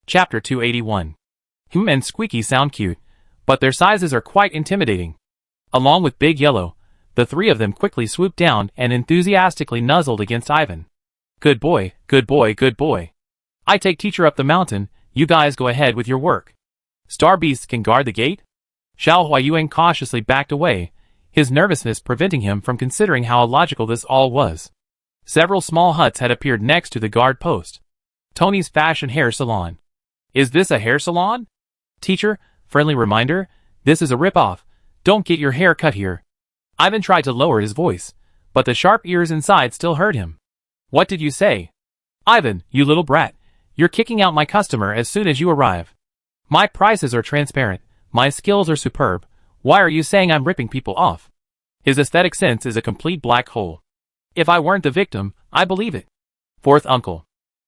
Chapter 281. Hum and Squeaky sound cute, but their sizes are quite intimidating. Along with Big Yellow, the three of them quickly swooped down and enthusiastically nuzzled against Ivan. Good boy, good boy, good boy. I take teacher up the mountain, you guys go ahead with your work. Star Beasts can guard the gate? Xiao Huayuan cautiously backed away, his nervousness preventing him from considering how illogical this all was. Several small huts had appeared next to the guard post. Tony's Fashion Hair Salon. Is this a hair salon? Teacher, friendly reminder, this is a rip-off. Don't get your hair cut here. Ivan tried to lower his voice, but the sharp ears inside still heard him. What did you say? Ivan, you little brat, you're kicking out my customer as soon as you arrive. My prices are transparent, my skills are superb, why are you saying I'm ripping people off? His aesthetic sense is a complete black hole. If I weren't the victim, I believe it. Fourth uncle.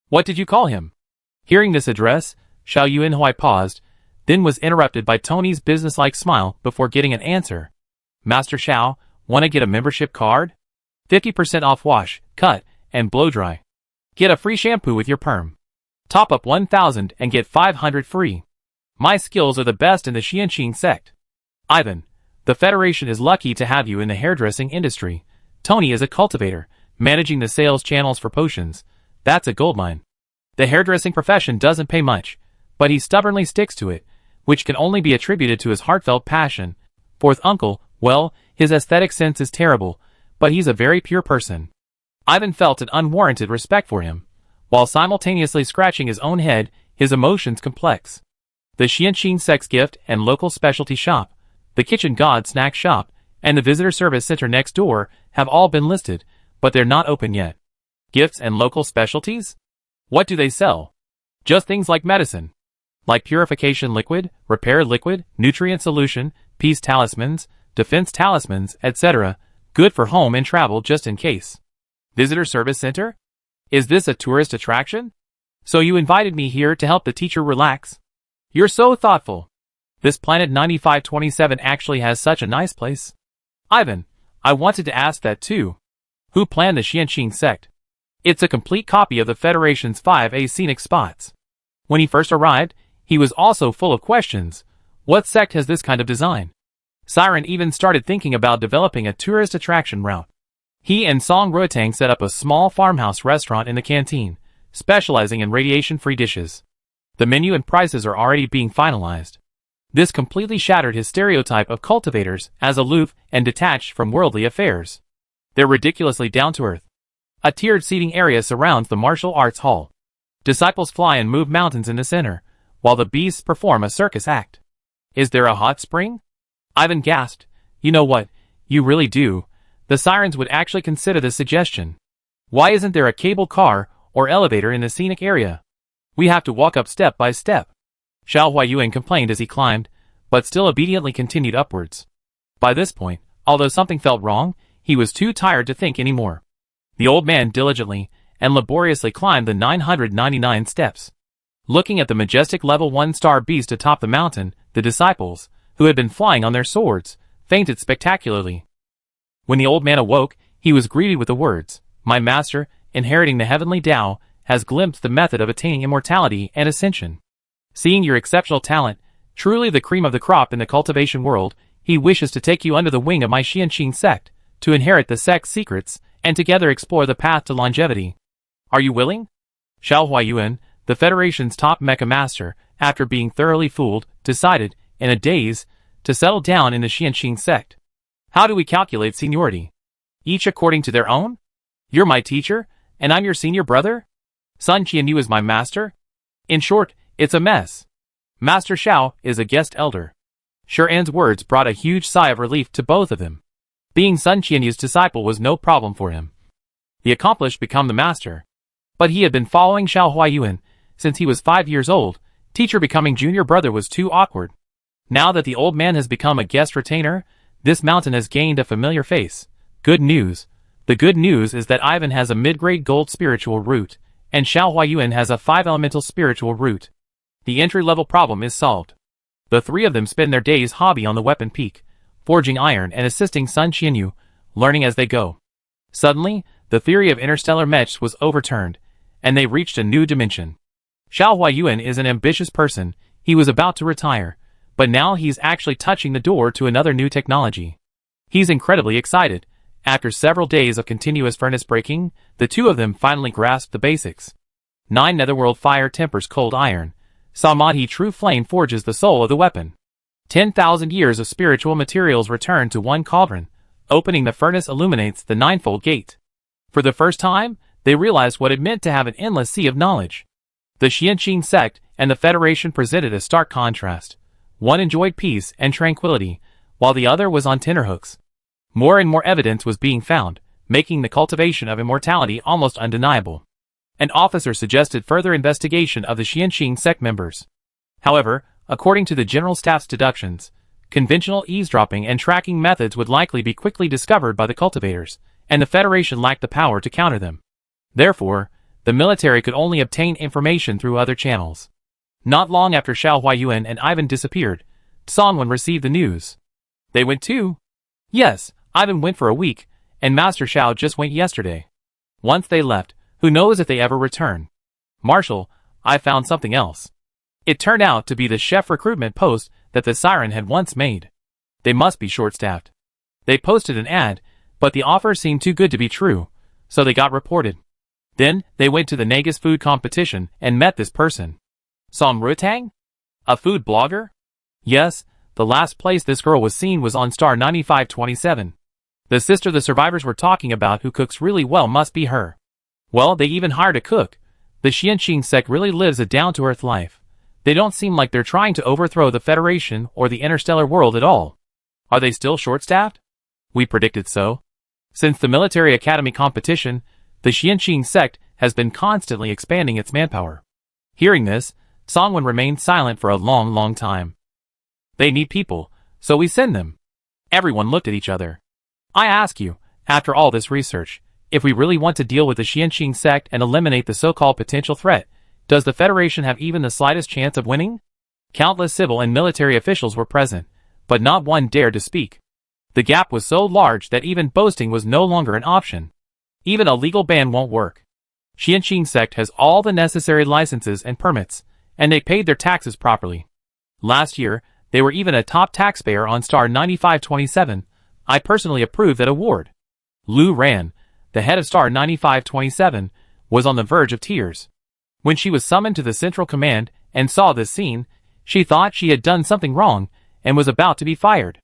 What did you call him? Hearing this address, Xiao Yuanhui paused, then was interrupted by Tony's businesslike smile before getting an answer. Master Xiao, wanna get a membership card? 50% off wash, cut, and blow dry. Get a free shampoo with your perm. Top up 1,000 and get 500 free. My skills are the best in the Xianqing sect. Ivan, the Federation is lucky to have you in the hairdressing industry. Tony is a cultivator, managing the sales channels for potions. That's a goldmine. The hairdressing profession doesn't pay much, but he stubbornly sticks to it, which can only be attributed to his heartfelt passion. Fourth uncle, well, his aesthetic sense is terrible, but he's a very pure person. Ivan felt an unwarranted respect for him, while simultaneously scratching his own head, his emotions complex. The Xianqing Sex Gift and Local Specialty Shop, the Kitchen God Snack Shop, and the Visitor Service Center next door have all been listed, but they're not open yet. Gifts and local specialties? What do they sell? Just things like medicine. Like purification liquid, repair liquid, nutrient solution, peace talismans, defense talismans, etc. Good for home and travel just in case. Visitor Service Center? Is this a tourist attraction? So you invited me here to help the teacher relax? You're so thoughtful. This Planet 9527 actually has such a nice place. Ivan, I wanted to ask that too. Who planned the Xianqing sect? It's a complete copy of the Federation's 5A scenic spots. When he first arrived, he was also full of questions. What sect has this kind of design? Siren even started thinking about developing a tourist attraction route. He and Song Ruotang set up a small farmhouse restaurant in the canteen, specializing in radiation-free dishes. The menu and prices are already being finalized. This completely shattered his stereotype of cultivators as aloof and detached from worldly affairs. They're ridiculously down-to-earth. A tiered seating area surrounds the martial arts hall. Disciples fly and move mountains in the center, while the beasts perform a circus act. Is there a hot spring? Ivan gasped. You know what, you really do. The sirens would actually consider the suggestion. Why isn't there a cable car or elevator in the scenic area? We have to walk up step by step. Xiao Huayuan complained as he climbed, but still obediently continued upwards. By this point, although something felt wrong, he was too tired to think anymore. The old man diligently and laboriously climbed the 999 steps. Looking at the majestic level 1-star beast atop the mountain, the disciples, who had been flying on their swords, fainted spectacularly. When the old man awoke, he was greeted with the words, "My master, inheriting the heavenly Tao, has glimpsed the method of attaining immortality and ascension. Seeing your exceptional talent, truly the cream of the crop in the cultivation world, he wishes to take you under the wing of my Xianqing sect, to inherit the sect's secrets, and together explore the path to longevity. Are you willing?" Xiao Huayuan, the Federation's top mecha master, after being thoroughly fooled, decided, in a daze, to settle down in the Xianqing sect. How do we calculate seniority? Each according to their own? You're my teacher, and I'm your senior brother? Sun Qianyu is my master? In short, it's a mess. Master Xiao is a guest elder. Shuran's words brought a huge sigh of relief to both of them. Being Sun Qianyu's disciple was no problem for him. The accomplished become the master. But he had been following Xiao Huayuan since he was 5 years old. Teacher becoming junior brother was too awkward. Now that the old man has become a guest retainer, this mountain has gained a familiar face. Good news. The good news is that Ivan has a mid-grade gold spiritual root, and Xiao Huayuan has a 5-elemental spiritual root. The entry-level problem is solved. The three of them spend their days hobby on the weapon peak, forging iron and assisting Sun Qianyu, learning as they go. Suddenly, the theory of interstellar mechs was overturned, and they reached a new dimension. Xiao Huayuan is an ambitious person. He was about to retire, but now he's actually touching the door to another new technology. He's incredibly excited. After several days of continuous furnace breaking, the two of them finally grasped the basics. 9 netherworld fire tempers cold iron. Samadhi true flame forges the soul of the weapon. 10,000 years of spiritual materials return to one cauldron. Opening the furnace illuminates the ninefold gate. For the first time, they realized what it meant to have an endless sea of knowledge. The Xianqing sect and the Federation presented a stark contrast. One enjoyed peace and tranquility, while the other was on tenterhooks. More and more evidence was being found, making the cultivation of immortality almost undeniable. An officer suggested further investigation of the Xianqing sect members. However, according to the General Staff's deductions, conventional eavesdropping and tracking methods would likely be quickly discovered by the cultivators, and the Federation lacked the power to counter them. Therefore, the military could only obtain information through other channels. Not long after Xiao Huayuan and Ivan disappeared, Songwen received the news. They went too? Yes, Ivan went for a week, and Master Xiao just went yesterday. Once they left, who knows if they ever return. Marshal, I found something else. It turned out to be the chef recruitment post that the Siren had once made. They must be short-staffed. They posted an ad, but the offer seemed too good to be true, so they got reported. Then, they went to the Nagus food competition and met this person. Song Rutang? A food blogger? Yes, the last place this girl was seen was on Star 9527. The sister the survivors were talking about who cooks really well must be her. Well, they even hired a cook. The Xianqing sect really lives a down-to-earth life. They don't seem like they're trying to overthrow the Federation or the interstellar world at all. Are they still short-staffed? We predicted so. Since the military academy competition, the Xianqing sect has been constantly expanding its manpower. Hearing this, Songwen remained silent for a long time. They need people, so we send them. Everyone looked at each other. I ask you, after all this research, if we really want to deal with the Xianqing sect and eliminate the so-called potential threat, does the Federation have even the slightest chance of winning? Countless civil and military officials were present, but not one dared to speak. The gap was so large that even boasting was no longer an option. Even a legal ban won't work. Xianqing sect has all the necessary licenses and permits, and they paid their taxes properly. Last year, they were even a top taxpayer on Star 9527. I personally approved that award. Lu Ran, the head of Star 9527, was on the verge of tears. When she was summoned to the Central Command and saw this scene, she thought she had done something wrong and was about to be fired.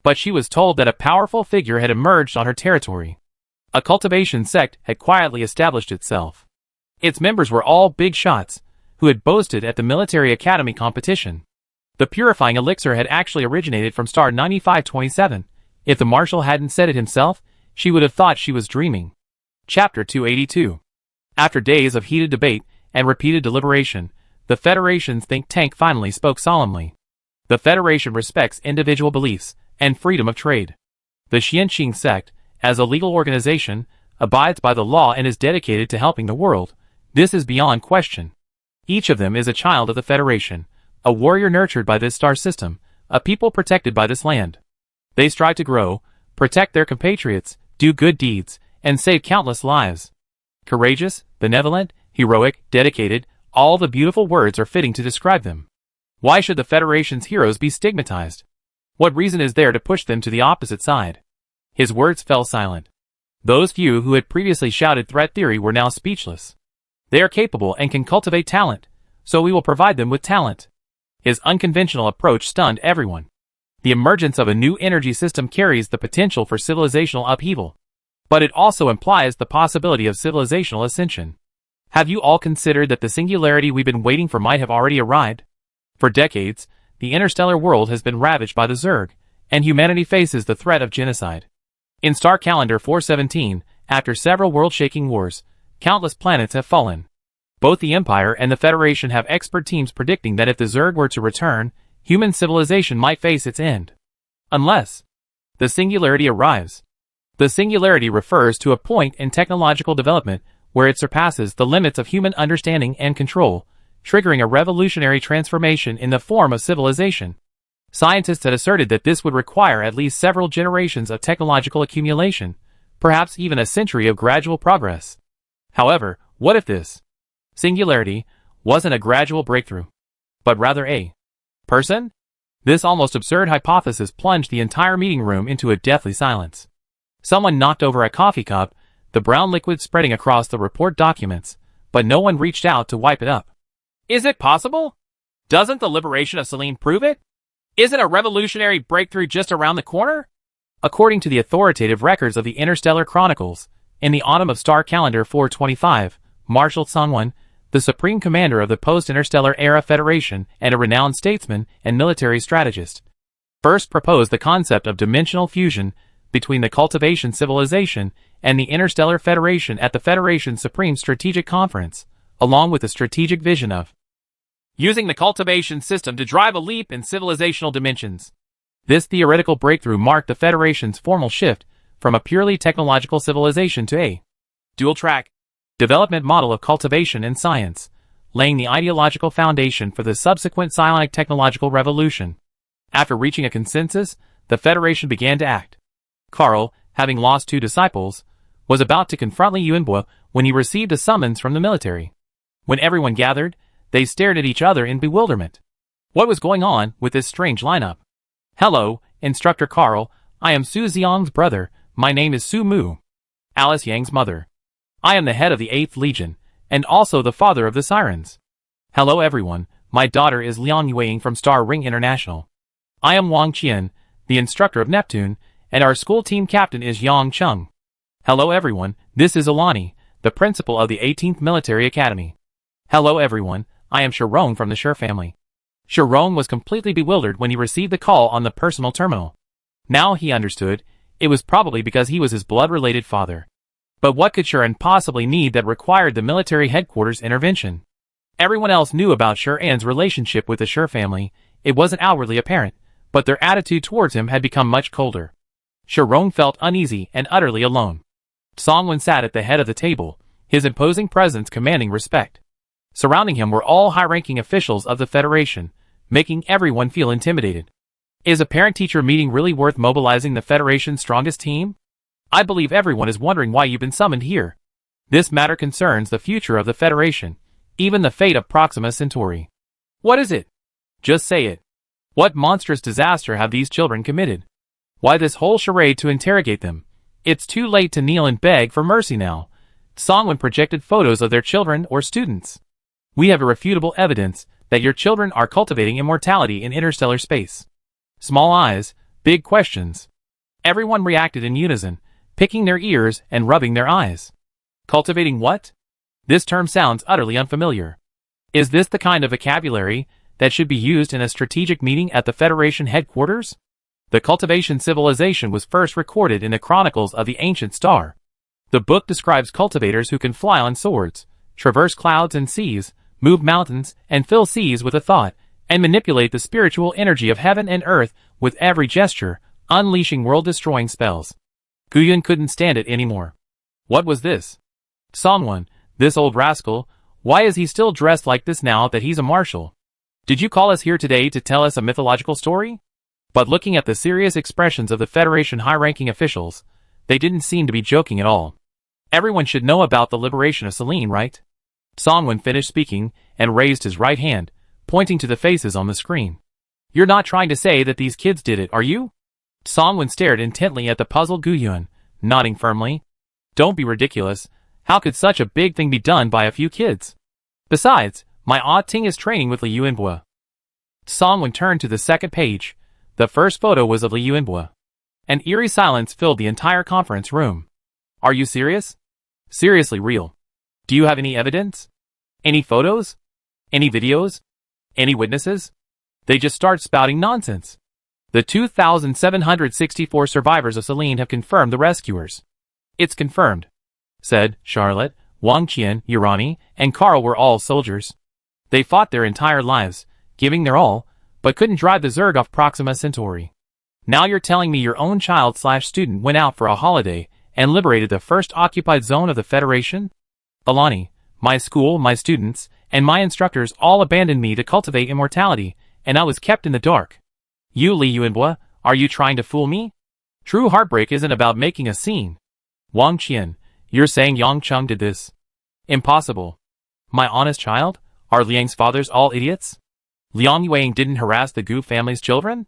But she was told that a powerful figure had emerged on her territory. A cultivation sect had quietly established itself. Its members were all big shots, who had boasted at the military academy competition. The purifying elixir had actually originated from Star 9527. If the Marshal hadn't said it himself, she would have thought she was dreaming. Chapter 282. After days of heated debate and repeated deliberation, the Federation's think tank finally spoke solemnly. The Federation respects individual beliefs and freedom of trade. The Xianqing sect, as a legal organization, abides by the law and is dedicated to helping the world. This is beyond question. Each of them is a child of the Federation, a warrior nurtured by this star system, a people protected by this land. They strive to grow, protect their compatriots, do good deeds, and save countless lives. Courageous, benevolent, heroic, dedicated, all the beautiful words are fitting to describe them. Why should the Federation's heroes be stigmatized? What reason is there to push them to the opposite side? His words fell silent. Those few who had previously shouted threat theory were now speechless. They are capable and can cultivate talent, so we will provide them with talent. His unconventional approach stunned everyone. The emergence of a new energy system carries the potential for civilizational upheaval. But it also implies the possibility of civilizational ascension. Have you all considered that the singularity we've been waiting for might have already arrived? For decades, the interstellar world has been ravaged by the Zerg, and humanity faces the threat of genocide. In Star Calendar 417, after several world-shaking wars, countless planets have fallen. Both the Empire and the Federation have expert teams predicting that if the Zerg were to return, human civilization might face its end. Unless the singularity arrives. The singularity refers to a point in technological development where it surpasses the limits of human understanding and control, triggering a revolutionary transformation in the form of civilization. Scientists had asserted that this would require at least several generations of technological accumulation, perhaps even a century of gradual progress. However, what if this singularity wasn't a gradual breakthrough, but rather a person? This almost absurd hypothesis plunged the entire meeting room into a deathly silence. Someone knocked over a coffee cup, the brown liquid spreading across the report documents, but no one reached out to wipe it up. Is it possible? Doesn't the liberation of Selene prove it? Isn't a revolutionary breakthrough just around the corner? According to the authoritative records of the Interstellar Chronicles, in the autumn of star calendar 425, Marshal Songwon, the supreme commander of the post-interstellar era Federation and a renowned statesman and military strategist, first proposed the concept of dimensional fusion between the cultivation civilization and the Interstellar Federation at the Federation's Supreme Strategic Conference, along with a strategic vision of using the cultivation system to drive a leap in civilizational dimensions. This theoretical breakthrough marked the Federation's formal shift from a purely technological civilization to a dual-track development model of cultivation and science, laying the ideological foundation for the subsequent psionic technological revolution. After reaching a consensus, the Federation began to act. Carl, having lost 2 disciples, was about to confront Li Yunbo when he received a summons from the military. When everyone gathered, they stared at each other in bewilderment. What was going on with this strange lineup? Hello, Instructor Carl, I am Su Xiang's brother, my name is Su Mu, Alice Yang's mother. I am the head of the 8th Legion, and also the father of the Sirens. Hello everyone, my daughter is Liang Yueying from Star Ring International. I am Wang Qian, the instructor of Neptune, and our school team captain is Yang Cheng. Hello everyone, this is Alani, the principal of the 18th Military Academy. Hello everyone, I am Shirong from the Shur family. Shirong was completely bewildered when he received the call on the personal terminal. Now he understood, it was probably because he was his blood-related father. But what could Shuran possibly need that required the military headquarters intervention? Everyone else knew about Shuran's relationship with the Shur family, it wasn't outwardly apparent, but their attitude towards him had become much colder. Shirong felt uneasy and utterly alone. Songwon sat at the head of the table, his imposing presence commanding respect. Surrounding him were all high-ranking officials of the Federation, making everyone feel intimidated. Is a parent-teacher meeting really worth mobilizing the Federation's strongest team? I believe everyone is wondering why you've been summoned here. This matter concerns the future of the Federation, even the fate of Proxima Centauri. What is it? Just say it. What monstrous disaster have these children committed? Why this whole charade to interrogate them? It's too late to kneel and beg for mercy now. Songwon projected photos of their children or students. We have irrefutable evidence that your children are cultivating immortality in interstellar space. Small eyes, big questions. Everyone reacted in unison, picking their ears and rubbing their eyes. Cultivating what? This term sounds utterly unfamiliar. Is this the kind of vocabulary that should be used in a strategic meeting at the Federation headquarters? The cultivation civilization was first recorded in the Chronicles of the Ancient Star. The book describes cultivators who can fly on swords, traverse clouds and seas, move mountains, and fill seas with a thought, and manipulate the spiritual energy of heaven and earth with every gesture, unleashing world-destroying spells. Guyun couldn't stand it anymore. What was this? Songwon, this old rascal, why is he still dressed like this now that he's a marshal? Did you call us here today to tell us a mythological story? But looking at the serious expressions of the Federation high-ranking officials, they didn't seem to be joking at all. Everyone should know about the liberation of Selene, right? Songwon finished speaking and raised his right hand, pointing to the faces on the screen. You're not trying to say that these kids did it, are you? Songwon stared intently at the puzzled Guyun, nodding firmly. Don't be ridiculous. How could such a big thing be done by a few kids? Besides, my odd Ting is training with Li Yunbo. Songwon turned to the second page. The first photo was of Li Yunbo. An eerie silence filled the entire conference room. Are you serious? Seriously real. Do you have any evidence? Any photos? Any videos? Any witnesses? They just start spouting nonsense. The 2,764 survivors of Selene have confirmed the rescuers. It's confirmed, said Charlotte, Wang Qian, Urani, and Carl were all soldiers. They fought their entire lives, giving their all, but couldn't drive the Zerg off Proxima Centauri. Now you're telling me your own child/student went out for a holiday and liberated the first occupied zone of the Federation? Alani, my school, my students, and my instructors all abandoned me to cultivate immortality, and I was kept in the dark. You, Li Yunbo, are you trying to fool me? True heartbreak isn't about making a scene. Wang Qian, you're saying Yang Cheng did this? Impossible. My honest child, Are Liang's fathers all idiots? Liang Yuang didn't harass the Gu family's children?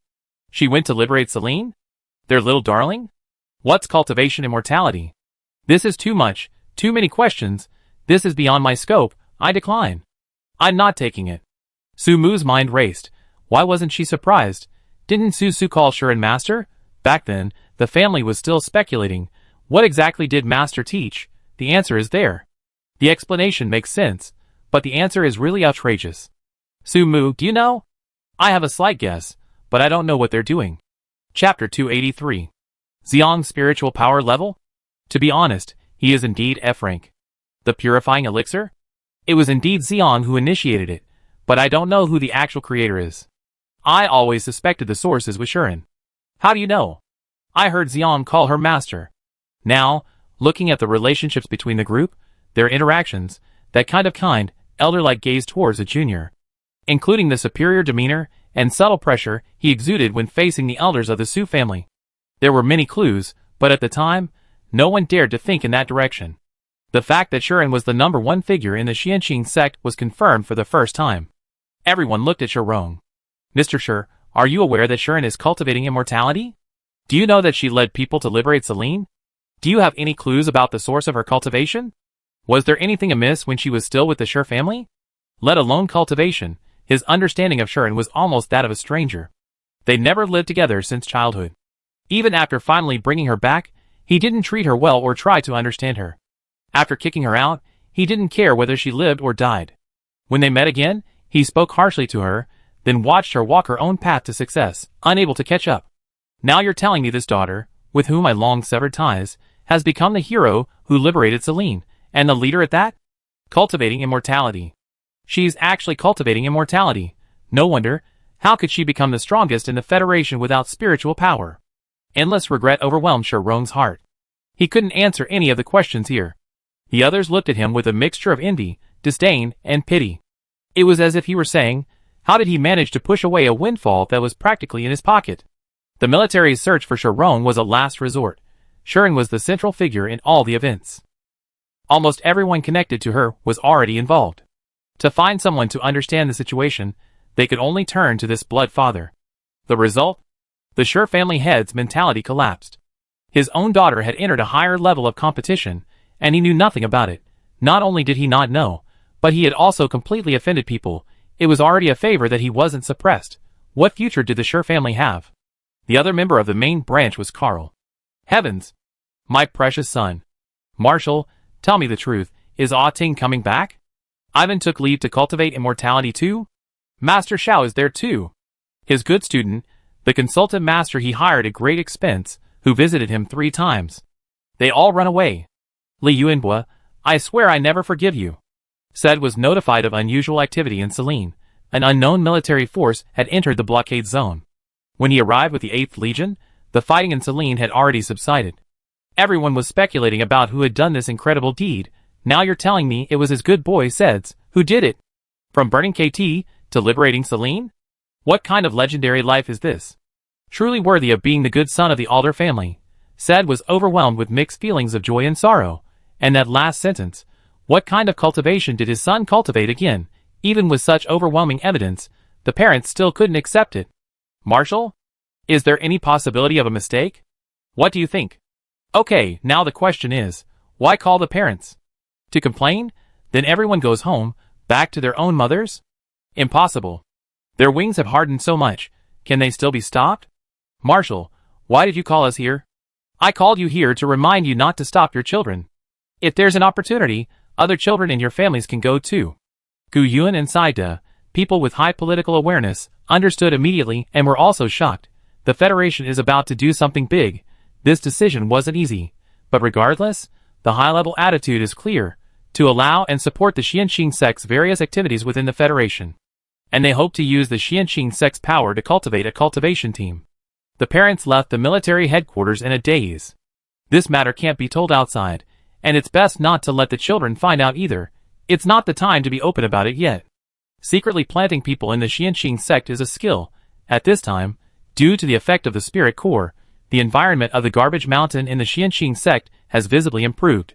She went to liberate Celine? Their little darling? What's cultivation immortality? This is too much, too many questions. This is beyond my scope. I decline. I'm not taking it. Su Mu's mind raced. Why wasn't she surprised? Didn't Su Su call Shiren master? Back then, the family was still speculating. What exactly did master teach? The answer is there. The explanation makes sense, but the answer is really outrageous. Su Mu, do you know? I have a slight guess, but I don't know what they're doing. Chapter 283. Xiang's spiritual power level? To be honest, he is indeed F rank. The purifying elixir? It was indeed Xiang who initiated it, but I don't know who the actual creator is. I always suspected the source is with Shiren. How do you know? I heard Xiang call her master. Now, looking at the relationships between the group, their interactions, that kind, elder-like gaze towards a junior, including the superior demeanor and subtle pressure he exuded when facing the elders of the Su family. There were many clues, but at the time, no one dared to think in that direction. The fact that Shiren was the #1 figure in the Xianqing sect was confirmed for the first time. Everyone looked at Shirong. Mr. Shir, are you aware that Shiren is cultivating immortality? Do you know that she led people to liberate Celine? Do you have any clues about the source of her cultivation? Was there anything amiss when she was still with the Shir family? Let alone cultivation, his understanding of Shiren was almost that of a stranger. They never lived together since childhood. Even after finally bringing her back, he didn't treat her well or try to understand her. After kicking her out, he didn't care whether she lived or died. When they met again, he spoke harshly to her, then watched her walk her own path to success, unable to catch up. Now you're telling me this daughter, with whom I long severed ties, has become the hero who liberated Celine, and the leader at that? Cultivating immortality. She's actually cultivating immortality. No wonder. How could she become the strongest in the Federation without spiritual power? Endless regret overwhelmed Shirong's heart. He couldn't answer any of the questions here. The others looked at him with a mixture of envy, disdain, and pity. It was as if he were saying, how did he manage to push away a windfall that was practically in his pocket? The military's search for Shirong was a last resort. Shiren was the central figure in all the events. Almost everyone connected to her was already involved. To find someone to understand the situation, they could only turn to this blood father. The result? The Shir family head's mentality collapsed. His own daughter had entered a higher level of competition, and he knew nothing about it. Not only did he not know, but he had also completely offended people. It was already a favor that he wasn't suppressed. What future did the Shir family have? The other member of the main branch was Carl. Heavens! My precious son. Marshal, tell me the truth, is Ah Ting coming back? Ivan took leave to cultivate immortality too? Master Xiao is there too. His good student, the consultant master he hired at great expense, who visited him 3 times. They all run away. Li Yuanbua, I swear I never forgive you. Said was notified of unusual activity in Celine. An unknown military force had entered the blockade zone. When he arrived with the 8th Legion, the fighting in Celine had already subsided. Everyone was speculating about who had done this incredible deed. Now you're telling me it was his good boy Seds who did it? From burning KT to liberating Celine? What kind of legendary life is this? Truly worthy of being the good son of the Alder family. Sed was overwhelmed with mixed feelings of joy and sorrow. And that last sentence, what kind of cultivation did his son cultivate again? Even with such overwhelming evidence, the parents still couldn't accept it. Marshal? Is there any possibility of a mistake? What do you think? Okay, now the question is, why call the parents? To complain? Then everyone goes home, back to their own mothers? Impossible. Their wings have hardened so much, can they still be stopped? Marshal, why did you call us here? I called you here to remind you not to stop your children. If there's an opportunity, other children in your families can go too. Gu Yuan and Saida, people with high political awareness, understood immediately and were also shocked. The Federation is about to do something big. This decision wasn't easy. But regardless, the high-level attitude is clear, to allow and support the Xianqing sect's various activities within the Federation. And they hope to use the Xianqing sect's power to cultivate a cultivation team. The parents left the military headquarters in a daze. This matter can't be told outside, and it's best not to let the children find out either. It's not the time to be open about it yet. Secretly planting people in the Xianqing sect is a skill. At this time, due to the effect of the spirit core, the environment of the garbage mountain in the Xianqing sect has visibly improved.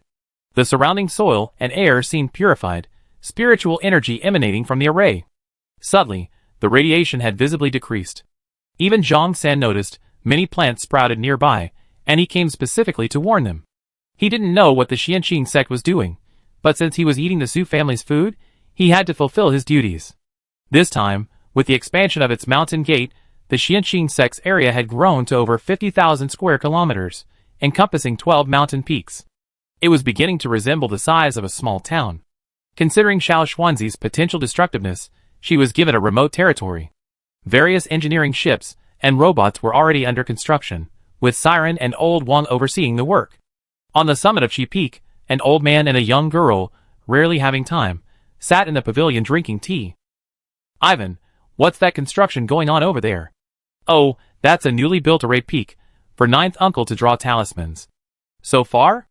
The surrounding soil and air seem purified. spiritual energy emanating from the array. Suddenly, the radiation had visibly decreased. Even Zhang San noticed many plants sprouted nearby, and he came specifically to warn them. He didn't know what the Xianqing sect was doing, but since he was eating the Su family's food, he had to fulfill his duties. This time, with the expansion of its mountain gate, the Xianqing sect's area had grown to over 50,000 square kilometers, encompassing 12 mountain peaks. It was beginning to resemble the size of a small town. Considering Xiao Xuanzi's potential destructiveness, she was given a remote territory. Various engineering ships and robots were already under construction, with Siren and Old Wang overseeing the work. On the summit of Chi Peak, an old man and a young girl, rarely having time, sat in the pavilion drinking tea. Ivan, what's that construction going on over there? Oh, that's a newly built array peak, for ninth uncle to draw talismans. So far?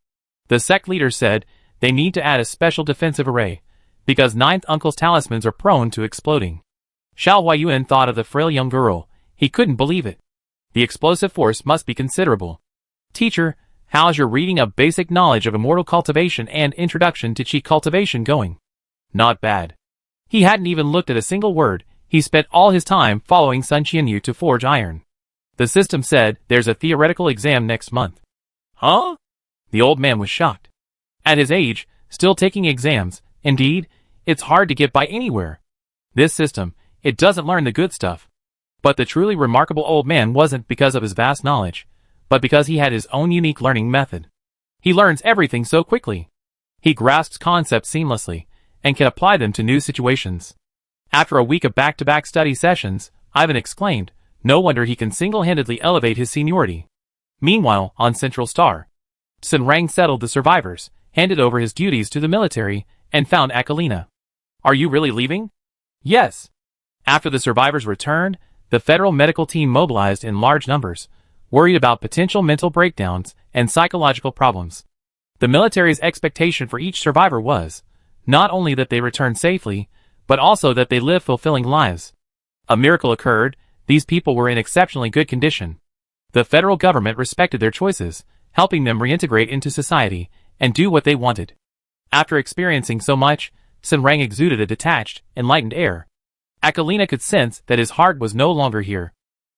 The sect leader said they need to add a special defensive array, because ninth uncle's talismans are prone to exploding. Xiao Huayuan thought of the frail young girl. He couldn't believe it. The explosive force must be considerable. Teacher, how's your reading of basic knowledge of immortal cultivation and introduction to Qi cultivation going? Not bad. He hadn't even looked at a single word. He spent all his time following Sun Qianyu to forge iron. The system said there's a theoretical exam next month. Huh? The old man was shocked. At his age, still taking exams, indeed, it's hard to get by anywhere. This system, it doesn't learn the good stuff. But the truly remarkable old man wasn't because of his vast knowledge, but because he had his own unique learning method. He learns everything so quickly. He grasps concepts seamlessly, and can apply them to new situations. After a week of back-to-back study sessions, Ivan exclaimed, no wonder he can single-handedly elevate his seniority. Meanwhile, on Central Star, Sun Rang settled the survivors, handed over his duties to the military, and found Akalina. Are you really leaving? Yes. After the survivors returned, the federal medical team mobilized in large numbers, worried about potential mental breakdowns and psychological problems. The military's expectation for each survivor was, not only that they return safely, but also that they live fulfilling lives. A miracle occurred. These people were in exceptionally good condition. The federal government respected their choices, helping them reintegrate into society and do what they wanted. After experiencing so much, Sun Rang exuded a detached, enlightened air. Akalina could sense that his heart was no longer here.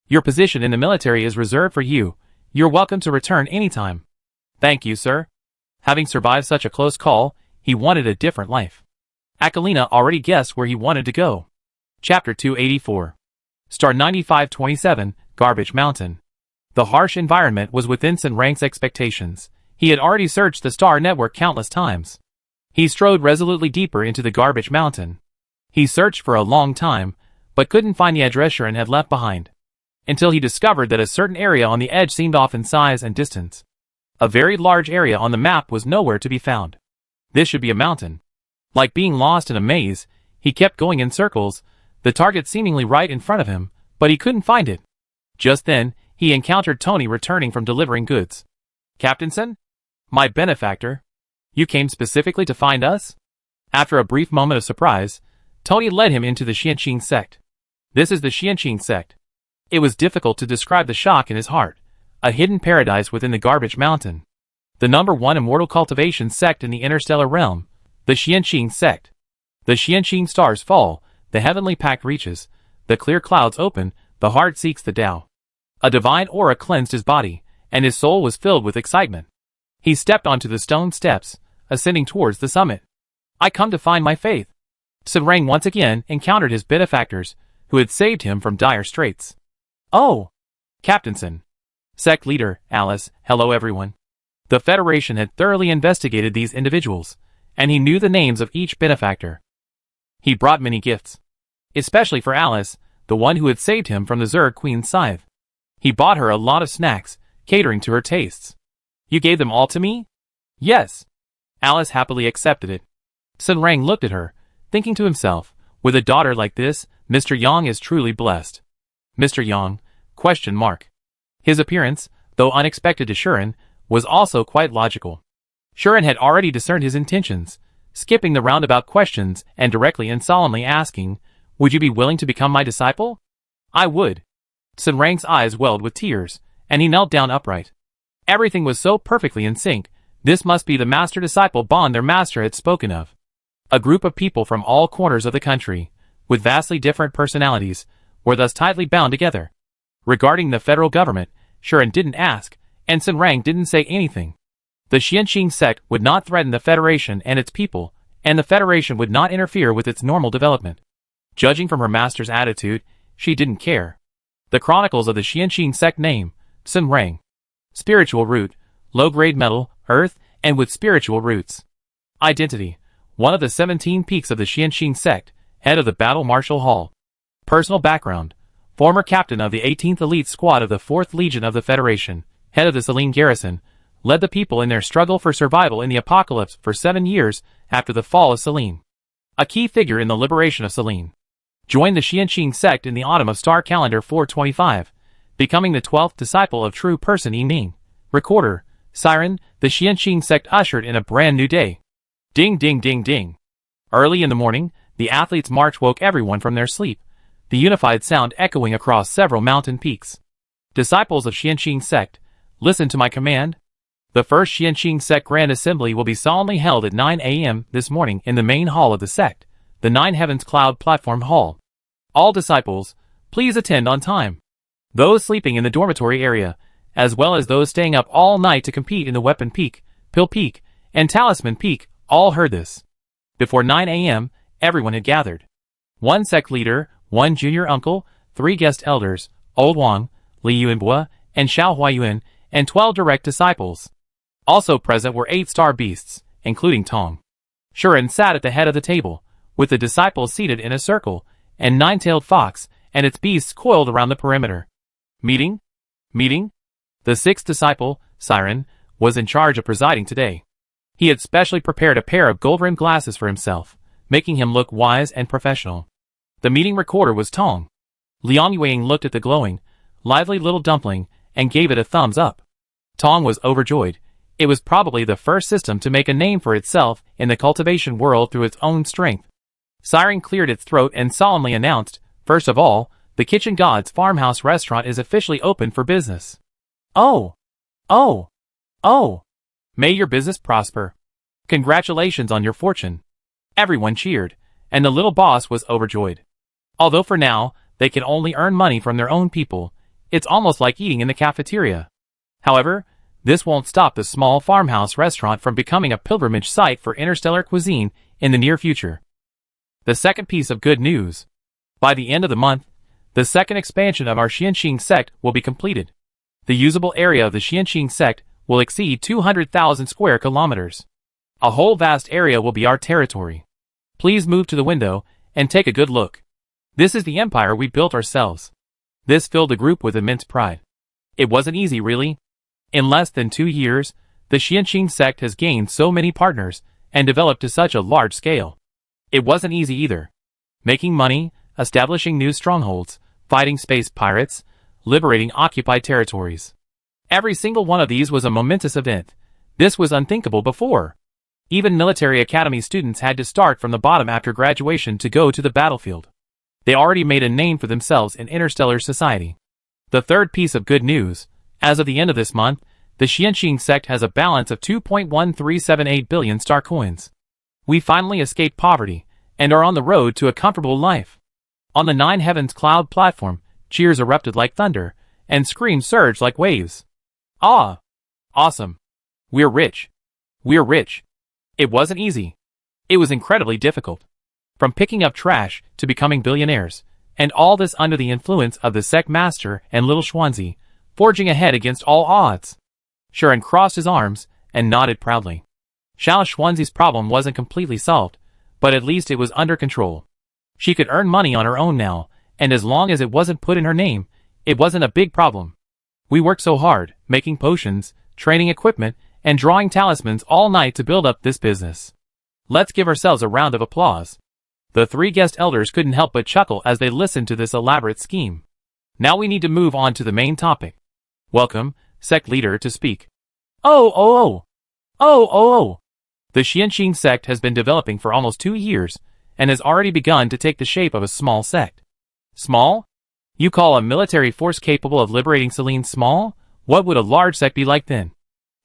Your position in the military is reserved for you. You're welcome to return anytime. Thank you, sir. Having survived such a close call, he wanted a different life. Akalina already guessed where he wanted to go. Chapter 284. Star 9527, Garbage Mountain. The harsh environment was within Sun Rang's expectations. He had already searched the star network countless times. He strode resolutely deeper into the Garbage Mountain. He searched for a long time, but couldn't find the address Sharon had left behind. Until he discovered that a certain area on the edge seemed off in size and distance. A very large area on the map was nowhere to be found. This should be a mountain. Like being lost in a maze, he kept going in circles, the target seemingly right in front of him, but he couldn't find it. Just then, he encountered Tony returning from delivering goods. Captainson? My benefactor? You came specifically to find us? After a brief moment of surprise, Tony led him into the Xianqing sect. This is the Xianqing sect. It was difficult to describe the shock in his heart, a hidden paradise within the Garbage Mountain. The #1 immortal cultivation sect in the Interstellar realm, the Xianqing sect. The Xianqing stars fall, the heavenly pact reaches, the clear clouds open, the heart seeks the Tao. A divine aura cleansed his body, and his soul was filled with excitement. He stepped onto the stone steps, ascending towards the summit. I come to find my faith. Sun Rang once again encountered his benefactors, who had saved him from dire straits. Oh! Captainson. Sect leader, Alice, hello everyone. The Federation had thoroughly investigated these individuals, and he knew the names of each benefactor. He brought many gifts. Especially for Alice, the one who had saved him from the Zerg Queen's scythe. He bought her a lot of snacks, catering to her tastes. You gave them all to me? Yes. Alice happily accepted it. Sun Rang looked at her, thinking to himself, with a daughter like this, Mr. Yang is truly blessed. Mr. Yang? ? His appearance, though unexpected to Shuren, was also quite logical. Shuren had already discerned his intentions, skipping the roundabout questions and directly and solemnly asking, would you be willing to become my disciple? I would. Sun Rang's eyes welled with tears, and he knelt down upright. Everything was so perfectly in sync. This must be the master-disciple bond their master had spoken of. A group of people from all corners of the country, with vastly different personalities, were thus tightly bound together. Regarding the federal government, Shuren didn't ask, and Sun Rang didn't say anything. The Xianqing sect would not threaten the Federation and its people, and the Federation would not interfere with its normal development. Judging from her master's attitude, she didn't care. The chronicles of the Xianqing sect name, Sun Rang. Spiritual root, low-grade metal, earth, and with spiritual roots. Identity, one of the 17 peaks of the Xianqing sect, head of the Battle Martial Hall. Personal background, former captain of the 18th Elite Squad of the 4th Legion of the Federation, head of the Selene Garrison, led the people in their struggle for survival in the apocalypse for 7 years after the fall of Selene. A key figure in the liberation of Selene. Joined the Xianqing sect in the autumn of star calendar 425, becoming the 12th disciple of true person Yi Ning. Recorder, Siren, the Xianqing sect ushered in a brand new day. Ding ding ding ding. Early in the morning, the athletes' march woke everyone from their sleep, the unified sound echoing across several mountain peaks. Disciples of Xianqing sect, listen to my command. The first Xianqing sect Grand Assembly will be solemnly held at 9 a.m. this morning in the main hall of the sect, the Nine Heavens Cloud Platform Hall. All disciples, please attend on time. Those sleeping in the dormitory area, as well as those staying up all night to compete in the Weapon Peak, Pill Peak, and Talisman Peak, all heard this. Before 9 a.m., everyone had gathered. 1 sect leader, 1 junior uncle, 3 guest elders, Old Wang, Li Yuanbua, and Xiao Huayuan, and 12 direct disciples. Also present were 8 star beasts, including Tong. Shuren sat at the head of the table, with the disciples seated in a circle, and Nine-tailed Fox and its beasts coiled around the perimeter. Meeting? Meeting? The 6th disciple, Siren, was in charge of presiding today. He had specially prepared a pair of gold-rimmed glasses for himself, making him look wise and professional. The meeting recorder was Tong. Liang Yueying looked at the glowing, lively little dumpling, and gave it a thumbs up. Tong was overjoyed. It was probably the first system to make a name for itself in the cultivation world through its own strength. Siren cleared its throat and solemnly announced, first of all, the Kitchen Gods Farmhouse Restaurant is officially open for business. Oh! Oh! Oh! May your business prosper. Congratulations on your fortune. Everyone cheered, and the little boss was overjoyed. Although for now, they can only earn money from their own people, it's almost like eating in the cafeteria. However, this won't stop the small farmhouse restaurant from becoming a pilgrimage site for interstellar cuisine in the near future. The second piece of good news. By the end of the month, the second expansion of our Xianqing sect will be completed. The usable area of the Xianqing sect will exceed 200,000 square kilometers. A whole vast area will be our territory. Please move to the window and take a good look. This is the empire we built ourselves. This filled the group with immense pride. It wasn't easy, really. In less than 2 years, the Xianqing sect has gained so many partners and developed to such a large scale. It wasn't easy either. Making money, establishing new strongholds, fighting space pirates, liberating occupied territories. Every single one of these was a momentous event. This was unthinkable before. Even military academy students had to start from the bottom after graduation to go to the battlefield. They already made a name for themselves in interstellar society. The third piece of good news. As of the end of this month, the Xianqing sect has a balance of 2.1378 billion star coins. We finally escaped poverty, and are on the road to a comfortable life. On the Nine Heavens Cloud platform, cheers erupted like thunder, and screams surged like waves. Ah! Awesome! We're rich. We're rich. It wasn't easy. It was incredibly difficult. From picking up trash to becoming billionaires, and all this under the influence of the sect master and little Xuanzi, forging ahead against all odds. Shuren crossed his arms and nodded proudly. Xiao Xuanzi's problem wasn't completely solved, but at least it was under control. She could earn money on her own now, and as long as it wasn't put in her name, it wasn't a big problem. We worked so hard, making potions, training equipment, and drawing talismans all night to build up this business. Let's give ourselves a round of applause. The 3 guest elders couldn't help but chuckle as they listened to this elaborate scheme. Now we need to move on to the main topic. Welcome, sect leader, to speak. Oh! The Xianqing sect has been developing for almost 2 years, and has already begun to take the shape of a small sect. Small? You call a military force capable of liberating Selene small? What would a large sect be like then?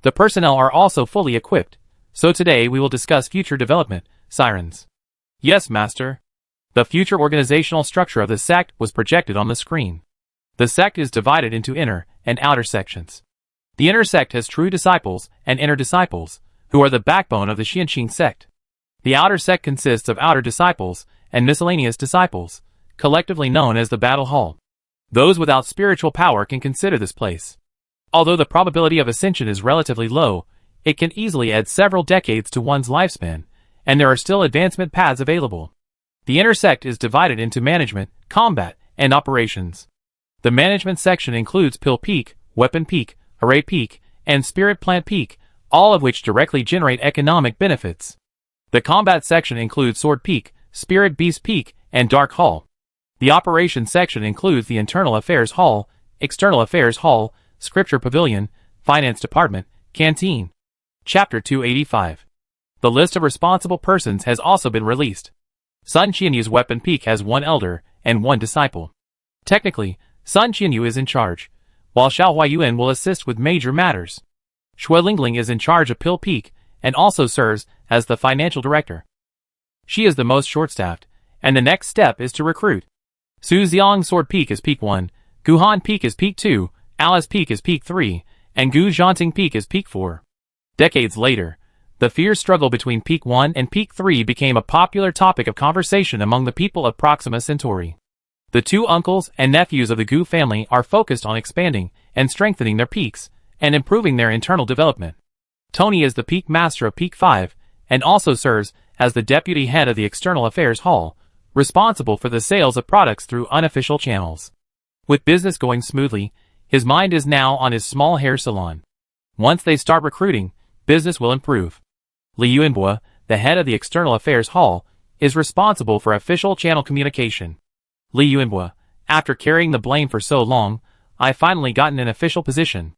The personnel are also fully equipped, so today we will discuss future development, Sirens. Yes, Master. The future organizational structure of the sect was projected on the screen. The sect is divided into inner and outer sections. The inner sect has true disciples and inner disciples, who are the backbone of the Xianxing sect. The outer sect consists of outer disciples and miscellaneous disciples, collectively known as the Battle Hall. Those without spiritual power can consider this place. Although the probability of ascension is relatively low, it can easily add several decades to one's lifespan, and there are still advancement paths available. The inner sect is divided into management, combat, and operations. The management section includes Pill Peak, Weapon Peak, Array Peak, and Spirit Plant Peak, all of which directly generate economic benefits. The combat section includes Sword Peak, Spirit Beast Peak, and Dark Hall. The operations section includes the Internal Affairs Hall, External Affairs Hall, Scripture Pavilion, Finance Department, Canteen. Chapter 285. The list of responsible persons has also been released. Sun Qianyu's Weapon Peak has 1 elder and 1 disciple. Technically, Sun Qianyu is in charge, while Xiao Huayuan will assist with major matters. Shui Lingling is in charge of Pill Peak and also serves as the financial director. She is the most short-staffed, and the next step is to recruit. Su Xiang Sword Peak is Peak 1, Gu Han Peak is Peak 2, Alice Peak is Peak 3, and Gu Zhanting Peak is Peak 4. Decades later, the fierce struggle between Peak 1 and Peak 3 became a popular topic of conversation among the people of Proxima Centauri. The 2 uncles and nephews of the Gu family are focused on expanding and strengthening their peaks and improving their internal development. Tony is the Peak Master of Peak 5 and also serves as the deputy head of the External Affairs Hall, responsible for the sales of products through unofficial channels. With business going smoothly, his mind is now on his small hair salon. Once they start recruiting, business will improve. Li Yuanbo, the head of the External Affairs Hall, is responsible for official channel communication. Li Yuanbo, after carrying the blame for so long, I finally gotten an official position.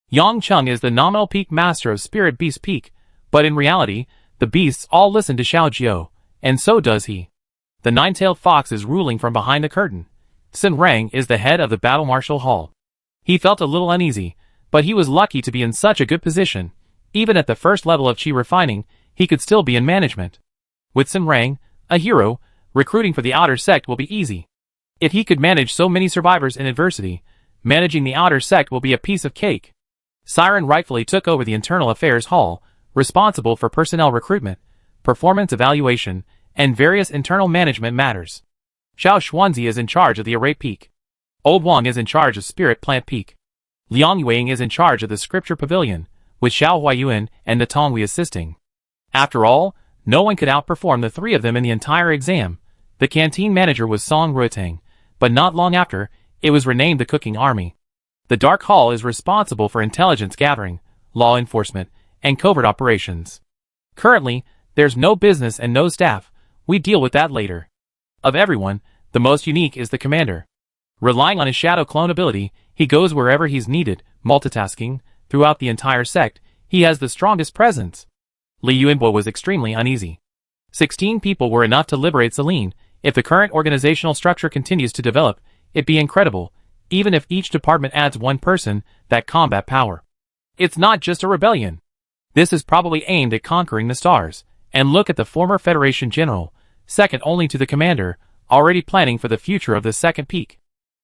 Yang Cheng is the nominal Peak Master of Spirit Beast Peak, but in reality, the beasts all listen to Xiao Jiao, and so does he. The Nine-Tailed Fox is ruling from behind the curtain. Sin Rang is the head of the Battle Marshal Hall. He felt a little uneasy, but he was lucky to be in such a good position. Even at the first level of Qi refining, he could still be in management. With Sin Rang, a hero, recruiting for the outer sect will be easy. If he could manage so many survivors in adversity, managing the outer sect will be a piece of cake. Siren rightfully took over the Internal Affairs Hall, responsible for personnel recruitment, performance evaluation, and various internal management matters. Xiao Xuanzi is in charge of the Array Peak. Old Wang is in charge of Spirit Plant Peak. Liang Yueying is in charge of the Scripture Pavilion, with Xiao Huayuan and the Tongwei assisting. After all, no one could outperform the 3 of them in the entire exam. The canteen manager was Song Ruotang, but not long after, it was renamed the Cooking Army. The Dark Hall is responsible for intelligence gathering, law enforcement, and covert operations. Currently, there's no business and no staff. We deal with that later. Of everyone, the most unique is the commander. Relying on his shadow clone ability, he goes wherever he's needed, multitasking. Throughout the entire sect, he has the strongest presence. Li Yuanbo was extremely uneasy. 16 people were enough to liberate Celine. If the current organizational structure continues to develop, it'd be incredible, even if each department adds 1 person, that combat power. It's not just a rebellion. This is probably aimed at conquering the stars. And look at the former Federation General, second only to the commander, already planning for the future of the second peak.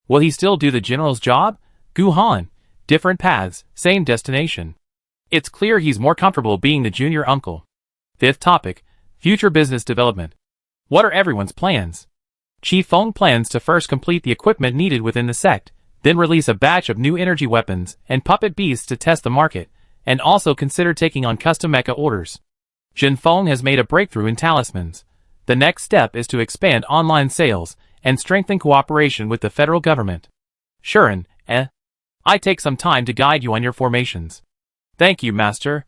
Will he still do the general's job? Gu Han. Different paths, same destination. It's clear he's more comfortable being the junior uncle. 5th topic, future business development. What are everyone's plans? Qi Feng plans to first complete the equipment needed within the sect, then release a batch of new energy weapons and puppet beasts to test the market, and also consider taking on custom mecha orders. Jin Feng has made a breakthrough in talismans. The next step is to expand online sales and strengthen cooperation with the federal government. Shuren, I take some time to guide you on your formations. Thank you, Master.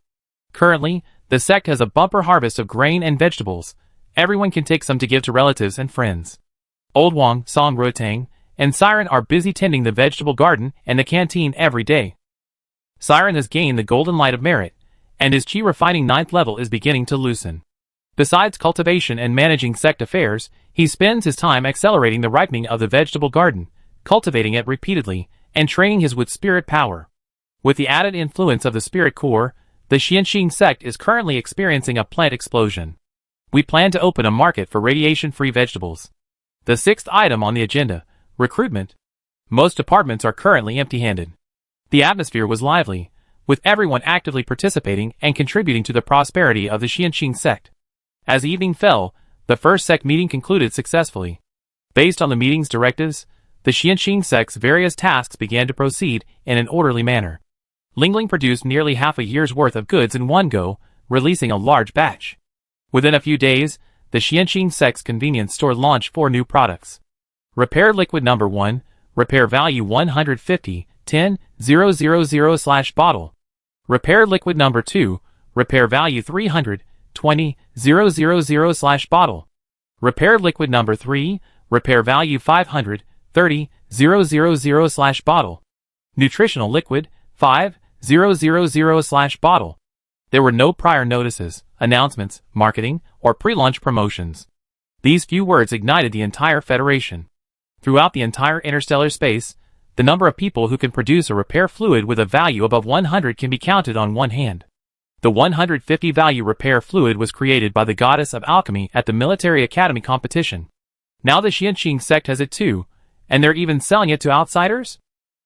Currently, the sect has a bumper harvest of grain and vegetables. Everyone can take some to give to relatives and friends. Old Wang, Song Ruotang, and Siren are busy tending the vegetable garden and the canteen every day. Siren has gained the golden light of merit, and his Qi refining 9th level is beginning to loosen. Besides cultivation and managing sect affairs, he spends his time accelerating the ripening of the vegetable garden, cultivating it repeatedly, and training his wood spirit power. With the added influence of the spirit core, the Xianxing sect is currently experiencing a plant explosion. We plan to open a market for radiation-free vegetables. The sixth item on the agenda, recruitment. Most departments are currently empty-handed. The atmosphere was lively, with everyone actively participating and contributing to the prosperity of the Xianqing sect. As evening fell, the first sect meeting concluded successfully. Based on the meeting's directives, the Xianqing sect's various tasks began to proceed in an orderly manner. Lingling produced nearly half a year's worth of goods in one go, releasing a large batch. Within a few days, the Xianqing sect's convenience store launched 4 new products. Repair liquid number 1, repair value 150, 10,000/bottle. Repair liquid number 2, repair value 300, 20,000/bottle. Repair liquid number 3, repair value 500, 30,000/bottle. Nutritional liquid, 5,000/bottle. There were no prior notices, announcements, marketing, or pre-launch promotions. These few words ignited the entire Federation. Throughout the entire interstellar space, the number of people who can produce a repair fluid with a value above 100 can be counted on one hand. The 150 value repair fluid was created by the goddess of alchemy at the military academy competition. Now the Xianqing sect has it too, and they're even selling it to outsiders?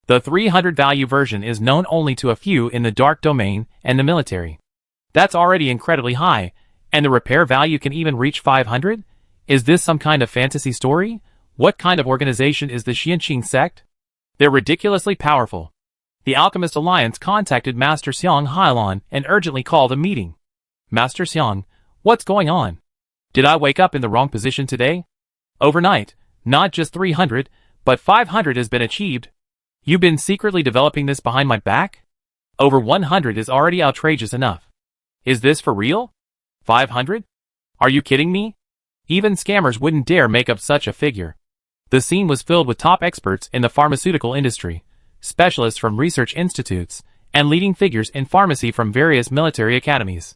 The 300 value version is known only to a few in the dark domain and the military. That's already incredibly high, and the repair value can even reach 500? Is this some kind of fantasy story? What kind of organization is the Xianqing sect? They're ridiculously powerful. The Alchemist Alliance contacted Master Xiang Hailon and urgently called a meeting. Master Xiang, what's going on? Did I wake up in the wrong position today? Overnight, not just 300, but 500 has been achieved. You've been secretly developing this behind my back? Over 100 is already outrageous enough. Is this for real? 500? Are you kidding me? Even scammers wouldn't dare make up such a figure. The scene was filled with top experts in the pharmaceutical industry, specialists from research institutes, and leading figures in pharmacy from various military academies.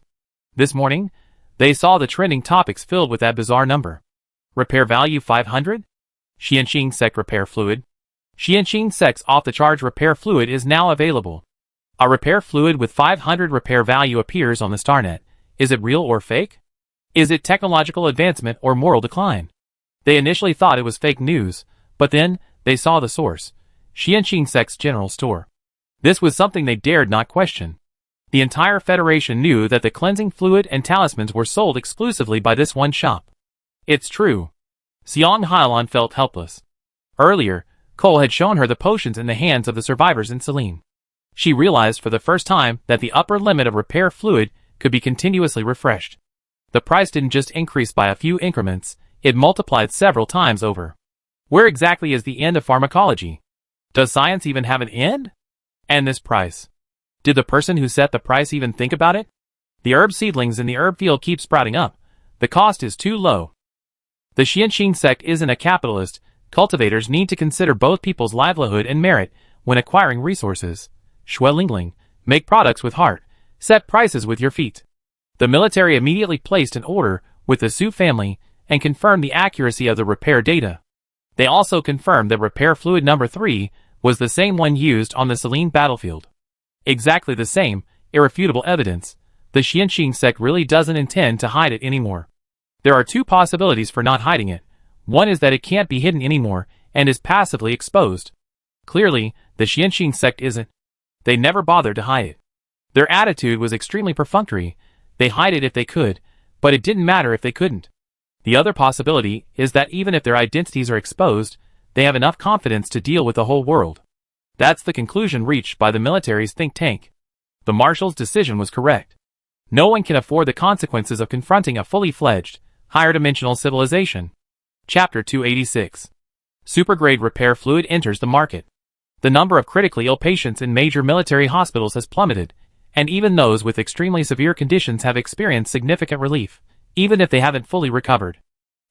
This morning, they saw the trending topics filled with that bizarre number. Repair value 500? Xianqing sect repair fluid. Xianqing sect's off-the-charge repair fluid is now available. A repair fluid with 500 repair value appears on the StarNet. Is it real or fake? Is it technological advancement or moral decline? They initially thought it was fake news, but then, they saw the source. Xianqing sect's general store. This was something they dared not question. The entire Federation knew that the cleansing fluid and talismans were sold exclusively by this one shop. It's true. Xiang Hailon felt helpless. Earlier, Cole had shown her the potions in the hands of the survivors in Selene. She realized for the first time that the upper limit of repair fluid could be continuously refreshed. The price didn't just increase by a few increments, it multiplied several times over. Where exactly is the end of pharmacology? Does science even have an end? And this price. Did the person who set the price even think about it? The herb seedlings in the herb field keep sprouting up. The cost is too low. The Xianqing sect isn't a capitalist. Cultivators need to consider both people's livelihood and merit when acquiring resources. Lingling, make products with heart. Set prices with your feet. The military immediately placed an order with the Su family and confirmed the accuracy of the repair data. They also confirmed that repair fluid number 3 was the same one used on the Selene battlefield. Exactly the same, irrefutable evidence. The Xianqing sect really doesn't intend to hide it anymore. There are 2 possibilities for not hiding it. One is that it can't be hidden anymore and is passively exposed. Clearly, the Xianqing sect isn't. They never bothered to hide it. Their attitude was extremely perfunctory. They hide it if they could, but it didn't matter if they couldn't. The other possibility is that even if their identities are exposed, they have enough confidence to deal with the whole world. That's the conclusion reached by the military's think tank. The Marshal's decision was correct. No one can afford the consequences of confronting a fully fledged, higher-dimensional civilization. Chapter 286. Supergrade repair fluid enters the market. The number of critically ill patients in major military hospitals has plummeted, and even those with extremely severe conditions have experienced significant relief, even if they haven't fully recovered.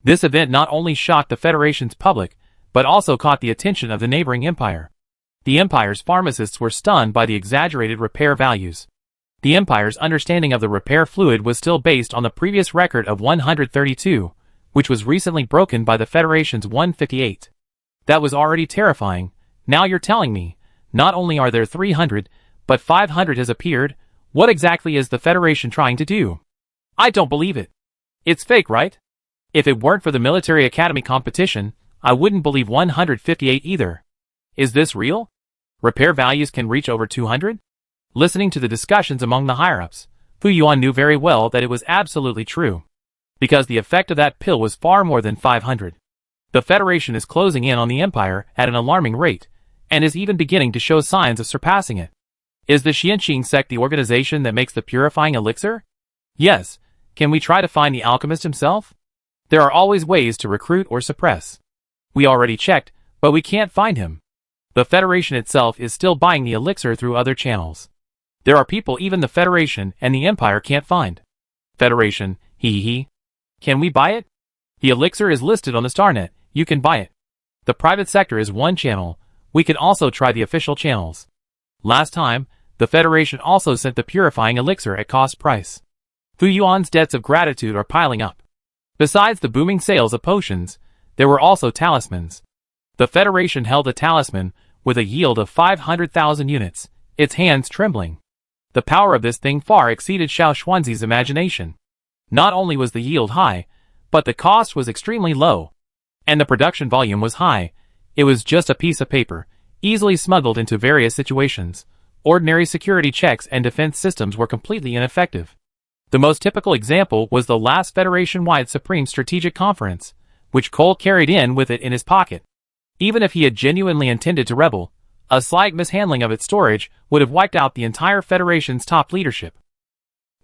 This event not only shocked the Federation's public, but also caught the attention of the neighboring empire. The empire's pharmacists were stunned by the exaggerated repair values. The empire's understanding of the repair fluid was still based on the previous record of 132, which was recently broken by the Federation's 158. That was already terrifying. Now you're telling me, not only are there 300, but 500 has appeared. What exactly is the Federation trying to do? I don't believe it. It's fake, right? If it weren't for the military academy competition, I wouldn't believe 158 either. Is this real? Repair values can reach over 200? Listening to the discussions among the higher-ups, Fu Yuan knew very well that it was absolutely true. Because the effect of that pill was far more than 500. The Federation is closing in on the Empire at an alarming rate, and is even beginning to show signs of surpassing it. Is the Xianqing sect the organization that makes the purifying elixir? Yes. Can we try to find the alchemist himself? There are always ways to recruit or suppress. We already checked, but we can't find him. The Federation itself is still buying the elixir through other channels. There are people even the Federation and the Empire can't find. Federation, hee. Can we buy it? The elixir is listed on the StarNet, you can buy it. The private sector is one channel, we can also try the official channels. Last time, the Federation also sent the purifying elixir at cost price. Fu Yuan's debts of gratitude are piling up. Besides the booming sales of potions, there were also talismans. The Federation held a talisman with a yield of 500,000 units, its hands trembling. The power of this thing far exceeded Xiao Xuanzi's imagination. Not only was the yield high, but the cost was extremely low. And the production volume was high. It was just a piece of paper, easily smuggled into various situations. Ordinary security checks and defense systems were completely ineffective. The most typical example was the last Federation-wide Supreme Strategic Conference, which Cole carried in with it in his pocket. Even if he had genuinely intended to rebel, a slight mishandling of its storage would have wiped out the entire Federation's top leadership.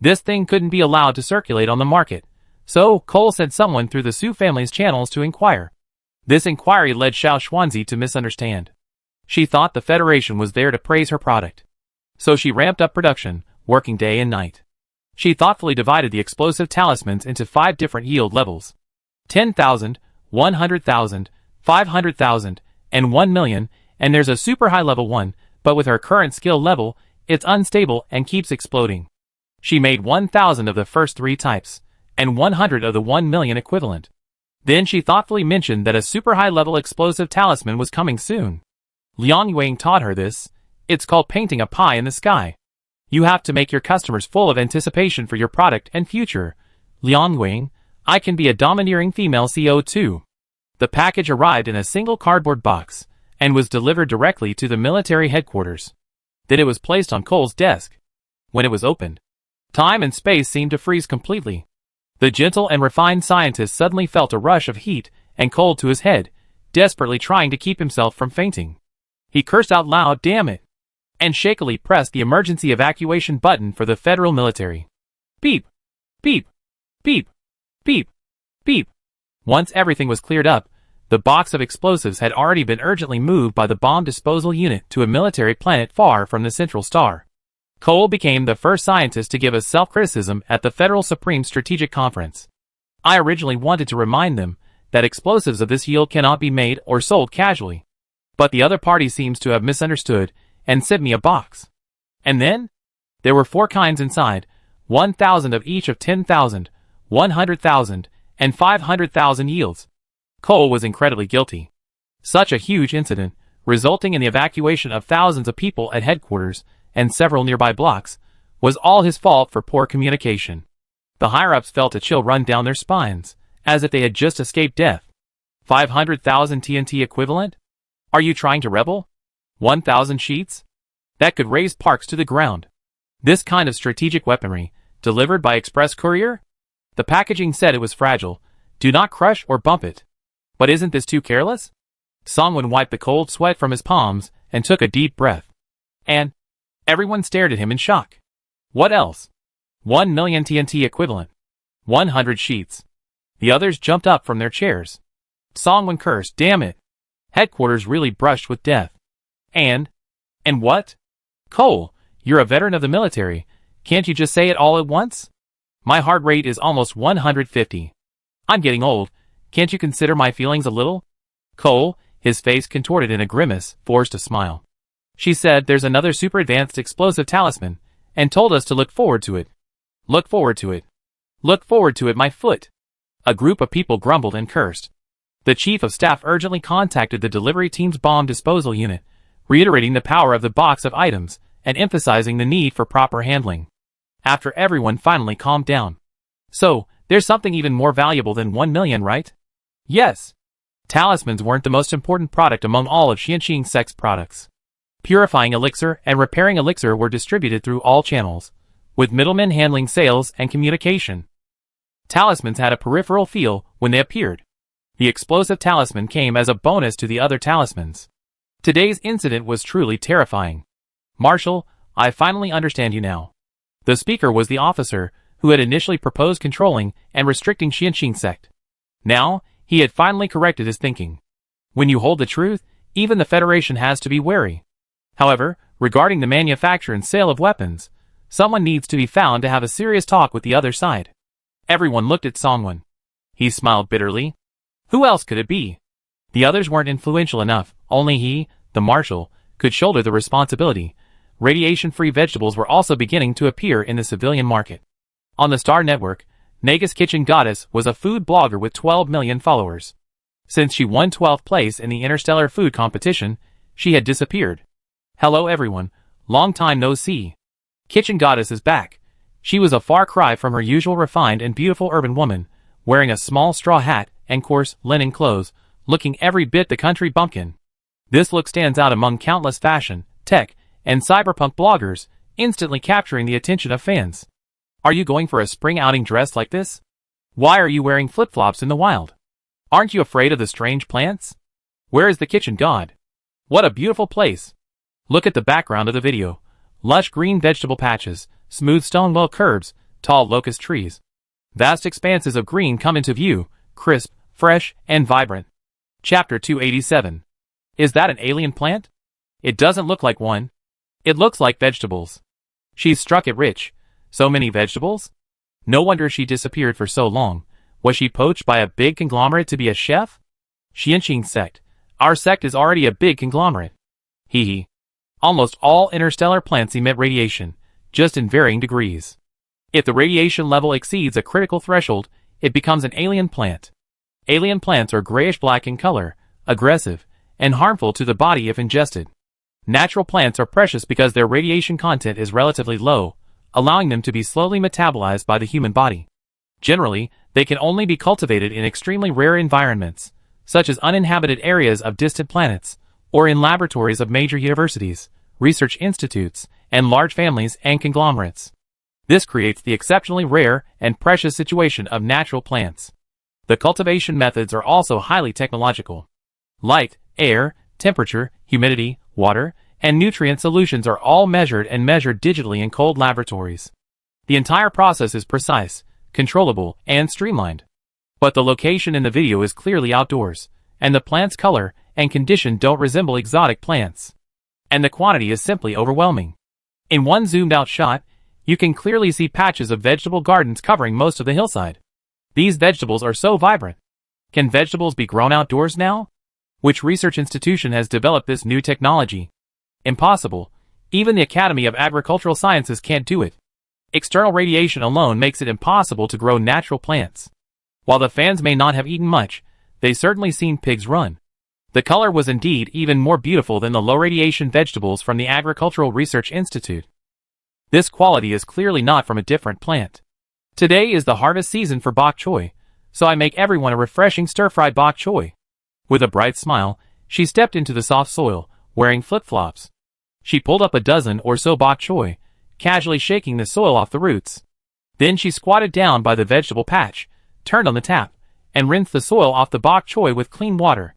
This thing couldn't be allowed to circulate on the market, so Cole sent someone through the Su family's channels to inquire. This inquiry led Xiao Xuanzi to misunderstand. She thought the Federation was there to praise her product. So she ramped up production, working day and night. She thoughtfully divided the explosive talismans into 5 different yield levels. 10,000, 100,000, 500,000, and 1 million, and there's a super high level one, but with her current skill level, it's unstable and keeps exploding. She made 1,000 of the first 3 types, and 100 of the 1 million equivalent. Then she thoughtfully mentioned that a super high level explosive talisman was coming soon. Liang Yuang taught her this. It's called painting a pie in the sky. You have to make your customers full of anticipation for your product and future. Liang Yuang, I can be a domineering female CEO too. The package arrived in a single cardboard box, and was delivered directly to the military headquarters. Then it was placed on Cole's desk. When it was opened, time and space seemed to freeze completely. The gentle and refined scientist suddenly felt a rush of heat and cold to his head, desperately trying to keep himself from fainting. He cursed out loud, "Damn it!" and shakily pressed the emergency evacuation button for the federal military. Beep! Beep! Beep! Beep! Beep! Once everything was cleared up, the box of explosives had already been urgently moved by the bomb disposal unit to a military planet far from the central star. Cole became the first scientist to give a self-criticism at the Federal Supreme Strategic Conference. I originally wanted to remind them that explosives of this yield cannot be made or sold casually. But the other party seems to have misunderstood and sent me a box. And then? There were 4 kinds inside, 1,000 of each of 10,000, 100,000, and 500,000 yields. Cole was incredibly guilty. Such a huge incident, resulting in the evacuation of thousands of people at headquarters and several nearby blocks, was all his fault for poor communication. The higher-ups felt a chill run down their spines, as if they had just escaped death. 500,000 TNT equivalent? Are you trying to rebel? 1,000 sheets? That could raise parks to the ground. This kind of strategic weaponry, delivered by express courier? The packaging said it was fragile. Do not crush or bump it. But isn't this too careless? Songwon wiped the cold sweat from his palms and took a deep breath. And everyone stared at him in shock. What else? 1 million TNT equivalent. 100 sheets. The others jumped up from their chairs. Songwon cursed, "Damn it. Headquarters really brushed with death." And what? Cole, you're a veteran of the military. Can't you just say it all at once? My heart rate is almost 150. I'm getting old. Can't you consider my feelings a little? Cole, his face contorted in a grimace, forced a smile. She said there's another super advanced explosive talisman, and told us to look forward to it. Look forward to it. Look forward to it, my foot. A group of people grumbled and cursed. The chief of staff urgently contacted the delivery team's bomb disposal unit, reiterating the power of the box of items and emphasizing the need for proper handling. After everyone finally calmed down. So, There's something even more valuable than 1 million, right? Yes. Talismans weren't the most important product among all of Xianxing's sex products. Purifying elixir and repairing elixir were distributed through all channels, with middlemen handling sales and communication. Talismans had a peripheral feel when they appeared. The explosive talisman came as a bonus to the other talismans. Today's incident was truly terrifying. Marshal, I finally understand you now. The speaker was the officer who had initially proposed controlling and restricting Xianxing sect. Now, he had finally corrected his thinking. When you hold the truth, even the Federation has to be wary. However, regarding the manufacture and sale of weapons, someone needs to be found to have a serious talk with the other side. Everyone looked at Songwen. He smiled bitterly. Who else could it be? The others weren't influential enough. Only he, the marshal, could shoulder the responsibility. Radiation-free vegetables were also beginning to appear in the civilian market. On the Star Network, Nagus Kitchen Goddess was a food blogger with 12 million followers. Since she won 12th place in the Interstellar food competition, she had disappeared. Hello everyone, long time no see. Kitchen Goddess is back. She was a far cry from her usual refined and beautiful urban woman, wearing a small straw hat and coarse linen clothes, looking every bit the country bumpkin. This look stands out among countless fashion, tech, and cyberpunk bloggers, instantly capturing the attention of fans. Are you going for a spring outing dressed like this? Why are you wearing flip-flops in the wild? Aren't you afraid of the strange plants? Where is the kitchen god? What a beautiful place. Look at the background of the video. Lush green vegetable patches, smooth stone wall curbs, tall locust trees. Vast expanses of green come into view, crisp, fresh, and vibrant. Chapter 287. Is that an alien plant? It doesn't look like one. It looks like vegetables. She's struck it rich. So many vegetables? No wonder she disappeared for so long. Was she poached by a big conglomerate to be a chef? Xianxing sect. Our sect is already a big conglomerate. Hee hee. Almost all interstellar plants emit radiation, just in varying degrees. If the radiation level exceeds a critical threshold, it becomes an alien plant. Alien plants are grayish-black in color, aggressive, and harmful to the body if ingested. Natural plants are precious because their radiation content is relatively low, allowing them to be slowly metabolized by the human body. Generally, they can only be cultivated in extremely rare environments, such as uninhabited areas of distant planets, or in laboratories of major universities, research institutes, and large families and conglomerates. This creates the exceptionally rare and precious situation of natural plants. The cultivation methods are also highly technological. Light, air, temperature, humidity, water, and nutrient solutions are all measured digitally in cold laboratories. The entire process is precise, controllable, and streamlined. But the location in the video is clearly outdoors, and the plant's color and condition don't resemble exotic plants. And the quantity is simply overwhelming. In one zoomed-out shot, you can clearly see patches of vegetable gardens covering most of the hillside. These vegetables are so vibrant. Can vegetables be grown outdoors now? Which research institution has developed this new technology? Impossible. Even the Academy of Agricultural Sciences can't do it. External radiation alone makes it impossible to grow natural plants. While the fans may not have eaten much, they certainly seen pigs run. The color was indeed even more beautiful than the low-radiation vegetables from the Agricultural Research Institute. This quality is clearly not from a different plant. Today is the harvest season for bok choy, so I make everyone a refreshing stir-fried bok choy. With a bright smile, she stepped into the soft soil, wearing flip-flops. She pulled up a dozen or so bok choy, casually shaking the soil off the roots. Then she squatted down by the vegetable patch, turned on the tap, and rinsed the soil off the bok choy with clean water.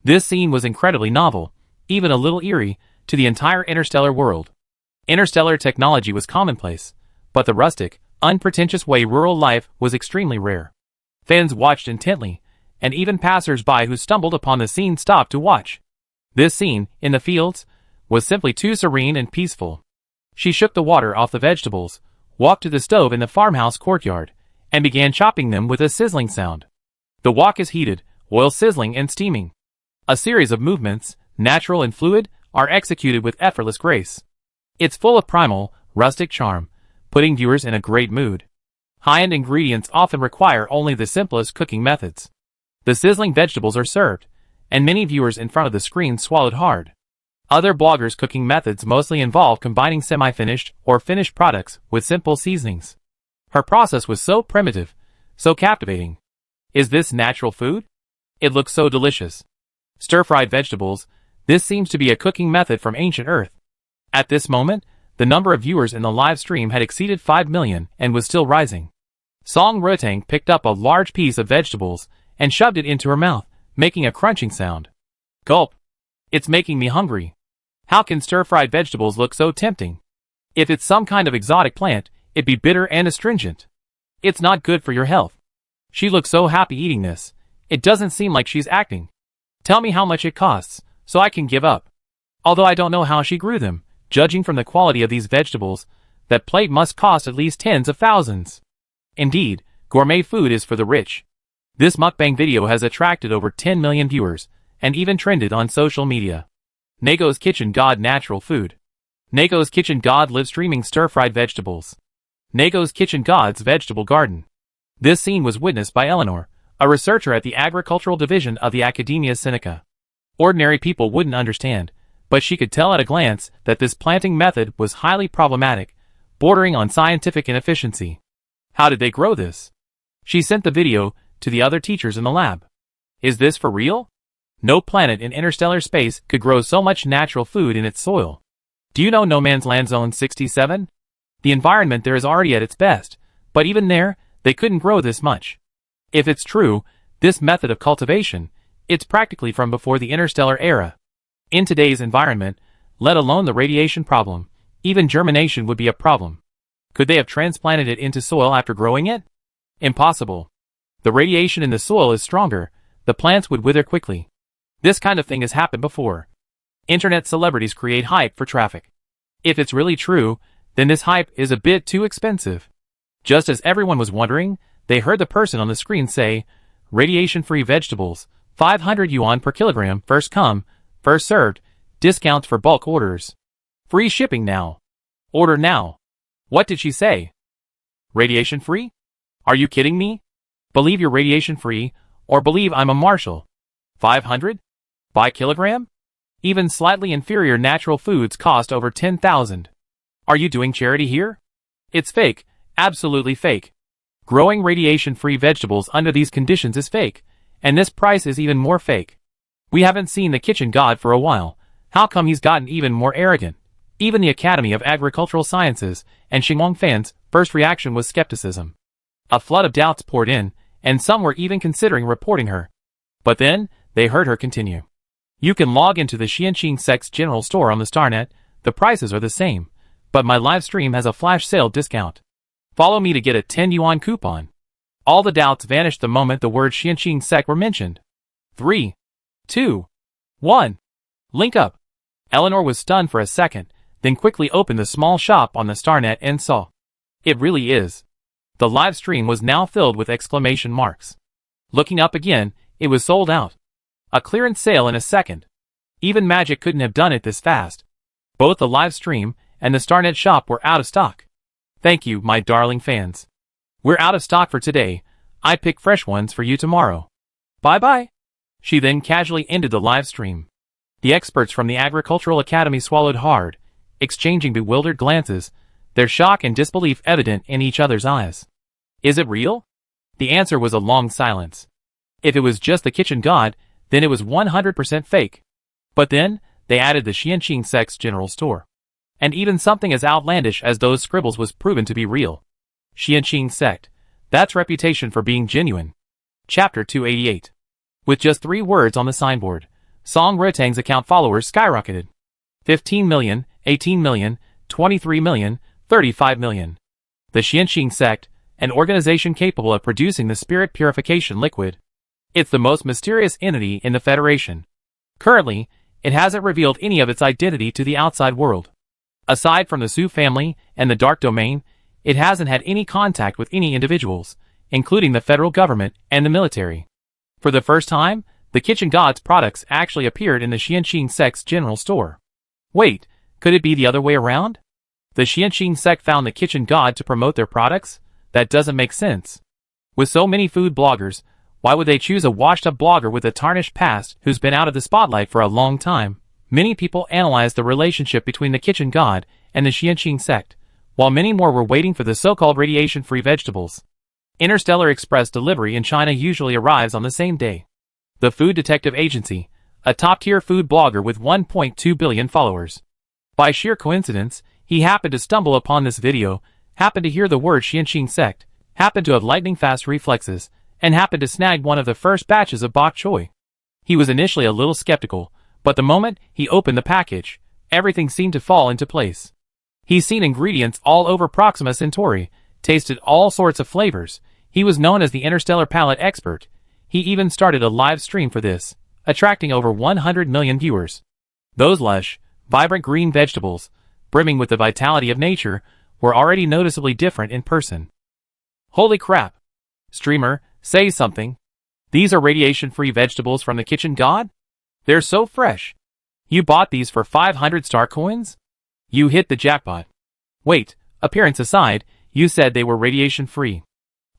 This scene was incredibly novel, even a little eerie, to the entire interstellar world. Interstellar technology was commonplace, but the rustic, unpretentious way rural life was extremely rare. Fans watched intently, and even passers-by who stumbled upon the scene stopped to watch. This scene, in the fields, was simply too serene and peaceful. She shook the water off the vegetables, walked to the stove in the farmhouse courtyard, and began chopping them with a sizzling sound. The wok is heated, oil sizzling and steaming. A series of movements, natural and fluid, are executed with effortless grace. It's full of primal, rustic charm, putting viewers in a great mood. High-end ingredients often require only the simplest cooking methods. The sizzling vegetables are served, and many viewers in front of the screen swallowed hard. Other bloggers' cooking methods mostly involve combining semi-finished or finished products with simple seasonings. Her process was so primitive, So captivating. Is this natural food? It looks so delicious. Stir-fried vegetables. This seems to be a cooking method from ancient Earth. At this moment, the number of viewers in the live stream had exceeded 5 million and was still rising. Song Rotang picked up a large piece of vegetables and shoved it into her mouth, making a crunching sound. Gulp. It's making me hungry. How can stir-fried vegetables look so tempting? If it's some kind of exotic plant, it'd be bitter and astringent. It's not good for your health. She looks so happy eating this. It doesn't seem like she's acting. Tell me how much it costs, so I can give up. Although I don't know how she grew them, judging from the quality of these vegetables, that plate must cost at least tens of thousands. Indeed, gourmet food is for the rich. This mukbang video has attracted over 10 million viewers, and even trended on social media. Nago's Kitchen God Natural Food. Nago's Kitchen God live streaming stir-fried vegetables. Nago's Kitchen God's Vegetable Garden. This scene was witnessed by Eleanor, a researcher at the Agricultural Division of the Academia Sinica. Ordinary people wouldn't understand, but she could tell at a glance that this planting method was highly problematic, bordering on scientific inefficiency. How did they grow this? She sent the video to the other teachers in the lab. Is this for real? No planet in interstellar space could grow so much natural food in its soil. Do you know No Man's Land Zone 67? The environment there is already at its best, but even there, they couldn't grow this much. If it's true, this method of cultivation, it's practically from before the interstellar era. In today's environment, let alone the radiation problem, even germination would be a problem. Could they have transplanted it into soil after growing it? Impossible. The radiation in the soil is stronger, the plants would wither quickly. This kind of thing has happened before. Internet celebrities create hype for traffic. If it's really true, then this hype is a bit too expensive. Just as everyone was wondering, they heard the person on the screen say, radiation-free vegetables, 500 yuan per kilogram, first come, first served, discounts for bulk orders. Free shipping now. Order now. What did she say? Radiation-free? Are you kidding me? Believe you're radiation-free, or believe I'm a marshal. 500? By kilogram? Even slightly inferior natural foods cost over 10,000. Are you doing charity here? It's fake, absolutely fake. Growing radiation-free vegetables under these conditions is fake, and this price is even more fake. We haven't seen the kitchen god for a while. How come he's gotten even more arrogant? Even the Academy of Agricultural Sciences and Xinguang fans' first reaction was skepticism. A flood of doubts poured in, and some were even considering reporting her. But then, they heard her continue. You can log into the Xianqing Sect's general store on the StarNet, the prices are the same, but my live stream has a flash sale discount. Follow me to get a 10 yuan coupon. All the doubts vanished the moment the words Xianqing Sect were mentioned. 3, 2, 1. Link up. Eleanor was stunned for a second, then quickly opened the small shop on the StarNet and saw. It really is. The live stream was now filled with exclamation marks. Looking up again, it was sold out. A clearance sale in a second. Even magic couldn't have done it this fast. Both the live stream and the StarNet shop were out of stock. Thank you, my darling fans. We're out of stock for today. I pick fresh ones for you tomorrow. Bye-bye. She then casually ended the live stream. The experts from the Agricultural Academy swallowed hard, exchanging bewildered glances, their shock and disbelief evident in each other's eyes. Is it real? The answer was a long silence. If it was just the kitchen god, then it was 100% fake. But then, they added the Xianqing Sect's general store. And even something as outlandish as those scribbles was proven to be real. Xianqing Sect. That's reputation for being genuine. Chapter 288. With just 3 words on the signboard, Song Rotang's account followers skyrocketed. 15 million, 18 million, 23 million, 35 million. The Xianqing Sect, an organization capable of producing the spirit purification liquid. It's the most mysterious entity in the Federation. Currently, it hasn't revealed any of its identity to the outside world. Aside from the Su family and the Dark Domain, it hasn't had any contact with any individuals, including the federal government and the military. For the first time, the kitchen god's products actually appeared in the Xianqing Sect's general store. Wait, could it be the other way around? The Xianqing Sect found the kitchen god to promote their products? That doesn't make sense. With so many food bloggers, why would they choose a washed-up blogger with a tarnished past who's been out of the spotlight for a long time? Many people analyzed the relationship between the kitchen god and the Xianqing Sect, while many more were waiting for the so-called radiation-free vegetables. Interstellar Express delivery in China usually arrives on the same day. The Food Detective Agency, a top-tier food blogger with 1.2 billion followers. By sheer coincidence, he happened to stumble upon this video, happened to hear the word Xianxin sect, happened to have lightning-fast reflexes, and happened to snag one of the first batches of bok choy. He was initially a little skeptical, but the moment he opened the package, everything seemed to fall into place. He's seen ingredients all over Proxima Centauri, tasted all sorts of flavors. He was known as the Interstellar Palate Expert. He even started a live stream for this, attracting over 100 million viewers. Those lush, vibrant green vegetables, brimming with the vitality of nature, were already noticeably different in person. Holy crap! Streamer, say something. These are radiation-free vegetables from the kitchen god? They're so fresh. You bought these for 500 star coins? You hit the jackpot. Wait, appearance aside, you said they were radiation-free.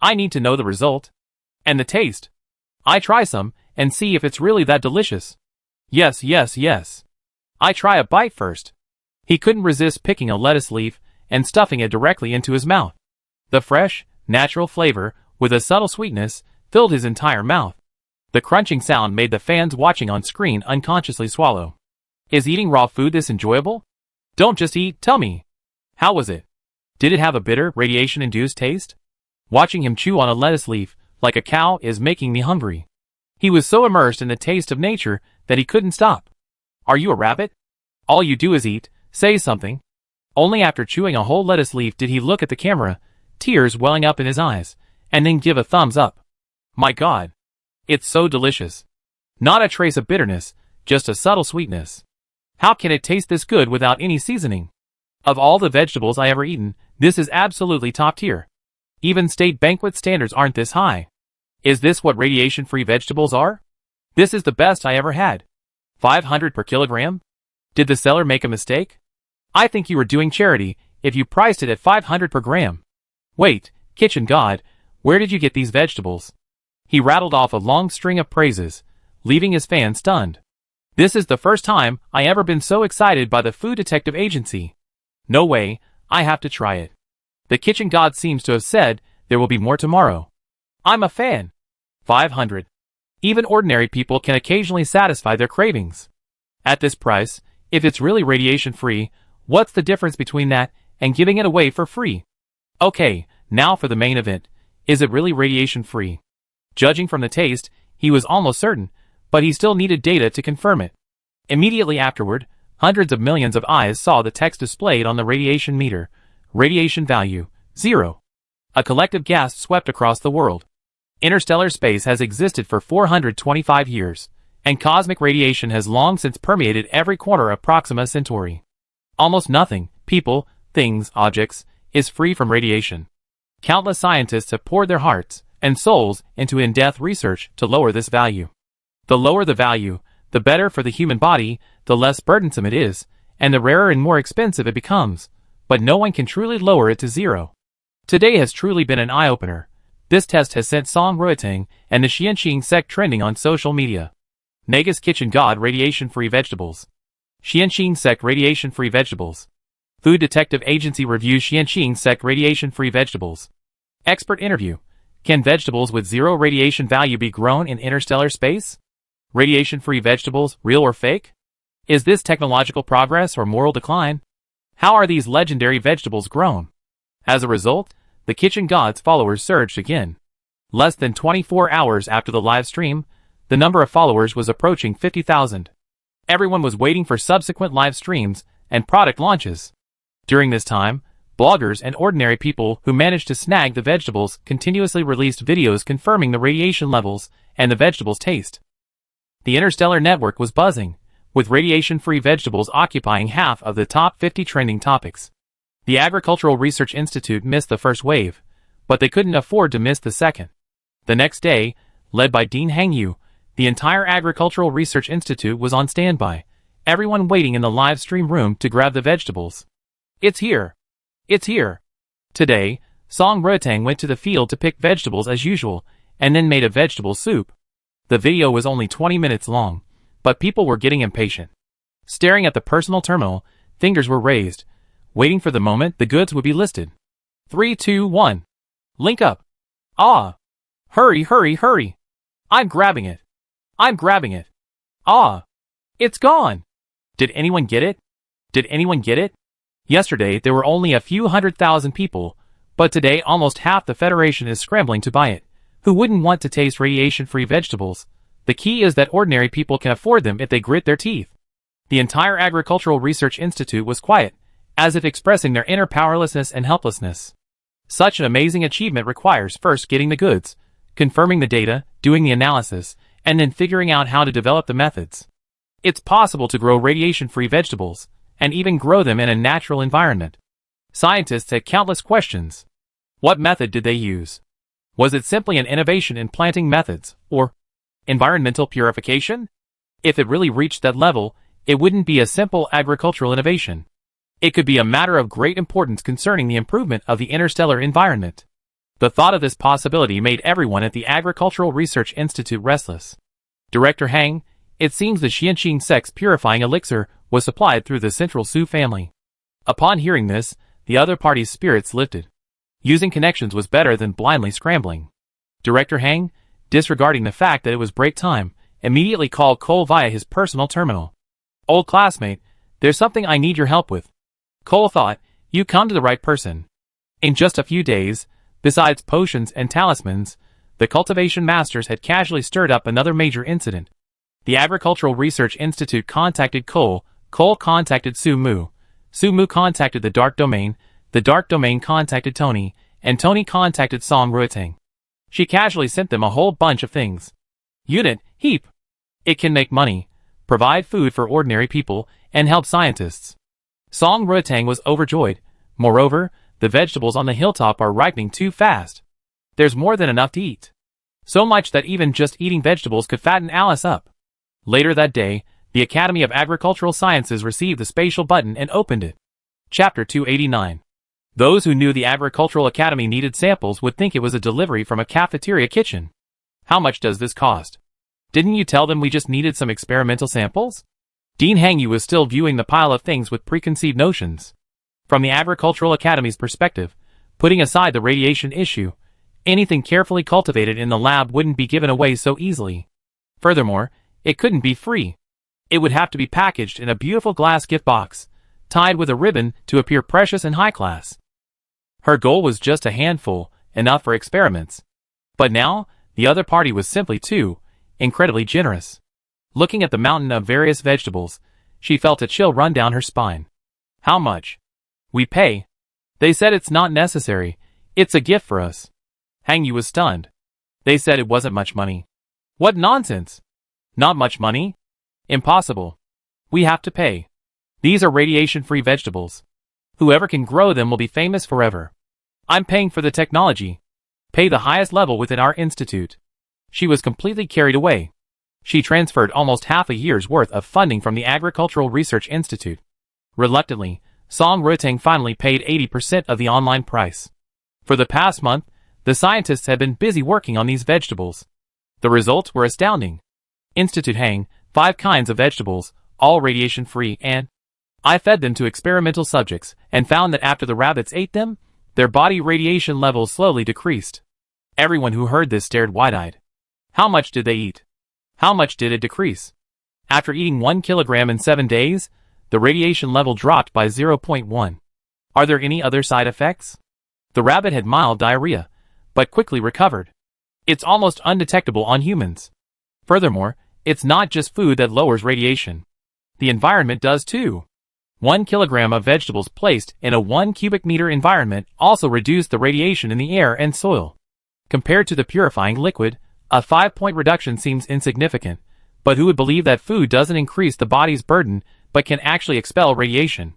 I need to know the result. And the taste. I try some, and see if it's really that delicious. Yes, yes, yes. I try a bite first. He couldn't resist picking a lettuce leaf and stuffing it directly into his mouth. The fresh, natural flavor, with a subtle sweetness, filled his entire mouth. The crunching sound made the fans watching on screen unconsciously swallow. Is eating raw food this enjoyable? Don't just eat, tell me. How was it? Did it have a bitter, radiation-induced taste? Watching him chew on a lettuce leaf, like a cow, is making me hungry. He was so immersed in the taste of nature that he couldn't stop. Are you a rabbit? All you do is eat, say something. Only after chewing a whole lettuce leaf did he look at the camera, tears welling up in his eyes, and then give a thumbs up. My God. It's so delicious. Not a trace of bitterness, just a subtle sweetness. How can it taste this good without any seasoning? Of all the vegetables I ever eaten, this is absolutely top tier. Even state banquet standards aren't this high. Is this what radiation-free vegetables are? This is the best I ever had. 500 per kilogram? Did the seller make a mistake? I think you were doing charity if you priced it at 500 per gram. Wait, kitchen god, where did you get these vegetables? He rattled off a long string of praises, leaving his fans stunned. This is the first time I ever been so excited by the Food Detective Agency. No way, I have to try it. The kitchen god seems to have said there will be more tomorrow. I'm a fan. 500. Even ordinary people can occasionally satisfy their cravings. At this price, if it's really radiation-free, what's the difference between that and giving it away for free? Okay, now for the main event. Is it really radiation-free? Judging from the taste, he was almost certain, but he still needed data to confirm it. Immediately afterward, hundreds of millions of eyes saw the text displayed on the radiation meter. Radiation value, 0. A collective gasp swept across the world. Interstellar space has existed for 425 years, and cosmic radiation has long since permeated every corner of Proxima Centauri. Almost nothing, people, things, objects, is free from radiation. Countless scientists have poured their hearts and souls into in-depth research to lower this value. The lower the value, the better for the human body, the less burdensome it is, and the rarer and more expensive it becomes, but no one can truly lower it to 0. Today has truly been an eye-opener. This test has sent Song Ruotang and the Xianxin sect trending on social media. Nagus kitchen god radiation-free vegetables. Xianxin sect radiation-free vegetables. Food Detective Agency reviews Xianxin sect radiation-free vegetables. Expert interview. Can vegetables with 0 radiation value be grown in interstellar space? Radiation-free vegetables, real or fake? Is this technological progress or moral decline? How are these legendary vegetables grown? As a result, the kitchen god's followers surged again. Less than 24 hours after the live stream, the number of followers was approaching 50,000. Everyone was waiting for subsequent live streams and product launches. During this time, bloggers and ordinary people who managed to snag the vegetables continuously released videos confirming the radiation levels and the vegetables' taste. The Interstellar network was buzzing, with radiation-free vegetables occupying half of the top 50 trending topics. The Agricultural Research Institute missed the first wave, but they couldn't afford to miss the second. The next day, led by Dean Hangyu, the entire Agricultural Research Institute was on standby, everyone waiting in the live stream room to grab the vegetables. It's here! It's here! Today, Song Ruotang went to the field to pick vegetables as usual, and then made a vegetable soup. The video was only 20 minutes long, but people were getting impatient. Staring at the personal terminal, fingers were raised, waiting for the moment the goods would be listed. 3, 2, 1. Link up. Ah! Hurry, hurry, hurry! I'm grabbing it! I'm grabbing it! Ah! It's gone! Did anyone get it? Did anyone get it? Yesterday there were only a few 100,000 people, but today almost half the Federation is scrambling to buy it. Who wouldn't want to taste radiation-free vegetables? The key is that ordinary people can afford them if they grit their teeth. The entire Agricultural Research Institute was quiet, as if expressing their inner powerlessness and helplessness. Such an amazing achievement requires first getting the goods, confirming the data, doing the analysis, and then figuring out how to develop the methods. It's possible to grow radiation-free vegetables, and even grow them in a natural environment. Scientists had countless questions. What method did they use? Was it simply an innovation in planting methods, or environmental purification? If it really reached that level, it wouldn't be a simple agricultural innovation. It could be a matter of great importance concerning the improvement of the interstellar environment. The thought of this possibility made everyone at the Agricultural Research Institute restless. Director Hang, it seems the Xianqing sex purifying elixir was supplied through the Central Su family. Upon hearing this, the other party's spirits lifted. Using connections was better than blindly scrambling. Director Hang, disregarding the fact that it was break time, immediately called Cole via his personal terminal. Old classmate, there's something I need your help with. Cole thought, you come to the right person. In just a few days, besides potions and talismans, the cultivation masters had casually stirred up another major incident. The Agricultural Research Institute contacted Cole, Cole contacted Su Mu contacted the Dark Domain contacted Tony, and Tony contacted Song Ruiteng. She casually sent them a whole bunch of things. Unit, heap. It can make money, provide food for ordinary people, and help scientists. Song Ruiteng was overjoyed. Moreover, the vegetables on the hilltop are ripening too fast. There's more than enough to eat. So much that even just eating vegetables could fatten Alice up. Later that day, the Academy of Agricultural Sciences received the spatial button and opened it. Chapter 289. Those who knew the Agricultural Academy needed samples would think it was a delivery from a cafeteria kitchen. How much does this cost? Didn't you tell them we just needed some experimental samples? Dean Hangyu was still viewing the pile of things with preconceived notions. From the Agricultural Academy's perspective, putting aside the radiation issue, anything carefully cultivated in the lab wouldn't be given away so easily. Furthermore, it couldn't be free. It would have to be packaged in a beautiful glass gift box, tied with a ribbon to appear precious and high class. Her goal was just a handful, enough for experiments. But now, the other party was simply too incredibly generous. Looking at the mountain of various vegetables, she felt a chill run down her spine. How much? We pay. They said it's not necessary. It's a gift for us. Hangyu was stunned. They said it wasn't much money. What nonsense! Not much money? Impossible. We have to pay. These are radiation-free vegetables. Whoever can grow them will be famous forever. I'm paying for the technology. Pay the highest level within our institute. She was completely carried away. She transferred almost half a year's worth of funding from the Agricultural Research Institute. Reluctantly, Song Ruiteng finally paid 80% of the online price. For the past month, the scientists had been busy working on these vegetables. The results were astounding. Institute Hang, 5 kinds of vegetables, all radiation-free, and I fed them to experimental subjects and found that after the rabbits ate them, their body radiation levels slowly decreased. Everyone who heard this stared wide-eyed. How much did they eat? How much did it decrease? After eating 1 kilogram in 7 days, the radiation level dropped by 0.1. Are there any other side effects? The rabbit had mild diarrhea, but quickly recovered. It's almost undetectable on humans. Furthermore, it's not just food that lowers radiation. The environment does too. 1 kilogram of vegetables placed in a 1 cubic meter environment also reduced the radiation in the air and soil. Compared to the purifying liquid, a 5-point reduction seems insignificant, but who would believe that food doesn't increase the body's burden but can actually expel radiation?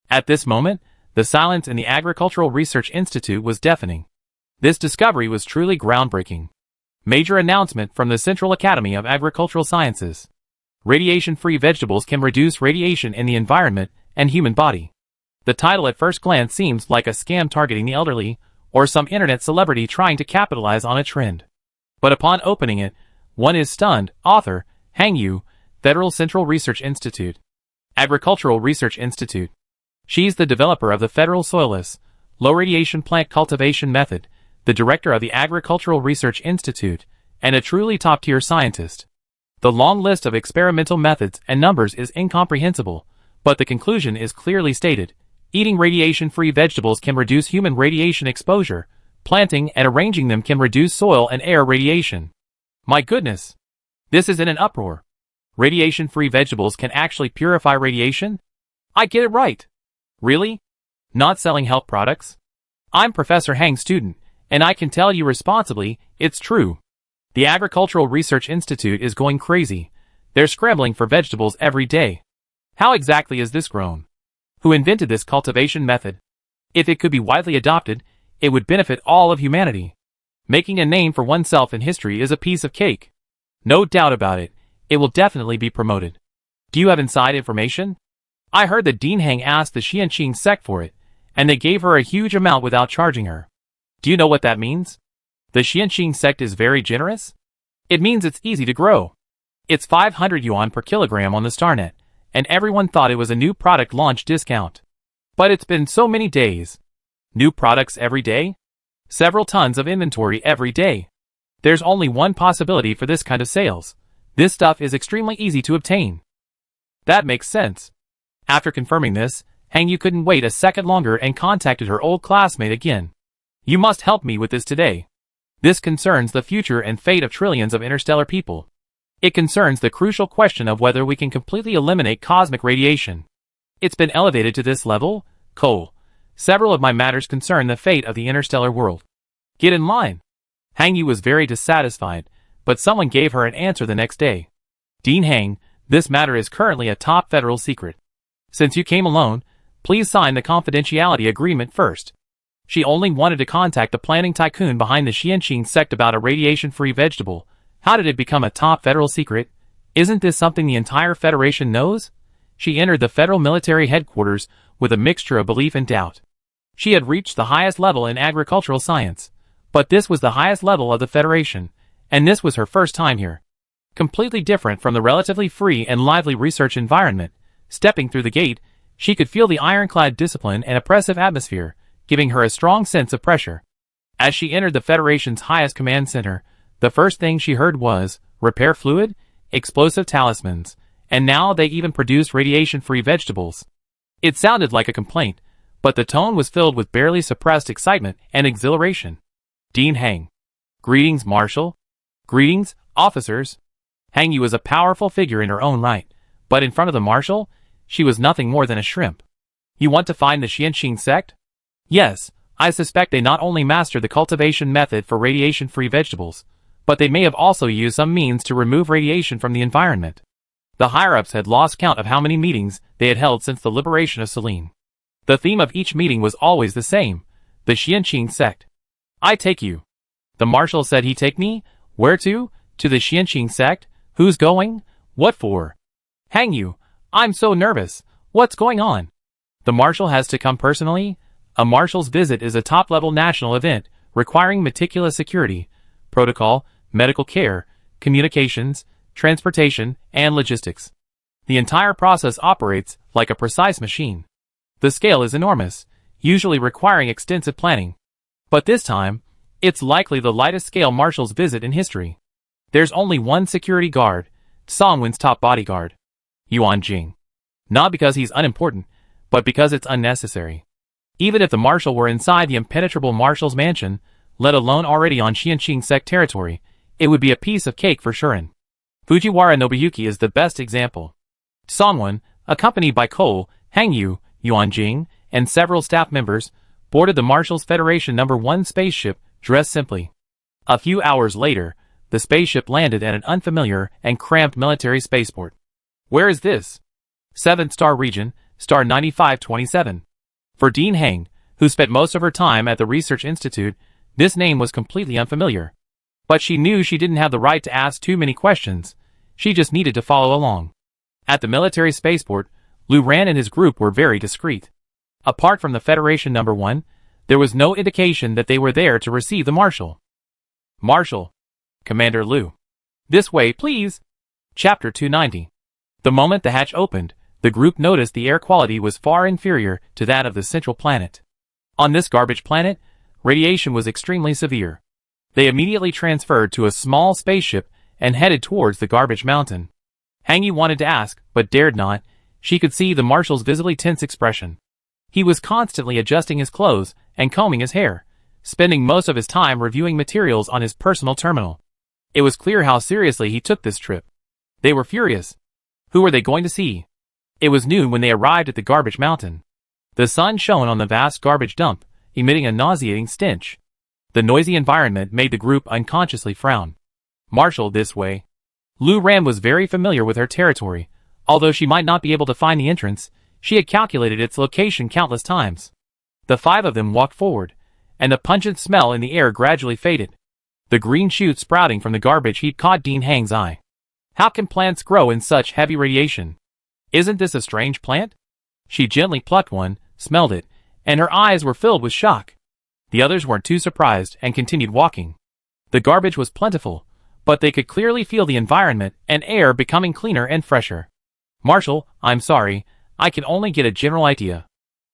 At this moment, the silence in the Agricultural Research Institute was deafening. This discovery was truly groundbreaking. Major announcement from the Central Academy of Agricultural Sciences. Radiation-free vegetables can reduce radiation in the environment and human body. The title at first glance seems like a scam targeting the elderly, or some internet celebrity trying to capitalize on a trend. But upon opening it, one is stunned. Author, Hangyu, Federal Central Research Institute. Agricultural Research Institute. She's the developer of the Federal Soilless, low-radiation plant cultivation method, the director of the Agricultural Research Institute, and a truly top-tier scientist. The long list of experimental methods and numbers is incomprehensible, but the conclusion is clearly stated. Eating radiation-free vegetables can reduce human radiation exposure. Planting and arranging them can reduce soil and air radiation. My goodness! This is in an uproar. Radiation-free vegetables can actually purify radiation? I get it right. Really? Not selling health products? I'm Professor Hang's student, and I can tell you responsibly, it's true. The Agricultural Research Institute is going crazy. They're scrambling for vegetables every day. How exactly is this grown? Who invented this cultivation method? If it could be widely adopted, it would benefit all of humanity. Making a name for oneself in history is a piece of cake. No doubt about it, it will definitely be promoted. Do you have inside information? I heard that Dean Hang asked the Xianqing sect for it, and they gave her a huge amount without charging her. Do you know what that means? The Xianqing sect is very generous? It means it's easy to grow. It's 500 yuan per kilogram on the StarNet, and everyone thought it was a new product launch discount. But it's been so many days. New products every day? Several tons of inventory every day. There's only one possibility for this kind of sales. This stuff is extremely easy to obtain. That makes sense. After confirming this, Hang Yu couldn't wait a second longer and contacted her old classmate again. You must help me with this today. This concerns the future and fate of trillions of interstellar people. It concerns the crucial question of whether we can completely eliminate cosmic radiation. It's been elevated to this level, Cole. Several of my matters concern the fate of the interstellar world. Get in line. Hang Yu was very dissatisfied, but someone gave her an answer the next day. Dean Hang, this matter is currently a top federal secret. Since you came alone, please sign the confidentiality agreement first. She only wanted to contact the planning tycoon behind the Xianqing sect about a radiation-free vegetable. How did it become a top federal secret? Isn't this something the entire Federation knows? She entered the federal military headquarters with a mixture of belief and doubt. She had reached the highest level in agricultural science, but this was the highest level of the Federation, and this was her first time here. Completely different from the relatively free and lively research environment, stepping through the gate, she could feel the ironclad discipline and oppressive atmosphere, giving her a strong sense of pressure. As she entered the Federation's highest command center, the first thing she heard was, repair fluid, explosive talismans, and now they even produce radiation-free vegetables. It sounded like a complaint, but the tone was filled with barely suppressed excitement and exhilaration. Dean Hang. Greetings, Marshal. Greetings, officers. Hang Yu was a powerful figure in her own right, but in front of the Marshal, she was nothing more than a shrimp. You want to find the Xianqing sect? Yes, I suspect they not only mastered the cultivation method for radiation-free vegetables, but they may have also used some means to remove radiation from the environment. The higher-ups had lost count of how many meetings they had held since the liberation of Selene. The theme of each meeting was always the same, the Xianqing sect. I take you. The Marshal said he'd take me? Where to? To the Xianqing sect? Who's going? What for? Hang Yu, I'm so nervous. What's going on? The Marshal has to come personally? A Marshal's visit is a top-level national event, requiring meticulous security, protocol, medical care, communications, transportation, and logistics. The entire process operates like a precise machine. The scale is enormous, usually requiring extensive planning. But this time, it's likely the lightest-scale Marshal's visit in history. There's only one security guard, Songwen's top bodyguard, Yuan Jing. Not because he's unimportant, but because it's unnecessary. Even if the Marshal were inside the impenetrable Marshal's mansion, let alone already on Xianqing sect territory, it would be a piece of cake for Shuren. Fujiwara Nobuyuki is the best example. Songwen, accompanied by Cole, Hang Yu, Yuan Jing, and several staff members, boarded the Marshal's Federation No. 1 spaceship, dressed simply. A few hours later, the spaceship landed at an unfamiliar and cramped military spaceport. Where is this? 7th Star Region, Star 9527. For Dean Hang, who spent most of her time at the Research Institute, this name was completely unfamiliar. But she knew she didn't have the right to ask too many questions. She just needed to follow along. At the military spaceport, Lu Ran and his group were very discreet. Apart from the Federation No. 1, there was no indication that they were there to receive the Marshal. Marshal. Commander Lu. This way, please. Chapter 290. The moment the hatch opened, the group noticed the air quality was far inferior to that of the central planet. On this garbage planet, radiation was extremely severe. They immediately transferred to a small spaceship and headed towards the garbage mountain. Hangyu wanted to ask, but dared not. She could see the marshal's visibly tense expression. He was constantly adjusting his clothes and combing his hair, spending most of his time reviewing materials on his personal terminal. It was clear how seriously he took this trip. They were furious. Who were they going to see? It was noon when they arrived at the garbage mountain. The sun shone on the vast garbage dump, emitting a nauseating stench. The noisy environment made the group unconsciously frown. Marshal, this way. Lu Ran was very familiar with her territory. Although she might not be able to find the entrance, she had calculated its location countless times. The five of them walked forward, and the pungent smell in the air gradually faded. The green shoot sprouting from the garbage heap caught Dean Hang's eye. How can plants grow in such heavy radiation? Isn't this a strange plant? She gently plucked one, smelled it, and her eyes were filled with shock. The others weren't too surprised and continued walking. The garbage was plentiful, but they could clearly feel the environment and air becoming cleaner and fresher. Marshal, I'm sorry, I can only get a general idea.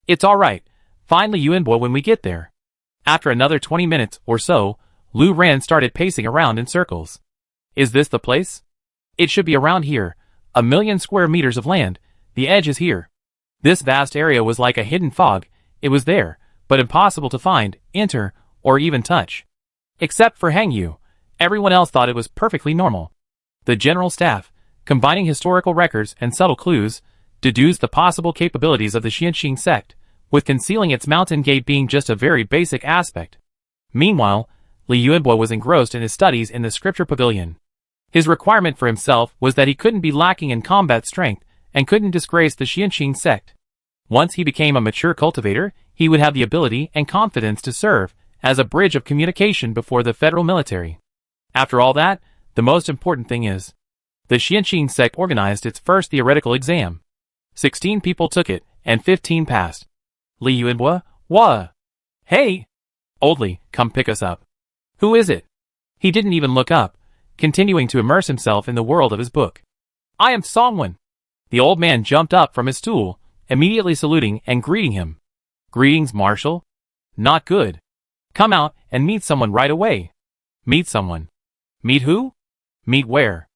It's alright, find Liu Yunbo when we get there. After another 20 minutes or so, Lu Ran started pacing around in circles. Is this the place? It should be around here, 1,000,000 square meters of land, the edge is here. This vast area was like a hidden fog, it was there, but impossible to find, enter, or even touch. Except for Hangyu, everyone else thought it was perfectly normal. The general staff, combining historical records and subtle clues, deduced the possible capabilities of the Xianxing sect, with concealing its mountain gate being just a very basic aspect. Meanwhile, Li Yunbo was engrossed in his studies in the scripture pavilion. His requirement for himself was that he couldn't be lacking in combat strength and couldn't disgrace the Xianxing sect. Once he became a mature cultivator, he would have the ability and confidence to serve as a bridge of communication before the federal military. After all that, the most important thing is, the Xianxing sect organized its first theoretical exam. 16 people took it, and 15 passed. Li Yunbo, wha? Hey! Oldly, come pick us up. Who is it? He didn't even look up, continuing to immerse himself in the world of his book. I am Songwen. The old man jumped up from his stool, immediately saluting and greeting him. Greetings, Marshal. Not good. Come out and meet someone right away. Meet someone. Meet who? Meet where?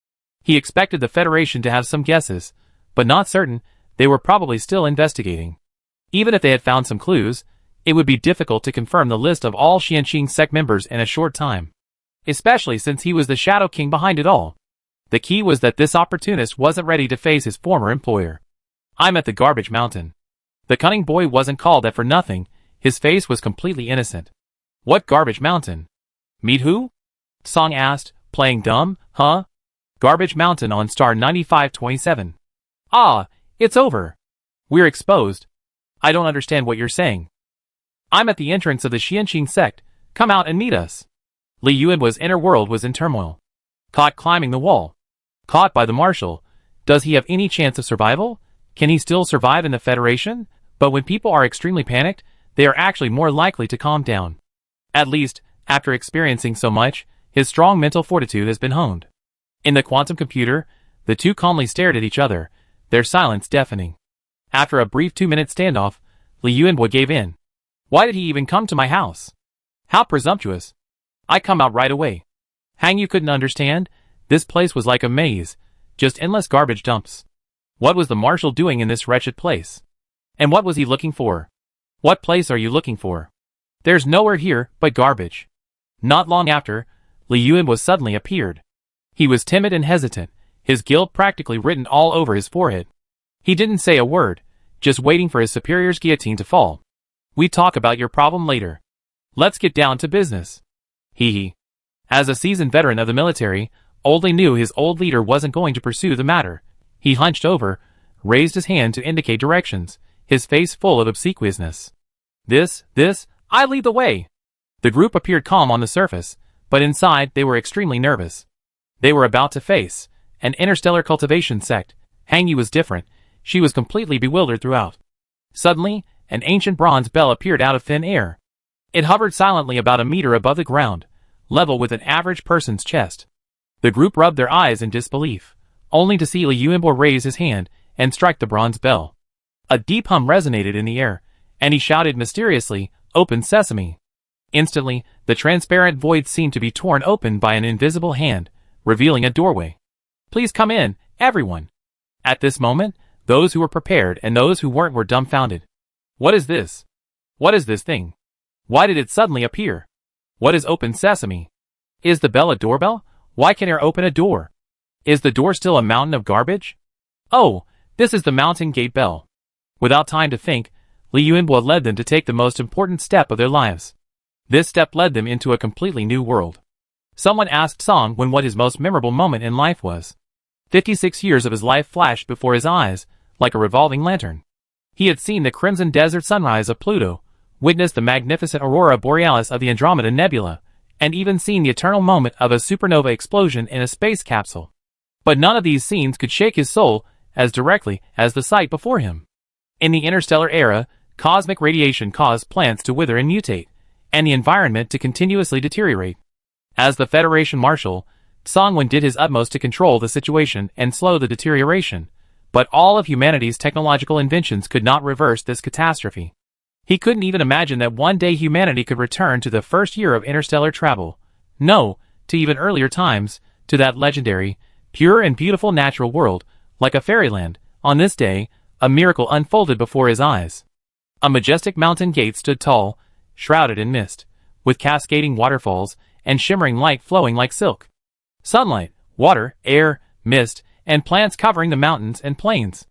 He expected the Federation to have some guesses, but not certain. They were probably still investigating. Even if they had found some clues, it would be difficult to confirm the list of all Xianxing sect members in a short time. Especially since he was the Shadow King behind it all. The key was that this opportunist wasn't ready to face his former employer. I'm at the garbage mountain. The cunning boy wasn't called that for nothing, his face was completely innocent. What garbage mountain? Meet who? Song asked, playing dumb, huh? Garbage mountain on star 9527. Ah, it's over. We're exposed. I don't understand what you're saying. I'm at the entrance of the Xianxing sect, come out and meet us. Li Yunbo's inner world was in turmoil. Caught climbing the wall. Caught by the Marshal. Does he have any chance of survival? Can he still survive in the Federation? But when people are extremely panicked, they are actually more likely to calm down. At least, after experiencing so much, his strong mental fortitude has been honed. In the quantum computer, the two calmly stared at each other, their silence deafening. After a brief 2-minute standoff, Li Yunbo gave in. Why did he even come to my house? How presumptuous. I come out right away. Hangyu couldn't understand. This place was like a maze, just endless garbage dumps. What was the Marshal doing in this wretched place? And what was he looking for? What place are you looking for? There's nowhere here but garbage. Not long after, Li Yunbo suddenly appeared. He was timid and hesitant, his guilt practically written all over his forehead. He didn't say a word, just waiting for his superior's guillotine to fall. We talk about your problem later. Let's get down to business. Hee. As a seasoned veteran of the military, Oldly knew his old leader wasn't going to pursue the matter. He hunched over, raised his hand to indicate directions, his face full of obsequiousness. This, I lead the way. The group appeared calm on the surface, but inside they were extremely nervous. They were about to face an interstellar cultivation sect. Hangyu was different. She was completely bewildered throughout. Suddenly, an ancient bronze bell appeared out of thin air. It hovered silently about a meter above the ground, level with an average person's chest. The group rubbed their eyes in disbelief, only to see Li Yunbo raise his hand and strike the bronze bell. A deep hum resonated in the air, and he shouted mysteriously, "Open sesame!" Instantly, the transparent void seemed to be torn open by an invisible hand, revealing a doorway. Please come in, everyone. At this moment, those who were prepared and those who weren't were dumbfounded. What is this? What is this thing? Why did it suddenly appear? What is open sesame? Is the bell a doorbell? Why can't air open a door? Is the door still a mountain of garbage? Oh, this is the mountain gate bell. Without time to think, Li Yunbo led them to take the most important step of their lives. This step led them into a completely new world. Someone asked Song Wen what his most memorable moment in life was. 56 years of his life flashed before his eyes, like a revolving lantern. He had seen the crimson desert sunrise of Pluto, witnessed the magnificent aurora borealis of the Andromeda Nebula, and even seen the eternal moment of a supernova explosion in a space capsule. But none of these scenes could shake his soul as directly as the sight before him. In the interstellar era, cosmic radiation caused plants to wither and mutate, and the environment to continuously deteriorate. As the Federation Marshal, Song Wen did his utmost to control the situation and slow the deterioration, but all of humanity's technological inventions could not reverse this catastrophe. He couldn't even imagine that one day humanity could return to the first year of interstellar travel. No, to even earlier times, to that legendary, pure and beautiful natural world, like a fairyland. On this day, a miracle unfolded before his eyes. A majestic mountain gate stood tall, shrouded in mist, with cascading waterfalls and shimmering light flowing like silk. Sunlight, water, air, mist, and plants covering the mountains and plains.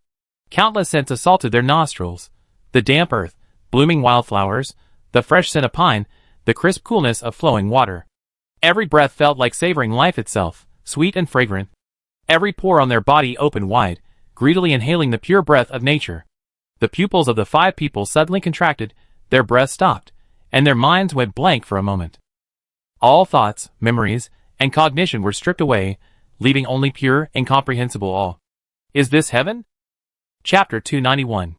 Countless scents assaulted their nostrils. The damp earth, blooming wildflowers, the fresh scent of pine, the crisp coolness of flowing water. Every breath felt like savoring life itself, sweet and fragrant. Every pore on their body opened wide, greedily inhaling the pure breath of nature. The pupils of the 5 people suddenly contracted, their breath stopped, and their minds went blank for a moment. All thoughts, memories, and cognition were stripped away, leaving only pure, incomprehensible awe. Is this heaven? Chapter 291.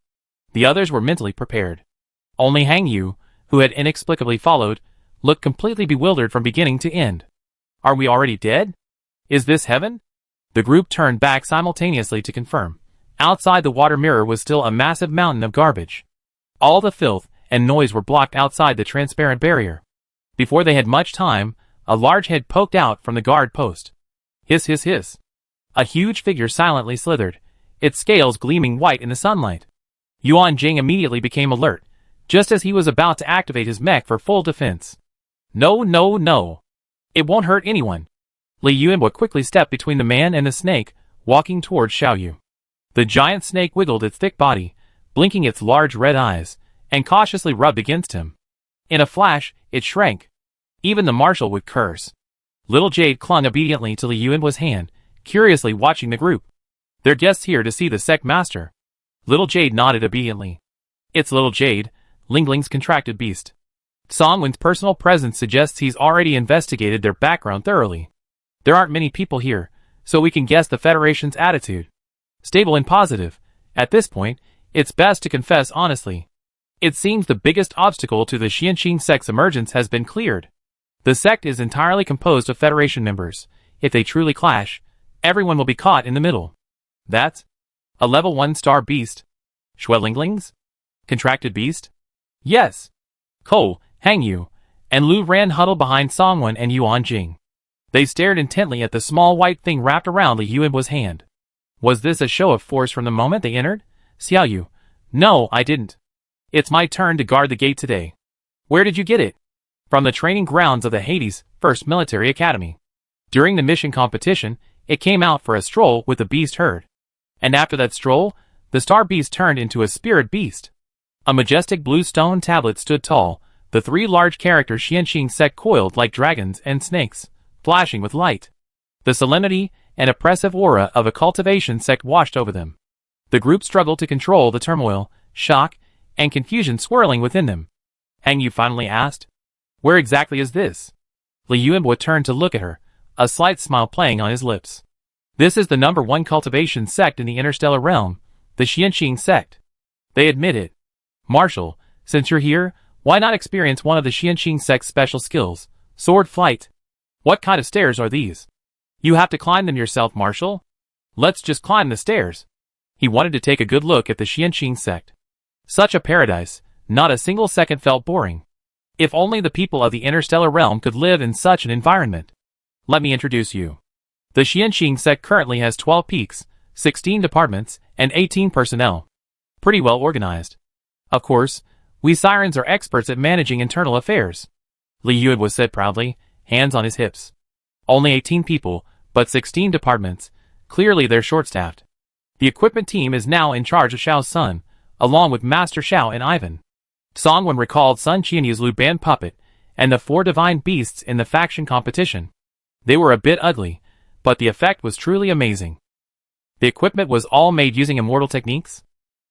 The others were mentally prepared. Only Hang Yu, who had inexplicably followed, looked completely bewildered from beginning to end. Are we already dead? Is this heaven? The group turned back simultaneously to confirm. Outside the water mirror was still a massive mountain of garbage. All the filth and noise were blocked outside the transparent barrier. Before they had much time, a large head poked out from the guard post. Hiss hiss hiss. A huge figure silently slithered, its scales gleaming white in the sunlight. Yuan Jing immediately became alert, just as he was about to activate his mech for full defense. No, no, no. It won't hurt anyone. Li Yunbo quickly stepped between the man and the snake, walking towards Xiaoyu. The giant snake wiggled its thick body, blinking its large red eyes, and cautiously rubbed against him. In a flash, it shrank. Even the marshal would curse. Little Jade clung obediently to Li Yunbo's hand, curiously watching the group. They're guests here to see the sect master. Little Jade nodded obediently. It's Little Jade, Lingling's contracted beast. Song Wen's personal presence suggests he's already investigated their background thoroughly. There aren't many people here, so we can guess the Federation's attitude. Stable and positive. At this point, it's best to confess honestly. It seems the biggest obstacle to the Xianqing sect's emergence has been cleared. The sect is entirely composed of Federation members. If they truly clash, everyone will be caught in the middle. That's a level 1 star beast. Schwellinglings? Contracted beast? Yes. Ko, Hang Yu, and Lu Ran huddled behind Song Wen and Yuan Jing. They stared intently at the small white thing wrapped around Li Yunbo's hand. Was this a show of force from the moment they entered? Xiaoyu. No, I didn't. It's my turn to guard the gate today. Where did you get it? From the training grounds of the Hades 1st Military Academy. During the mission competition, it came out for a stroll with the beast herd. And after that stroll, the star beast turned into a spirit beast. A majestic blue stone tablet stood tall, the 3 large characters Xianqing sect coiled like dragons and snakes, flashing with light. The solemnity and oppressive aura of a cultivation sect washed over them. The group struggled to control the turmoil, shock, and confusion swirling within them. Hang Yu finally asked, where exactly is this? Li Yunbo turned to look at her, a slight smile playing on his lips. This is the #1 cultivation sect in the interstellar realm, the Xianqing sect. They admit it. Marshal, since you're here, why not experience one of the Xianqing sect's special skills, sword flight? What kind of stairs are these? You have to climb them yourself, Marshal. Let's just climb the stairs. He wanted to take a good look at the Xianqing sect. Such a paradise, not a single second felt boring. If only the people of the interstellar realm could live in such an environment. Let me introduce you. The Xianxing sect currently has 12 peaks, 16 departments, and 18 personnel. Pretty well organized. Of course, we sirens are experts at managing internal affairs. Li Yuanbo said proudly, hands on his hips. Only 18 people, but 16 departments. Clearly they're short-staffed. The equipment team is now in charge of Xiao's son, along with Master Xiao and Ivan. Songwen recalled Sun Qianyu's Lu Ban puppet, and the 4 divine beasts in the faction competition. They were a bit ugly, but the effect was truly amazing. The equipment was all made using immortal techniques?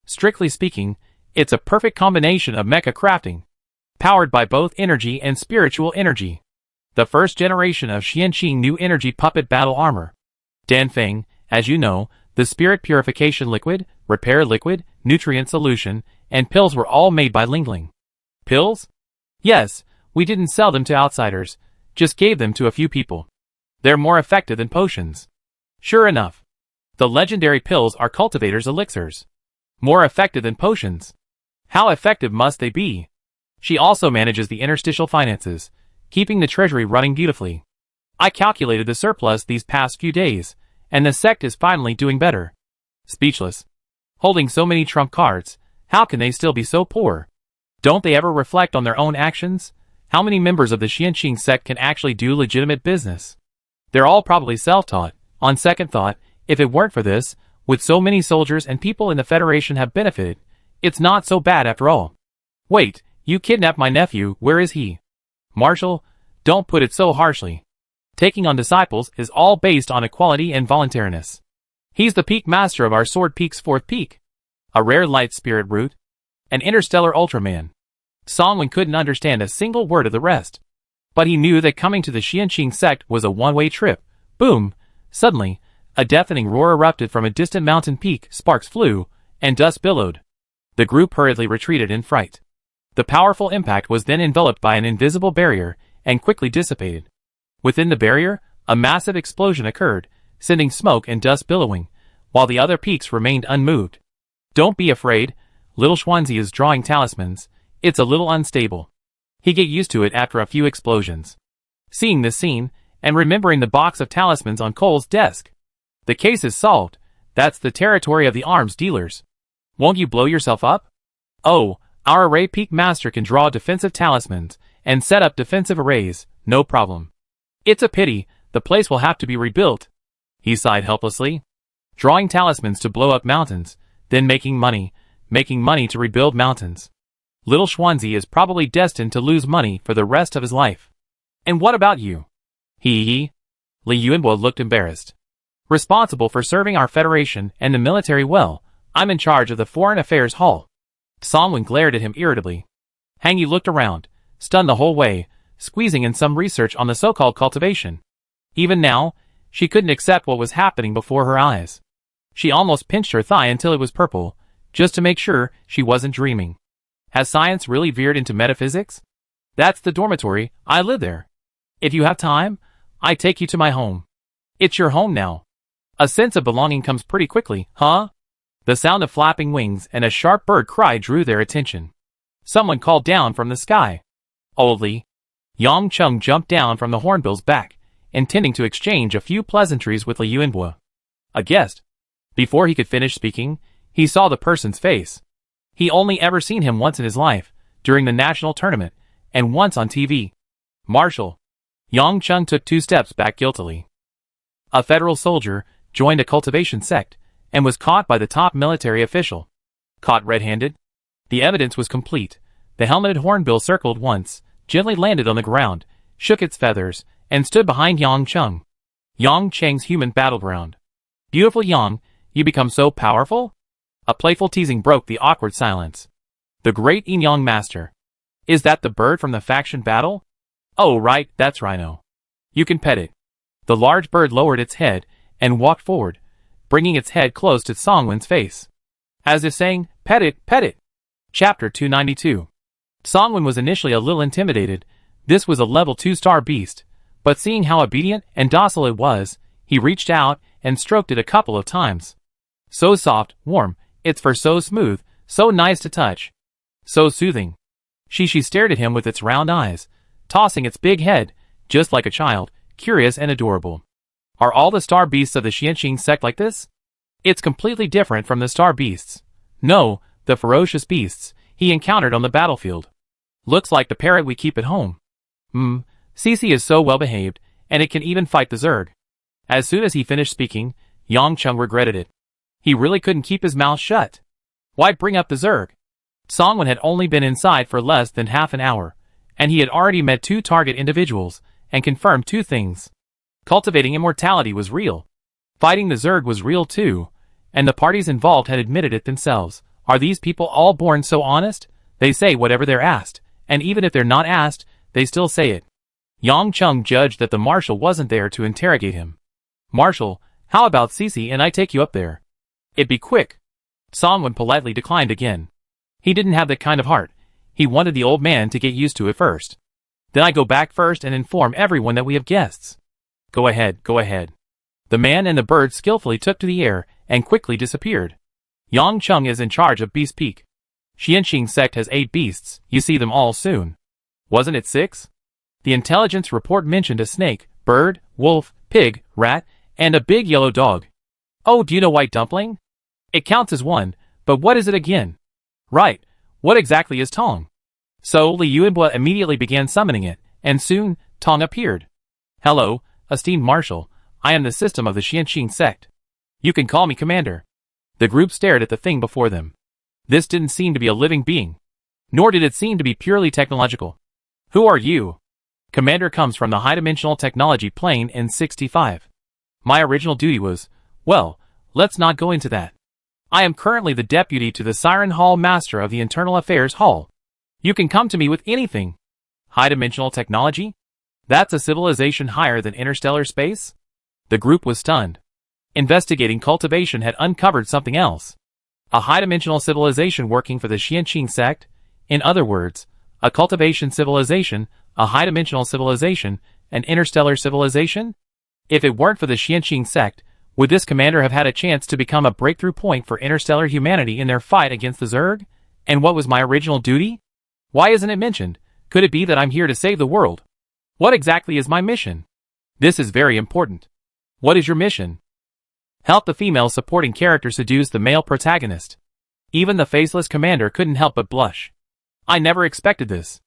Strictly speaking, it's a perfect combination of mecha crafting, powered by both energy and spiritual energy. The first generation of Xianxing new energy puppet battle armor. Danfeng, as you know, the spirit purification liquid, repair liquid, nutrient solution, and pills were all made by Lingling. Pills? Yes, we didn't sell them to outsiders, just gave them to a few people. They're more effective than potions. Sure enough. The legendary pills are cultivators' elixirs. More effective than potions. How effective must they be? She also manages the interstitial finances, keeping the treasury running beautifully. I calculated the surplus these past few days, and the sect is finally doing better. Speechless. Holding so many trump cards, how can they still be so poor? Don't they ever reflect on their own actions? How many members of the Xianxing sect can actually do legitimate business? They're all probably self-taught. On second thought, if it weren't for this, would so many soldiers and people in the Federation have benefited? It's not so bad after all. Wait, you kidnapped my nephew, where is he? Marshal, don't put it so harshly. Taking on disciples is all based on equality and voluntariness. He's the peak master of our Sword Peak's 4th peak. A rare light spirit root. An interstellar Ultraman. Songwen couldn't understand a single word of the rest. But he knew that coming to the Xianxing sect was a one-way trip. Boom! Suddenly, a deafening roar erupted from a distant mountain peak, sparks flew, and dust billowed. The group hurriedly retreated in fright. The powerful impact was then enveloped by an invisible barrier, and quickly dissipated. Within the barrier, a massive explosion occurred, sending smoke and dust billowing, while the other peaks remained unmoved. Don't be afraid, little Xuanzi is drawing talismans. It's a little unstable. He get used to it after a few explosions. Seeing this scene, and remembering the box of talismans on Cole's desk. The case is solved. That's the territory of the arms dealers. Won't you blow yourself up? Oh, our array peak master can draw defensive talismans, and set up defensive arrays, no problem. It's a pity, the place will have to be rebuilt. He sighed helplessly. Drawing talismans to blow up mountains, then making money to rebuild mountains. Little Xuanzi is probably destined to lose money for the rest of his life. And what about you? Li Yuanbo looked embarrassed. Responsible for serving our federation and the military well, I'm in charge of the Foreign Affairs Hall. Songwen glared at him irritably. Hangyu looked around, stunned the whole way, squeezing in some research on the so-called cultivation. Even now, she couldn't accept what was happening before her eyes. She almost pinched her thigh until it was purple, just to make sure she wasn't dreaming. Has science really veered into metaphysics? That's the dormitory, I live there. If you have time, I take you to my home. It's your home now. A sense of belonging comes pretty quickly, huh? The sound of flapping wings and a sharp bird cry drew their attention. Someone called down from the sky. Oldly. Yang Chung jumped down from the hornbill's back, intending to exchange a few pleasantries with Li Yuanbo. A guest. Before he could finish speaking, he saw the person's face. He only ever seen him once in his life, during the national tournament, and once on TV. Marshal. Yang Chung took 2 steps back guiltily. A federal soldier joined a cultivation sect, and was caught by the top military official. Caught red-handed? The evidence was complete. The helmeted hornbill circled once, gently landed on the ground, shook its feathers, and stood behind Yang Chung. Yang Cheng's human battleground. Beautiful Yang, you become so powerful? A playful teasing broke the awkward silence. The great Yin Yang master. Is that the bird from the faction battle? Oh right, that's Rhino. You can pet it. The large bird lowered its head, and walked forward, bringing its head close to Songwen's face. As if saying, pet it, pet it. Chapter 292. Songwen was initially a little intimidated. This was a level 2-star beast, but seeing how obedient and docile it was, he reached out and stroked it a couple of times. So soft, warm, its fur so smooth, so nice to touch. So soothing. She stared at him with its round eyes, tossing its big head, just like a child, curious and adorable. Are all the star beasts of the Xianxing sect like this? It's completely different from the star beasts. No, the ferocious beasts he encountered on the battlefield. Looks like the parrot we keep at home. Cece is so well behaved, and it can even fight the Zerg. As soon as he finished speaking, Yang Chung regretted it. He really couldn't keep his mouth shut. Why bring up the Zerg? Songwon had only been inside for less than half an hour, and he had already met 2 target individuals, and confirmed 2 things. Cultivating immortality was real. Fighting the Zerg was real too, and the parties involved had admitted it themselves. Are these people all born so honest? They say whatever they're asked, and even if they're not asked, they still say it. Yang Chung judged that the marshal wasn't there to interrogate him. Marshal, how about Cece and I take you up there? It'd be quick. Songwon politely declined again. He didn't have that kind of heart. He wanted the old man to get used to it first. Then I go back first and inform everyone that we have guests. Go ahead, go ahead. The man and the bird skillfully took to the air and quickly disappeared. Yang Chung is in charge of Beast Peak. Xianxing sect has 8 beasts, you see them all soon. Wasn't it 6? The intelligence report mentioned a snake, bird, wolf, pig, rat, and a big yellow dog. Oh, do you know White Dumpling? It counts as 1, but what is it again? Right, what exactly is Tong? So Li Yuanhua immediately began summoning it, and soon, Tong appeared. Hello, esteemed marshal, I am the system of the Xianxing sect. You can call me commander. The group stared at the thing before them. This didn't seem to be a living being. Nor did it seem to be purely technological. Who are you? Commander comes from the high-dimensional technology plane in 65. My original duty was, well, let's not go into that. I am currently the deputy to the Siren Hall Master of the Internal Affairs Hall. You can come to me with anything. High-dimensional technology? That's a civilization higher than interstellar space? The group was stunned. Investigating cultivation had uncovered something else. A high-dimensional civilization working for the Xianxing sect? In other words, a cultivation civilization, a high-dimensional civilization, an interstellar civilization? If it weren't for the Xianxing sect, would this commander have had a chance to become a breakthrough point for interstellar humanity in their fight against the Zerg? And what was my original duty? Why isn't it mentioned? Could it be that I'm here to save the world? What exactly is my mission? This is very important. What is your mission? Help the female supporting character seduce the male protagonist. Even the faceless commander couldn't help but blush. I never expected this.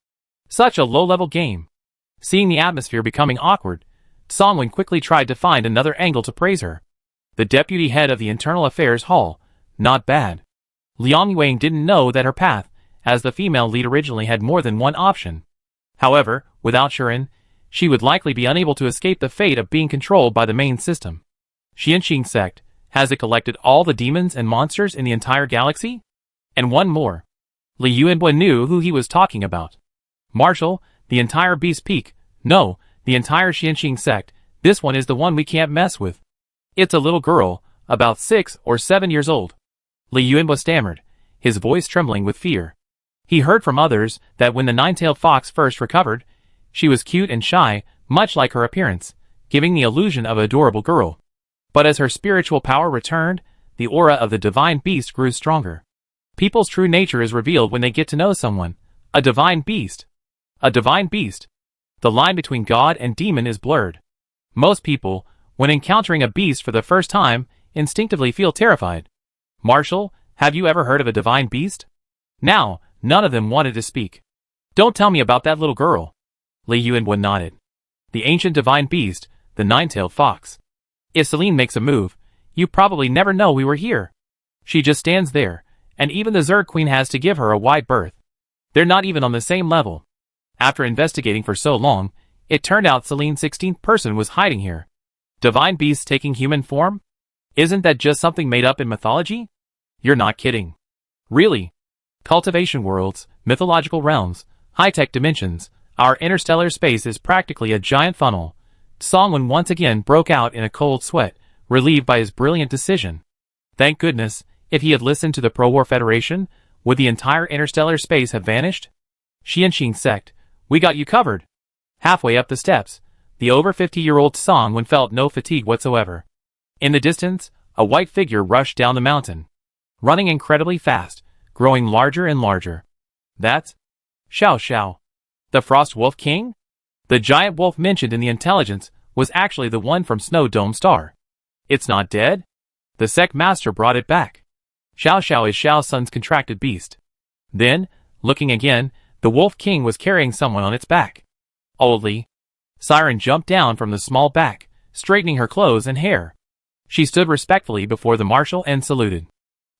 Such a low-level game. Seeing the atmosphere becoming awkward, Songwon quickly tried to find another angle to praise her. The deputy head of the Internal Affairs Hall, not bad. Liang Yuang didn't know that her path, as the female lead originally had more than one option. However, without Shuren, she would likely be unable to escape the fate of being controlled by the main system. Xianxing sect, has it collected all the demons and monsters in the entire galaxy? And one more. Li Yuanhua knew who he was talking about. Marshal, the entire Beast Peak, no, the entire Xianxing sect, this one is the one we can't mess with. It's a little girl, about 6 or 7 years old. Li Yuanhua stammered, his voice trembling with fear. He heard from others that when the nine-tailed fox first recovered, she was cute and shy, much like her appearance, giving the illusion of an adorable girl. But as her spiritual power returned, the aura of the divine beast grew stronger. People's true nature is revealed when they get to know someone. A divine beast. A divine beast. The line between God and demon is blurred. Most people, when encountering a beast for the first time, instinctively feel terrified. Marshal, have you ever heard of a divine beast? Now, none of them wanted to speak. Don't tell me about that little girl. Li Yuanhua nodded. The ancient divine beast, the nine-tailed fox. If Celine makes a move, you probably never know we were here. She just stands there, and even the Zerg Queen has to give her a wide berth. They're not even on the same level. After investigating for so long, it turned out Celine's 16th person was hiding here. Divine beasts taking human form? Isn't that just something made up in mythology? You're not kidding. Really? Cultivation worlds, mythological realms, high-tech dimensions, our interstellar space is practically a giant funnel. Songwon once again broke out in a cold sweat, relieved by his brilliant decision. Thank goodness, if he had listened to the Pro-War Federation, would the entire interstellar space have vanished? Xianxing sect, we got you covered. Halfway up the steps, the over 50-year-old Songwon felt no fatigue whatsoever. In the distance, a white figure rushed down the mountain. Running incredibly fast, growing larger and larger. That's Xiao Xiao. The Frost Wolf King? The giant wolf mentioned in the intelligence was actually the one from Snow Dome Star. It's not dead? The sect master brought it back. Xiao Xiao is Xiao Sun's contracted beast. Then, looking again, the Wolf King was carrying someone on its back. Oldly. Siren jumped down from the small back, straightening her clothes and hair. She stood respectfully before the marshal and saluted.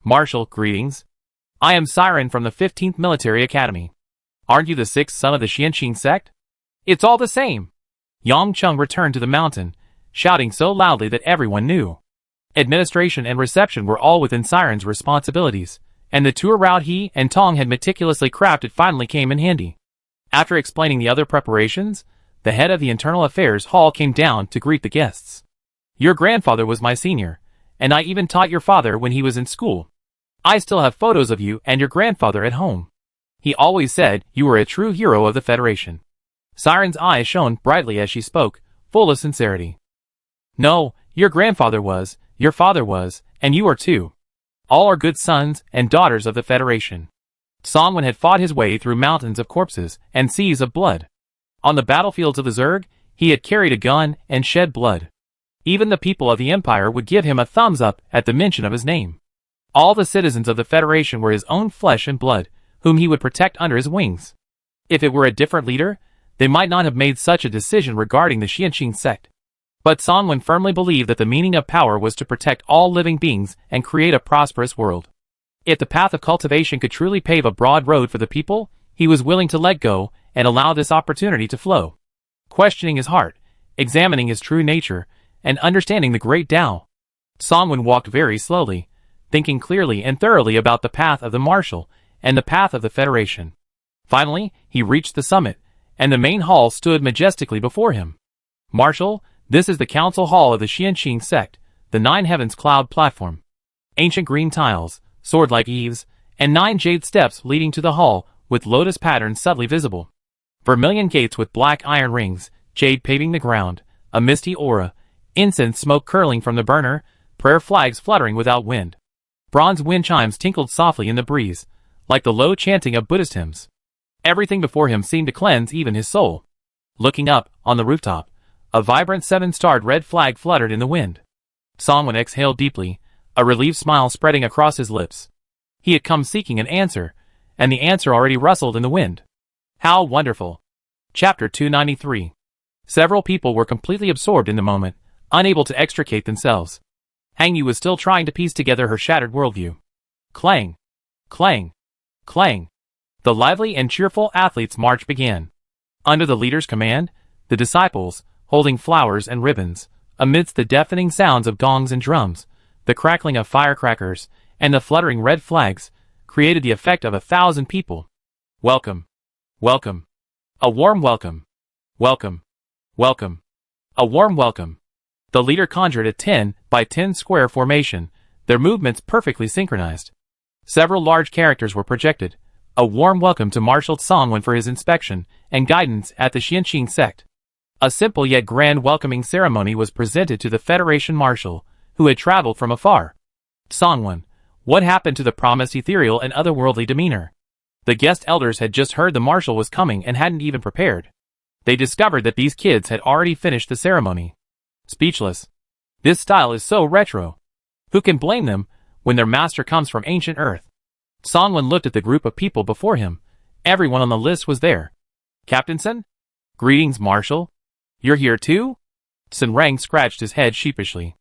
Marshal, greetings. I am Siren from the 15th Military Academy. Aren't you the 6th son of the Xianqing sect? It's all the same. Yang Chung returned to the mountain, shouting so loudly that everyone knew. Administration and reception were all within Siren's responsibilities, and the tour route he and Tong had meticulously crafted finally came in handy. After explaining the other preparations, the head of the Internal Affairs Hall came down to greet the guests. Your grandfather was my senior, and I even taught your father when he was in school. I still have photos of you and your grandfather at home. He always said you were a true hero of the Federation. Siren's eyes shone brightly as she spoke, full of sincerity. No, your grandfather was, your father was, and you are too. All are good sons and daughters of the Federation. Songwen had fought his way through mountains of corpses and seas of blood. On the battlefields of the Zerg, he had carried a gun and shed blood. Even the people of the Empire would give him a thumbs up at the mention of his name. All the citizens of the Federation were his own flesh and blood, whom he would protect under his wings. If it were a different leader, they might not have made such a decision regarding the Xianqing sect. But Songwen firmly believed that the meaning of power was to protect all living beings and create a prosperous world. If the path of cultivation could truly pave a broad road for the people, he was willing to let go and allow this opportunity to flow. Questioning his heart, examining his true nature, and understanding the great Tao, Songwen walked very slowly, thinking clearly and thoroughly about the path of the Marshal and the path of the Federation. Finally, he reached the summit, and the main hall stood majestically before him. Marshal, this is the council hall of the Xianqing sect, the Nine Heavens Cloud platform. Ancient green tiles, sword-like eaves, and 9 jade steps leading to the hall, with lotus patterns subtly visible. Vermilion gates with black iron rings, jade paving the ground, a misty aura, incense smoke curling from the burner, prayer flags fluttering without wind. Bronze wind chimes tinkled softly in the breeze, like the low chanting of Buddhist hymns. Everything before him seemed to cleanse even his soul. Looking up, on the rooftop, a vibrant 7-starred red flag fluttered in the wind. Songwen exhaled deeply, a relieved smile spreading across his lips. He had come seeking an answer, and the answer already rustled in the wind. How wonderful! Chapter 293. Several people were completely absorbed in the moment, unable to extricate themselves. Hang Yu was still trying to piece together her shattered worldview. Clang! Clang! Clang! The lively and cheerful athletes' march began. Under the leader's command, the disciples, holding flowers and ribbons, amidst the deafening sounds of gongs and drums, the crackling of firecrackers, and the fluttering red flags, created the effect of 1,000 people. Welcome. Welcome. A warm welcome. Welcome. Welcome. A warm welcome. The leader conjured a 10 by 10 square formation, their movements perfectly synchronized. Several large characters were projected. A warm welcome to Marshal Songwen for his inspection and guidance at the Xianqing sect. A simple yet grand welcoming ceremony was presented to the Federation Marshal, who had traveled from afar. Songwen, what happened to the promised ethereal and otherworldly demeanor? The guest elders had just heard the Marshal was coming and hadn't even prepared. They discovered that these kids had already finished the ceremony. Speechless. This style is so retro. Who can blame them when their master comes from ancient Earth? Songwen looked at the group of people before him. Everyone on the list was there. Captain Sun? Greetings, Marshal. You're here too? Sun Rang scratched his head sheepishly.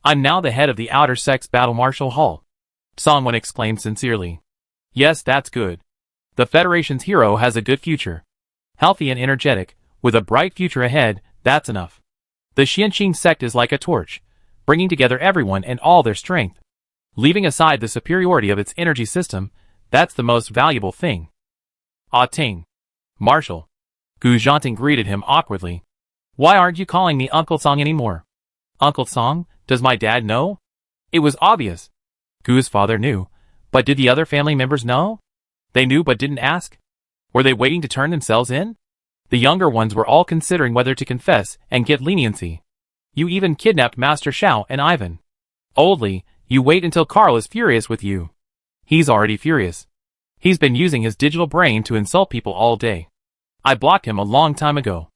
I'm now the head of the Outer Sex Battle Marshal Hall. Songwen exclaimed sincerely. Yes, that's good. The Federation's hero has a good future. Healthy and energetic, with a bright future ahead, that's enough. The Xianqing sect is like a torch, bringing together everyone and all their strength. Leaving aside the superiority of its energy system, that's the most valuable thing. Ah Ting. Marshal. Gu Zhanting greeted him awkwardly. Why aren't you calling me Uncle Song anymore? Uncle Song, does my dad know? It was obvious. Gu's father knew, but did the other family members know? They knew but didn't ask? Were they waiting to turn themselves in? The younger ones were all considering whether to confess and get leniency. You even kidnapped Master Xiao and Ivan. Oldly, you wait until Carl is furious with you. He's already furious. He's been using his digital brain to insult people all day. I blocked him a long time ago.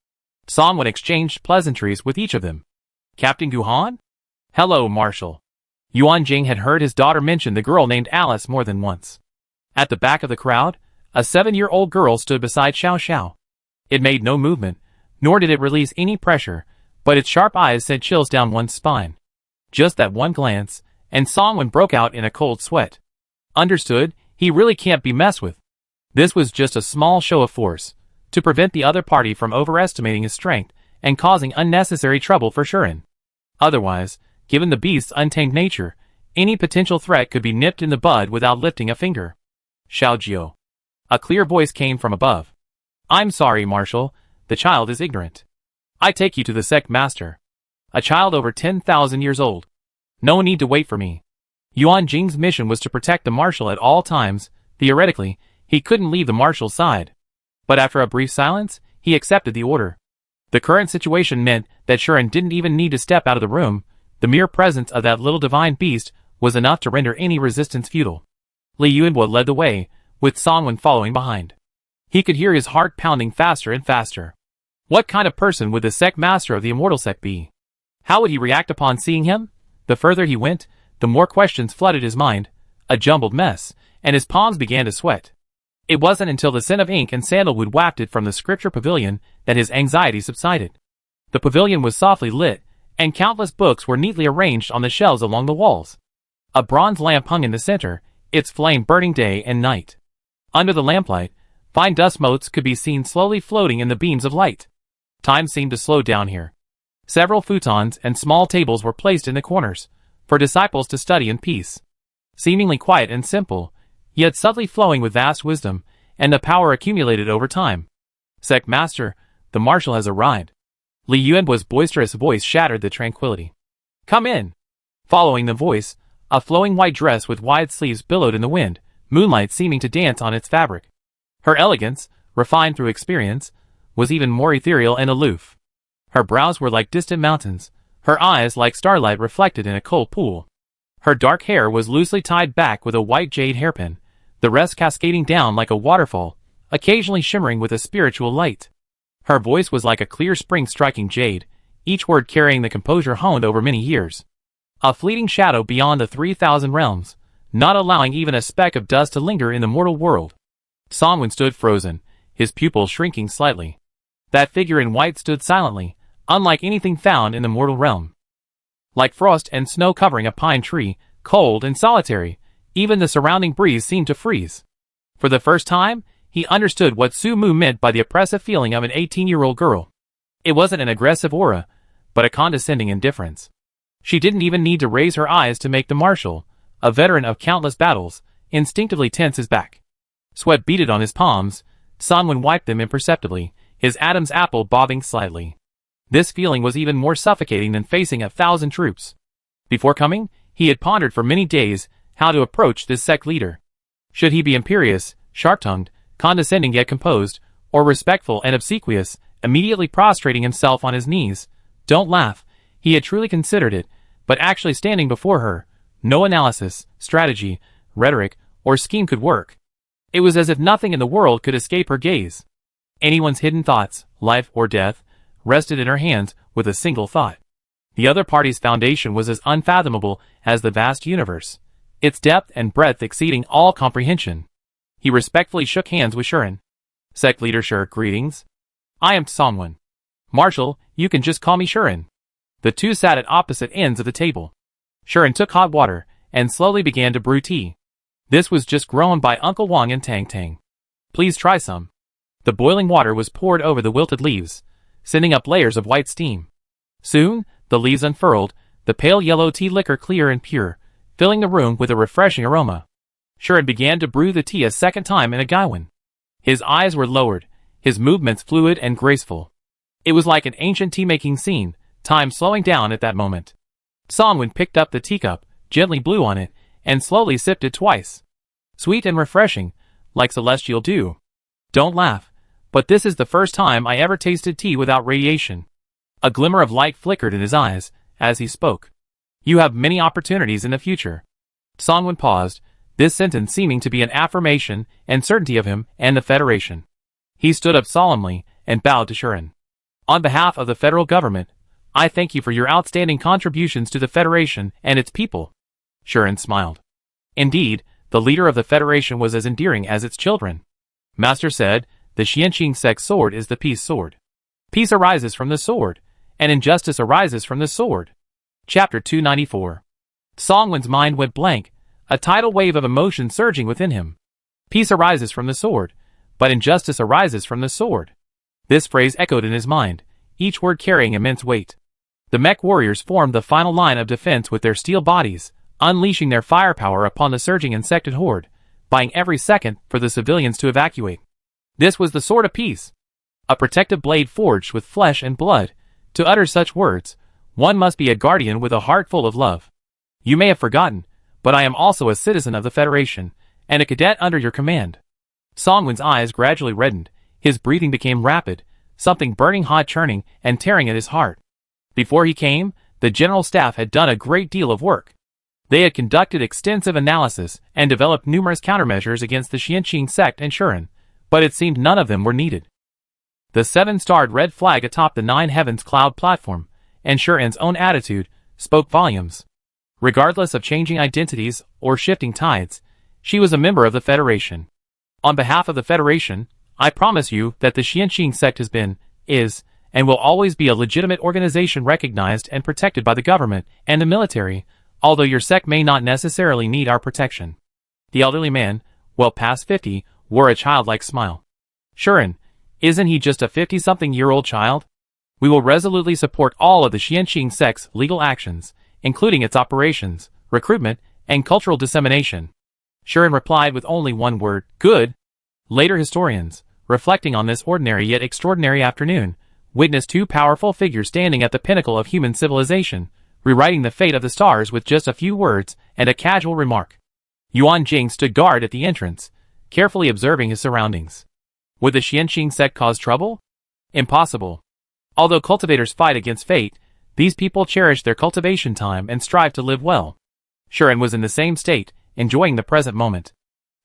Songwon exchanged pleasantries with each of them. Captain Guhan? Hello, Marshal. Yuan Jing had heard his daughter mention the girl named Alice more than once. At the back of the crowd, a 7-year-old girl stood beside Xiao Xiao. It made no movement, nor did it release any pressure, but its sharp eyes sent chills down one's spine. Just that one glance, and Songwon broke out in a cold sweat. Understood, he really can't be messed with. This was just a small show of force, to prevent the other party from overestimating his strength and causing unnecessary trouble for Shuren. Otherwise, given the beast's untamed nature, any potential threat could be nipped in the bud without lifting a finger. Xiaojiu. A clear voice came from above. I'm sorry, Marshal, the child is ignorant. I take you to the sect master. A child over 10,000 years old. No need to wait for me. Yuan Jing's mission was to protect the Marshal at all times. Theoretically, he couldn't leave the Marshal's side. But after a brief silence, he accepted the order. The current situation meant that Shuren didn't even need to step out of the room. The mere presence of that little divine beast was enough to render any resistance futile. Li Yuanbo led the way, with Songwon following behind. He could hear his heart pounding faster and faster. What kind of person would the sect master of the immortal sect be? How would he react upon seeing him? The further he went, the more questions flooded his mind, a jumbled mess, and his palms began to sweat. It wasn't until the scent of ink and sandalwood wafted from the scripture pavilion that his anxiety subsided. The pavilion was softly lit, and countless books were neatly arranged on the shelves along the walls. A bronze lamp hung in the center, its flame burning day and night. Under the lamplight, fine dust motes could be seen slowly floating in the beams of light. Time seemed to slow down here. Several futons and small tables were placed in the corners, for disciples to study in peace. Seemingly quiet and simple, yet subtly flowing with vast wisdom, and the power accumulated over time. Sect Master, the Marshal has arrived. Li Yuanbo's boisterous voice shattered the tranquility. Come in. Following the voice, a flowing white dress with wide sleeves billowed in the wind, moonlight seeming to dance on its fabric. Her elegance, refined through experience, was even more ethereal and aloof. Her brows were like distant mountains, her eyes like starlight reflected in a cold pool. Her dark hair was loosely tied back with a white jade hairpin, the rest cascading down like a waterfall, occasionally shimmering with a spiritual light. Her voice was like a clear spring striking jade, each word carrying the composure honed over many years. A fleeting shadow beyond the 3,000 realms, not allowing even a speck of dust to linger in the mortal world. Songwon stood frozen, his pupils shrinking slightly. That figure in white stood silently, unlike anything found in the mortal realm. Like frost and snow covering a pine tree, cold and solitary, even the surrounding breeze seemed to freeze. For the first time, he understood what Su Mu meant by the oppressive feeling of an 18-year-old girl. It wasn't an aggressive aura, but a condescending indifference. She didn't even need to raise her eyes to make the Marshal, a veteran of countless battles, instinctively tense his back. Sweat beaded on his palms. Songwon wiped them imperceptibly, his Adam's apple bobbing slightly. This feeling was even more suffocating than facing 1,000 troops. Before coming, he had pondered for many days how to approach this sect leader. Should he be imperious, sharp-tongued, condescending yet composed, or respectful and obsequious, immediately prostrating himself on his knees? Don't laugh, he had truly considered it, but actually standing before her, no analysis, strategy, rhetoric, or scheme could work. It was as if nothing in the world could escape her gaze. Anyone's hidden thoughts, life or death, rested in her hands with a single thought. The other party's foundation was as unfathomable as the vast universe, its depth and breadth exceeding all comprehension. He respectfully shook hands with Shuren. Sect leader Shur, greetings. I am Songwon. Marshal, you can just call me Shuren. The two sat at opposite ends of the table. Shuren took hot water and slowly began to brew tea. This was just grown by Uncle Wang and Tang Tang. Please try some. The boiling water was poured over the wilted leaves, sending up layers of white steam. Soon, the leaves unfurled, the pale yellow tea liquor clear and pure, filling the room with a refreshing aroma. Shuren began to brew the tea a second time in a gaiwan. His eyes were lowered, his movements fluid and graceful. It was like an ancient tea-making scene, time slowing down at that moment. Songwon picked up the teacup, gently blew on it, and slowly sipped it twice. Sweet and refreshing, like celestial dew. Don't laugh, but this is the first time I ever tasted tea without radiation. A glimmer of light flickered in his eyes as he spoke. You have many opportunities in the future. Songwon paused, this sentence seeming to be an affirmation and certainty of him and the Federation. He stood up solemnly and bowed to Shuren. On behalf of the federal government, I thank you for your outstanding contributions to the Federation and its people. Shuren smiled. Indeed, the leader of the Federation was as endearing as its children. Master said, the Xianqing sect's sword is the peace sword. Peace arises from the sword, and injustice arises from the sword. Chapter 294. Songwen's mind went blank, a tidal wave of emotion surging within him. Peace arises from the sword, but injustice arises from the sword. This phrase echoed in his mind, each word carrying immense weight. The mech warriors formed the final line of defense with their steel bodies, unleashing their firepower upon the surging insected horde, buying every second for the civilians to evacuate. This was the sword of peace. A protective blade forged with flesh and blood. To utter such words, one must be a guardian with a heart full of love. You may have forgotten, but I am also a citizen of the Federation, and a cadet under your command. Songwen's eyes gradually reddened, his breathing became rapid, something burning hot churning and tearing at his heart. Before he came, the General Staff had done a great deal of work. They had conducted extensive analysis and developed numerous countermeasures against the Xianqing sect and Shuren, but it seemed none of them were needed. The 7-starred red flag atop the Nine Heavens cloud platform, and Shuren's own attitude, spoke volumes. Regardless of changing identities or shifting tides, she was a member of the Federation. On behalf of the Federation, I promise you that the Xianqing sect has been, is, and will always be a legitimate organization recognized and protected by the government and the military, although your sect may not necessarily need our protection. The elderly man, well past 50, wore a childlike smile. Shuren, isn't he just a 50-something-year-old child? We will resolutely support all of the Xianqing sect's legal actions, including its operations, recruitment, and cultural dissemination. Shuren replied with only one word, good. Later historians, reflecting on this ordinary yet extraordinary afternoon, witnessed two powerful figures standing at the pinnacle of human civilization, rewriting the fate of the stars with just a few words and a casual remark. Yuan Jing stood guard at the entrance, carefully observing his surroundings. Would the Xianqing sect cause trouble? Impossible. Although cultivators fight against fate, these people cherish their cultivation time and strive to live well. Shuren was in the same state, enjoying the present moment.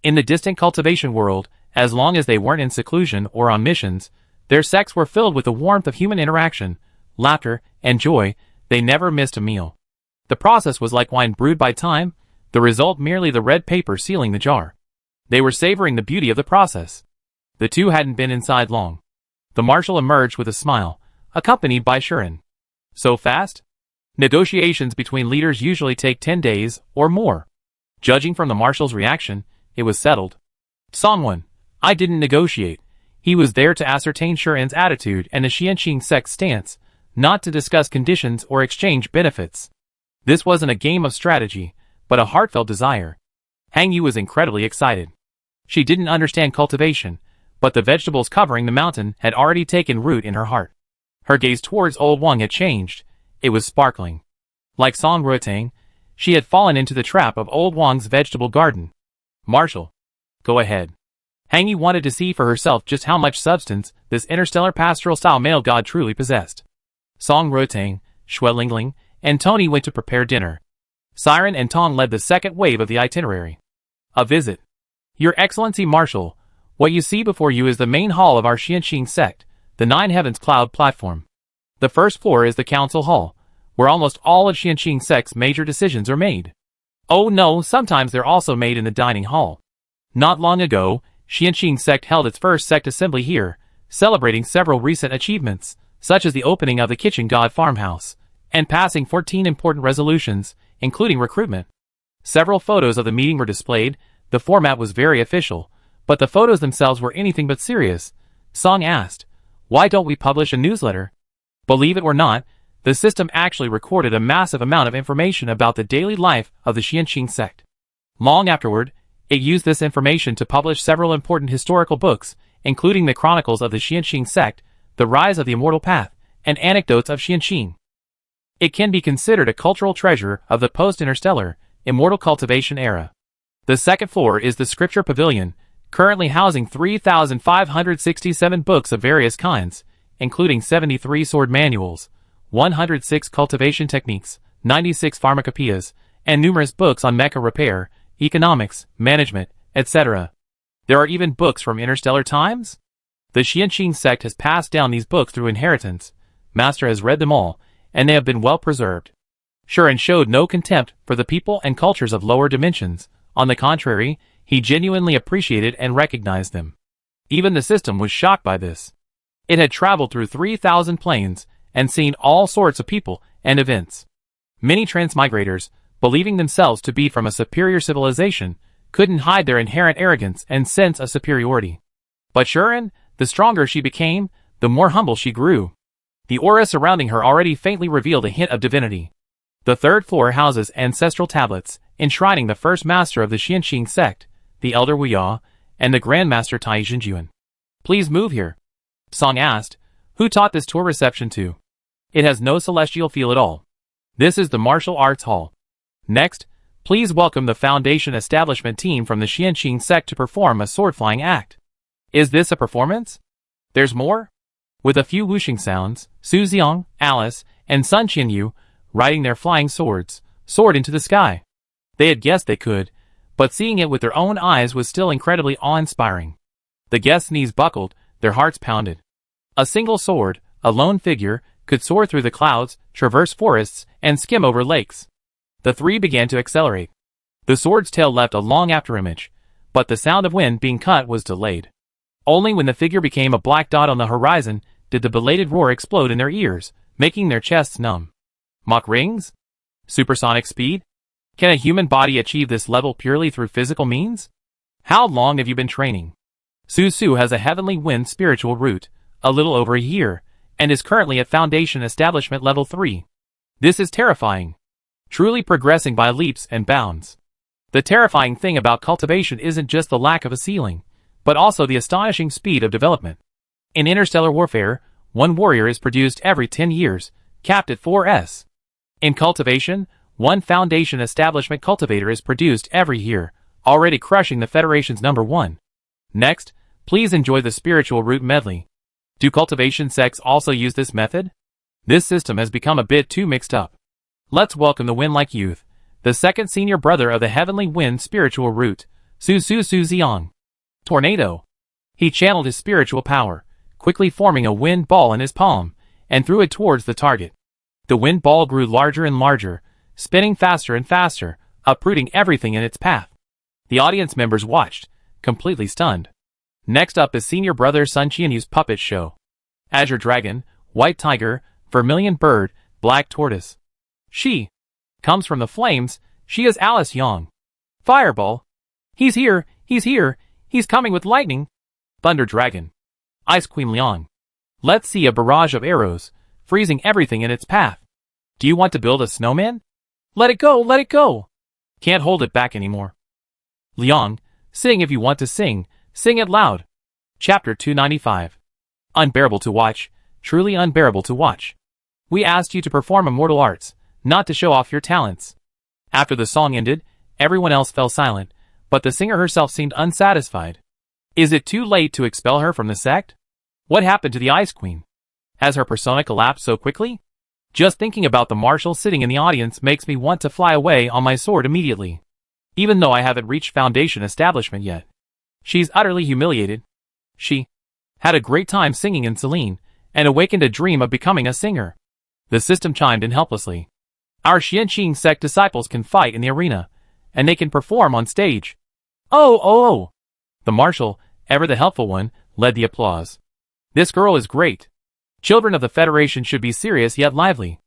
In the distant cultivation world, as long as they weren't in seclusion or on missions, their sects were filled with the warmth of human interaction, laughter, and joy. They never missed a meal. The process was like wine brewed by time, the result merely the red paper sealing the jar. They were savoring the beauty of the process. The two hadn't been inside long. The marshal emerged with a smile, accompanied by Shuren. So fast? Negotiations between leaders usually take 10 days or more. Judging from the marshal's reaction, it was settled. Songwen, I didn't negotiate. He was there to ascertain Shuren's attitude and the Xianqing sect's stance, not to discuss conditions or exchange benefits. This wasn't a game of strategy, but a heartfelt desire. Hang Yu was incredibly excited. She didn't understand cultivation, but the vegetables covering the mountain had already taken root in her heart. Her gaze towards Old Wang had changed. It was sparkling. Like Song Ruotang, she had fallen into the trap of Old Wang's vegetable garden. Marshal, go ahead. Hang Yu wanted to see for herself just how much substance this interstellar pastoral-style male god truly possessed. Song Ruotang, Xue Lingling, and Tony went to prepare dinner. Siren and Tong led the second wave of the itinerary. A visit. Your Excellency Marshal, what you see before you is the main hall of our Xianqing sect, the Nine Heavens cloud platform. The first floor is the council hall, where almost all of Xianqing sect's major decisions are made. Oh no, sometimes they're also made in the dining hall. Not long ago, Xianqing sect held its first sect assembly here, celebrating several recent achievements, such as the opening of the Kitchen God farmhouse, and passing 14 important resolutions, including recruitment. Several photos of the meeting were displayed. The format was very official, but the photos themselves were anything but serious. Song asked, why don't we publish a newsletter? Believe it or not, the system actually recorded a massive amount of information about the daily life of the Xianqing sect. Long afterward, it used this information to publish several important historical books, including the Chronicles of the Xianqing sect, The Rise of the Immortal Path, and Anecdotes of Xianqing. It can be considered a cultural treasure of the post-interstellar, immortal cultivation era. The second floor is the Scripture Pavilion, currently housing 3,567 books of various kinds, including 73 sword manuals, 106 cultivation techniques, 96 pharmacopoeias, and numerous books on mecha repair, economics, management, etc. There are even books from interstellar times? The Xianxin sect has passed down these books through inheritance. Master has read them all, and they have been well preserved. Shuren showed no contempt for the people and cultures of lower dimensions. On the contrary, he genuinely appreciated and recognized them. Even the system was shocked by this. It had traveled through 3,000 planes and seen all sorts of people and events. Many transmigrators, believing themselves to be from a superior civilization, couldn't hide their inherent arrogance and sense of superiority. But Shuren, the stronger she became, the more humble she grew. The aura surrounding her already faintly revealed a hint of divinity. The third floor houses ancestral tablets, enshrining the first master of the Xianxin sect, the Elder Wuya, and the Grand Master Tai Xinjuan. Please move here. Song asked, who taught this tour reception to? It has no celestial feel at all. This is the Martial Arts Hall. Next, please welcome the Foundation Establishment team from the Xianxin sect to perform a sword-flying act. Is this a performance? There's more? With a few whooshing sounds, Su Xiang, Alice, and Sun Qianyu, riding their flying swords, soared into the sky. They had guessed they could, but seeing it with their own eyes was still incredibly awe-inspiring. The guests' knees buckled, their hearts pounded. A single sword, a lone figure, could soar through the clouds, traverse forests, and skim over lakes. The three began to accelerate. The sword's tail left a long afterimage, but the sound of wind being cut was delayed. Only when the figure became a black dot on the horizon did the belated roar explode in their ears, making their chests numb. Mach rings? Supersonic speed? Can a human body achieve this level purely through physical means? How long have you been training? Su has a heavenly wind spiritual root, a little over a year, and is currently at Foundation Establishment Level 3. This is terrifying. Truly progressing by leaps and bounds. The terrifying thing about cultivation isn't just the lack of a ceiling, but also the astonishing speed of development. In interstellar warfare, one warrior is produced every 10 years, capped at 4S. In cultivation, one Foundation Establishment cultivator is produced every year, already crushing the Federation's #1. Next, please enjoy the spiritual root medley. Do cultivation sects also use this method? This system has become a bit too mixed up. Let's welcome the Wind-like Youth, the second senior brother of the Heavenly Wind spiritual root, Su Xiang. Tornado. He channeled his spiritual power, quickly forming a wind ball in his palm, and threw it towards the target. The wind ball grew larger and larger, spinning faster and faster, uprooting everything in its path. The audience members watched, completely stunned. Next up is senior brother Sun Qianyu's puppet show. Azure Dragon, White Tiger, Vermilion Bird, Black Tortoise. She comes from the flames. She is Alice Yang. Fireball. He's here, he's coming with lightning. Thunder Dragon. Ice Queen Liang. Let's see a barrage of arrows, freezing everything in its path. Do you want to build a snowman? Let it go. Can't hold it back anymore. Liang, sing if you want to sing, sing it loud. Chapter 295. Unbearable to watch, truly unbearable to watch. We asked you to perform immortal arts, not to show off your talents. After the song ended, everyone else fell silent, but the singer herself seemed unsatisfied. Is it too late to expel her from the sect? What happened to the Ice Queen? Has her persona collapsed so quickly? Just thinking about the marshal sitting in the audience makes me want to fly away on my sword immediately. Even though I haven't reached Foundation Establishment yet. She's utterly humiliated. She had a great time singing in Celine, and awakened a dream of becoming a singer. The system chimed in helplessly. Our Xianxin sect disciples can fight in the arena, and they can perform on stage. Oh. The marshal, ever the helpful one, led the applause. This girl is great. Children of the Federation should be serious yet lively.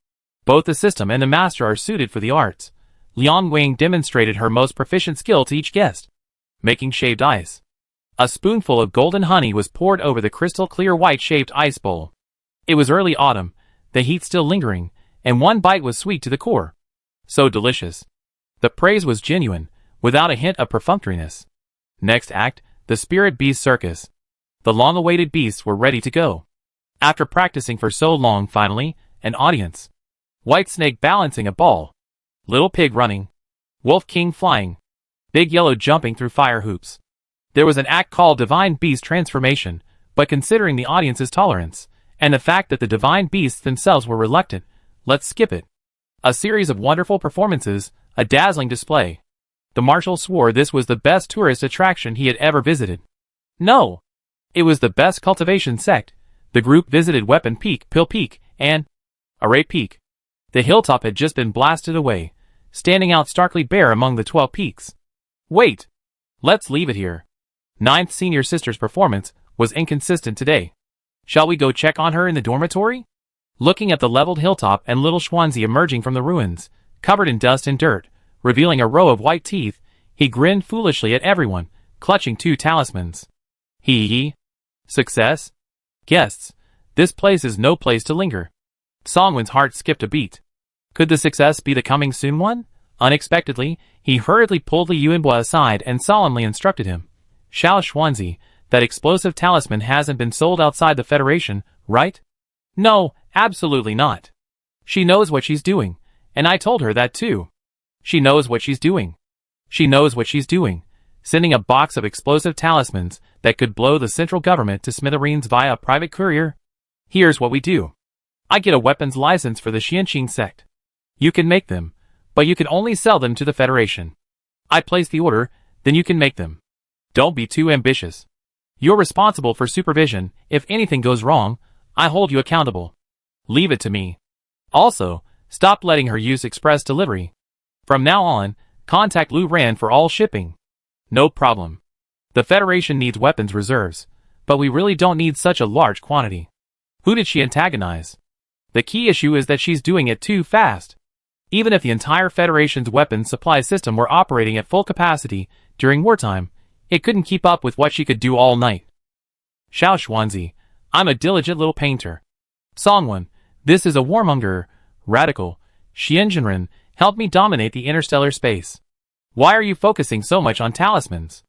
Both the system and the master are suited for the arts. Liang Wang demonstrated her most proficient skill to each guest. Making shaved ice. A spoonful of golden honey was poured over the crystal-clear white-shaped ice bowl. It was early autumn, the heat still lingering, and one bite was sweet to the core. So delicious. The praise was genuine, without a hint of perfunctoriness. Next act, the Spirit Beast Circus. The long-awaited beasts were ready to go. After practicing for so long, finally, an audience. White Snake balancing a ball. Little Pig running. Wolf King flying. Big Yellow jumping through fire hoops. There was an act called Divine Beast Transformation, but considering the audience's tolerance, and the fact that the Divine Beasts themselves were reluctant, let's skip it. A series of wonderful performances, a dazzling display. The marshal swore this was the best tourist attraction he had ever visited. No! It was the best cultivation sect. The group visited Weapon Peak, Pill Peak, and Array Peak. The hilltop had just been blasted away, standing out starkly bare among the 12 peaks. Wait! Let's leave it here. Ninth senior sister's performance was inconsistent today. Shall we go check on her in the dormitory? Looking at the leveled hilltop and little Schwanzi emerging from the ruins, covered in dust and dirt, revealing a row of white teeth, he grinned foolishly at everyone, clutching 2 talismans. Hee. Success? Guests, this place is no place to linger. Songwon's heart skipped a beat. Could the success be the coming soon one? Unexpectedly, he hurriedly pulled Li Yuanbo aside and solemnly instructed him. Xiao Xuanzi, that explosive talisman hasn't been sold outside the Federation, right? No, absolutely not. She knows what she's doing, and I told her that too. She knows what she's doing. She knows what she's doing. Sending a box of explosive talismans that could blow the central government to smithereens via a private courier? Here's what we do. I get a weapons license for the Xianqing sect. You can make them, but you can only sell them to the Federation. I place the order, then you can make them. Don't be too ambitious. You're responsible for supervision. If anything goes wrong, I hold you accountable. Leave it to me. Also, stop letting her use express delivery. From now on, contact Lu Ran for all shipping. No problem. The Federation needs weapons reserves, but we really don't need such a large quantity. Who did she antagonize? The key issue is that she's doing it too fast. Even if the entire Federation's weapons supply system were operating at full capacity during wartime, it couldn't keep up with what she could do all night. Xiao Xuanzi, I'm a diligent little painter. Songwon, this is a warmonger, radical. Xianjinren, help me dominate the interstellar space. Why are you focusing so much on talismans?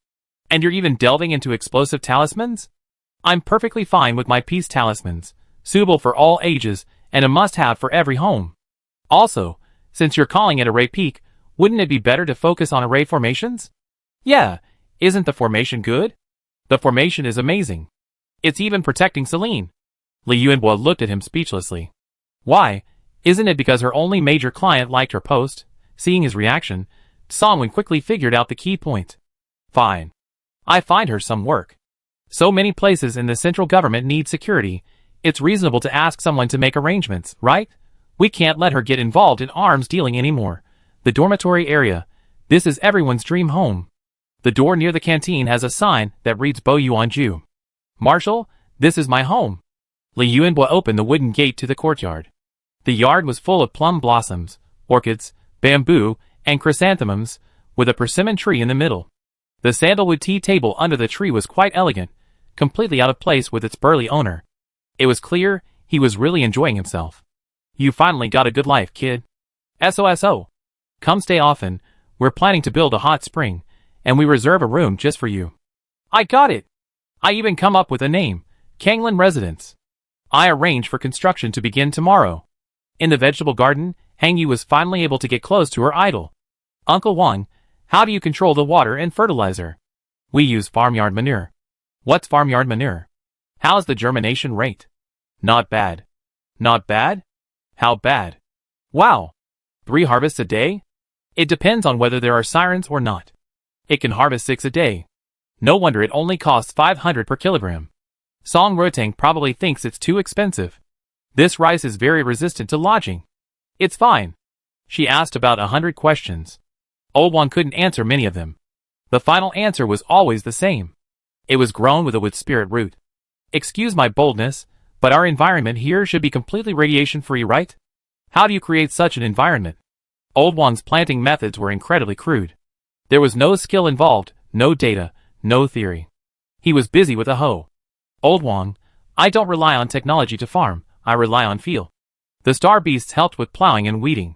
And you're even delving into explosive talismans? I'm perfectly fine with my peace talismans, suitable for all ages and a must-have for every home. Also, since you're calling it Array Peak, wouldn't it be better to focus on array formations? Yeah, isn't the formation good? The formation is amazing. It's even protecting Celine. Li Yuanbo looked at him speechlessly. Why? Isn't it because her only major client liked her post? Seeing his reaction, Songwon quickly figured out the key point. Fine. I find her some work. So many places in the central government need security, it's reasonable to ask someone to make arrangements, right? We can't let her get involved in arms dealing anymore. The dormitory area. This is everyone's dream home. The door near the canteen has a sign that reads Bo Yuanju. Marshal, this is my home. Li Yuanbo opened the wooden gate to the courtyard. The yard was full of plum blossoms, orchids, bamboo, and chrysanthemums, with a persimmon tree in the middle. The sandalwood tea table under the tree was quite elegant, completely out of place with its burly owner. It was clear he was really enjoying himself. You finally got a good life, kid. SOSO. Come stay often, we're planning to build a hot spring, and we reserve a room just for you. I got it. I even come up with a name, Kanglin Residence. I arrange for construction to begin tomorrow. In the vegetable garden, Hangyu was finally able to get close to her idol. Uncle Wang, how do you control the water and fertilizer? We use farmyard manure. What's farmyard manure? How's the germination rate? Not bad. Not bad? How bad? Wow. 3 harvests a day? It depends on whether there are sirens or not. It can harvest 6 a day. No wonder it only costs 500 per kilogram. Song Rotang probably thinks it's too expensive. This rice is very resistant to lodging. It's fine. She asked about 100 questions. Old Wang couldn't answer many of them. The final answer was always the same. It was grown with a wood spirit root. Excuse my boldness, but our environment here should be completely radiation-free, right? How do you create such an environment? Old Wang's planting methods were incredibly crude. There was no skill involved, no data, no theory. He was busy with a hoe. Old Wang, I don't rely on technology to farm, I rely on feel. The star beasts helped with plowing and weeding.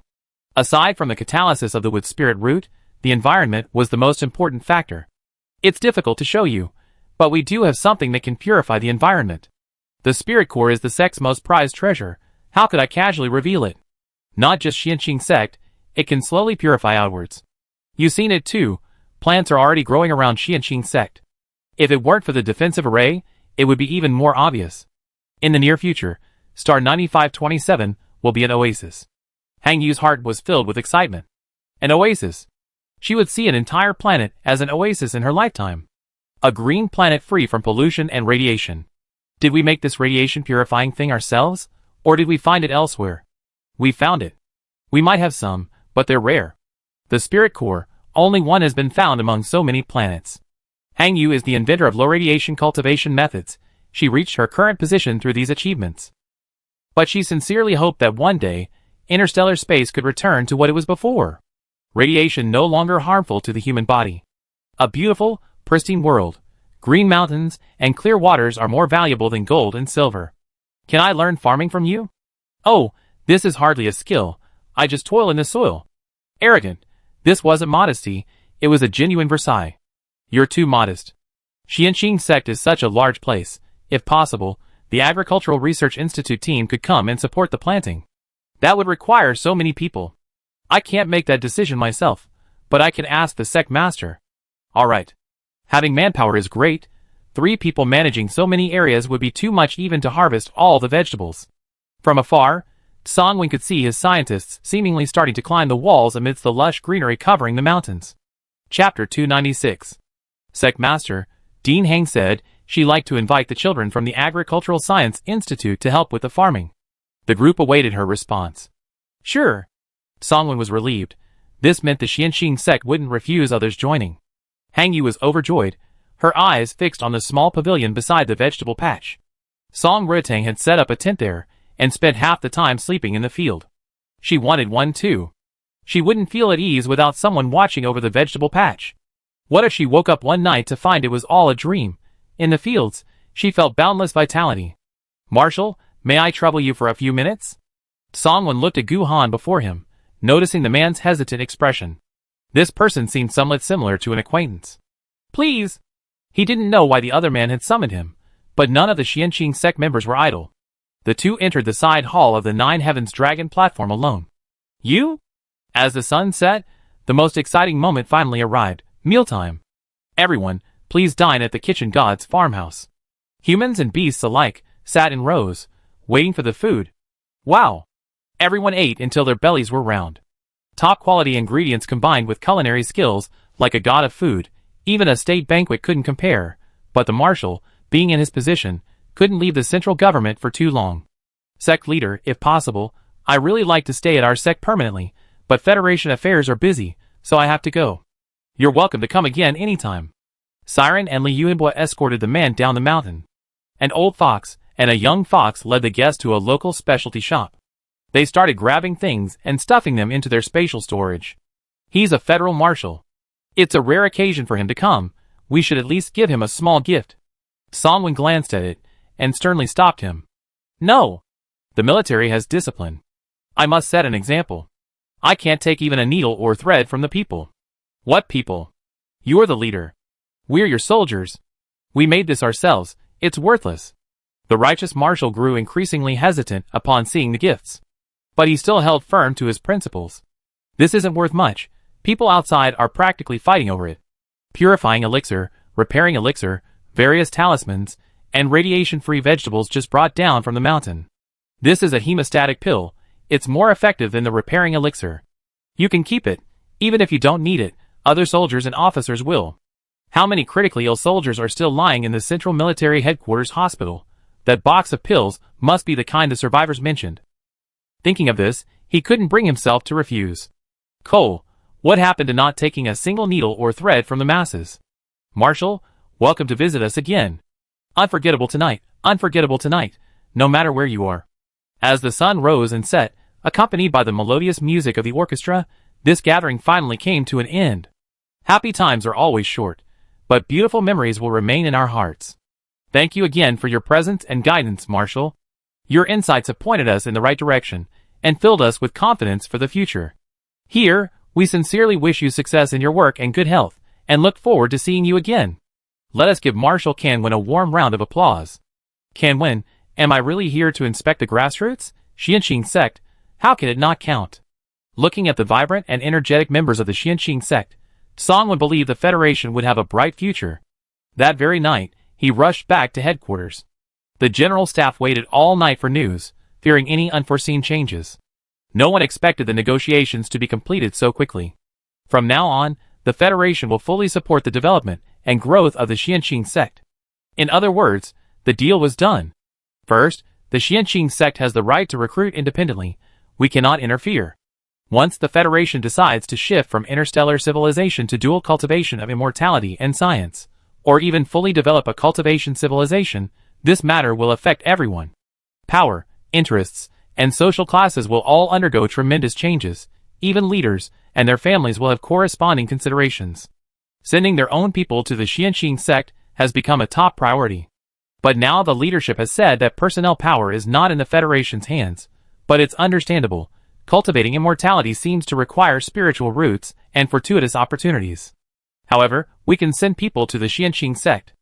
Aside from the catalysis of the wood spirit root, the environment was the most important factor. It's difficult to show you, but we do have something that can purify the environment. The spirit core is the sect's most prized treasure. How could I casually reveal it? Not just Xianqing sect, it can slowly purify outwards. You've seen it too, plants are already growing around Xianqing sect. If it weren't for the defensive array, it would be even more obvious. In the near future, Star 9527 will be an oasis. Hangyu's heart was filled with excitement. An oasis. She would see an entire planet as an oasis in her lifetime. A green planet free from pollution and radiation. Did we make this radiation purifying thing ourselves, or did we find it elsewhere? We found it. We might have some, but they're rare. The spirit core, only one has been found among so many planets. Hang Yu is the inventor of low radiation cultivation methods. She reached her current position through these achievements. But she sincerely hoped that one day, interstellar space could return to what it was before. Radiation no longer harmful to the human body. A beautiful, pristine world, green mountains, and clear waters are more valuable than gold and silver. Can I learn farming from you? Oh, this is hardly a skill. I just toil in the soil. Arrogant. This wasn't modesty, it was a genuine Versailles. You're too modest. Xianxing sect is such a large place. If possible, the Agricultural Research Institute team could come and support the planting. That would require so many people. I can't make that decision myself, but I can ask the sect master. Alright. Having manpower is great. 3 people managing so many areas would be too much even to harvest all the vegetables. From afar, Songwen could see his scientists seemingly starting to climb the walls amidst the lush greenery covering the mountains. Chapter 296. Sect Master, Dean Hang said she liked to invite the children from the Agricultural Science Institute to help with the farming. The group awaited her response. Sure. Songwen was relieved. This meant the Xianxing sect wouldn't refuse others joining. Hang Yu was overjoyed, her eyes fixed on the small pavilion beside the vegetable patch. Song Rutang had set up a tent there, and spent half the time sleeping in the field. She wanted one too. She wouldn't feel at ease without someone watching over the vegetable patch. What if she woke up one night to find it was all a dream? In the fields, she felt boundless vitality. Marshal, may I trouble you for a few minutes? Songwen looked at Gu Han before him, noticing the man's hesitant expression. This person seemed somewhat similar to an acquaintance. Please! He didn't know why the other man had summoned him, but none of the Xianxing sect members were idle. The two entered the side hall of the Nine Heavens Dragon platform alone. You? As the sun set, the most exciting moment finally arrived, mealtime. Everyone, please dine at the Kitchen God's farmhouse. Humans and beasts alike sat in rows, waiting for the food. Wow! Everyone ate until their bellies were round. Top-quality ingredients combined with culinary skills, like a god of food, even a state banquet couldn't compare, but the marshal, being in his position, couldn't leave the central government for too long. Sect leader, if possible, I really like to stay at our sect permanently, but Federation affairs are busy, so I have to go. You're welcome to come again anytime. Siren and Li Yuanbua escorted the man down the mountain. An old fox and a young fox led the guest to a local specialty shop. They started grabbing things and stuffing them into their spatial storage. He's a federal marshal. It's a rare occasion for him to come. We should at least give him a small gift. Songwen glanced at it and sternly stopped him. No! The military has discipline. I must set an example. I can't take even a needle or thread from the people. What people? You're the leader. We're your soldiers. We made this ourselves. It's worthless. The righteous marshal grew increasingly hesitant upon seeing the gifts. But he still held firm to his principles. This isn't worth much. People outside are practically fighting over it. Purifying elixir, repairing elixir, various talismans, and radiation-free vegetables just brought down from the mountain. This is a hemostatic pill. It's more effective than the repairing elixir. You can keep it. Even if you don't need it, other soldiers and officers will. How many critically ill soldiers are still lying in the Central Military Headquarters Hospital? That box of pills must be the kind the survivors mentioned. Thinking of this, he couldn't bring himself to refuse. Cole, what happened to not taking a single needle or thread from the masses? Marshal, welcome to visit us again. Unforgettable tonight, no matter where you are. As the sun rose and set, accompanied by the melodious music of the orchestra, this gathering finally came to an end. Happy times are always short, but beautiful memories will remain in our hearts. Thank you again for your presence and guidance, Marshal. Your insights have pointed us in the right direction and filled us with confidence for the future. Here, we sincerely wish you success in your work and good health, and look forward to seeing you again. Let us give Marshal Canwen a warm round of applause. Canwen, am I really here to inspect the grassroots? Xianxing sect, how can it not count? Looking at the vibrant and energetic members of the Xianxing sect, Song would believe the Federation would have a bright future. That very night, he rushed back to headquarters. The general staff waited all night for news, fearing any unforeseen changes. No one expected the negotiations to be completed so quickly. From now on, the Federation will fully support the development and growth of the Xianqing sect. In other words, the deal was done. First, the Xianqing sect has the right to recruit independently. We cannot interfere. Once the Federation decides to shift from interstellar civilization to dual cultivation of immortality and science, or even fully develop a cultivation civilization, this matter will affect everyone. Power, interests, and social classes will all undergo tremendous changes. Even leaders and their families will have corresponding considerations. Sending their own people to the Xianqing sect has become a top priority. But now the leadership has said that personnel power is not in the Federation's hands, but it's understandable. Cultivating immortality seems to require spiritual roots and fortuitous opportunities. However, we can send people to the Xianqing sect.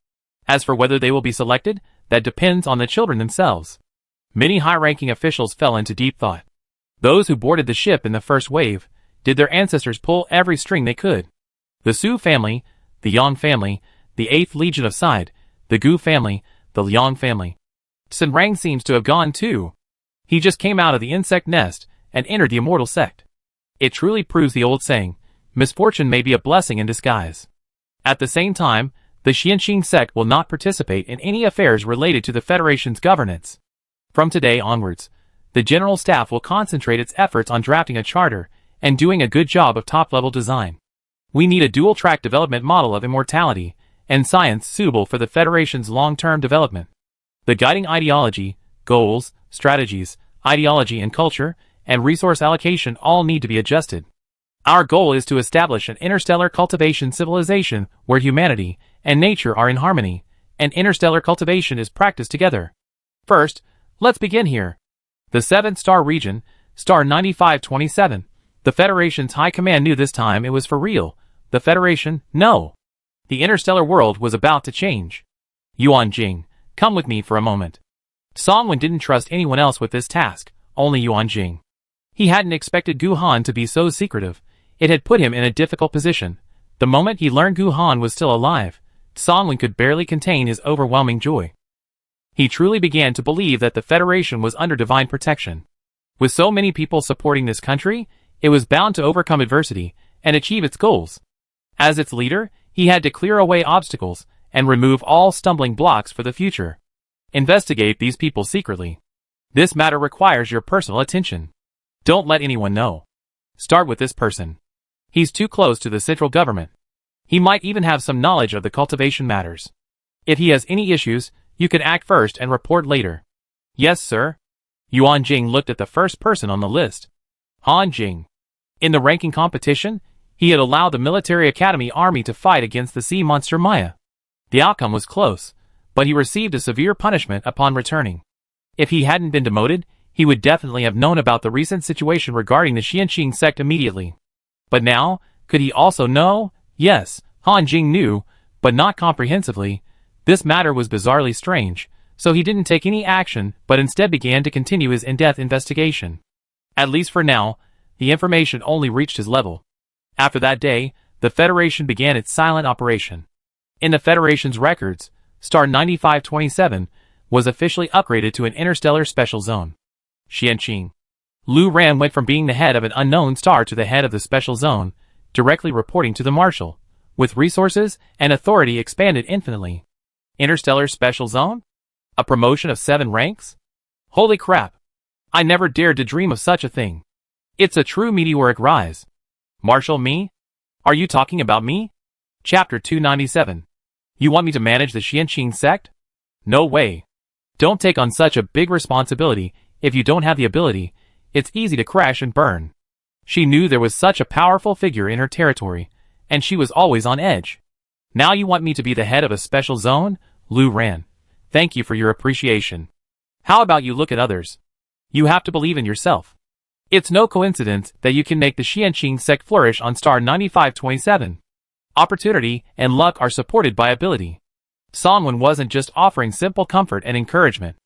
As for whether they will be selected, that depends on the children themselves. Many high-ranking officials fell into deep thought. Those who boarded the ship in the first wave, did their ancestors pull every string they could? The Su family, the Yang family, the 8th Legion of Side, the Gu family, the Liang family. Sun Rang seems to have gone too. He just came out of the insect nest and entered the immortal sect. It truly proves the old saying, misfortune may be a blessing in disguise. At the same time, the Xianqing sect will not participate in any affairs related to the Federation's governance. From today onwards, the General Staff will concentrate its efforts on drafting a charter and doing a good job of top-level design. We need a dual-track development model of immortality and science suitable for the Federation's long-term development. The guiding ideology, goals, strategies, ideology and culture, and resource allocation all need to be adjusted. Our goal is to establish an interstellar cultivation civilization where humanity and nature are in harmony, and interstellar cultivation is practiced together. First, let's begin here. The 7th star region, star 9527. The Federation's high command knew this time it was for real. The Federation, no. The interstellar world was about to change. Yuan Jing, come with me for a moment. Songwen didn't trust anyone else with this task, only Yuan Jing. He hadn't expected Gu Han to be so secretive. It had put him in a difficult position. The moment he learned Gu Han was still alive, Songwen could barely contain his overwhelming joy. He truly began to believe that the Federation was under divine protection. With so many people supporting this country, it was bound to overcome adversity and achieve its goals. As its leader, he had to clear away obstacles and remove all stumbling blocks for the future. Investigate these people secretly. This matter requires your personal attention. Don't let anyone know. Start with this person. He's too close to the central government. He might even have some knowledge of the cultivation matters. If he has any issues, you can act first and report later. Yes, sir. Yuan Jing looked at the first person on the list. Han Jing. In the ranking competition, he had allowed the military academy army to fight against the sea monster Maya. The outcome was close, but he received a severe punishment upon returning. If he hadn't been demoted, he would definitely have known about the recent situation regarding the Xianqing sect immediately. But now, could he also know? Yes, Han Jing knew, but not comprehensively. This matter was bizarrely strange, so he didn't take any action but instead began to continue his in-depth investigation. At least for now, the information only reached his level. After that day, the Federation began its silent operation. In the Federation's records, star 9527 was officially upgraded to an interstellar special zone. Xianqing. Lu Ran went from being the head of an unknown star to the head of the special zone, directly reporting to the Marshal, with resources and authority expanded infinitely. Interstellar Special Zone? A promotion of 7 ranks? Holy crap! I never dared to dream of such a thing. It's a true meteoric rise. Marshal, me? Are you talking about me? Chapter 297. You want me to manage the Xianqing sect? No way. Don't take on such a big responsibility if you don't have the ability. It's easy to crash and burn. She knew there was such a powerful figure in her territory, and she was always on edge. Now you want me to be the head of a special zone? Lu Ran. Thank you for your appreciation. How about you look at others? You have to believe in yourself. It's no coincidence that you can make the Xianqing sect flourish on star 9527. Opportunity and luck are supported by ability. Songwen wasn't just offering simple comfort and encouragement.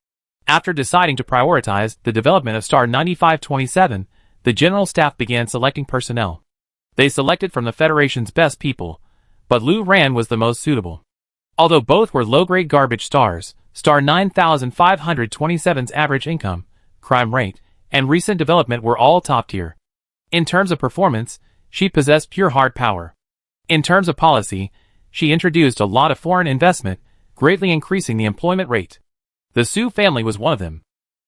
After deciding to prioritize the development of star 9527, the General Staff began selecting personnel. They selected from the Federation's best people, but Lu Ran was the most suitable. Although both were low-grade garbage stars, star 9527's average income, crime rate, and recent development were all top tier. In terms of performance, she possessed pure hard power. In terms of policy, she introduced a lot of foreign investment, greatly increasing the employment rate. The Su family was one of them.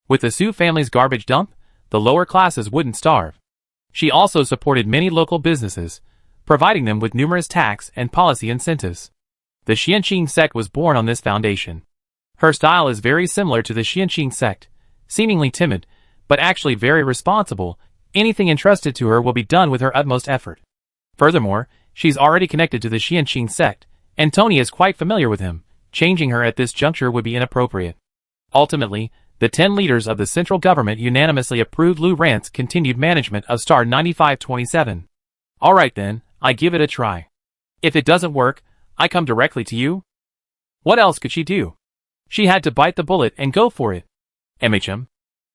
With the Su family's garbage dump, the lower classes wouldn't starve. She also supported many local businesses, providing them with numerous tax and policy incentives. The Xianqing sect was born on this foundation. Her style is very similar to the Xianqing sect, seemingly timid, but actually very responsible. Anything entrusted to her will be done with her utmost effort. Furthermore, she's already connected to the Xianqing sect, and Tony is quite familiar with him. Changing her at this juncture would be inappropriate. Ultimately, the 10 leaders of the central government unanimously approved Lu Ran's continued management of Star 9527. Alright then, I give it a try. If it doesn't work, I come directly to you? What else could she do? She had to bite the bullet and go for it. MHM.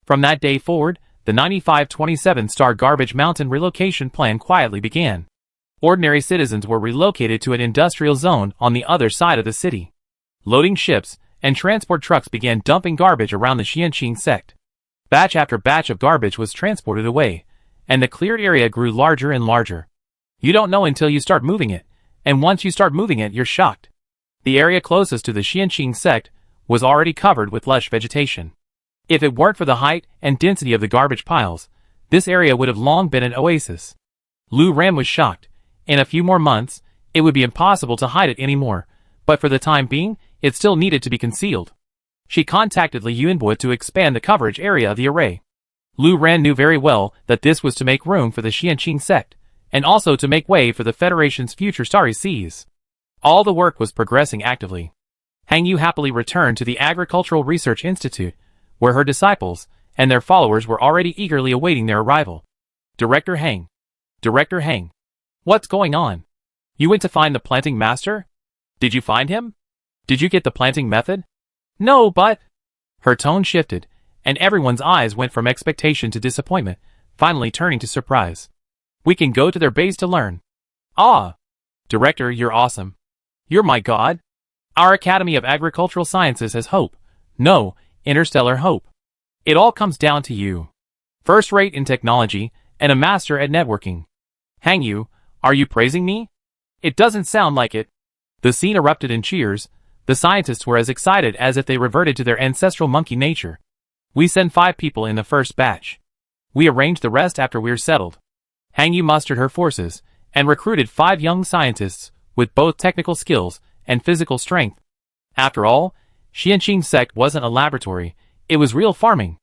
From that day forward, the 9527 Star Garbage Mountain relocation plan quietly began. Ordinary citizens were relocated to an industrial zone on the other side of the city. Loading ships and transport trucks began dumping garbage around the Xianqing sect. Batch after batch of garbage was transported away, and the cleared area grew larger and larger. You don't know until you start moving it, and once you start moving it, you're shocked. The area closest to the Xianqing sect was already covered with lush vegetation. If it weren't for the height and density of the garbage piles, this area would have long been an oasis. Lu Ran was shocked. In a few more months, it would be impossible to hide it anymore, but for the time being, it still needed to be concealed. She contacted Li Yunbo to expand the coverage area of the array. Lu Ran knew very well that this was to make room for the Xianqing sect, and also to make way for the Federation's future starry seas. All the work was progressing actively. Hang Yu happily returned to the Agricultural Research Institute, where her disciples and their followers were already eagerly awaiting their arrival. Director Hang. Director Hang. What's going on? You went to find the planting master? Did you find him? Did you get the planting method? No, but... Her tone shifted, and everyone's eyes went from expectation to disappointment, finally turning to surprise. We can go to their base to learn. Ah! Director, you're awesome. You're my god. Our Academy of Agricultural Sciences has hope. No, interstellar hope. It all comes down to you. First rate in technology, and a master at networking. Hang Yu, are you praising me? It doesn't sound like it. The scene erupted in cheers. The scientists were as excited as if they reverted to their ancestral monkey nature. We send 5 people in the first batch. We arrange the rest after we're settled. Hang Yu mustered her forces, and recruited 5 young scientists, with both technical skills and physical strength. After all, Xianqing sect wasn't a laboratory, it was real farming.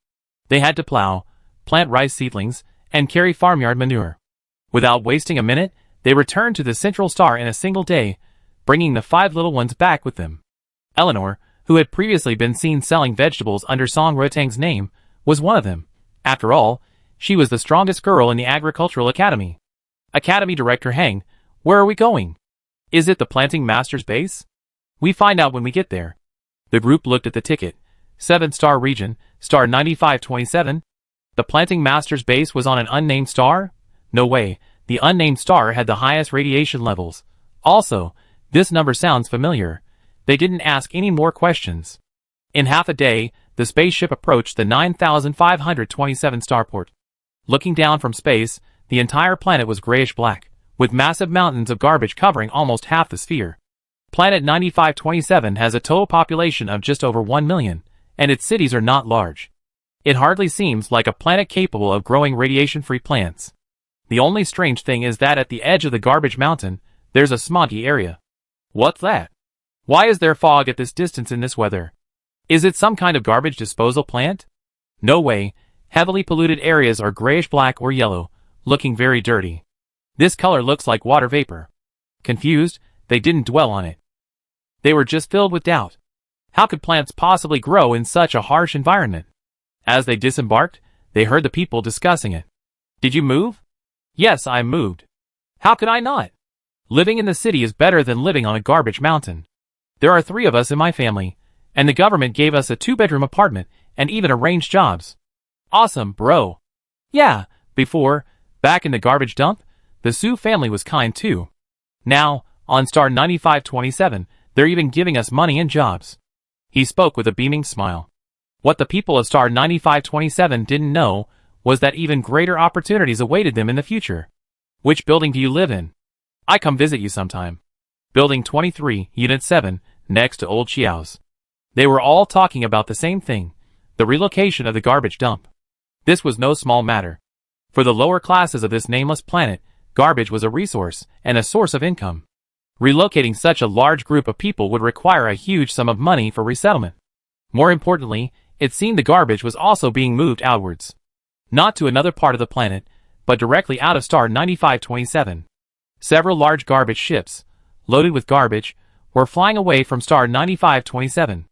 They had to plow, plant rice seedlings, and carry farmyard manure. Without wasting a minute, they returned to the central star in a single day, bringing the 5 little ones back with them. Eleanor, who had previously been seen selling vegetables under Song Rotang's name, was one of them. After all, she was the strongest girl in the Agricultural Academy. Academy Director Hang, where are we going? Is it the planting master's base? We find out when we get there. The group looked at the ticket. 7-star region, star 9527. The planting master's base was on an unnamed star? No way, the unnamed star had the highest radiation levels. Also, this number sounds familiar. They didn't ask any more questions. In half a day, the spaceship approached the 9527 starport. Looking down from space, the entire planet was grayish-black, with massive mountains of garbage covering almost half the sphere. Planet 9527 has a total population of just over 1 million, and its cities are not large. It hardly seems like a planet capable of growing radiation-free plants. The only strange thing is that at the edge of the garbage mountain, there's a smoggy area. What's that? Why is there fog at this distance in this weather? Is it some kind of garbage disposal plant? No way, heavily polluted areas are grayish-black or yellow, looking very dirty. This color looks like water vapor. Confused, they didn't dwell on it. They were just filled with doubt. How could plants possibly grow in such a harsh environment? As they disembarked, they heard the people discussing it. Did you move? Yes, I moved. How could I not? Living in the city is better than living on a garbage mountain. There are 3 of us in my family, and the government gave us a 2-bedroom apartment and even arranged jobs. Awesome, bro. Yeah, before, back in the garbage dump, the Su family was kind too. Now, on star 9527, they're even giving us money and jobs. He spoke with a beaming smile. What the people of star 9527 didn't know was that even greater opportunities awaited them in the future. Which building do you live in? I come visit you sometime. Building 23, Unit 7, next to Old Chiao's. They were all talking about the same thing, the relocation of the garbage dump. This was no small matter. For the lower classes of this nameless planet, garbage was a resource and a source of income. Relocating such a large group of people would require a huge sum of money for resettlement. More importantly, it seemed the garbage was also being moved outwards. Not to another part of the planet, but directly out of star 9527. Several large garbage ships, loaded with garbage, were flying away from star 9527.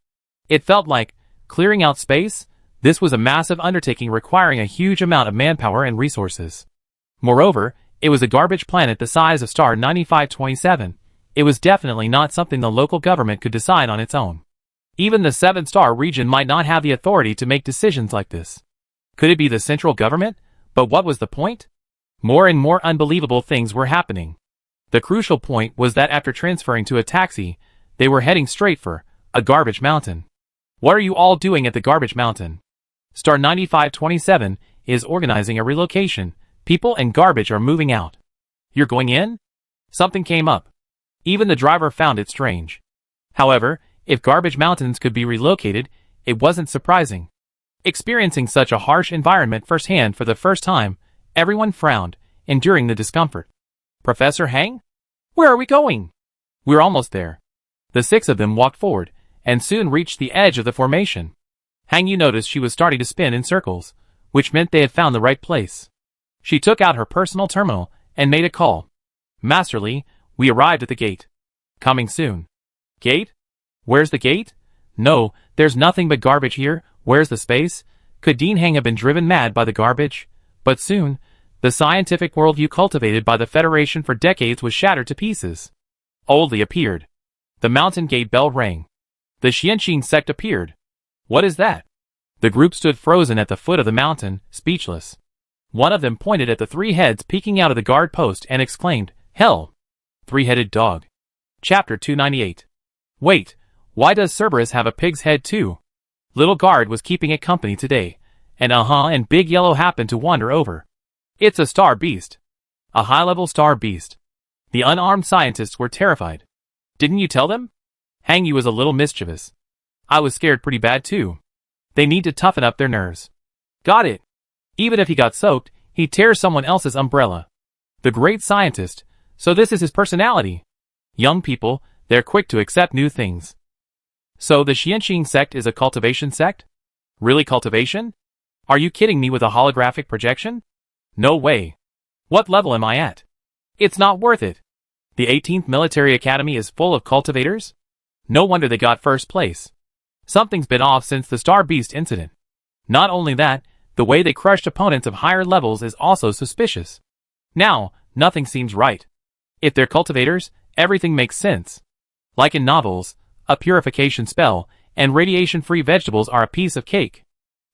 It felt like, clearing out space, this was a massive undertaking requiring a huge amount of manpower and resources. Moreover, it was a garbage planet the size of star 9527. It was definitely not something the local government could decide on its own. Even the 7-star region might not have the authority to make decisions like this. Could it be the central government? But what was the point? More and more unbelievable things were happening. The crucial point was that after transferring to a taxi, they were heading straight for a garbage mountain. What are you all doing at the garbage mountain? Star 9527 is organizing a relocation. People and garbage are moving out. You're going in? Something came up. Even the driver found it strange. However, if garbage mountains could be relocated, it wasn't surprising. Experiencing such a harsh environment firsthand for the first time, everyone frowned, enduring the discomfort. Professor Hang? Where are we going? We're almost there. The 6 of them walked forward, and soon reached the edge of the formation. Hang Yu noticed she was starting to spin in circles, which meant they had found the right place. She took out her personal terminal, and made a call. Masterly, we arrived at the gate. Coming soon. Gate? Where's the gate? No, there's nothing but garbage here. Where's the space? Could Dean Hang have been driven mad by the garbage? But soon, the scientific worldview cultivated by the Federation for decades was shattered to pieces. Oldly appeared. The mountain gate bell rang. The Xianxin sect appeared. What is that? The group stood frozen at the foot of the mountain, speechless. One of them pointed at the 3 heads peeking out of the guard post and exclaimed, Hell! 3-headed dog. Chapter 298. Wait, why does Cerberus have a pig's head too? Little Guard was keeping it company today, and Big Yellow happened to wander over. It's a star beast. A high-level star beast. The unarmed scientists were terrified. Didn't you tell them? Hang Yu was a little mischievous. I was scared pretty bad too. They need to toughen up their nerves. Got it. Even if he got soaked, he'd tear someone else's umbrella. The great scientist, so this is his personality. Young people, they're quick to accept new things. So the Xianxin sect is a cultivation sect? Really cultivation? Are you kidding me with a holographic projection? No way. What level am I at? It's not worth it. The 18th Military Academy is full of cultivators? No wonder they got first place. Something's been off since the Star Beast incident. Not only that, the way they crushed opponents of higher levels is also suspicious. Now, nothing seems right. If they're cultivators, everything makes sense. Like in novels, a purification spell and radiation-free vegetables are a piece of cake.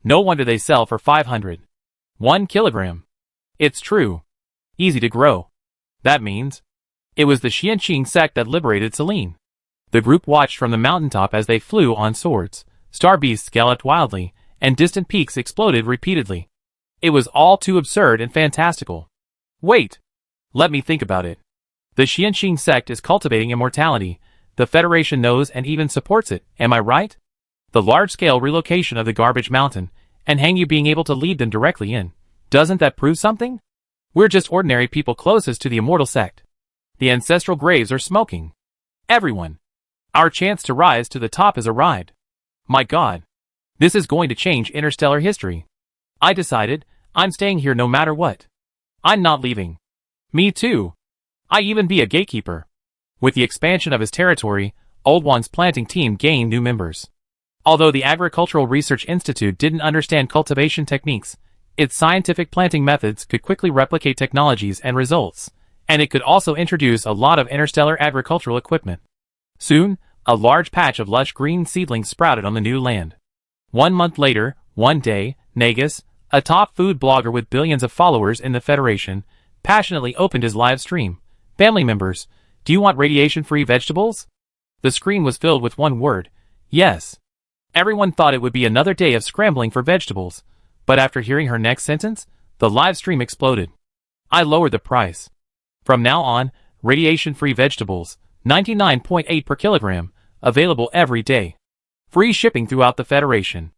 No wonder they sell for 500. 1 kilogram. It's true. Easy to grow. That means it was the Xianxin sect that liberated Celine. The group watched from the mountaintop as they flew on swords. Star beasts galloped wildly, and distant peaks exploded repeatedly. It was all too absurd and fantastical. Wait. Let me think about it. The Xianxin sect is cultivating immortality. The Federation knows and even supports it, am I right? The large-scale relocation of the garbage mountain, and Hang Yu being able to lead them directly in. Doesn't that prove something? We're just ordinary people closest to the immortal sect. The ancestral graves are smoking. Everyone. Our chance to rise to the top has arrived. My God. This is going to change interstellar history. I decided, I'm staying here no matter what. I'm not leaving. Me too. I even be a gatekeeper. With the expansion of his territory, Old One's planting team gained new members. Although the Agricultural Research Institute didn't understand cultivation techniques, its scientific planting methods could quickly replicate technologies and results, and it could also introduce a lot of interstellar agricultural equipment. Soon, a large patch of lush green seedlings sprouted on the new land. 1 month later, one day, Nagus, a top food blogger with billions of followers in the Federation, passionately opened his live stream. Family members, do you want radiation-free vegetables? The screen was filled with one word, yes. Everyone thought it would be another day of scrambling for vegetables, but after hearing her next sentence, the live stream exploded. I lowered the price. From now on, radiation-free vegetables, 99.8 per kilogram, available every day. Free shipping throughout the Federation.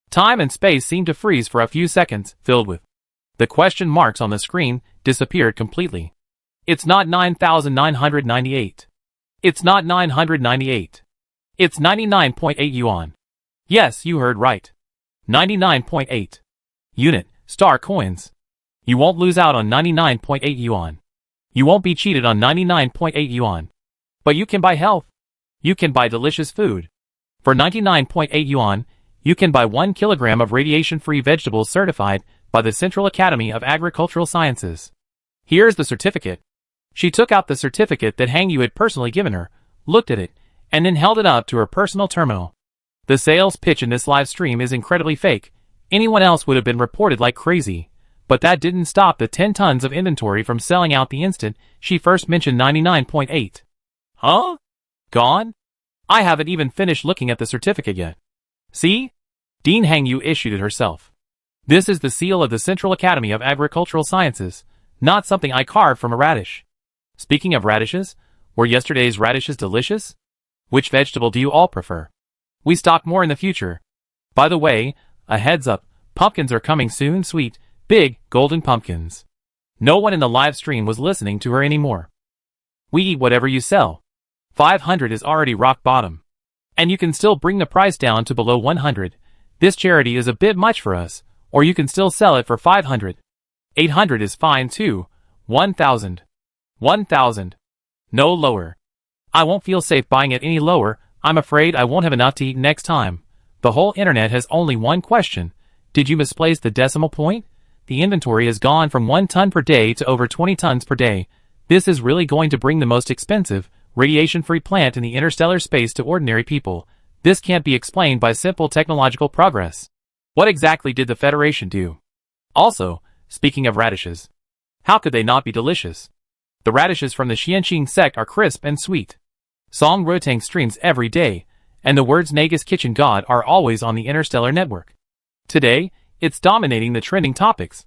Time and space seemed to freeze for a few seconds, filled with. The question marks on the screen disappeared completely. It's not 9,998. It's not 998. It's 99.8 yuan. Yes, you heard right. 99.8. Unit, star coins. You won't lose out on 99.8 yuan. You won't be cheated on 99.8 yuan. But you can buy health. You can buy delicious food. For 99.8 yuan, you can buy 1 kilogram of radiation-free vegetables certified by the Central Academy of Agricultural Sciences. Here's the certificate. She took out the certificate that Hang Yu had personally given her, looked at it, and then held it up to her personal terminal. The sales pitch in this live stream is incredibly fake. Anyone else would have been reported like crazy. But that didn't stop the 10 tons of inventory from selling out the instant she first mentioned 99.8. Huh? Gone? I haven't even finished looking at the certificate yet. See? Dean Hang Yu issued it herself. This is the seal of the Central Academy of Agricultural Sciences, not something I carved from a radish. Speaking of radishes, were yesterday's radishes delicious? Which vegetable do you all prefer? We stock more in the future. By the way, a heads up, pumpkins are coming soon, sweet, big, golden pumpkins. No one in the live stream was listening to her anymore. We eat whatever you sell. 500 is already rock bottom. And you can still bring the price down to below 100. This charity is a bit much for us, or you can still sell it for 500. 800 is fine too. 1,000. 1,000. No lower. I won't feel safe buying it any lower. I'm afraid I won't have enough to eat next time. The whole internet has only one question. Did you misplace the decimal point? The inventory has gone from 1 ton per day to over 20 tons per day. This is really going to bring the most expensive, radiation-free plant in the interstellar space to ordinary people. This can't be explained by simple technological progress. What exactly did the Federation do? Also, speaking of radishes, how could they not be delicious? The radishes from the Xianxing sect are crisp and sweet. Song Rotang streams every day, and the words Nagus Kitchen God are always on the Interstellar network. Today, it's dominating the trending topics.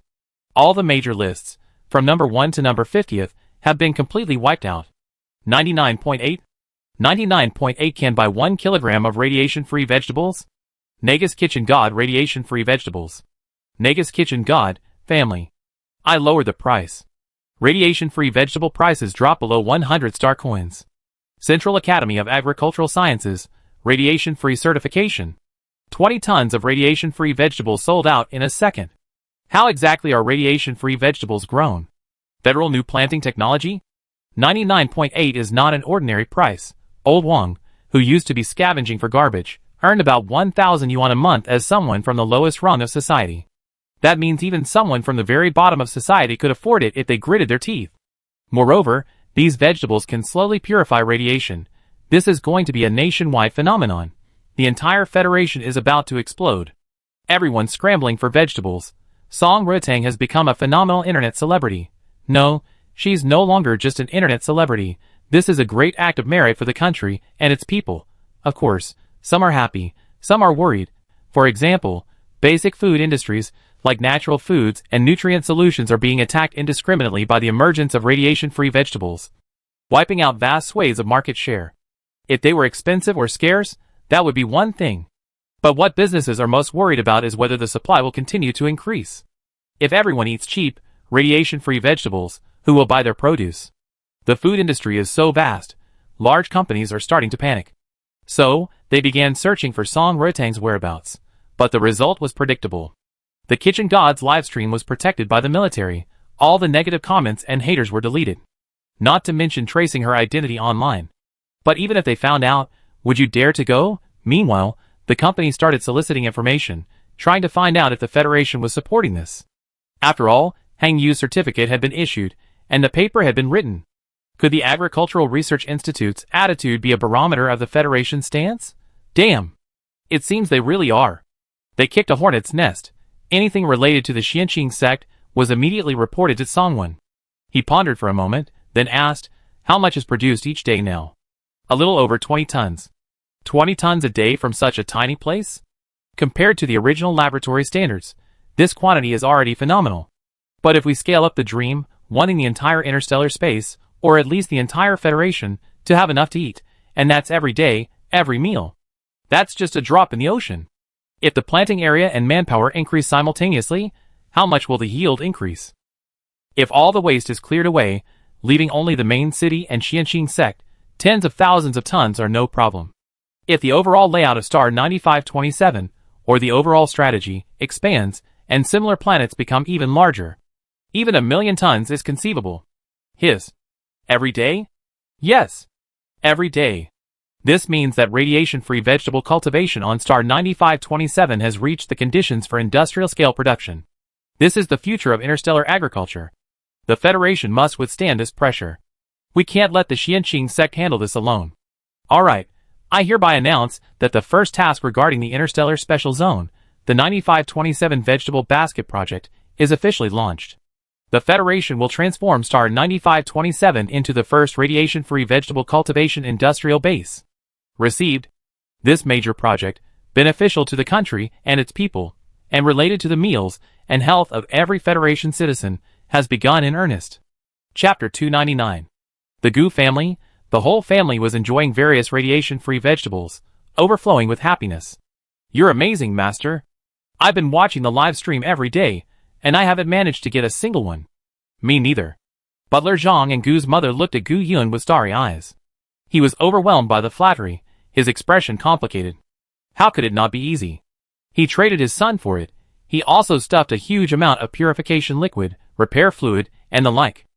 All the major lists, from number 1 to number 50th, have been completely wiped out. 99.8? 99.8 can buy 1 kilogram of radiation-free vegetables? Nagus Kitchen God radiation-free vegetables. Nagus Kitchen God, family. I lowered the price. Radiation-free vegetable prices drop below 100 star coins. Central Academy of Agricultural Sciences, radiation-free certification. 20 tons of radiation-free vegetables sold out in a second. How exactly are radiation-free vegetables grown? Federal new planting technology? 99.8 is not an ordinary price. Old Wang, who used to be scavenging for garbage, earned about 1,000 yuan a month as someone from the lowest rung of society. That means even someone from the very bottom of society could afford it if they gritted their teeth. Moreover, these vegetables can slowly purify radiation. This is going to be a nationwide phenomenon. The entire Federation is about to explode. Everyone's scrambling for vegetables. Song Rotang has become a phenomenal internet celebrity. No, she's no longer just an internet celebrity. This is a great act of merit for the country and its people. Of course, some are happy, some are worried. For example, basic food industries, like natural foods and nutrient solutions, are being attacked indiscriminately by the emergence of radiation-free vegetables, wiping out vast swathes of market share. If they were expensive or scarce, that would be one thing. But what businesses are most worried about is whether the supply will continue to increase. If everyone eats cheap, radiation-free vegetables, who will buy their produce? The food industry is so vast, large companies are starting to panic. So, they began searching for Song Rotang's whereabouts. But the result was predictable. The Kitchen God's livestream was protected by the military. All the negative comments and haters were deleted. Not to mention tracing her identity online. But even if they found out, would you dare to go? Meanwhile, the company started soliciting information, trying to find out if the Federation was supporting this. After all, Hang Yu's certificate had been issued, and the paper had been written. Could the Agricultural Research Institute's attitude be a barometer of the Federation's stance? Damn! It seems they really are. They kicked a hornet's nest. Anything related to the Xianxing sect was immediately reported to Songwon. He pondered for a moment, then asked, how much is produced each day now? A little over 20 tons. 20 tons a day from such a tiny place? Compared to the original laboratory standards, this quantity is already phenomenal. But if we scale up the dream, wanting the entire interstellar space, or at least the entire Federation, to have enough to eat, and that's every day, every meal. That's just a drop in the ocean. If the planting area and manpower increase simultaneously, how much will the yield increase? If all the waste is cleared away, leaving only the main city and Xianxing sect, tens of thousands of tons are no problem. If the overall layout of Star 9527, or the overall strategy, expands, and similar planets become even larger, even 1,000,000 tons is conceivable. Every day? Yes. Every day. This means that radiation-free vegetable cultivation on Star 9527 has reached the conditions for industrial-scale production. This is the future of interstellar agriculture. The Federation must withstand this pressure. We can't let the Xianxing sect handle this alone. Alright, I hereby announce that the first task regarding the Interstellar Special Zone, the 9527 Vegetable Basket Project, is officially launched. The Federation will transform Star 9527 into the first radiation-free vegetable cultivation industrial base. Received. This major project, beneficial to the country and its people, and related to the meals and health of every Federation citizen, has begun in earnest. Chapter 299. The Gu family. The whole family was enjoying various radiation-free vegetables, overflowing with happiness. You're amazing, Master. I've been watching the live stream every day, and I haven't managed to get a single one. Me neither. Butler Zhang and Gu's mother looked at Gu Yun with starry eyes. He was overwhelmed by the flattery, his expression complicated. How could it not be easy? He traded his son for it. He also stuffed a huge amount of purification liquid, repair fluid, and the like.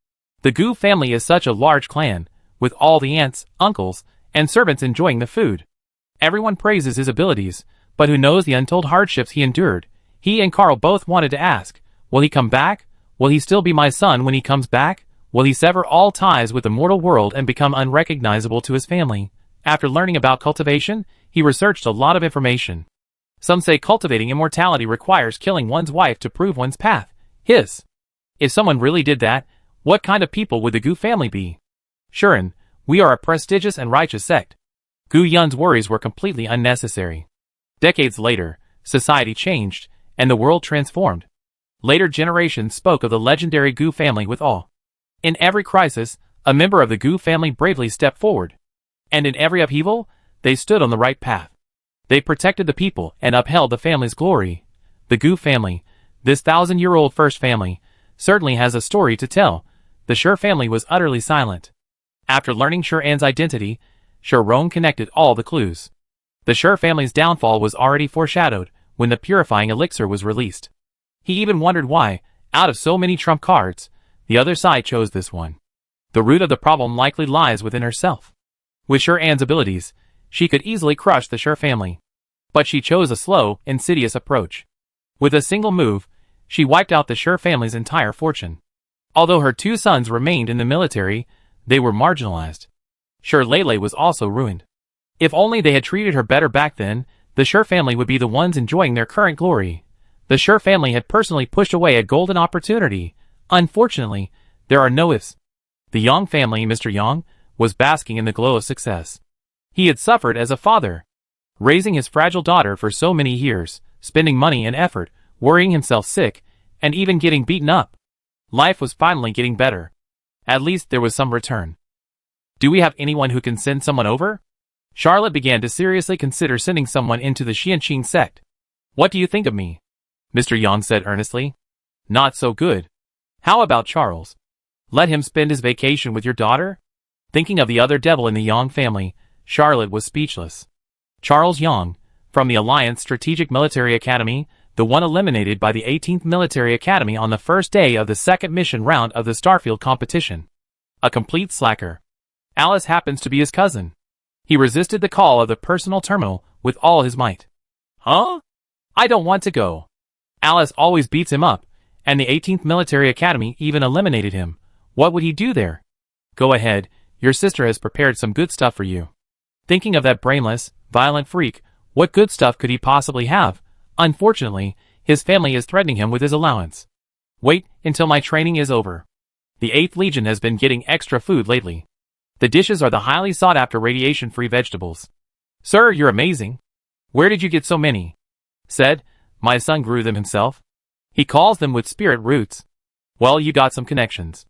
The Gu family is such a large clan, with all the aunts, uncles, and servants enjoying the food. Everyone praises his abilities, but who knows the untold hardships he endured. He and Carl both wanted to ask, will he come back? Will he still be my son when he comes back? Will he sever all ties with the mortal world and become unrecognizable to his family? After learning about cultivation, he researched a lot of information. Some say cultivating immortality requires killing one's wife to prove one's path. If someone really did that, what kind of people would the Gu family be? Shuren, we are a prestigious and righteous sect. Gu Yun's worries were completely unnecessary. Decades later, society changed, and the world transformed. Later generations spoke of the legendary Gu family with awe. In every crisis, a member of the Gu family bravely stepped forward. And in every upheaval, they stood on the right path. They protected the people and upheld the family's glory. The Gu family, this 1,000-year-old first family, certainly has a story to tell. The Sher family was utterly silent. After learning Sher An's identity, Sher Rong connected all the clues. The Sher family's downfall was already foreshadowed when the purifying elixir was released. He even wondered why, out of so many trump cards, the other side chose this one. The root of the problem likely lies within herself. With Sher An's abilities, she could easily crush the Sher family. But she chose a slow, insidious approach. With a single move, she wiped out the Sher family's entire fortune. Although her 2 sons remained in the military, they were marginalized. Sher Lele was also ruined. If only they had treated her better back then, the Sher family would be the ones enjoying their current glory. The Sher family had personally pushed away a golden opportunity. Unfortunately, there are no ifs. The Yang family, Mr. Yang, was basking in the glow of success. He had suffered as a father, raising his fragile daughter for so many years, spending money and effort, worrying himself sick, and even getting beaten up. Life was finally getting better. At least there was some return. Do we have anyone who can send someone over? Charlotte began to seriously consider sending someone into the Xianxing sect. What do you think of me? Mr. Yang said earnestly. Not so good. How about Charles? Let him spend his vacation with your daughter? Thinking of the other devil in the Yang family, Charlotte was speechless. Charles Yang, from the Alliance Strategic Military Academy, the one eliminated by the 18th Military Academy on the first day of the second mission round of the Starfield competition. A complete slacker. Alice happens to be his cousin. He resisted the call of the personal terminal with all his might. Huh? I don't want to go. Alice always beats him up, and the 18th Military Academy even eliminated him. What would he do there? Go ahead, your sister has prepared some good stuff for you. Thinking of that brainless, violent freak, what good stuff could he possibly have? Unfortunately, his family is threatening him with his allowance. Wait until my training is over. The 8th Legion has been getting extra food lately. The dishes are the highly sought-after radiation-free vegetables. Sir, you're amazing. Where did you get so many? Said, my son grew them himself. He calls them with spirit roots. Well, you got some connections.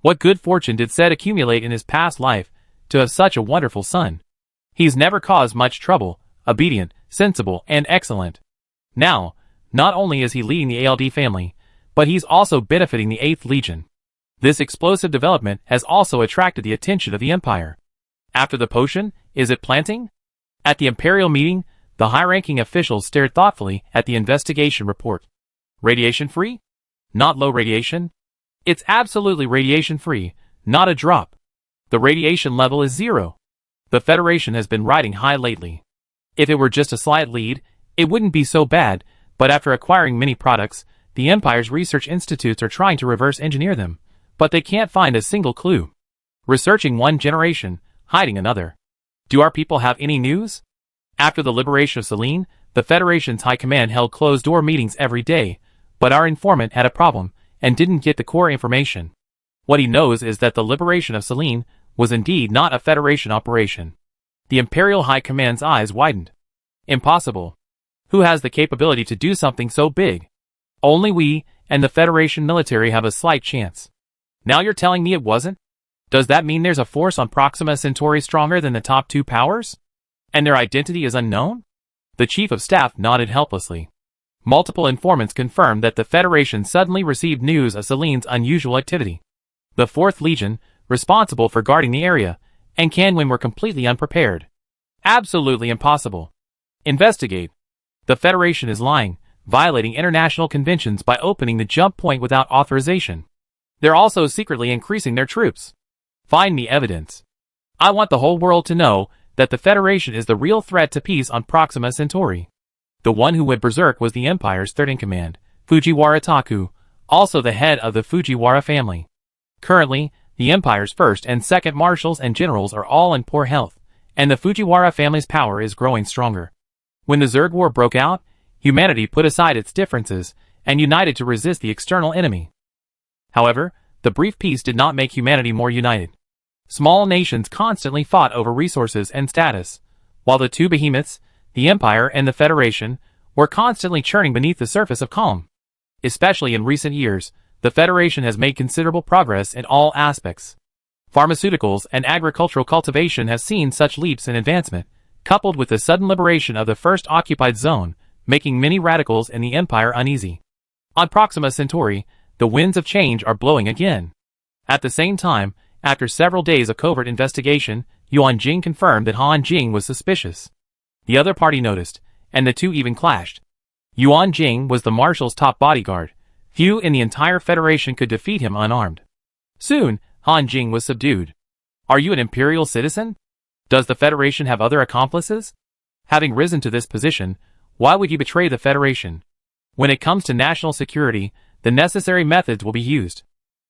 What good fortune did Seth accumulate in his past life to have such a wonderful son? He's never caused much trouble, obedient, sensible, and excellent. Now, not only is he leading the ALD family, but he's also benefiting the 8th Legion. This explosive development has also attracted the attention of the Empire. After the potion, is it planting? At the Imperial meeting, the high-ranking officials stared thoughtfully at the investigation report. Radiation-free? Not low radiation? It's absolutely radiation-free, not a drop. The radiation level is 0. The Federation has been riding high lately. If it were just a slight lead, it wouldn't be so bad, but after acquiring many products, the Empire's research institutes are trying to reverse engineer them, but they can't find a single clue. Researching one generation, hiding another. Do our people have any news? After the liberation of Selene, the Federation's high command held closed-door meetings every day, but our informant had a problem and didn't get the core information. What he knows is that the liberation of Selene was indeed not a Federation operation. The Imperial High Command's eyes widened. Impossible. Who has the capability to do something so big? Only we, and the Federation military have a slight chance. Now you're telling me it wasn't? Does that mean there's a force on Proxima Centauri stronger than the top 2 powers? And their identity is unknown? The Chief of Staff nodded helplessly. Multiple informants confirmed that the Federation suddenly received news of Selene's unusual activity. The 4th Legion, responsible for guarding the area, and Canwin were completely unprepared. Absolutely impossible. Investigate. The Federation is lying, violating international conventions by opening the jump point without authorization. They're also secretly increasing their troops. Find me evidence. I want the whole world to know that the Federation is the real threat to peace on Proxima Centauri. The one who went berserk was the Empire's third-in-command, Fujiwara Taku, also the head of the Fujiwara family. Currently, the Empire's first and second marshals and generals are all in poor health, and the Fujiwara family's power is growing stronger. When the Zerg War broke out, humanity put aside its differences and united to resist the external enemy. However, the brief peace did not make humanity more united. Small nations constantly fought over resources and status, while the two behemoths, the Empire and the Federation, were constantly churning beneath the surface of calm. Especially in recent years, the Federation has made considerable progress in all aspects. Pharmaceuticals and agricultural cultivation have seen such leaps in advancement, coupled with the sudden liberation of the first occupied zone, making many radicals in the Empire uneasy. On Proxima Centauri, the winds of change are blowing again. At the same time, after several days of covert investigation, Yuan Jing confirmed that Han Jing was suspicious. The other party noticed, and the two even clashed. Yuan Jing was the Marshal's top bodyguard. Few in the entire Federation could defeat him unarmed. Soon, Han Jing was subdued. Are you an Imperial citizen? Does the Federation have other accomplices? Having risen to this position, why would you betray the Federation? When it comes to national security, the necessary methods will be used.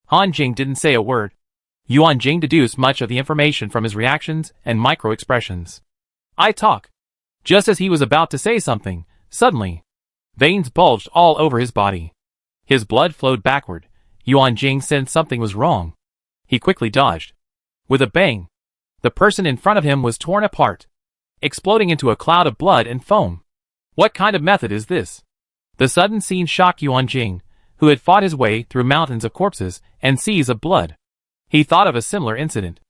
Han Jing didn't say a word. Yuan Jing deduced much of the information from his reactions and micro-expressions. I talk. Just as he was about to say something, suddenly, veins bulged all over his body. His blood flowed backward. Yuan Jing sensed something was wrong. He quickly dodged. With a bang, the person in front of him was torn apart, exploding into a cloud of blood and foam. What kind of method is this? The sudden scene shocked Yuan Jing, who had fought his way through mountains of corpses and seas of blood. He thought of a similar incident.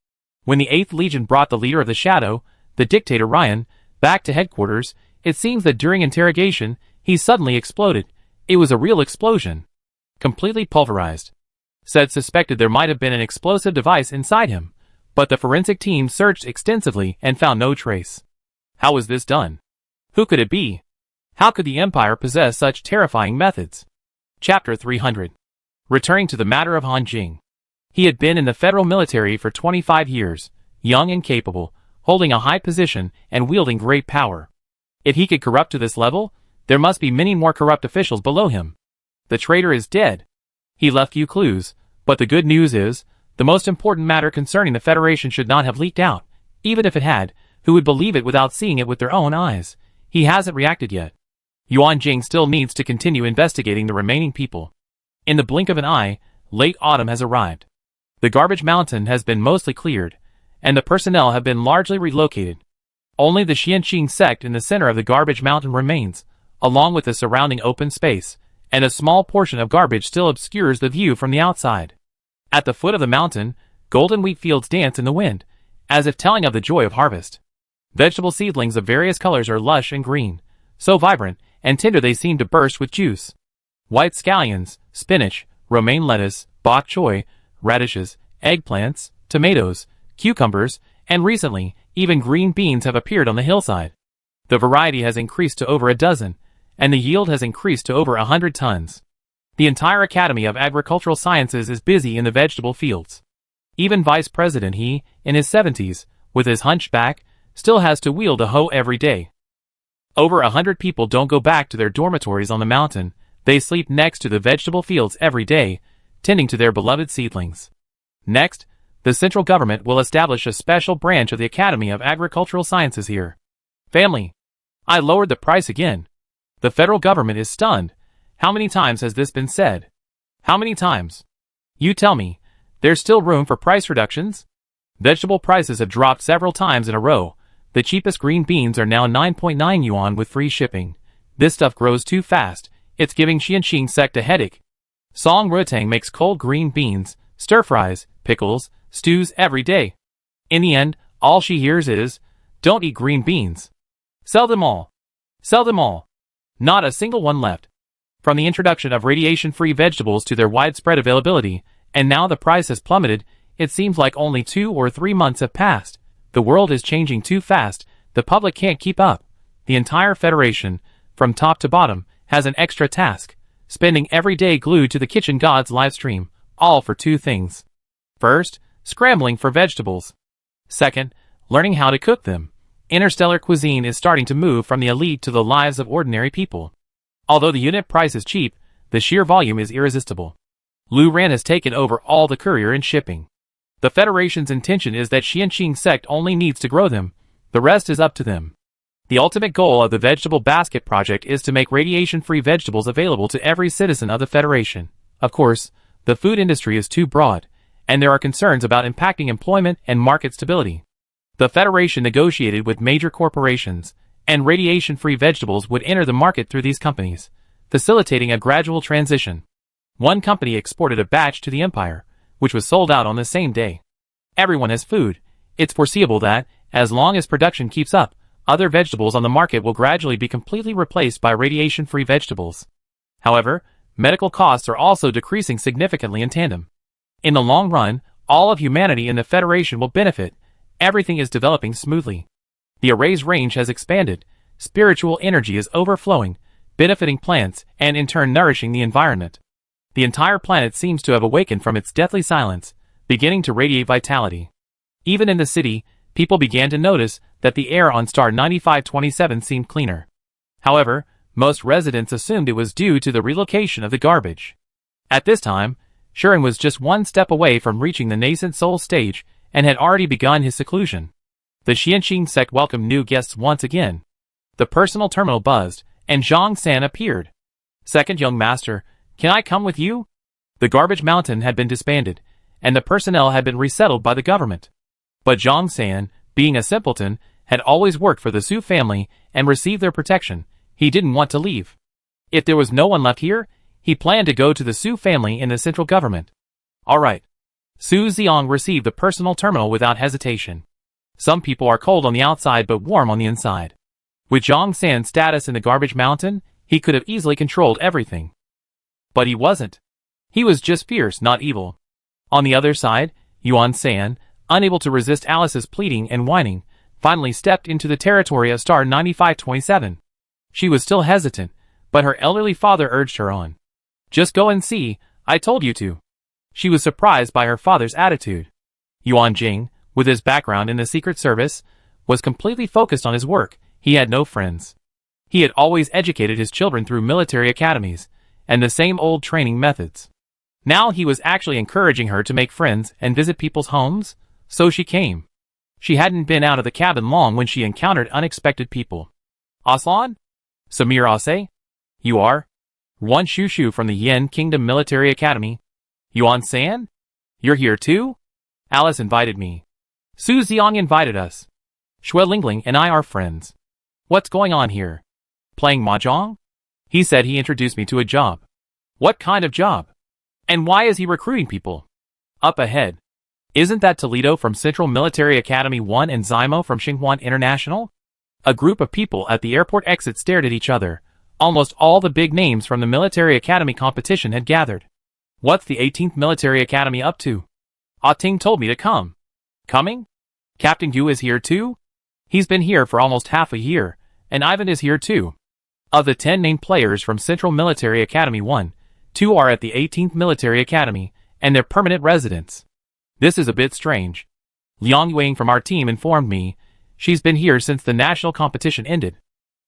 When the 8th Legion brought the leader of the Shadow, the dictator Ryan, back to headquarters, it seems that during interrogation, he suddenly exploded. It was a real explosion. Completely pulverized. Seth suspected there might have been an explosive device inside him, but the forensic team searched extensively and found no trace. How was this done? Who could it be? How could the Empire possess such terrifying methods? Chapter 300. Returning to the matter of Han Jing. He had been in the federal military for 25 years, young and capable, holding a high position and wielding great power. If he could corrupt to this level, there must be many more corrupt officials below him. The traitor is dead. He left few clues, but the good news is, the most important matter concerning the Federation should not have leaked out. Even if it had, who would believe it without seeing it with their own eyes? He hasn't reacted yet. Yuan Jing still needs to continue investigating the remaining people. In the blink of an eye, late autumn has arrived. The garbage mountain has been mostly cleared, and the personnel have been largely relocated. Only the Xianqing sect in the center of the garbage mountain remains, along with the surrounding open space, and a small portion of garbage still obscures the view from the outside. At the foot of the mountain, golden wheat fields dance in the wind, as if telling of the joy of harvest. Vegetable seedlings of various colors are lush and green, so vibrant and tender they seem to burst with juice. White scallions, spinach, romaine lettuce, bok choy, radishes, eggplants, tomatoes, cucumbers, and recently, even green beans have appeared on the hillside. The variety has increased to over a dozen, and the yield has increased to over 100 tons. The entire Academy of Agricultural Sciences is busy in the vegetable fields. Even Vice President he, in his 70s, with his hunchback, still has to wield a hoe every day. Over 100 people don't go back to their dormitories on the mountain, they sleep next to the vegetable fields every day, tending to their beloved seedlings. Next, the central government will establish a special branch of the Academy of Agricultural Sciences here. Family. I lowered the price again. The federal government is stunned. How many times has this been said? How many times? You tell me, there's still room for price reductions? Vegetable prices have dropped several times in a row. The cheapest green beans are now 9.9 yuan with free shipping. This stuff grows too fast. It's giving Xianxing sect a headache. Song Rutang makes cold green beans, stir-fries, pickles, stews every day. In the end, all she hears is, don't eat green beans. Sell them all. Sell them all. Not a single one left. From the introduction of radiation-free vegetables to their widespread availability, and now the price has plummeted, it seems like only 2 or 3 months have passed. The world is changing too fast, the public can't keep up. The entire Federation, from top to bottom, has an extra task, spending every day glued to the kitchen god's livestream, all for 2 things. First, scrambling for vegetables. Second, learning how to cook them. Interstellar cuisine is starting to move from the elite to the lives of ordinary people. Although the unit price is cheap, the sheer volume is irresistible. Lu Ran has taken over all the courier and shipping. The Federation's intention is that Xianxing sect only needs to grow them, the rest is up to them. The ultimate goal of the Vegetable Basket Project is to make radiation-free vegetables available to every citizen of the Federation. Of course, the food industry is too broad, and there are concerns about impacting employment and market stability. The Federation negotiated with major corporations, and radiation-free vegetables would enter the market through these companies, facilitating a gradual transition. One company exported a batch to the Empire, which was sold out on the same day. Everyone has food. It's foreseeable that, as long as production keeps up, other vegetables on the market will gradually be completely replaced by radiation-free vegetables. However, medical costs are also decreasing significantly in tandem. In the long run, all of humanity in the Federation will benefit. Everything is developing smoothly. The array's range has expanded, spiritual energy is overflowing, benefiting plants and in turn nourishing the environment. The entire planet seems to have awakened from its deathly silence, beginning to radiate vitality. Even in the city, people began to notice that the air on star 9527 seemed cleaner. However, most residents assumed it was due to the relocation of the garbage. At this time, Shuren was just one step away from reaching the nascent soul stage and had already begun his seclusion. The Xianxing sect welcomed new guests once again. The personal terminal buzzed, and Zhang San appeared. Second young master, can I come with you? The garbage mountain had been disbanded, and the personnel had been resettled by the government. But Zhang San, being a simpleton, had always worked for the Su family and received their protection. He didn't want to leave. If there was no one left here, he planned to go to the Su family in the central government. All right. Su Xiong received the personal terminal without hesitation. Some people are cold on the outside but warm on the inside. With Zhang San's status in the garbage mountain, he could have easily controlled everything. But he wasn't. He was just fierce, not evil. On the other side, Yuan San, unable to resist Alice's pleading and whining, finally stepped into the territory of star 9527. She was still hesitant, but her elderly father urged her on. Just go and see, I told you to. She was surprised by her father's attitude. Yuan Jing, with his background in the Secret Service, was completely focused on his work. He had no friends. He had always educated his children through military academies, and the same old training methods. Now he was actually encouraging her to make friends and visit people's homes, so she came. She hadn't been out of the cabin long when she encountered unexpected people. Aslan? Samir Ase? You are? One Shushu from the Yen Kingdom Military Academy. Yuan San? You're here too? Alice invited me. Su Xiong invited us. Xue Lingling and I are friends. What's going on here? Playing mahjong? He said he introduced me to a job. What kind of job? And why is he recruiting people? Up ahead. Isn't that Toledo from Central Military Academy 1 and Zymo from Xinhuan International? A group of people at the airport exit stared at each other. Almost all the big names from the Military Academy competition had gathered. What's the 18th Military Academy up to? Ah Ting told me to come. Coming? Captain Yu is here too? He's been here for almost half a year, and Ivan is here too. Of the 10 named players from Central Military Academy 1, 2 are at the 18th Military Academy, and they're permanent residents. This is a bit strange. Liang Yuang from our team informed me. She's been here since the national competition ended.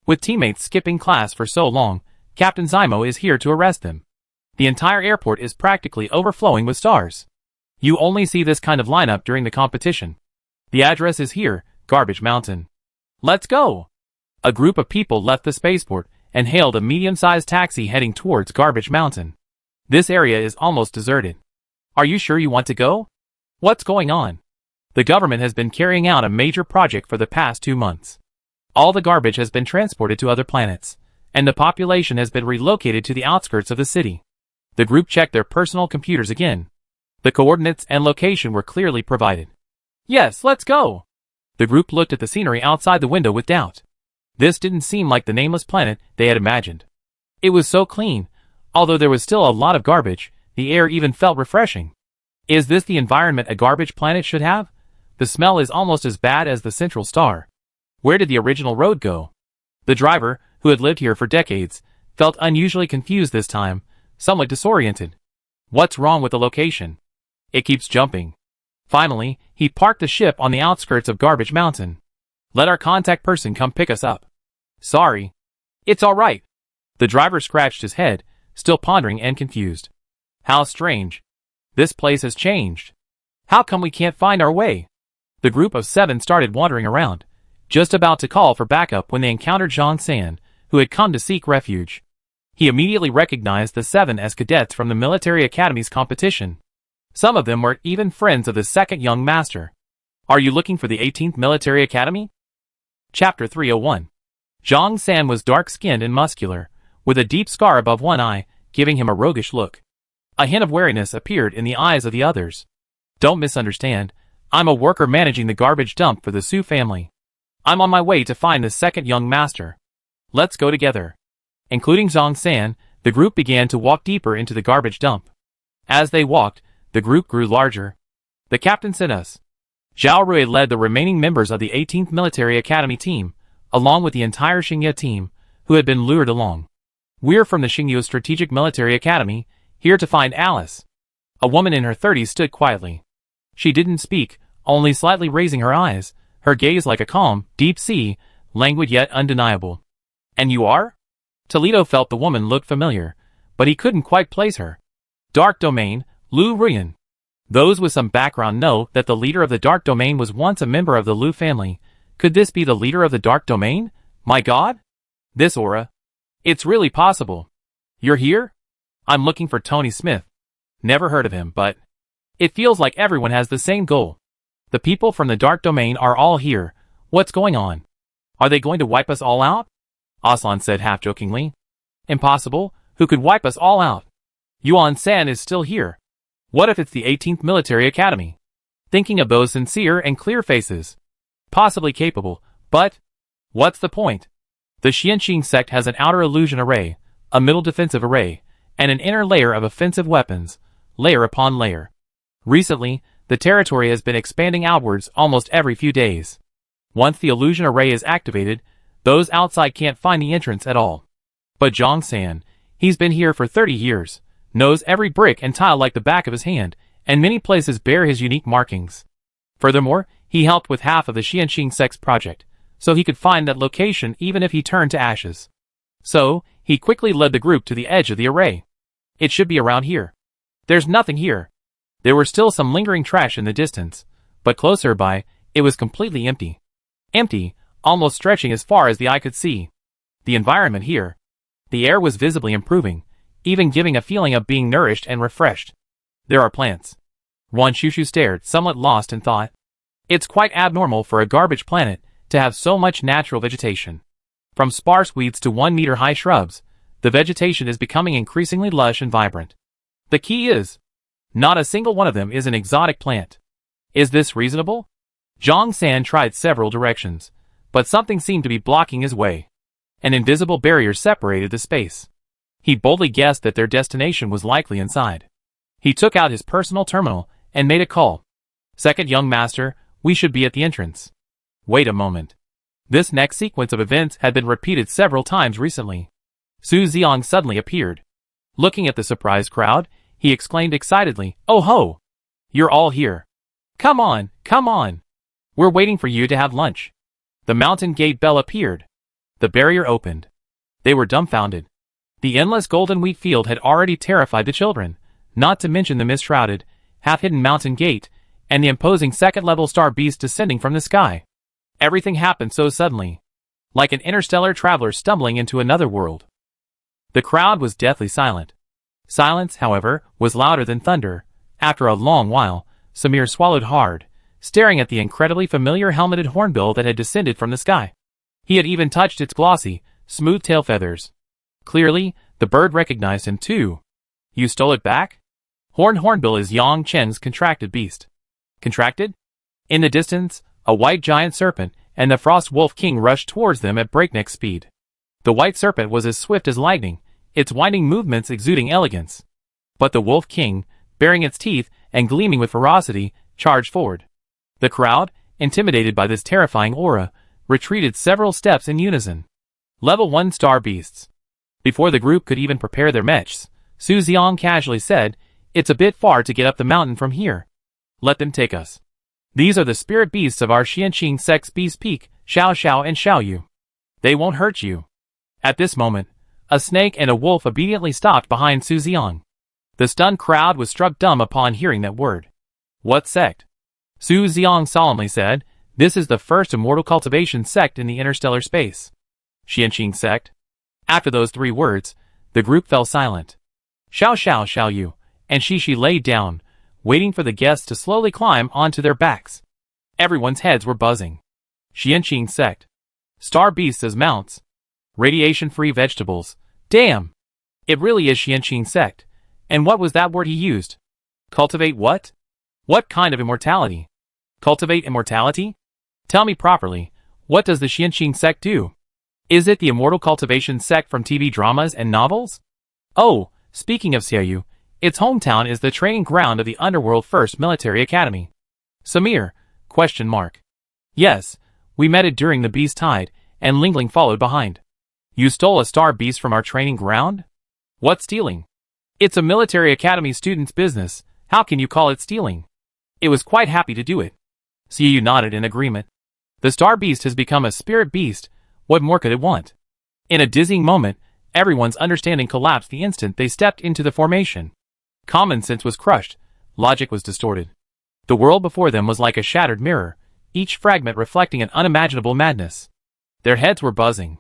With teammates skipping class for so long, Captain Zymo is here to arrest them. The entire airport is practically overflowing with stars. You only see this kind of lineup during the competition. The address is here, Garbage Mountain. Let's go! A group of people left the spaceport and hailed a medium-sized taxi heading towards Garbage Mountain. This area is almost deserted. Are you sure you want to go? What's going on? The government has been carrying out a major project for the past 2 months. All the garbage has been transported to other planets, and the population has been relocated to the outskirts of the city. The group checked their personal computers again. The coordinates and location were clearly provided. Yes, let's go! The group looked at the scenery outside the window with doubt. This didn't seem like the nameless planet they had imagined. It was so clean. Although there was still a lot of garbage, the air even felt refreshing. Is this the environment a garbage planet should have? The smell is almost as bad as the central star. Where did the original road go? The driver, who had lived here for decades, felt unusually confused this time, somewhat disoriented. What's wrong with the location? It keeps jumping. Finally, he parked the ship on the outskirts of Garbage Mountain. Let our contact person come pick us up. Sorry. It's all right. The driver scratched his head, still pondering and confused. How strange. This place has changed. How come we can't find our way? The group of 7 started wandering around, just about to call for backup when they encountered Zhang San, who had come to seek refuge. He immediately recognized the 7 as cadets from the Military Academy's competition. Some of them were even friends of the second young master. Are you looking for the 18th Military Academy? Chapter 301. Zhang San was dark-skinned and muscular, with a deep scar above one eye, giving him a roguish look. A hint of wariness appeared in the eyes of the others. Don't misunderstand. I'm a worker managing the garbage dump for the Su family. I'm on my way to find the second young master. Let's go together. Including Zhang San, the group began to walk deeper into the garbage dump. As they walked, the group grew larger. The captain sent us. Zhao Rui led the remaining members of the 18th Military Academy team, along with the entire Xingye team, who had been lured along. We're from the Xingye Strategic Military Academy, here to find Alice. A woman in her 30s stood quietly. She didn't speak, only slightly raising her eyes, her gaze like a calm, deep sea, languid yet undeniable. And you are? Toledo felt the woman looked familiar, but he couldn't quite place her. Dark Domain, Lu Ruyan. Those with some background know that the leader of the Dark Domain was once a member of the Lu family. Could this be the leader of the Dark Domain? My god? This aura. It's really possible. You're here? I'm looking for Tony Smith. Never heard of him, but it feels like everyone has the same goal. The people from the Dark Domain are all here. What's going on? Are they going to wipe us all out? Aslan said half-jokingly. Impossible. Who could wipe us all out? Yuan San is still here. What if it's the 18th Military Academy? Thinking of those sincere and clear faces. Possibly capable, but what's the point? The Xianxing sect has an outer illusion array, a middle defensive array, and an inner layer of offensive weapons, layer upon layer. Recently, the territory has been expanding outwards almost every few days. Once the illusion array is activated, those outside can't find the entrance at all. But Zhang San, he's been here for 30 years, knows every brick and tile like the back of his hand, and many places bear his unique markings. Furthermore, he helped with half of the Xianxing sect's project, so he could find that location even if he turned to ashes. So, he quickly led the group to the edge of the array. It should be around here. There's nothing here. There were still some lingering trash in the distance, but closer by, it was completely empty. Empty, almost stretching as far as the eye could see. The environment here. The air was visibly improving, even giving a feeling of being nourished and refreshed. There are plants. Wan Shushu stared, somewhat lost in thought. It's quite abnormal for a garbage planet to have so much natural vegetation. From sparse weeds to 1-meter-high shrubs, the vegetation is becoming increasingly lush and vibrant. The key is Not a single one of them is an exotic plant. Is this reasonable? Zhang San tried several directions, but something seemed to be blocking his way. An invisible barrier separated the space. He boldly guessed that their destination was likely inside. He took out his personal terminal and made a call. Second young master, we should be at the entrance. Wait a moment. This next sequence of events had been repeated several times recently. Su Xiang suddenly appeared. Looking at the surprised crowd, he exclaimed excitedly, "Oh ho! You're all here. Come on, come on. We're waiting for you to have lunch." The mountain gate bell appeared. The barrier opened. They were dumbfounded. The endless golden wheat field had already terrified the children, not to mention the mist-shrouded, half-hidden mountain gate, and the imposing second-level star beast descending from the sky. Everything happened so suddenly, like an interstellar traveler stumbling into another world. The crowd was deathly silent. Silence, however, was louder than thunder. After a long while, Samir swallowed hard, staring at the incredibly familiar helmeted hornbill that had descended from the sky. He had even touched its glossy, smooth tail feathers. Clearly, the bird recognized him too. You stole it back? Hornbill is Yang Chen's contracted beast. Contracted? In the distance, a white giant serpent and the frost wolf king rushed towards them at breakneck speed. The white serpent was as swift as lightning, its winding movements exuding elegance. But the wolf king, baring its teeth and gleaming with ferocity, charged forward. The crowd, intimidated by this terrifying aura, retreated several steps in unison. Level 1 star beasts. Before the group could even prepare their mechs, Su Xiang casually said, "It's a bit far to get up the mountain from here. Let them take us. These are the spirit beasts of our Xianqing sect's Beast Peak, Xiao Xiao and Xiao Yu. They won't hurt you." At this moment, a snake and a wolf obediently stopped behind Su Xiang. The stunned crowd was struck dumb upon hearing that word. What sect? Su Xiang solemnly said, "This is the first immortal cultivation sect in the interstellar space." Xianqing sect? After those 3 words, the group fell silent. Xiao Xiao, Xiao Yu, and Shishi lay down, waiting for the guests to slowly climb onto their backs. Everyone's heads were buzzing. Xianqing sect. Star beasts as mounts. Radiation-free vegetables. Damn! It really is Xianqing sect. And what was that word he used? Cultivate what? What kind of immortality? Cultivate immortality? Tell me properly, what does the Xianqing sect do? Is it the immortal cultivation sect from TV dramas and novels? Oh, speaking of Xiaoyu, its hometown is the training ground of the Underworld First Military Academy. Samir? Question mark. Yes, we met it during the Beast Tide, and Lingling followed behind. You stole a star beast from our training ground? What stealing? It's a military academy student's business, how can you call it stealing? It was quite happy to do it. Xiaoyu nodded in agreement. The star beast has become a spirit beast, what more could it want? In a dizzying moment, everyone's understanding collapsed the instant they stepped into the formation. Common sense was crushed, logic was distorted. The world before them was like a shattered mirror, each fragment reflecting an unimaginable madness. Their heads were buzzing.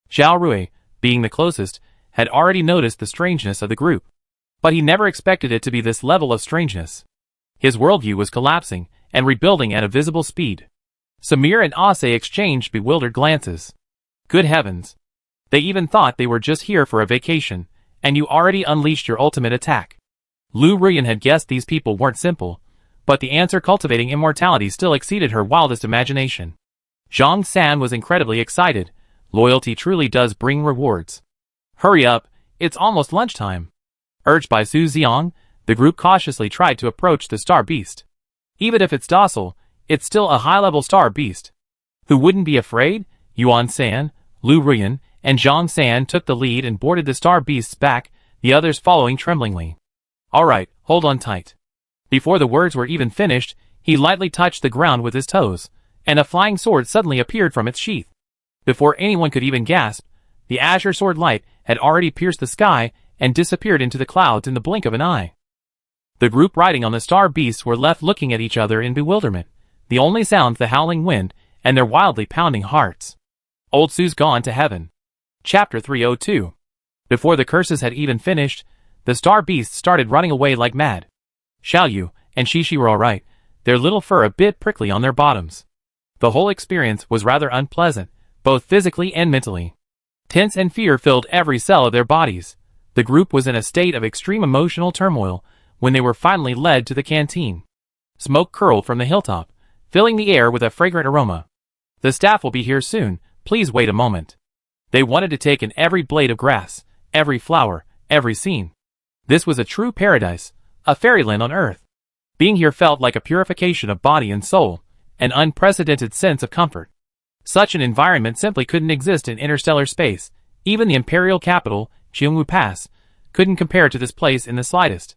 Zhao Rui, being the closest, had already noticed the strangeness of the group. But he never expected it to be this level of strangeness. His worldview was collapsing and rebuilding at a visible speed. Samir and Ase exchanged bewildered glances. Good heavens. They even thought they were just here for a vacation, and you already unleashed your ultimate attack. Lu Ruyan had guessed these people weren't simple, but the answer cultivating immortality still exceeded her wildest imagination. Zhang San was incredibly excited. Loyalty truly does bring rewards. Hurry up, it's almost lunchtime. Urged by Su Xiang, the group cautiously tried to approach the star beast. Even if it's docile, it's still a high-level star beast. Who wouldn't be afraid? Yuan San, Lu Ruyan, and Zhang San took the lead and boarded the star beast's back, the others following tremblingly. Alright, hold on tight. Before the words were even finished, he lightly touched the ground with his toes, and a flying sword suddenly appeared from its sheath. Before anyone could even gasp, the azure sword light had already pierced the sky and disappeared into the clouds in the blink of an eye. The group riding on the star beasts were left looking at each other in bewilderment, the only sounds the howling wind and their wildly pounding hearts. Old Su's gone to heaven. Chapter 302. Before the curses had even finished, the star beasts started running away like mad. Xiao Yu and Shishi were alright, their little fur a bit prickly on their bottoms. The whole experience was rather unpleasant, both physically and mentally. Tense and fear filled every cell of their bodies. The group was in a state of extreme emotional turmoil, when they were finally led to the canteen. Smoke curled from the hilltop, filling the air with a fragrant aroma. The staff will be here soon, please wait a moment. They wanted to take in every blade of grass, every flower, every scene. This was a true paradise, a fairyland on earth. Being here felt like a purification of body and soul, an unprecedented sense of comfort. Such an environment simply couldn't exist in interstellar space. Even the imperial capital, Chungwu Pass, couldn't compare to this place in the slightest.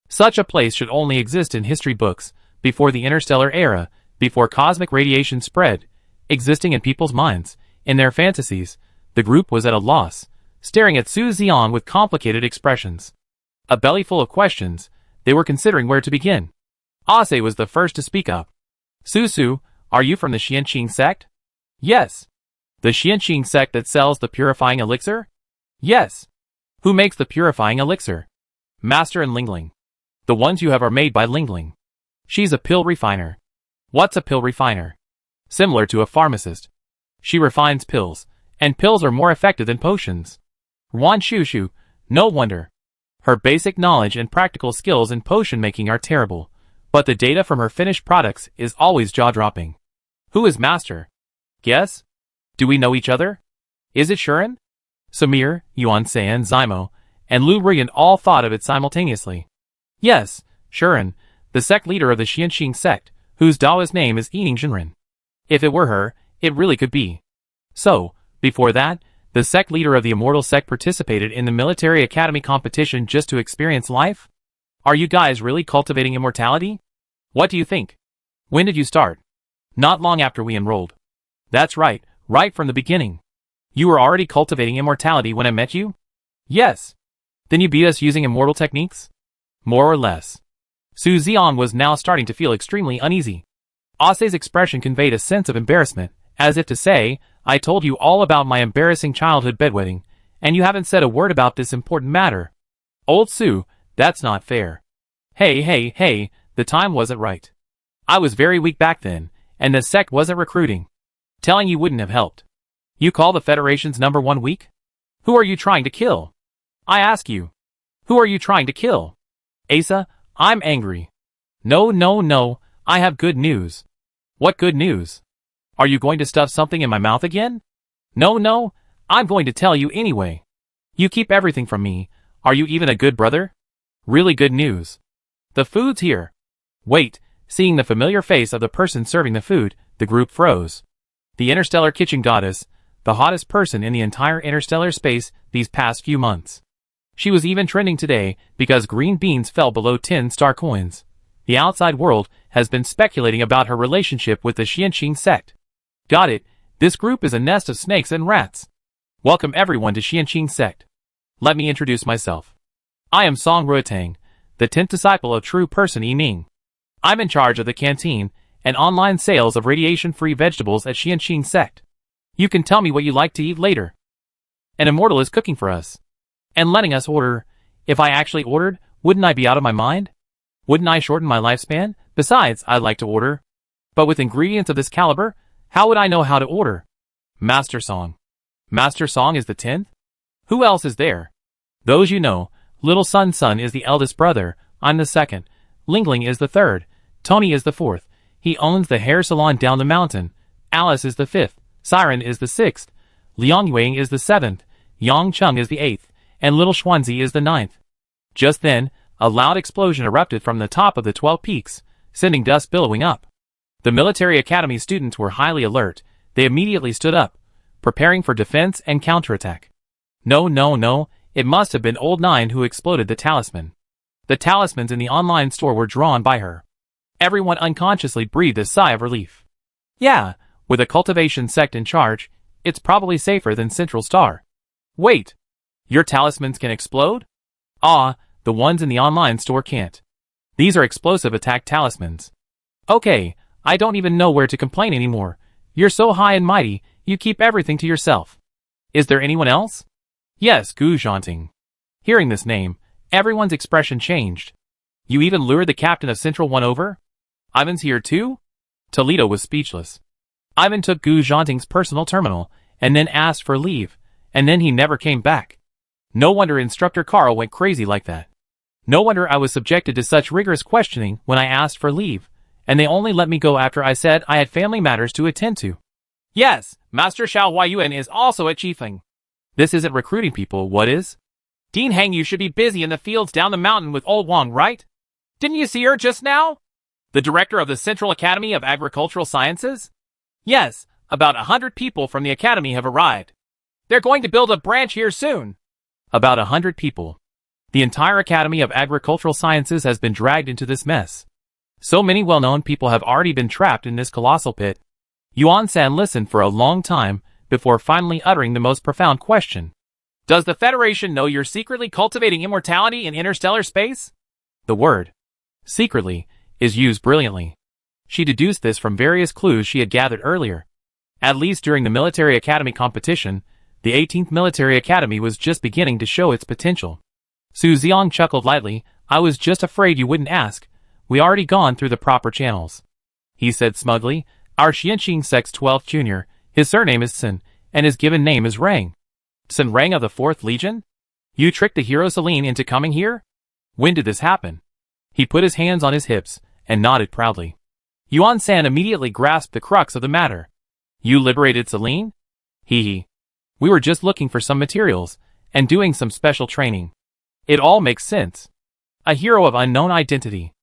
Such a place should only exist in history books, before the interstellar era, before cosmic radiation spread, existing in people's minds, in their fantasies. The group was at a loss, staring at Su Xian with complicated expressions. A belly full of questions, they were considering where to begin. Ase was the first to speak up. Su, are you from the Xianqing sect? Yes. The Xianqing sect that sells the purifying elixir? Yes. Who makes the purifying elixir? Master and Lingling. The ones you have are made by Lingling. She's a pill refiner. What's a pill refiner? Similar to a pharmacist. She refines pills, and pills are more effective than potions. Wan Shushu, no wonder. Her basic knowledge and practical skills in potion making are terrible, but the data from her finished products is always jaw-dropping. Who is Master? Guess? Do we know each other? Is it Shuren? Samir, Yuan San, Zymo, and Lu Rian all thought of it simultaneously. Yes, Shuren, the sect leader of the Xianqing sect, whose Daoist name is Yining Jinren. If it were her, it really could be. So, before that, the sect leader of the Immortal sect participated in the military academy competition just to experience life? Are you guys really cultivating immortality? What do you think? When did you start? Not long after we enrolled. That's right, right from the beginning. You were already cultivating immortality when I met you? Yes. Then you beat us using immortal techniques? More or less. Su Xian was now starting to feel extremely uneasy. Ase's expression conveyed a sense of embarrassment, as if to say, I told you all about my embarrassing childhood bedwetting, and you haven't said a word about this important matter. Old Su, that's not fair. Hey, the time wasn't right. I was very weak back then, and the sect wasn't recruiting. Telling you wouldn't have helped. You call the Federation's #1 weak? Who are you trying to kill? I ask you. Who are you trying to kill? Asa, I'm angry. No, I have good news. What good news? Are you going to stuff something in my mouth again? No, I'm going to tell you anyway. You keep everything from me. Are you even a good brother? Really good news. The food's here. Wait, seeing the familiar face of the person serving the food, the group froze. The interstellar kitchen goddess, the hottest person in the entire interstellar space these past few months. She was even trending today because green beans fell below 10-star coins. The outside world has been speculating about her relationship with the Xianqing sect. Got it, this group is a nest of snakes and rats. Welcome everyone to Xianqing sect. Let me introduce myself. I am Song Ruotang, the 10th disciple of true person Yining. I'm in charge of the canteen and online sales of radiation-free vegetables at Xianqing sect. You can tell me what you like to eat later. An immortal is cooking for us. And letting us order. If I actually ordered, wouldn't I be out of my mind? Wouldn't I shorten my lifespan? Besides, I'd like to order. But with ingredients of this caliber, how would I know how to order? Master Song. Master Song is the 10th? Who else is there? Those you know. Little Sun is the eldest brother. I'm the 2nd. Lingling is the 3rd. Tony is the 4th. He owns the hair salon down the mountain. Alice is the 5th. Siren is the 6th. Liang Yuang is the 7th. Yang Chung is the 8th. And Little Xuanzi is the 9th. Just then, a loud explosion erupted from the top of the 12 peaks, sending dust billowing up. The military academy students were highly alert. They immediately stood up, preparing for defense and counterattack. No, it must have been Old Nine who exploded the talisman. The talismans in the online store were drawn by her. Everyone unconsciously breathed a sigh of relief. Yeah, with a cultivation sect in charge, it's probably safer than Central Star. Wait! Your talismans can explode? Ah, the ones in the online store can't. These are explosive attack talismans. Okay, I don't even know where to complain anymore. You're so high and mighty, you keep everything to yourself. Is there anyone else? Yes, Gu Zhanting. Hearing this name, everyone's expression changed. You even lured the captain of Central 1 over? Ivan's here too? Toledo was speechless. Ivan took Gu Zhanting's personal terminal, and then asked for leave, and then he never came back. No wonder Instructor Carl went crazy like that. No wonder I was subjected to such rigorous questioning when I asked for leave, and they only let me go after I said I had family matters to attend to. Yes, Master Xiao Yuan is also at Chiefeng. This isn't recruiting people, what is? Dean Hang, you should be busy in the fields down the mountain with old Wang, right? Didn't you see her just now? The director of the Central Academy of Agricultural Sciences? Yes, about 100 people from the academy have arrived. They're going to build a branch here soon. About 100 people. The entire Academy of Agricultural Sciences has been dragged into this mess. So many well-known people have already been trapped in this colossal pit. Yuan San listened for a long time before finally uttering the most profound question. Does the Federation know you're secretly cultivating immortality in interstellar space? The word secretly is used brilliantly. She deduced this from various clues she had gathered earlier. At least during the military academy competition, the 18th Military Academy was just beginning to show its potential. Su Xiong chuckled lightly. I was just afraid you wouldn't ask. We already gone through the proper channels. He said smugly. Our Xianqing Sect's 12th junior, his surname is Sin, and his given name is Rang. Sin Rang of the 4th Legion? You tricked the hero Celine into coming here? When did this happen? He put his hands on his hips and nodded proudly. Yuan San immediately grasped the crux of the matter. You liberated Celine? Hee. We were just looking for some materials and doing some special training. It all makes sense. A hero of unknown identity.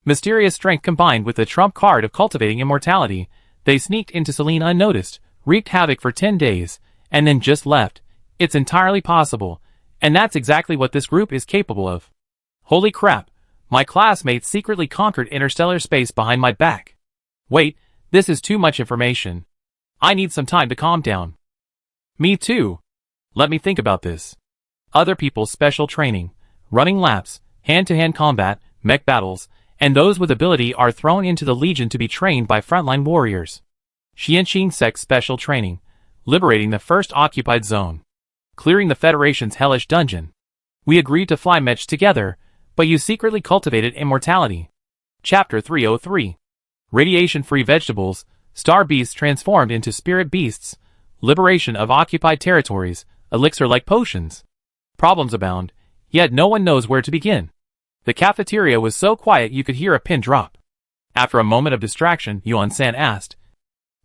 Mysterious strength combined with the trump card of cultivating immortality, they sneaked into Celine unnoticed, wreaked havoc for 10 days, and then just left. It's entirely possible, and that's exactly what this group is capable of. Holy crap, my classmates secretly conquered interstellar space behind my back. Wait, this is too much information. I need some time to calm down. Me too. Let me think about this. Other people's special training, running laps, hand-to-hand combat, mech battles, and those with ability are thrown into the Legion to be trained by frontline warriors. Xianqing Sect's special training, liberating the first occupied zone, clearing the Federation's hellish dungeon. We agreed to fly mech together, but you secretly cultivated immortality. Chapter 303. Radiation-free vegetables, star beasts transformed into spirit beasts, liberation of occupied territories, elixir-like potions. Problems abound, yet no one knows where to begin. The cafeteria was so quiet you could hear a pin drop. After a moment of distraction, Yuan San asked,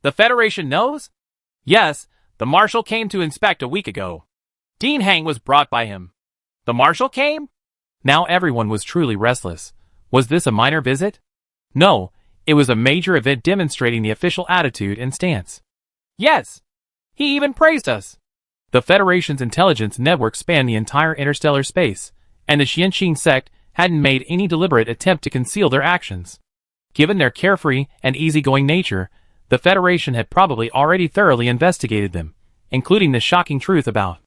The Federation knows? Yes, the Marshal came to inspect a week ago. Dean Hang was brought by him. The Marshal came? Now everyone was truly restless. Was this a minor visit? No, it was a major event demonstrating the official attitude and stance. Yes, he even praised us. The Federation's intelligence network spanned the entire interstellar space, and the Xianqing Sect hadn't made any deliberate attempt to conceal their actions. Given their carefree and easygoing nature, the Federation had probably already thoroughly investigated them, including the shocking truth about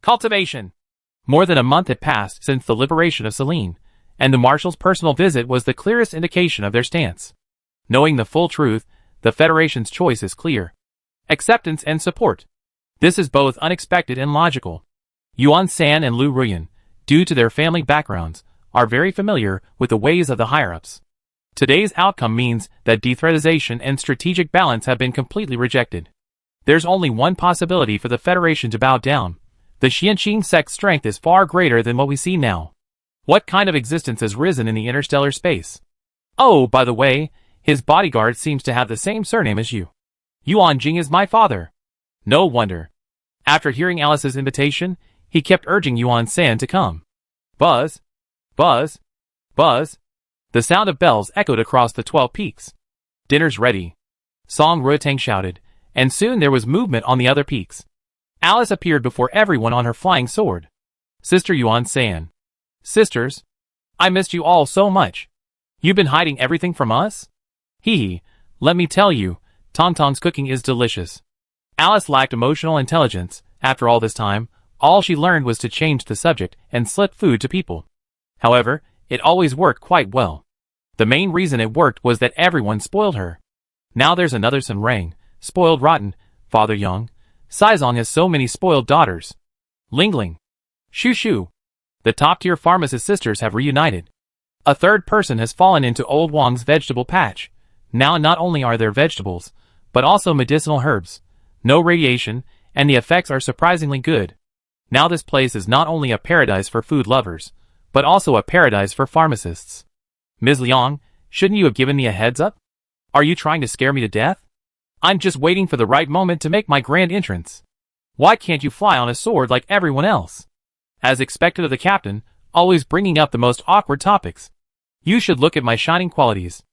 cultivation. More than a month had passed since the liberation of Celine, and the Marshal's personal visit was the clearest indication of their stance. Knowing the full truth, the Federation's choice is clear. Acceptance and support. This is both unexpected and logical. Yuan San and Lu Ruyan, due to their family backgrounds, are very familiar with the ways of the higher-ups. Today's outcome means that dethreatization and strategic balance have been completely rejected. There's only one possibility for the Federation to bow down. The Xianqing Sect's strength is far greater than what we see now. What kind of existence has risen in the interstellar space? Oh, by the way, his bodyguard seems to have the same surname as you. Yuan Jing is my father. No wonder. After hearing Alice's invitation, he kept urging Yuan San to come. Buzz. Buzz. Buzz. The sound of bells echoed across the 12 peaks. Dinner's ready. Song Ruotang shouted, and soon there was movement on the other peaks. Alice appeared before everyone on her flying sword. Sister Yuan San. Sisters. I missed you all so much. You've been hiding everything from us? Hee. Let me tell you, Tongtong's cooking is delicious. Alice lacked emotional intelligence. After all this time, all she learned was to change the subject and slip food to people. However, it always worked quite well. The main reason it worked was that everyone spoiled her. Now there's another Sun Rang, spoiled rotten, Father Young. Saizong has so many spoiled daughters. Lingling. Shu Shu. The top-tier pharmacist sisters have reunited. A third person has fallen into old Wang's vegetable patch. Now not only are there vegetables, but also medicinal herbs. No radiation, and the effects are surprisingly good. Now this place is not only a paradise for food lovers, but also a paradise for pharmacists. Ms. Liang, shouldn't you have given me a heads up? Are you trying to scare me to death? I'm just waiting for the right moment to make my grand entrance. Why can't you fly on a sword like everyone else? As expected of the captain, always bringing up the most awkward topics. You should look at my shining qualities.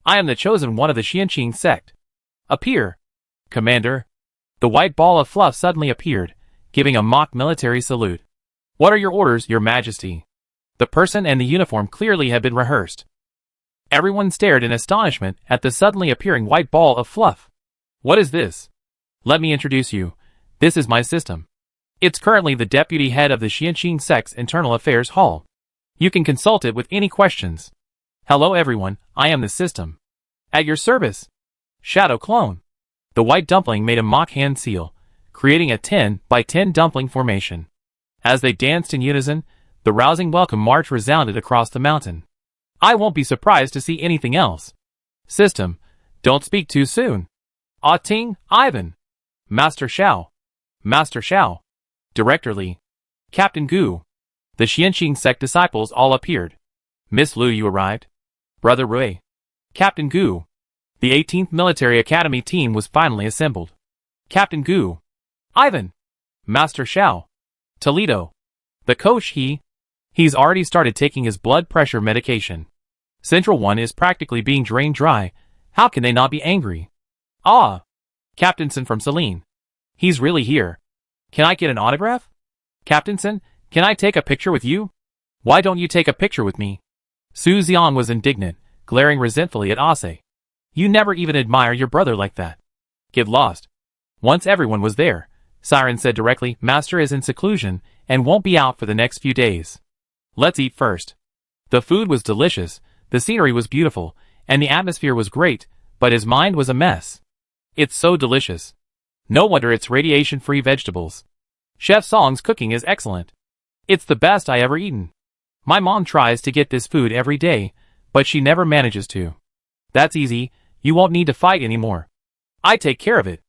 I am the chosen one of the Xianqing sect. Appear. Commander. The white ball of fluff suddenly appeared, giving a mock military salute. What are your orders, Your Majesty? The person and the uniform clearly had been rehearsed. Everyone stared in astonishment at the suddenly appearing white ball of fluff. What is this? Let me introduce you. This is my system. It's currently the deputy head of the Xianqing sect's Internal Affairs Hall. You can consult it with any questions. Hello everyone, I am the system. At your service. Shadow clone. The white dumpling made a mock hand seal, creating a 10 by 10 dumpling formation. As they danced in unison, the rousing welcome march resounded across the mountain. I won't be surprised to see anything else. System, don't speak too soon. Ah Ting, Ivan. Master Xiao. Master Xiao. Director Li. Captain Gu. The Xianqing sect disciples all appeared. Miss Lu, you arrived. Brother Rui. Captain Gu. The 18th Military Academy team was finally assembled. Captain Gu. Ivan. Master Xiao. Toledo. The coach he's already started taking his blood pressure medication. Central One is practically being drained dry. How can they not be angry? Ah. Captainson from Celine. He's really here. Can I get an autograph? Captainson, can I take a picture with you? Why don't you take a picture with me? Su Xian was indignant, glaring resentfully at Ase. You never even admire your brother like that. Get lost. Once everyone was there, Siren said directly, Master is in seclusion and won't be out for the next few days. Let's eat first. The food was delicious, the scenery was beautiful, and the atmosphere was great, but his mind was a mess. It's so delicious. No wonder it's radiation-free vegetables. Chef Song's cooking is excellent. It's the best I ever eaten. My mom tries to get this food every day, but she never manages to. That's easy, you won't need to fight anymore. I take care of it.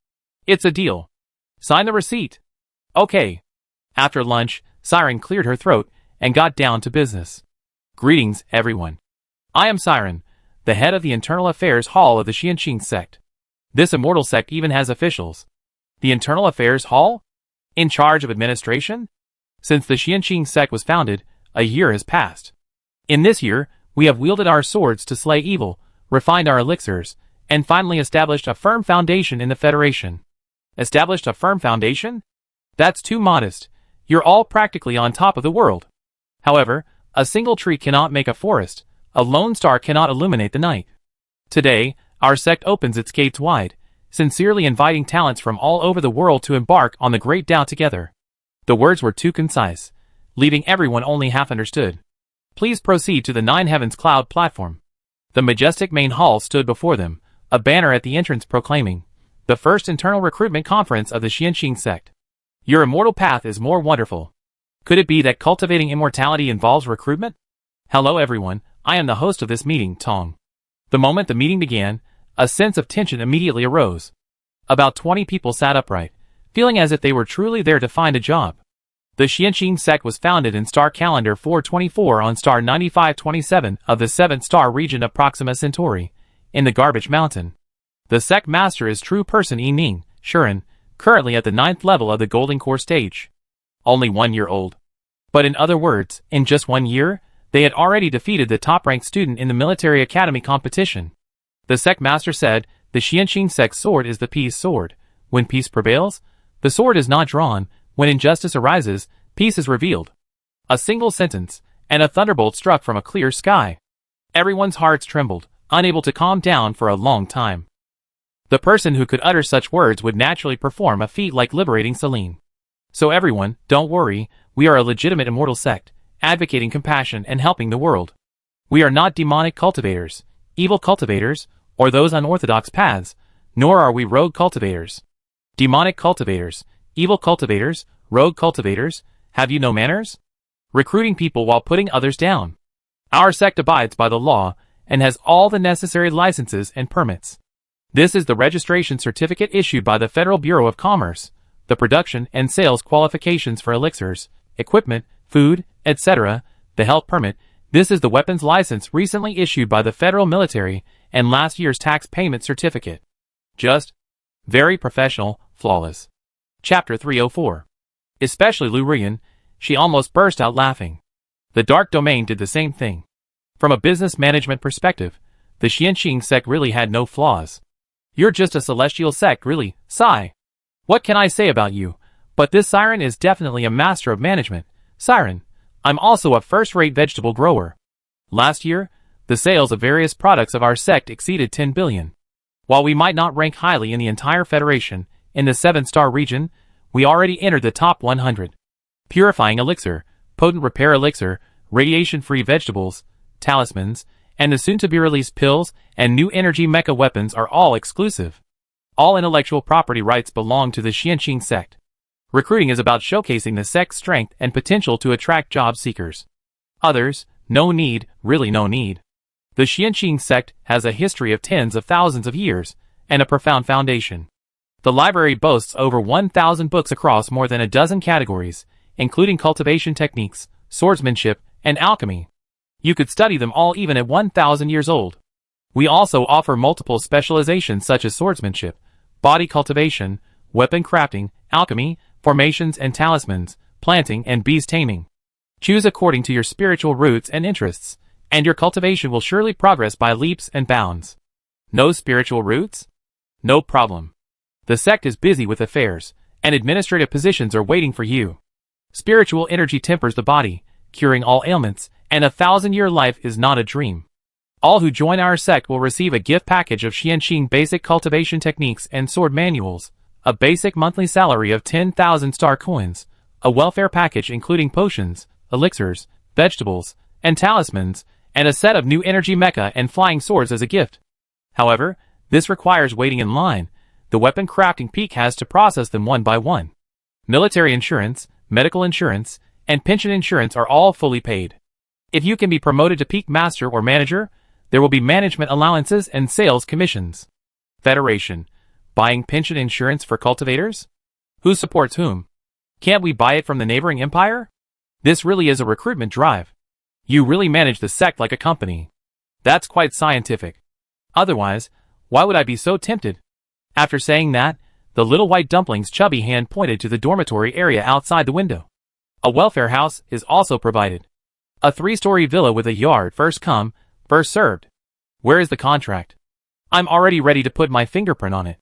It's a deal. Sign the receipt. Okay. After lunch, Siren cleared her throat and got down to business. Greetings, everyone. I am Siren, the head of the Internal Affairs Hall of the Xianqing sect. This immortal sect even has officials. The Internal Affairs Hall? In charge of administration? Since the Xianqing sect was founded, a year has passed. In this year, we have wielded our swords to slay evil, refined our elixirs, and finally established a firm foundation in the Federation. Established a firm foundation? That's too modest. You're all practically on top of the world. However, a single tree cannot make a forest, a lone star cannot illuminate the night. Today, our sect opens its gates wide, sincerely inviting talents from all over the world to embark on the great Tao together. The words were too concise, leaving everyone only half understood. Please proceed to the Nine Heavens Cloud platform. The majestic main hall stood before them, a banner at the entrance proclaiming, the first internal recruitment conference of the Xianqing sect. Your immortal path is more wonderful. Could it be that cultivating immortality involves recruitment? Hello everyone, I am the host of this meeting, Tong. The moment the meeting began, a sense of tension immediately arose. About 20 people sat upright, feeling as if they were truly there to find a job. The Xianqing sect was founded in star calendar 424 on star 9527 of the 7th star region of Proxima Centauri, in the Garbage Mountain. The sect master is true person Yining, Shuren, currently at the 9th level of the Golden Core stage. Only 1 year old. But in other words, in just 1 year, they had already defeated the top-ranked student in the military academy competition. The sect master said, the Xianqing sect's sword is the peace sword. When peace prevails, the sword is not drawn. When injustice arises, peace is revealed. A single sentence, and a thunderbolt struck from a clear sky. Everyone's hearts trembled, unable to calm down for a long time. The person who could utter such words would naturally perform a feat like liberating Celine. So everyone, don't worry, we are a legitimate immortal sect, advocating compassion and helping the world. We are not demonic cultivators, evil cultivators, or those unorthodox paths, nor are we rogue cultivators. Demonic cultivators, evil cultivators, rogue cultivators, have you no manners? Recruiting people while putting others down. Our sect abides by the law, and has all the necessary licenses and permits. This is the registration certificate issued by the Federal Bureau of Commerce, the production and sales qualifications for elixirs, equipment, food, etc., The health permit. This is the weapons license recently issued by the federal military and last year's tax payment certificate. Just very professional, flawless. Chapter 304. Especially Lu Rian, she almost burst out laughing. The dark domain did the same thing. From a business management perspective, the Xianxing sect really had no flaws. You're just a celestial sect, really, sigh. What can I say about you? But this Siren is definitely a master of management. Siren, I'm also a first-rate vegetable grower. Last year, the sales of various products of our sect exceeded 10 billion. While we might not rank highly in the entire Federation, in the 7-star region, we already entered the top 100. Purifying elixir, potent repair elixir, radiation-free vegetables, talismans, and the soon-to-be-released pills and new energy mecha weapons are all exclusive. All intellectual property rights belong to the Xianxing sect. Recruiting is about showcasing the sect's strength and potential to attract job seekers. Others, no need, really no need. The Xianxing sect has a history of tens of thousands of years, and a profound foundation. The library boasts over 1,000 books across more than a dozen categories, including cultivation techniques, swordsmanship, and alchemy. You could study them all even at 1,000 years old. We also offer multiple specializations such as swordsmanship, body cultivation, weapon crafting, alchemy, formations and talismans, planting and bees taming. Choose according to your spiritual roots and interests, and your cultivation will surely progress by leaps and bounds. No spiritual roots? No problem. The sect is busy with affairs, and administrative positions are waiting for you. Spiritual energy tempers the body, curing all ailments, and a 1,000-year life is not a dream. All who join our sect will receive a gift package of Xianxing basic cultivation techniques and sword manuals, a basic monthly salary of 10,000 star coins, a welfare package including potions, elixirs, vegetables, and talismans, and a set of new energy mecha and flying swords as a gift. However, this requires waiting in line. The weapon crafting peak has to process them one by one. Military insurance, medical insurance, and pension insurance are all fully paid. If you can be promoted to peak master or manager, there will be management allowances and sales commissions. Federation. Buying pension insurance for cultivators? Who supports whom? Can't we buy it from the neighboring empire? This really is a recruitment drive. You really manage the sect like a company. That's quite scientific. Otherwise, why would I be so tempted? After saying that, the little white dumpling's chubby hand pointed to the dormitory area outside the window. A welfare house is also provided. A 3-story villa with a yard, first come, first served. Where is the contract? I'm already ready to put my fingerprint on it.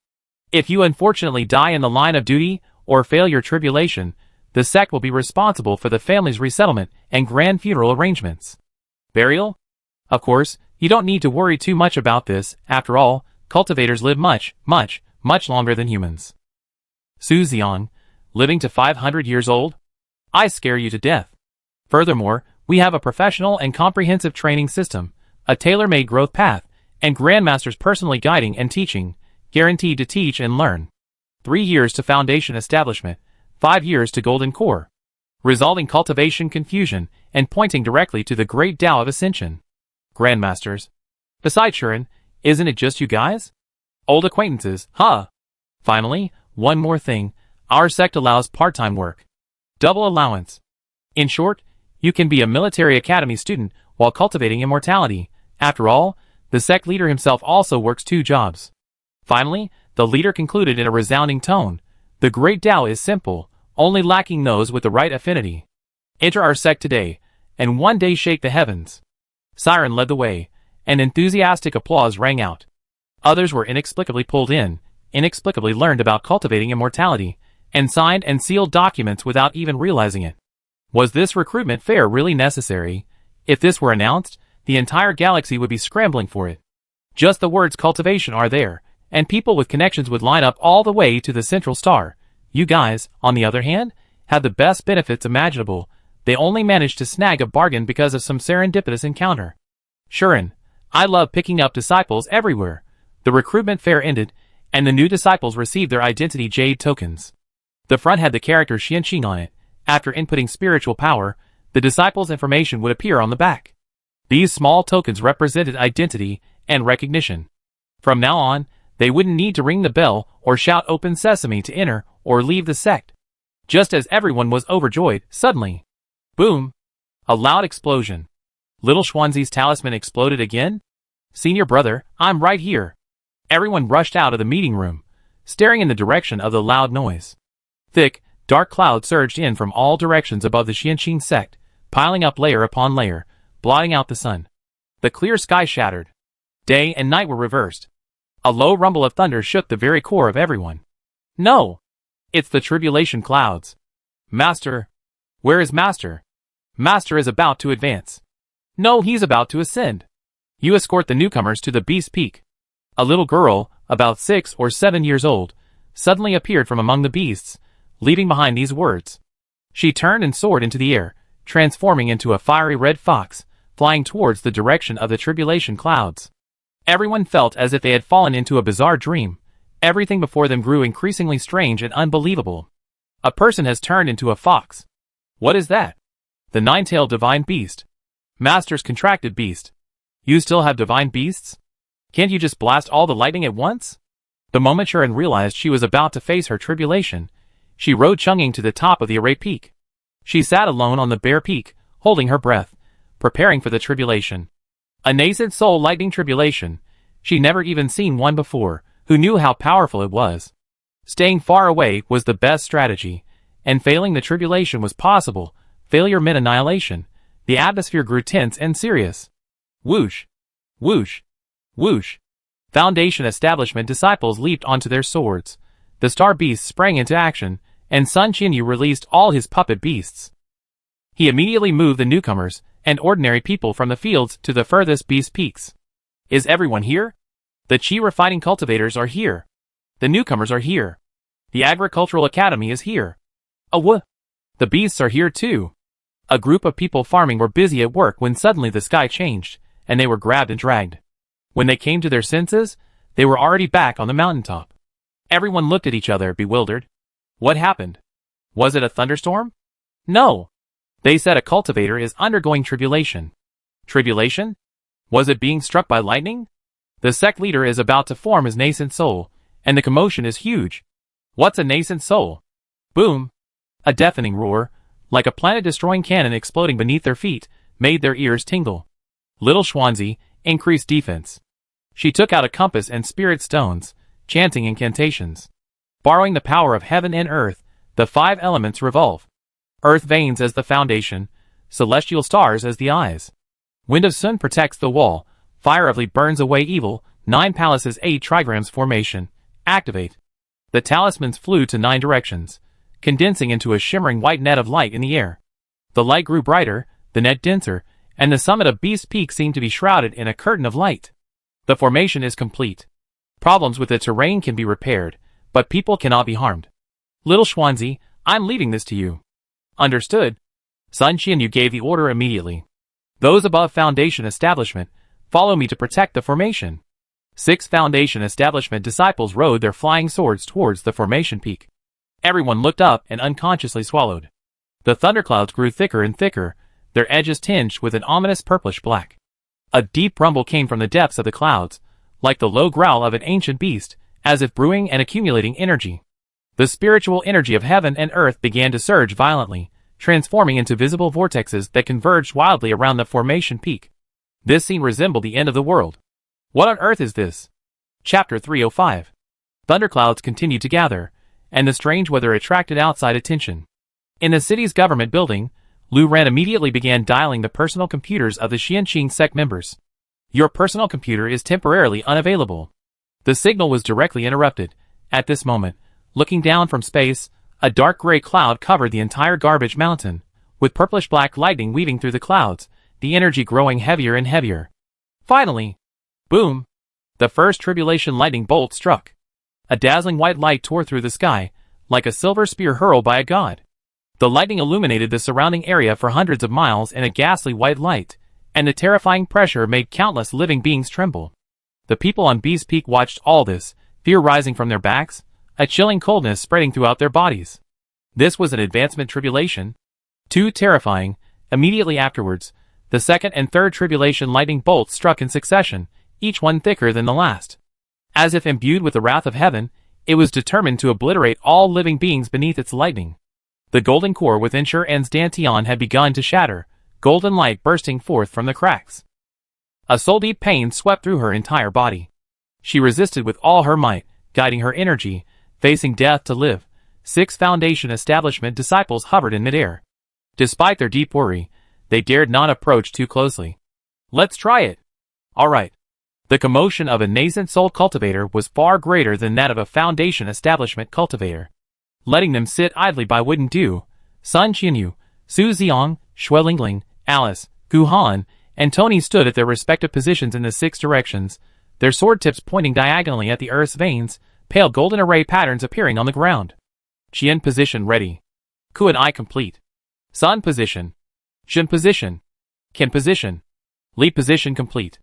If you unfortunately die in the line of duty, or fail your tribulation, the sect will be responsible for the family's resettlement and grand funeral arrangements. Burial? Of course, you don't need to worry too much about this. After all, cultivators live much longer than humans. Su Xiang, living to 500 years old? I scare you to death. Furthermore, we have a professional and comprehensive training system, a tailor-made growth path, and grandmasters personally guiding and teaching, guaranteed to teach and learn. 3 years to foundation establishment, 5 years to golden core. Resolving cultivation confusion and pointing directly to the great Tao of ascension. Grandmasters. Besides Shuren, isn't it just you guys? Old acquaintances, huh? Finally, one more thing, our sect allows part-time work. Double allowance. In short, you can be a military academy student while cultivating immortality. After all, the sect leader himself also works 2 jobs. Finally, the leader concluded in a resounding tone, the great Tao is simple, only lacking those with the right affinity. Enter our sect today, and one day shake the heavens. Siren led the way, and enthusiastic applause rang out. Others were inexplicably pulled in, inexplicably learned about cultivating immortality, and signed and sealed documents without even realizing it. Was this recruitment fair really necessary? If this were announced, the entire galaxy would be scrambling for it. Just the words cultivation are there, and people with connections would line up all the way to the central star. You guys, on the other hand, had the best benefits imaginable. They only managed to snag a bargain because of some serendipitous encounter. Shuren, I love picking up disciples everywhere. The recruitment fair ended, and the new disciples received their identity jade tokens. The front had the character Xianxing on it. After inputting spiritual power, the disciples' information would appear on the back. These small tokens represented identity and recognition. From now on, they wouldn't need to ring the bell or shout open sesame to enter or leave the sect. Just as everyone was overjoyed, suddenly, boom! A loud explosion. Little Schwanzi's talisman exploded again? Senior brother, I'm right here. Everyone rushed out of the meeting room, staring in the direction of the loud noise. Thick, dark clouds surged in from all directions above the Xianqing sect, piling up layer upon layer, blotting out the sun. The clear sky shattered. Day and night were reversed. A low rumble of thunder shook the very core of everyone. No! It's the tribulation clouds. Master! Where is Master? Master is about to advance. No, he's about to ascend. You escort the newcomers to the Beast Peak. A little girl, about 6 or 7 years old, suddenly appeared from among the beasts, leaving behind these words. She turned and soared into the air, transforming into a fiery red fox, flying towards the direction of the tribulation clouds. Everyone felt as if they had fallen into a bizarre dream. Everything before them grew increasingly strange and unbelievable. A person has turned into a fox. What is that? The nine-tailed divine beast. Master's contracted beast. You still have divine beasts? Can't you just blast all the lightning at once? The moment Sharon realized she was about to face her tribulation, she rode Chunging to the top of the array peak. She sat alone on the bare peak, holding her breath, preparing for the tribulation. A nascent soul lightning tribulation. She'd never even seen one before, who knew how powerful it was. Staying far away was the best strategy, and failing the tribulation was possible. Failure meant annihilation. The atmosphere grew tense and serious. Whoosh! Whoosh! Whoosh! Foundation establishment disciples leaped onto their swords. The star beast sprang into action, and Sun Chinyu released all his puppet beasts. He immediately moved the newcomers and ordinary people from the fields to the furthest beast peaks. Is everyone here? The Chi refining cultivators are here. The newcomers are here. The agricultural academy is here. The beasts are here too. A group of people farming were busy at work when suddenly the sky changed, and they were grabbed and dragged. When they came to their senses, they were already back on the mountaintop. Everyone looked at each other, bewildered. What happened? Was it a thunderstorm? No. They said a cultivator is undergoing tribulation. Tribulation? Was it being struck by lightning? The sect leader is about to form his nascent soul, and the commotion is huge. What's a nascent soul? Boom! A deafening roar, like a planet-destroying cannon exploding beneath their feet, made their ears tingle. Little Schwanzi increased defense. She took out a compass and spirit stones, chanting incantations. Borrowing the power of heaven and earth, the 5 elements revolve. Earth veins as the foundation, celestial stars as the eyes. Wind of Sun protects the wall, fire of Li burns away evil, 9 palaces 8 trigrams formation. Activate. The talismans flew to 9 directions, condensing into a shimmering white net of light in the air. The light grew brighter, the net denser, and the summit of Beast Peak seemed to be shrouded in a curtain of light. The formation is complete. Problems with the terrain can be repaired, but people cannot be harmed. Little Schwanzi, I'm leaving this to you. Understood. Sun Chinyu gave the order immediately. Those above Foundation Establishment, follow me to protect the formation. 6 Foundation Establishment disciples rode their flying swords towards the formation peak. Everyone looked up and unconsciously swallowed. The thunderclouds grew thicker and thicker, their edges tinged with an ominous purplish black. A deep rumble came from the depths of the clouds, like the low growl of an ancient beast, as if brewing and accumulating energy. The spiritual energy of heaven and earth began to surge violently, transforming into visible vortexes that converged wildly around the formation peak. This scene resembled the end of the world. What on earth is this? Chapter 305. Thunderclouds continued to gather, and the strange weather attracted outside attention. In the city's government building, Lu Ran immediately began dialing the personal computers of the Xianqing sect members. Your personal computer is temporarily unavailable. The signal was directly interrupted. At this moment, looking down from space, a dark gray cloud covered the entire garbage mountain, with purplish-black lightning weaving through the clouds, the energy growing heavier and heavier. Finally, boom! The first tribulation lightning bolt struck. A dazzling white light tore through the sky, like a silver spear hurled by a god. The lightning illuminated the surrounding area for hundreds of miles in a ghastly white light, and the terrifying pressure made countless living beings tremble. The people on Beast Peak watched all this, fear rising from their backs, a chilling coldness spreading throughout their bodies. This was an advancement tribulation. Too terrifying. Immediately afterwards, the second and third tribulation lightning bolts struck in succession, each one thicker than the last. As if imbued with the wrath of heaven, it was determined to obliterate all living beings beneath its lightning. The golden core within Sher En's Dantian had begun to shatter, golden light bursting forth from the cracks. A soul-deep pain swept through her entire body. She resisted with all her might, guiding her energy, facing death to live. 6 Foundation establishment disciples hovered in midair. Despite their deep worry, they dared not approach too closely. Let's try it. All right. The commotion of a nascent soul cultivator was far greater than that of a Foundation establishment cultivator. Letting them sit idly by wouldn't do. Sun Qianyu, Su Xiang, Shui Lingling, Alice, Gu Han, and Tony stood at their respective positions in the 6 directions, their sword tips pointing diagonally at the Earth's veins, pale golden array patterns appearing on the ground. Qian position ready. Ku and I complete. Sun position. Shin position. Qin position. Li position complete.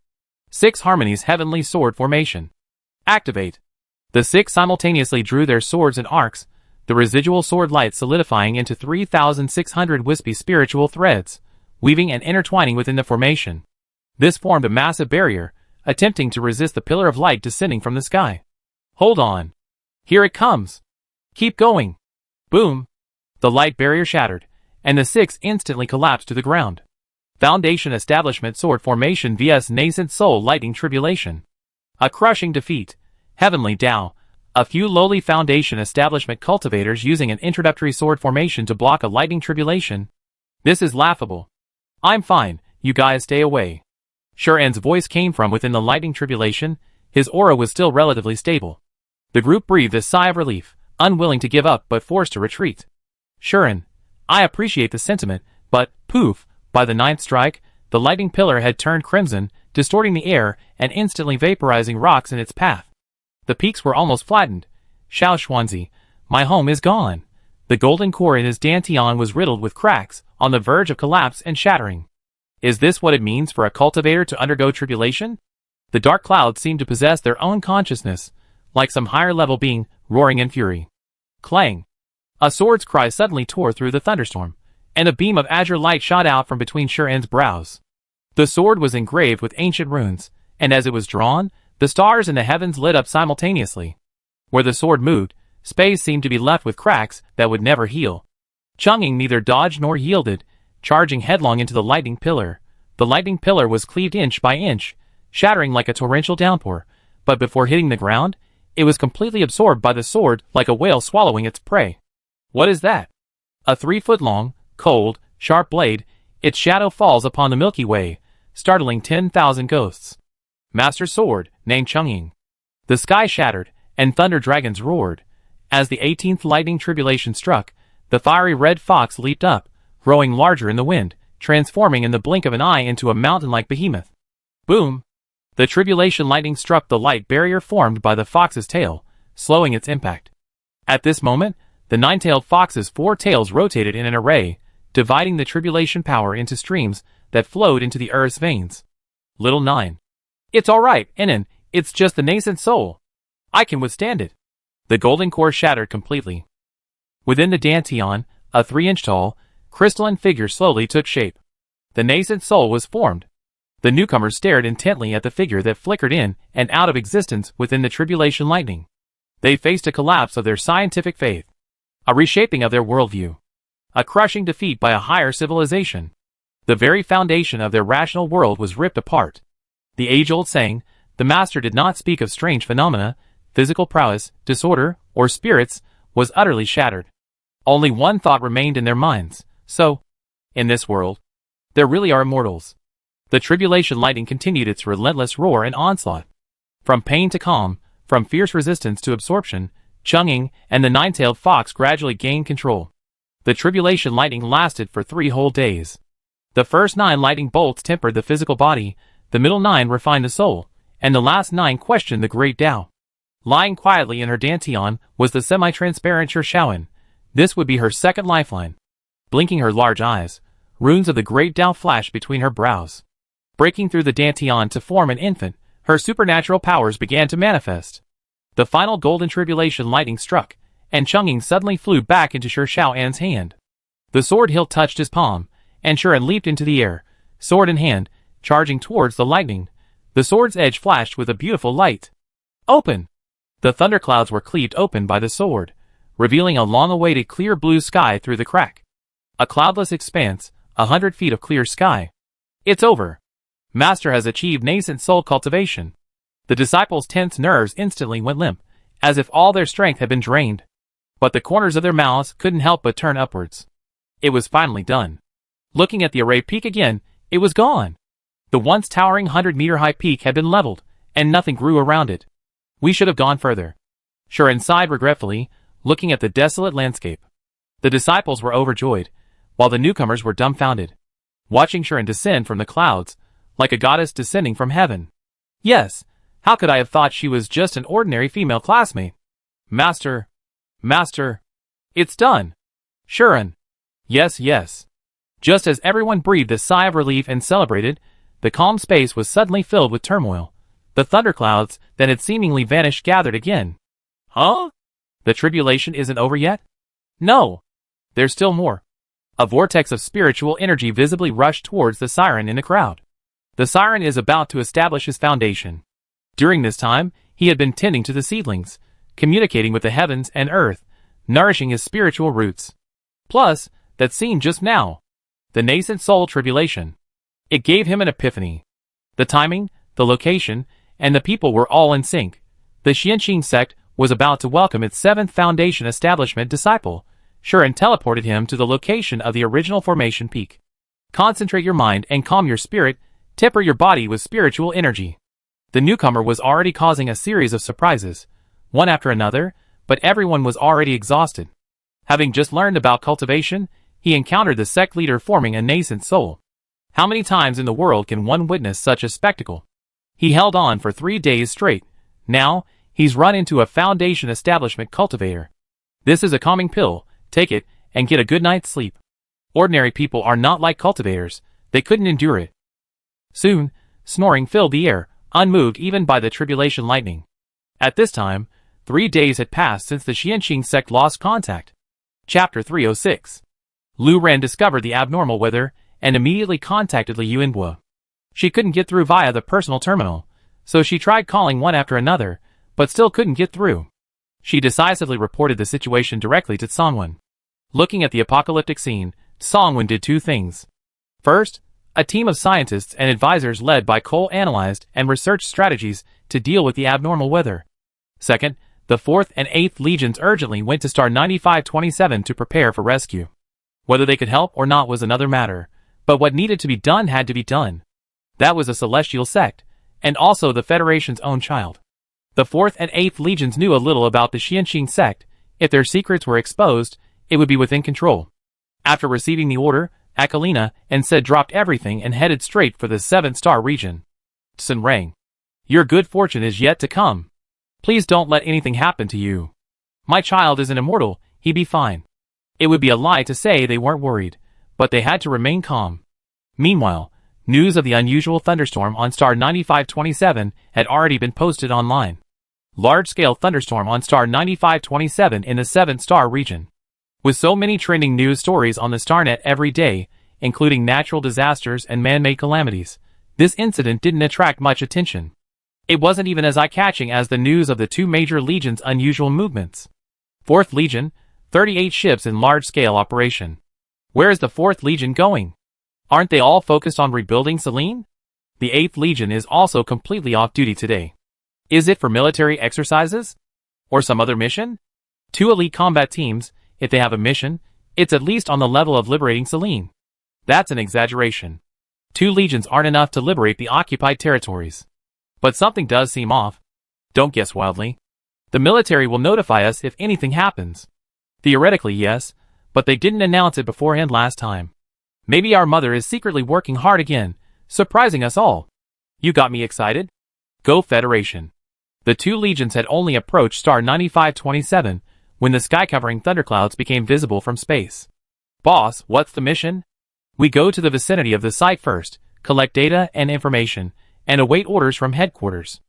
6 harmonies heavenly sword formation. Activate. The 6 simultaneously drew their swords in arcs, the residual sword light solidifying into 3,600 wispy spiritual threads, weaving and intertwining within the formation. This formed a massive barrier, attempting to resist the pillar of light descending from the sky. Hold on. Here it comes. Keep going. Boom. The light barrier shattered, and the 6 instantly collapsed to the ground. Foundation establishment sword formation vs nascent soul lightning tribulation. A crushing defeat. Heavenly Tao. A few lowly Foundation establishment cultivators using an introductory sword formation to block a lightning tribulation. This is laughable. I'm fine, you guys stay away. Shuren's voice came from within the lightning tribulation, his aura was still relatively stable. The group breathed a sigh of relief, unwilling to give up but forced to retreat. Shuren, I appreciate the sentiment, but, poof, by the 9th strike, the lightning pillar had turned crimson, distorting the air and instantly vaporizing rocks in its path. The peaks were almost flattened. Xiao Xuanzi, my home is gone. The golden core in his dantian was riddled with cracks, on the verge of collapse and shattering. Is this what it means for a cultivator to undergo tribulation? The dark clouds seemed to possess their own consciousness, like some higher-level being, roaring in fury. Clang! A sword's cry suddenly tore through the thunderstorm, and a beam of azure light shot out from between Shuren's brows. The sword was engraved with ancient runes, and as it was drawn, the stars in the heavens lit up simultaneously. Where the sword moved, space seemed to be left with cracks that would never heal. Chang'ing neither dodged nor yielded, charging headlong into the lightning pillar. The lightning pillar was cleaved inch by inch, shattering like a torrential downpour, but before hitting the ground, it was completely absorbed by the sword like a whale swallowing its prey. What is that? A 3-foot-long, cold, sharp blade, its shadow falls upon the Milky Way, startling 10,000 ghosts. Master Sword, named Chang'ing. The sky shattered, and thunder dragons roared. As the 18th lightning tribulation struck, the fiery red fox leaped up, growing larger in the wind, transforming in the blink of an eye into a mountain-like behemoth. Boom! The tribulation lightning struck the light barrier formed by the fox's tail, slowing its impact. At this moment, the 9-tailed fox's 4 tails rotated in an array, dividing the tribulation power into streams that flowed into the Earth's veins. Little 9. It's alright, Enon, it's just the nascent soul. I can withstand it. The golden core shattered completely. Within the dantian, a 3-inch tall, crystalline figure slowly took shape. The nascent soul was formed. The newcomers stared intently at the figure that flickered in and out of existence within the tribulation lightning. They faced a collapse of their scientific faith. A reshaping of their worldview. A crushing defeat by a higher civilization. The very foundation of their rational world was ripped apart. The age-old saying, the master did not speak of strange phenomena, physical prowess, disorder, or spirits, was utterly shattered. Only one thought remained in their minds. So, in this world, there really are immortals. The tribulation lightning continued its relentless roar and onslaught. From pain to calm, from fierce resistance to absorption, Chang'ing and the 9-tailed fox gradually gained control. The tribulation lightning lasted for 3 whole days. The first 9 lightning bolts tempered the physical body, the middle 9 refined the soul, and the last 9 questioned the great Tao. Lying quietly in her dantian was the semi-transparent Shaoan. This would be her second lifeline. Blinking her large eyes, runes of the great Tao flashed between her brows. Breaking through the dantian to form an infant, her supernatural powers began to manifest. The final golden tribulation lightning struck, and Chang'ing suddenly flew back into Shaoan's hand. The sword hilt touched his palm, and Shuren leaped into the air, sword in hand, charging towards the lightning. The sword's edge flashed with a beautiful light. Open! The thunderclouds were cleaved open by the sword, revealing a long-awaited clear blue sky through the crack. A cloudless expanse, 100 feet of clear sky. It's over. Master has achieved nascent soul cultivation. The disciples' tense nerves instantly went limp, as if all their strength had been drained. But the corners of their mouths couldn't help but turn upwards. It was finally done. Looking at the array peak again, it was gone. The once towering 100-meter-high peak had been leveled, and nothing grew around it. We should have gone further. Shuren sighed regretfully, looking at the desolate landscape. The disciples were overjoyed, while the newcomers were dumbfounded, watching Shuren descend from the clouds, like a goddess descending from heaven. Yes, how could I have thought she was just an ordinary female classmate? Master. It's done. Shuren. Yes. Just as everyone breathed a sigh of relief and celebrated, the calm space was suddenly filled with turmoil. The thunderclouds that had seemingly vanished gathered again. Huh? The tribulation isn't over yet? No. There's still more. A vortex of spiritual energy visibly rushed towards the siren in the crowd. The siren is about to establish his foundation. During this time, he had been tending to the seedlings, communicating with the heavens and earth, nourishing his spiritual roots. Plus, that scene just now. The nascent soul tribulation. It gave him an epiphany. The timing, the location, and the people were all in sync. The Xianqing sect was about to welcome its 7th Foundation establishment disciple. Shuren teleported him to the location of the original formation peak. Concentrate your mind and calm your spirit, temper your body with spiritual energy. The newcomer was already causing a series of surprises, one after another, but everyone was already exhausted. Having just learned about cultivation, he encountered the sect leader forming a nascent soul. How many times in the world can one witness such a spectacle? He held on for 3 days straight. Now, he's run into a Foundation establishment cultivator. This is a calming pill, take it, and get a good night's sleep. Ordinary people are not like cultivators, they couldn't endure it. Soon, snoring filled the air, unmoved even by the tribulation lightning. At this time, 3 days had passed since the Xianqing sect lost contact. Chapter 306. Lu Ren discovered the abnormal weather and immediately contacted Li Yuanbo. She couldn't get through via the personal terminal, so she tried calling one after another, but still couldn't get through. She decisively reported the situation directly to Songwen. Looking at the apocalyptic scene, Songwen did 2 things. First, a team of scientists and advisors led by Cole analyzed and researched strategies to deal with the abnormal weather. Second, the 4th and 8th Legions urgently went to Star 9527 to prepare for rescue. Whether they could help or not was another matter, but what needed to be done had to be done. That was a celestial sect, and also the Federation's own child. The 4th and 8th Legions knew a little about the Xianqing sect. If their secrets were exposed, it would be within control. After receiving the order, Akalina and Sid dropped everything and headed straight for the 7-star region. Sun rang. Your good fortune is yet to come. Please don't let anything happen to you. My child isn't immortal, he'd be fine. It would be a lie to say they weren't worried, but they had to remain calm. Meanwhile, news of the unusual thunderstorm on Star 9527 had already been posted online. Large-scale thunderstorm on Star 9527 in the 7-star region. With so many trending news stories on the StarNet every day, including natural disasters and man-made calamities, this incident didn't attract much attention. It wasn't even as eye-catching as the news of the 2 major legions' unusual movements. 4th Legion, 38 ships in large-scale operation. Where is the 4th Legion going? Aren't they all focused on rebuilding Selene? The 8th Legion is also completely off-duty today. Is it for military exercises? Or some other mission? 2 elite combat teams, if they have a mission, it's at least on the level of liberating Selene. That's an exaggeration. 2 legions aren't enough to liberate the occupied territories. But something does seem off. Don't guess wildly. The military will notify us if anything happens. Theoretically, yes, but they didn't announce it beforehand last time. Maybe our mother is secretly working hard again, surprising us all. You got me excited? Go Federation. The 2 legions had only approached Star 9527 when the sky-covering thunderclouds became visible from space. Boss, what's the mission? We go to the vicinity of the site first, collect data and information, and await orders from headquarters.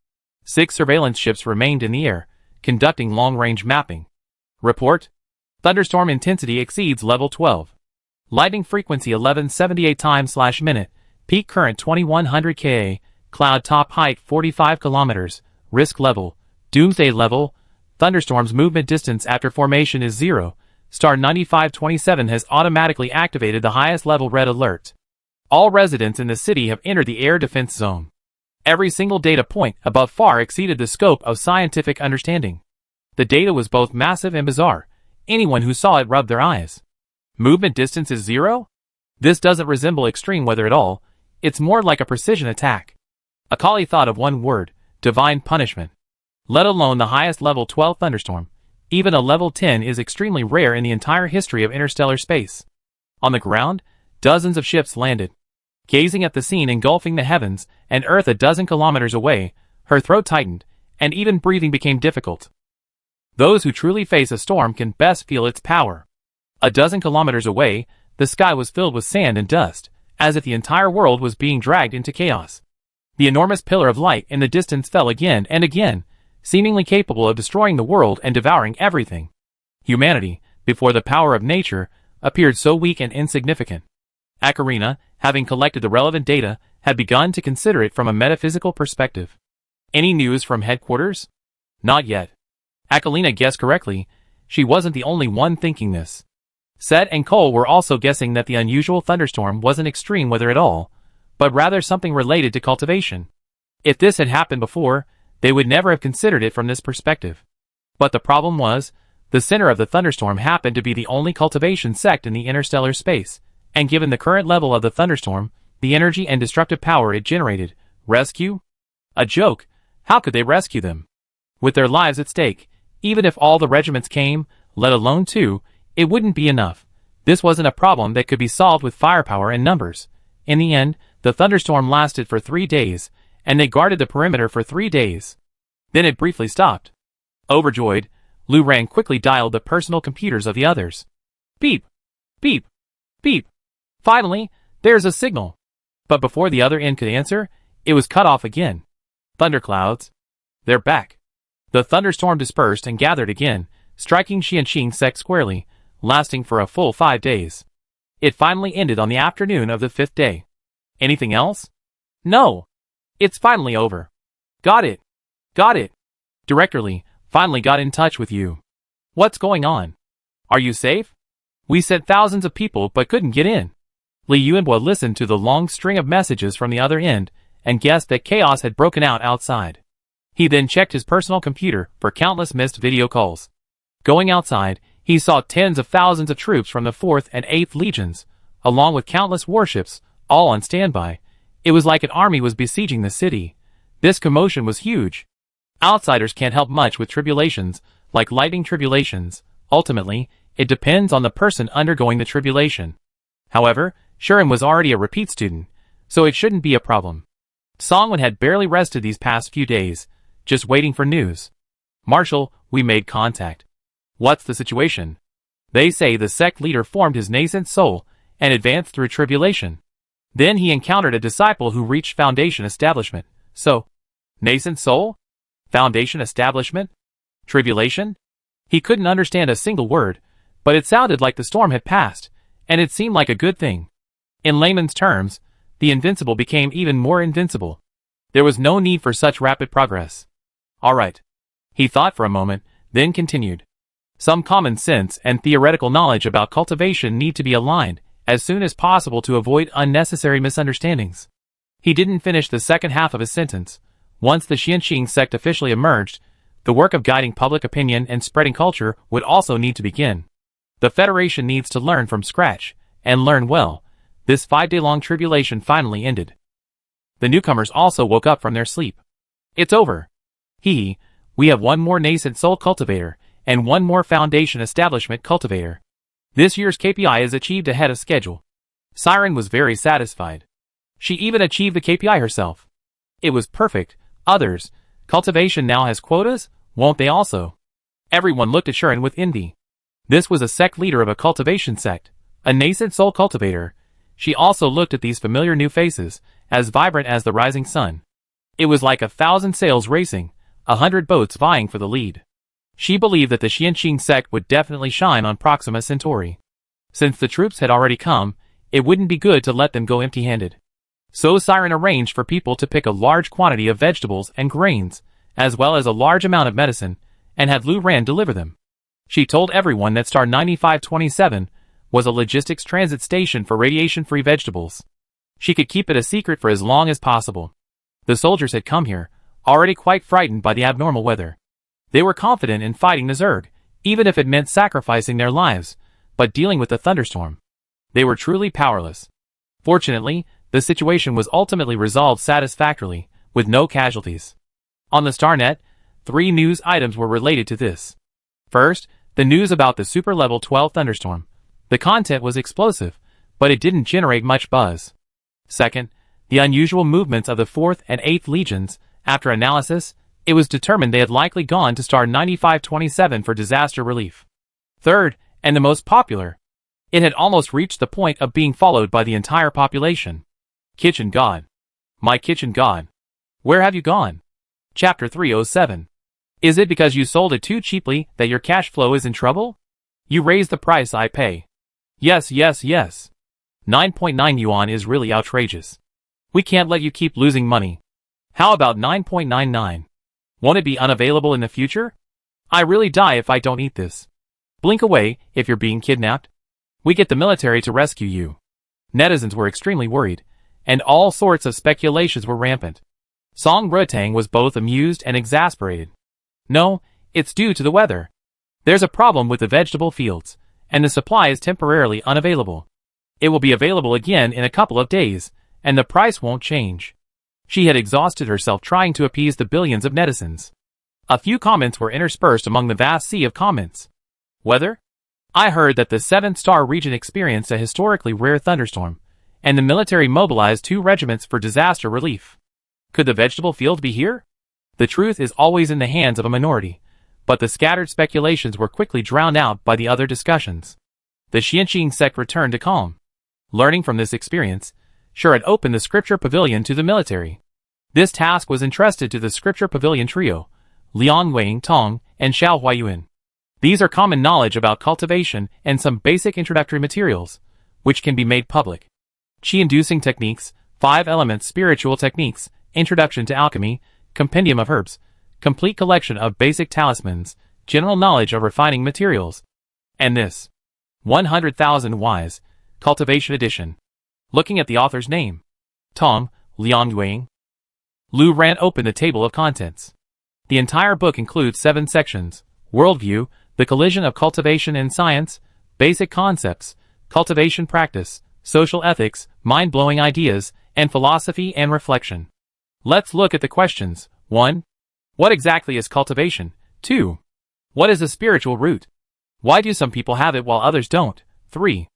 6 surveillance ships remained in the air, conducting long-range mapping. Report. Thunderstorm intensity exceeds level 12. Lightning frequency 1178 times/minute, peak current 2100 kA, cloud top height 45 kilometers, risk level, doomsday level, thunderstorm's movement distance after formation is 0, Star 9527 has automatically activated the highest level red alert. All residents in the city have entered the air defense zone. Every single data point above far exceeded the scope of scientific understanding. The data was both massive and bizarre. Anyone who saw it rubbed their eyes. Movement distance is 0? This doesn't resemble extreme weather at all. It's more like a precision attack. Akali thought of one word: divine punishment. Let alone the highest level 12 thunderstorm. Even a level 10 is extremely rare in the entire history of interstellar space. On the ground, dozens of ships landed. Gazing at the scene engulfing the heavens and Earth a dozen kilometers away, her throat tightened, and even breathing became difficult. Those who truly face a storm can best feel its power. A dozen kilometers away, the sky was filled with sand and dust, as if the entire world was being dragged into chaos. The enormous pillar of light in the distance fell again and again, seemingly capable of destroying the world and devouring everything. Humanity, before the power of nature, appeared so weak and insignificant. Akarina, having collected the relevant data, had begun to consider it from a metaphysical perspective. Any news from headquarters? Not yet. Akalina guessed correctly. She wasn't the only one thinking this. Set and Cole were also guessing that the unusual thunderstorm wasn't extreme weather at all, but rather something related to cultivation. If this had happened before, they would never have considered it from this perspective. But the problem was, the center of the thunderstorm happened to be the only cultivation sect in the interstellar space, and given the current level of the thunderstorm, the energy and destructive power it generated, rescue? A joke. How could they rescue them? With their lives at stake, even if all the regiments came, let alone 2, it wouldn't be enough. This wasn't a problem that could be solved with firepower and numbers. In the end, the thunderstorm lasted for 3 days, and they guarded the perimeter for 3 days. Then it briefly stopped. Overjoyed, Lou Ran quickly dialed the personal computers of the others. Beep! Beep! Beep! Finally, there's a signal. But before the other end could answer, it was cut off again. Thunderclouds. They're back. The thunderstorm dispersed and gathered again, striking Xianxing Sect squarely, lasting for a full 5 days. It finally ended on the afternoon of the 5th day. Anything else? No. It's finally over. Got it. Got it. Director Lee finally got in touch with you. What's going on? Are you safe? We sent thousands of people but couldn't get in. Li Yuanbo listened to the long string of messages from the other end and guessed that chaos had broken out outside. He then checked his personal computer for countless missed video calls. Going outside, he saw tens of thousands of troops from the 4th and 8th Legions, along with countless warships, all on standby. It was like an army was besieging the city. This commotion was huge. Outsiders can't help much with tribulations, like lightning tribulations. Ultimately, it depends on the person undergoing the tribulation. However, Shuren was already a repeat student, so it shouldn't be a problem. Songwon had barely rested these past few days, just waiting for news. Marshal, we made contact. What's the situation? They say the sect leader formed his nascent soul and advanced through tribulation. Then he encountered a disciple who reached Foundation Establishment. So, nascent soul? Foundation Establishment? Tribulation? He couldn't understand a single word, but it sounded like the storm had passed, and it seemed like a good thing. In layman's terms, the invincible became even more invincible. There was no need for such rapid progress. All right. He thought for a moment, then continued. Some common sense and theoretical knowledge about cultivation need to be aligned as soon as possible to avoid unnecessary misunderstandings. He didn't finish the second half of his sentence. Once the Xianxing sect officially emerged, the work of guiding public opinion and spreading culture would also need to begin. The Federation needs to learn from scratch, and learn well. This 5-day-long tribulation finally ended. The newcomers also woke up from their sleep. It's over. We have one more nascent soul cultivator, and one more Foundation Establishment cultivator. This year's KPI is achieved ahead of schedule. Siren was very satisfied. She even achieved the KPI herself. It was perfect. Others, cultivation now has quotas, won't they also? Everyone looked at Shuren with envy. This was a sect leader of a cultivation sect, a nascent soul cultivator. She also looked at these familiar new faces, as vibrant as the rising sun. It was like 1,000 sails racing, 100 boats vying for the lead. She believed that the Xianxing sect would definitely shine on Proxima Centauri. Since the troops had already come, it wouldn't be good to let them go empty-handed. So Siren arranged for people to pick a large quantity of vegetables and grains, as well as a large amount of medicine, and had Lu Ran deliver them. She told everyone that Star 9527 was a logistics transit station for radiation-free vegetables. She could keep it a secret for as long as possible. The soldiers had come here, already quite frightened by the abnormal weather. They were confident in fighting the Zerg, even if it meant sacrificing their lives, but dealing with the thunderstorm, they were truly powerless. Fortunately, the situation was ultimately resolved satisfactorily, with no casualties. On the StarNet, 3 news items were related to this. First, the news about the super level 12 thunderstorm. The content was explosive, but it didn't generate much buzz. Second, the unusual movements of the 4th and 8th Legions. After analysis, it was determined they had likely gone to Star 9527 for disaster relief. Third, and the most popular, it had almost reached the point of being followed by the entire population. Kitchen God. My kitchen God. Where have you gone? Chapter 307. Is it because you sold it too cheaply that your cash flow is in trouble? You raised the price I pay. Yes. 9.9 yuan is really outrageous. We can't let you keep losing money. How about 9.99? Won't it be unavailable in the future? I really die if I don't eat this. Blink away if you're being kidnapped. We get the military to rescue you. Netizens were extremely worried, and all sorts of speculations were rampant. Song Rutang was both amused and exasperated. No, it's due to the weather. There's a problem with the vegetable fields, and the supply is temporarily unavailable. It will be available again in a couple of days, and the price won't change. She had exhausted herself trying to appease the billions of netizens. A few comments were interspersed among the vast sea of comments. Weather? I heard that the 7th Star region experienced a historically rare thunderstorm, and the military mobilized 2 regiments for disaster relief. Could the vegetable field be here? The truth is always in the hands of a minority, but the scattered speculations were quickly drowned out by the other discussions. The Xianxing sect returned to calm. Learning from this experience, Sure had opened the Scripture Pavilion to the military. This task was entrusted to the Scripture Pavilion trio, Liang Wang Tong and Xiao Huayuan. These are common knowledge about cultivation and some basic introductory materials, which can be made public. Qi-inducing techniques, 5 elements spiritual techniques, introduction to alchemy, compendium of herbs, complete collection of basic talismans, general knowledge of refining materials. And this. 100,000 Wise, Cultivation Edition. Looking at the author's name. Tong, Liang Wang. Lu Ran opened the table of contents. The entire book includes 7 sections: worldview, the collision of cultivation and science, basic concepts, cultivation practice, social ethics, mind-blowing ideas, and philosophy and reflection. Let's look at the questions. 1. What exactly is cultivation? 2. What is a spiritual root? Why do some people have it while others don't? 3.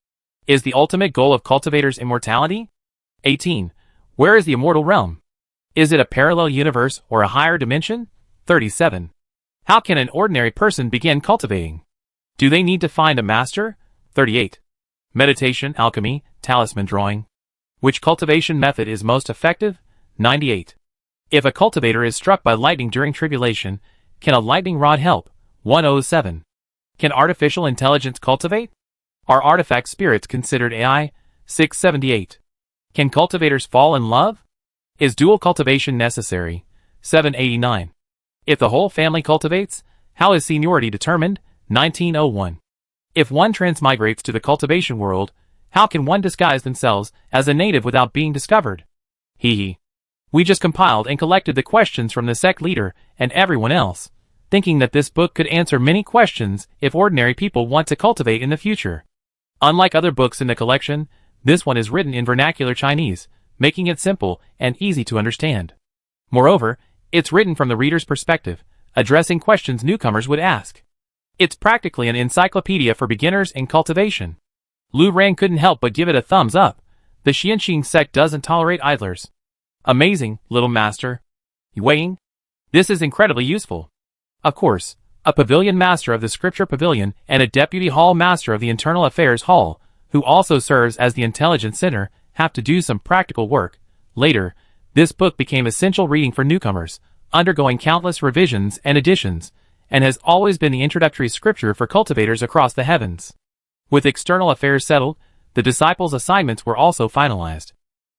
Is the ultimate goal of cultivators immortality? 18. Where is the immortal realm? Is it a parallel universe or a higher dimension? 37. How can an ordinary person begin cultivating? Do they need to find a master? 38. Meditation, alchemy, talisman drawing. Which cultivation method is most effective? 98. If a cultivator is struck by lightning during tribulation, can a lightning rod help? 107. Can artificial intelligence cultivate? Are artifact spirits considered AI? 678. Can cultivators fall in love? Is dual cultivation necessary? 789. If the whole family cultivates, how is seniority determined? 1901. If one transmigrates to the cultivation world, how can one disguise themselves as a native without being discovered? Hee. We just compiled and collected the questions from the sect leader and everyone else, thinking that this book could answer many questions if ordinary people want to cultivate in the future. Unlike other books in the collection, this one is written in vernacular Chinese, making it simple and easy to understand. Moreover, it's written from the reader's perspective, addressing questions newcomers would ask. It's practically an encyclopedia for beginners in cultivation. Lu Ran couldn't help but give it a thumbs up. The Xianxing sect doesn't tolerate idlers. Amazing, little master. Weighing? This is incredibly useful. Of course, a pavilion master of the Scripture Pavilion and a deputy hall master of the Internal Affairs Hall, who also serves as the Intelligence Center, have to do some practical work. Later, this book became essential reading for newcomers, undergoing countless revisions and additions, and has always been the introductory scripture for cultivators across the heavens. With external affairs settled, the disciples' assignments were also finalized.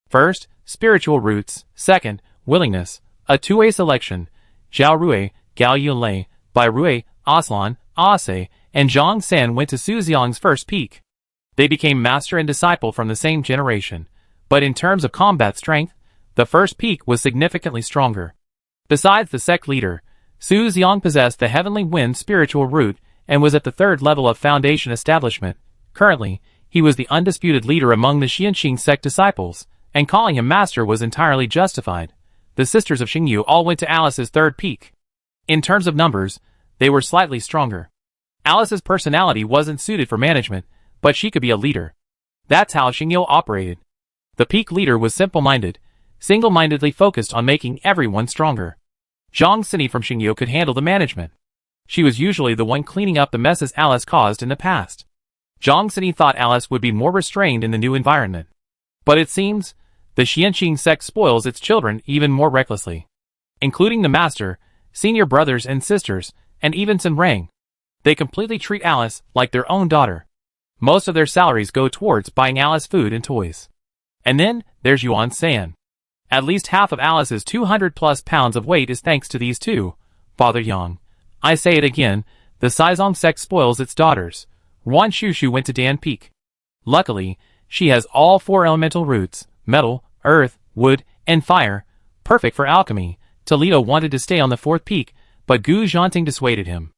First, spiritual roots. Second, willingness. A two-way selection. Zhao Rui, Gao Yunlei, Bai Rui, Aslan, Ase, and Zhang San went to Su Xiang's first peak. They became master and disciple from the same generation, but in terms of combat strength, the first peak was significantly stronger. Besides the sect leader, Su Xiang possessed the Heavenly Wind spiritual root and was at the third level of foundation establishment. Currently, he was the undisputed leader among the Xianqing sect disciples, and calling him master was entirely justified. The sisters of Xingyu all went to Alice's third peak. In terms of numbers, they were slightly stronger. Alice's personality wasn't suited for management, but she could be a leader. That's how Xingyu operated. The peak leader was simple-minded, single-mindedly focused on making everyone stronger. Zhang Sini from Xingyu could handle the management. She was usually the one cleaning up the messes Alice caused in the past. Zhang Sini thought Alice would be more restrained in the new environment. But it seems, the Xianqing sect spoils its children even more recklessly. Including the master, senior brothers and sisters, and even Sun Rang. They completely treat Alice like their own daughter. Most of their salaries go towards buying Alice food and toys. And then, there's Yuan San. At least half of Alice's 200+ pounds of weight is thanks to these two. Father Yang. I say it again, the Saizong sect spoils its daughters. Wan Shushu went to Dan Peak. Luckily, she has all 4 elemental roots, metal, earth, wood, and fire, perfect for alchemy. Toledo wanted to stay on the 4th peak, but Gu Zhanting dissuaded him.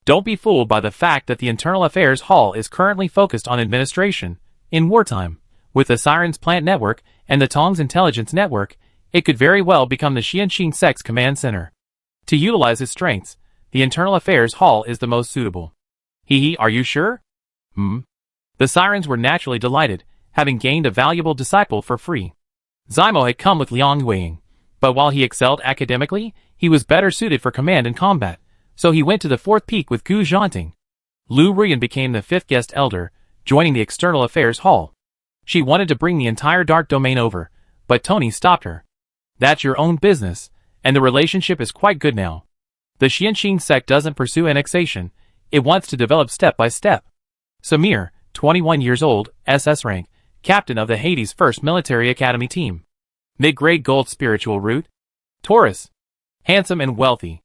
Don't be fooled by the fact that the Internal Affairs Hall is currently focused on administration. In wartime, with the Sirens Plant Network and the Tong's Intelligence Network, it could very well become the Xianqing sect's command center. To utilize its strengths, the Internal Affairs Hall is the most suitable. Are you sure? The Sirens were naturally delighted, having gained a valuable disciple for free. Zimo had come with Liang Weiying, but while he excelled academically, he was better suited for command and combat, so he went to the 4th peak with Gu Zhanting. Lu Ruyan became the 5th guest elder, joining the External Affairs Hall. She wanted to bring the entire Dark Domain over, but Tony stopped her. That's your own business, and the relationship is quite good now. The Xianqing sect doesn't pursue annexation, it wants to develop step by step. Samir, 21 years old, SS rank, captain of the Hades' first military academy team. Mid-grade gold spiritual root. Taurus. Handsome and wealthy.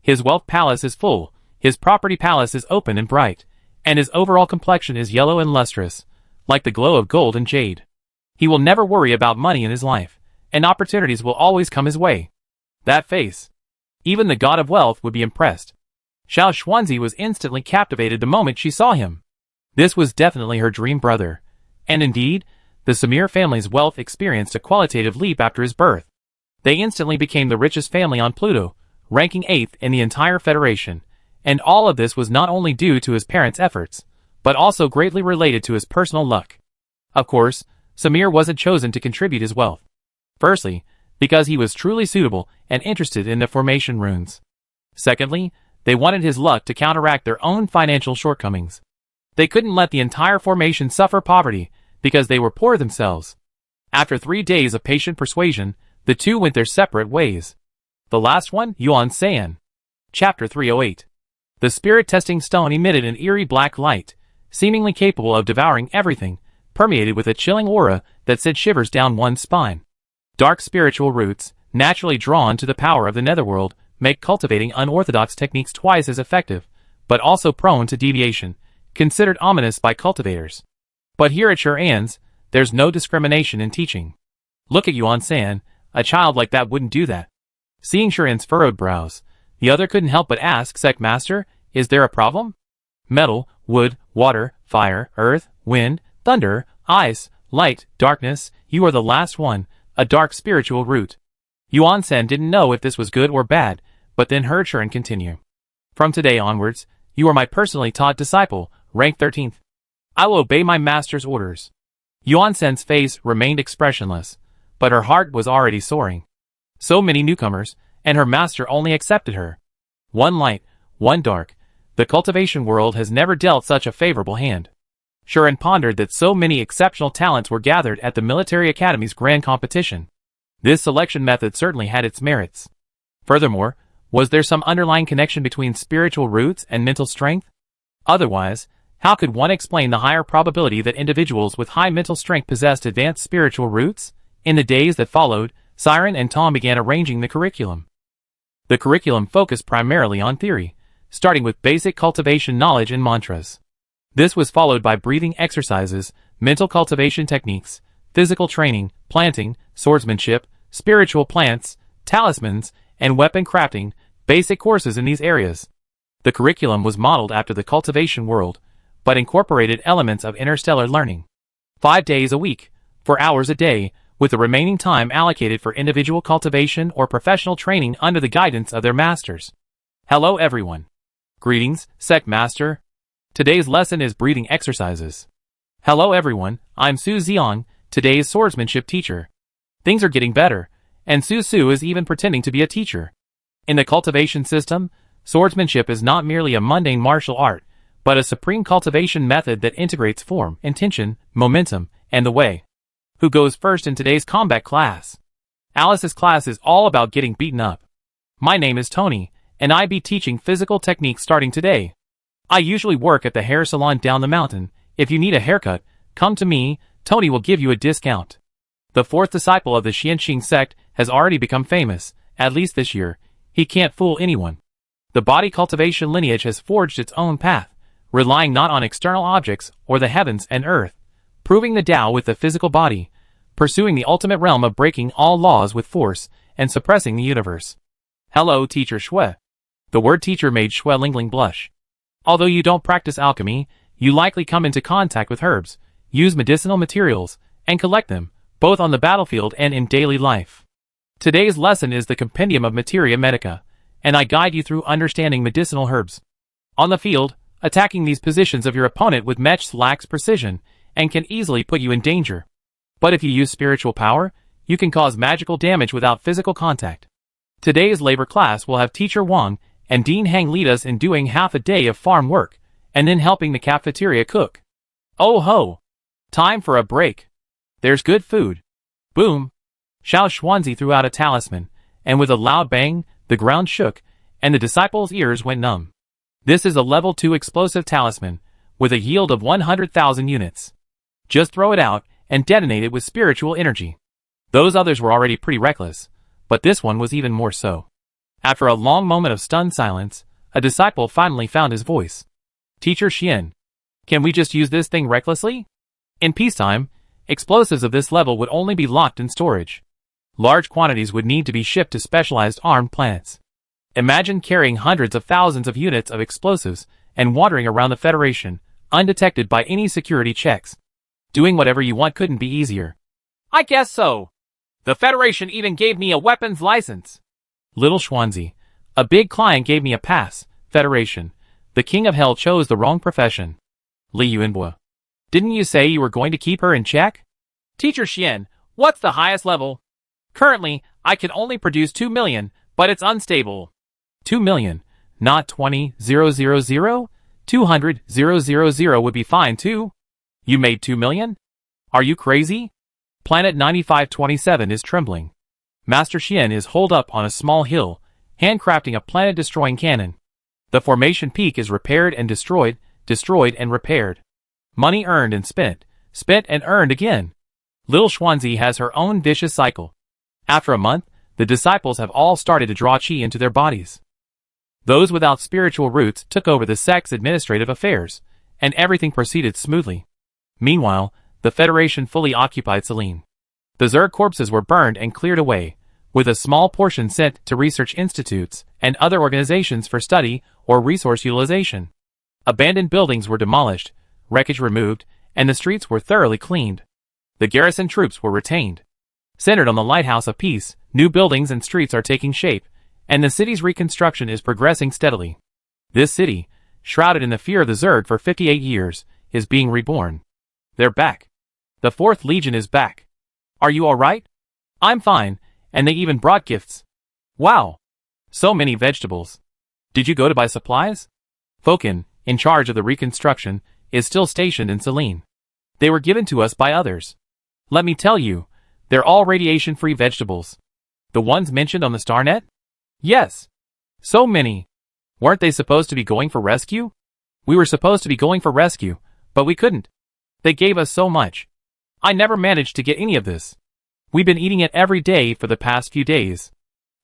His wealth palace is full, his property palace is open and bright, and his overall complexion is yellow and lustrous, like the glow of gold and jade. He will never worry about money in his life, and opportunities will always come his way. That face. Even the god of wealth would be impressed. Xiao Xuanzi was instantly captivated the moment she saw him. This was definitely her dream brother. And indeed, the Samir family's wealth experienced a qualitative leap after his birth. They instantly became the richest family on Pluto, ranking 8th in the entire Federation, and all of this was not only due to his parents' efforts, but also greatly related to his personal luck. Of course, Samir wasn't chosen to contribute his wealth. Firstly, because he was truly suitable and interested in the formation runes. Secondly, they wanted his luck to counteract their own financial shortcomings. They couldn't let the entire formation suffer poverty, because they were poor themselves. After 3 days of patient persuasion, the two went their separate ways. The last one, Yuan San. Chapter 308. The spirit-testing stone emitted an eerie black light, seemingly capable of devouring everything, permeated with a chilling aura that sent shivers down one's spine. Dark spiritual roots, naturally drawn to the power of the netherworld, make cultivating unorthodox techniques twice as effective, but also prone to deviation, considered ominous by cultivators. But here at Sure-An's, there's no discrimination in teaching. Look at Yuan San, a child like that wouldn't do that. Seeing Sure-An's furrowed brows, the other couldn't help but ask, Sect Master, is there a problem? Metal, wood, water, fire, earth, wind, thunder, ice, light, darkness, you are the last one, a dark spiritual root. Yuan San didn't know if this was good or bad, but then heard Sure-An continue. From today onwards, you are my personally taught disciple, rank 13th. I will obey my master's orders. Yuan San's face remained expressionless, but her heart was already soaring. So many newcomers, and her master only accepted her. One light, one dark. The cultivation world has never dealt such a favorable hand. Sure-An pondered that so many exceptional talents were gathered at the military academy's grand competition. This selection method certainly had its merits. Furthermore, was there some underlying connection between spiritual roots and mental strength? Otherwise, how could one explain the higher probability that individuals with high mental strength possessed advanced spiritual roots? In the days that followed, Siren and Tom began arranging the curriculum. The curriculum focused primarily on theory. starting with basic cultivation knowledge and mantras. This was followed by breathing exercises, mental cultivation techniques, physical training, planting, swordsmanship, spiritual plants, talismans, and weapon crafting, basic courses in these areas. The curriculum was modeled after the cultivation world, but incorporated elements of interstellar learning. 5 days a week, 4 hours a day, with the remaining time allocated for individual cultivation or professional training under the guidance of their masters. Hello everyone. Greetings, Sect Master. Today's lesson is breathing exercises. Hello everyone, I'm Su Xiong, today's swordsmanship teacher. Things are getting better, and Su is even pretending to be a teacher. In the cultivation system, swordsmanship is not merely a mundane martial art, but a supreme cultivation method that integrates form, intention, momentum, and the way. Who goes first in today's combat class? Alice's class is all about getting beaten up. My name is Tony, and I be teaching physical techniques starting today. I usually work at the hair salon down the mountain. If you need a haircut, come to me, Tony will give you a discount. The fourth disciple of the Xianxing sect has already become famous, at least this year. He can't fool anyone. The body cultivation lineage has forged its own path, relying not on external objects or the heavens and earth, proving the Tao with the physical body, pursuing the ultimate realm of breaking all laws with force and suppressing the universe. Hello, Teacher Shui. The word teacher made Shui Lingling blush. Although you don't practice alchemy, you likely come into contact with herbs, use medicinal materials, and collect them, both on the battlefield and in daily life. Today's lesson is the Compendium of Materia Medica, and I guide you through understanding medicinal herbs. On the field, attacking these positions of your opponent with mechs lacks precision, and can easily put you in danger. But if you use spiritual power, you can cause magical damage without physical contact. Today's labor class will have Teacher Wang and Dean Hang lead us in doing half a day of farm work, and then helping the cafeteria cook. Oh ho! Time for a break. There's good food. Boom! Xiao Xuanzi threw out a talisman, and with a loud bang, the ground shook, and the disciples' ears went numb. This is a level 2 explosive talisman, with a yield of 100,000 units. Just throw it out, and detonate it with spiritual energy. Those others were already pretty reckless, but this one was even more so. After a long moment of stunned silence, a disciple finally found his voice. Teacher Xian, can we just use this thing recklessly? In peacetime, explosives of this level would only be locked in storage. Large quantities would need to be shipped to specialized armed planets. Imagine carrying hundreds of thousands of units of explosives and wandering around the Federation, undetected by any security checks. Doing whatever you want couldn't be easier. I guess so. The Federation even gave me a weapons license. Little Xuanzi, a big client gave me a pass. Federation, the King of Hell chose the wrong profession. Li Yuanbo, didn't you say you were going to keep her in check? Teacher Xian, what's the highest level? Currently, I can only produce 2 million, but it's unstable. 2 million, not 20,000? 200,000 would be fine too. You made 2 million? Are you crazy? Planet 9527 is trembling. Master Xian is holed up on a small hill, handcrafting a planet-destroying cannon. The formation peak is repaired and destroyed and repaired. Money earned and spent and earned again. Little Xuanzi has her own vicious cycle. After a month, the disciples have all started to draw qi into their bodies. Those without spiritual roots took over the sect's administrative affairs, and everything proceeded smoothly. Meanwhile, the Federation fully occupied Selene. The Zerg corpses were burned and cleared away, with a small portion sent to research institutes and other organizations for study or resource utilization. Abandoned buildings were demolished, wreckage removed, and the streets were thoroughly cleaned. The garrison troops were retained. Centered on the Lighthouse of Peace, new buildings and streets are taking shape, and the city's reconstruction is progressing steadily. This city, shrouded in the fear of the Zerg for 58 years, is being reborn. They're back. The 4th Legion is back. Are you alright? I'm fine, and they even brought gifts. Wow! So many vegetables. Did you go to buy supplies? Fokin, in charge of the reconstruction, is still stationed in Selene. They were given to us by others. Let me tell you, they're all radiation-free vegetables. The ones mentioned on the StarNet? Yes. So many. Weren't they supposed to be going for rescue? We were supposed to be going for rescue, but we couldn't. They gave us so much. I never managed to get any of this. We've been eating it every day for the past few days.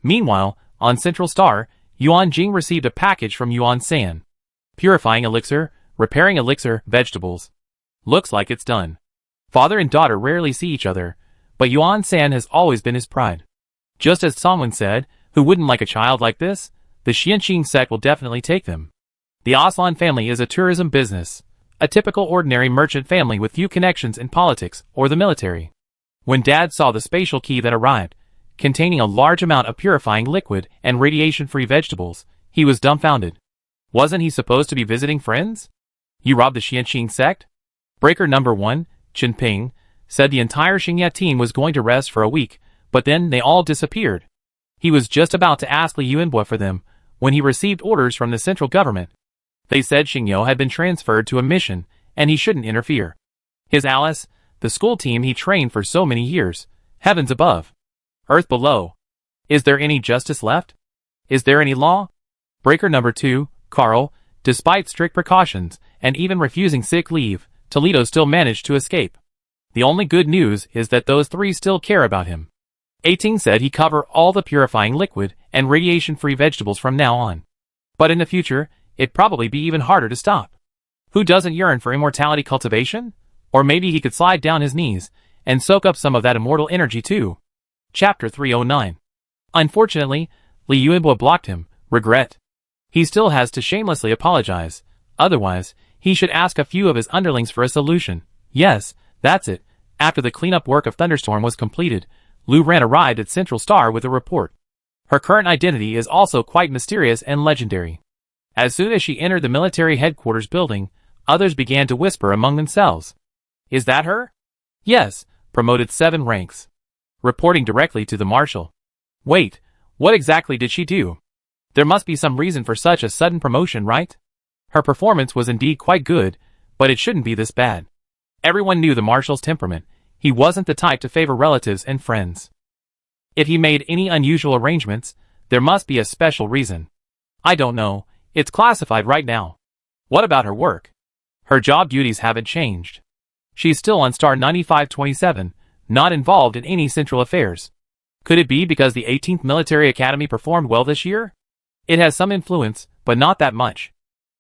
Meanwhile, on Central Star, Yuan Jing received a package from Yuan San. Purifying elixir, repairing elixir, vegetables. Looks like it's done. Father and daughter rarely see each other, but Yuan San has always been his pride. Just as someone said, who wouldn't like a child like this? The Xianqing sect will definitely take them. The Aslan family is a tourism business, a typical ordinary merchant family with few connections in politics or the military. When Dad saw the spatial key that arrived, containing a large amount of purifying liquid and radiation-free vegetables, he was dumbfounded. Wasn't he supposed to be visiting friends? You robbed the Xianqing sect? Breaker number 1, Jinping, said the entire Xingya team was going to rest for a week, but then they all disappeared. He was just about to ask Li Yuanbo for them, when he received orders from the central government. They said Xingyo had been transferred to a mission, and he shouldn't interfere. His Alice, the school team he trained for so many years, heavens above, earth below. Is there any justice left? Is there any law? Breaker number 2, Carl, despite strict precautions, and even refusing sick leave, Toledo still managed to escape. The only good news is that those 3 still care about him. 18 said he'd cover all the purifying liquid and radiation-free vegetables from now on. But in the future, it'd probably be even harder to stop. Who doesn't yearn for immortality cultivation? Or maybe he could slide down his knees and soak up some of that immortal energy too. Chapter 309. Unfortunately, Li Yuanbo blocked him. Regret. He still has to shamelessly apologize. Otherwise, he should ask a few of his underlings for a solution. Yes, that's it. After the cleanup work of Thunderstorm was completed, Lu Ran arrived at Central Star with a report. Her current identity is also quite mysterious and legendary. As soon as she entered the military headquarters building, others began to whisper among themselves. Is that her? Yes, promoted 7 ranks. Reporting directly to the marshal. Wait, what exactly did she do? There must be some reason for such a sudden promotion, right? Her performance was indeed quite good, but it shouldn't be this bad. Everyone knew the marshal's temperament. He wasn't the type to favor relatives and friends. If he made any unusual arrangements, there must be a special reason. I don't know. It's classified right now. What about her work? Her job duties haven't changed. She's still on star 9527, not involved in any central affairs. Could it be because the 18th Military Academy performed well this year? It has some influence, but not that much.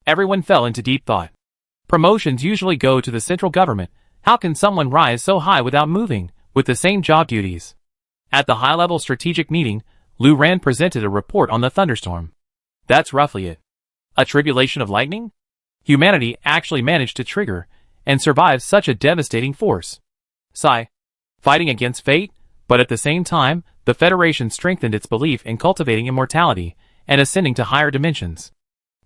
Everyone fell into deep thought. Promotions usually go to the central government. How can someone rise so high without moving, with the same job duties? At the high-level strategic meeting, Lu Ran presented a report on the thunderstorm. That's roughly it. A tribulation of lightning? Humanity actually managed to trigger and survive such a devastating force. Sigh. Fighting against fate, but at the same time, the Federation strengthened its belief in cultivating immortality and ascending to higher dimensions.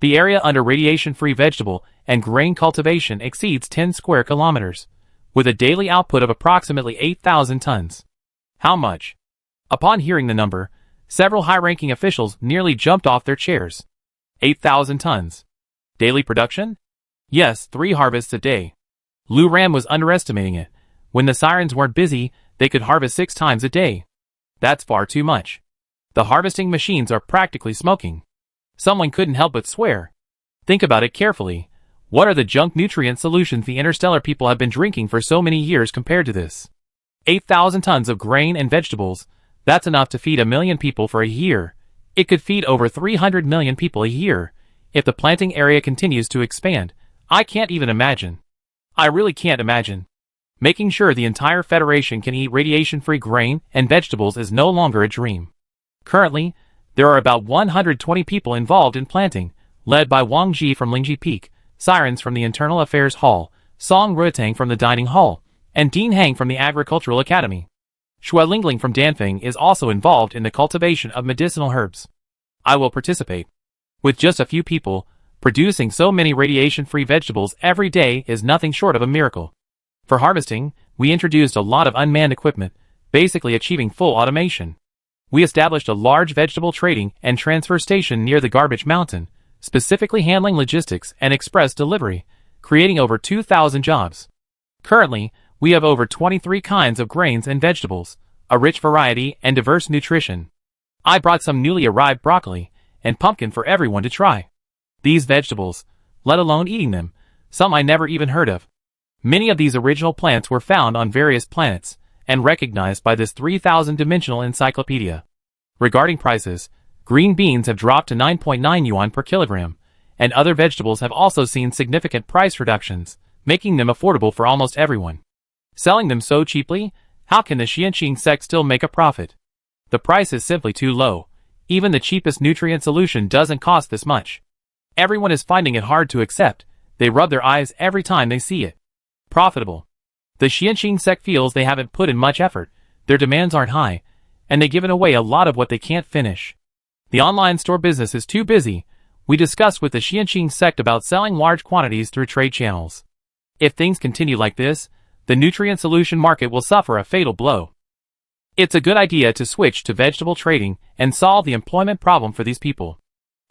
The area under radiation-free vegetable and grain cultivation exceeds 10 square kilometers, with a daily output of approximately 8,000 tons. How much? Upon hearing the number, several high-ranking officials nearly jumped off their chairs. 8,000 tons. Daily production? Yes, 3 harvests a day. Lu Ran was underestimating it. When the sirens weren't busy, they could harvest 6 times a day. That's far too much. The harvesting machines are practically smoking. Someone couldn't help but swear. Think about it carefully. What are the junk nutrient solutions the Interstellar people have been drinking for so many years compared to this? 8,000 tons of grain and vegetables, that's enough to feed 1 million people for a year. It could feed over 300 million people a year. If the planting area continues to expand, I can't even imagine. I really can't imagine. Making sure the entire Federation can eat radiation-free grain and vegetables is no longer a dream. Currently, there are about 120 people involved in planting, led by Wang Ji from Lingji Peak, Sirens from the Internal Affairs Hall, Song Ruitang from the Dining Hall, and Dean Hang from the Agricultural Academy. Xue Lingling from Danfeng is also involved in the cultivation of medicinal herbs. I will participate. With just a few people, producing so many radiation-free vegetables every day is nothing short of a miracle. For harvesting, we introduced a lot of unmanned equipment, basically achieving full automation. We established a large vegetable trading and transfer station near the garbage mountain, specifically handling logistics and express delivery, creating over 2,000 jobs. Currently, we have over 23 kinds of grains and vegetables, a rich variety and diverse nutrition. I brought some newly arrived broccoli and pumpkin for everyone to try. These vegetables, let alone eating them, some I never even heard of. Many of these original plants were found on various planets and recognized by this 3,000-dimensional encyclopedia. Regarding prices, Green beans have dropped to 9.9 yuan per kilogram, and other vegetables have also seen significant price reductions, making them affordable for almost everyone. Selling them so cheaply, how can the Xianxing sect still make a profit? The price is simply too low. Even the cheapest nutrient solution doesn't cost this much. Everyone is finding it hard to accept. They rub their eyes every time they see it. Profitable. The Xianxing sect feels they haven't put in much effort, their demands aren't high, and they've given away a lot of what they can't finish. The online store business is too busy. We discussed with the Xianxing sect about selling large quantities through trade channels. If things continue like this, the nutrient solution market will suffer a fatal blow. It's a good idea to switch to vegetable trading and solve the employment problem for these people.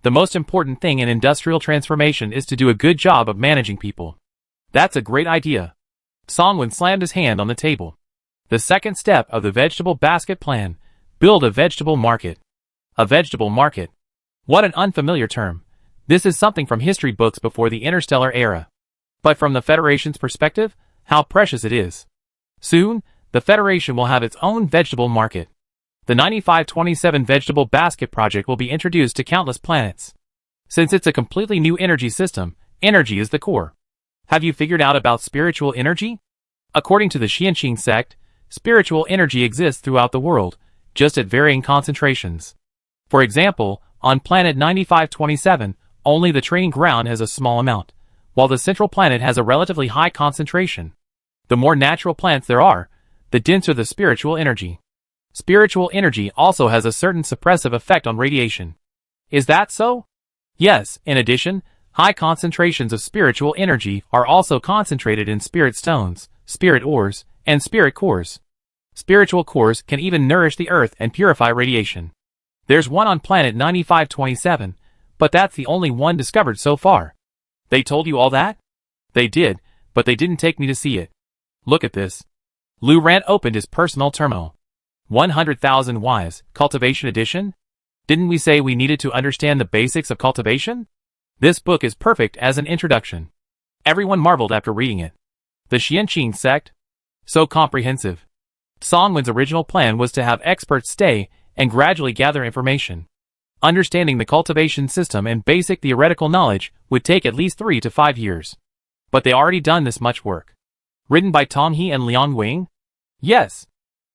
The most important thing in industrial transformation is to do a good job of managing people. That's a great idea. Songwen slammed his hand on the table. The second step of the vegetable basket plan: build a vegetable market. A vegetable market. What an unfamiliar term. This is something from history books before the Interstellar era. But from the Federation's perspective, how precious it is. Soon, the Federation will have its own vegetable market. The 9527 Vegetable Basket Project will be introduced to countless planets. Since it's a completely new energy system, energy is the core. Have you figured out about spiritual energy? According to the Xianxing sect, spiritual energy exists throughout the world, just at varying concentrations. For example, on planet 9527, only the training ground has a small amount, while the central planet has a relatively high concentration. The more natural plants there are, the denser the spiritual energy. Spiritual energy also has a certain suppressive effect on radiation. Is that so? Yes, in addition, high concentrations of spiritual energy are also concentrated in spirit stones, spirit ores, and spirit cores. Spiritual cores can even nourish the earth and purify radiation. There's one on planet 9527, but that's the only one discovered so far. They told you all that? They did, but they didn't take me to see it. Look at this. Lu Ran opened his personal terminal. 100,000 Ys, Cultivation Edition? Didn't we say we needed to understand the basics of cultivation? This book is perfect as an introduction. Everyone marveled after reading it. The Xianxing sect? So comprehensive. Songwen's original plan was to have experts stay and gradually gather information. Understanding the cultivation system and basic theoretical knowledge would take at least 3 to 5 years. But they already done this much work. Written by Tong He and Liang Wing? Yes.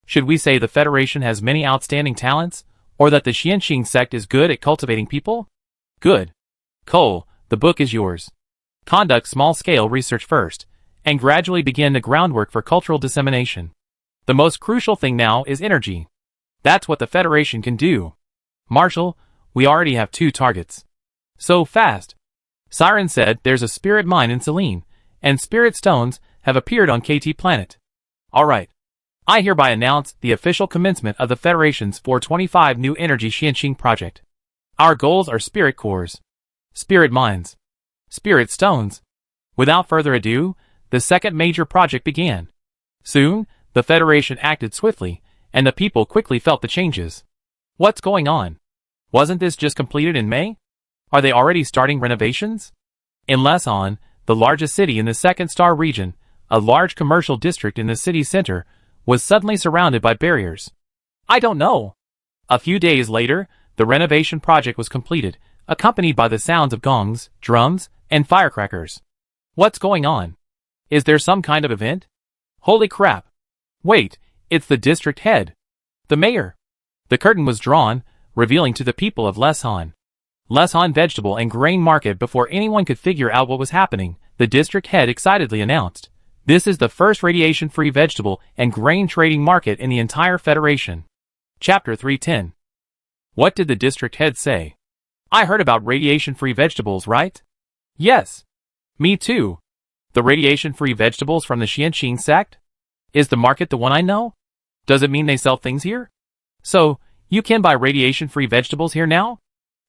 Should we say the Federation has many outstanding talents, or that the Xianxing sect is good at cultivating people? Good. Cole, the book is yours. Conduct small-scale research first, and gradually begin the groundwork for cultural dissemination. The most crucial thing now is energy. That's what the Federation can do. Marshal, we already have 2 targets. So fast. Siren said there's a spirit mine in Selene, and spirit stones have appeared on KT Planet. Alright. I hereby announce the official commencement of the Federation's 425 New Energy Xianxing project. Our goals are spirit cores, spirit mines, spirit stones. Without further ado, the second major project began. Soon, the Federation acted swiftly, and the people quickly felt the changes. What's going on? Wasn't this just completed in May? Are they already starting renovations? In Lesan, the largest city in the second star region, a large commercial district in the city center, was suddenly surrounded by barriers. I don't know. A few days later, the renovation project was completed, accompanied by the sounds of gongs, drums, and firecrackers. What's going on? Is there some kind of event? Holy crap. Wait, it's the district head. The mayor. The curtain was drawn, revealing to the people of Lesan Vegetable and Grain Market. Before anyone could figure out what was happening, the district head excitedly announced, "This is the first radiation-free vegetable and grain trading market in the entire Federation." Chapter 310. What did the district head say? I heard about radiation-free vegetables, right? Yes. Me too. The radiation-free vegetables from the Xianxing sect? Is the market the one I know? Does it mean they sell things here? So, you can buy radiation-free vegetables here now?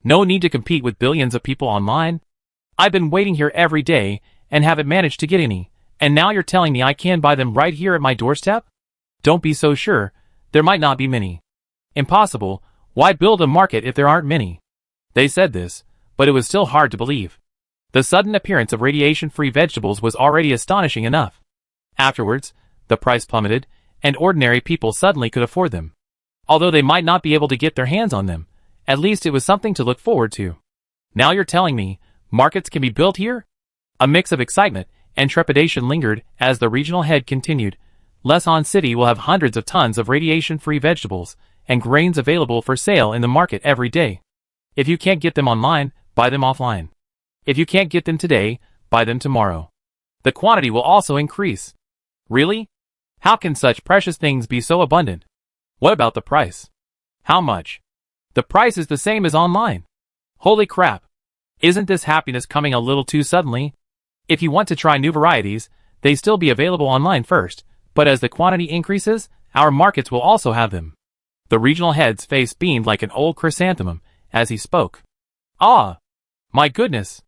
No need to compete with billions of people online. I've been waiting here every day and haven't managed to get any, and now you're telling me I can buy them right here at my doorstep? Don't be so sure, there might not be many. Impossible, why build a market if there aren't many? They said this, but it was still hard to believe. The sudden appearance of radiation-free vegetables was already astonishing enough. Afterwards, the price plummeted, and ordinary people suddenly could afford them. Although they might not be able to get their hands on them, At least it was something to look forward to. Now you're telling me, markets can be built here? A mix of excitement and trepidation lingered as the regional head continued. Lesan City will have hundreds of tons of radiation-free vegetables and grains available for sale in the market every day. If you can't get them online, buy them offline. If you can't get them today, buy them tomorrow. The quantity will also increase. Really? How can such precious things be so abundant? What about the price? How much? The price is the same as online. Holy crap. Isn't this happiness coming a little too suddenly? If you want to try new varieties, they still be available online first, but as the quantity increases, our markets will also have them. The regional head's face beamed like an old chrysanthemum as he spoke. Ah! My goodness!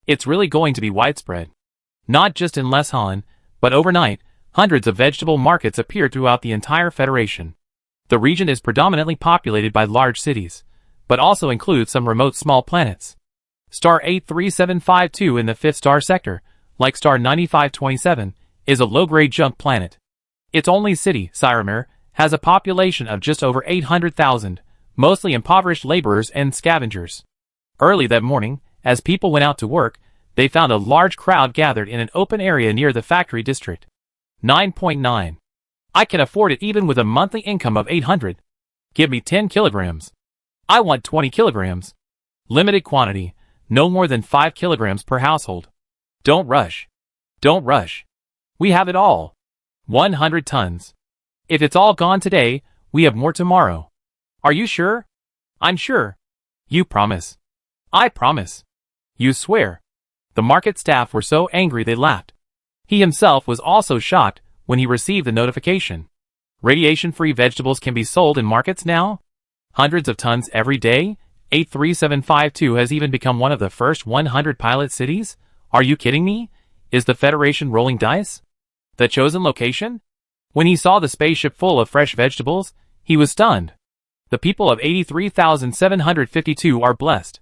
It's really going to be widespread. Not just in Lesan, but overnight, hundreds of vegetable markets appeared throughout the entire Federation. The region is predominantly populated by large cities, but also includes some remote small planets. Star 83752 in the 5th star sector, like Star 9527, is a low-grade junk planet. Its only city, Syramir, has a population of just over 800,000, mostly impoverished laborers and scavengers. Early that morning, as people went out to work, they found a large crowd gathered in an open area near the factory district. 9.9. I can afford it even with a monthly income of 800. Give me 10 kilograms. I want 20 kilograms. Limited quantity, no more than 5 kilograms per household. Don't rush. Don't rush. We have it all. 100 tons. If it's all gone today, we have more tomorrow. Are you sure? I'm sure. You promise. I promise. You swear. The market staff were so angry they laughed. He himself was also shocked when he received the notification. Radiation-free vegetables can be sold in markets now? Hundreds of tons every day? 83752 has even become one of the first 100 pilot cities? Are you kidding me? Is the Federation rolling dice? The chosen location? When he saw the spaceship full of fresh vegetables, he was stunned. The people of 83,752 are blessed.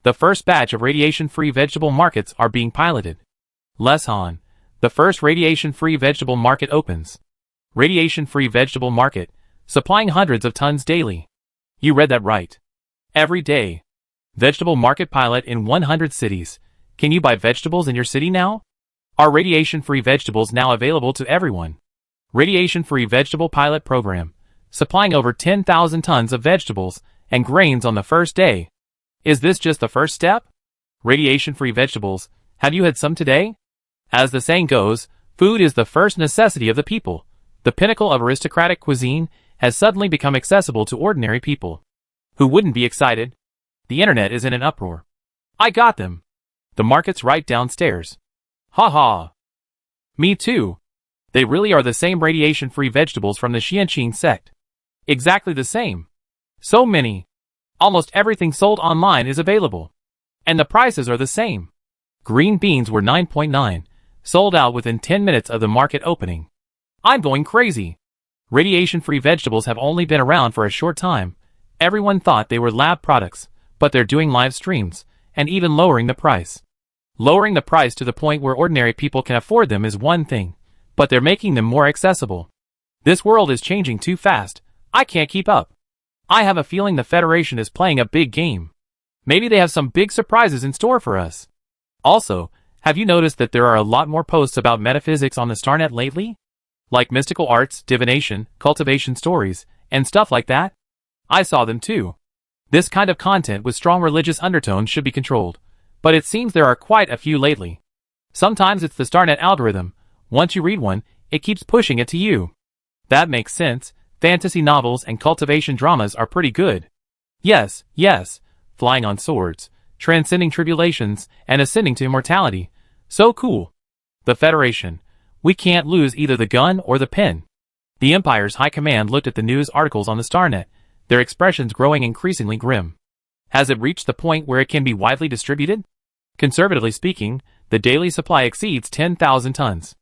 The first batch of radiation-free vegetable markets are being piloted. Lesan, the first radiation-free vegetable market opens. Radiation-free vegetable market, supplying hundreds of tons daily. You read that right. Every day. Vegetable market pilot in 100 cities. Can you buy vegetables in your city now? Are radiation-free vegetables now available to everyone? Radiation-free vegetable pilot program, supplying over 10,000 tons of vegetables and grains on the first day. Is this just the first step? Radiation-free vegetables, have you had some today? As the saying goes, food is the first necessity of the people. The pinnacle of aristocratic cuisine has suddenly become accessible to ordinary people. Who wouldn't be excited? The internet is in an uproar. I got them. The market's right downstairs. Ha ha. Me too. They really are the same radiation-free vegetables from the Xianqing sect. Exactly the same. So many. Almost everything sold online is available. And the prices are the same. Green beans were 9.9, sold out within 10 minutes of the market opening. I'm going crazy. Radiation-free vegetables have only been around for a short time. Everyone thought they were lab products, but they're doing live streams, and even lowering the price. Lowering the price to the point where ordinary people can afford them is one thing, but they're making them more accessible. This world is changing too fast. I can't keep up. I have a feeling the Federation is playing a big game. Maybe they have some big surprises in store for us. Also, have you noticed that there are a lot more posts about metaphysics on the Starnet lately? Like mystical arts, divination, cultivation stories, and stuff like that? I saw them too. This kind of content with strong religious undertones should be controlled, but it seems there are quite a few lately. Sometimes it's the Starnet algorithm. Once you read one, it keeps pushing it to you. That makes sense. Fantasy novels and cultivation dramas are pretty good. Yes, flying on swords, transcending tribulations, and ascending to immortality. So cool. The Federation. We can't lose either the gun or the pen. The Empire's High Command looked at the news articles on the Starnet, their expressions growing increasingly grim. Has it reached the point where it can be widely distributed? Conservatively speaking, the daily supply exceeds 10,000 tons.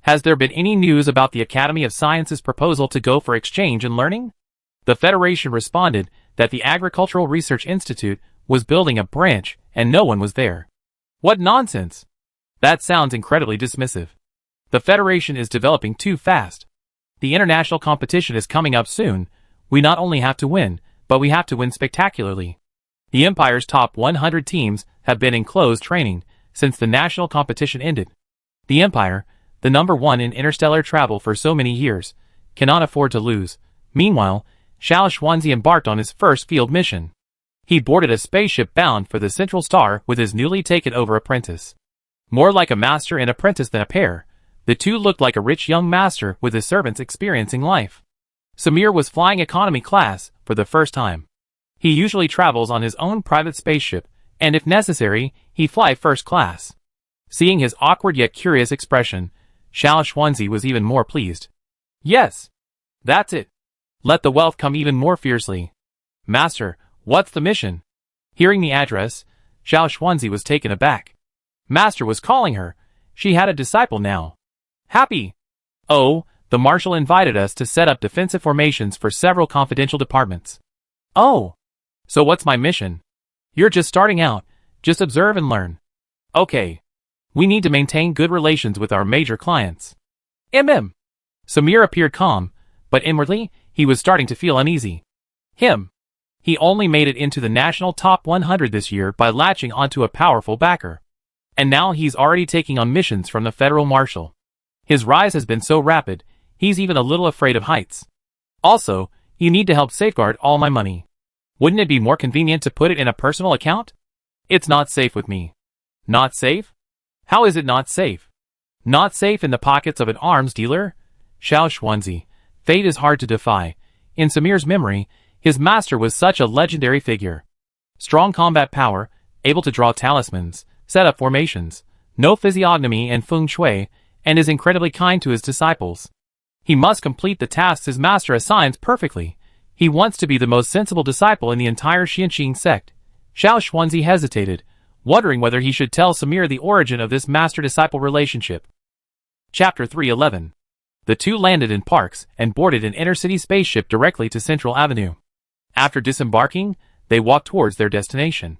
Has there been any news about the Academy of Sciences' proposal to go for exchange and learning? The Federation responded that the Agricultural Research Institute was building a branch and no one was there. What nonsense! That sounds incredibly dismissive. The Federation is developing too fast. The international competition is coming up soon. We not only have to win, but we have to win spectacularly. The Empire's top 100 teams have been in closed training since the national competition ended. The Empire, the number one in interstellar travel for so many years, cannot afford to lose. Meanwhile, Xiao Xuanzi embarked on his first field mission. He boarded a spaceship bound for the Central Star with his newly taken-over apprentice. More like a master and apprentice than a pair, the two looked like a rich young master with his servants experiencing life. Samir was flying economy class for the first time. He usually travels on his own private spaceship, and if necessary, he'd fly first class. Seeing his awkward yet curious expression, Xiao Xuanzi was even more pleased. Yes. That's it. Let the wealth come even more fiercely. Master, what's the mission? Hearing the address, Xiao Xuanzi was taken aback. Master was calling her. She had a disciple now. Happy. Oh, the Marshal invited us to set up defensive formations for several confidential departments. Oh. So what's my mission? You're just starting out. Just observe and learn. Okay. We need to maintain good relations with our major clients. Samir appeared calm, but inwardly, he was starting to feel uneasy. He only made it into the national top 100 this year by latching onto a powerful backer. And now he's already taking on missions from the Federal Marshal. His rise has been so rapid, he's even a little afraid of heights. Also, you need to help safeguard all my money. Wouldn't it be more convenient to put it in a personal account? It's not safe with me. Not safe? How is it not safe? Not safe in the pockets of an arms dealer? Xiao Xuanzi. Fate is hard to defy. In Samir's memory, his master was such a legendary figure. Strong combat power, able to draw talismans, set up formations, no physiognomy and feng shui, and is incredibly kind to his disciples. He must complete the tasks his master assigns perfectly. He wants to be the most sensible disciple in the entire Xianxing sect. Xiao Xuanzi hesitated, wondering whether he should tell Samir the origin of this master-disciple relationship. Chapter 311. The two landed in Parks and boarded an intercity spaceship directly to Central Avenue. After disembarking, they walked towards their destination.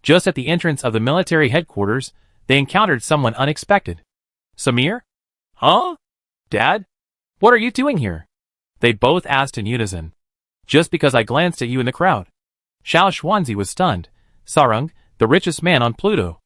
Just at the entrance of the military headquarters, they encountered someone unexpected. Samir? Huh? Dad? What are you doing here? They both asked in unison. Just because I glanced at you in the crowd. Xiao Xuanzi was stunned. Sarung, the richest man on Pluto.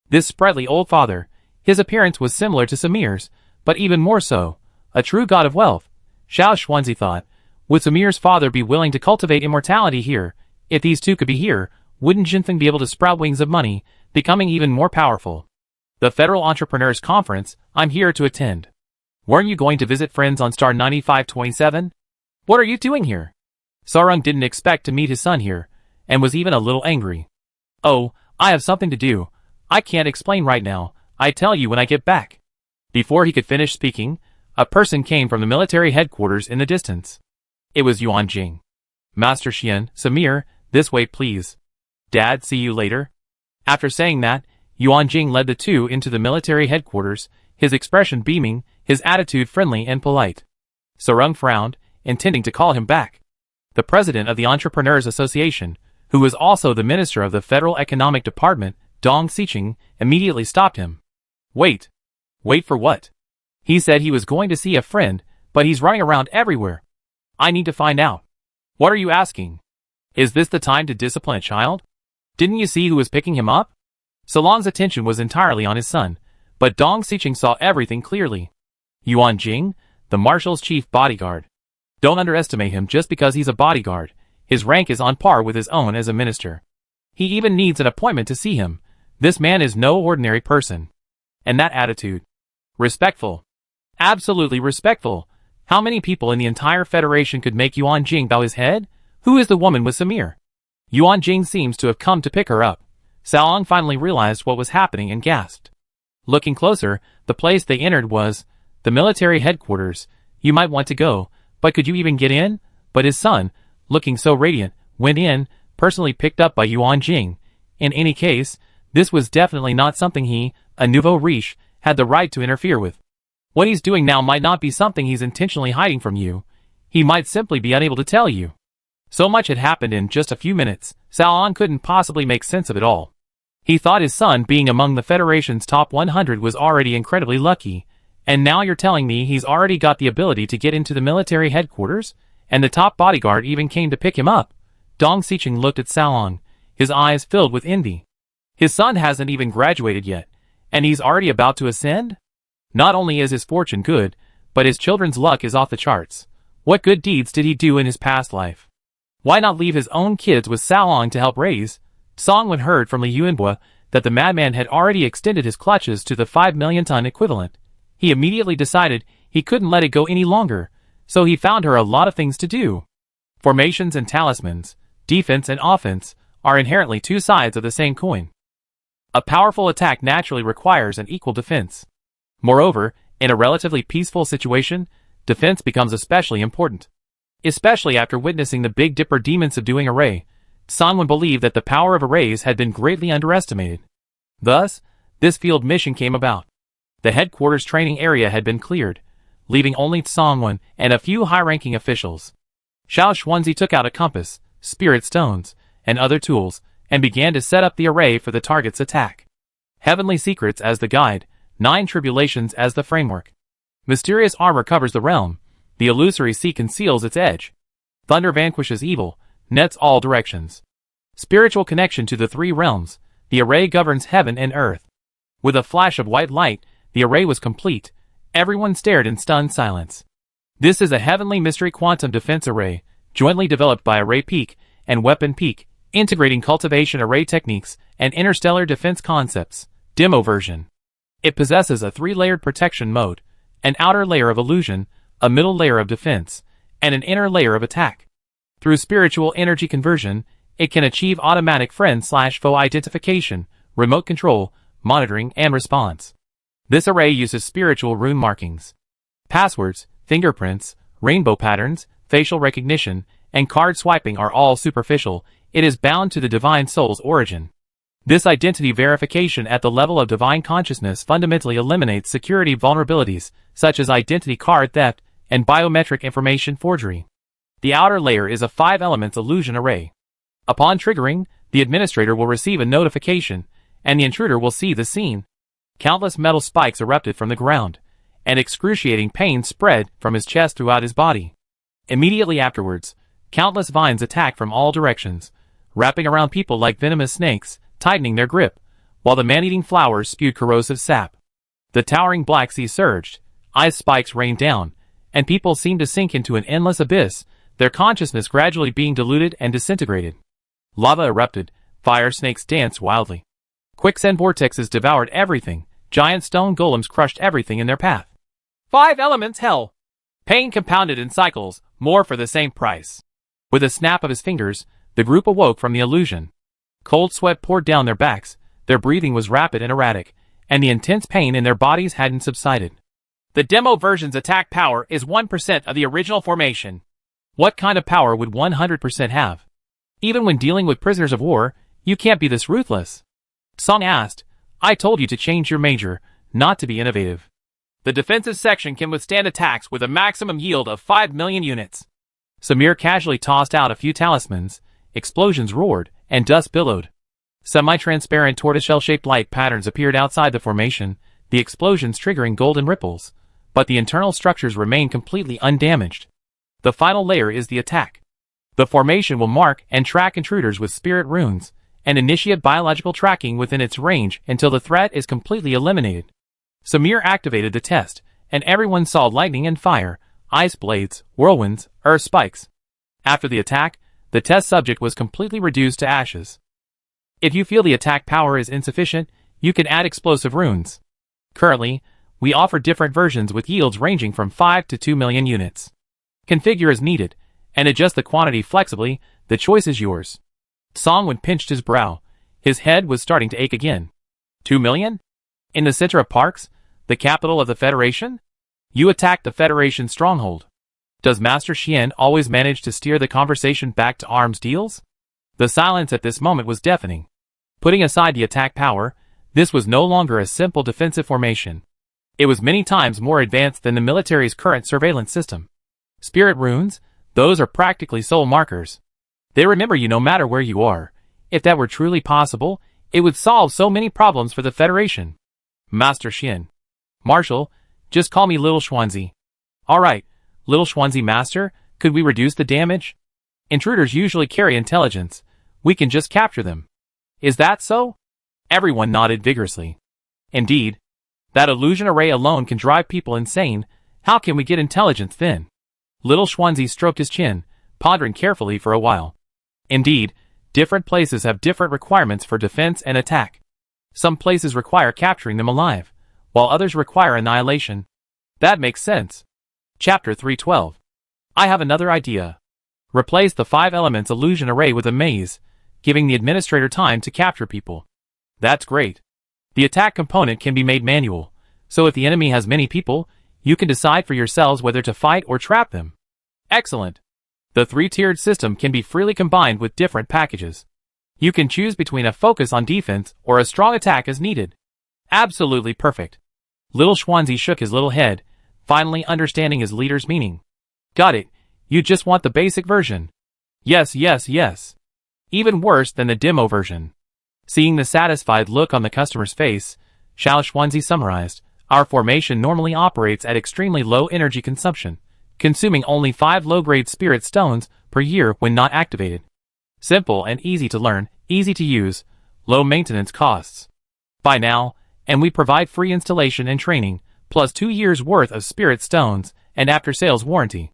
This sprightly old father, his appearance was similar to Samir's, but even more so. A true god of wealth. Xiao Xuanzi thought, would Samir's father be willing to cultivate immortality here? If these two could be here, wouldn't Jinfeng be able to sprout wings of money, becoming even more powerful? The Federal Entrepreneurs Conference, I'm here to attend. Weren't you going to visit friends on Star 9527? What are you doing here? Sarung didn't expect to meet his son here, and was even a little angry. Oh, I have something to do. I can't explain right now. I tell you when I get back. Before he could finish speaking, a person came from the military headquarters in the distance. It was Yuan Jing. Master Xian, Samir, this way please. Dad, see you later. After saying that, Yuan Jing led the two into the military headquarters, his expression beaming, his attitude friendly and polite. Sarung frowned, intending to call him back. The president of the Entrepreneurs Association, who was also the minister of the Federal Economic Department, Dong Xiqing, immediately stopped him. Wait. Wait for what? He said he was going to see a friend, but he's running around everywhere. I need to find out. What are you asking? Is this the time to discipline a child? Didn't you see who was picking him up? Salong's attention was entirely on his son, but Dong Xiqing saw everything clearly. Yuan Jing, the marshal's chief bodyguard. Don't underestimate him just because he's a bodyguard. His rank is on par with his own as a minister. He even needs an appointment to see him. This man is no ordinary person. And that attitude. Respectful. Absolutely respectful. How many people in the entire Federation could make Yuan Jing bow his head? Who is the woman with Samir? Yuan Jing seems to have come to pick her up. Salong finally realized what was happening and gasped. Looking closer, the place they entered was the military headquarters. You might want to go, but could you even get in? But his son, looking so radiant, went in, personally picked up by Yuan Jing. In any case, this was definitely not something he, a nouveau riche, had the right to interfere with. What he's doing now might not be something he's intentionally hiding from you. He might simply be unable to tell you. So much had happened in just a few minutes, Salong couldn't possibly make sense of it all. He thought his son being among the Federation's top 100 was already incredibly lucky, and now you're telling me he's already got the ability to get into the military headquarters, and the top bodyguard even came to pick him up. Dong Xiqing looked at Salong. his eyes filled with envy. His son hasn't even graduated yet, and he's already about to ascend? Not only is his fortune good, but his children's luck is off the charts. What good deeds did he do in his past life? Why not leave his own kids with Saolong to help raise? Songwon heard from Li Yuanbua that the madman had already extended his clutches to the 5 million ton equivalent. He immediately decided he couldn't let it go any longer, so he found her a lot of things to do. Formations and talismans, defense and offense, are inherently two sides of the same coin. A powerful attack naturally requires an equal defense. Moreover, in a relatively peaceful situation, defense becomes especially important. Especially after witnessing the Big Dipper demon subduing Array, Songwon believed that the power of arrays had been greatly underestimated. Thus, this field mission came about. The headquarters training area had been cleared, leaving only Songwon and a few high-ranking officials. Xiao Xuanzi took out a compass, spirit stones, and other tools, and began to set up the array for the target's attack. Heavenly secrets as the guide, 9 tribulations as the framework. Mysterious armor covers the realm, the illusory sea conceals its edge. Thunder vanquishes evil, nets all directions. Spiritual connection to the 3 realms, the array governs heaven and earth. With a flash of white light, the array was complete. Everyone stared in stunned silence. This is a heavenly mystery quantum defense array, jointly developed by Array Peak and Weapon Peak, integrating cultivation array techniques and interstellar defense concepts. Demo version. It possesses a 3-layered protection mode, an outer layer of illusion, a middle layer of defense, and an inner layer of attack. Through spiritual energy conversion, it can achieve automatic friend/foe identification, remote control, monitoring, and response. This array uses spiritual rune markings. Passwords, fingerprints, rainbow patterns, facial recognition, and card swiping are all superficial. It is bound to the divine soul's origin. This identity verification at the level of divine consciousness fundamentally eliminates security vulnerabilities, such as identity card theft and biometric information forgery. The outer layer is a 5-elements illusion array. Upon triggering, the administrator will receive a notification, and the intruder will see the scene. Countless metal spikes erupted from the ground, and excruciating pain spread from his chest throughout his body. Immediately afterwards, countless vines attacked from all directions, wrapping around people like venomous snakes, tightening their grip, while the man-eating flowers spewed corrosive sap. The towering black sea surged, ice spikes rained down, and people seemed to sink into an endless abyss, their consciousness gradually being diluted and disintegrated. Lava erupted, fire snakes danced wildly. Quicksand vortexes devoured everything, giant stone golems crushed everything in their path. 5 elements hell! Pain compounded in cycles, more for the same price. With a snap of his fingers, the group awoke from the illusion. Cold sweat poured down their backs, their breathing was rapid and erratic, and the intense pain in their bodies hadn't subsided. The demo version's attack power is 1% of the original formation. What kind of power would 100% have? Even when dealing with prisoners of war, you can't be this ruthless. Song asked, I told you to change your major, not to be innovative. The defensive section can withstand attacks with a maximum yield of 5 million units. Samir casually tossed out a few talismans, explosions roared, and dust billowed. Semi-transparent tortoiseshell-shaped light patterns appeared outside the formation, the explosions triggering golden ripples, but the internal structures remain completely undamaged. The final layer is the attack. The formation will mark and track intruders with spirit runes, and initiate biological tracking within its range until the threat is completely eliminated. Samir activated the test, and everyone saw lightning and fire, ice blades, whirlwinds, earth spikes. After the attack, the test subject was completely reduced to ashes. If you feel the attack power is insufficient, you can add explosive runes. Currently, we offer different versions with yields ranging from 5 to 2 million units. Configure as needed, and adjust the quantity flexibly. The choice is yours. Songwon pinched his brow. His head was starting to ache again. 2 million? In the center of Parks, the capital of the Federation? You attacked the Federation stronghold. Does Master Xian always manage to steer the conversation back to arms deals? The silence at this moment was deafening. Putting aside the attack power, this was no longer a simple defensive formation. It was many times more advanced than the military's current surveillance system. Spirit runes, those are practically soul markers. They remember you no matter where you are. If that were truly possible, it would solve so many problems for the Federation. Master Xian. Marshal, just call me Little Xuanzi. Alright, Little Xuanzi Master, could we reduce the damage? Intruders usually carry intelligence. We can just capture them. Is that so? Everyone nodded vigorously. Indeed. That illusion array alone can drive people insane. How can we get intelligence then? Little Schwanzi stroked his chin, pondering carefully for a while. Indeed, different places have different requirements for defense and attack. Some places require capturing them alive, while others require annihilation. That makes sense. Chapter 312. I have another idea. Replace the 5 elements illusion array with a maze, giving the administrator time to capture people. That's great. The attack component can be made manual, so if the enemy has many people, you can decide for yourselves whether to fight or trap them. Excellent. The 3-tiered system can be freely combined with different packages. You can choose between a focus on defense or a strong attack as needed. Absolutely perfect. Little Schwanzi shook his little head, finally understanding his leader's meaning. Got it. You just want the basic version. Yes, yes, yes. Even worse than the demo version. Seeing the satisfied look on the customer's face, Xiao Schwanzi summarized, our formation normally operates at extremely low energy consumption, consuming only 5 low-grade spirit stones per year when not activated. Simple and easy to learn, easy to use, low maintenance costs. Buy now, and we provide free installation and training, plus 2 years' worth of spirit stones and after-sales warranty.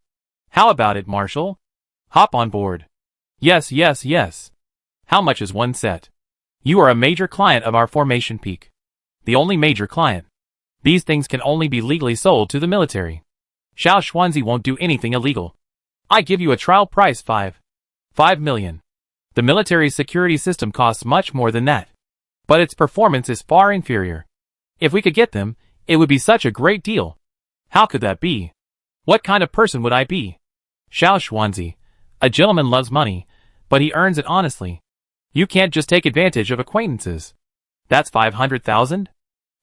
How about it, Marshall? Hop on board. Yes, yes, yes. How much is one set? You are a major client of our formation peak. The only major client. These things can only be legally sold to the military. Xiao Schwanzi won't do anything illegal. I give you a trial price 5 million. The military's security system costs much more than that. But its performance is far inferior. If we could get them, it would be such a great deal. How could that be? What kind of person would I be? Xiao Schwanzi. A gentleman loves money, but he earns it honestly. You can't just take advantage of acquaintances. That's 500,000?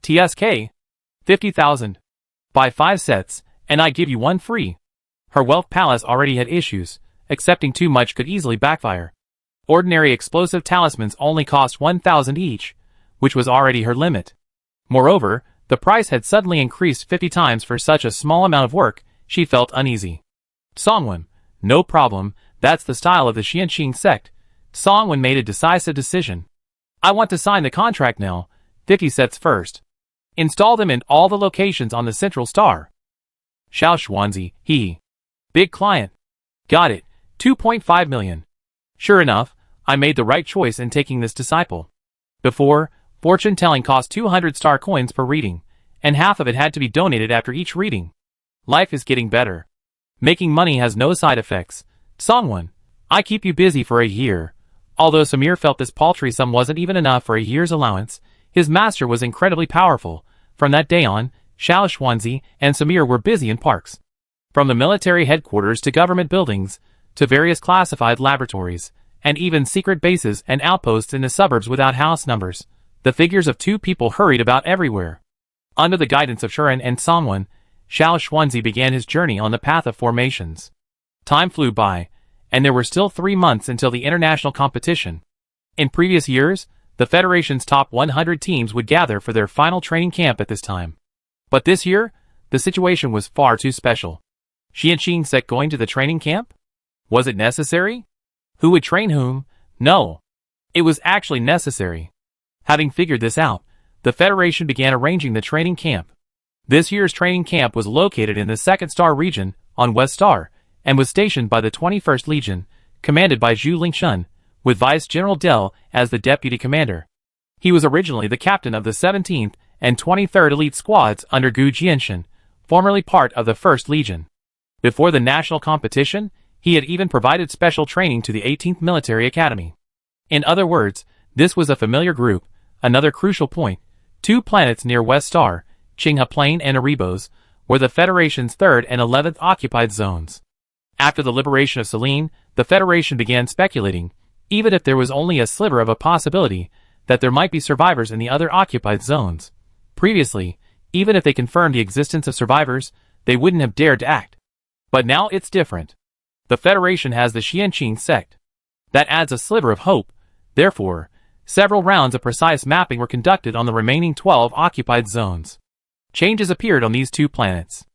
TSK. 50,000. Buy 5 sets, and I give you 1 free. Her wealth palace already had issues. Accepting too much could easily backfire. Ordinary explosive talismans only cost 1,000 each, which was already her limit. Moreover, the price had suddenly increased 50 times for such a small amount of work. She felt uneasy. Songwon. No problem, that's the style of the Xianqing sect. Songwon made a decisive decision. I want to sign the contract now. 50 sets first. Install them in all the locations on the central star. Xiao Schwanzi, he. Big client. Got it. 2.5 million. Sure enough, I made the right choice in taking this disciple. Before, fortune-telling cost 200 star coins per reading, and half of it had to be donated after each reading. Life is getting better. Making money has no side effects. Songwon, I keep you busy for a year. Although Samir felt this paltry sum wasn't even enough for a year's allowance, his master was incredibly powerful. From that day on, Xiao Schwanzi and Samir were busy in parks. From the military headquarters to government buildings, to various classified laboratories, and even secret bases and outposts in the suburbs without house numbers, the figures of 2 people hurried about everywhere. Under the guidance of Shuren and Songwon, Xiao Schwanzi began his journey on the path of formations. Time flew by, and there were still 3 months until the international competition. In previous years, the Federation's top 100 teams would gather for their final training camp at this time. But this year, the situation was far too special. Xianqing sect going to the training camp? Was it necessary? Who would train whom? No. It was actually necessary. Having figured this out, the Federation began arranging the training camp. This year's training camp was located in the 2nd Star region, on West Star, and was stationed by the 21st Legion, commanded by Zhu Lingshun, with Vice General Dell as the deputy commander. He was originally the captain of the 17th and 23rd Elite Squads under Gu Jianshan, formerly part of the 1st Legion. Before the national competition, he had even provided special training to the 18th Military Academy. In other words, this was a familiar group. Another crucial point, 2 planets near West Star, Qinghe Plain and Erebos, were the Federation's 3rd and 11th occupied zones. After the liberation of Selene, the Federation began speculating, even if there was only a sliver of a possibility, that there might be survivors in the other occupied zones. Previously, even if they confirmed the existence of survivors, they wouldn't have dared to act. But now it's different. The Federation has the Xianqing sect. That adds a sliver of hope. Therefore, several rounds of precise mapping were conducted on the remaining 12 occupied zones. Changes appeared on these 2 planets.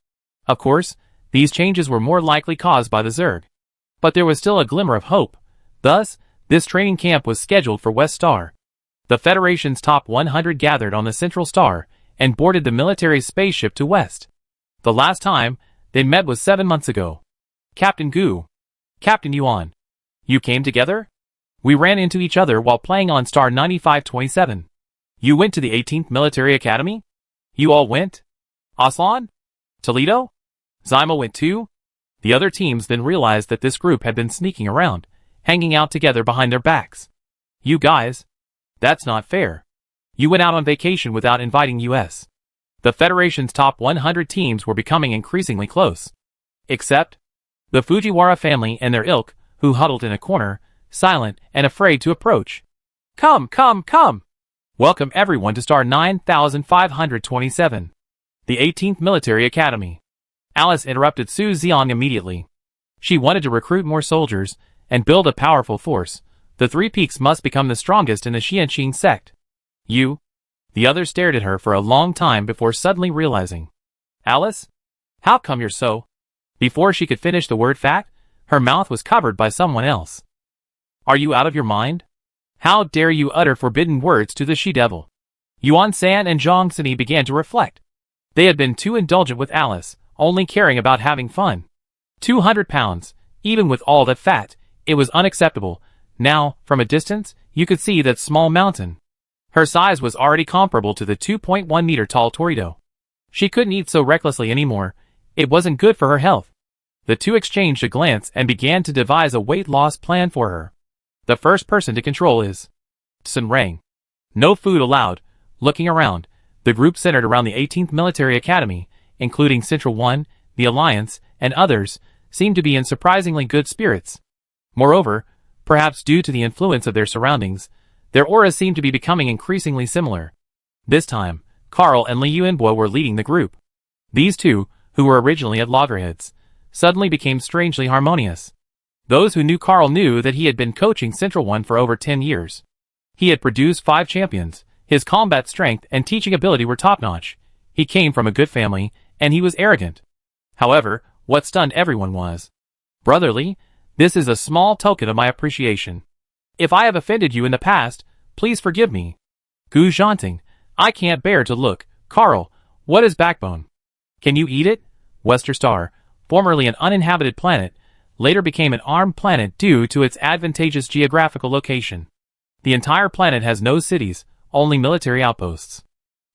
Of course, these changes were more likely caused by the Zerg. But there was still a glimmer of hope. Thus, This training camp was scheduled for West Star. The Federation's top 100 gathered on the Central Star and boarded the military's spaceship to West. The last time they met was 7 months ago. Captain Gu. Captain Yuan. You came together? We ran into each other while playing on Star 9527. You went to the 18th Military Academy? You all went? Aslan? Toledo? Zyma went too? The other teams then realized that this group had been sneaking around, hanging out together behind their backs. You guys? That's not fair. You went out on vacation without inviting us. The Federation's top 100 teams were becoming increasingly close. Except the Fujiwara family and their ilk, who huddled in a corner, silent and afraid to approach. Come, come, come! Welcome everyone to Star 9527. The 18th Military Academy. Alice interrupted Su Xiang immediately. She wanted to recruit more soldiers and build a powerful force. The Three Peaks must become the strongest in the Xianqing sect. You? The other stared at her for a long time before suddenly realizing. Alice? How come you're so? Before she could finish the word fact, her mouth was covered by someone else. Are you out of your mind? How dare you utter forbidden words to the she-devil? Yuan San and Zhang Sini began to reflect. They had been too indulgent with Alice, only caring about having fun. 200 pounds, even with all that fat, it was unacceptable. Now, from a distance, you could see that small mountain. Her size was already comparable to the 2.1-meter-tall Torito. She couldn't eat so recklessly anymore. It wasn't good for her health. The two exchanged a glance and began to devise a weight loss plan for her. The first person to control is Sun Rang. No food allowed. Looking around, the group centered around the 18th Military Academy, including Central One, the Alliance, and others, seemed to be in surprisingly good spirits. Moreover, perhaps due to the influence of their surroundings, their auras seemed to be becoming increasingly similar. This time, Carl and Liu Yunbo were leading the group. These two, who were originally at loggerheads, suddenly became strangely harmonious. Those who knew Carl knew that he had been coaching Central One for over 10 years. He had produced 5 champions, his combat strength and teaching ability were top-notch. He came from a good family, and he was arrogant. However, what stunned everyone was, brotherly, this is a small token of my appreciation. If I have offended you in the past, please forgive me. Gu Zhanting, I can't bear to look. Carl, what is backbone? Can you eat it? Wester Star, formerly an uninhabited planet, later became an armed planet due to its advantageous geographical location. The entire planet has no cities, only military outposts.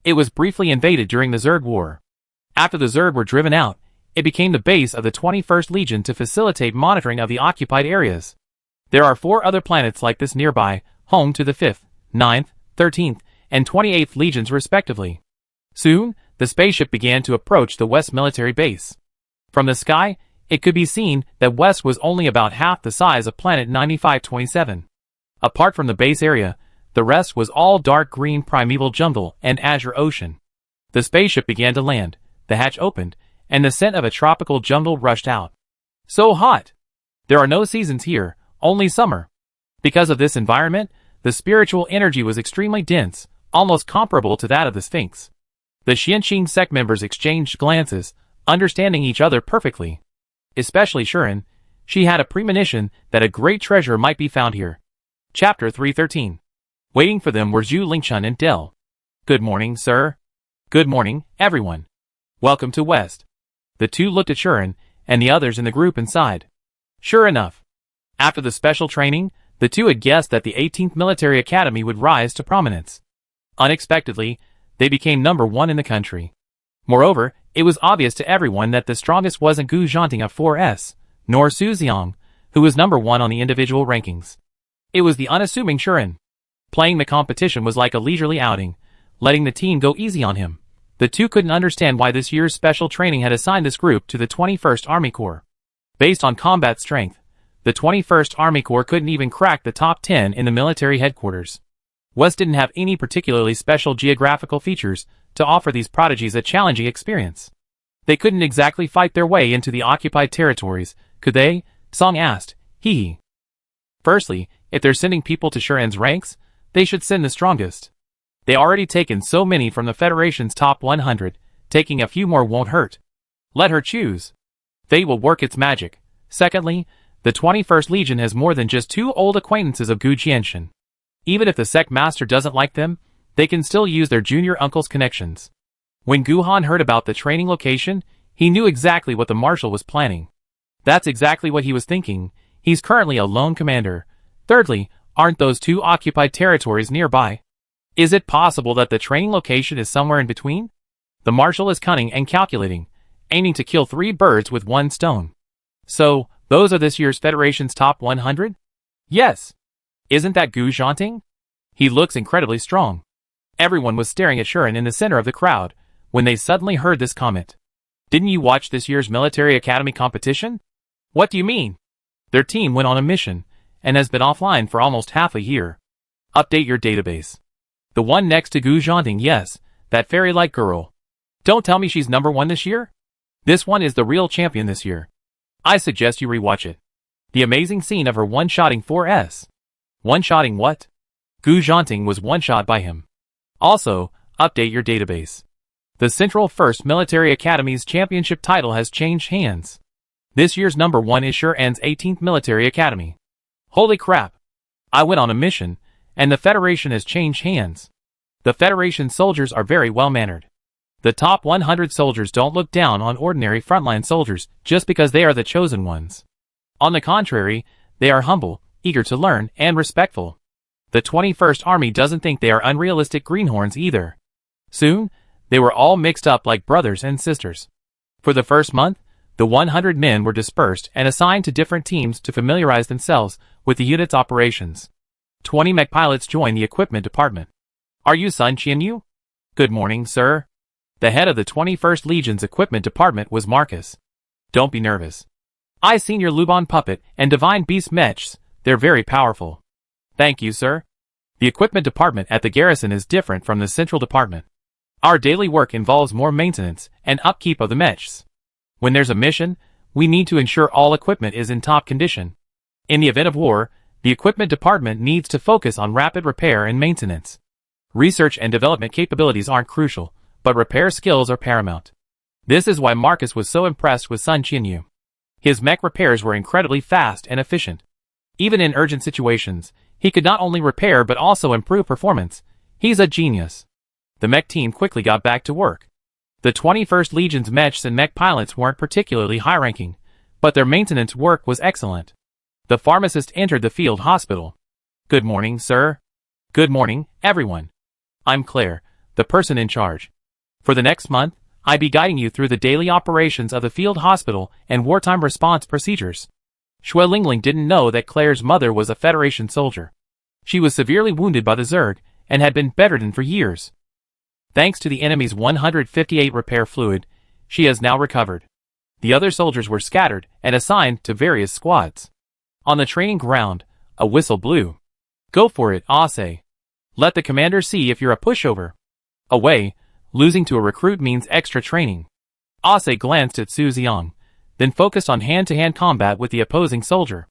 It was briefly invaded during the Zerg War. After the Zerg were driven out, it became the base of the 21st Legion to facilitate monitoring of the occupied areas. There are 4 other planets like this nearby, home to the 5th, 9th, 13th, and 28th Legions respectively. Soon, the spaceship began to approach the West military base. From the sky, it could be seen that West was only about half the size of planet 9527. Apart from the base area, the rest was all dark green primeval jungle and azure ocean. The spaceship began to land, the hatch opened, and the scent of a tropical jungle rushed out. So hot! There are no seasons here, only summer. Because of this environment, the spiritual energy was extremely dense, almost comparable to that of the Sphinx. The Xianqing sect members exchanged glances, understanding each other perfectly. Especially Shuren, she had a premonition that a great treasure might be found here. Chapter 313. Waiting for them were Zhu Lingchun and Dell. Good morning, sir. Good morning, everyone. Welcome to West. The two looked at Shuren and the others in the group inside. Sure enough, after the special training, the two had guessed that the 18th Military Academy would rise to prominence. Unexpectedly, they became number 1 in the country. Moreover, it was obvious to everyone that the strongest wasn't Gu Zhanting of 4S, nor Su Xiang, who was number 1 on the individual rankings. It was the unassuming Shuren. Playing the competition was like a leisurely outing, letting the team go easy on him. The two couldn't understand why this year's special training had assigned this group to the 21st Army Corps. Based on combat strength, the 21st Army Corps couldn't even crack the top 10 in the military headquarters. West didn't have any particularly special geographical features to offer these prodigies a challenging experience. They couldn't exactly fight their way into the occupied territories, could they? Song asked, hee. Firstly, if they're sending people to Shuren's ranks, they should send the strongest. They already taken so many from the Federation's top 100, taking a few more won't hurt. Let her choose. Fate will work its magic. Secondly, the 21st Legion has more than just two old acquaintances of Gu Jianshan. Even if the sect master doesn't like them, they can still use their junior uncle's connections. When Gu Han heard about the training location, he knew exactly what the marshal was planning. That's exactly what he was thinking. He's currently a lone commander. Thirdly, aren't those two occupied territories nearby? Is it possible that the training location is somewhere in between? The marshal is cunning and calculating, aiming to kill 3 birds with 1 stone. So, those are this year's Federation's top 100? Yes. Isn't that Gu Zhanting? He looks incredibly strong. Everyone was staring at Shuren in the center of the crowd, when they suddenly heard this comment. Didn't you watch this year's military academy competition? What do you mean? Their team went on a mission, and has been offline for almost half a year. Update your database. The one next to Gu Zhanting, yes, that fairy-like girl. Don't tell me she's number 1 this year? This one is the real champion this year. I suggest you rewatch it. The amazing scene of her one-shotting 4S. One-shotting what? Gu Zhanting was one-shot by him. Also, update your database. The Central 1st Military Academy's championship title has changed hands. This year's number 1 is Shuren's 18th Military Academy. Holy crap! I went on a mission, and the Federation has changed hands. The Federation soldiers are very well-mannered. The top 100 soldiers don't look down on ordinary frontline soldiers just because they are the chosen ones. On the contrary, they are humble, eager to learn, and respectful. The 21st Army doesn't think they are unrealistic greenhorns either. Soon, they were all mixed up like brothers and sisters. For the first month, the 100 men were dispersed and assigned to different teams to familiarize themselves with the unit's operations. 20 mech pilots joined the equipment department. Are you Sun Qianyu? Good morning, sir. The head of the 21st Legion's equipment department was Marcus. Don't be nervous. I seen your Luban puppet and Divine Beast mechs. They're very powerful. Thank you, sir. The equipment department at the garrison is different from the central department. Our daily work involves more maintenance and upkeep of the mechs. When there's a mission, we need to ensure all equipment is in top condition. In the event of war, the equipment department needs to focus on rapid repair and maintenance. Research and development capabilities aren't crucial, but repair skills are paramount. This is why Marcus was so impressed with Sun Qianyu. His mech repairs were incredibly fast and efficient. Even in urgent situations, he could not only repair but also improve performance. He's a genius. The mech team quickly got back to work. The 21st Legion's mechs and mech pilots weren't particularly high-ranking, but their maintenance work was excellent. The pharmacist entered the field hospital. Good morning, sir. Good morning, everyone. I'm Claire, the person in charge. For the next month, I'll be guiding you through the daily operations of the field hospital and wartime response procedures. Xue Lingling didn't know that Claire's mother was a Federation soldier. She was severely wounded by the Zerg and had been bedridden for years. Thanks to the enemy's 158 repair fluid, she has now recovered. The other soldiers were scattered and assigned to various squads. On the training ground, a whistle blew. Go for it, Ase. Let the commander see if you're a pushover. Away, losing to a recruit means extra training. Ase glanced at Su Xiang, then focused on hand-to-hand combat with the opposing soldier.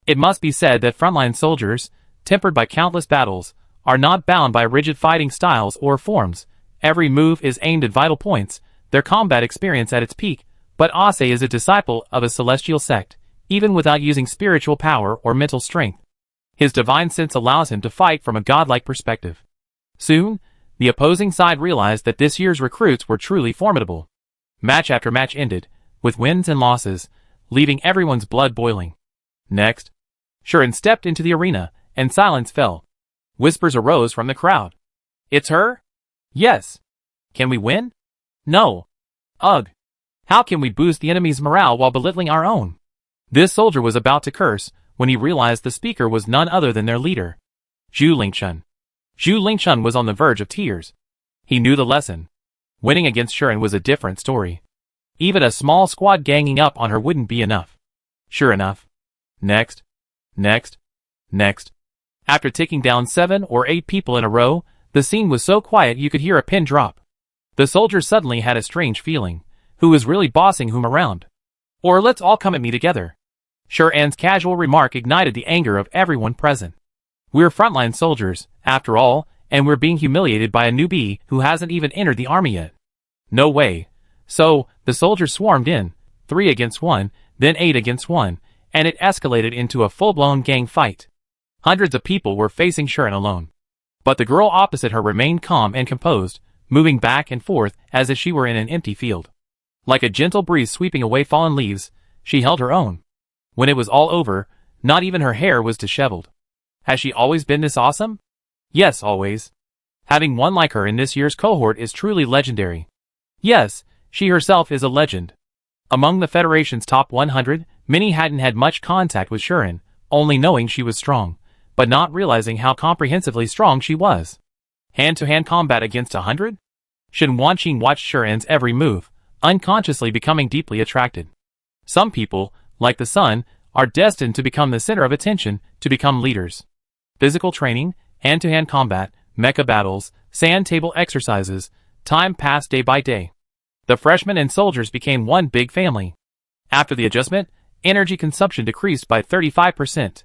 It must be said that frontline soldiers, tempered by countless battles, are not bound by rigid fighting styles or forms. Every move is aimed at vital points, their combat experience at its peak, but Ase is a disciple of a celestial sect, even without using spiritual power or mental strength. His divine sense allows him to fight from a godlike perspective. Soon, the opposing side realized that this year's recruits were truly formidable. Match after match ended, with wins and losses, leaving everyone's blood boiling. Next, Shuren stepped into the arena, and silence fell. Whispers arose from the crowd. It's her? Yes. Can we win? No. Ugh. How can we boost the enemy's morale while belittling our own? This soldier was about to curse when he realized the speaker was none other than their leader, Zhu Lingchun. Zhu Lingchun was on the verge of tears. He knew the lesson. Winning against Shuren was a different story. Even a small squad ganging up on her wouldn't be enough. Sure enough. Next. Next. Next. After taking down 7 or 8 people in a row, the scene was so quiet you could hear a pin drop. The soldier suddenly had a strange feeling. Who was really bossing whom around? Or let's all come at me together. Shuren's casual remark ignited the anger of everyone present. We're frontline soldiers, after all, and we're being humiliated by a newbie who hasn't even entered the army yet. No way. So, the soldiers swarmed in, 3 against 1, then 8 against 1, and it escalated into a full-blown gang fight. Hundreds of people were facing Sharon alone. But the girl opposite her remained calm and composed, moving back and forth as if she were in an empty field. Like a gentle breeze sweeping away fallen leaves, she held her own. When it was all over, not even her hair was disheveled. Has she always been this awesome? Yes, always. Having one like her in this year's cohort is truly legendary. Yes, she herself is a legend. Among the Federation's top 100, many hadn't had much contact with Sharon, only knowing she was strong, but not realizing how comprehensively strong she was. Hand-to-hand combat against 100? Shen Wanqing watched Sharon's every move, unconsciously becoming deeply attracted. Some people, like the sun, are destined to become the center of attention, to become leaders. Physical training, hand-to-hand combat, mecha battles, sand table exercises, time passed day by day. The freshmen and soldiers became one big family. After the adjustment, energy consumption decreased by 35%.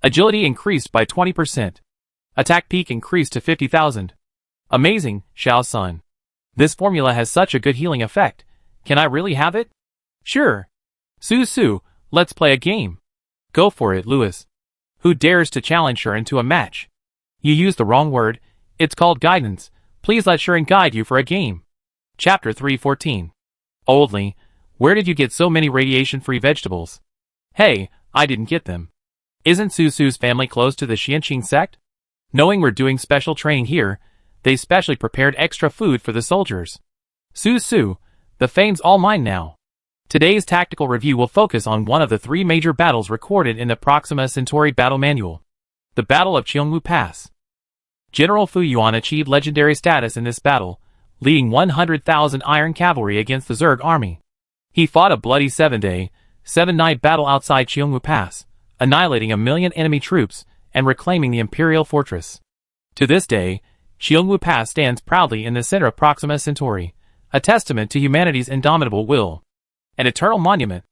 Agility increased by 20%. Attack peak increased to 50,000. Amazing, Xiao Sun. This formula has such a good healing effect. Can I really have it? Sure. Su, let's play a game. Go for it, Louis. Who dares to challenge Sharon to a match? You used the wrong word. It's called guidance. Please let Sharon guide you for a game. Chapter 314. Oldly, where did you get so many radiation-free vegetables? Hey, I didn't get them. Isn't Su's family close to the Xianqing sect? Knowing we're doing special training here, they specially prepared extra food for the soldiers. Su, the fame's all mine now. Today's tactical review will focus on one of the 3 major battles recorded in the Proxima Centauri Battle Manual. The Battle of Cheongwu Pass. General Fu Yuan achieved legendary status in this battle, leading 100,000 Iron Cavalry against the Zerg army. He fought a bloody 7-day, 7-night battle outside Cheongwu Pass, annihilating 1 million enemy troops and reclaiming the Imperial Fortress. To this day, Cheongwu Pass stands proudly in the center of Proxima Centauri, a testament to humanity's indomitable will. An eternal monument.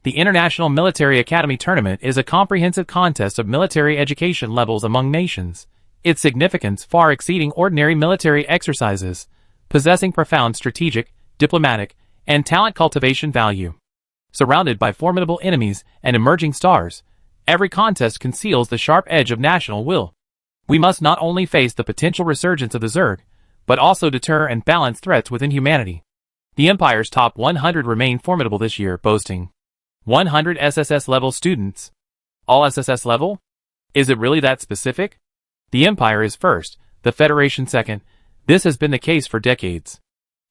The International Military Academy Tournament is a comprehensive contest of military education levels among nations, its significance far exceeding ordinary military exercises, possessing profound strategic, diplomatic, and talent cultivation value. Surrounded by formidable enemies and emerging stars, every contest conceals the sharp edge of national will. We must not only face the potential resurgence of the Zerg, but also deter and balance threats within humanity. The Empire's top 100 remain formidable this year, boasting 100 SSS-level students. All SSS level? Is it really that specific? The Empire is first, the Federation second. This has been the case for decades.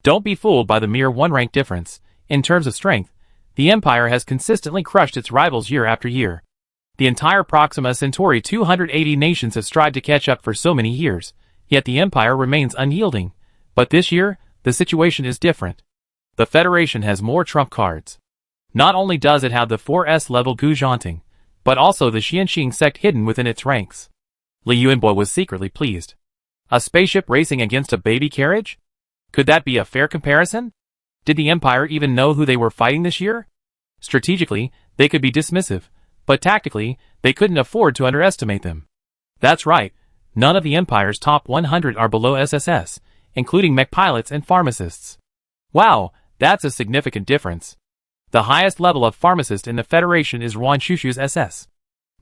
Don't be fooled by the mere 1-rank difference. In terms of strength, the Empire has consistently crushed its rivals year after year. The entire Proxima Centauri 280 nations have strived to catch up for so many years, yet the Empire remains unyielding. But this year, the situation is different. The Federation has more trump cards. Not only does it have the 4S level Gu Zhanting, but also the Xianqing sect hidden within its ranks. Li Yuanbo was secretly pleased. A spaceship racing against a baby carriage? Could that be a fair comparison? Did the Empire even know who they were fighting this year? Strategically, they could be dismissive, but tactically, they couldn't afford to underestimate them. That's right, none of the Empire's top 100 are below SSS, including mech pilots and pharmacists. Wow, that's a significant difference. The highest level of pharmacist in the Federation is Ruan Shushu's SS.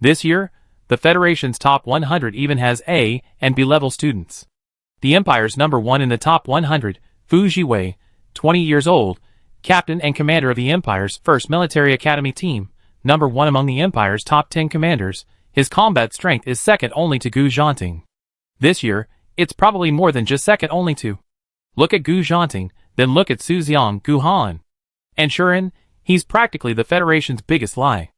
This year, the Federation's top 100 even has A and B level students. The Empire's number 1 in the top 100, Fu Jiwei, 20 years old, captain and commander of the Empire's 1st Military Academy team, number 1 among the Empire's top 10 commanders. His combat strength is second only to Gu Zhanting. This year, it's probably more than just second only to. Look at Gu Zhanting, then look at Su Xiang Gu Han. And Sharon, he's practically the Federation's biggest lie.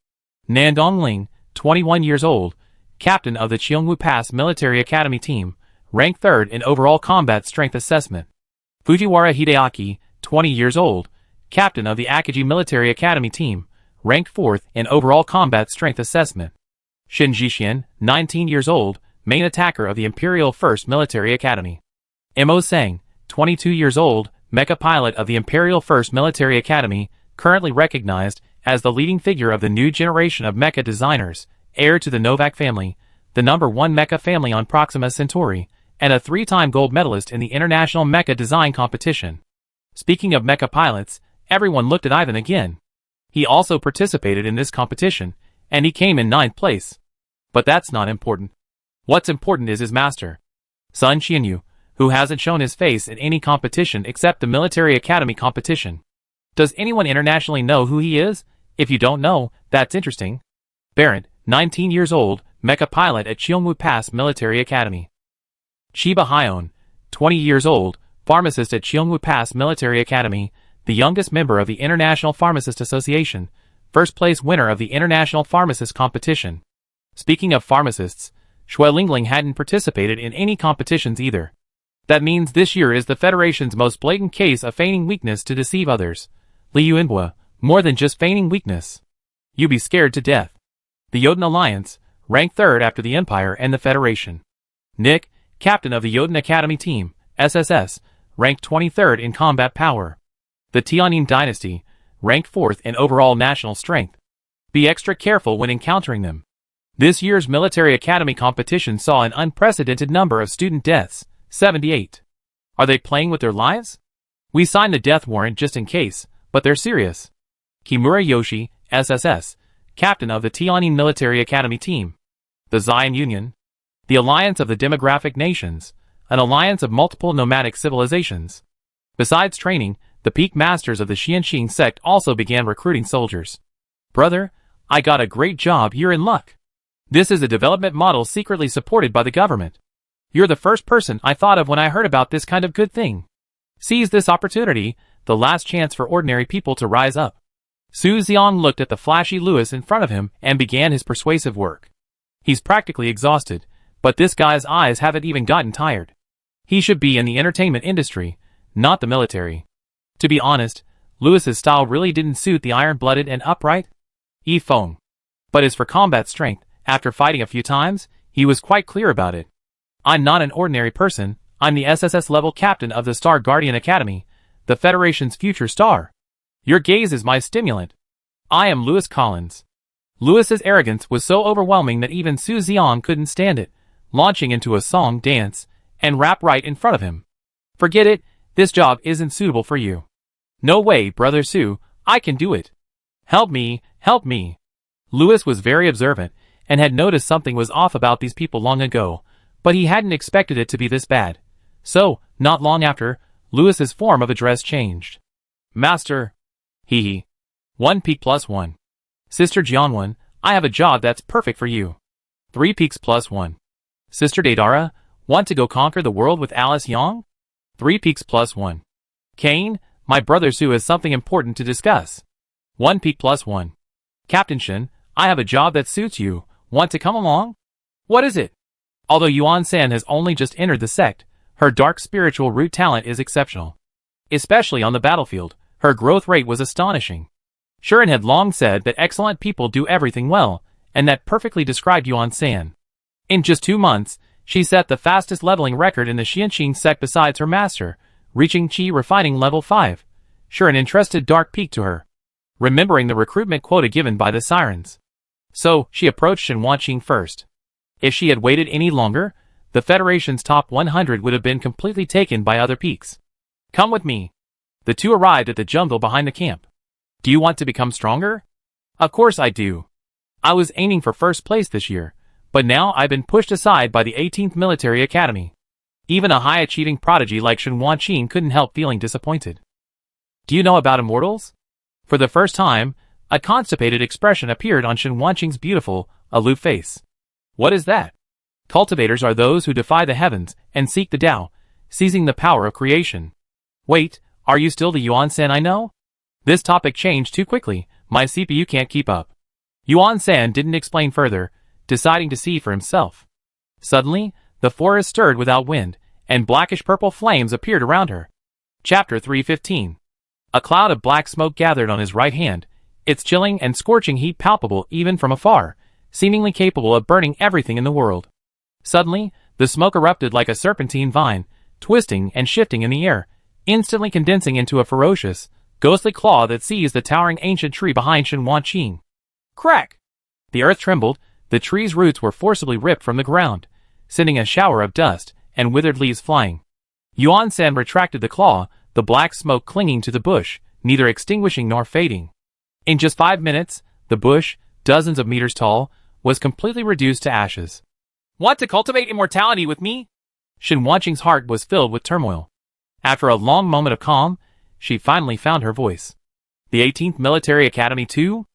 Nan Dongling, 21 years old, captain of the Cheongwu Pass Military Academy team, ranked 3rd in overall combat strength assessment. Fujiwara Hideaki, 20 years old, captain of the Akagi Military Academy team, ranked 4th in overall combat strength assessment. Shen Zhixian, 19 years old, main attacker of the Imperial 1st Military Academy. Mo Seng, 22 years old, mecha pilot of the Imperial 1st Military Academy, currently recognized as the leading figure of the new generation of mecha designers, heir to the Novak family, the number 1 mecha family on Proxima Centauri, and a 3-time gold medalist in the International Mecha Design Competition. Speaking of mecha pilots, everyone looked at Ivan again. He also participated in this competition, and he came in 9th place. But that's not important. What's important is his master, Sun Xianyu, who hasn't shown his face in any competition except the military academy competition. Does anyone internationally know who he is? If you don't know, that's interesting. Barrett, 19 years old, mecha pilot at Cheongwu Pass Military Academy. Chiba Hyon, 20 years old, pharmacist at Cheongwu Pass Military Academy, the youngest member of the International Pharmacist Association, first place winner of the International Pharmacist Competition. Speaking of pharmacists, Shui Lingling hadn't participated in any competitions either. That means this year is the Federation's most blatant case of feigning weakness to deceive others. Liu Yunhua, more than just feigning weakness. You be scared to death. The Jotun Alliance, ranked 3rd after the Empire and the Federation. Nick, captain of the Jotun Academy Team, SSS, ranked 23rd in combat power. The Tianyin Dynasty, ranked 4th in overall national strength. Be extra careful when encountering them. This year's military academy competition saw an unprecedented number of student deaths, 78. Are they playing with their lives? We signed a death warrant just in case, but they're serious. Kimura Yoshi, SSS, captain of the Tianyin Military Academy Team. The Zion Union, the alliance of the demographic nations, an alliance of multiple nomadic civilizations. Besides training, the peak masters of the Xianxing sect also began recruiting soldiers. Brother, I got a great job, you're in luck. This is a development model secretly supported by the government. You're the first person I thought of when I heard about this kind of good thing. Seize this opportunity, the last chance for ordinary people to rise up. Su Xiong looked at the flashy Louis in front of him and began his persuasive work. He's practically exhausted, but this guy's eyes haven't even gotten tired. He should be in the entertainment industry, not the military. To be honest, Louis's style really didn't suit the iron-blooded and upright Yi Feng. But as for combat strength, after fighting a few times, he was quite clear about it. I'm not an ordinary person, I'm the SSS-level captain of the Star Guardian Academy, the Federation's future star. Your gaze is my stimulant. I am Louis Collins. Louis's arrogance was so overwhelming that even Su Xiong couldn't stand it, launching into a song, dance, and rap right in front of him. Forget it, this job isn't suitable for you. No way, Brother Su, I can do it. Help me, help me. Louis was very observant, and had noticed something was off about these people long ago, but he hadn't expected it to be this bad. So, not long after, Louis's form of address changed. Master. Hee hee. 1 peak plus 1. Sister Jianwen, I have a job that's perfect for you. 3 peaks plus 1. Sister Daedara, want to go conquer the world with Alice Yang? 3 peaks plus 1. Kane, my brother Su has something important to discuss. 1 peak plus 1. Captain Shin, I have a job that suits you, want to come along? What is it? Although Yuan San has only just entered the sect, her dark spiritual root talent is exceptional. Especially on the battlefield, her growth rate was astonishing. Shuren had long said that excellent people do everything well, and that perfectly described Yuan San. In just 2 months, she set the fastest leveling record in the Xianxing sect besides her master, reaching Qi refining level 5. Shuren entrusted Dark Peak to her, remembering the recruitment quota given by the sirens. So, she approached Shen Wanqing first. If she had waited any longer, the Federation's top 100 would have been completely taken by other peaks. Come with me. The two arrived at the jungle behind the camp. Do you want to become stronger? Of course I do. I was aiming for first place this year, but now I've been pushed aside by the 18th Military Academy. Even a high-achieving prodigy like Shen Wanqing couldn't help feeling disappointed. Do you know about immortals? For the first time, a constipated expression appeared on Shen Wanqing's beautiful, aloof face. What is that? Cultivators are those who defy the heavens and seek the Tao, seizing the power of creation. Wait, are you still the Yuan San I know? This topic changed too quickly, my CPU can't keep up. Yuan San didn't explain further, deciding to see for himself. Suddenly, the forest stirred without wind, and blackish-purple flames appeared around her. Chapter 315. A cloud of black smoke gathered on his right hand, its chilling and scorching heat palpable even from afar, seemingly capable of burning everything in the world. Suddenly, the smoke erupted like a serpentine vine, twisting and shifting in the air, instantly condensing into a ferocious, ghostly claw that seized the towering ancient tree behind Shen Wanqing. Crack! The earth trembled, the tree's roots were forcibly ripped from the ground, sending a shower of dust and withered leaves flying. Yuan San retracted the claw, the black smoke clinging to the bush, neither extinguishing nor fading. In just 5 minutes, the bush, dozens of meters tall, was completely reduced to ashes. Want to cultivate immortality with me? Shin Wanqing's heart was filled with turmoil. After a long moment of calm, she finally found her voice. The 18th Military Academy too?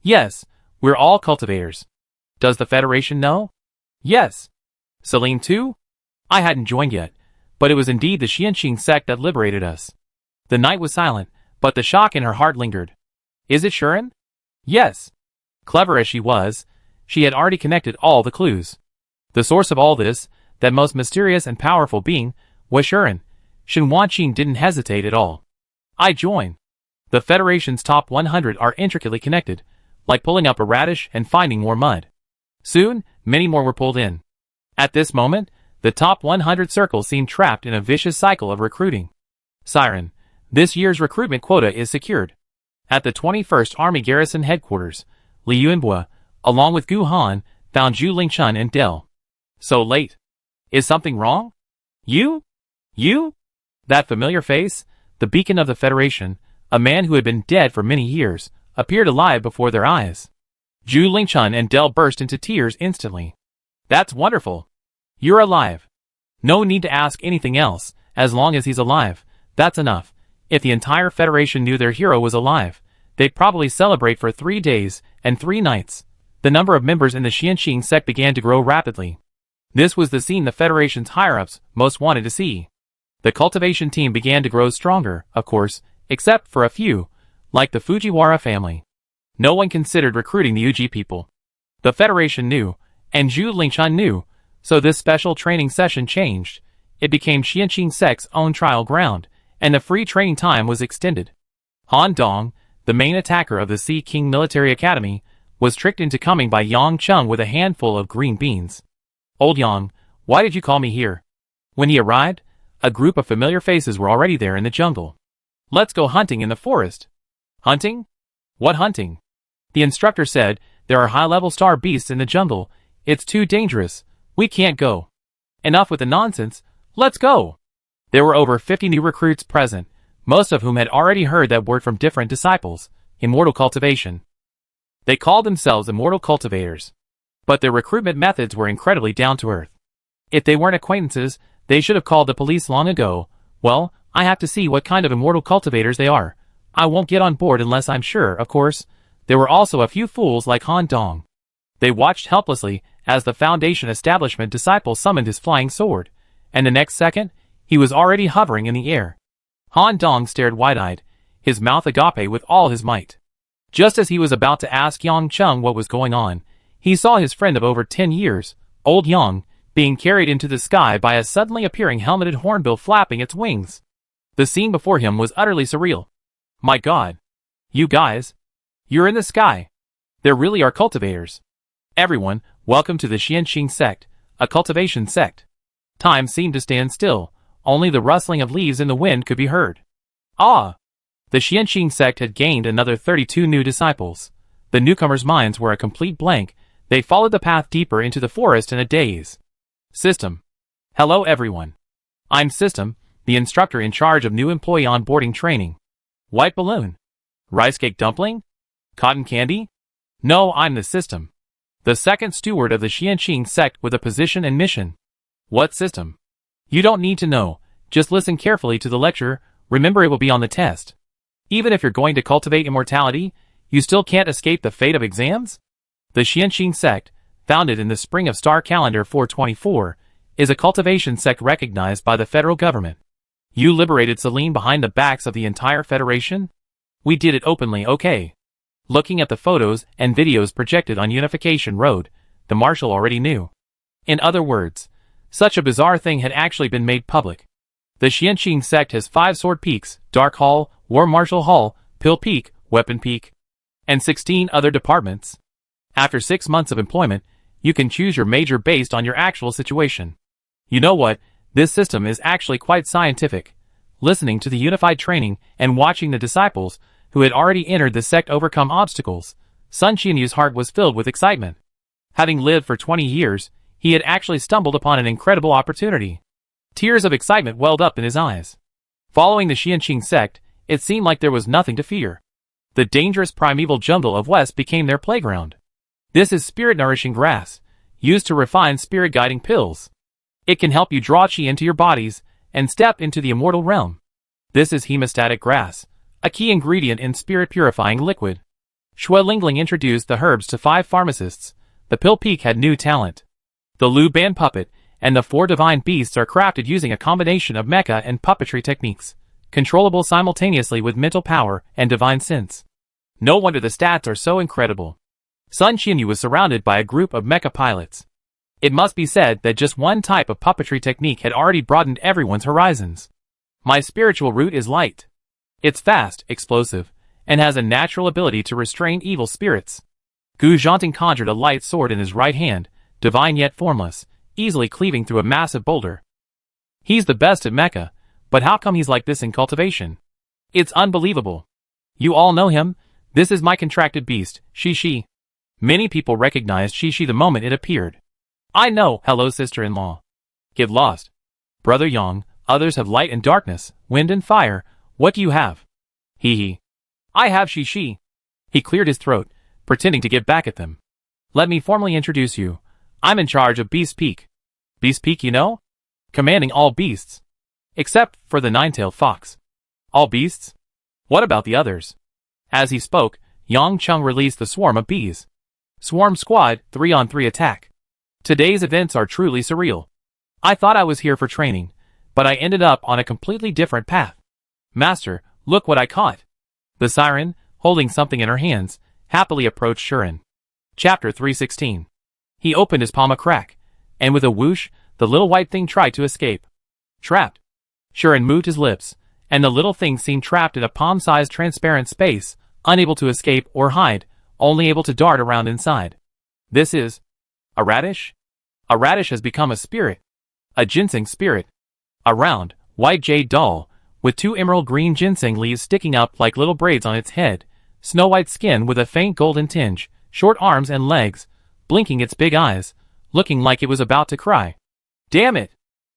Yes, we're all cultivators. Does the Federation know? Yes. Celine too? I hadn't joined yet, but it was indeed the Xianqing sect that liberated us. The night was silent, but the shock in her heart lingered. Is it Shuren? Yes. Clever as she was, she had already connected all the clues. The source of all this, that most mysterious and powerful being, was Shuren. Shin Wanqing didn't hesitate at all. I join. The Federation's top 100 are intricately connected, like pulling up a radish and finding more mud. Soon, many more were pulled in. At this moment, the top 100 circle seemed trapped in a vicious cycle of recruiting. Siren, this year's recruitment quota is secured. At the 21st Army Garrison Headquarters, Li Yunbua, along with Gu Han, found Zhu Lingchun and Dell. So late. Is something wrong? You? That familiar face, the beacon of the Federation, a man who had been dead for many years, appeared alive before their eyes. Zhu Lingchun and Dell burst into tears instantly. That's wonderful. You're alive. No need to ask anything else, as long as he's alive, that's enough. If the entire Federation knew their hero was alive, they'd probably celebrate for 3 days and 3 nights. The number of members in the Xianqing sect began to grow rapidly. This was the scene the Federation's higher-ups most wanted to see. The cultivation team began to grow stronger, of course, except for a few, like the Fujiwara family. No one considered recruiting the Uji people. The Federation knew, and Zhu Lingchun knew, so this special training session changed. It became Xianqing sect's own trial ground, and the free training time was extended. Han Dong, the main attacker of the Sea King Military Academy, was tricked into coming by Yang Chung with a handful of green beans. Old Yang, why did you call me here? When he arrived, a group of familiar faces were already there in the jungle. Let's go hunting in the forest. Hunting? What hunting? The instructor said, there are high-level star beasts in the jungle. It's too dangerous. We can't go. Enough with the nonsense. Let's go. There were over 50 new recruits present, most of whom had already heard that word from different disciples, immortal cultivation. They called themselves immortal cultivators. But their recruitment methods were incredibly down-to-earth. If they weren't acquaintances, they should have called the police long ago. Well, I have to see what kind of immortal cultivators they are. I won't get on board unless I'm sure, of course. There were also a few fools like Han Dong. They watched helplessly as the Foundation establishment disciple summoned his flying sword, and the next second, he was already hovering in the air. Han Dong stared wide-eyed, his mouth agape with all his might. Just as he was about to ask Yang Chung what was going on, he saw his friend of over 10 years, Old Yang, being carried into the sky by a suddenly appearing helmeted hornbill flapping its wings. The scene before him was utterly surreal. My God! You guys! You're in the sky! There really are cultivators. Everyone, welcome to the Xianqing sect, a cultivation sect. Time seemed to stand still, only the rustling of leaves in the wind could be heard. Ah! The Xianqing sect had gained another 32 new disciples. The newcomers' minds were a complete blank. They followed the path deeper into the forest in a daze. System. Hello everyone. I'm System, the instructor in charge of new employee onboarding training. White balloon. Rice cake dumpling? Cotton candy? No, I'm the System. The second steward of the Xianqing sect with a position and mission. What system? You don't need to know. Just listen carefully to the lecture. Remember, it will be on the test. Even if you're going to cultivate immortality, you still can't escape the fate of exams? The Xianqing sect, founded in the spring of star calendar 424, is a cultivation sect recognized by the federal government. You liberated Celine behind the backs of the entire Federation? We did it openly, okay. Looking at the photos and videos projected on Unification Road, the Marshal already knew. In other words, such a bizarre thing had actually been made public. The Xianqing sect has 5 sword peaks, Dark Hall, War Marshal Hall, Pill Peak, Weapon Peak, and 16 other departments. After 6 months of employment, you can choose your major based on your actual situation. You know what? This system is actually quite scientific. Listening to the unified training and watching the disciples, who had already entered the sect, overcome obstacles, Sun Qianyu's heart was filled with excitement. Having lived for 20 years, he had actually stumbled upon an incredible opportunity. Tears of excitement welled up in his eyes. Following the Xianqing sect, it seemed like there was nothing to fear. The dangerous primeval jungle of West became their playground. This is spirit-nourishing grass, used to refine spirit-guiding pills. It can help you draw chi into your bodies and step into the immortal realm. This is hemostatic grass, a key ingredient in spirit-purifying liquid. Xue Lingling introduced the herbs to 5 pharmacists. The pill peak had new talent. The Lu Ban puppet and the 4 divine beasts are crafted using a combination of mecha and puppetry techniques, controllable simultaneously with mental power and divine sense. No wonder the stats are so incredible. Sun Xinyu was surrounded by a group of mecha pilots. It must be said that just one type of puppetry technique had already broadened everyone's horizons. My spiritual root is light. It's fast, explosive, and has a natural ability to restrain evil spirits. Gu Zhanting conjured a light sword in his right hand, divine yet formless, easily cleaving through a massive boulder. He's the best at mecha, but how come he's like this in cultivation? It's unbelievable. You all know him. This is my contracted beast, Shishi. Many people recognized Shishi the moment it appeared. I know, hello sister-in-law. Get lost. Brother Yang, others have light and darkness, wind and fire. What do you have? Hee. I have Shishi. He cleared his throat, pretending to get back at them. Let me formally introduce you. I'm in charge of Beast Peak. Beast Peak, you know? Commanding all beasts. Except for the nine-tailed fox. All beasts? What about the others? As he spoke, Yang Chung released the swarm of bees. Swarm Squad, 3-on-3 attack. Today's events are truly surreal. I thought I was here for training, but I ended up on a completely different path. Master, look what I caught. The siren, holding something in her hands, happily approached Shuren. Chapter 316. He opened his palm a crack, and with a whoosh, the little white thing tried to escape. Trapped. Shuren moved his lips, and the little thing seemed trapped in a palm-sized transparent space, unable to escape or hide, only able to dart around inside. This is a radish? A radish has become a spirit. A ginseng spirit. A round, white jade doll, with 2 emerald green ginseng leaves sticking up like little braids on its head, snow-white skin with a faint golden tinge, short arms and legs, blinking its big eyes, looking like it was about to cry. Damn it!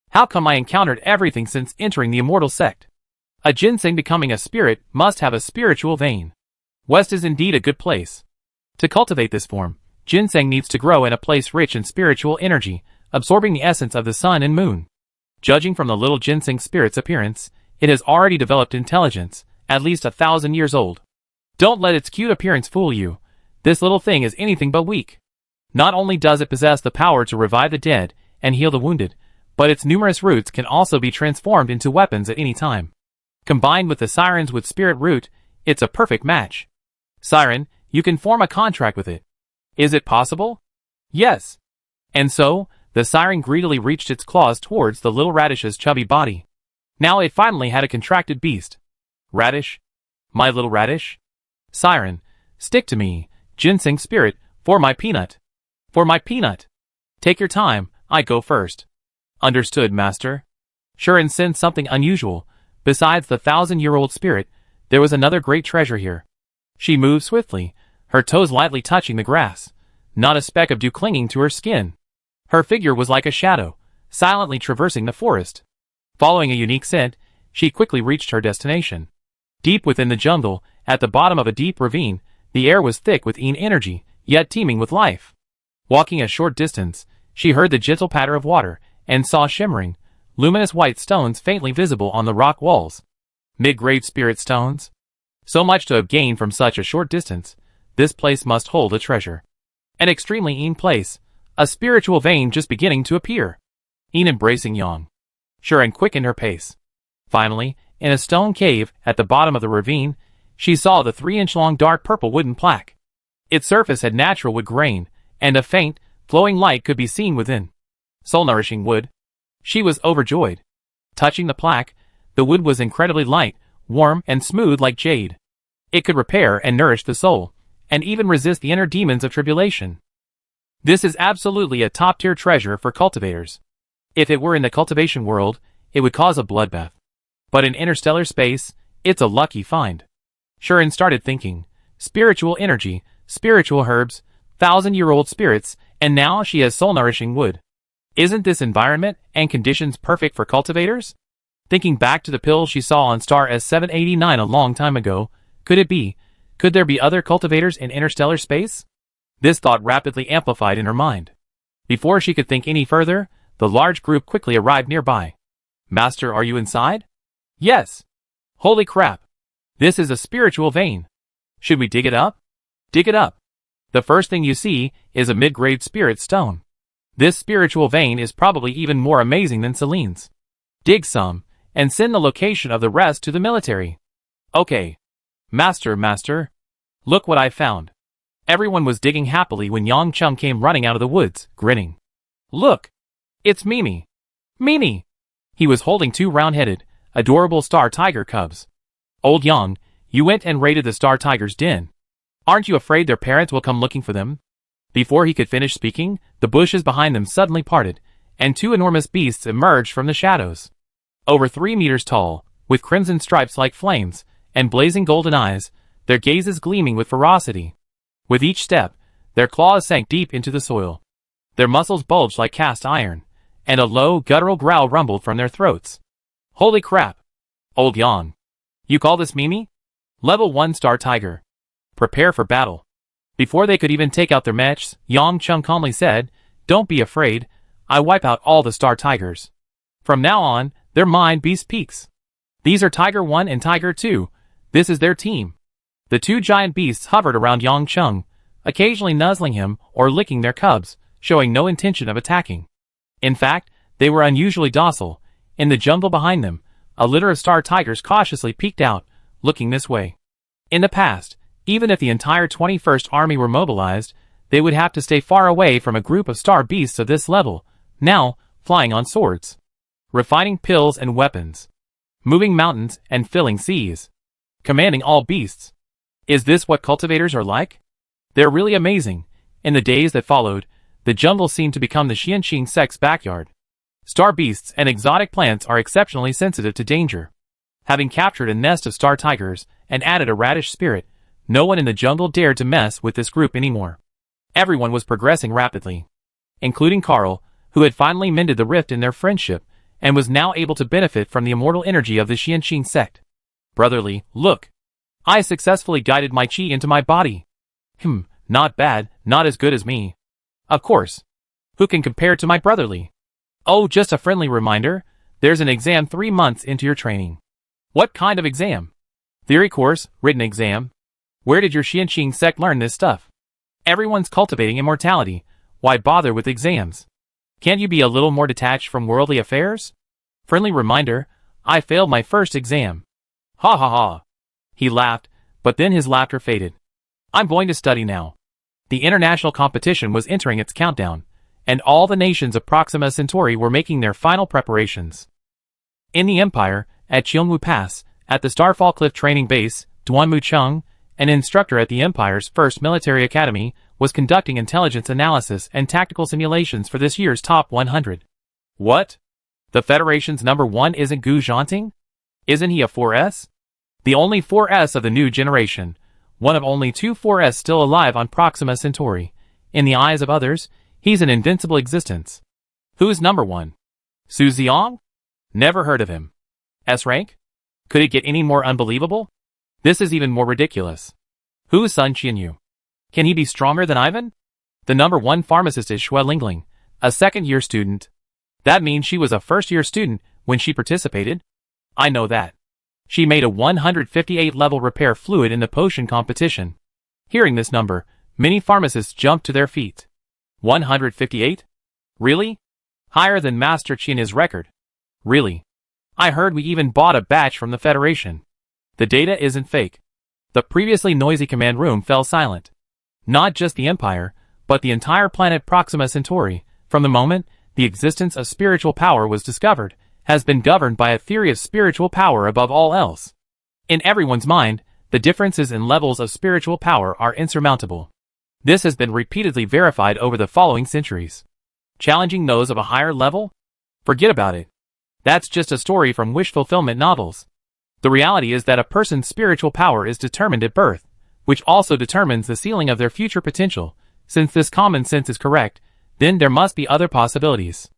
How come I encountered everything since entering the immortal sect? A ginseng becoming a spirit must have a spiritual vein. West is indeed a good place. To cultivate this form, ginseng needs to grow in a place rich in spiritual energy, absorbing the essence of the sun and moon. Judging from the little ginseng spirit's appearance, it has already developed intelligence, at least 1,000 years old. Don't let its cute appearance fool you. This little thing is anything but weak. Not only does it possess the power to revive the dead and heal the wounded, but its numerous roots can also be transformed into weapons at any time. Combined with the siren's with spirit root, it's a perfect match. Siren, you can form a contract with it. Is it possible? Yes. And so, the siren greedily reached its claws towards the little radish's chubby body. Now it finally had a contracted beast. Radish? My little radish? Siren, stick to me, ginseng spirit, for my peanut. For my peanut. Take your time, I go first. Understood, master. Shuren sensed something unusual. Besides the 1,000-year-old spirit, there was another great treasure here. She moved swiftly, her toes lightly touching the grass, not a speck of dew clinging to her skin. Her figure was like a shadow, silently traversing the forest. Following a unique scent, she quickly reached her destination. Deep within the jungle, at the bottom of a deep ravine, the air was thick with energy, yet teeming with life. Walking a short distance, she heard the gentle patter of water, and saw shimmering, luminous white stones faintly visible on the rock walls. Mid-grade spirit stones? So much to have gained from such a short distance. This place must hold a treasure. An extremely place. A spiritual vein just beginning to appear. Embracing Yang. Shuren quickened her pace. Finally, in a stone cave at the bottom of the ravine, she saw the 3-inch-long dark purple wooden plaque. Its surface had natural wood grain, and a faint, flowing light could be seen within. Soul-nourishing wood. She was overjoyed. Touching the plaque, the wood was incredibly light, warm, and smooth like jade. It could repair and nourish the soul, and even resist the inner demons of tribulation. This is absolutely a top-tier treasure for cultivators. If it were in the cultivation world, it would cause a bloodbath. But in interstellar space, it's a lucky find. Shuren started thinking. Spiritual energy, spiritual herbs, 1,000-year-old spirits, and now she has soul-nourishing wood. Isn't this environment and conditions perfect for cultivators? Thinking back to the pill she saw on star S789 a long time ago, could there be other cultivators in interstellar space? This thought rapidly amplified in her mind. Before she could think any further, the large group quickly arrived nearby. Master, are you inside? Yes. Holy crap. This is a spiritual vein. Should we dig it up? Dig it up. The first thing you see is a mid-grade spirit stone. This spiritual vein is probably even more amazing than Celine's. Dig some, and send the location of the rest to the military. Okay. Master. Look what I found. Everyone was digging happily when Yang Chung came running out of the woods, grinning. Look! It's Mimi! Mimi! He was holding two round-headed, adorable star tiger cubs. Old Yang, you went and raided the star tiger's den. Aren't you afraid their parents will come looking for them? Before he could finish speaking, the bushes behind them suddenly parted, and two enormous beasts emerged from the shadows. Over 3 meters tall, with crimson stripes like flames, and blazing golden eyes, their gazes gleaming with ferocity. With each step, their claws sank deep into the soil. Their muscles bulged like cast iron, and a low, guttural growl rumbled from their throats. Holy crap! Old Yang. You call this Mimi? Level 1 Star Tiger. Prepare for battle. Before they could even take out their mechs, Yang Chung calmly said, Don't be afraid, I wipe out all the Star Tigers. From now on, they're mine Beast Peaks. These are Tiger 1 and Tiger 2, this is their team. The two giant beasts hovered around Yang Chung, occasionally nuzzling him or licking their cubs, showing no intention of attacking. In fact, they were unusually docile. In the jungle behind them, a litter of star tigers cautiously peeked out, looking this way. In the past, even if the entire 21st Army were mobilized, they would have to stay far away from a group of star beasts of this level, now, flying on swords. Refining pills and weapons. Moving mountains and filling seas. Commanding all beasts. Is this what cultivators are like? They're really amazing. In the days that followed, the jungle seemed to become the Xianqing sect's backyard. Star beasts and exotic plants are exceptionally sensitive to danger. Having captured a nest of star tigers and added a radish spirit, no one in the jungle dared to mess with this group anymore. Everyone was progressing rapidly, including Carl, who had finally mended the rift in their friendship and was now able to benefit from the immortal energy of the Xianqing sect. Brotherly, look! I successfully guided my chi into my body. Not bad, not as good as me. Of course. Who can compare to my brotherly? Oh, just a friendly reminder, there's an exam 3 months into your training. What kind of exam? Theory course, written exam. Where did your Xianqing sect learn this stuff? Everyone's cultivating immortality, why bother with exams? Can't you be a little more detached from worldly affairs? Friendly reminder, I failed my first exam. Ha ha ha. He laughed, but then his laughter faded. I'm going to study now. The international competition was entering its countdown, and all the nations of Proxima Centauri were making their final preparations. In the Empire, at Cheongwu Pass, at the Starfall Cliff Training Base, Duanmu Chung, an instructor at the Empire's first military academy, was conducting intelligence analysis and tactical simulations for this year's top 100. What? The Federation's number 1 isn't Gu Zhanting? Isn't he a 4S? The only 4S of the new generation, one of only 2 4S still alive on Proxima Centauri. In the eyes of others, he's an invincible existence. Who's number 1? Su Xiong? Never heard of him. S rank? Could it get any more unbelievable? This is even more ridiculous. Who's Sun Qianyu? Can he be stronger than Ivan? The number 1 pharmacist is Xue Lingling, a second-year student. That means she was a first-year student when she participated? I know that. She made a 158-level repair fluid in the potion competition. Hearing this number, many pharmacists jumped to their feet. 158? Really? Higher than Master Qian's record. Really? I heard we even bought a batch from the Federation. The data isn't fake. The previously noisy command room fell silent. Not just the Empire, but the entire planet Proxima Centauri, from the moment the existence of spiritual power was discovered, has been governed by a theory of spiritual power above all else. In everyone's mind, the differences in levels of spiritual power are insurmountable. This has been repeatedly verified over the following centuries. Challenging those of a higher level? Forget about it. That's just a story from wish-fulfillment novels. The reality is that a person's spiritual power is determined at birth, which also determines the ceiling of their future potential. Since this common sense is correct, then there must be other possibilities.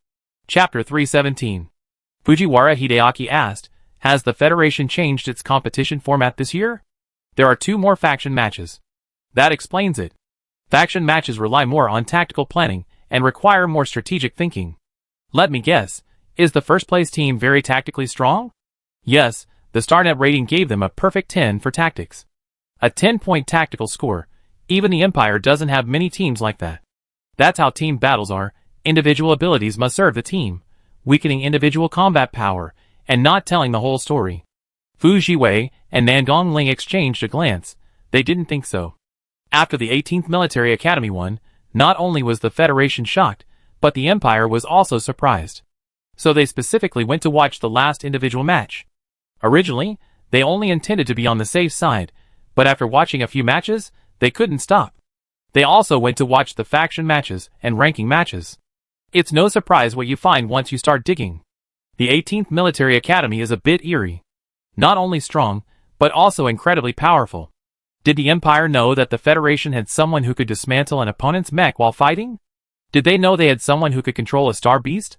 Chapter 317. Fujiwara Hideaki asked, has the Federation changed its competition format this year? There are 2 more faction matches. That explains it. Faction matches rely more on tactical planning and require more strategic thinking. Let me guess, is the first place team very tactically strong? Yes, the StarNet rating gave them a perfect 10 for tactics. A 10-point tactical score. Even the Empire doesn't have many teams like that. That's how team battles are. Individual abilities must serve the team, weakening individual combat power, and not telling the whole story. Fu Jiwei and Nangong Ling exchanged a glance. They didn't think so. After the 18th Military Academy won, not only was the Federation shocked, but the Empire was also surprised. So they specifically went to watch the last individual match. Originally, they only intended to be on the safe side, but after watching a few matches, they couldn't stop. They also went to watch the faction matches and ranking matches. It's no surprise what you find once you start digging. The 18th Military Academy is a bit eerie. Not only strong, but also incredibly powerful. Did the Empire know that the Federation had someone who could dismantle an opponent's mech while fighting? Did they know they had someone who could control a Star Beast?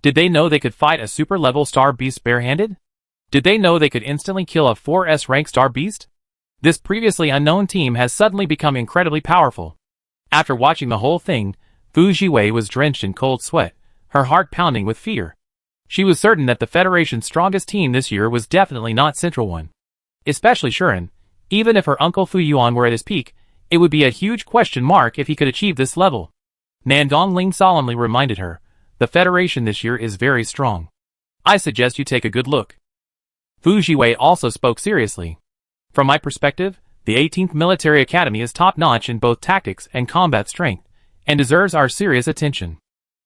Did they know they could fight a super-level Star Beast barehanded? Did they know they could instantly kill a 4S rank Star Beast? This previously unknown team has suddenly become incredibly powerful. After watching the whole thing, Fu Jiwei was drenched in cold sweat, her heart pounding with fear. She was certain that the Federation's strongest team this year was definitely not Central One. Especially Shuren. Even if her uncle Fu Yuan were at his peak, it would be a huge question mark if he could achieve this level. Nangong Ling solemnly reminded her, the Federation this year is very strong. I suggest you take a good look. Fu Jiwei also spoke seriously. From my perspective, the 18th Military Academy is top-notch in both tactics and combat strength, and deserves our serious attention.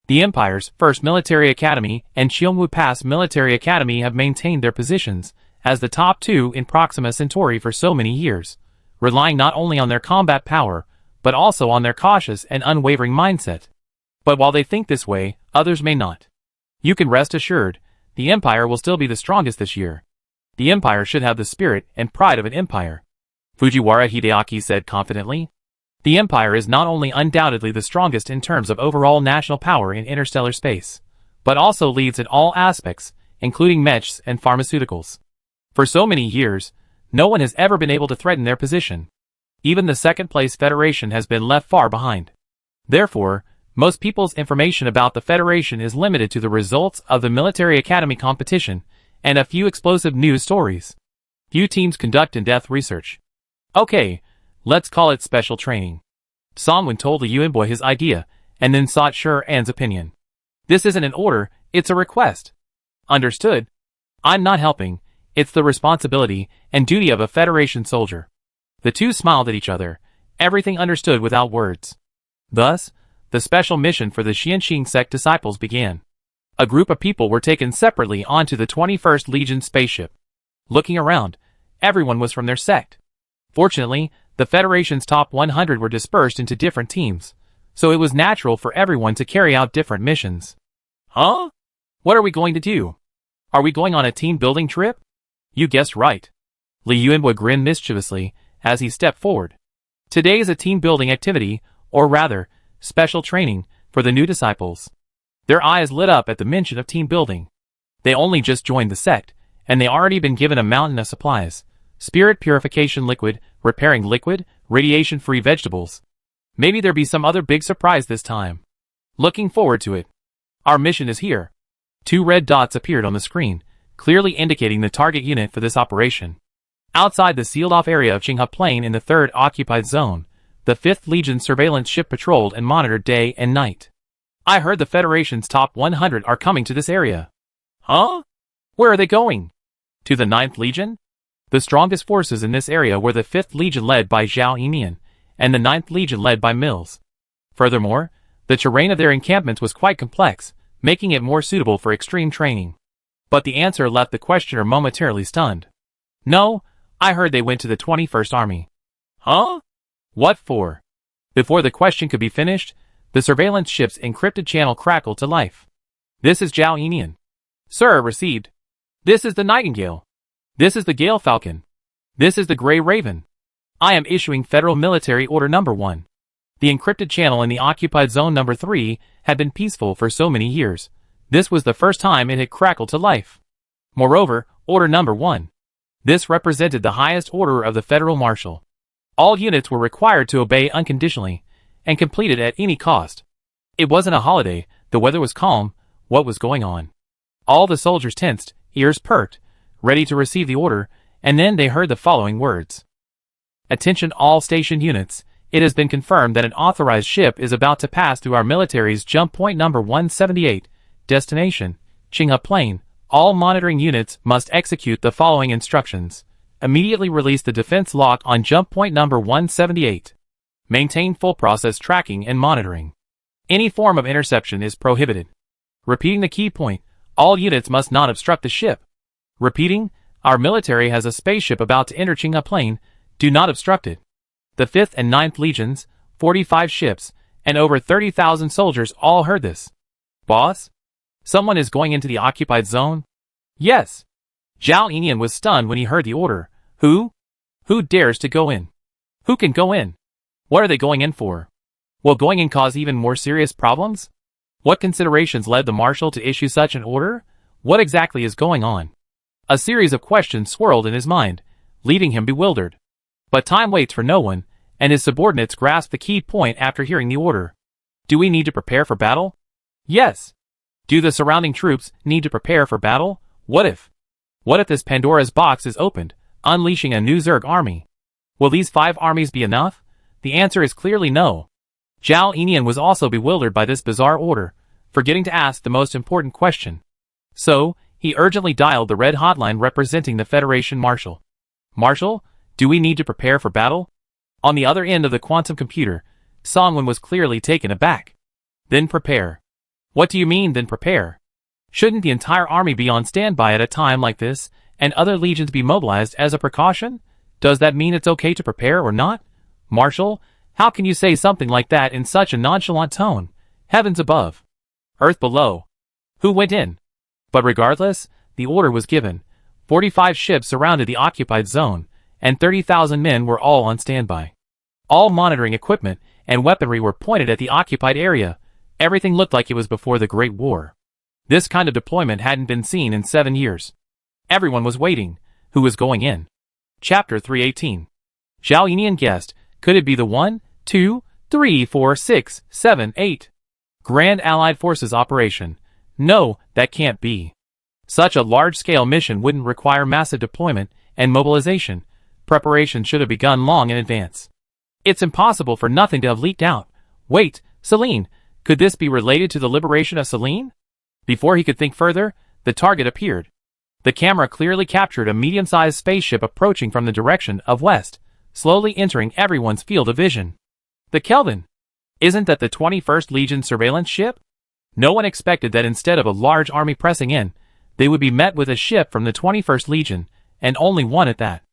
The Empire's First Military Academy and Cheongwu Pass Military Academy have maintained their positions as the top two in Proxima Centauri for so many years, relying not only on their combat power, but also on their cautious and unwavering mindset. But while they think this way, others may not. You can rest assured, the Empire will still be the strongest this year. The Empire should have the spirit and pride of an empire. Fujiwara Hideaki said confidently. The Empire is not only undoubtedly the strongest in terms of overall national power in interstellar space, but also leads in all aspects, including mechs and pharmaceuticals. For so many years, no one has ever been able to threaten their position. Even the second-place Federation has been left far behind. Therefore, most people's information about the Federation is limited to the results of the Military Academy competition and a few explosive news stories. Few teams conduct in-depth research. Okay, let's call it special training. Songwon told the Yuan boy his idea, and then sought Sure An's opinion. This isn't an order, it's a request. Understood? I'm not helping, it's the responsibility and duty of a Federation soldier. The two smiled at each other, everything understood without words. Thus, the special mission for the Xianxing sect disciples began. A group of people were taken separately onto the 21st Legion spaceship. Looking around, everyone was from their sect. Fortunately, the Federation's top 100 were dispersed into different teams, so it was natural for everyone to carry out different missions. Huh? What are we going to do? Are we going on a team-building trip? You guessed right. Li Yuanbo grinned mischievously as he stepped forward. Today is a team-building activity, or rather, special training, for the new disciples. Their eyes lit up at the mention of team building. They only just joined the sect, and they already been given a mountain of supplies. Spirit purification liquid, repairing liquid, radiation-free vegetables. Maybe there'll be some other big surprise this time. Looking forward to it. Our mission is here. 2 red dots appeared on the screen, clearly indicating the target unit for this operation. Outside the sealed-off area of Qinghe Plain in the 3rd occupied zone, the 5th Legion surveillance ship patrolled and monitored day and night. I heard the Federation's top 100 are coming to this area. Huh? Where are they going? To the 9th Legion? The strongest forces in this area were the 5th Legion led by Zhao Yimian, and the 9th Legion led by Mills. Furthermore, the terrain of their encampments was quite complex, making it more suitable for extreme training. But the answer left the questioner momentarily stunned. No, I heard they went to the 21st Army. Huh? What for? Before the question could be finished, the surveillance ship's encrypted channel crackled to life. This is Zhao Yimian. Sir, received. This is the Nightingale. This is the Gale Falcon. This is the Grey Raven. I am issuing Federal Military Order Number 1. The encrypted channel in the occupied zone number 3 had been peaceful for so many years. This was the first time it had crackled to life. Moreover, Order Number 1. This represented the highest order of the Federal Marshal. All units were required to obey unconditionally, and complete it at any cost. It wasn't a holiday, the weather was calm. What was going on? All the soldiers tensed, ears perked, ready to receive the order, and then they heard the following words. Attention all station units, it has been confirmed that an authorized ship is about to pass through our military's jump point number 178, destination, Qinghe Plain. All monitoring units must execute the following instructions. Immediately release the defense lock on jump point number 178. Maintain full process tracking and monitoring. Any form of interception is prohibited. Repeating the key point, all units must not obstruct the ship. Repeating, our military has a spaceship about to enter Qinghe Plain, do not obstruct it. The 5th and 9th Legions, 45 ships, and over 30,000 soldiers all heard this. Boss? Someone is going into the occupied zone? Yes. Zhao Yinian was stunned when he heard the order. Who? Who dares to go in? Who can go in? What are they going in for? Will going in cause even more serious problems? What considerations led the marshal to issue such an order? What exactly is going on? A series of questions swirled in his mind, leaving him bewildered. But time waits for no one, and his subordinates grasped the key point after hearing the order. Do we need to prepare for battle? Yes. Do the surrounding troops need to prepare for battle? What if this Pandora's box is opened, unleashing a new Zerg army? Will these 5 armies be enough? The answer is clearly no. Zhao Yinian was also bewildered by this bizarre order, forgetting to ask the most important question. So, he urgently dialed the red hotline representing the Federation Marshal. Marshal, do we need to prepare for battle? On the other end of the quantum computer, Songwen was clearly taken aback. Then prepare. What do you mean, then prepare? Shouldn't the entire army be on standby at a time like this, and other legions be mobilized as a precaution? Does that mean it's okay to prepare or not? Marshal, how can you say something like that in such a nonchalant tone? Heavens above. Earth below. Who went in? But regardless, the order was given. 45 ships surrounded the occupied zone, and 30,000 men were all on standby. All monitoring equipment and weaponry were pointed at the occupied area. Everything looked like it was before the Great War. This kind of deployment hadn't been seen in 7 years. Everyone was waiting. Who was going in? Chapter 318. Zhao Yinian guessed. Could it be the 1, 2, 3, 4, 6, 7, 8? Grand Allied Forces operation. No, that can't be. Such a large-scale mission wouldn't require massive deployment and mobilization. Preparation should have begun long in advance. It's impossible for nothing to have leaked out. Wait, Selene, could this be related to the liberation of Selene? Before he could think further, the target appeared. The camera clearly captured a medium-sized spaceship approaching from the direction of west, slowly entering everyone's field of vision. The Kelvin. Isn't that the 21st Legion surveillance ship? No one expected that instead of a large army pressing in, they would be met with a ship from the 21st Legion, and only one at that.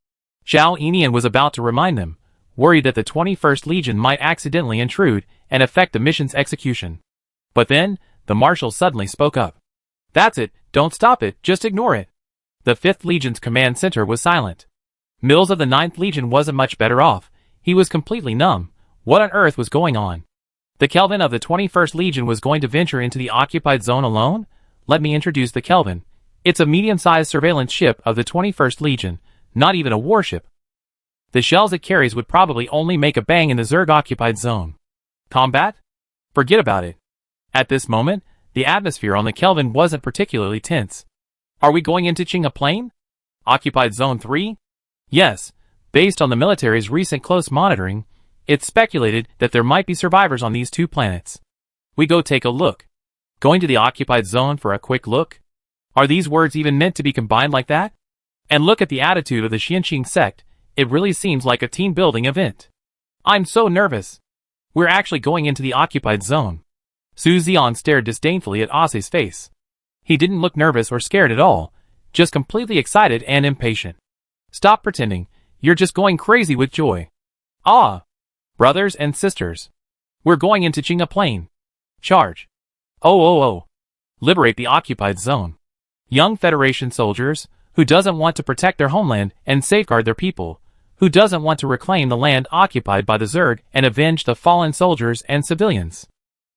Zhao Yinian was about to remind them, worried that the 21st Legion might accidentally intrude and affect the mission's execution. But then, the Marshal suddenly spoke up. That's it, don't stop it, just ignore it. The 5th Legion's command center was silent. Mills of the 9th Legion wasn't much better off. He was completely numb. What on earth was going on? The Kelvin of the 21st Legion was going to venture into the occupied zone alone? Let me introduce the Kelvin. It's a medium-sized surveillance ship of the 21st Legion, not even a warship. The shells it carries would probably only make a bang in the Zerg-occupied zone. Combat? Forget about it. At this moment, the atmosphere on the Kelvin wasn't particularly tense. Are we going into Qinghe Plain? Occupied Zone 3? Yes. Based on the military's recent close monitoring, it's speculated that there might be survivors on these 2 planets. We go take a look. Going to the occupied zone for a quick look? Are these words even meant to be combined like that? And look at the attitude of the Xianqing sect. It really seems like a team-building event. I'm so nervous. We're actually going into the occupied zone. Su Xian stared disdainfully at Ase's face. He didn't look nervous or scared at all, just completely excited and impatient. Stop pretending, you're just going crazy with joy. Ah! Brothers and sisters. We're going into Qinghe Plain. Charge. Oh. Liberate the occupied zone. Young Federation soldiers, who doesn't want to protect their homeland and safeguard their people, who doesn't want to reclaim the land occupied by the Zerg and avenge the fallen soldiers and civilians.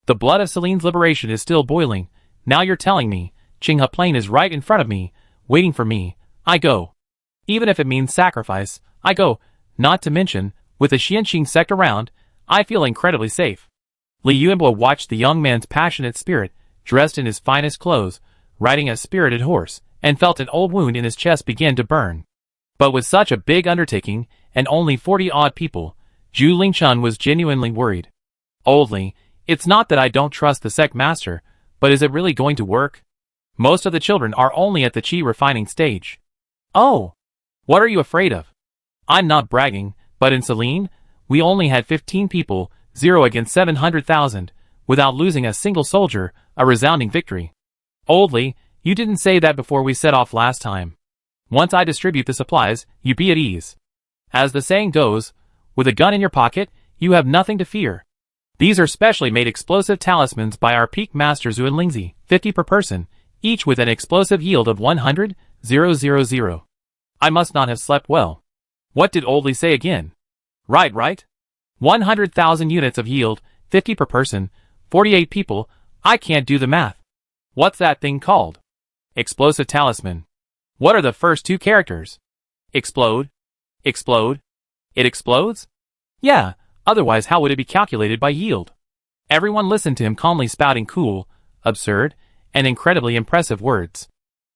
The blood of Selene's liberation is still boiling. Now you're telling me, Qinghe Plain is right in front of me, waiting for me. I go. Even if it means sacrifice, I go. Not to mention, with the Xianqing sect around, I feel incredibly safe. Li Yuanbo watched the young man's passionate spirit, dressed in his finest clothes, riding a spirited horse, and felt an old wound in his chest begin to burn. But with such a big undertaking, and only 40-odd people, Zhu Lingchun was genuinely worried. Old Li, it's not that I don't trust the sect master, but is it really going to work? Most of the children are only at the qi refining stage. Oh! What are you afraid of? I'm not bragging, but in Selene, we only had 15 people, 0 against 700,000, without losing a single soldier, a resounding victory. Old Li, you didn't say that before we set off last time. Once I distribute the supplies, you be at ease. As the saying goes, with a gun in your pocket, you have nothing to fear. These are specially made explosive talismans by our peak master Zhu and Lingzi, 50 per person, each with an explosive yield of 100,000. I must not have slept well. What did Old Li say again? Right. 100,000 units of yield, 50 per person, 48 people, I can't do the math. What's that thing called? Explosive talisman. What are the first two characters? Explode. Explode. It explodes? Yeah, otherwise how would it be calculated by yield? Everyone listened to him calmly spouting cool, absurd, and incredibly impressive words.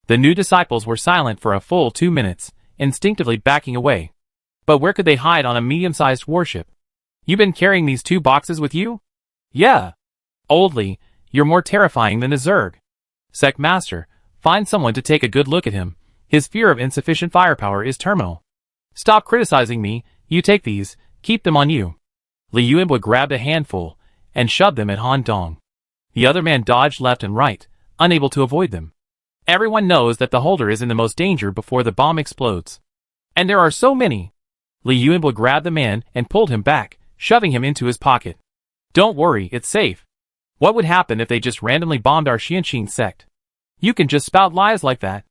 The new disciples were silent for a full 2 minutes, instinctively backing away. But where could they hide on a medium-sized warship? You been carrying these 2 boxes with you? Yeah. Old Li, you're more terrifying than a Zerg. Sect Master, find someone to take a good look at him. His fear of insufficient firepower is terminal. Stop criticizing me, you take these, keep them on you. Li Yuanbo grabbed a handful, and shoved them at Han Dong. The other man dodged left and right, unable to avoid them. Everyone knows that the holder is in the most danger before the bomb explodes. And there are so many. Li Yuanbo grabbed the man and pulled him back, shoving him into his pocket. Don't worry, it's safe. What would happen if they just randomly bombed our Xianxin sect? You can just spout lies like that.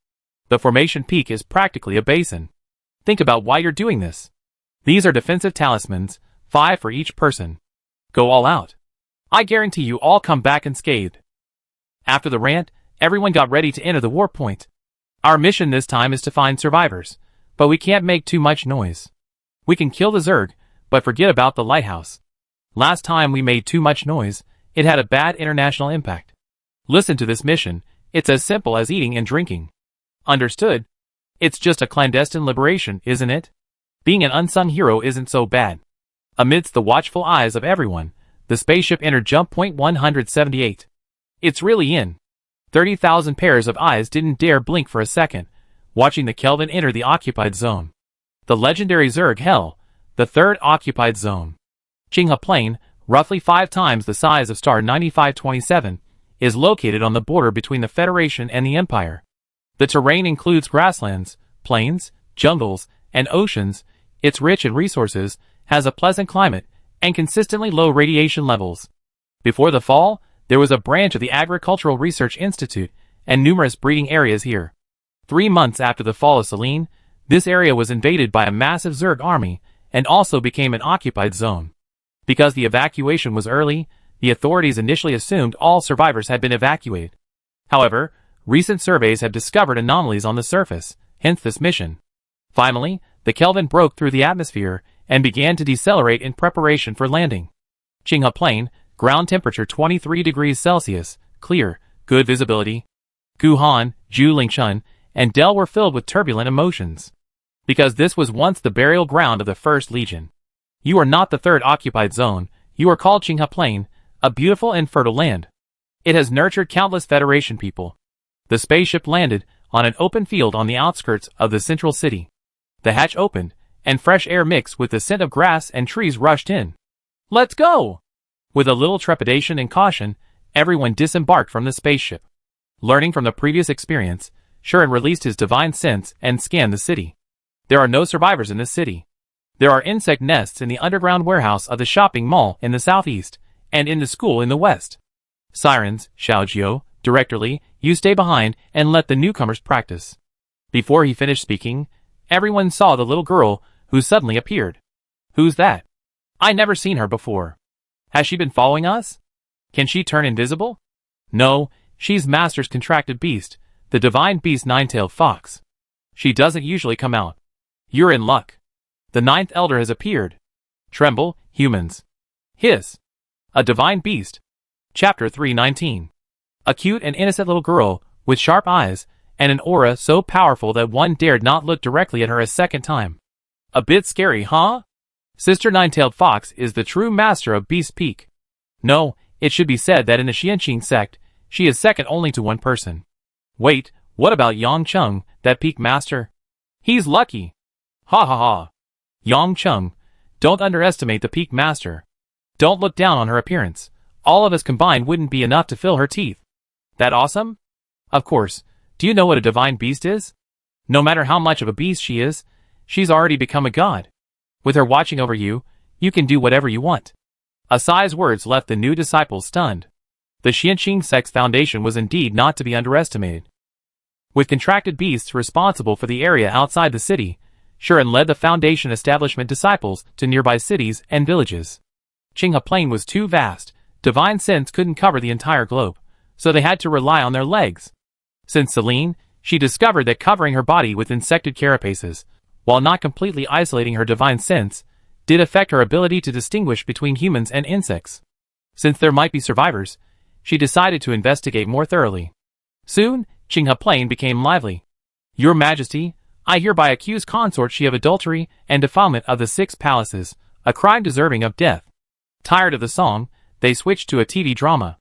The formation peak is practically a basin. Think about why you're doing this. These are defensive talismans, 5 for each person. Go all out. I guarantee you all come back unscathed. After the rant, everyone got ready to enter the war point. Our mission this time is to find survivors, but we can't make too much noise. We can kill the Zerg, but forget about the lighthouse. Last time we made too much noise, it had a bad international impact. Listen to this mission, it's as simple as eating and drinking. Understood? It's just a clandestine liberation, isn't it? Being an unsung hero isn't so bad. Amidst the watchful eyes of everyone, the spaceship entered jump point 178. It's really in. 30,000 pairs of eyes didn't dare blink for a second, watching the Kelvin enter the occupied zone. The legendary Zerg Hell, the third occupied zone. Qinghe Plain, roughly 5 times the size of Star 9527, is located on the border between the Federation and the Empire. The terrain includes grasslands, plains, jungles, and oceans. It's rich in resources, has a pleasant climate, and consistently low radiation levels. Before the fall, there was a branch of the Agricultural Research Institute, and numerous breeding areas here. 3 months after the fall of Selene, this area was invaded by a massive Zerg army, and also became an occupied zone. Because the evacuation was early, the authorities initially assumed all survivors had been evacuated. However, recent surveys have discovered anomalies on the surface, hence this mission. Finally, the Kelvin broke through the atmosphere, and began to decelerate in preparation for landing. Qinghe Plain, ground temperature 23 degrees Celsius, clear, good visibility. Guhan, Zhu Lingchun, and Del were filled with turbulent emotions. Because this was once the burial ground of the First Legion. You are not the third occupied zone, you are called Qinghe Plain, a beautiful and fertile land. It has nurtured countless Federation people. The spaceship landed on an open field on the outskirts of the central city. The hatch opened, and fresh air mixed with the scent of grass and trees rushed in. Let's go! With a little trepidation and caution, everyone disembarked from the spaceship. Learning from the previous experience, Shuren released his divine sense and scanned the city. There are no survivors in this city. There are insect nests in the underground warehouse of the shopping mall in the southeast, and in the school in the west. Sirens, Xiaojiu, directorly, you stay behind and let the newcomers practice. Before he finished speaking, everyone saw the little girl who suddenly appeared. Who's that? I never seen her before. Has she been following us? Can she turn invisible? No, she's Master's contracted beast, the divine beast nine-tailed fox. She doesn't usually come out. You're in luck. The ninth elder has appeared. Tremble, humans. His. A Divine Beast. Chapter 319. A cute and innocent little girl, with sharp eyes, and an aura so powerful that one dared not look directly at her a second time. A bit scary, huh? Sister Nine-Tailed Fox is the true master of Beast Peak. No, it should be said that in the Xianqing sect, she is second only to one person. Wait, what about Yang Chung, that peak master? He's lucky. Ha ha ha. Yang Chung, don't underestimate the peak master. Don't look down on her appearance. All of us combined wouldn't be enough to fill her teeth. That awesome? Of course. Do you know what a divine beast is? No matter how much of a beast she is, she's already become a god. With her watching over you, you can do whatever you want. Asai's words left the new disciples stunned. The Xianqing sect's foundation was indeed not to be underestimated. With contracted beasts responsible for the area outside the city, Shuren led the foundation establishment disciples to nearby cities and villages. Qinghe Plain was too vast, divine sense couldn't cover the entire globe, so they had to rely on their legs. Since Celine, she discovered that covering her body with insected carapaces, while not completely isolating her divine sense, did affect her ability to distinguish between humans and insects. Since there might be survivors, she decided to investigate more thoroughly. Soon, Qinghe Plain became lively. Your Majesty, I hereby accuse Consort Shi of adultery and defilement of the 6 palaces, a crime deserving of death. Tired of the song, they switched to a TV drama.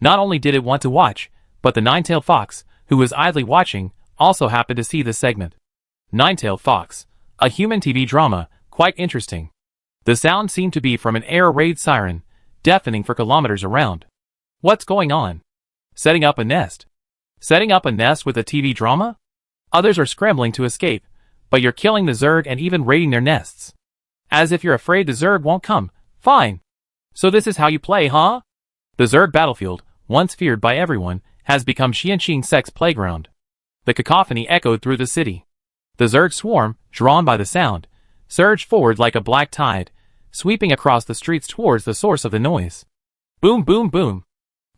Not only did it want to watch, but the Nine-Tailed Fox, who was idly watching, also happened to see the segment. Nine-Tailed Fox, a human TV drama, quite interesting. The sound seemed to be from an air raid siren, deafening for kilometers around. What's going on? Setting up a nest. Setting up a nest with a TV drama? Others are scrambling to escape, but you're killing the Zerg and even raiding their nests. As if you're afraid the Zerg won't come. Fine. So this is how you play, huh? The Zerg battlefield, once feared by everyone, has become Xianqing sect's playground. The cacophony echoed through the city. The Zerg swarm, drawn by the sound, surged forward like a black tide, sweeping across the streets towards the source of the noise. Boom boom boom.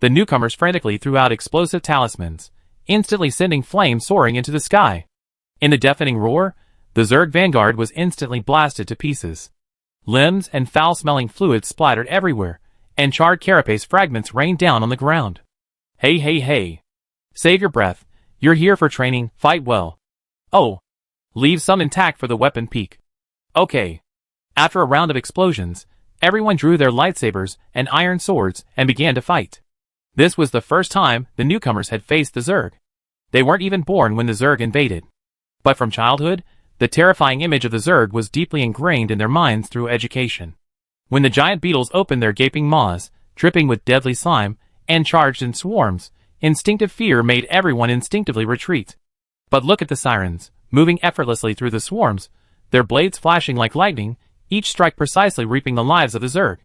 The newcomers frantically threw out explosive talismans, instantly sending flames soaring into the sky. In the deafening roar, the Zerg vanguard was instantly blasted to pieces. Limbs and foul-smelling fluids splattered everywhere, and charred carapace fragments rained down on the ground. Hey hey hey. Save your breath, you're here for training, fight well. Oh. Leave some intact for the weapon peak. Okay. After a round of explosions, everyone drew their lightsabers and iron swords and began to fight. This was the first time the newcomers had faced the Zerg. They weren't even born when the Zerg invaded. But from childhood, the terrifying image of the Zerg was deeply ingrained in their minds through education. When the giant beetles opened their gaping maws, dripping with deadly slime, and charged in swarms, instinctive fear made everyone instinctively retreat. But look at the sirens, moving effortlessly through the swarms, their blades flashing like lightning, each strike precisely reaping the lives of the Zerg.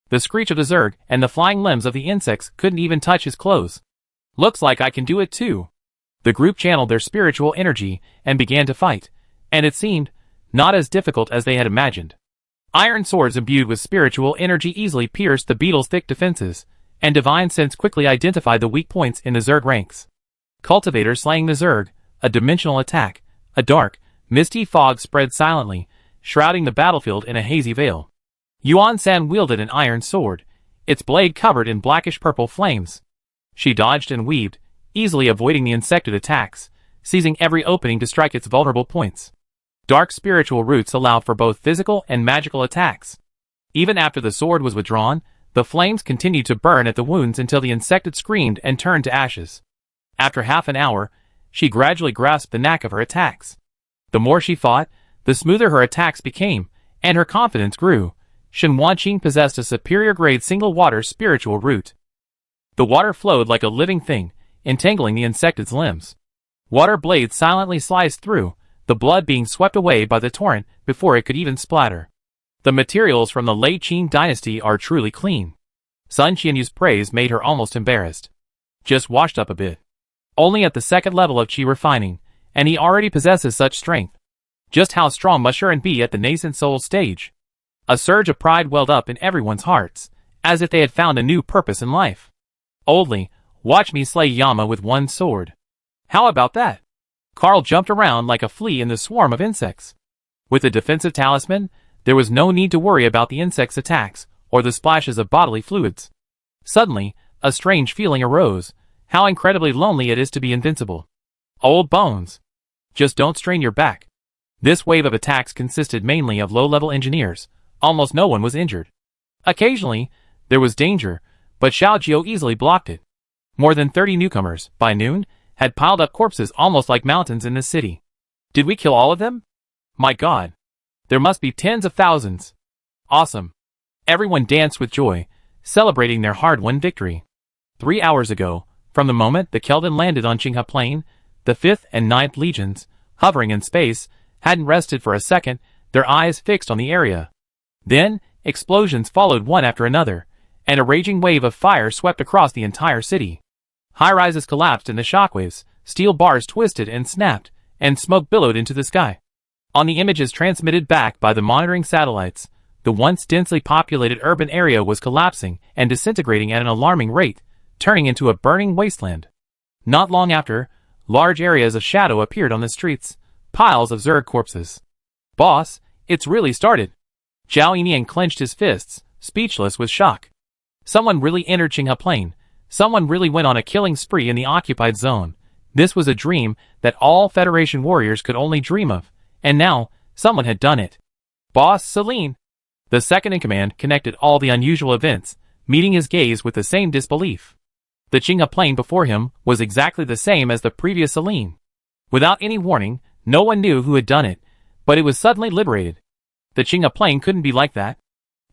The screech of the Zerg and the flying limbs of the insects couldn't even touch his clothes. Looks like I can do it too. The group channeled their spiritual energy and began to fight, and it seemed not as difficult as they had imagined. Iron swords imbued with spiritual energy easily pierced the beetles' thick defenses, and divine sense quickly identified the weak points in the Zerg ranks. Cultivators slaying the Zerg, a dimensional attack, a dark, misty fog spread silently, shrouding the battlefield in a hazy veil. Yuan San wielded an iron sword, its blade covered in blackish-purple flames. She dodged and weaved, easily avoiding the insected attacks, seizing every opening to strike its vulnerable points. Dark spiritual roots allowed for both physical and magical attacks. Even after the sword was withdrawn, the flames continued to burn at the wounds until the insected screamed and turned to ashes. After half an hour, she gradually grasped the knack of her attacks. The more she fought, the smoother her attacks became, and her confidence grew. Shen Wanqing possessed a superior-grade single-water spiritual root. The water flowed like a living thing, entangling the insected's limbs. Water blades silently sliced through, the blood being swept away by the torrent before it could even splatter. The materials from the late Qin dynasty are truly clean. Sun Qianyu's praise made her almost embarrassed. Just washed up a bit. Only at the second level of Qi refining, and he already possesses such strength. Just how strong must Shuren be at the nascent soul stage? A surge of pride welled up in everyone's hearts, as if they had found a new purpose in life. Oldly, watch me slay Yama with one sword. How about that? Carl jumped around like a flea in the swarm of insects. With a defensive talisman, there was no need to worry about the insects' attacks, or the splashes of bodily fluids. Suddenly, a strange feeling arose. How incredibly lonely it is to be invincible. Old bones. Just don't strain your back. This wave of attacks consisted mainly of low-level engineers. Almost no one was injured. Occasionally, there was danger, but Xiao Jiao easily blocked it. More than 30 newcomers, by noon, had piled up corpses almost like mountains in this city. Did we kill all of them? My God. There must be tens of thousands. Awesome. Everyone danced with joy, celebrating their hard-won victory. 3 hours ago, from the moment the Kelvin landed on Qinghe Plain, the 5th and 9th Legions, hovering in space, hadn't rested for a second, their eyes fixed on the area. Then, explosions followed one after another, and a raging wave of fire swept across the entire city. High-rises collapsed in the shockwaves, steel bars twisted and snapped, and smoke billowed into the sky. On the images transmitted back by the monitoring satellites, the once densely populated urban area was collapsing and disintegrating at an alarming rate, turning into a burning wasteland. Not long after, large areas of shadow appeared on the streets, piles of Zerg corpses. Boss, it's really started. Zhao Yinian clenched his fists, speechless with shock. Someone really entered Qinghe Plain. Someone really went on a killing spree in the occupied zone. This was a dream that all Federation warriors could only dream of, and now, someone had done it. Boss Celine. The second-in-command connected all the unusual events, meeting his gaze with the same disbelief. The Qinghe Plain before him was exactly the same as the previous Celine. Without any warning, no one knew who had done it, but it was suddenly liberated. The Qinghe Plain couldn't be like that.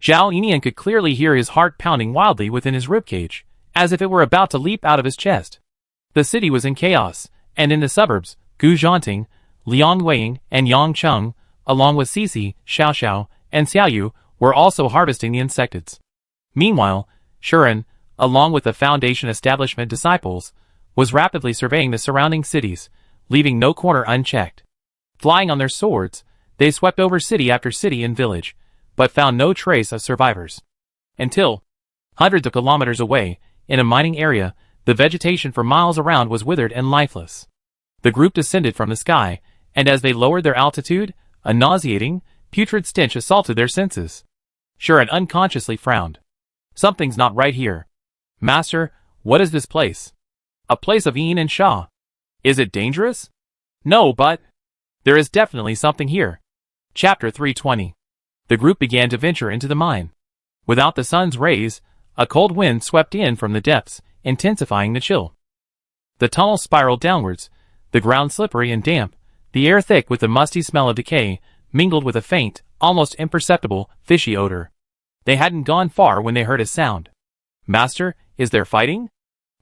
Zhao Yinian could clearly hear his heart pounding wildly within his ribcage, as if it were about to leap out of his chest. The city was in chaos, and in the suburbs, Gu Zhanting, Liang Weiing, and Yang Cheng, along with Sisi, Xiao, and Xiaoyu, were also harvesting the insectids. Meanwhile, Shuren, along with the Foundation establishment disciples, was rapidly surveying the surrounding cities, leaving no corner unchecked. Flying on their swords, they swept over city after city and village, but found no trace of survivors. Until, hundreds of kilometers away, in a mining area, the vegetation for miles around was withered and lifeless. The group descended from the sky, and as they lowered their altitude, a nauseating, putrid stench assaulted their senses. Shuren unconsciously frowned. Something's not right here. Master, what is this place? A place of Yin and Sha. Is it dangerous? No, but there is definitely something here. Chapter 320. The group began to venture into the mine. Without the sun's rays, a cold wind swept in from the depths, intensifying the chill. The tunnel spiraled downwards, the ground slippery and damp, the air thick with the musty smell of decay, mingled with a faint, almost imperceptible, fishy odor. They hadn't gone far when they heard a sound. Master, is there fighting?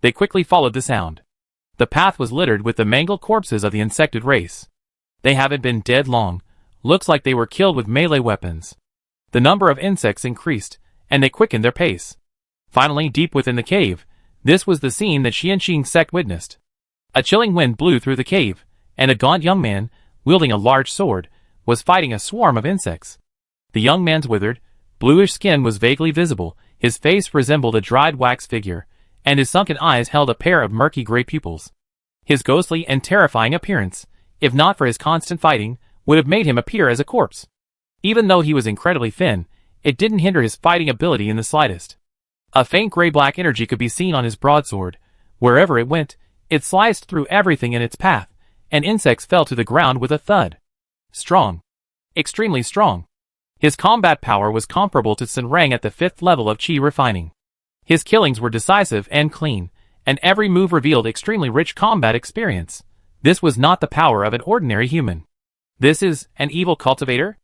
They quickly followed the sound. The path was littered with the mangled corpses of the insected race. They haven't been dead long. Looks like they were killed with melee weapons. The number of insects increased, and they quickened their pace. Finally, deep within the cave, this was the scene that Xianxing's sect witnessed. A chilling wind blew through the cave, and a gaunt young man, wielding a large sword, was fighting a swarm of insects. The young man's withered, bluish skin was vaguely visible, his face resembled a dried wax figure, and his sunken eyes held a pair of murky gray pupils. His ghostly and terrifying appearance, if not for his constant fighting, would have made him appear as a corpse. Even though he was incredibly thin, it didn't hinder his fighting ability in the slightest. A faint gray-black energy could be seen on his broadsword. Wherever it went, it sliced through everything in its path, and insects fell to the ground with a thud. Strong. Extremely strong. His combat power was comparable to Sun Rang at the 5th level of Qi refining. His killings were decisive and clean, and every move revealed extremely rich combat experience. This was not the power of an ordinary human. This is an evil cultivator?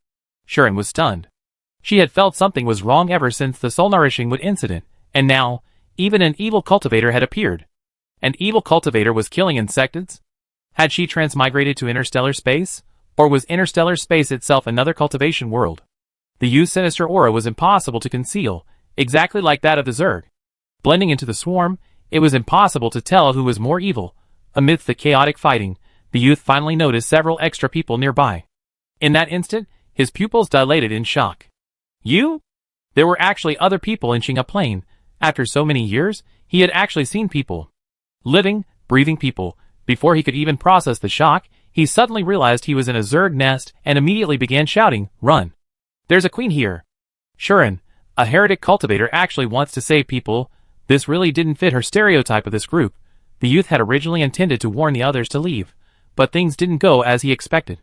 Shuren was stunned. She had felt something was wrong ever since the soul-nourishing wood incident, and now, even an evil cultivator had appeared. An evil cultivator was killing insectids? Had she transmigrated to interstellar space? Or was interstellar space itself another cultivation world? The youth's sinister aura was impossible to conceal, exactly like that of the Zerg. Blending into the swarm, it was impossible to tell who was more evil. Amidst the chaotic fighting, the youth finally noticed several extra people nearby. In that instant, his pupils dilated in shock. You? There were actually other people in Qinghe Plain. After so many years, he had actually seen people. Living, breathing people. Before he could even process the shock, he suddenly realized he was in a Zerg nest and immediately began shouting, "Run! There's a queen here!" Shuren, A heretic cultivator actually wants to save people. This really didn't fit her stereotype of this group. The youth had originally intended to warn the others to leave, but things didn't go as he expected.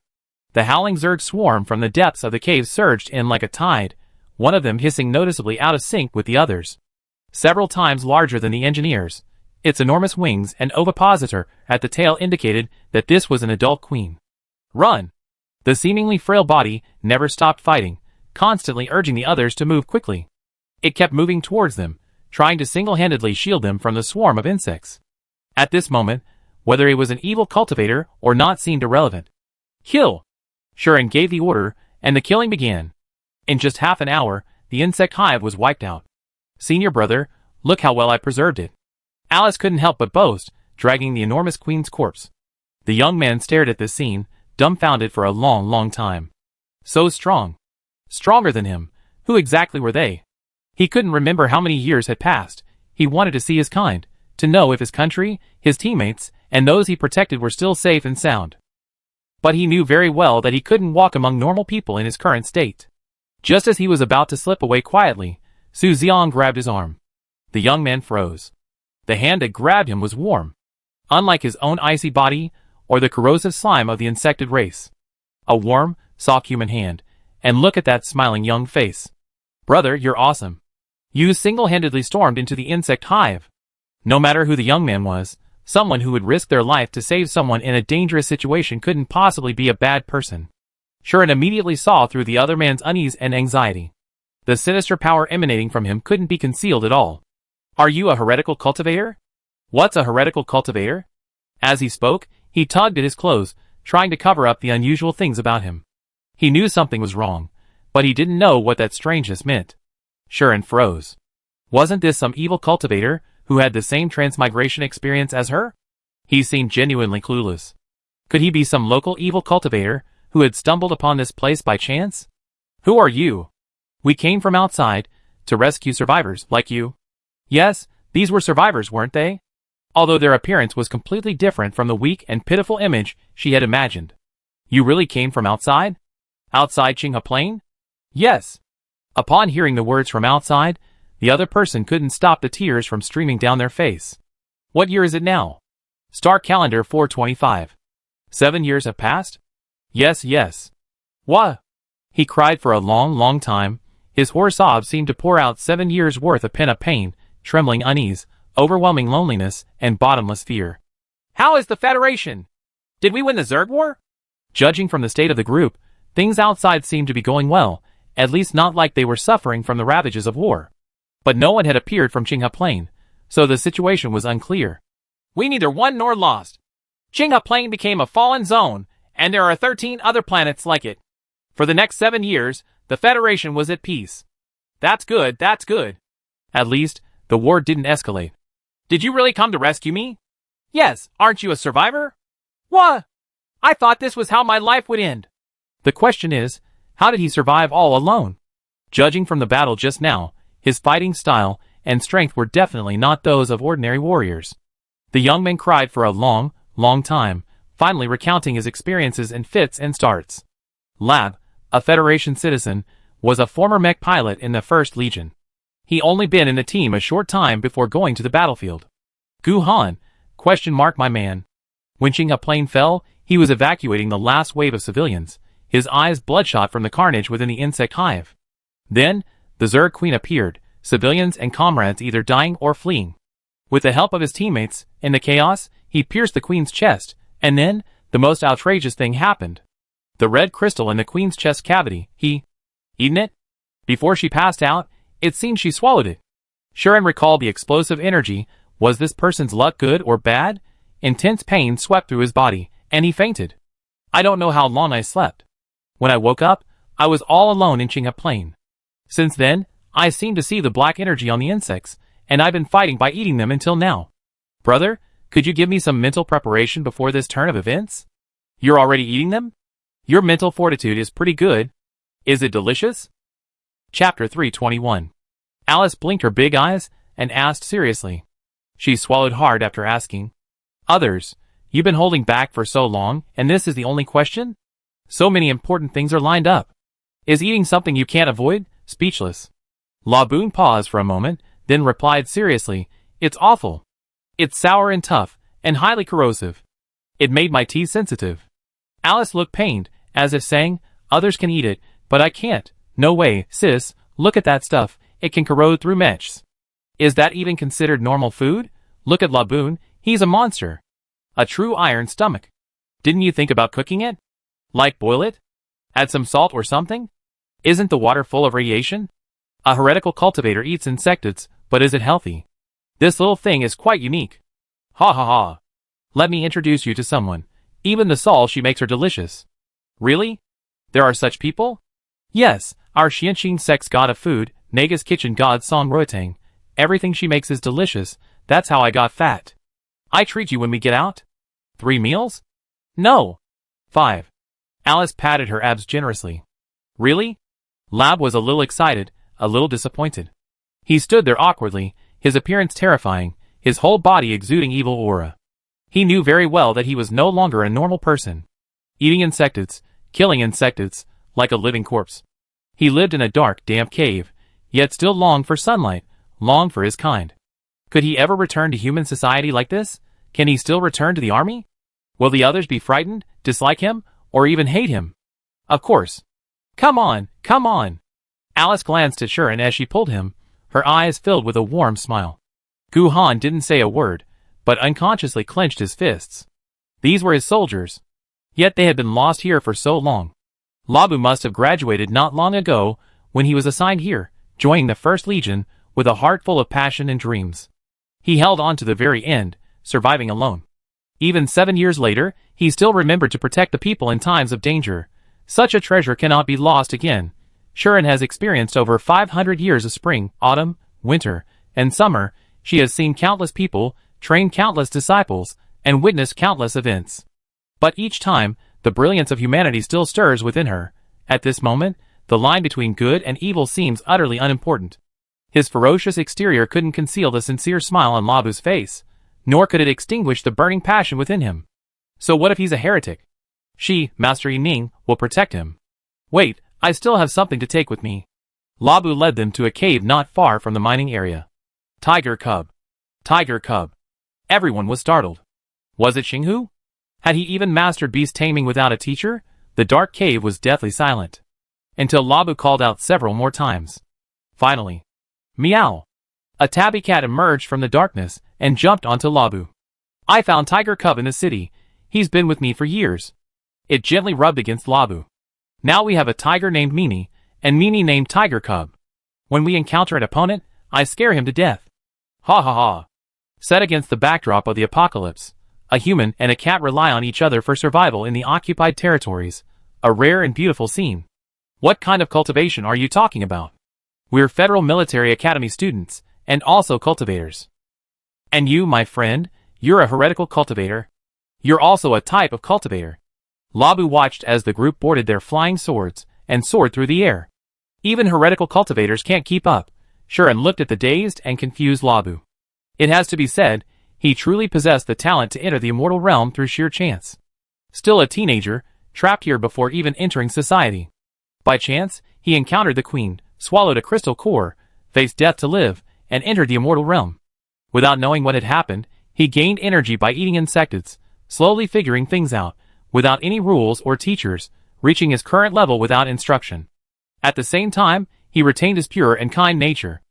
The howling Zerg swarm from the depths of the cave surged in like a tide, one of them hissing noticeably out of sync with the others. Several times larger than the engineers, its enormous wings and ovipositor at the tail indicated that this was an adult queen. Run! The seemingly frail body never stopped fighting, constantly urging the others to move quickly. It kept moving towards them, trying to single-handedly shield them from the swarm of insects. At this moment, whether he was an evil cultivator or not seemed irrelevant. Kill! Shuren gave the order, and the killing began. In just half an hour, the insect hive was wiped out. Senior brother, look how well I preserved it. Alice couldn't help but boast, dragging the enormous queen's corpse. The young man stared at this scene, dumbfounded for a long, long time. So strong. Stronger than him. Who exactly were they? He couldn't remember how many years had passed. He wanted to see his kind, to know if his country, his teammates, and those he protected were still safe and sound. But he knew very well that he couldn't walk among normal people in his current state. Just as he was about to slip away quietly, Su Xiang grabbed his arm. The young man froze. The hand that grabbed him was warm. Unlike his own icy body, or the corrosive slime of the insected race. A warm, soft human hand, and look at that smiling young face. Brother, you're awesome. You single-handedly stormed into the insect hive. No matter who the young man was, someone who would risk their life to save someone in a dangerous situation couldn't possibly be a bad person. Shuren immediately saw through the other man's unease and anxiety. The sinister power emanating from him couldn't be concealed at all. Are you a heretical cultivator? What's a heretical cultivator? As he spoke, he tugged at his clothes, trying to cover up the unusual things about him. He knew something was wrong, but he didn't know what that strangeness meant. Shuren froze. Wasn't this some evil cultivator who had the same transmigration experience as her? He seemed genuinely clueless. Could he be some local evil cultivator who had stumbled upon this place by chance? Who are you? We came from outside to rescue survivors like you. Yes, these were survivors, weren't they? Although their appearance was completely different from the weak and pitiful image she had imagined. You really came from outside? Outside Qinghe Plain? Yes. Upon hearing the words from outside, the other person couldn't stop the tears from streaming down their face. What year is it now? Star calendar 425. 7 years have passed? Yes, yes. What? He cried for a long, long time. His hoarse sobs seemed to pour out 7 years' worth of pent-up pain, trembling unease, overwhelming loneliness, and bottomless fear. How is the Federation? Did we win the Zerg War? Judging from the state of the group, things outside seemed to be going well, at least not like they were suffering from the ravages of war. But no one had appeared from Qinghe Plain, so the situation was unclear. We neither won nor lost. Qinghe Plain became a fallen zone, and there are 13 other planets like it. For the next 7 years, the Federation was at peace. That's good, that's good. At least, the war didn't escalate. Did you really come to rescue me? Yes, aren't you a survivor? What? I thought this was how my life would end. The question is, how did he survive all alone? Judging from the battle just now, his fighting style and strength were definitely not those of ordinary warriors. The young man cried for a long, long time, finally recounting his experiences in fits and starts. Lab, a Federation citizen, was a former mech pilot in the 1st Legion. He only been in the team a short time before going to the battlefield. Gu Han, ? My man. When Qinghe Plain fell, he was evacuating the last wave of civilians, his eyes bloodshot from the carnage within the insect hive. Then, the Zerg Queen appeared, civilians and comrades either dying or fleeing. With the help of his teammates, in the chaos, he pierced the Queen's chest, and then, the most outrageous thing happened. The red crystal in the Queen's chest cavity, eaten it? Before she passed out, it seemed she swallowed it. Shuren recalled the explosive energy. Was this person's luck good or bad? Intense pain swept through his body, and he fainted. I don't know how long I slept. When I woke up, I was all alone in Qinghe Plain. Since then, I seem to see the black energy on the insects, and I've been fighting by eating them until now. Brother, could you give me some mental preparation before this turn of events? You're already eating them? Your mental fortitude is pretty good. Is it delicious? Chapter 321. Alice blinked her big eyes and asked seriously. She swallowed hard after asking. Others, you've been holding back for so long, and this is the only question? So many important things are lined up. Is eating something you can't avoid? Speechless. La Boone paused for a moment, then replied seriously, "It's awful. It's sour and tough, and highly corrosive. It made my teeth sensitive." Alice looked pained, as if saying, "Others can eat it, but I can't. No way, sis, look at that stuff, it can corrode through meshs." "Is that even considered normal food? Look at La Boone, he's a monster. A true iron stomach. Didn't you think about cooking it? Like boil it? Add some salt or something? Isn't the water full of radiation? A heretical cultivator eats insectates, but is it healthy? This little thing is quite unique. Ha ha ha. Let me introduce you to someone. Even the salt she makes are delicious." "Really? There are such people?" "Yes, our Xianxin sect's god of food, Naga's kitchen god Song Ruotang. Everything she makes is delicious, that's how I got fat. I treat you when we get out? 3 meals? No. 5. Alice patted her abs generously. "Really?" Lab was a little excited, a little disappointed. He stood there awkwardly, his appearance terrifying, his whole body exuding evil aura. He knew very well that he was no longer a normal person. Eating insectates, killing insectates, like a living corpse. He lived in a dark, damp cave, yet still longed for sunlight, longed for his kind. Could he ever return to human society like this? Can he still return to the army? Will the others be frightened, dislike him, or even hate him? Of course. Come on, come on. Alice glanced at Sharon as she pulled him, her eyes filled with a warm smile. Gu Han didn't say a word, but unconsciously clenched his fists. These were his soldiers. Yet they had been lost here for so long. Labu must have graduated not long ago when he was assigned here, joining the 1st Legion, with a heart full of passion and dreams. He held on to the very end, surviving alone. Even 7 years later, he still remembered to protect the people in times of danger. Such a treasure cannot be lost again. Sharon has experienced over 500 years of spring, autumn, winter, and summer. She has seen countless people, trained countless disciples, and witnessed countless events. But each time, the brilliance of humanity still stirs within her. At this moment, the line between good and evil seems utterly unimportant. His ferocious exterior couldn't conceal the sincere smile on Labu's face, nor could it extinguish the burning passion within him. So what if he's a heretic? She, Master Yining, will protect him. Wait, I still have something to take with me. Labu led them to a cave not far from the mining area. Tiger cub. Tiger cub. Everyone was startled. Was it Xinghu? Had he even mastered beast taming without a teacher? The dark cave was deathly silent. Until Labu called out several more times. Finally. Meow. A tabby cat emerged from the darkness and jumped onto Labu. I found Tiger Cub in the city. He's been with me for years. It gently rubbed against Labu. Now we have a tiger named Meanie, and Meanie named Tiger Cub. When we encounter an opponent, I scare him to death. Ha ha ha. Set against the backdrop of the apocalypse, a human and a cat rely on each other for survival in the occupied territories. A rare and beautiful scene. What kind of cultivation are you talking about? We're Federal Military Academy students, and also cultivators. And you, my friend, you're a heretical cultivator. You're also a type of cultivator. Labu watched as the group boarded their flying swords and soared through the air. Even heretical cultivators can't keep up. Sharon looked at the dazed and confused Labu. It has to be said, he truly possessed the talent to enter the immortal realm through sheer chance. Still a teenager, trapped here before even entering society. By chance, he encountered the queen, swallowed a crystal core, faced death to live, and entered the immortal realm. Without knowing what had happened, he gained energy by eating insectates, slowly figuring things out, without any rules or teachers, reaching his current level without instruction. At the same time, he retained his pure and kind nature.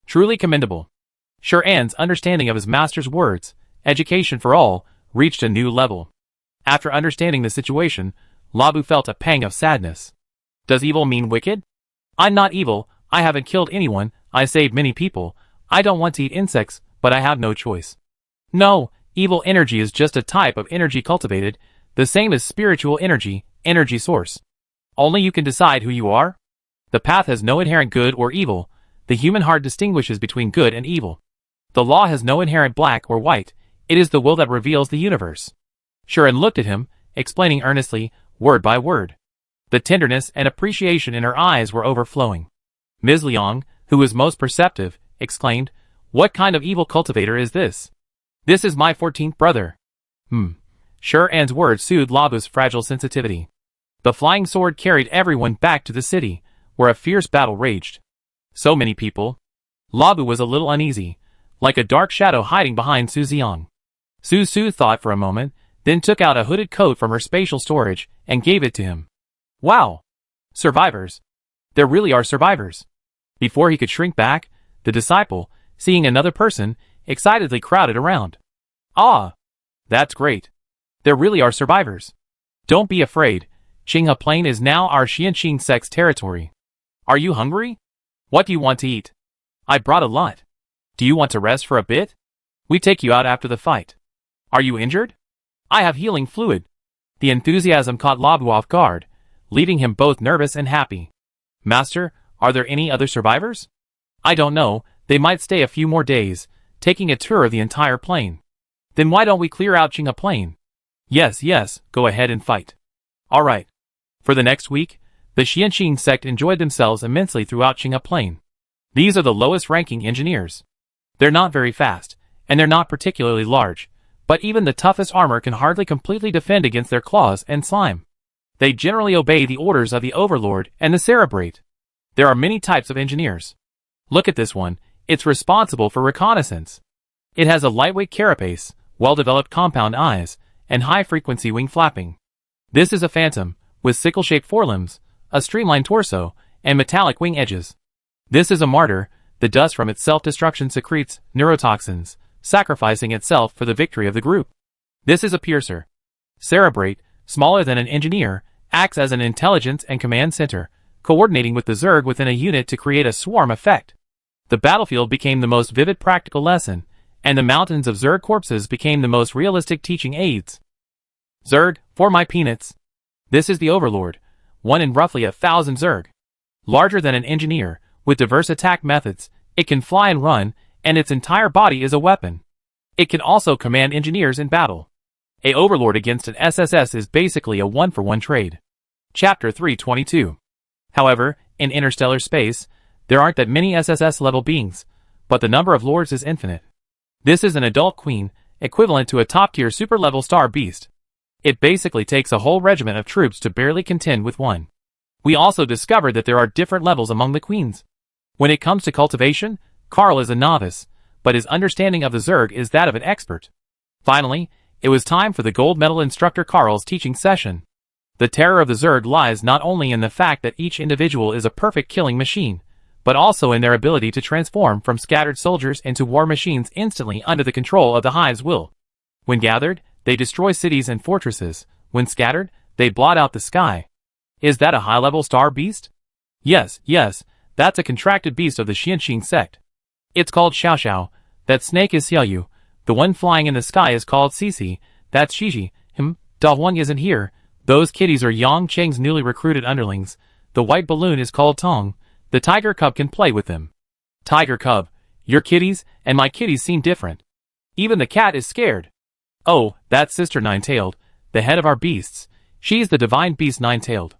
Truly commendable. Sharan's understanding of his master's words, education for all, reached a new level. After understanding the situation, Labu felt a pang of sadness. Does evil mean wicked? I'm not evil, I haven't killed anyone, I saved many people, I don't want to eat insects, but I have no choice. No, evil energy is just a type of energy cultivated, the same as spiritual energy, energy source. Only you can decide who you are. The path has no inherent good or evil, the human heart distinguishes between good and evil. The law has no inherent black or white, it is the will that reveals the universe. Sharon looked at him, explaining earnestly, word by word. The tenderness and appreciation in her eyes were overflowing. Ms. Liang, who was most perceptive, exclaimed, "What kind of evil cultivator is this? This is my 14th brother." Sharan's words soothed Labu's fragile sensitivity. The flying sword carried everyone back to the city, where a fierce battle raged. So many people. Labu was a little uneasy, like a dark shadow hiding behind Su Xiang. Su thought for a moment, then took out a hooded coat from her spatial storage and gave it to him. Wow! Survivors. There really are survivors. Before he could shrink back, the disciple, seeing another person, excitedly crowded around. Ah! That's great. There really are survivors. Don't be afraid. Qinghe Plain is now our Xianxing sect's territory. Are you hungry? What do you want to eat? I brought a lot. Do you want to rest for a bit? We take you out after the fight. Are you injured? I have healing fluid. The enthusiasm caught Labu off guard, leaving him both nervous and happy. Master, are there any other survivors? I don't know, they might stay a few more days, taking a tour of the entire plain. Then why don't we clear out Qinghe Plain? Yes, go ahead and fight. Alright. For the next week, the Xianxing sect enjoyed themselves immensely throughout Qinghe Plain. These are the lowest ranking engineers. They're not very fast, and they're not particularly large, but even the toughest armor can hardly completely defend against their claws and slime. They generally obey the orders of the Overlord and the Cerebrate. There are many types of engineers. Look at this one, it's responsible for reconnaissance. It has a lightweight carapace, well-developed compound eyes, and high-frequency wing flapping. This is a phantom, with sickle-shaped forelimbs, a streamlined torso, and metallic wing edges. This is a martyr, the dust from its self-destruction secretes neurotoxins, sacrificing itself for the victory of the group. This is a piercer. Cerebrate, smaller than an engineer, acts as an intelligence and command center, coordinating with the Zerg within a unit to create a swarm effect. The battlefield became the most vivid practical lesson, and the mountains of Zerg corpses became the most realistic teaching aids. Zerg, for my peanuts. This is the Overlord, one in roughly 1,000 Zerg. Larger than an engineer, with diverse attack methods, it can fly and run, and its entire body is a weapon. It can also command engineers in battle. A Overlord against an SSS is basically a one-for-one trade. Chapter 322. However, in interstellar space, there aren't that many SSS-level beings, but the number of lords is infinite. This is an adult queen, equivalent to a top-tier super-level star beast. It basically takes a whole regiment of troops to barely contend with one. We also discovered that there are different levels among the queens. When it comes to cultivation, Karl is a novice, but his understanding of the Zerg is that of an expert. Finally, it was time for the gold medal instructor Karl's teaching session. The terror of the Zerg lies not only in the fact that each individual is a perfect killing machine, but also in their ability to transform from scattered soldiers into war machines instantly under the control of the hive's will. When gathered, they destroy cities and fortresses. When scattered, they blot out the sky. Is that a high-level star beast? Yes, that's a contracted beast of the Xianxing sect. It's called Xiao Xiao. That snake is Xiaoyu. The one flying in the sky is called Sisi. That's Xiji. Da Huang isn't here. Those kitties are Yang Cheng's newly recruited underlings. The white balloon is called Tong. The tiger cub can play with them. Tiger cub, your kitties and my kitties seem different. Even the cat is scared. Oh, that's Sister Nine-Tailed, the head of our beasts. She's the divine beast Nine-Tailed.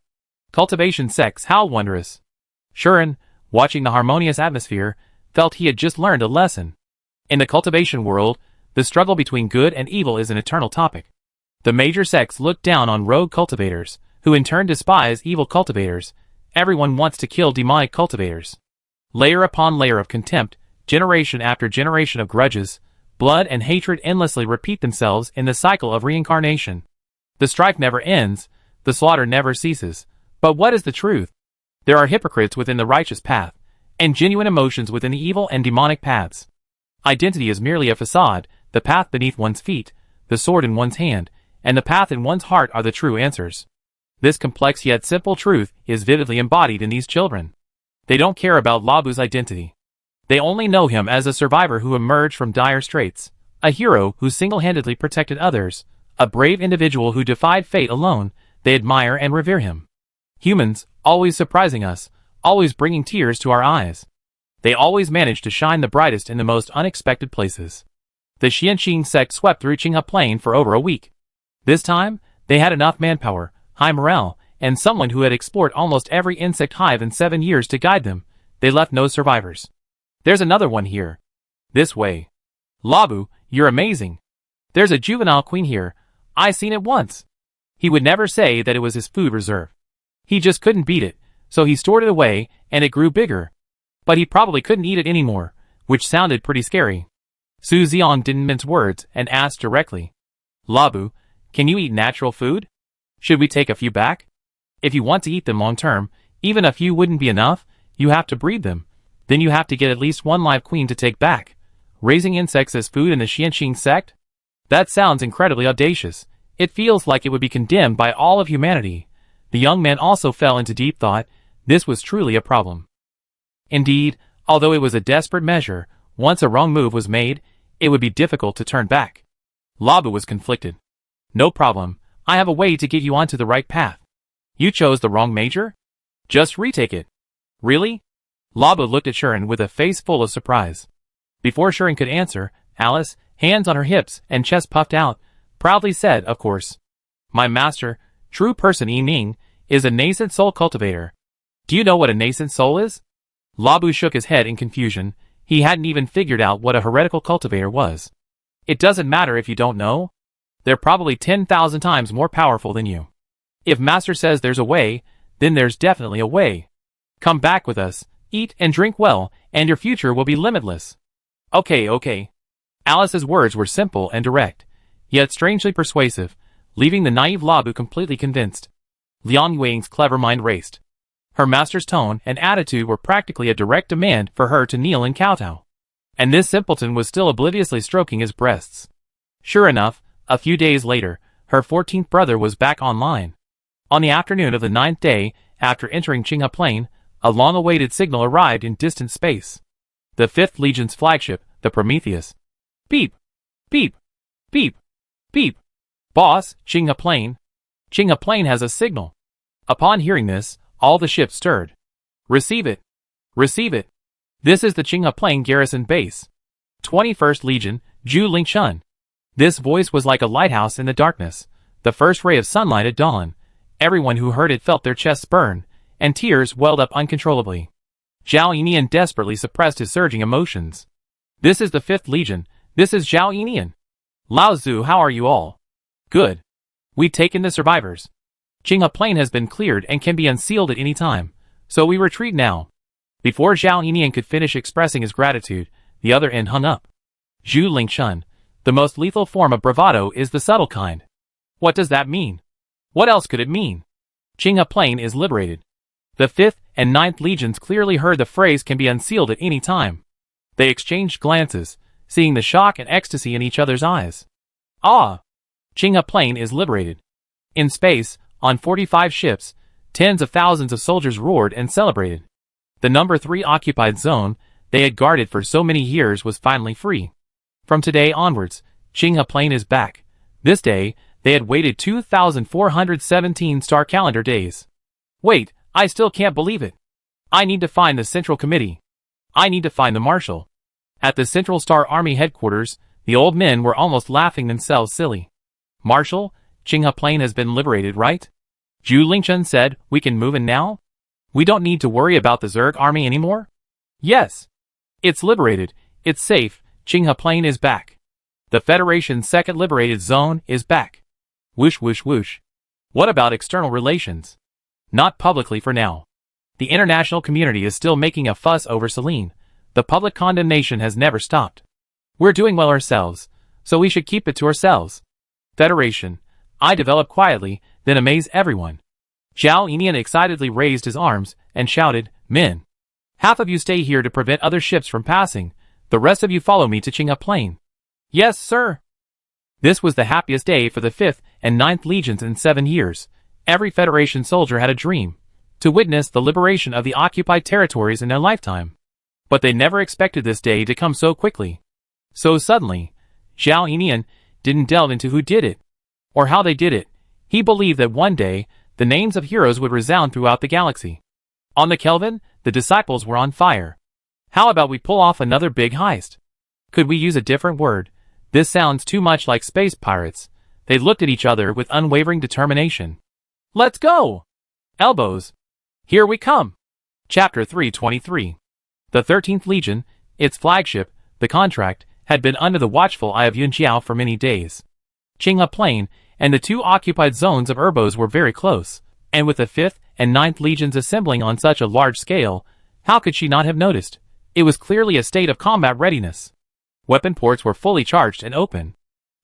Cultivation sex, how wondrous. Shuren, watching the harmonious atmosphere, felt he had just learned a lesson. In the cultivation world, the struggle between good and evil is an eternal topic. The major sects look down on rogue cultivators, who in turn despise evil cultivators. Everyone wants to kill demonic cultivators. Layer upon layer of contempt, generation after generation of grudges, blood and hatred endlessly repeat themselves in the cycle of reincarnation. The strife never ends, the slaughter never ceases. But what is the truth? There are hypocrites within the righteous path, and genuine emotions within the evil and demonic paths. Identity is merely a facade, the path beneath one's feet, the sword in one's hand, and the path in one's heart are the true answers. This complex yet simple truth is vividly embodied in these children. They don't care about Labu's identity. They only know him as a survivor who emerged from dire straits, a hero who single-handedly protected others, a brave individual who defied fate alone. They admire and revere him. Humans, always surprising us, always bringing tears to our eyes. They always manage to shine the brightest in the most unexpected places. The Xianxing sect swept through Qinghe Plain for over a week. This time, they had enough manpower, high morale, and someone who had explored almost every insect hive in 7 years to guide them. They left no survivors. There's another one here. This way. Labu, you're amazing. There's a juvenile queen here. I seen it once. He would never say that it was his food reserve. He just couldn't beat it, so he stored it away, and it grew bigger. But he probably couldn't eat it anymore, which sounded pretty scary. Su Xiong didn't mince words and asked directly. Labu, can you eat natural food? Should we take a few back? If you want to eat them long term, even a few wouldn't be enough, you have to breed them. Then you have to get at least one live queen to take back. Raising insects as food in the Xianxing sect? That sounds incredibly audacious. It feels like it would be condemned by all of humanity. The young man also fell into deep thought. This was truly a problem. Indeed, although it was a desperate measure, once a wrong move was made, it would be difficult to turn back. Labu was conflicted. No problem, I have a way to get you onto the right path. You chose the wrong major? Just retake it. Really? Labu looked at Shuren with a face full of surprise. Before Shuren could answer, Alice, hands on her hips and chest puffed out, proudly said, of course. My master, true person Yi Ning, is a nascent soul cultivator. Do you know what a nascent soul is? Labu shook his head in confusion. He hadn't even figured out what a heretical cultivator was. It doesn't matter if you don't know. They're probably 10,000 times more powerful than you. If Master says there's a way, then there's definitely a way. Come back with us, eat and drink well, and your future will be limitless. Okay. Alice's words were simple and direct, yet strangely persuasive, leaving the naive Labu completely convinced. Liang Yuing's clever mind raced. Her master's tone and attitude were practically a direct demand for her to kneel and kowtow. And this simpleton was still obliviously stroking his breasts. Sure enough, a few days later, her 14th brother was back online. On the afternoon of the 9th day, after entering Qinghe Plain, a long-awaited signal arrived in distant space. The 5th Legion's flagship, the Prometheus. Beep! Beep! Beep! Beep! Boss, Qinghe Plain. Qinghe Plain has a signal. Upon hearing this, all the ships stirred. Receive it! Receive it! This is the Qinghe Plain garrison base. 21st Legion, Zhu Lingshun. This voice was like a lighthouse in the darkness, the first ray of sunlight at dawn. Everyone who heard it felt their chests burn, and tears welled up uncontrollably. Zhao Yinian desperately suppressed his surging emotions. This is the 5th Legion. This is Zhao Yinian. Lao Zhu, how are you all? Good. We've taken the survivors. Qinghe Plain has been cleared and can be unsealed at any time, so we retreat now. Before Zhao Yinian could finish expressing his gratitude, the other end hung up. Zhu Lingshun. The most lethal form of bravado is the subtle kind. What does that mean? What else could it mean? Qinghe Plain is liberated. The 5th and 9th Legions clearly heard the phrase can be unsealed at any time. They exchanged glances, seeing the shock and ecstasy in each other's eyes. Ah! Qinghe Plain is liberated. In space, on 45 ships, tens of thousands of soldiers roared and celebrated. The number 3 occupied zone they had guarded for so many years was finally free. From today onwards, Qinghe Plain is back. This day, they had waited 2,417 star calendar days. Wait, I still can't believe it. I need to find the Central Committee. I need to find the Marshal. At the Central Star Army headquarters, the old men were almost laughing themselves silly. Marshal, Qinghe Plain has been liberated, right? Zhu Lingshun said, we can move in now? We don't need to worry about the Zerg army anymore? Yes. It's liberated. It's safe. Qinghe Plain is back. The Federation's second liberated zone is back. Whoosh whoosh whoosh. What about external relations? Not publicly for now. The international community is still making a fuss over Celine. The public condemnation has never stopped. We're doing well ourselves, so we should keep it to ourselves. Federation. I develop quietly, then amaze everyone. Zhao Yinian excitedly raised his arms and shouted, Men! Half of you stay here to prevent other ships from passing. The rest of you follow me to Qinghe Plain. Yes, sir. This was the happiest day for the 5th and 9th Legions in 7 years. Every Federation soldier had a dream, to witness the liberation of the occupied territories in their lifetime. But they never expected this day to come so quickly. So suddenly, Zhao Yinian didn't delve into who did it, or how they did it. He believed that one day, the names of heroes would resound throughout the galaxy. On the Kelvin, the disciples were on fire. How about we pull off another big heist? Could we use a different word? This sounds too much like space pirates. They looked at each other with unwavering determination. Let's go! Elbows. Here we come. Chapter 323. The 13th Legion, its flagship, the contract, had been under the watchful eye of Yun Jiao for many days. Qinghe Plain and the 2 occupied zones of Urbos were very close, and with the 5th and 9th Legions assembling on such a large scale, How could she not have noticed? It was clearly a state of combat readiness. Weapon ports were fully charged and open.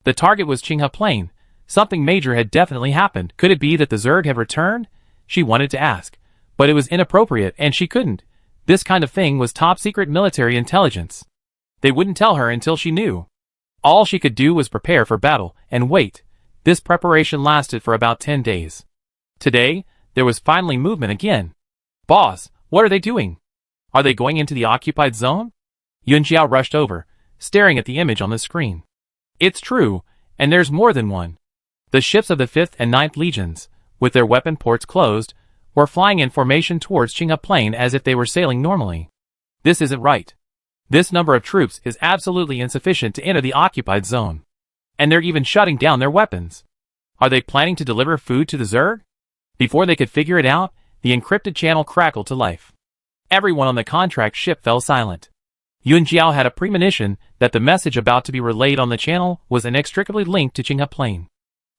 The target was Qinghe Plain. Something major had definitely happened. Could it be that the Zerg had returned? She wanted to ask, but it was inappropriate and she couldn't. This kind of thing was top secret military intelligence. They wouldn't tell her until she knew. All she could do was prepare for battle and wait. This preparation lasted for about 10 days. Today, there was finally movement again. Boss, what are they doing? Are they going into the occupied zone? Yunjiao rushed over, staring at the image on the screen. It's true, and there's more than one. The ships of the 5th and 9th Legions, with their weapon ports closed, were flying in formation towards Qinghe Plain as if they were sailing normally. This isn't right. This number of troops is absolutely insufficient to enter the occupied zone. And they're even shutting down their weapons. Are they planning to deliver food to the Zerg? Before they could figure it out, the encrypted channel crackled to life. Everyone on the contract ship fell silent. Yunjiao had a premonition that the message about to be relayed on the channel was inextricably linked to Qinghe Plain.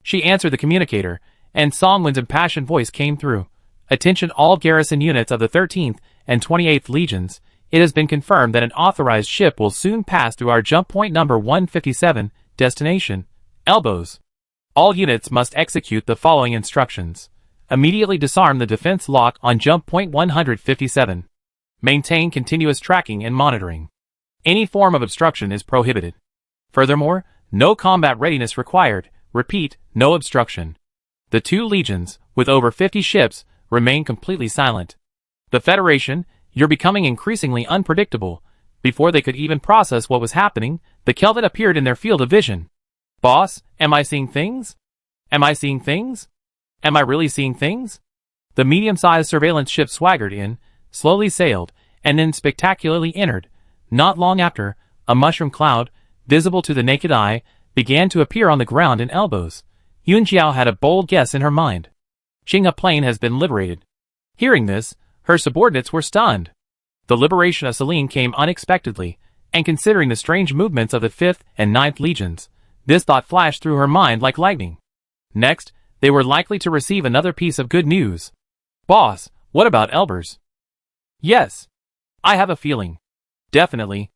She answered the communicator, and Songwen's impassioned voice came through. Attention all garrison units of the 13th and 28th Legions. It has been confirmed that an authorized ship will soon pass through our jump point number 157, destination, Elbows. All units must execute the following instructions. Immediately disarm the defense lock on jump point 157. Maintain continuous tracking and monitoring. Any form of obstruction is prohibited. Furthermore, no combat readiness required. Repeat, no obstruction. The 2 legions, with over 50 ships, remain completely silent. The Federation, you're becoming increasingly unpredictable. Before they could even process what was happening, the Kelvin appeared in their field of vision. Boss, am I seeing things? Am I seeing things? Am I really seeing things? The medium-sized surveillance ship swaggered in, slowly sailed, and then spectacularly entered. Not long after, a mushroom cloud, visible to the naked eye, began to appear on the ground in Elbows. Yunjiao had a bold guess in her mind. Qinghe Plain has been liberated. Hearing this, her subordinates were stunned. The liberation of Selene came unexpectedly, and considering the strange movements of the 5th and 9th Legions, this thought flashed through her mind like lightning. Next, they were likely to receive another piece of good news. Boss, what about Elbers? Yes. I have a feeling. Definitely.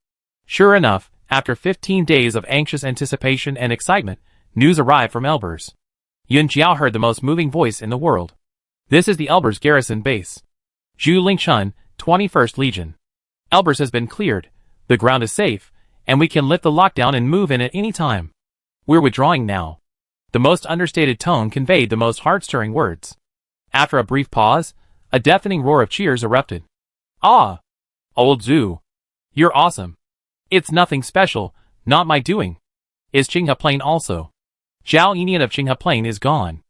Sure enough, after 15 days of anxious anticipation and excitement, news arrived from Elbers. Yunjiao heard the most moving voice in the world. This is the Elbers garrison base. Zhu Lingchun, 21st Legion. Elbers has been cleared, the ground is safe, and we can lift the lockdown and move in at any time. We're withdrawing now. The most understated tone conveyed the most heart-stirring words. After a brief pause, a deafening roar of cheers erupted. Ah! Old Zhu. You're awesome. It's nothing special, not my doing. Is Qinghe Plain also? Zhao Yinian of Qinghe Plain is gone.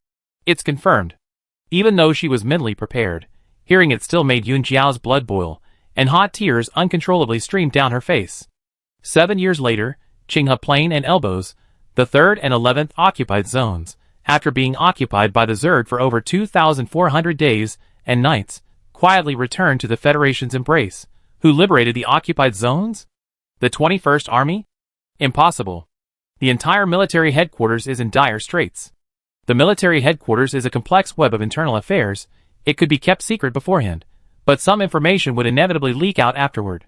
It's confirmed. Even though she was mentally prepared, hearing it still made Yunjiao's blood boil, and hot tears uncontrollably streamed down her face. 7 years later, Qinghe Plain and Elbows, the 3rd and 11th occupied zones, after being occupied by the Zerg for over 2,400 days and nights, quietly returned to the Federation's embrace. Who liberated the occupied zones? The 21st Army? Impossible. The entire military headquarters is in dire straits. The military headquarters is a complex web of internal affairs. It could be kept secret beforehand, but some information would inevitably leak out afterward.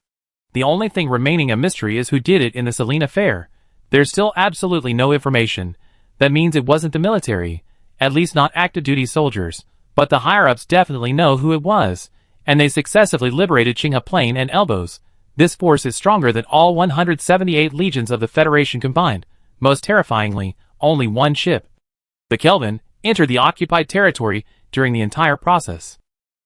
The only thing remaining a mystery is who did it in the Selene affair. There's still absolutely no information. That means it wasn't the military, at least not active duty soldiers, but the higher-ups definitely know who it was, and they successively liberated Qinghe Plain and Elbows. This force is stronger than all 178 legions of the Federation combined. Most terrifyingly, only one ship, the Kelvin, entered the occupied territory during the entire process.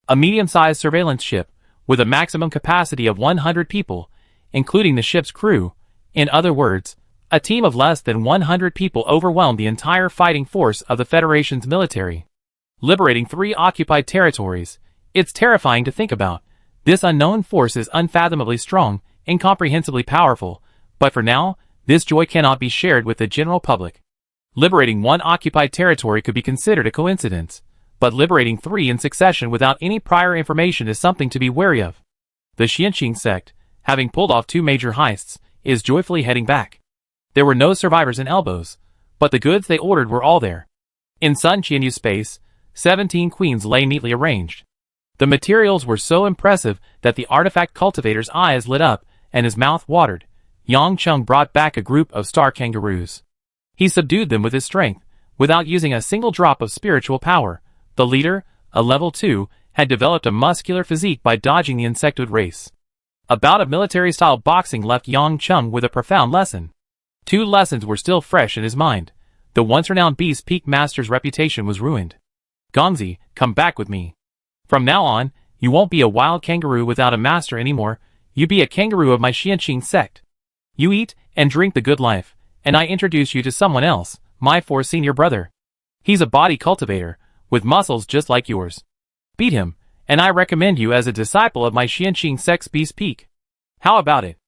A medium-sized surveillance ship, with a maximum capacity of 100 people, including the ship's crew. In other words, a team of less than 100 people overwhelmed the entire fighting force of the Federation's military, liberating 3 occupied territories. It's terrifying to think about. This unknown force is unfathomably strong, incomprehensibly powerful, but for now, this joy cannot be shared with the general public. Liberating 1 occupied territory could be considered a coincidence, but liberating 3 in succession without any prior information is something to be wary of. The Xianqing sect, having pulled off 2 major heists, is joyfully heading back. There were no survivors in Elbows, but the goods they ordered were all there. In Sun Qianyu's space, 17 queens lay neatly arranged. The materials were so impressive that the artifact cultivator's eyes lit up and his mouth watered. Yang Chung brought back a group of star kangaroos. He subdued them with his strength, without using a single drop of spiritual power. The leader, a level 2, had developed a muscular physique by dodging the insectoid race. A bout of military-style boxing left Yang Chung with a profound lesson. 2 lessons were still fresh in his mind. The once-renowned Beast Peak Master's reputation was ruined. Gongzi, come back with me. From now on, you won't be a wild kangaroo without a master anymore. You be a kangaroo of my Xianqing sect. You eat and drink the good life, and I introduce you to someone else, my 4th senior brother. He's a body cultivator, with muscles just like yours. Beat him, and I recommend you as a disciple of my Xianqing sect's Beast Peak. How about it?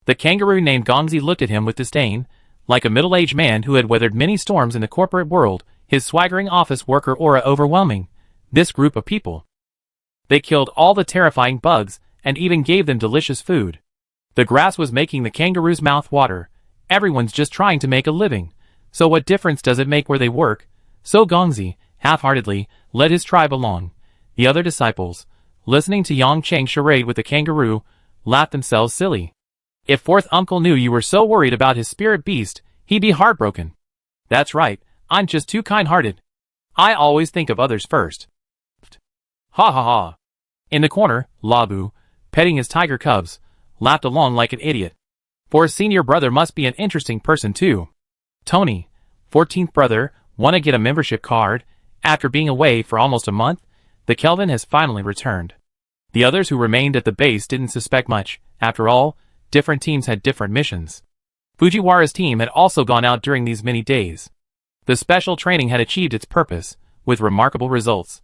The kangaroo named Gongzi looked at him with disdain. Like a middle-aged man who had weathered many storms in the corporate world, his swaggering office worker aura overwhelming this group of people. They killed all the terrifying bugs, and even gave them delicious food. The grass was making the kangaroo's mouth water. Everyone's just trying to make a living, so what difference does it make where they work? So Gongzi, half-heartedly, led his tribe along. The other disciples, listening to Yang Cheng charade with the kangaroo, laughed themselves silly. If 4th uncle knew you were so worried about his spirit beast, he'd be heartbroken. That's right, I'm just too kind-hearted. I always think of others first. Ha ha ha. In the corner, Labu, petting his tiger cubs, laughed along like an idiot. For a senior brother must be an interesting person too. Tony, 14th brother, wanna get a membership card? After being away for almost a month, the Kelvin has finally returned. The others who remained at the base didn't suspect much. After all, different teams had different missions. Fujiwara's team had also gone out during these many days. The special training had achieved its purpose, with remarkable results.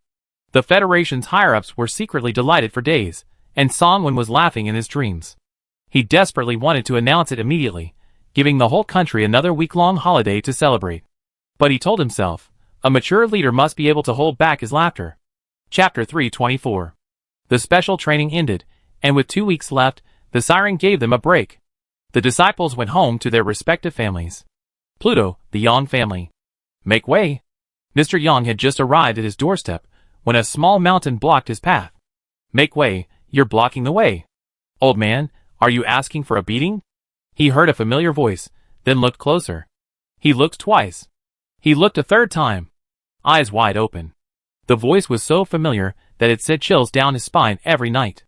The Federation's higher-ups were secretly delighted for days, and Songwen was laughing in his dreams. He desperately wanted to announce it immediately, giving the whole country another week-long holiday to celebrate. But he told himself, a mature leader must be able to hold back his laughter. Chapter 324. The special training ended, and with 2 weeks left, the siren gave them a break. The disciples went home to their respective families. Pluto, the Yang family. Make way. Mr. Yang had just arrived at his doorstep, when a small mountain blocked his path. Make way, you're blocking the way. Old man, are you asking for a beating? He heard a familiar voice, then looked closer. He looked twice. He looked a third time. Eyes wide open. The voice was so familiar that it sent chills down his spine every night.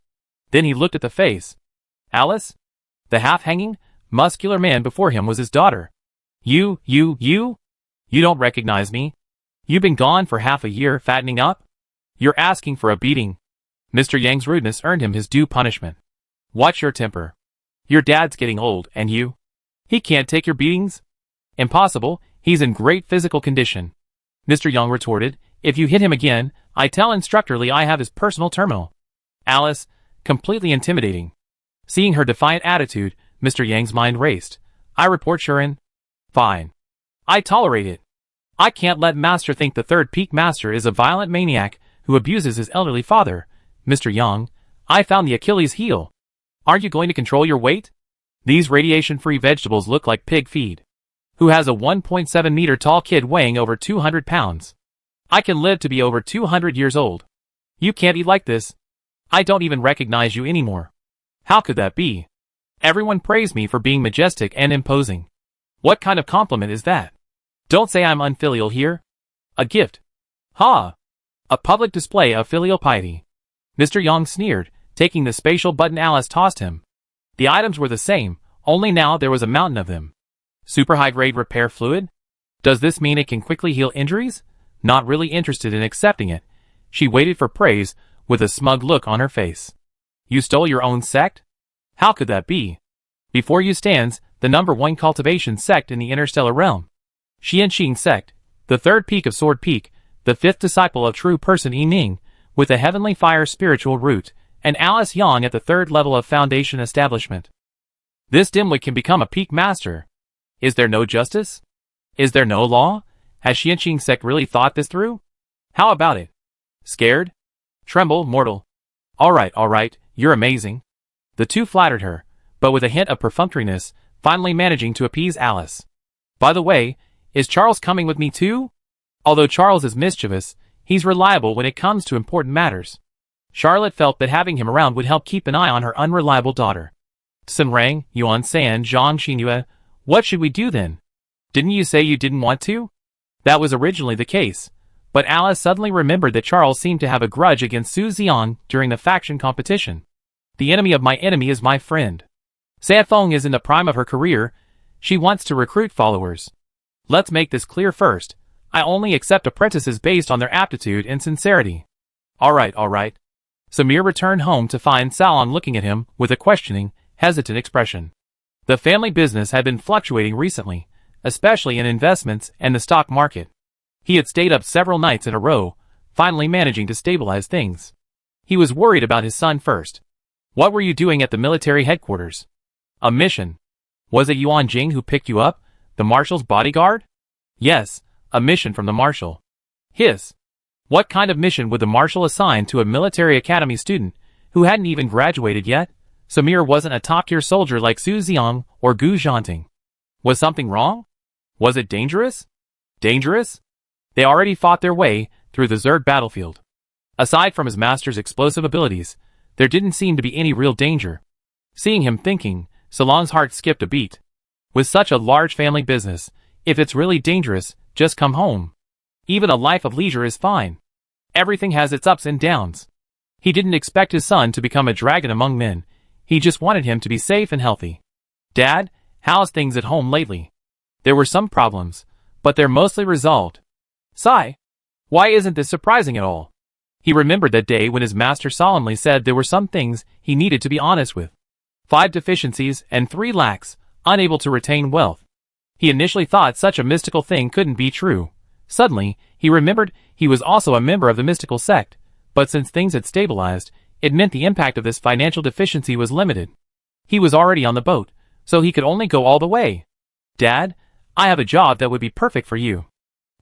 Then he looked at the face. Alice? The half-hanging, muscular man before him was his daughter. You don't recognize me? You've been gone for half a year fattening up? You're asking for a beating. Mr. Yang's rudeness earned him his due punishment. Watch your temper. Your dad's getting old, and you? He can't take your beatings? Impossible, he's in great physical condition. Mr. Yang retorted, if you hit him again, I tell Instructor Lee I have his personal terminal. Alice, completely intimidating. Seeing her defiant attitude, Mr. Yang's mind raced. I report Shuren. Fine. I tolerate it. I can't let Master think the 3rd Peak Master is a violent maniac who abuses his elderly father. Mr. Yang, I found the Achilles heel. Aren't you going to control your weight? These radiation-free vegetables look like pig feed. Who has a 1.7-meter tall kid weighing over 200 pounds? I can live to be over 200 years old. You can't eat like this. I don't even recognize you anymore. How could that be? Everyone praised me for being majestic and imposing. What kind of compliment is that? Don't say I'm unfilial here. A gift. Ha! A public display of filial piety. Mr. Yang sneered, taking the spatial button Alice tossed him. The items were the same, only now there was a mountain of them. Super high-grade repair fluid? Does this mean it can quickly heal injuries? Not really interested in accepting it, she waited for praise, with a smug look on her face. You stole your own sect? How could that be? Before you stands the #1 cultivation sect in the interstellar realm. Xianqing sect, the 3rd peak of Sword Peak, the 5th disciple of true person Yi Ning, with a heavenly fire spiritual root, and Alice Yang at the 3rd level of foundation establishment. This dimwit can become a peak master. Is there no justice? Is there no law? Has Xianqing sect really thought this through? How about it? Scared? Tremble, mortal. Alright, you're amazing. The two flattered her, but with a hint of perfunctoriness, finally managing to appease Alice. By the way, is Charles coming with me too? Although Charles is mischievous, he's reliable when it comes to important matters. Charlotte felt that having him around would help keep an eye on her unreliable daughter. Sunrang, Yuan San, Zhang Xinhua, what should we do then? Didn't you say you didn't want to? That was originally the case, but Alice suddenly remembered that Charles seemed to have a grudge against Su Xiang during the faction competition. The enemy of my enemy is my friend. Sanfeng is in the prime of her career. She wants to recruit followers. Let's make this clear first. I only accept apprentices based on their aptitude and sincerity. Alright. Samir returned home to find Salon looking at him with a questioning, hesitant expression. The family business had been fluctuating recently, especially in investments and the stock market. He had stayed up several nights in a row, finally managing to stabilize things. He was worried about his son first. What were you doing at the military headquarters? A mission. Was it Yuan Jing who picked you up, the marshal's bodyguard? Yes, a mission from the marshal. Hiss. What kind of mission would the marshal assign to a military academy student who hadn't even graduated yet? Samir wasn't a top-tier soldier like Su Xiang or Gu Zhanting. Was something wrong? Was it dangerous? Dangerous? They already fought their way through the Zerg battlefield. Aside from his master's explosive abilities, there didn't seem to be any real danger. Seeing him thinking, Salon's heart skipped a beat. With such a large family business, if it's really dangerous, just come home. Even a life of leisure is fine. Everything has its ups and downs. He didn't expect his son to become a dragon among men. He just wanted him to be safe and healthy. Dad, how's things at home lately? There were some problems, but they're mostly resolved. Sigh. Why isn't this surprising at all? He remembered that day when his master solemnly said there were some things he needed to be honest with. 5 deficiencies and 3 lacks, unable to retain wealth. He initially thought such a mystical thing couldn't be true. Suddenly, he remembered he was also a member of the mystical sect, but since things had stabilized, it meant the impact of this financial deficiency was limited. He was already on the boat, so he could only go all the way. Dad, I have a job that would be perfect for you.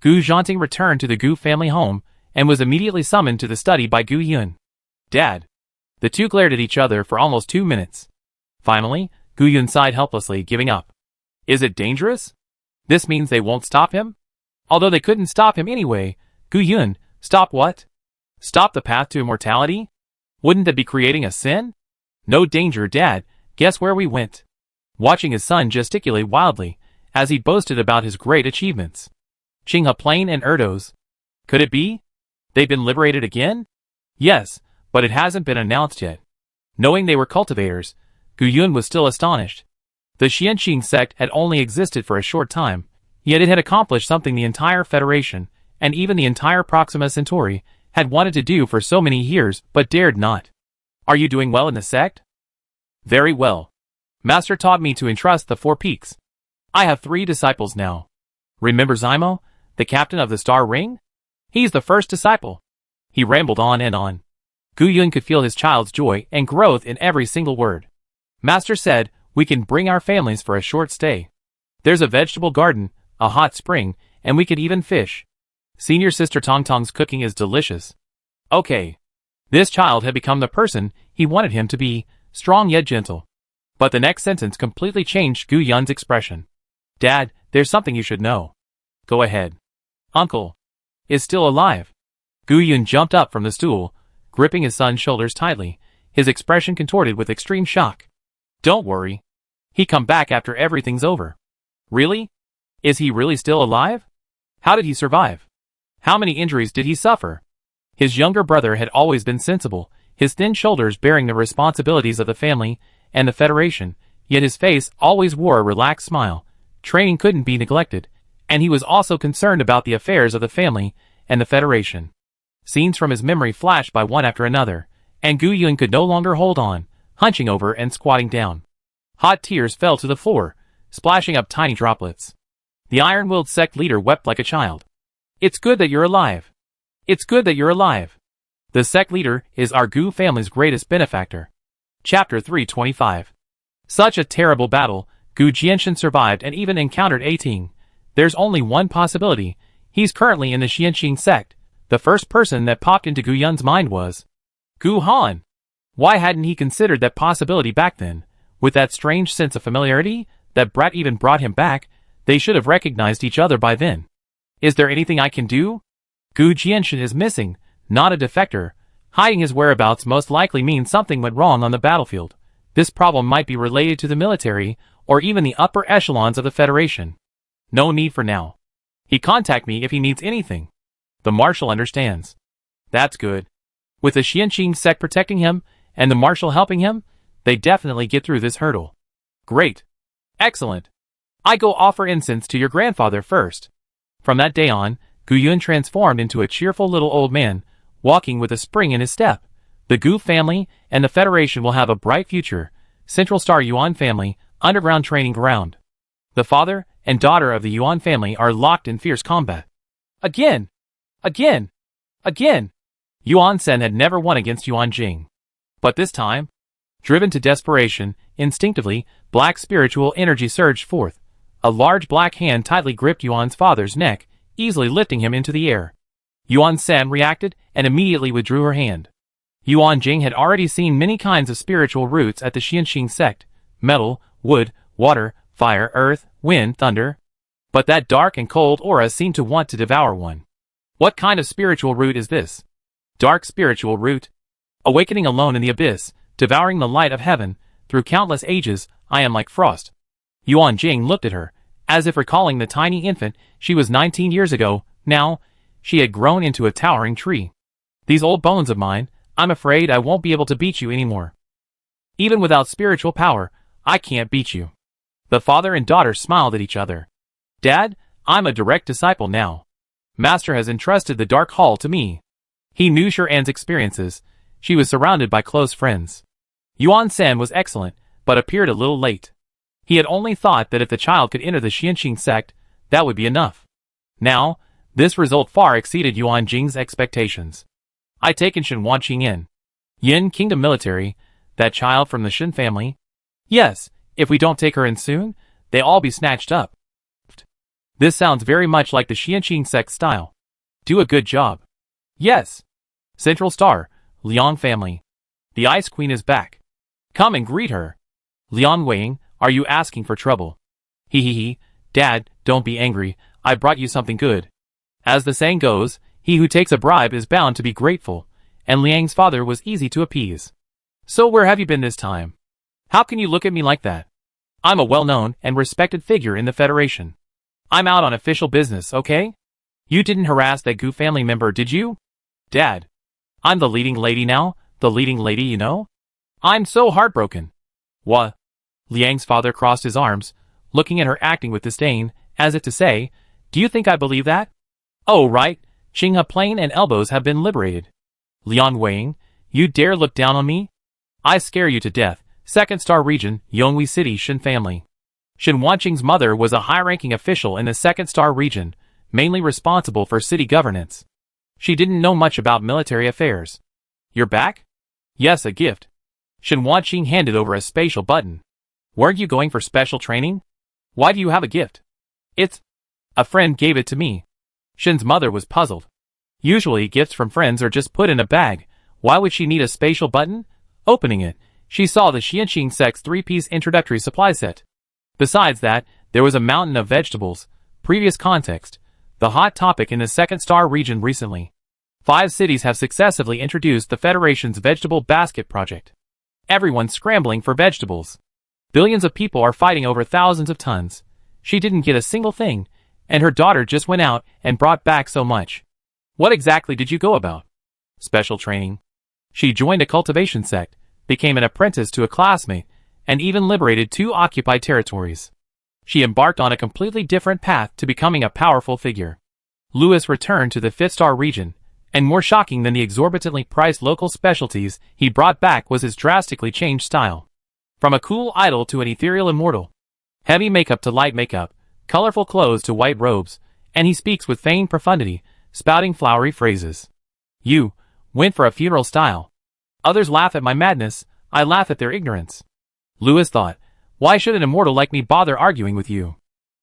Gu Zhanting returned to the Gu family home and was immediately summoned to the study by Gu Yun. Dad. The two glared at each other for almost 2 minutes. Finally, Gu Yun sighed helplessly, giving up. Is it dangerous? This means they won't stop him? Although they couldn't stop him anyway, Gu Yun, stop what? Stop the path to immortality? Wouldn't that be creating a sin? No danger, Dad. Guess where we went? Watching his son gesticulate wildly, as he boasted about his great achievements. Qinghe Plain and Erdos. Could it be? They've been liberated again? Yes, but it hasn't been announced yet. Knowing they were cultivators, Gu Yun was still astonished. The Xianqing sect had only existed for a short time, yet it had accomplished something the entire Federation, and even the entire Proxima Centauri, had wanted to do for so many years but dared not. Are you doing well in the sect? Very well. Master taught me to entrust the 4 peaks. I have 3 disciples now. Remember Zymo, the captain of the Star Ring? He's the first disciple. He rambled on and on. Gu Yun could feel his child's joy and growth in every single word. Master said, we can bring our families for a short stay. There's a vegetable garden, a hot spring, and we could even fish. Senior sister Tongtong's cooking is delicious. Okay. This child had become the person he wanted him to be, strong yet gentle. But the next sentence completely changed Gu Yun's expression. Dad, there's something you should know. Go ahead. Uncle is still alive. Gu Yun jumped up from the stool, gripping his son's shoulders tightly, his expression contorted with extreme shock. Don't worry. He come back after everything's over. Really? Is he really still alive? How did he survive? How many injuries did he suffer? His younger brother had always been sensible, his thin shoulders bearing the responsibilities of the family and the Federation, yet his face always wore a relaxed smile. Training couldn't be neglected, and he was also concerned about the affairs of the family and the Federation. Scenes from his memory flashed by one after another, and Gu Yun could no longer hold on, hunching over and squatting down. Hot tears fell to the floor, splashing up tiny droplets. The iron-willed sect leader wept like a child. It's good that you're alive. It's good that you're alive. The sect leader is our Gu family's greatest benefactor. Chapter 325. Such a terrible battle. Gu Jianshan survived and even encountered A Ting. There's only one possibility. He's currently in the Xianqing sect. The first person that popped into Gu Yun's mind was Gu Han. Why hadn't he considered that possibility back then? With that strange sense of familiarity, that brat even brought him back, they should have recognized each other by then. Is there anything I can do? Gu Jianshan is missing, not a defector. Hiding his whereabouts most likely means something went wrong on the battlefield. This problem might be related to the military, or even the upper echelons of the Federation. No need for now. He contact me if he needs anything. The Marshal understands. That's good. With the Xianqing sect protecting him, and the Marshal helping him, they definitely get through this hurdle. Great. Excellent. I go offer incense to your grandfather first. From that day on, Gu Yun transformed into a cheerful little old man, walking with a spring in his step. The Gu family and the Federation will have a bright future. Central Star Yuan family, underground training ground. The father and daughter of the Yuan family are locked in fierce combat. Again! Again! Again! Yuan Sen had never won against Yuan Jing. But this time, driven to desperation, instinctively, black spiritual energy surged forth. A large black hand tightly gripped Yuan's father's neck, easily lifting him into the air. Yuan Sen reacted and immediately withdrew her hand. Yuan Jing had already seen many kinds of spiritual roots at the Xianqing sect: metal, wood, water, fire, earth, wind, thunder. But that dark and cold aura seemed to want to devour one. What kind of spiritual root is this? Dark spiritual root. Awakening alone in the abyss, devouring the light of heaven, through countless ages, I am like frost. Yuan Jing looked at her, as if recalling the tiny infant she was 19 years ago. Now, she had grown into a towering tree. These old bones of mine, I'm afraid I won't be able to beat you anymore. Even without spiritual power, I can't beat you. The father and daughter smiled at each other. Dad, I'm a direct disciple now. Master has entrusted the Dark Hall to me. He knew Sher-An's experiences. She was surrounded by close friends. Yuan Sen was excellent, but appeared a little late. He had only thought that if the child could enter the Xianqing sect, that would be enough. Now, this result far exceeded Yuan Jing's expectations. I taken Shen Wanqing in. Yin Kingdom military, that child from the Shen family? Yes, if we don't take her in soon, they all be snatched up. This sounds very much like the Xianqing sect style. Do a good job. Yes. Central Star, Liang family. The Ice Queen is back. Come and greet her. Liang Weiing, are you asking for trouble? He. Dad, don't be angry, I brought you something good. As the saying goes, he who takes a bribe is bound to be grateful, and Liang's father was easy to appease. So where have you been this time? How can you look at me like that? I'm a well-known and respected figure in the Federation. I'm out on official business, okay? You didn't harass that Gu family member, did you? Dad. I'm the leading lady now, the leading lady, you know? I'm so heartbroken. What? Liang's father crossed his arms, looking at her acting with disdain, as if to say, do you think I believe that? Oh right, Qinghe Plain and elbows have been liberated. Liang Weiing, you dare look down on me? I scare you to death. Second Star Region, Yonghui City Shen family. Shen Wanqing's mother was a high-ranking official in the Second Star Region, mainly responsible for city governance. She didn't know much about military affairs. You're back? Yes, a gift. Shen Wanqing handed over a spatial button. Weren't you going for special training? Why do you have a gift? It's... A friend gave it to me. Shen's mother was puzzled. Usually gifts from friends are just put in a bag. Why would she need a spatial button? Opening it, she saw the Xianqing sect's 3-piece introductory supply set. Besides that, there was a mountain of vegetables. Previous context. The hot topic in the Second Star region recently. 5 cities have successively introduced the Federation's Vegetable Basket project. Everyone's scrambling for vegetables. Billions of people are fighting over thousands of tons. She didn't get a single thing, and her daughter just went out and brought back so much. What exactly did you go about? Special training. She joined a cultivation sect, became an apprentice to a classmate, and even liberated 2 occupied territories. She embarked on a completely different path to becoming a powerful figure. Lewis returned to the 5th Star region, and more shocking than the exorbitantly priced local specialties he brought back was his drastically changed style. From a cool idol to an ethereal immortal. Heavy makeup to light makeup, colorful clothes to white robes, and he speaks with feigned profundity, spouting flowery phrases. You went for a funeral style. Others laugh at my madness, I laugh at their ignorance. Lewis thought, why should an immortal like me bother arguing with you?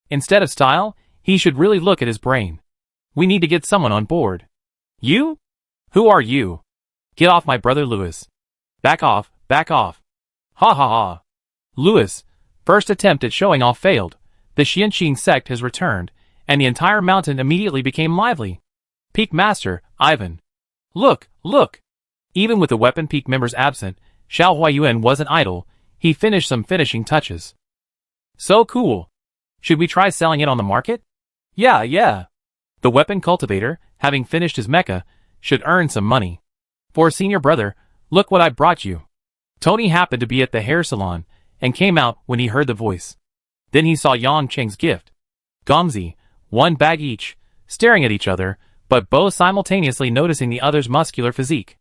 Instead of style, he should really look at his brain. We need to get someone on board. You? Who are you? Get off my brother Lewis. Back off, back off. Ha ha ha. Lewis, first attempt at showing off failed. The Xianqing sect has returned, and the entire mountain immediately became lively. Peak Master, Ivan. Look, look. Even with the Weapon Peak members absent, Xiao Huayuan wasn't idle. He finished some finishing touches. So cool. Should we try selling it on the market? Yeah. The weapon cultivator, having finished his mecha, should earn some money. For senior brother, look what I brought you. Tony happened to be at the hair salon, and came out when he heard the voice. Then he saw Yang Cheng's gift. Gongzi, one bag each, staring at each other, but both simultaneously noticing the other's muscular physique.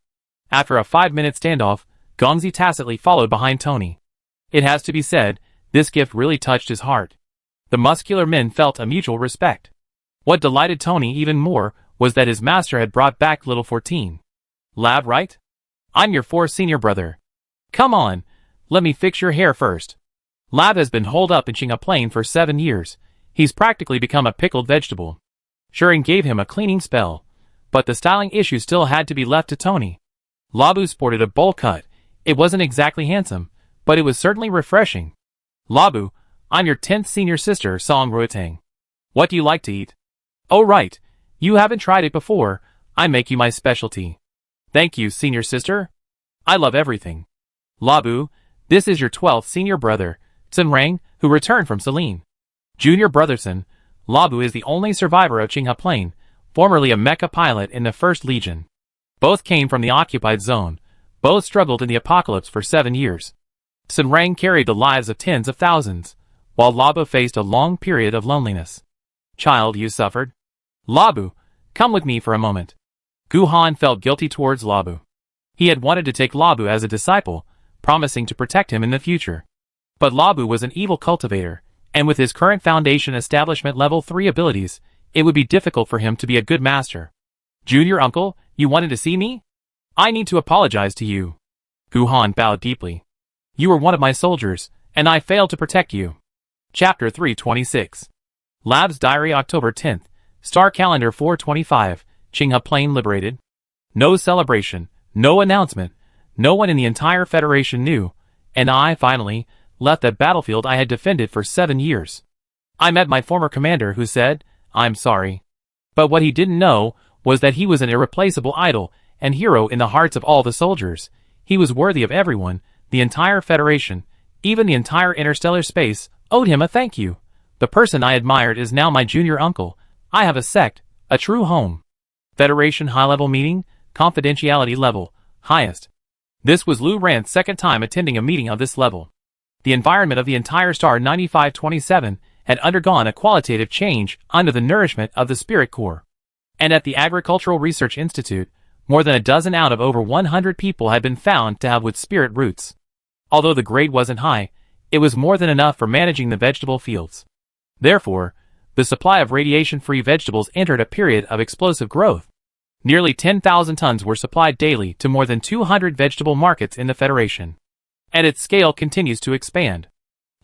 After a 5-minute standoff, Gongzi tacitly followed behind Tony. It has to be said, this gift really touched his heart. The muscular men felt a mutual respect. What delighted Tony even more was that his master had brought back little 14. Lab, right? I'm your 4th senior brother. Come on, let me fix your hair first. Lab has been holed up in Qinghe Plain for 7 years. He's practically become a pickled vegetable. Shuren gave him a cleaning spell, but the styling issue still had to be left to Tony. Labu sported a bowl cut. It wasn't exactly handsome, but it was certainly refreshing. Labu, I'm your 10th senior sister, Song Ruotang. What do you like to eat? Oh right, you haven't tried it before. I make you my specialty. Thank you, senior sister. I love everything. Labu, this is your 12th senior brother, Sun Rang, who returned from Celine. Junior brotherson, Labu is the only survivor of Qinghe Plain, formerly a mecha pilot in the 1st Legion. Both came from the occupied zone. Both struggled in the apocalypse for 7 years. Sun Rang carried the lives of tens of thousands, while Labu faced a long period of loneliness. Child, you suffered? Labu, come with me for a moment. Gu Han felt guilty towards Labu. He had wanted to take Labu as a disciple, promising to protect him in the future. But Labu was an evil cultivator, and with his current Foundation Establishment Level 3 abilities, it would be difficult for him to be a good master. Junior uncle, you wanted to see me? I need to apologize to you. Gu Han bowed deeply. You were one of my soldiers, and I failed to protect you. Chapter 326. Lab's Diary, October 10th, Star Calendar 425, Qinghe Plain liberated. No celebration, no announcement, no one in the entire Federation knew, and I, finally, left that battlefield I had defended for 7 years. I met my former commander who said, I'm sorry. But what he didn't know was that he was an irreplaceable idol and hero in the hearts of all the soldiers. He was worthy of everyone, the entire Federation, even the entire interstellar space, owed him a thank you. The person I admired is now my junior uncle. I have a sect, a true home. Federation high-level meeting, confidentiality level, highest. This was Lu Ran's 2nd time attending a meeting of this level. The environment of the entire Star 9527 had undergone a qualitative change under the nourishment of the Spirit Core. And at the Agricultural Research Institute, more than a dozen out of over 100 people had been found to have wood spirit roots. Although the grade wasn't high, it was more than enough for managing the vegetable fields. Therefore, the supply of radiation-free vegetables entered a period of explosive growth. Nearly 10,000 tons were supplied daily to more than 200 vegetable markets in the Federation. And its scale continues to expand.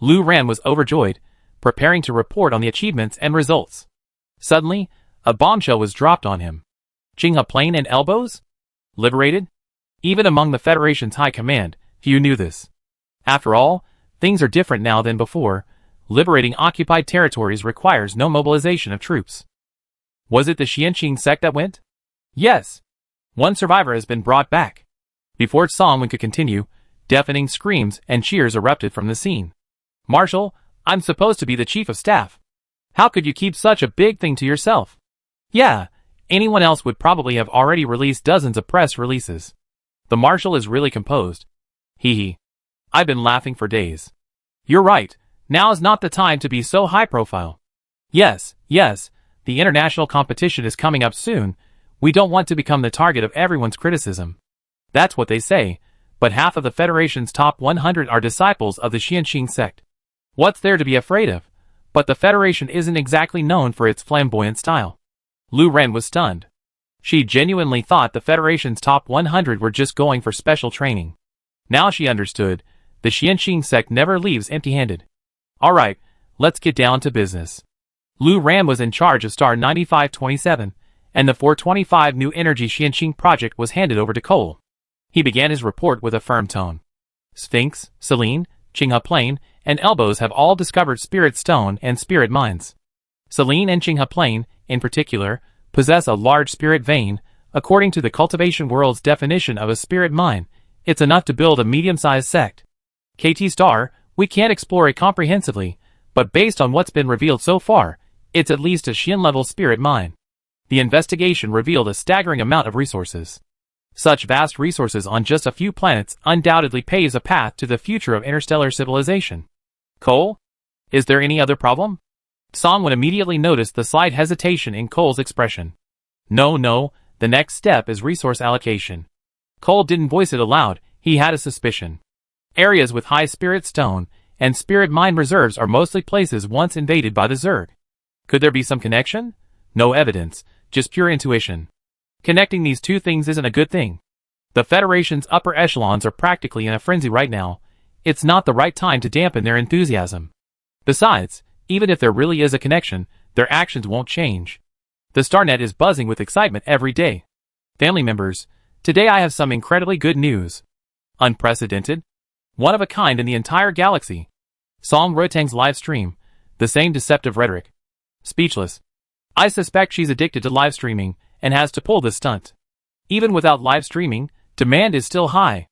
Lu Ran was overjoyed, preparing to report on the achievements and results. Suddenly, a bombshell was dropped on him. Qinghe Plain and Elbows? Liberated? Even among the Federation's high command, few knew this. After all, things are different now than before. Liberating occupied territories requires no mobilization of troops. Was it the Xianqing sect that went? Yes. One survivor has been brought back. Before Songwen could continue, deafening screams and cheers erupted from the scene. Marshal, I'm supposed to be the chief of staff. How could you keep such a big thing to yourself? Yeah, anyone else would probably have already released dozens of press releases. The marshal is really composed. Hee hee. I've been laughing for days. You're right, now is not the time to be so high profile. Yes, the international competition is coming up soon. We don't want to become the target of everyone's criticism. That's what they say, but half of the Federation's top 100 are disciples of the Xianqing sect. What's there to be afraid of? But the Federation isn't exactly known for its flamboyant style. Lu Ren was stunned. She genuinely thought the Federation's top 100 were just going for special training. Now she understood, the Xianqing sect never leaves empty-handed. Alright, let's get down to business. Lu Ran was in charge of Star 9527, and the 425 New Energy Xianqing project was handed over to Cole. He began his report with a firm tone. Sphinx, Celine, Qinghe Plain, and Elbows have all discovered spirit stone and spirit mines. Celine and Qinghe Plain, in particular, possess a large spirit vein, According to the cultivation world's definition of a spirit mine, it's enough to build a medium-sized sect. KT Star, we can't explore it comprehensively, but based on what's been revealed so far, it's at least a Xian-level spirit mine. The investigation revealed a staggering amount of resources. Such vast resources on just a few planets undoubtedly paves a path to the future of interstellar civilization. Cole? Is there any other problem? Song would immediately notice the slight hesitation in Cole's expression. No, the next step is resource allocation. Cole didn't voice it aloud, he had a suspicion. Areas with high spirit stone and spirit mine reserves are mostly places once invaded by the Zerg. Could there be some connection? No evidence, just pure intuition. Connecting these two things isn't a good thing. The Federation's upper echelons are practically in a frenzy right now. It's not the right time to dampen their enthusiasm. Besides, even if there really is a connection, their actions won't change. The StarNet is buzzing with excitement every day. Family members, today I have some incredibly good news. Unprecedented. One of a kind in the entire galaxy. Song Rotang's live stream. The same deceptive rhetoric. Speechless. I suspect she's addicted to live streaming and has to pull this stunt. Even without live streaming, demand is still high.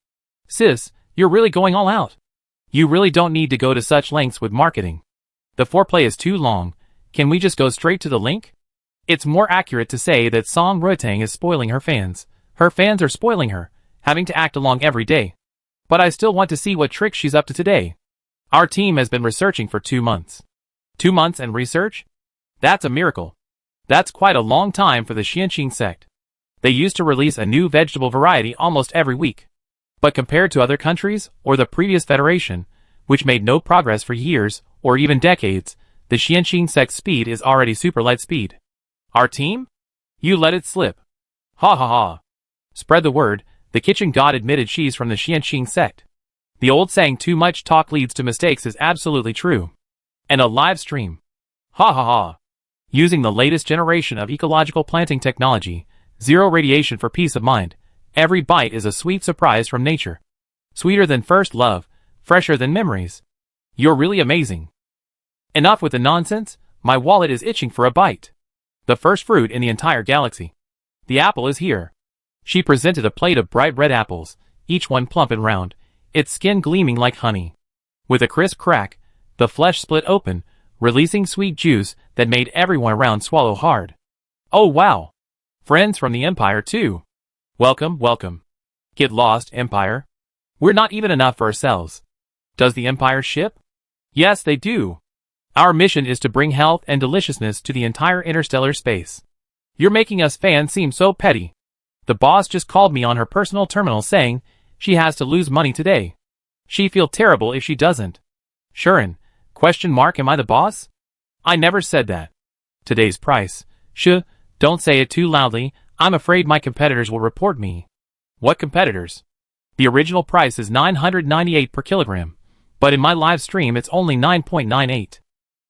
Sis, you're really going all out. You really don't need to go to such lengths with marketing. The foreplay is too long. Can we just go straight to the link? It's more accurate to say that Song Rotang is spoiling her fans. Her fans are spoiling her, having to act along every day. But I still want to see what tricks she's up to today. Our team has been researching for 2 months. 2 months and research? That's a miracle. That's quite a long time for the Xianqing sect. They used to release a new vegetable variety almost every week. But compared to other countries, or the previous Federation, which made no progress for years, or even decades, the Xianqing sect's speed is already super light speed. Our team? You let it slip. Ha ha ha. Spread the word, the kitchen god admitted she's from the Xianqing sect. The old saying too much talk leads to mistakes is absolutely true. And a live stream. Ha ha ha. Using the latest generation of ecological planting technology, zero radiation for peace of mind, every bite is a sweet surprise from nature. Sweeter than first love, fresher than memories. You're really amazing. Enough with the nonsense, my wallet is itching for a bite. The first fruit in the entire galaxy. The apple is here. She presented a plate of bright red apples, each one plump and round, its skin gleaming like honey. With a crisp crack, the flesh split open, releasing sweet juice that made everyone around swallow hard. Oh wow! Friends from the Empire too. Welcome, welcome. Get lost, Empire. We're not even enough for ourselves. Does the Empire ship? Yes, they do. Our mission is to bring health and deliciousness to the entire interstellar space. You're making us fans seem so petty. The boss just called me on her personal terminal saying she has to lose money today. She'd feel terrible if she doesn't. Shuren, ? Am I the boss? I never said that. Today's price. Don't say it too loudly, I'm afraid my competitors will report me. What competitors? The original price is 998 per kilogram, but in my live stream it's only 9.98.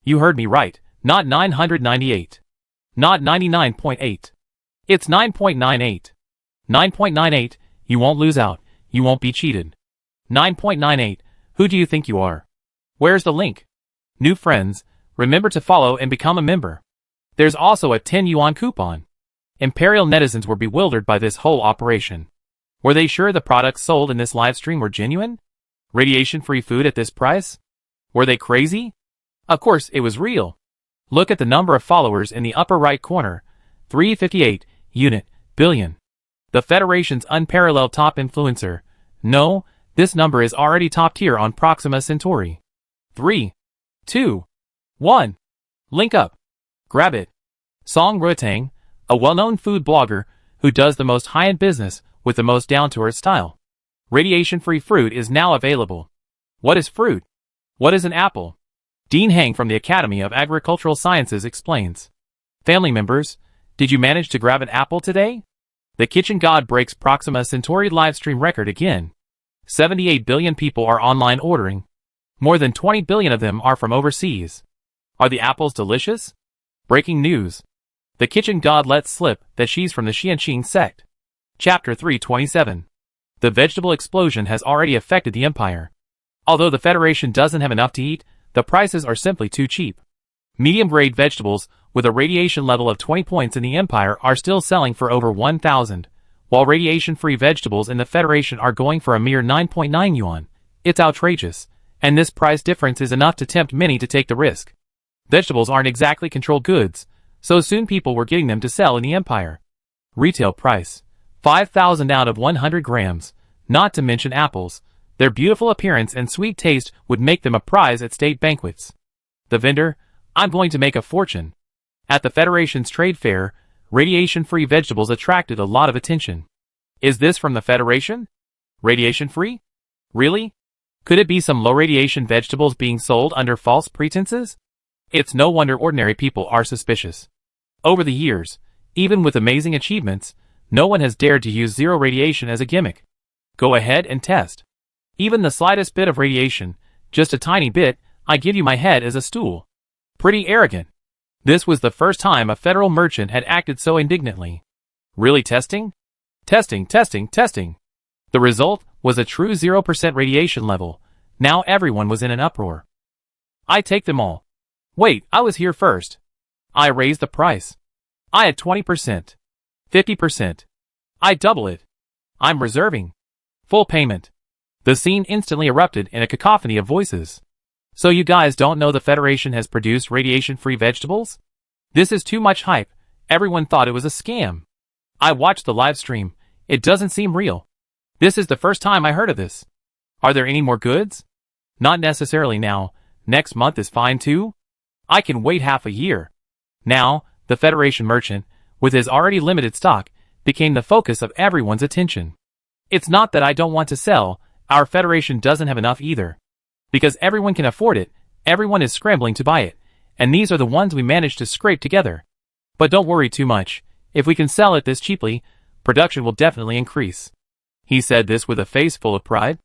You heard me right, not 998. Not 99.8. It's 9.98. 9.98, you won't lose out, you won't be cheated. 9.98, who do you think you are? Where's the link? New friends, remember to follow and become a member. There's also a 10 yuan coupon. Imperial netizens were bewildered by this whole operation. Were they sure the products sold in this live stream were genuine? Radiation-free food at this price? Were they crazy? Of course it was real. Look at the number of followers in the upper right corner. 358 unit billion. The Federation's unparalleled top influencer. No, this number is already top tier on Proxima Centauri. 3, 2, 1. Link up. Grab it. Song Rotang, a well-known food blogger who does the most high-end business with the most down-to-earth style. Radiation-free fruit is now available. What is fruit? What is an apple? Dean Hang from the Academy of Agricultural Sciences explains. Family members, did you manage to grab an apple today? The kitchen god breaks Proxima Centauri livestream record again. 78 billion people are online ordering. More than 20 billion of them are from overseas. Are the apples delicious? Breaking news. The kitchen god lets slip that she's from the Xianqing sect. Chapter 327. The vegetable explosion has already affected the Empire. Although the Federation doesn't have enough to eat, the prices are simply too cheap. Medium-grade vegetables with a radiation level of 20 points in the Empire are still selling for over 1,000, while radiation-free vegetables in the Federation are going for a mere 9.9 yuan. It's outrageous, and this price difference is enough to tempt many to take the risk. Vegetables aren't exactly controlled goods, so soon people were getting them to sell in the Empire. Retail price: 5,000 out of 100 grams, not to mention apples. Their beautiful appearance and sweet taste would make them a prize at state banquets. The vendor: I'm going to make a fortune. At the Federation's trade fair, radiation-free vegetables attracted a lot of attention. Is this from the Federation? Radiation-free? Really? Could it be some low-radiation vegetables being sold under false pretenses? It's no wonder ordinary people are suspicious. Over the years, even with amazing achievements, no one has dared to use zero radiation as a gimmick. Go ahead and test. Even the slightest bit of radiation, just a tiny bit, I give you my head as a stool. Pretty arrogant. This was the first time a federal merchant had acted so indignantly. Really testing? Testing. The result was a true 0% radiation level. Now everyone was in an uproar. I take them all. Wait, I was here first. I raised the price. I had 20%. 50%. I double it. I'm reserving. Full payment. The scene instantly erupted in a cacophony of voices. So you guys don't know the Federation has produced radiation-free vegetables? This is too much hype. Everyone thought it was a scam. I watched the live stream. It doesn't seem real. This is the first time I heard of this. Are there any more goods? Not necessarily now. Next month is fine too. I can wait half a year. Now, the Federation merchant, with his already limited stock, became the focus of everyone's attention. It's not that I don't want to sell, our Federation doesn't have enough either. Because everyone can afford it, everyone is scrambling to buy it, and these are the ones we managed to scrape together. But don't worry too much, if we can sell it this cheaply, production will definitely increase. He said this with a face full of pride.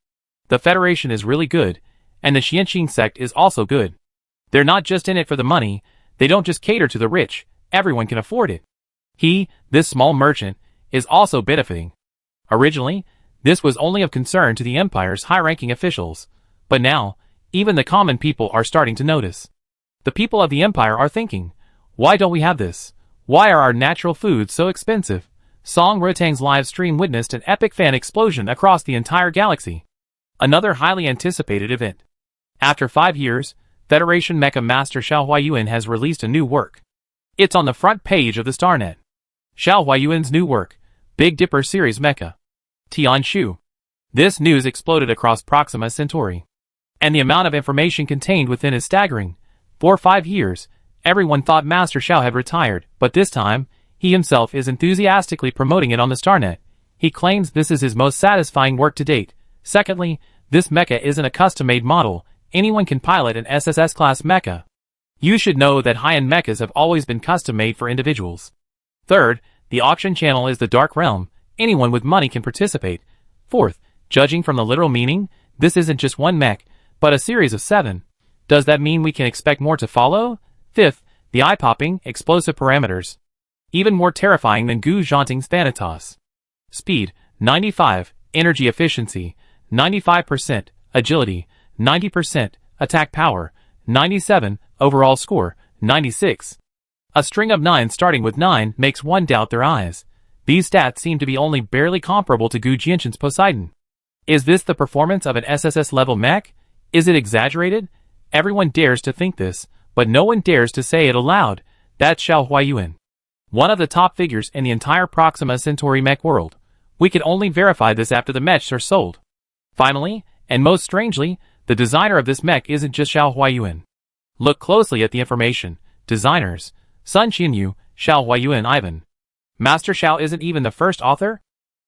The Federation is really good, and the Xianxin sect is also good. They're not just in it for the money, they don't just cater to the rich, everyone can afford it. He, this small merchant, is also benefiting. Originally, this was only of concern to the Empire's high-ranking officials, but now, even the common people are starting to notice. The people of the Empire are thinking, why don't we have this? Why are our natural foods so expensive? Song Rotang's live stream witnessed an epic fan explosion across the entire galaxy. Another highly anticipated event. After 5 years, Federation Mecha Master Xiao Huayuan has released a new work. It's on the front page of the Starnet. Xiao Huayuan's new work, Big Dipper Series Mecha. Tianshu. This news exploded across Proxima Centauri. And the amount of information contained within is staggering. For 5 years, everyone thought Master Xiao had retired, but this time, he himself is enthusiastically promoting it on the Starnet. He claims this is his most satisfying work to date. Secondly, this mecha isn't a custom-made model. Anyone can pilot an SSS-class mecha. You should know that high-end mechas have always been custom-made for individuals. Third, the auction channel is the Dark Realm. Anyone with money can participate. Fourth, judging from the literal meaning, this isn't just one mech, but a series of 7. Does that mean we can expect more to follow? Fifth, the eye-popping, explosive parameters. Even more terrifying than Gu Zhanting's Thanatos. Speed, 95, energy efficiency, 95%, agility, 90%, attack power, 97, overall score, 96. A string of 9 starting with 9 makes one doubt their eyes. These stats seem to be only barely comparable to Gu Jianshan's Poseidon. Is this the performance of an SSS-level mech? Is it exaggerated? Everyone dares to think this, but no one dares to say it aloud. That's Xiao Huayuan, one of the top figures in the entire Proxima Centauri mech world. We can only verify this after the mechs are sold. Finally, and most strangely, the designer of this mech isn't just Xiao Huayuan. Look closely at the information. Designers: Sun Xinyu, Xiao Huayuan, Ivan. Master Xiao isn't even the first author?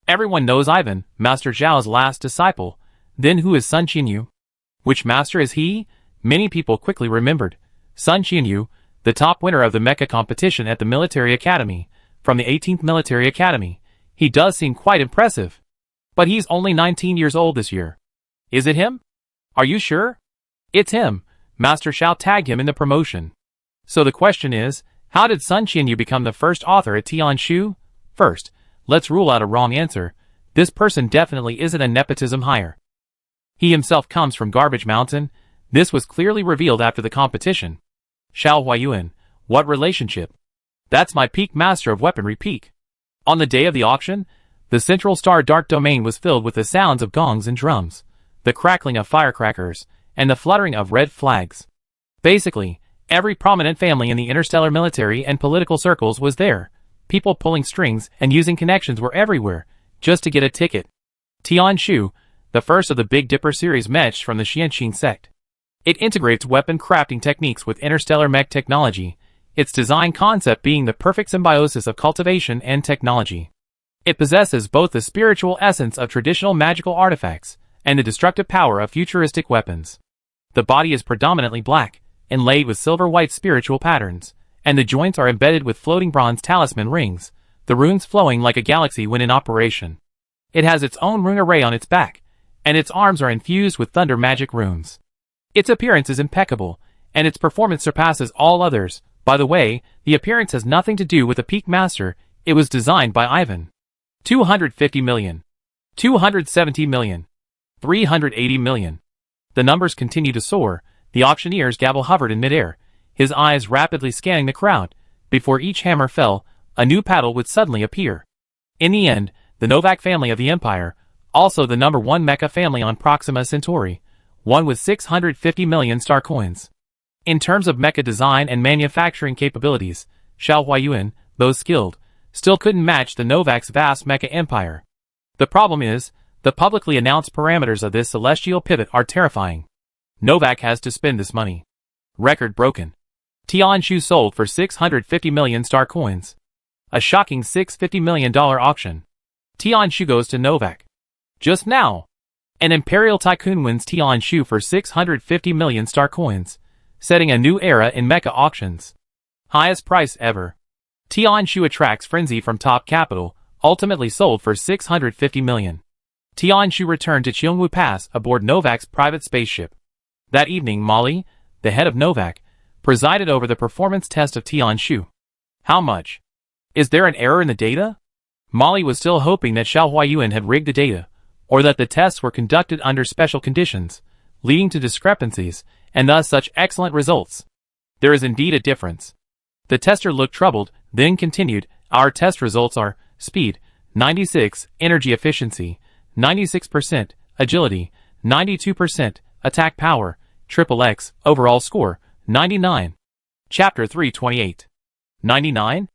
Everyone knows Ivan, Master Zhao's last disciple. Then who is Sun Xinyu? Which master is he? Many people quickly remembered. Sun Xinyu, the top winner of the mecha competition at the Military Academy, from the 18th Military Academy. He does seem quite impressive. But he's only 19 years old this year. Is it him? Are you sure? It's him. Master Xiao tagged him in the promotion. So the question is, how did Sun Xinyu become the first author at Tianshu? First, let's rule out a wrong answer. This person definitely isn't a nepotism hire. He himself comes from Garbage Mountain. This was clearly revealed after the competition. Xiao Huayuan, What relationship? That's my peak master of weaponry peak. On the day of the auction, the Central Star Dark Domain was filled with the sounds of gongs and drums, the crackling of firecrackers, and the fluttering of red flags. Basically, every prominent family in the interstellar military and political circles was there. People pulling strings and using connections were everywhere, just to get a ticket. Tianshu, the first of the Big Dipper series matched from the Xianxin sect. It integrates weapon crafting techniques with interstellar mech technology, its design concept being the perfect symbiosis of cultivation and technology. It possesses both the spiritual essence of traditional magical artifacts and the destructive power of futuristic weapons. The body is predominantly black, inlaid with silver-white spiritual patterns, and the joints are embedded with floating bronze talisman rings, the runes flowing like a galaxy when in operation. It has its own rune array on its back, and its arms are infused with thunder magic runes. Its appearance is impeccable, and its performance surpasses all others. By the way, the appearance has nothing to do with the Peak Master, it was designed by Ivan. 250 million. 270 million. 380 million. The numbers continue to soar, the auctioneer's gavel hovered in midair, his eyes rapidly scanning the crowd. Before each hammer fell, a new paddle would suddenly appear. In the end, the Novak family of the Empire, also the number one mecha family on Proxima Centauri, won with 650 million star coins. In terms of mecha design and manufacturing capabilities, Xiao Huayuan, though skilled, still couldn't match the Novak's vast mecha empire. The problem is, the publicly announced parameters of this celestial pivot are terrifying. Novak has to spend this money. Record broken. Tianshu sold for 650 million star coins. A shocking $650 million auction. Tianshu goes to Novak. Just now, an imperial tycoon wins Tianshu for 650 million star coins, setting a new era in mecha auctions. Highest price ever. Tianshu attracts frenzy from top capital, ultimately sold for 650 million. Tianshu returned to Cheongwu Pass aboard Novak's private spaceship. That evening Molly, the head of Novak, presided over the performance test of Tianshu. How much? Is there an error in the data? Molly was still hoping that Xiao Huayuan had rigged the data, or that the tests were conducted under special conditions, leading to discrepancies, and thus such excellent results. There is indeed a difference. The tester looked troubled, then continued, our test results are, speed, 96, energy efficiency, 96%, agility, 92%, attack power, XXX, overall score, 99. Chapter 328. 99?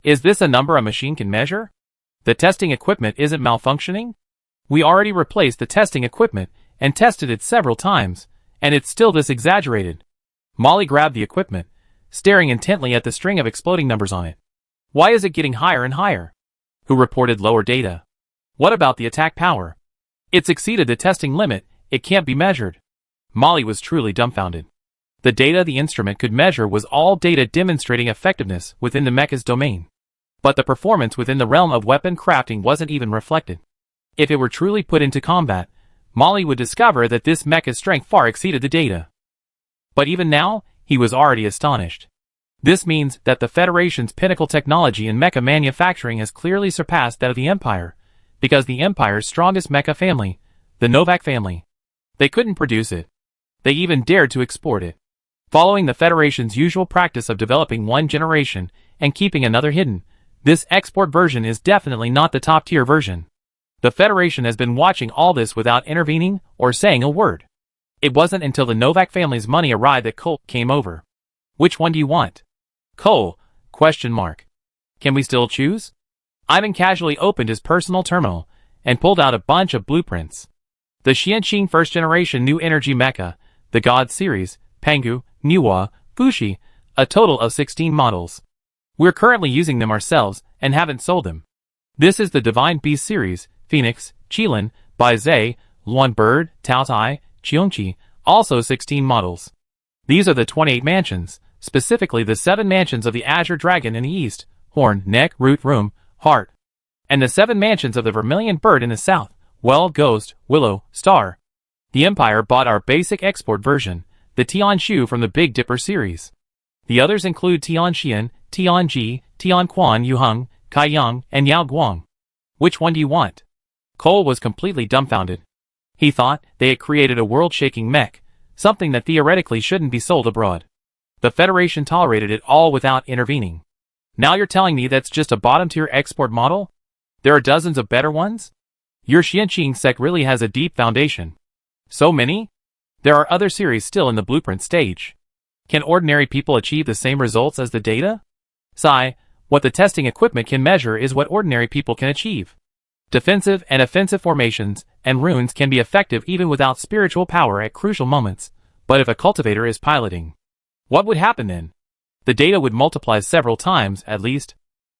Is this a number a machine can measure? The testing equipment isn't malfunctioning? We already replaced the testing equipment and tested it several times, and it's still this exaggerated. Molly grabbed the equipment, staring intently at the string of exploding numbers on it. Why is it getting higher and higher? Who reported lower data? What about the attack power? It's exceeded the testing limit, it can't be measured. Molly was truly dumbfounded. The data the instrument could measure was all data demonstrating effectiveness within the mecha's domain. But the performance within the realm of weapon crafting wasn't even reflected. If it were truly put into combat, Molly would discover that this mecha's strength far exceeded the data. But even now, he was already astonished. This means that the Federation's pinnacle technology in mecha manufacturing has clearly surpassed that of the Empire, because the Empire's strongest mecha family, the Novak family, they couldn't produce it. They even dared to export it. Following the Federation's usual practice of developing one generation and keeping another hidden, this export version is definitely not the top-tier version. The Federation has been watching all this without intervening or saying a word. It wasn't until the Novak family's money arrived that Cole came over. Which one do you want? Cole, ? Can we still choose? Ivan casually opened his personal terminal and pulled out a bunch of blueprints. The Xianxin first generation new energy mecha, the God series, Pangu, Niwa, Fushi, a total of 16 models. We're currently using them ourselves and haven't sold them. This is the Divine Beast series, Phoenix, Qilin, Baizhe, Luan Bird, Taotai, Cheongqi, also 16 models. These are the 28 mansions, specifically the 7 mansions of the Azure Dragon in the east, Horn, Neck, Root, Room, Heart, and the 7 mansions of the Vermilion Bird in the south, Well, Ghost, Willow, Star. The Empire bought our basic export version, the Tianshu from the Big Dipper series. The others include Tianxian, Tianji, Tianquan Yuheng, Kaiyang, and Yao Guang. Which one do you want? Cole was completely dumbfounded. He thought they had created a world-shaking mech, something that theoretically shouldn't be sold abroad. The Federation tolerated it all without intervening. Now you're telling me that's just a bottom-tier export model? There are dozens of better ones? Your Xianqing sect really has a deep foundation. So many? There are other series still in the blueprint stage. Can ordinary people achieve the same results as the data? Sigh, what the testing equipment can measure is what ordinary people can achieve. Defensive and offensive formations and runes can be effective even without spiritual power at crucial moments, but if a cultivator is piloting, what would happen then? The data would multiply several times, at least.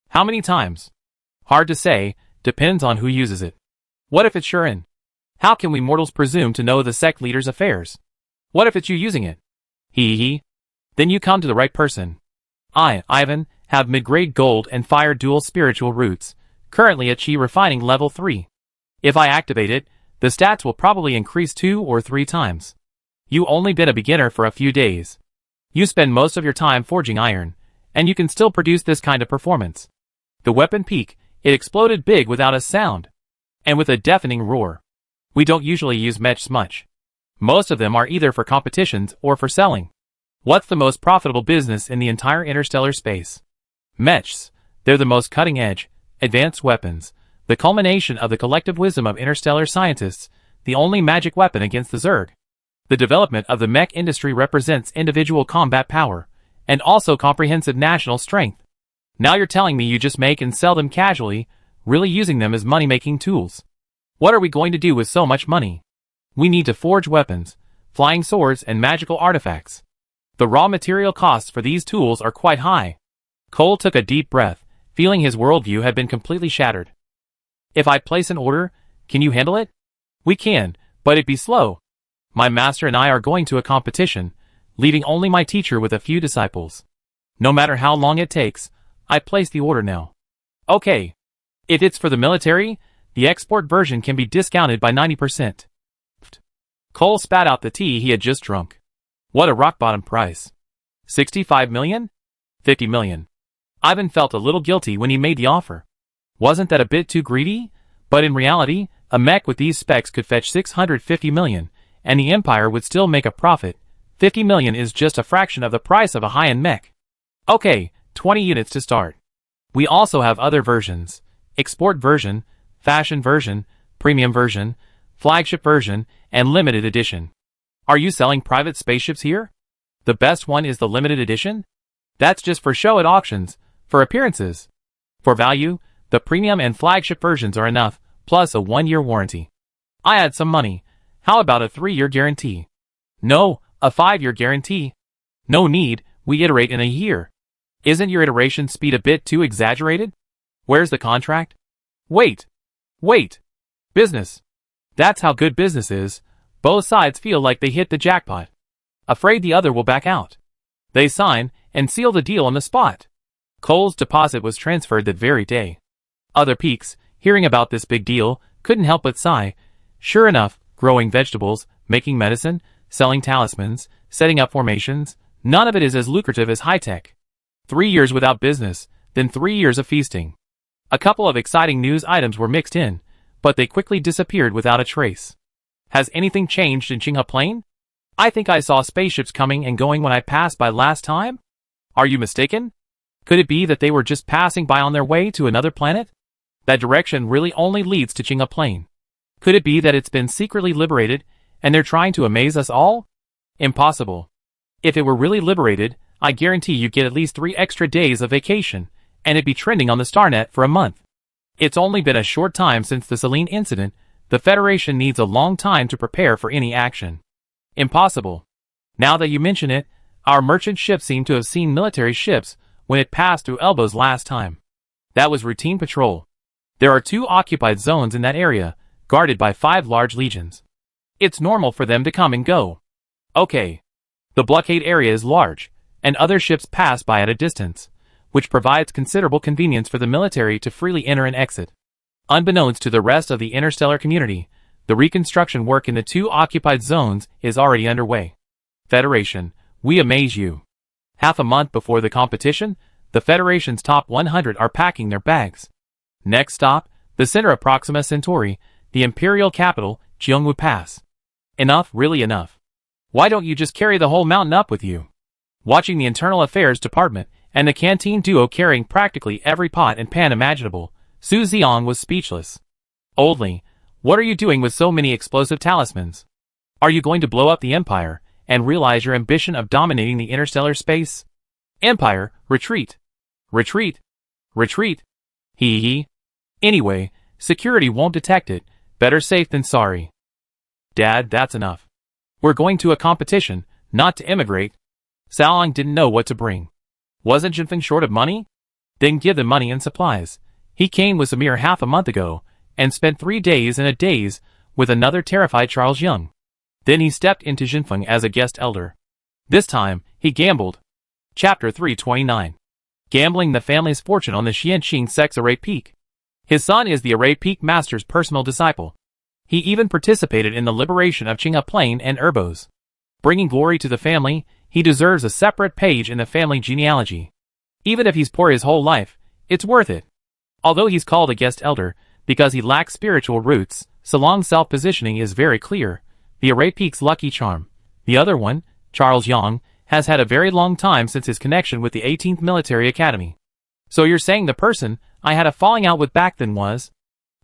How many times? Hard to say, depends on who uses it. What if it's Shuren? How can we mortals presume to know the sect leader's affairs? What if it's you using it? Hee. Then you come to the right person. I, Ivan, have mid-grade gold and fire dual spiritual roots, currently at Chi refining level 3. If I activate it, the stats will probably increase 2 or 3 times. You only been a beginner for a few days. You spend most of your time forging iron, and you can still produce this kind of performance. The weapon peak, it exploded big without a sound, and with a deafening roar. We don't usually use mechs much. Most of them are either for competitions or for selling. What's the most profitable business in the entire interstellar space? Mechs. They're the most cutting-edge, advanced weapons, the culmination of the collective wisdom of interstellar scientists, the only magic weapon against the Zerg. The development of the mech industry represents individual combat power, and also comprehensive national strength. Now you're telling me you just make and sell them casually, really using them as money-making tools. What are we going to do with so much money? We need to forge weapons, flying swords, and magical artifacts. The raw material costs for these tools are quite high. Cole took a deep breath, feeling his worldview had been completely shattered. If I place an order, can you handle it? We can, but it'd be slow. My master and I are going to a competition, leaving only my teacher with a few disciples. No matter how long it takes, I place the order now. Okay. If it's for the military, the export version can be discounted by 90%. Cole spat out the tea he had just drunk. What a rock-bottom price. 65 million? 50 million. Ivan felt a little guilty when he made the offer. Wasn't that a bit too greedy? But in reality, a mech with these specs could fetch 650 million, and the Empire would still make a profit. 50 million is just a fraction of the price of a high-end mech. Okay, 20 units to start. We also have other versions. Export version, fashion version, premium version, flagship version, and limited edition. Are you selling private spaceships here? The best one is the limited edition? That's just for show at auctions, for appearances. For value, the premium and flagship versions are enough, plus a 1-year warranty. I had some money. How about a 3-year guarantee? No, a 5-year guarantee. No need, we iterate in a year. Isn't your iteration speed a bit too exaggerated? Where's the contract? Wait. Business. That's how good business is. Both sides feel like they hit the jackpot. Afraid the other will back out. They sign and seal the deal on the spot. Cole's deposit was transferred that very day. Other peaks, hearing about this big deal, couldn't help but sigh. Sure enough, growing vegetables, making medicine, selling talismans, setting up formations, none of it is as lucrative as high-tech. 3 years without business, then 3 years of feasting. A couple of exciting news items were mixed in, but they quickly disappeared without a trace. Has anything changed in Qinghe Plain? I think I saw spaceships coming and going when I passed by last time? Are you mistaken? Could it be that they were just passing by on their way to another planet? That direction really only leads to Qinghe Plain. Could it be that it's been secretly liberated, and they're trying to amaze us all? Impossible. If it were really liberated, I guarantee you'd get at least 3 extra days of vacation, and it'd be trending on the StarNet for a month. It's only been a short time since the Selene incident. The Federation needs a long time to prepare for any action. Impossible. Now that you mention it, our merchant ship seemed to have seen military ships when it passed through Elbows last time. That was routine patrol. There are 2 occupied zones in that area, guarded by 5 large legions. It's normal for them to come and go. Okay. The blockade area is large, and other ships pass by at a distance, which provides considerable convenience for the military to freely enter and exit. Unbeknownst to the rest of the interstellar community, the reconstruction work in the 2 occupied zones is already underway. Federation, we amaze you. Half a month before the competition, the Federation's top 100 are packing their bags. Next stop, the center of Proxima Centauri, the imperial capital, Cheongwu Pass. Enough, really enough. Why don't you just carry the whole mountain up with you? Watching the Internal Affairs Department and the canteen duo carrying practically every pot and pan imaginable, Su Xiong was speechless. Oldly, what are you doing with so many explosive talismans? Are you going to blow up the Empire and realize your ambition of dominating the interstellar space? Empire, retreat. Retreat. Retreat. Hee hee. Anyway, security won't detect it, better safe than sorry. Dad, that's enough. We're going to a competition, not to immigrate. Salang didn't know what to bring. Wasn't Jinfeng short of money? Then give them money and supplies. He came with Samir half a month ago, and spent 3 days and a daze with another terrified Charles Young. Then he stepped into Jinfeng as a guest elder. This time, he gambled. Chapter 329. Gambling the family's fortune on the Xianqing sect's Array Peak. His son is the Array Peak Master's personal disciple. He even participated in the liberation of Qinghe Plain and Urbos. Bringing glory to the family, he deserves a separate page in the family genealogy. Even if he's poor his whole life, it's worth it. Although he's called a guest elder, because he lacks spiritual roots, Salong's self-positioning is very clear. The Array Peak's lucky charm. The other one, Charles Yang, has had a very long time since his connection with the 18th Military Academy. So you're saying the person I had a falling out with back then was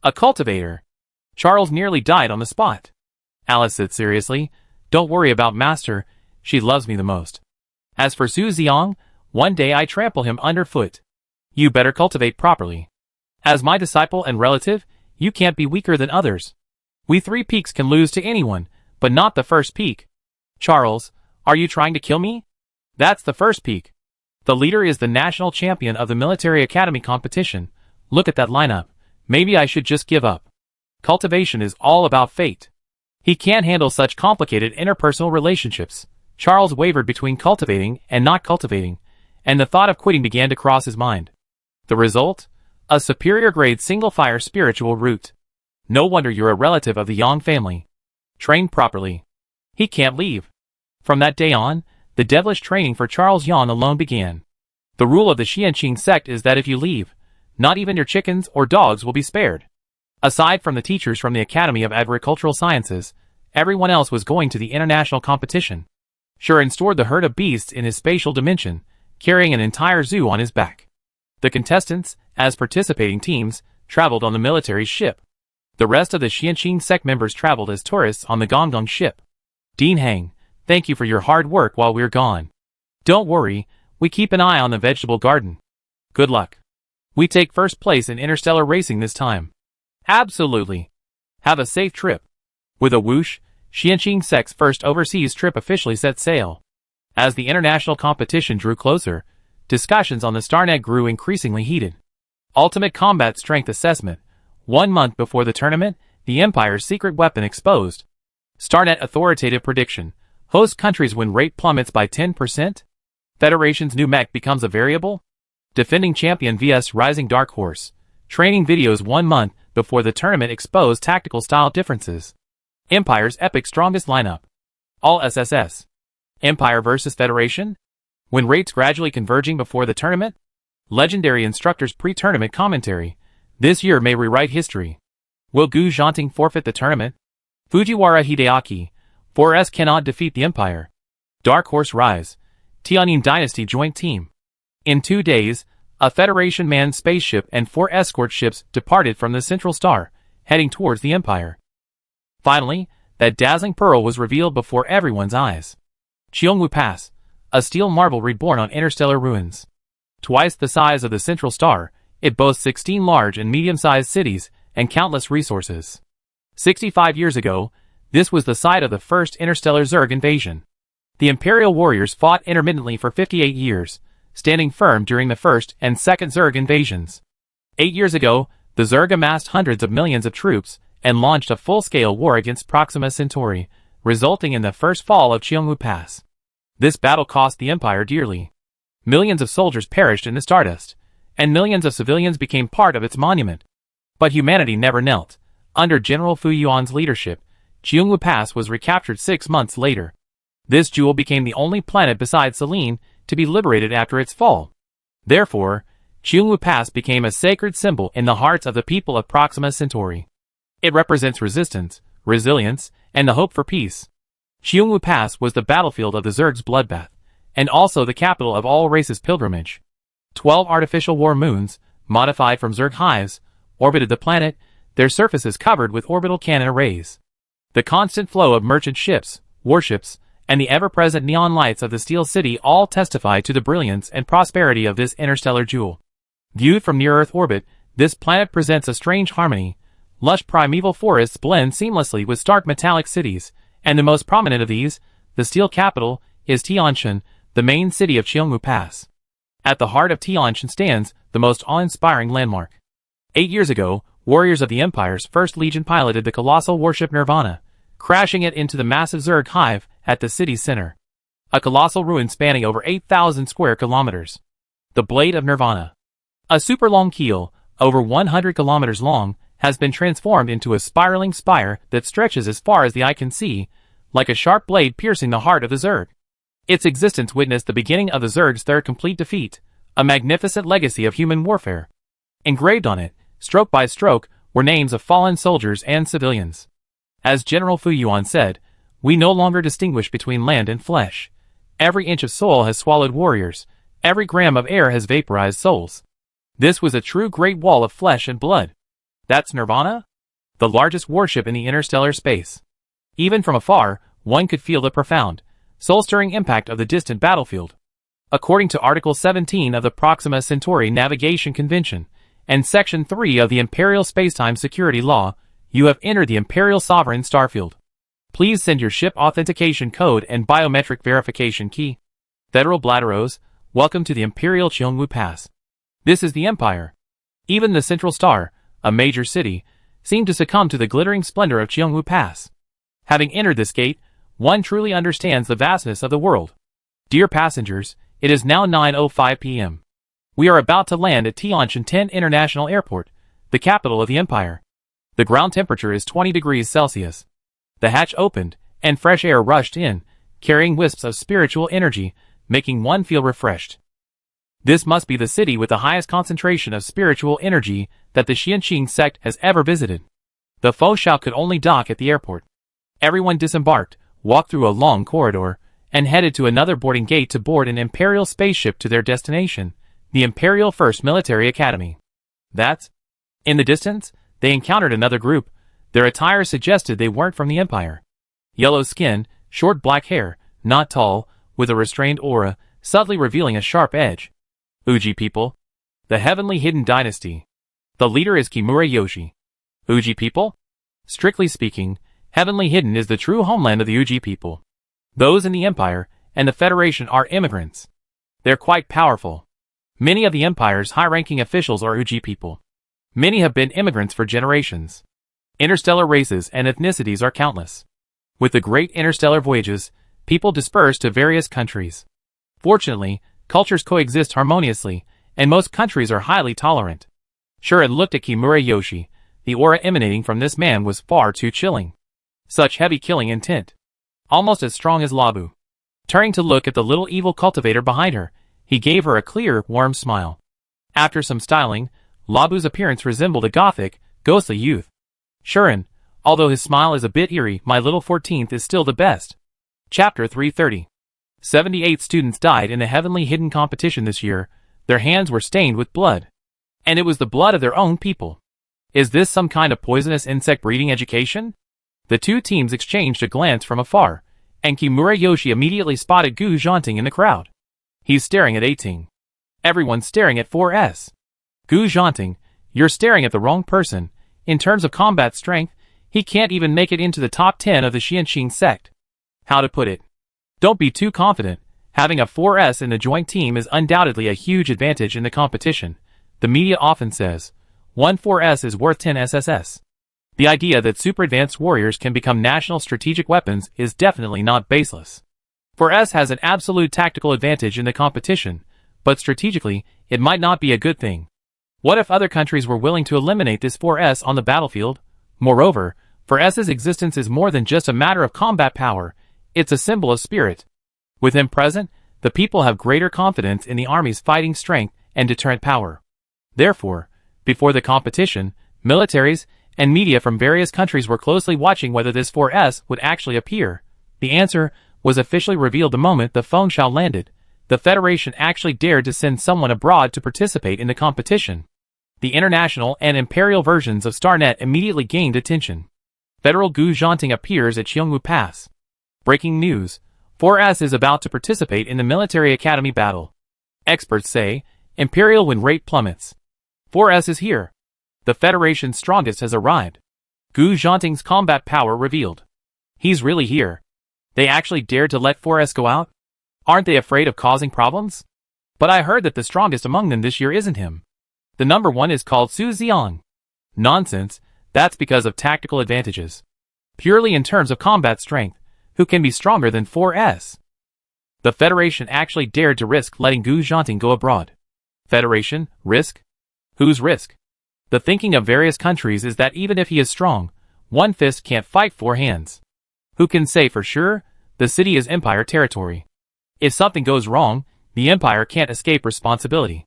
a cultivator? Charles nearly died on the spot. Alice said seriously, "Don't worry about Master, she loves me the most. As for Su Xiong, one day I trample him underfoot. You better cultivate properly. As my disciple and relative, you can't be weaker than others. We 3 peaks can lose to anyone, but not the first peak. Charles, are you trying to kill me? That's the first peak. The leader is the national champion of the Military Academy competition. Look at that lineup. Maybe I should just give up. Cultivation is all about fate. He can't handle such complicated interpersonal relationships." Charles wavered between cultivating and not cultivating, and the thought of quitting began to cross his mind. The result? A superior grade single-fire spiritual root. No wonder you're a relative of the Yang family. Trained properly. He can't leave. From that day on, the devilish training for Charles Yang alone began. The rule of the Xianqing sect is that if you leave, not even your chickens or dogs will be spared. Aside from the teachers from the Academy of Agricultural Sciences, everyone else was going to the international competition. Shuren stored the herd of beasts in his spatial dimension, carrying an entire zoo on his back. The contestants, as participating teams, traveled on the military ship. The rest of the Xianqing sect members traveled as tourists on the Gonggong ship. Dean Hang, thank you for your hard work while we're gone. Don't worry, we keep an eye on the vegetable garden. Good luck. We take first place in interstellar racing this time. Absolutely. Have a safe trip. With a whoosh, Xianqing sect's first overseas trip officially set sail. As the international competition drew closer, discussions on the StarNet grew increasingly heated. Ultimate Combat Strength Assessment. 1 month before the tournament, the Empire's secret weapon exposed. StarNet authoritative prediction. Host countries win rate plummets by 10%? Federation's new mech becomes a variable? Defending champion vs rising dark horse. Training videos 1 month before the tournament exposed tactical style differences. Empire's epic strongest lineup. All SSS. Empire vs Federation? Win rates gradually converging before the tournament? Legendary instructors pre-tournament commentary. This year may rewrite history. Will Gu Zhanting forfeit the tournament? Fujiwara Hideaki. 4S cannot defeat the Empire. Dark Horse Rise. Tianyin Dynasty joint team. In 2 days, a Federation manned spaceship and 4 escort ships departed from the Central Star, heading towards the Empire. Finally, that dazzling pearl was revealed before everyone's eyes. Qiongwu Pass, a steel marble reborn on interstellar ruins. Twice the size of the Central Star, it boasts 16 large and medium-sized cities and countless resources. 65 years ago, this was the site of the first interstellar Zerg invasion. The Imperial warriors fought intermittently for 58 years, standing firm during the first and second Zerg invasions. 8 years ago, the Zerg amassed hundreds of millions of troops and launched a full-scale war against Proxima Centauri, resulting in the first fall of Qiongwu Pass. This battle cost the Empire dearly. Millions of soldiers perished in the stardust, and millions of civilians became part of its monument. But humanity never knelt. Under General Fu Yuan's leadership, Qiongwu Pass was recaptured 6 months later. This jewel became the only planet besides Selene to be liberated after its fall. Therefore, Qiongwu Pass became a sacred symbol in the hearts of the people of Proxima Centauri. It represents resistance, resilience, and the hope for peace. Qiongwu Pass was the battlefield of the Zerg's bloodbath, and also the capital of all races pilgrimage. 12 artificial war moons, modified from Zerg hives, orbited the planet, their surfaces covered with orbital cannon arrays. The constant flow of merchant ships, warships, and the ever-present neon lights of the Steel City all testify to the brilliance and prosperity of this interstellar jewel. Viewed from near-Earth orbit, this planet presents a strange harmony. Lush primeval forests blend seamlessly with stark metallic cities, and the most prominent of these, the steel capital, is Tianshan, the main city of Cheongmu Pass. At the heart of Tianshan stands the most awe-inspiring landmark. 8 years ago, warriors of the Empire's 1st Legion piloted the colossal warship Nirvana, crashing it into the massive Zerg hive at the city's center. A colossal ruin spanning over 8,000 square kilometers. The Blade of Nirvana. A super long keel, over 100 kilometers long, has been transformed into a spiraling spire that stretches as far as the eye can see, like a sharp blade piercing the heart of the Zerg. Its existence witnessed the beginning of the Zerg's third complete defeat, a magnificent legacy of human warfare. Engraved on it, stroke by stroke, were names of fallen soldiers and civilians. As General Fu Yuan said, "We no longer distinguish between land and flesh. Every inch of soil has swallowed warriors, every gram of air has vaporized souls." This was a true great wall of flesh and blood. That's Nirvana? The largest warship in the interstellar space. Even from afar, one could feel the profound, soul-stirring impact of the distant battlefield. According to Article 17 of the Proxima Centauri Navigation Convention, and Section 3 of the Imperial Spacetime Security Law, you have entered the Imperial Sovereign Starfield. Please send your ship authentication code and biometric verification key. Federal Blatteros, welcome to the Imperial Cheongmu Pass. This is the Empire. Even the Central Star, a major city, seemed to succumb to the glittering splendor of Cheongmu Pass. Having entered this gate, one truly understands the vastness of the world. Dear passengers, it is now 9:05 p.m. We are about to land at Tianshan 10 International Airport, the capital of the Empire. The ground temperature is 20 degrees Celsius. The hatch opened, and fresh air rushed in, carrying wisps of spiritual energy, making one feel refreshed. This must be the city with the highest concentration of spiritual energy that the Xianqing sect has ever visited. The Foshan could only dock at the airport. Everyone disembarked, walked through a long corridor, and headed to another boarding gate to board an Imperial spaceship to their destination, the Imperial 1st Military Academy. In the distance, they encountered another group. Their attire suggested they weren't from the Empire. Yellow skin, short black hair, not tall, with a restrained aura, subtly revealing a sharp edge. Uji people. The Heavenly Hidden Dynasty. The leader is Kimura Yoshi. Uji people? Strictly speaking, Heavenly Hidden is the true homeland of the Uji people. Those in the Empire and the Federation are immigrants. They're quite powerful. Many of the Empire's high-ranking officials are Uji people. Many have been immigrants for generations. Interstellar races and ethnicities are countless. With the great interstellar voyages, people disperse to various countries. Fortunately, cultures coexist harmoniously, and most countries are highly tolerant. Shuren looked at Kimura Yoshi. The aura emanating from this man was far too chilling. Such heavy killing intent. Almost as strong as Labu. Turning to look at the little evil cultivator behind her, he gave her a clear, warm smile. After some styling, Labu's appearance resembled a gothic, ghostly youth. Shuren, although his smile is a bit eerie, my little 14th is still the best. Chapter 330. 78 students died in the Heavenly Hidden competition this year. Their hands were stained with blood. And it was the blood of their own people. Is this some kind of poisonous insect breeding education? The two teams exchanged a glance from afar, and Kimura Yoshi immediately spotted Gu Zhanting in the crowd. He's staring at 18. Everyone's staring at 4S. Gu Zhanting, you're staring at the wrong person. In terms of combat strength, he can't even make it into the top 10 of the Xianqing sect. How to put it? Don't be too confident. Having a 4S in the joint team is undoubtedly a huge advantage in the competition. The media often says, 1 4S is worth 10 SSS. The idea that super advanced warriors can become national strategic weapons is definitely not baseless. 4S has an absolute tactical advantage in the competition, but strategically, it might not be a good thing. What if other countries were willing to eliminate this 4S on the battlefield? Moreover, 4S's existence is more than just a matter of combat power, it's a symbol of spirit. With him present, the people have greater confidence in the army's fighting strength and deterrent power. Therefore, before the competition, militaries and media from various countries were closely watching whether this 4S would actually appear. The answer was officially revealed the moment the Feng Shao landed. the Federation actually dared to send someone abroad to participate in the competition. The international and imperial versions of StarNet immediately gained attention. Federal Gu Zhanting appears at Cheongwu Pass. Breaking news: 4S is about to participate in the military academy battle. Experts say, Imperial win rate plummets. 4S is here. The Federation's strongest has arrived. Gu Zhanting's combat power revealed. He's really here. They actually dared to let 4S go out? Aren't they afraid of causing problems? But I heard that the strongest among them this year isn't him. The number one is called Su Xiang. Nonsense, that's because of tactical advantages. Purely in terms of combat strength, who can be stronger than 4S? The Federation actually dared to risk letting Gu Zhanting go abroad. Federation, risk? Whose risk? The thinking of various countries is that even if he is strong, one fist can't fight four hands. Who can say for sure? The city is Empire territory. If something goes wrong, the Empire can't escape responsibility.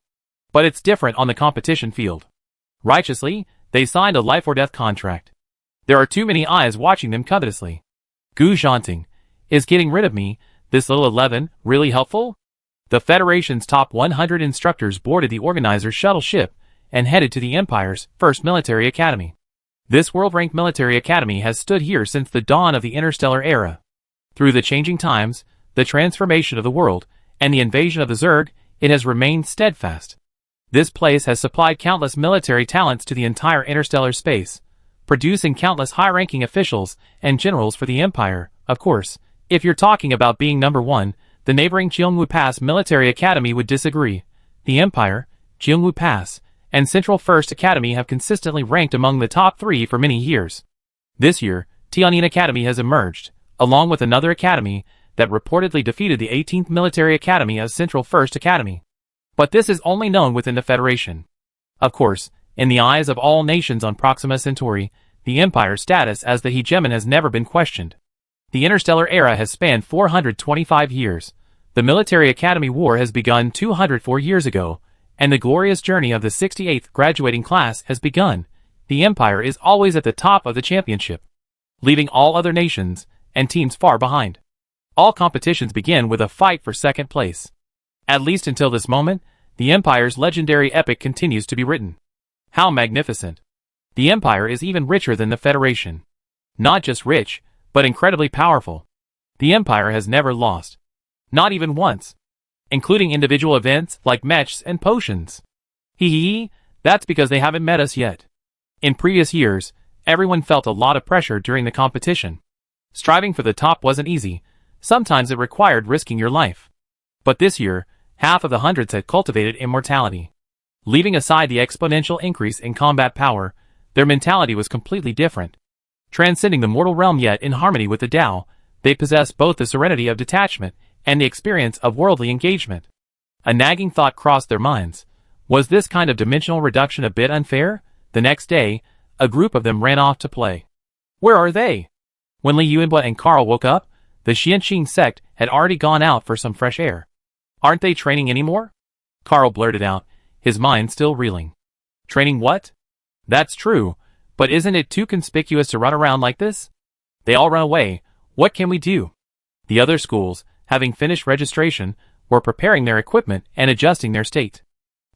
But it's different on the competition field. Righteously, they signed a life-or-death contract. There are too many eyes watching them covetously. Gu Zhanting, is getting rid of me, this little 11, really helpful? The Federation's top 100 instructors boarded the organizer's shuttle ship and headed to the Empire's first military academy. This world-ranked military academy has stood here since the dawn of the Interstellar era. Through the changing times, the transformation of the world, and the invasion of the Zerg, it has remained steadfast. This place has supplied countless military talents to the entire interstellar space, producing countless high-ranking officials and generals for the Empire. Of course, if you're talking about being number one, the neighboring Cheongwu Pass Military Academy would disagree. The Empire, Cheongwu Pass, and Central First Academy have consistently ranked among the top 3 for many years. This year, Tianyin Academy has emerged, along with another academy that reportedly defeated the 18th Military Academy as Central First Academy. But this is only known within the Federation. Of course, in the eyes of all nations on Proxima Centauri, the Empire's status as the hegemon has never been questioned. The interstellar era has spanned 425 years. The Military Academy War has begun 204 years ago, and the glorious journey of the 68th graduating class has begun. The Empire is always at the top of the championship, leaving all other nations and teams far behind. All competitions begin with a fight for second place. At least until this moment, the Empire's legendary epic continues to be written. How magnificent! The Empire is even richer than the Federation. Not just rich, but incredibly powerful. The Empire has never lost. Not even once. Including individual events like matches and potions. Hee, that's because they haven't met us yet. In previous years, everyone felt a lot of pressure during the competition. Striving for the top wasn't easy. Sometimes it required risking your life. But this year, half of the hundreds had cultivated immortality. Leaving aside the exponential increase in combat power, their mentality was completely different. Transcending the mortal realm yet in harmony with the Tao, they possessed both the serenity of detachment and the experience of worldly engagement. A nagging thought crossed their minds. Was this kind of dimensional reduction a bit unfair? The next day, a group of them ran off to play. Where are they? When Li Yuanbua and Carl woke up, the Xianqing sect had already gone out for some fresh air. Aren't they training anymore? Carl blurted out, his mind still reeling. Training what? That's true, but isn't it too conspicuous to run around like this? They all run away. What can we do? The other schools, having finished registration, were preparing their equipment and adjusting their state.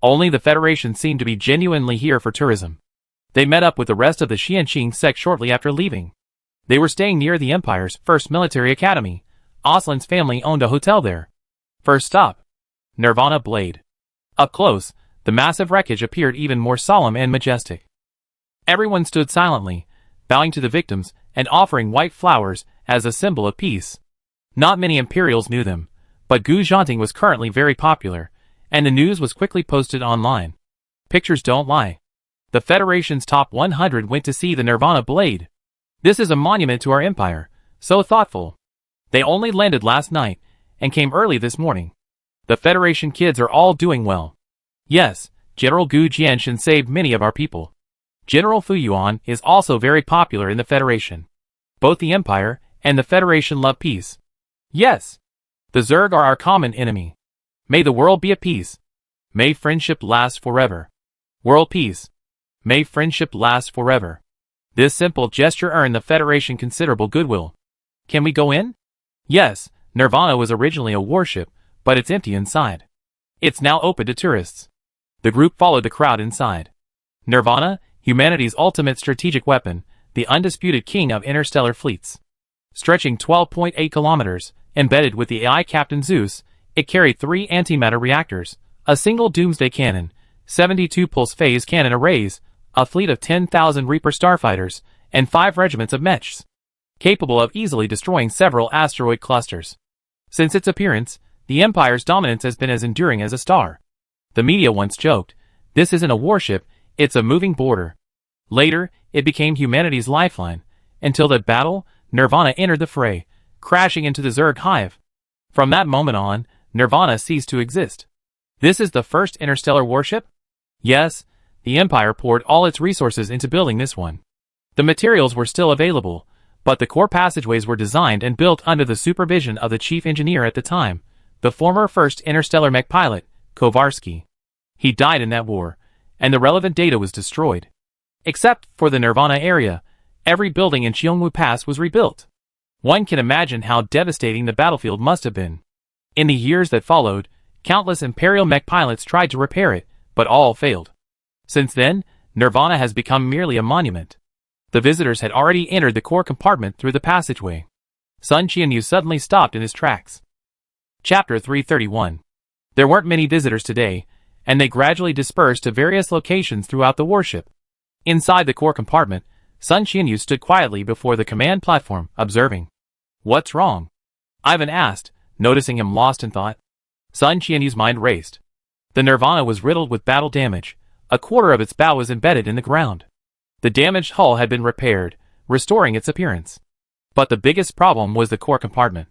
Only the Federation seemed to be genuinely here for tourism. They met up with the rest of the Xianqing sect shortly after leaving. They were staying near the Empire's first military academy. Oslin's family owned a hotel there. First stop, Nirvana Blade. Up close, the massive wreckage appeared even more solemn and majestic. Everyone stood silently, bowing to the victims and offering white flowers as a symbol of peace. Not many Imperials knew them, but Gu Zhanting was currently very popular, and the news was quickly posted online. Pictures don't lie. The Federation's top 100 went to see the Nirvana Blade. This is a monument to our Empire, so thoughtful. They only landed last night, and came early this morning. The Federation kids are all doing well. Yes, General Gu Jianshan saved many of our people. General Fu Yuan is also very popular in the Federation. Both the Empire and the Federation love peace. Yes, the Zerg are our common enemy. May the world be at peace. May friendship last forever. World peace. May friendship last forever. This simple gesture earned the Federation considerable goodwill. Can we go in? Yes, Nirvana was originally a warship, but it's empty inside. It's now open to tourists. The group followed the crowd inside. Nirvana, humanity's ultimate strategic weapon, the undisputed king of interstellar fleets. Stretching 12.8 kilometers, embedded with the AI Captain Zeus, it carried 3 antimatter reactors, a single doomsday cannon, 72 pulse-phase cannon arrays, a fleet of 10,000 Reaper starfighters, and 5 regiments of mechs, capable of easily destroying several asteroid clusters. Since its appearance, the Empire's dominance has been as enduring as a star. The media once joked, "This isn't a warship, it's a moving border." Later, it became humanity's lifeline, until that battle, Nirvana entered the fray, crashing into the Zerg hive. From that moment on, Nirvana ceased to exist. This is the first interstellar warship? Yes, the Empire poured all its resources into building this one. The materials were still available, but the core passageways were designed and built under the supervision of the chief engineer at the time, the former first interstellar mech pilot, Kovarsky. He died in that war, and the relevant data was destroyed. Except for the Nirvana area, every building in Cheongwu Pass was rebuilt. One can imagine how devastating the battlefield must have been. In the years that followed, countless Imperial mech pilots tried to repair it, but all failed. Since then, Nirvana has become merely a monument. The visitors had already entered the core compartment through the passageway. Sun Qianyu suddenly stopped in his tracks. Chapter 331. There weren't many visitors today, and they gradually dispersed to various locations throughout the warship. Inside the core compartment, Sun Qianyu stood quietly before the command platform, observing. "What's wrong?" Ivan asked, noticing him lost in thought. Sun Qianyu's mind raced. The Nirvana was riddled with battle damage. A quarter of its bow was embedded in the ground. The damaged hull had been repaired, restoring its appearance. But the biggest problem was the core compartment.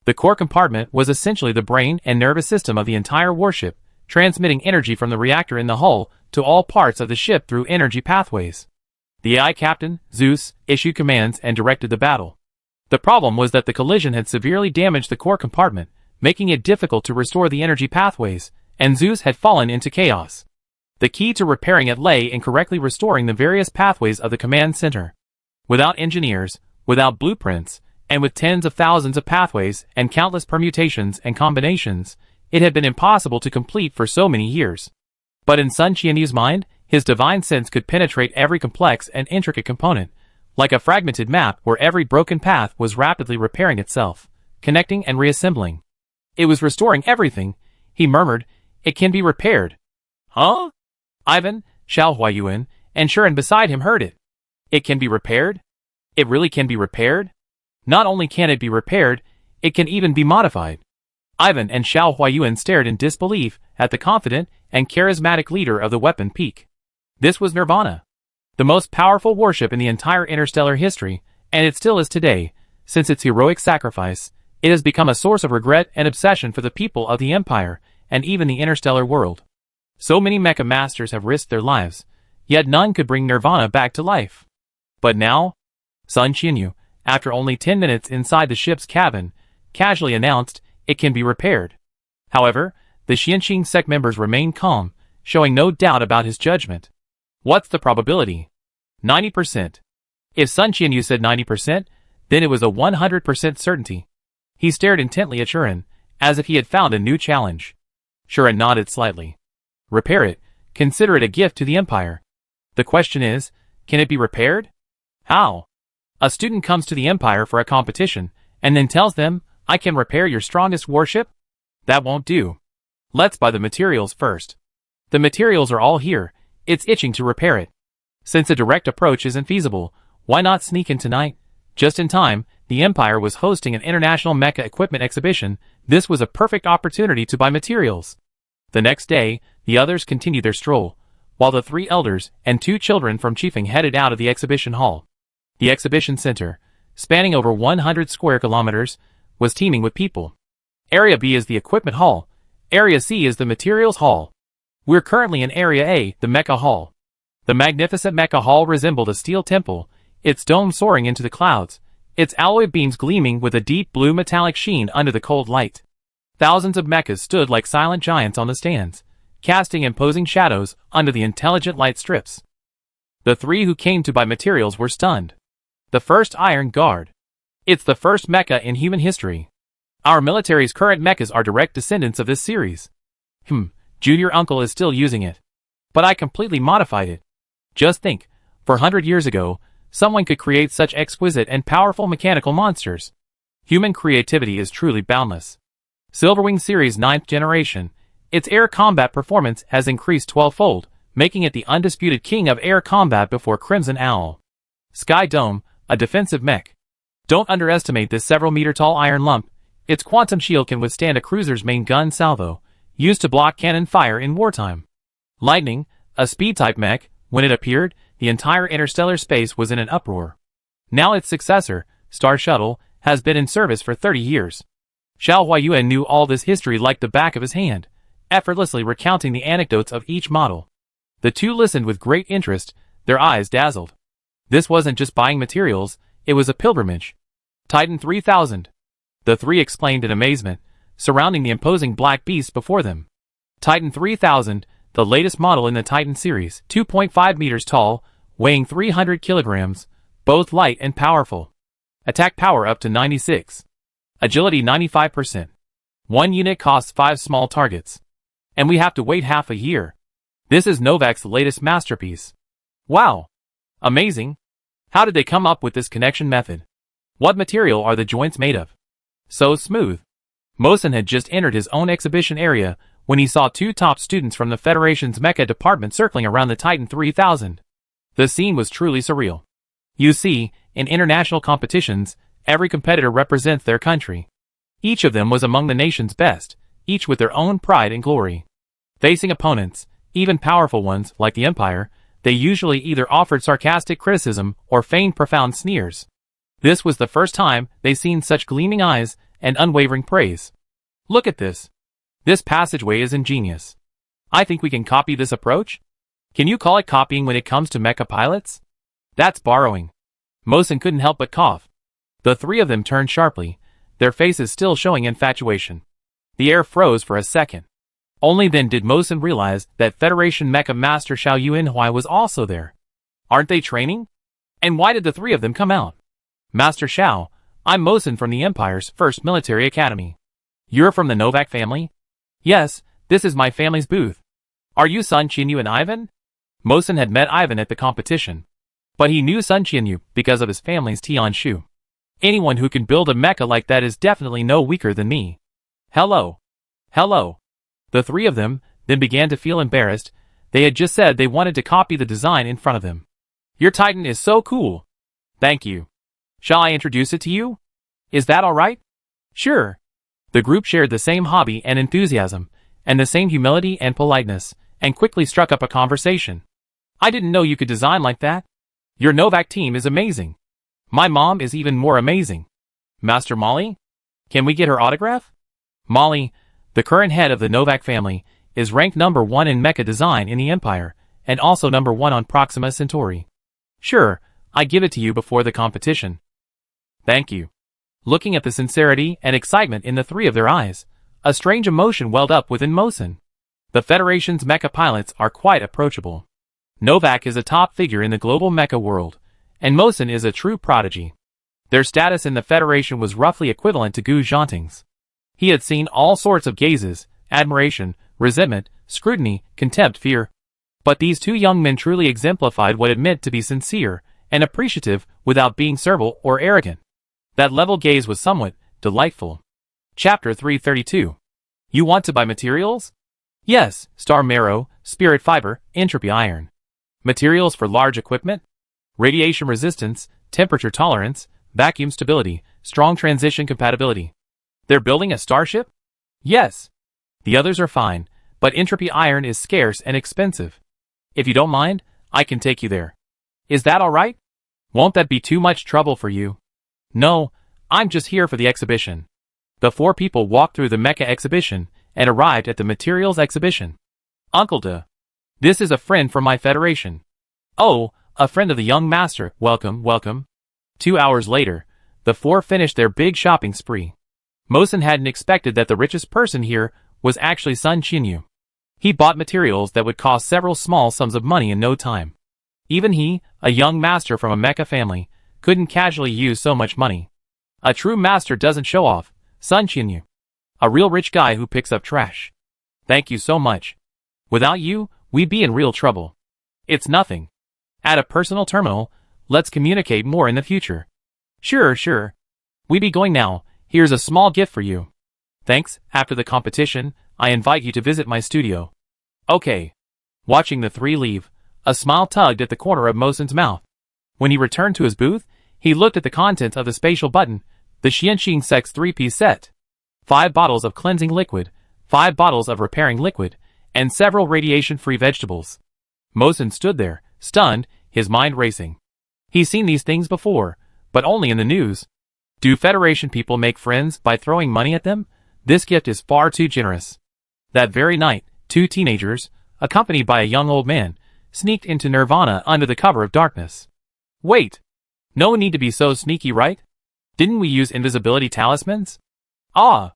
The core compartment was essentially the brain and nervous system of the entire warship, transmitting energy from the reactor in the hull to all parts of the ship through energy pathways. The AI Captain, Zeus, issued commands and directed the battle. The problem was that the collision had severely damaged the core compartment, making it difficult to restore the energy pathways, and Zeus had fallen into chaos. The key to repairing it lay in correctly restoring the various pathways of the command center. Without engineers, without blueprints, and with tens of thousands of pathways and countless permutations and combinations, it had been impossible to complete for so many years. But in Sun Qianyu's mind, his divine sense could penetrate every complex and intricate component, like a fragmented map where every broken path was rapidly repairing itself, connecting and reassembling. It was restoring everything, he murmured. It can be repaired. Huh? Ivan, Xiao Huayuan, and Shuren beside him heard it. It can be repaired? It really can be repaired? Not only can it be repaired, it can even be modified. Ivan and Xiao Huayuan stared in disbelief at the confident and charismatic leader of the weapon peak. This was Nirvana, the most powerful warship in the entire interstellar history, and it still is today. Since its heroic sacrifice, it has become a source of regret and obsession for the people of the Empire, and even the interstellar world. So many mecha masters have risked their lives, yet none could bring Nirvana back to life. But now, Sun Qianyu, after only 10 minutes inside the ship's cabin, casually announced, it can be repaired. However, the Xianxing sect members remained calm, showing no doubt about his judgment. What's the probability? 90%. If Sun Qianyu said 90%, then it was a 100% certainty. He stared intently at Shuren, as if he had found a new challenge. Shuren nodded slightly. Repair it, consider it a gift to the Empire. The question is, can it be repaired? How? A student comes to the Empire for a competition, and then tells them, I can repair your strongest warship? That won't do. Let's buy the materials first. The materials are all here, it's itching to repair it. Since a direct approach isn't feasible, why not sneak in tonight? Just in time, the Empire was hosting an international mecha equipment exhibition. This was a perfect opportunity to buy materials. The next day, the others continued their stroll, while the 3 elders and 2 children from Chiefing headed out of the exhibition hall. The exhibition center, spanning over 100 square kilometers, was teeming with people. Area B is the equipment hall. Area C is the materials hall. We're currently in Area A, the mecha hall. The magnificent mecha hall resembled a steel temple, its dome soaring into the clouds, its alloy beams gleaming with a deep blue metallic sheen under the cold light. Thousands of mechas stood like silent giants on the stands, casting imposing shadows under the intelligent light strips. The 3 who came to buy materials were stunned. The first Iron Guard. It's the first mecha in human history. Our military's current mechas are direct descendants of this series. Junior uncle is still using it. But I completely modified it. Just think, 400 years ago, someone could create such exquisite and powerful mechanical monsters. Human creativity is truly boundless. Silverwing Series 9th generation. Its air combat performance has increased 12-fold, making it the undisputed king of air combat before Crimson Owl. Sky Dome, a defensive mech. Don't underestimate this several-meter-tall iron lump. Its quantum shield can withstand a cruiser's main gun salvo, used to block cannon fire in wartime. Lightning, a speed-type mech. When it appeared, the entire interstellar space was in an uproar. Now its successor, Star Shuttle, has been in service for 30 years. Xiao Huayuan knew all this history like the back of his hand, effortlessly recounting the anecdotes of each model. The two listened with great interest, their eyes dazzled. This wasn't just buying materials, it was a pilgrimage. Titan 3000. The three exclaimed in amazement, surrounding the imposing black beast before them. Titan 3000, the latest model in the Titan series, 2.5 meters tall, weighing 300 kilograms, both light and powerful. Attack power up to 96. Agility 95%. One unit costs 5 small targets. And we have to wait half a year. This is Novak's latest masterpiece. Wow! Amazing! How did they come up with this connection method? What material are the joints made of? So smooth. Mosin had just entered his own exhibition area when he saw two top students from the Federation's mecha department circling around the Titan 3000. The scene was truly surreal. You see, in international competitions, every competitor represents their country. Each of them was among the nation's best, each with their own pride and glory. Facing opponents, even powerful ones like the Empire, they usually either offered sarcastic criticism or feigned profound sneers. This was the first time they'd seen such gleaming eyes and unwavering praise. Look at this. This passageway is ingenious. I think we can copy this approach? Can you call it copying when it comes to mecha pilots? That's borrowing. Mosin couldn't help but cough. The three of them turned sharply, their faces still showing infatuation. The air froze for a second. Only then did Mosin realize that Federation Mecha Master Xiao Yuanhui was also there. Aren't they training? And why did the three of them come out? Master Xiao, I'm Mosin from the Empire's first military academy. You're from the Novak family? Yes, this is my family's booth. Are you Sun Qinyu and Ivan? Mosin had met Ivan at the competition. But he knew Sun Qinyu because of his family's Tian Shu. Anyone who can build a mecha like that is definitely no weaker than me. Hello. Hello. The three of them then began to feel embarrassed. They had just said they wanted to copy the design in front of them. Your Titan is so cool. Thank you. Shall I introduce it to you? Is that alright? Sure. The group shared the same hobby and enthusiasm, and the same humility and politeness, and quickly struck up a conversation. I didn't know you could design like that. Your Novak team is amazing. My mom is even more amazing. Master Molly? Can we get her autograph? Molly, the current head of the Novak family, is ranked number 1 in mecha design in the Empire, and also number 1 on Proxima Centauri. Sure, I give it to you before the competition. Thank you. Looking at the sincerity and excitement in the three of their eyes, a strange emotion welled up within Mosin. The Federation's mecha pilots are quite approachable. Novak is a top figure in the global mecha world, and Mosin is a true prodigy. Their status in the Federation was roughly equivalent to Gu Zhanting's. He had seen all sorts of gazes, admiration, resentment, scrutiny, contempt, fear. But these two young men truly exemplified what it meant to be sincere and appreciative without being servile or arrogant. That level gaze was somewhat delightful. Chapter 332. You want to buy materials? Yes, star marrow, spirit fiber, entropy iron. Materials for large equipment? Radiation resistance, temperature tolerance, vacuum stability, strong transition compatibility. They're building a starship? Yes. The others are fine, but entropy iron is scarce and expensive. If you don't mind, I can take you there. Is that alright? Won't that be too much trouble for you? No, I'm just here for the exhibition. The four people walked through the mecha exhibition and arrived at the materials exhibition. Uncle De. This is a friend from my federation. Oh, a friend of the young master, welcome, welcome. 2 hours later, the four finished their big shopping spree. Mosin hadn't expected that the richest person here was actually Sun Qinyu. He bought materials that would cost several small sums of money in no time. Even he, a young master from a mecha family, couldn't casually use so much money. A true master doesn't show off, Sun Chinyu. A real rich guy who picks up trash. Thank you so much. Without you, we'd be in real trouble. It's nothing. At a personal terminal, let's communicate more in the future. Sure. We be going now. Here's a small gift for you. Thanks. After the competition, I invite you to visit my studio. Okay. Watching the three leave, a smile tugged at the corner of Mosen's mouth. When he returned to his booth, he looked at the contents of the spatial button, the Xianxing Sex 3-piece set. 5 bottles of cleansing liquid, 5 bottles of repairing liquid, and several radiation-free vegetables. Mosen stood there, stunned, his mind racing. He's seen these things before, but only in the news. Do Federation people make friends by throwing money at them? This gift is far too generous. That very night, 2 teenagers, accompanied by a young old man, sneaked into Nirvana under the cover of darkness. Wait. No need to be so sneaky, right? Didn't we use invisibility talismans? Ah.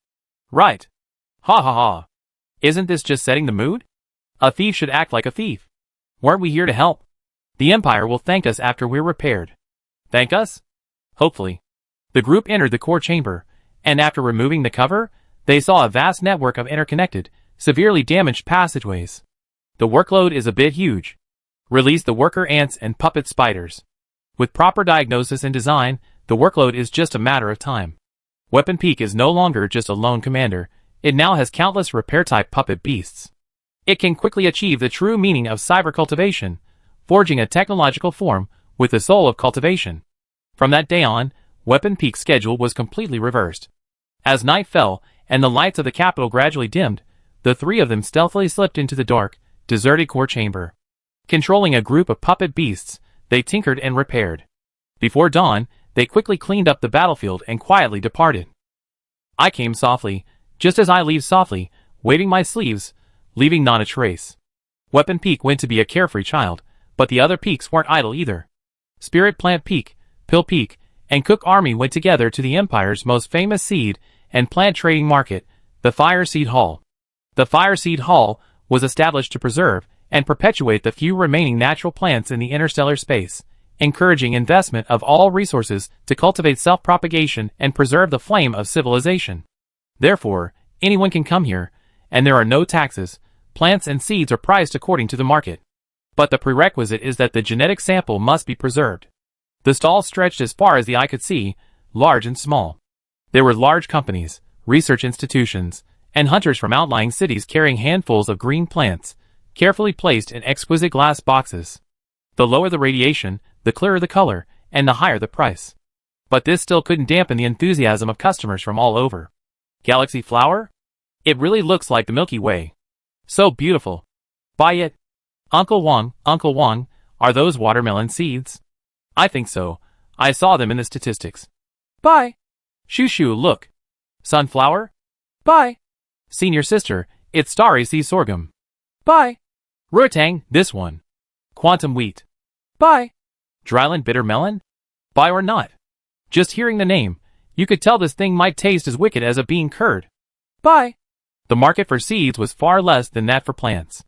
Right. Ha. Isn't this just setting the mood? A thief should act like a thief. Weren't we here to help? The Empire will thank us after we're repaired. Thank us? Hopefully. The group entered the core chamber, and after removing the cover, they saw a vast network of interconnected, severely damaged passageways. The workload is a bit huge. Release the worker ants and puppet spiders. With proper diagnosis and design, the workload is just a matter of time. Weapon Peak is no longer just a lone commander, it now has countless repair-type puppet beasts. It can quickly achieve the true meaning of cyber cultivation, forging a technological form with the soul of cultivation. From that day on, Weapon Peak's schedule was completely reversed. As night fell and the lights of the capital gradually dimmed, the 3 of them stealthily slipped into the dark, deserted core chamber. Controlling a group of puppet beasts, they tinkered and repaired. Before dawn, they quickly cleaned up the battlefield and quietly departed. I came softly, just as I leave softly, waving my sleeves, leaving not a trace. Weapon Peak went to be a carefree child, but the other peaks weren't idle either. Spirit Plant Peak, Pill Peak, and Cook Army went together to the Empire's most famous seed and plant trading market, the Fire Seed Hall. The Fire Seed Hall was established to preserve and perpetuate the few remaining natural plants in the interstellar space, encouraging investment of all resources to cultivate self-propagation and preserve the flame of civilization. Therefore, anyone can come here, and there are no taxes. Plants and seeds are priced according to the market. But the prerequisite is that the genetic sample must be preserved. The stalls stretched as far as the eye could see, large and small. There were large companies, research institutions, and hunters from outlying cities carrying handfuls of green plants, carefully placed in exquisite glass boxes. The lower the radiation, the clearer the color, and the higher the price. But this still couldn't dampen the enthusiasm of customers from all over. Galaxy flower? It really looks like the Milky Way. So beautiful. Buy it. Uncle Wang, are those watermelon seeds? I think so. I saw them in the statistics. Buy. Shoo, look. Sunflower? Buy. Senior sister, it's Starry Sea Sorghum. Buy. Rutang, this one. Quantum wheat. Buy. Dryland bitter melon? Buy or not? Just hearing the name, you could tell this thing might taste as wicked as a bean curd. Buy. The market for seeds was far less than that for plants.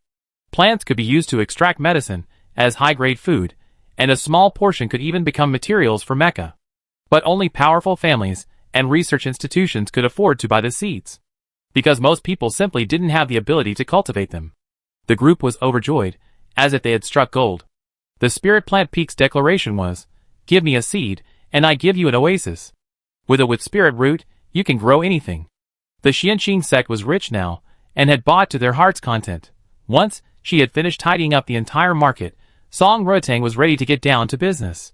Plants could be used to extract medicine, as high-grade food, and a small portion could even become materials for mecha. But only powerful families and research institutions could afford to buy the seeds, because most people simply didn't have the ability to cultivate them. The group was overjoyed, as if they had struck gold. The Spirit Plant Peak's declaration was, "Give me a seed, and I give you an oasis." With Spirit Root, you can grow anything. The Xianxing sect was rich now, and had bought to their heart's content. Once she had finished tidying up the entire market, Song Rotang was ready to get down to business.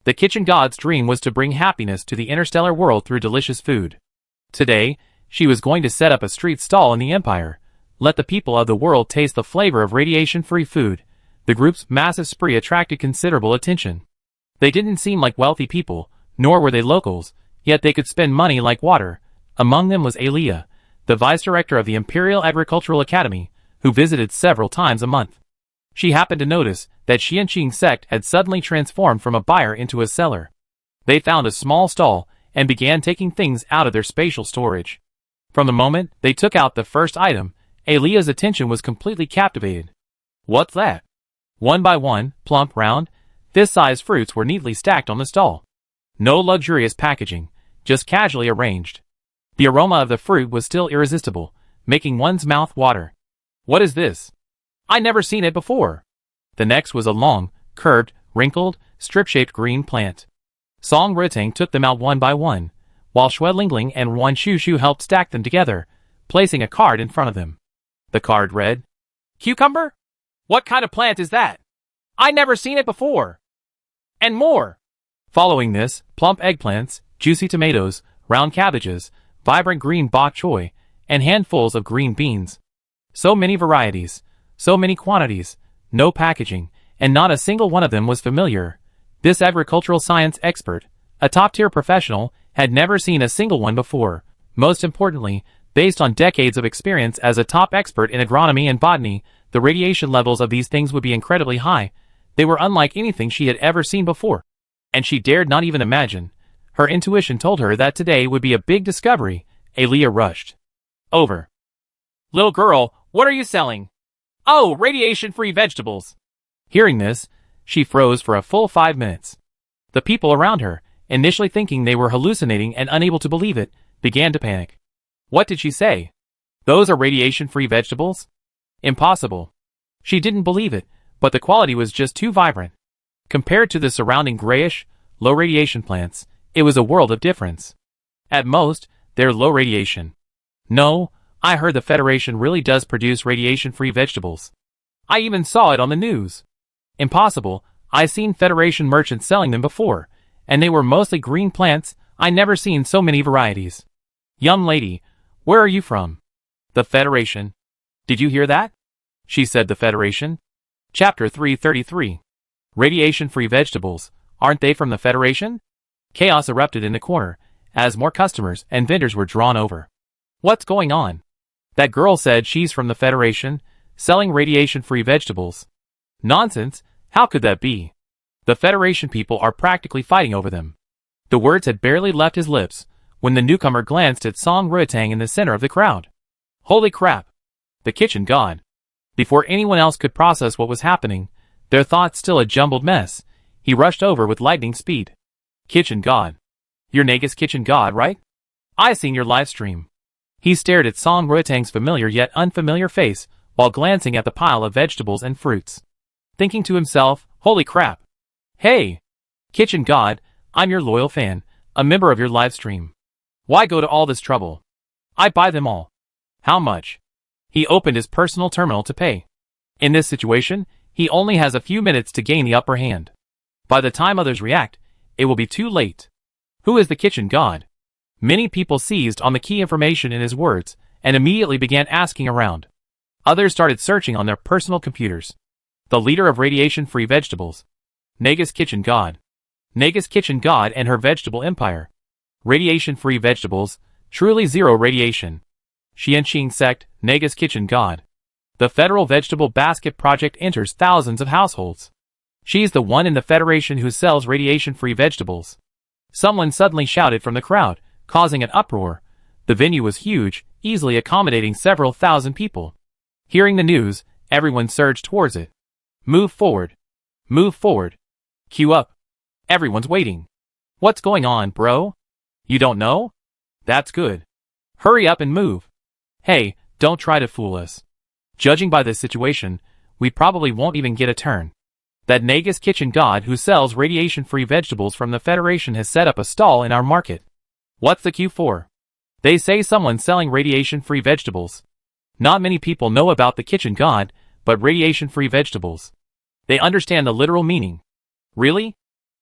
The kitchen god's dream was to bring happiness to the interstellar world through delicious food. Today, she was going to set up a street stall in the Empire, let the people of the world taste the flavor of radiation-free food. The group's massive spree attracted considerable attention. They didn't seem like wealthy people, nor were they locals, yet they could spend money like water. Among them was Aliyah, the vice director of the Imperial Agricultural Academy, who visited several times a month. She happened to notice that Xianxing sect had suddenly transformed from a buyer into a seller. They found a small stall and began taking things out of their spatial storage. From the moment they took out the first item, Aliyah's attention was completely captivated. What's that? One by one, plump, round, fist-sized fruits were neatly stacked on the stall. No luxurious packaging, just casually arranged. The aroma of the fruit was still irresistible, making one's mouth water. What is this? I never seen it before. The next was a long, curved, wrinkled, strip-shaped green plant. Song Rutang took them out one by one, while Xue Lingling and Wan Shu helped stack them together, placing a card in front of them. The card read, "Cucumber? What kind of plant is that? I never seen it before." And more. Following this, plump eggplants, juicy tomatoes, round cabbages, vibrant green bok choy, and handfuls of green beans. So many varieties, so many quantities, no packaging, and not a single one of them was familiar. This agricultural science expert, a top-tier professional, had never seen a single one before. Most importantly, based on decades of experience as a top expert in agronomy and botany, the radiation levels of these things would be incredibly high. They were unlike anything she had ever seen before. And she dared not even imagine. Her intuition told her that today would be a big discovery. Aaliyah rushed over. "Little girl, what are you selling?" "Oh, radiation-free vegetables." Hearing this, she froze for a full 5 minutes. The people around her, initially thinking they were hallucinating and unable to believe it, began to panic. What did she say? Those are radiation-free vegetables? Impossible. She didn't believe it, but the quality was just too vibrant. Compared to the surrounding grayish, low-radiation plants, it was a world of difference. At most, they're low radiation. No, I heard the Federation really does produce radiation-free vegetables. I even saw it on the news. Impossible, I seen Federation merchants selling them before, and they were mostly green plants. I never seen so many varieties. Young lady, where are you from? The Federation. Did you hear that? She said the Federation. Chapter 333. Radiation-free vegetables, aren't they from the Federation? Chaos erupted in the corner, as more customers and vendors were drawn over. What's going on? That girl said she's from the Federation, selling radiation-free vegetables. Nonsense, how could that be? The Federation people are practically fighting over them. The words had barely left his lips, when the newcomer glanced at Song Rutang in the center of the crowd. Holy crap! The kitchen god. Before anyone else could process what was happening, their thoughts still a jumbled mess, he rushed over with lightning speed. Kitchen god. You're Nagus kitchen god, right? I seen your live stream. He stared at Song Rutang's familiar yet unfamiliar face while glancing at the pile of vegetables and fruits. Thinking to himself, holy crap. Hey! Kitchen god, I'm your loyal fan, a member of your live stream. Why go to all this trouble? I buy them all. How much? He opened his personal terminal to pay. In this situation, he only has a few minutes to gain the upper hand. By the time others react, it will be too late. Who is the kitchen god? Many people seized on the key information in his words and immediately began asking around. Others started searching on their personal computers. The leader of radiation-free vegetables. Nagus kitchen god. Nagus kitchen god and her vegetable empire. Radiation-free vegetables, truly zero radiation. Xianxing sect, Nagus kitchen god. The Federal Vegetable Basket Project enters thousands of households. She's the one in the Federation who sells radiation-free vegetables. Someone suddenly shouted from the crowd, causing an uproar. The venue was huge, easily accommodating several thousand people. Hearing the news, everyone surged towards it. Move forward. Move forward. Queue up. Everyone's waiting. What's going on, bro? You don't know? That's good. Hurry up and move. Hey, don't try to fool us. Judging by this situation, we probably won't even get a turn. That Nagus kitchen god who sells radiation-free vegetables from the Federation has set up a stall in our market. What's the queue for? They say someone's selling radiation-free vegetables. Not many people know about the kitchen god, but radiation-free vegetables. They understand the literal meaning. Really?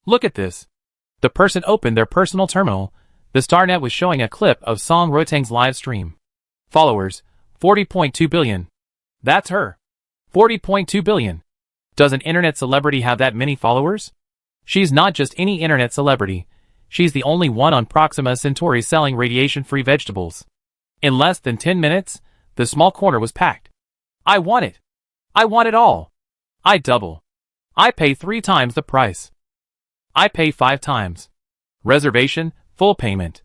Look at this. The person opened their personal terminal. The StarNet was showing a clip of Song Rutang's live stream. Followers, 40.2 billion. That's her. 40.2 billion. Does an internet celebrity have that many followers? She's not just any internet celebrity. She's the only one on Proxima Centauri selling radiation-free vegetables. In less than 10 minutes, the small corner was packed. I want it. I want it all. I double. I pay 3 times the price. I pay 5 times. Reservation, full payment.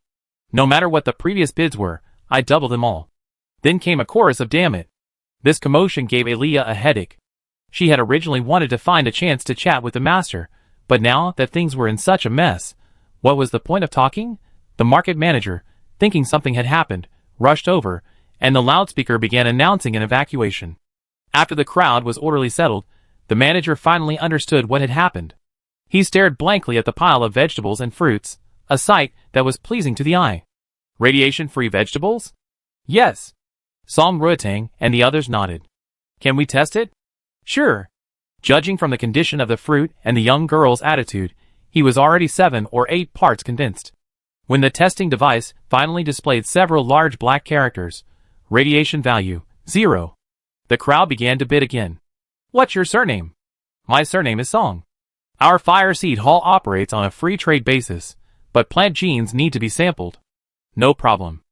No matter what the previous bids were, I double them all. Then came a chorus of damn it. This commotion gave Aaliyah a headache. She had originally wanted to find a chance to chat with the master, but now that things were in such a mess, what was the point of talking? The market manager, thinking something had happened, rushed over, and the loudspeaker began announcing an evacuation. After the crowd was orderly settled, the manager finally understood what had happened. He stared blankly at the pile of vegetables and fruits, a sight that was pleasing to the eye. Radiation-free vegetables? Yes. Song Ruotang and the others nodded. Can we test it? Sure. Judging from the condition of the fruit and the young girl's attitude, he was already 7 or 8 parts convinced. When the testing device finally displayed several large black characters, radiation value, 0. The crowd began to bid again. What's your surname? My surname is Song. Our fire seed hall operates on a free trade basis, but plant genes need to be sampled. No problem.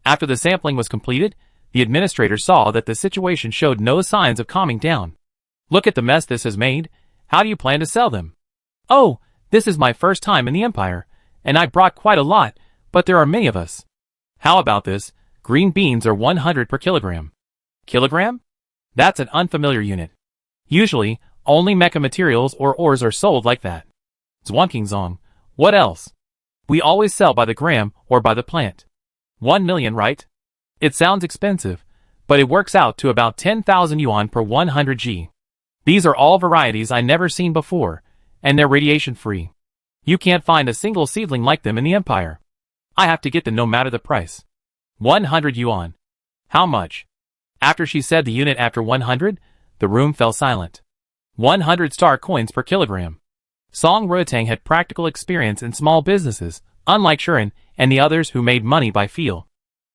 After the sampling was completed, the administrator saw that the situation showed no signs of calming down. Look at the mess this has made. How do you plan to sell them? Oh, this is my first time in the Empire, and I brought quite a lot, but there are many of us. How about this? Green beans are 100 per kilogram. Kilogram? That's an unfamiliar unit. Usually, only mecha materials or ores are sold like that. Zwankingzong. What else? We always sell by the gram or by the plant. 1 million, right? It sounds expensive, but it works out to about 10,000 yuan per 100 G. These are all varieties I never seen before, and they're radiation-free. You can't find a single seedling like them in the Empire. I have to get them no matter the price. 100 yuan. How much? After she said the unit after 100, the room fell silent. 100 star coins per kilogram. Song Ruotang had practical experience in small businesses, unlike Shuren and the others who made money by feel.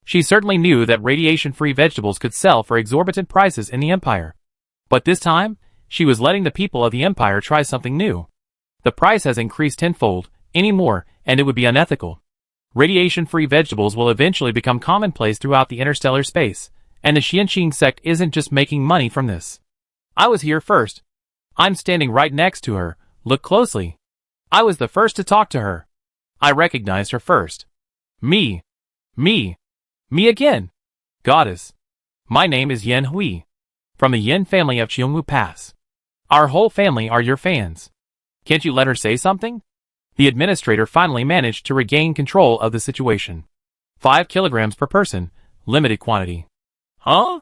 She certainly knew that radiation-free vegetables could sell for exorbitant prices in the Empire. But this time, she was letting the people of the Empire try something new. The price has increased tenfold, any more, and it would be unethical. Radiation-free vegetables will eventually become commonplace throughout the interstellar space, and the Xianqing sect isn't just making money from this. I was here first. I'm standing right next to her. Look closely. I was the first to talk to her. I recognized her first. Me again. Goddess. My name is Yen Hui. From the Yen family of Cheongwu Pass. Our whole family are your fans. Can't you let her say something? The administrator finally managed to regain control of the situation. 5 kilograms per person, limited quantity. Huh?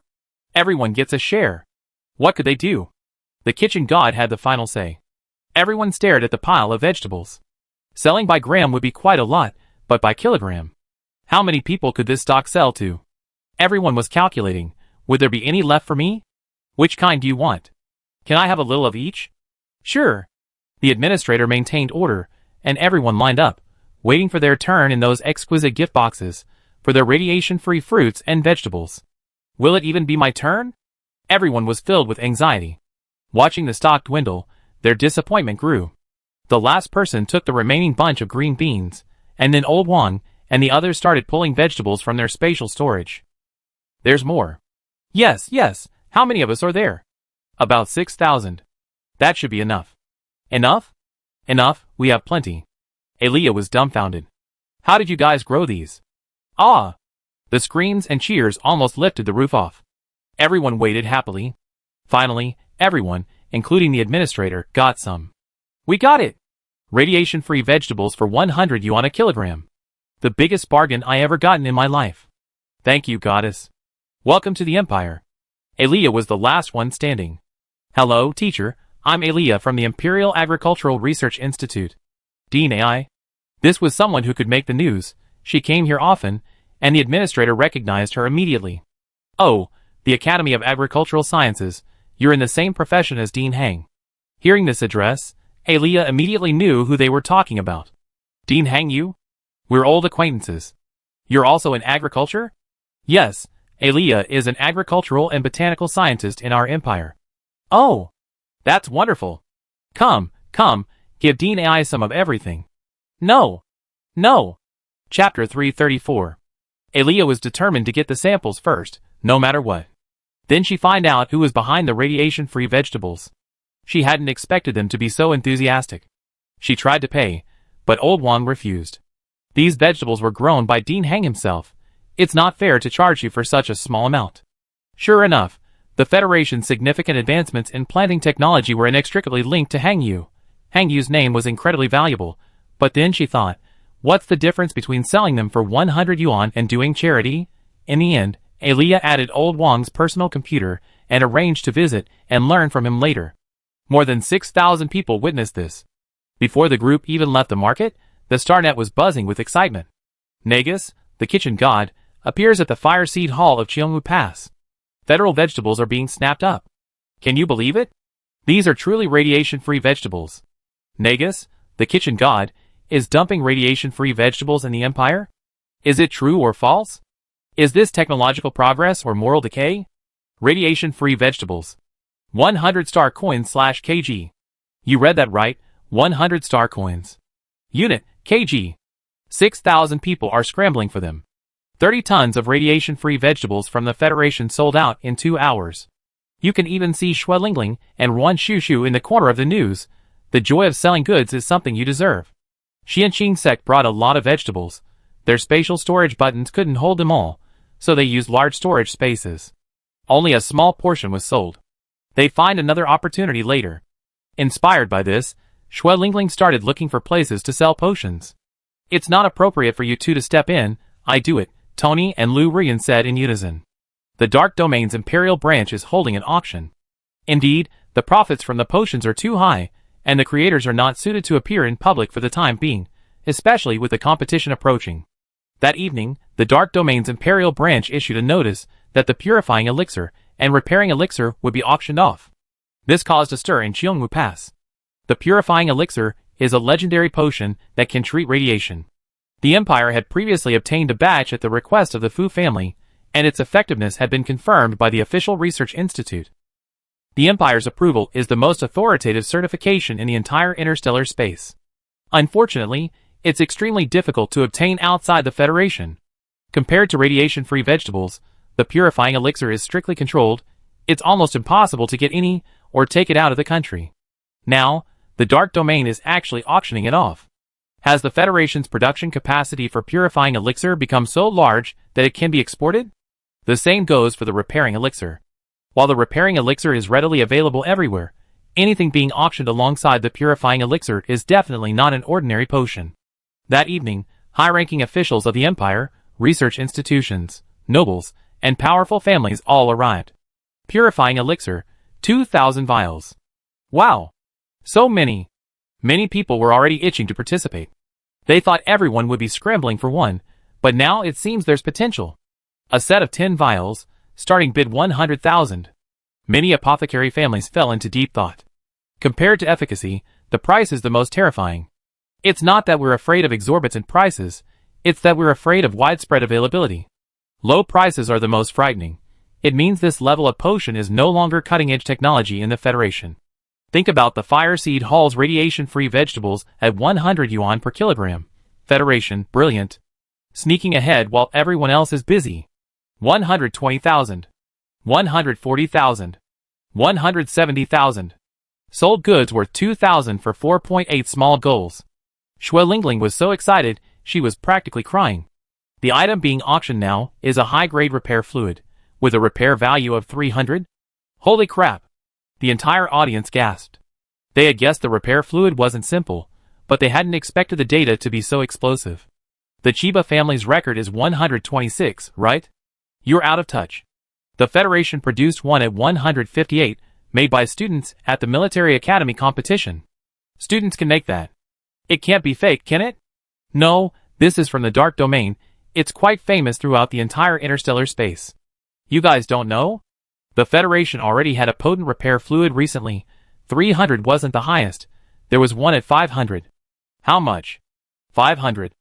Everyone gets a share. What could they do? The kitchen god had the final say. Everyone stared at the pile of vegetables. Selling by gram would be quite a lot, but by kilogram. How many people could this stock sell to? Everyone was calculating. Would there be any left for me? Which kind do you want? Can I have a little of each? Sure. The administrator maintained order, and everyone lined up, waiting for their turn in those exquisite gift boxes, for their radiation-free fruits and vegetables. Will it even be my turn? Everyone was filled with anxiety. Watching the stock dwindle, their disappointment grew. The last person took the remaining bunch of green beans, and then Old Wang and the others started pulling vegetables from their spatial storage. There's more. Yes. How many of us are there? About 6,000. That should be enough. Enough? Enough, we have plenty. Elia was dumbfounded. How did you guys grow these? Ah! The screams and cheers almost lifted the roof off. Everyone waited happily. Finally, everyone, including the administrator, got some. We got it! Radiation-free vegetables for 100 yuan a kilogram. The biggest bargain I ever gotten in my life. Thank you, goddess. Welcome to the Empire. Elia was the last one standing. Hello, teacher. I'm Elia from the Imperial Agricultural Research Institute. Dean AI. This was someone who could make the news. She came here often, and the administrator recognized her immediately. Oh, the Academy of Agricultural Sciences. You're in the same profession as Dean Hang. Hearing this address, Elia immediately knew who they were talking about. Dean Hang, you? We're old acquaintances. You're also in agriculture? Yes, Elia is an agricultural and botanical scientist in our empire. Oh, that's wonderful. Come, give Dean AI some of everything. No. Chapter 334. Elia was determined to get the samples first, no matter what. Then she find out who was behind the radiation-free vegetables. She hadn't expected them to be so enthusiastic. She tried to pay, but Old Wang refused. These vegetables were grown by Dean Hang himself. It's not fair to charge you for such a small amount. Sure enough, the Federation's significant advancements in planting technology were inextricably linked to Hang Yu. Hang Yu's name was incredibly valuable, but then she thought, What's the difference between selling them for 100 yuan and doing charity? In the end, Elia added old Wang's personal computer and arranged to visit and learn from him later. More than 6,000 people witnessed this. Before the group even left the market, the Starnet was buzzing with excitement. Nagus, the kitchen god, appears at the Fire Seed Hall of Cheongwu Pass. Federal vegetables are being snapped up. Can you believe it? These are truly radiation-free vegetables. Nagus, the kitchen god, is dumping radiation-free vegetables in the empire? Is it true or false? Is this technological progress or moral decay? Radiation-free vegetables. 100 star coins/kg. You read that right, 100 star coins. Unit, kg. 6,000 people are scrambling for them. 30 tons of radiation-free vegetables from the Federation sold out in 2 hours. You can even see Xue Lingling and Wan Shushu in the corner of the news. The joy of selling goods is something you deserve. Xianqing Sect brought a lot of vegetables. Their spatial storage buttons couldn't hold them all, so they used large storage spaces. Only a small portion was sold. They find another opportunity later. Inspired by this, Xue Lingling started looking for places to sell potions. It's not appropriate for you two to step in, I do it, Tony and Lu Rian said in unison. The Dark Domain's Imperial branch is holding an auction. Indeed, the profits from the potions are too high, and the creators are not suited to appear in public for the time being, especially with the competition approaching. That evening, the Dark Domain's Imperial branch issued a notice that the Purifying Elixir and Repairing Elixir would be auctioned off. This caused a stir in Cheongwu Pass. The Purifying Elixir is a legendary potion that can treat radiation. The Empire had previously obtained a batch at the request of the Fu family, and its effectiveness had been confirmed by the official research institute. The Empire's approval is the most authoritative certification in the entire interstellar space. Unfortunately, it's extremely difficult to obtain outside the Federation. Compared to radiation-free vegetables, the Purifying Elixir is strictly controlled. It's almost impossible to get any or take it out of the country. Now, the Dark Domain is actually auctioning it off. Has the Federation's production capacity for Purifying Elixir become so large that it can be exported? The same goes for the Repairing Elixir. While the Repairing Elixir is readily available everywhere, anything being auctioned alongside the Purifying Elixir is definitely not an ordinary potion. That evening, high-ranking officials of the Empire, research institutions, nobles, and powerful families all arrived. Purifying Elixir, 2,000 vials. Wow! So many! Many people were already itching to participate. They thought everyone would be scrambling for one, but now it seems there's potential. A set of 10 vials, starting bid 100,000. Many apothecary families fell into deep thought. Compared to efficacy, the price is the most terrifying. It's not that we're afraid of exorbitant prices, it's that we're afraid of widespread availability. Low prices are the most frightening. It means this level of potion is no longer cutting-edge technology in the Federation. Think about the Fire Seed Hall's radiation-free vegetables at 100 yuan per kilogram. Federation, brilliant. Sneaking ahead while everyone else is busy. 120,000. 140,000. 170,000. Sold goods worth 2,000 for 4.8 small goals. Xue Lingling was so excited, she was practically crying. The item being auctioned now is a high-grade repair fluid, with a repair value of 300. Holy crap! The entire audience gasped. They had guessed the repair fluid wasn't simple, but they hadn't expected the data to be so explosive. The Chiba family's record is 126, right? You're out of touch. The Federation produced one at 158, made by students at the Military Academy competition. Students can make that. It can't be fake, can it? No, this is from the Dark Domain. It's quite famous throughout the entire interstellar space. You guys don't know? The Federation already had a potent repair fluid recently. 300 wasn't the highest. There was one at 500. How much? 500.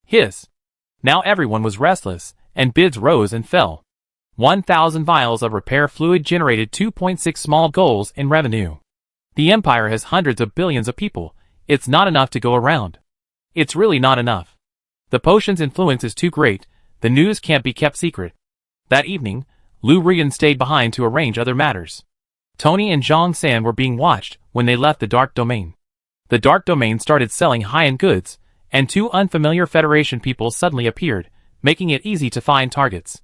Hiss. Now everyone was restless, and bids rose and fell. 1,000 vials of repair fluid generated 2.6 small goals in revenue. The Empire has hundreds of billions of people. It's not enough to go around. It's really not enough. The potion's influence is too great. The news can't be kept secret. That evening, Lu Rian stayed behind to arrange other matters. Tony and Zhang San were being watched when they left the Dark Domain. The Dark Domain started selling high-end goods, and 2 unfamiliar Federation people suddenly appeared, making it easy to find targets.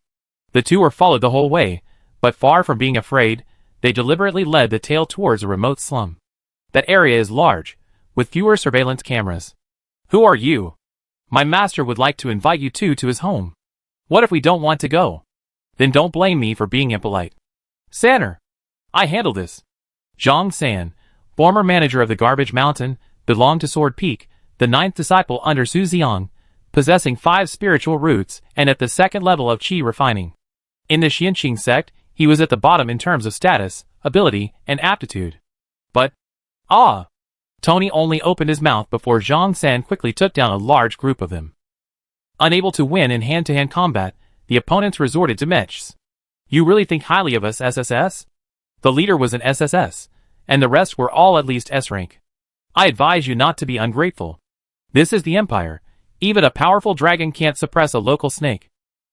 The 2 were followed the whole way, but far from being afraid, they deliberately led the tail towards a remote slum. That area is large, with fewer surveillance cameras. Who are you? My master would like to invite you two to his home. What if we don't want to go? Then don't blame me for being impolite. Sanner. I handle this. Zhang San, former manager of the Garbage Mountain, belonged to Sword Peak, the ninth disciple under Su Xiang, possessing 5 spiritual roots and at the second level of qi refining. In the Xianqing sect, he was at the bottom in terms of status, ability, and aptitude. But, Tony only opened his mouth before Zhang San quickly took down a large group of them. Unable to win in hand-to-hand combat, the opponents resorted to mechs. You really think highly of us, SSS? The leader was an SSS, and the rest were all at least S rank. I advise you not to be ungrateful. This is the Empire. Even a powerful dragon can't suppress a local snake.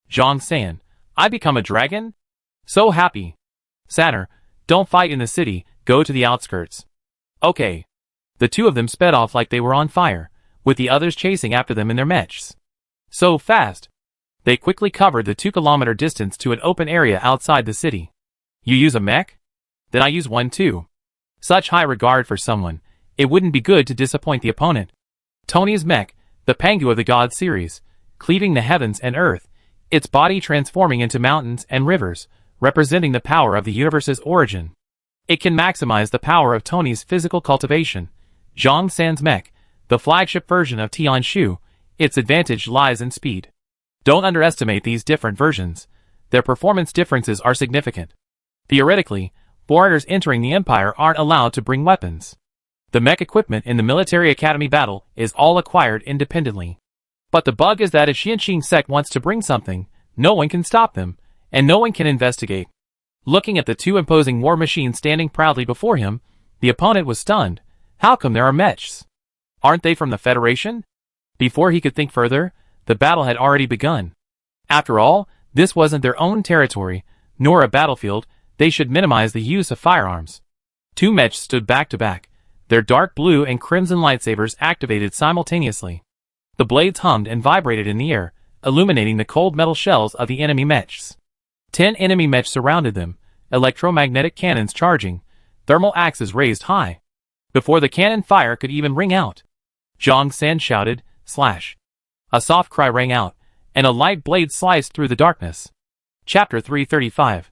Zhang San, I become a dragon? So happy. Sanner, don't fight in the city, go to the outskirts. Okay. The two of them sped off like they were on fire, with the others chasing after them in their mechs. So fast. They quickly covered the 2-kilometer distance to an open area outside the city. You use a mech? Then I use one too. Such high regard for someone, it wouldn't be good to disappoint the opponent. Tony's mech, the Pangu of the God series, cleaving the heavens and earth, its body transforming into mountains and rivers, representing the power of the universe's origin. It can maximize the power of Tony's physical cultivation. Zhang San's mech, the flagship version of Tianshu, its advantage lies in speed. Don't underestimate these different versions. Their performance differences are significant. Theoretically, foreigners entering the Empire aren't allowed to bring weapons. The mech equipment in the military academy battle is all acquired independently. But the bug is that if Xianqing sect wants to bring something, no one can stop them, and no one can investigate. Looking at the two imposing war machines standing proudly before him, the opponent was stunned. How come there are mechs? Aren't they from the Federation? Before he could think further, the battle had already begun. After all, this wasn't their own territory, nor a battlefield. They should minimize the use of firearms. 2 mechs stood back to back, their dark blue and crimson lightsabers activated simultaneously. The blades hummed and vibrated in the air, illuminating the cold metal shells of the enemy mechs. 10 enemy mechs surrounded them, electromagnetic cannons charging, thermal axes raised high. Before the cannon fire could even ring out, Zhang San shouted, "Slash!" A soft cry rang out, and a light blade sliced through the darkness. Chapter 335.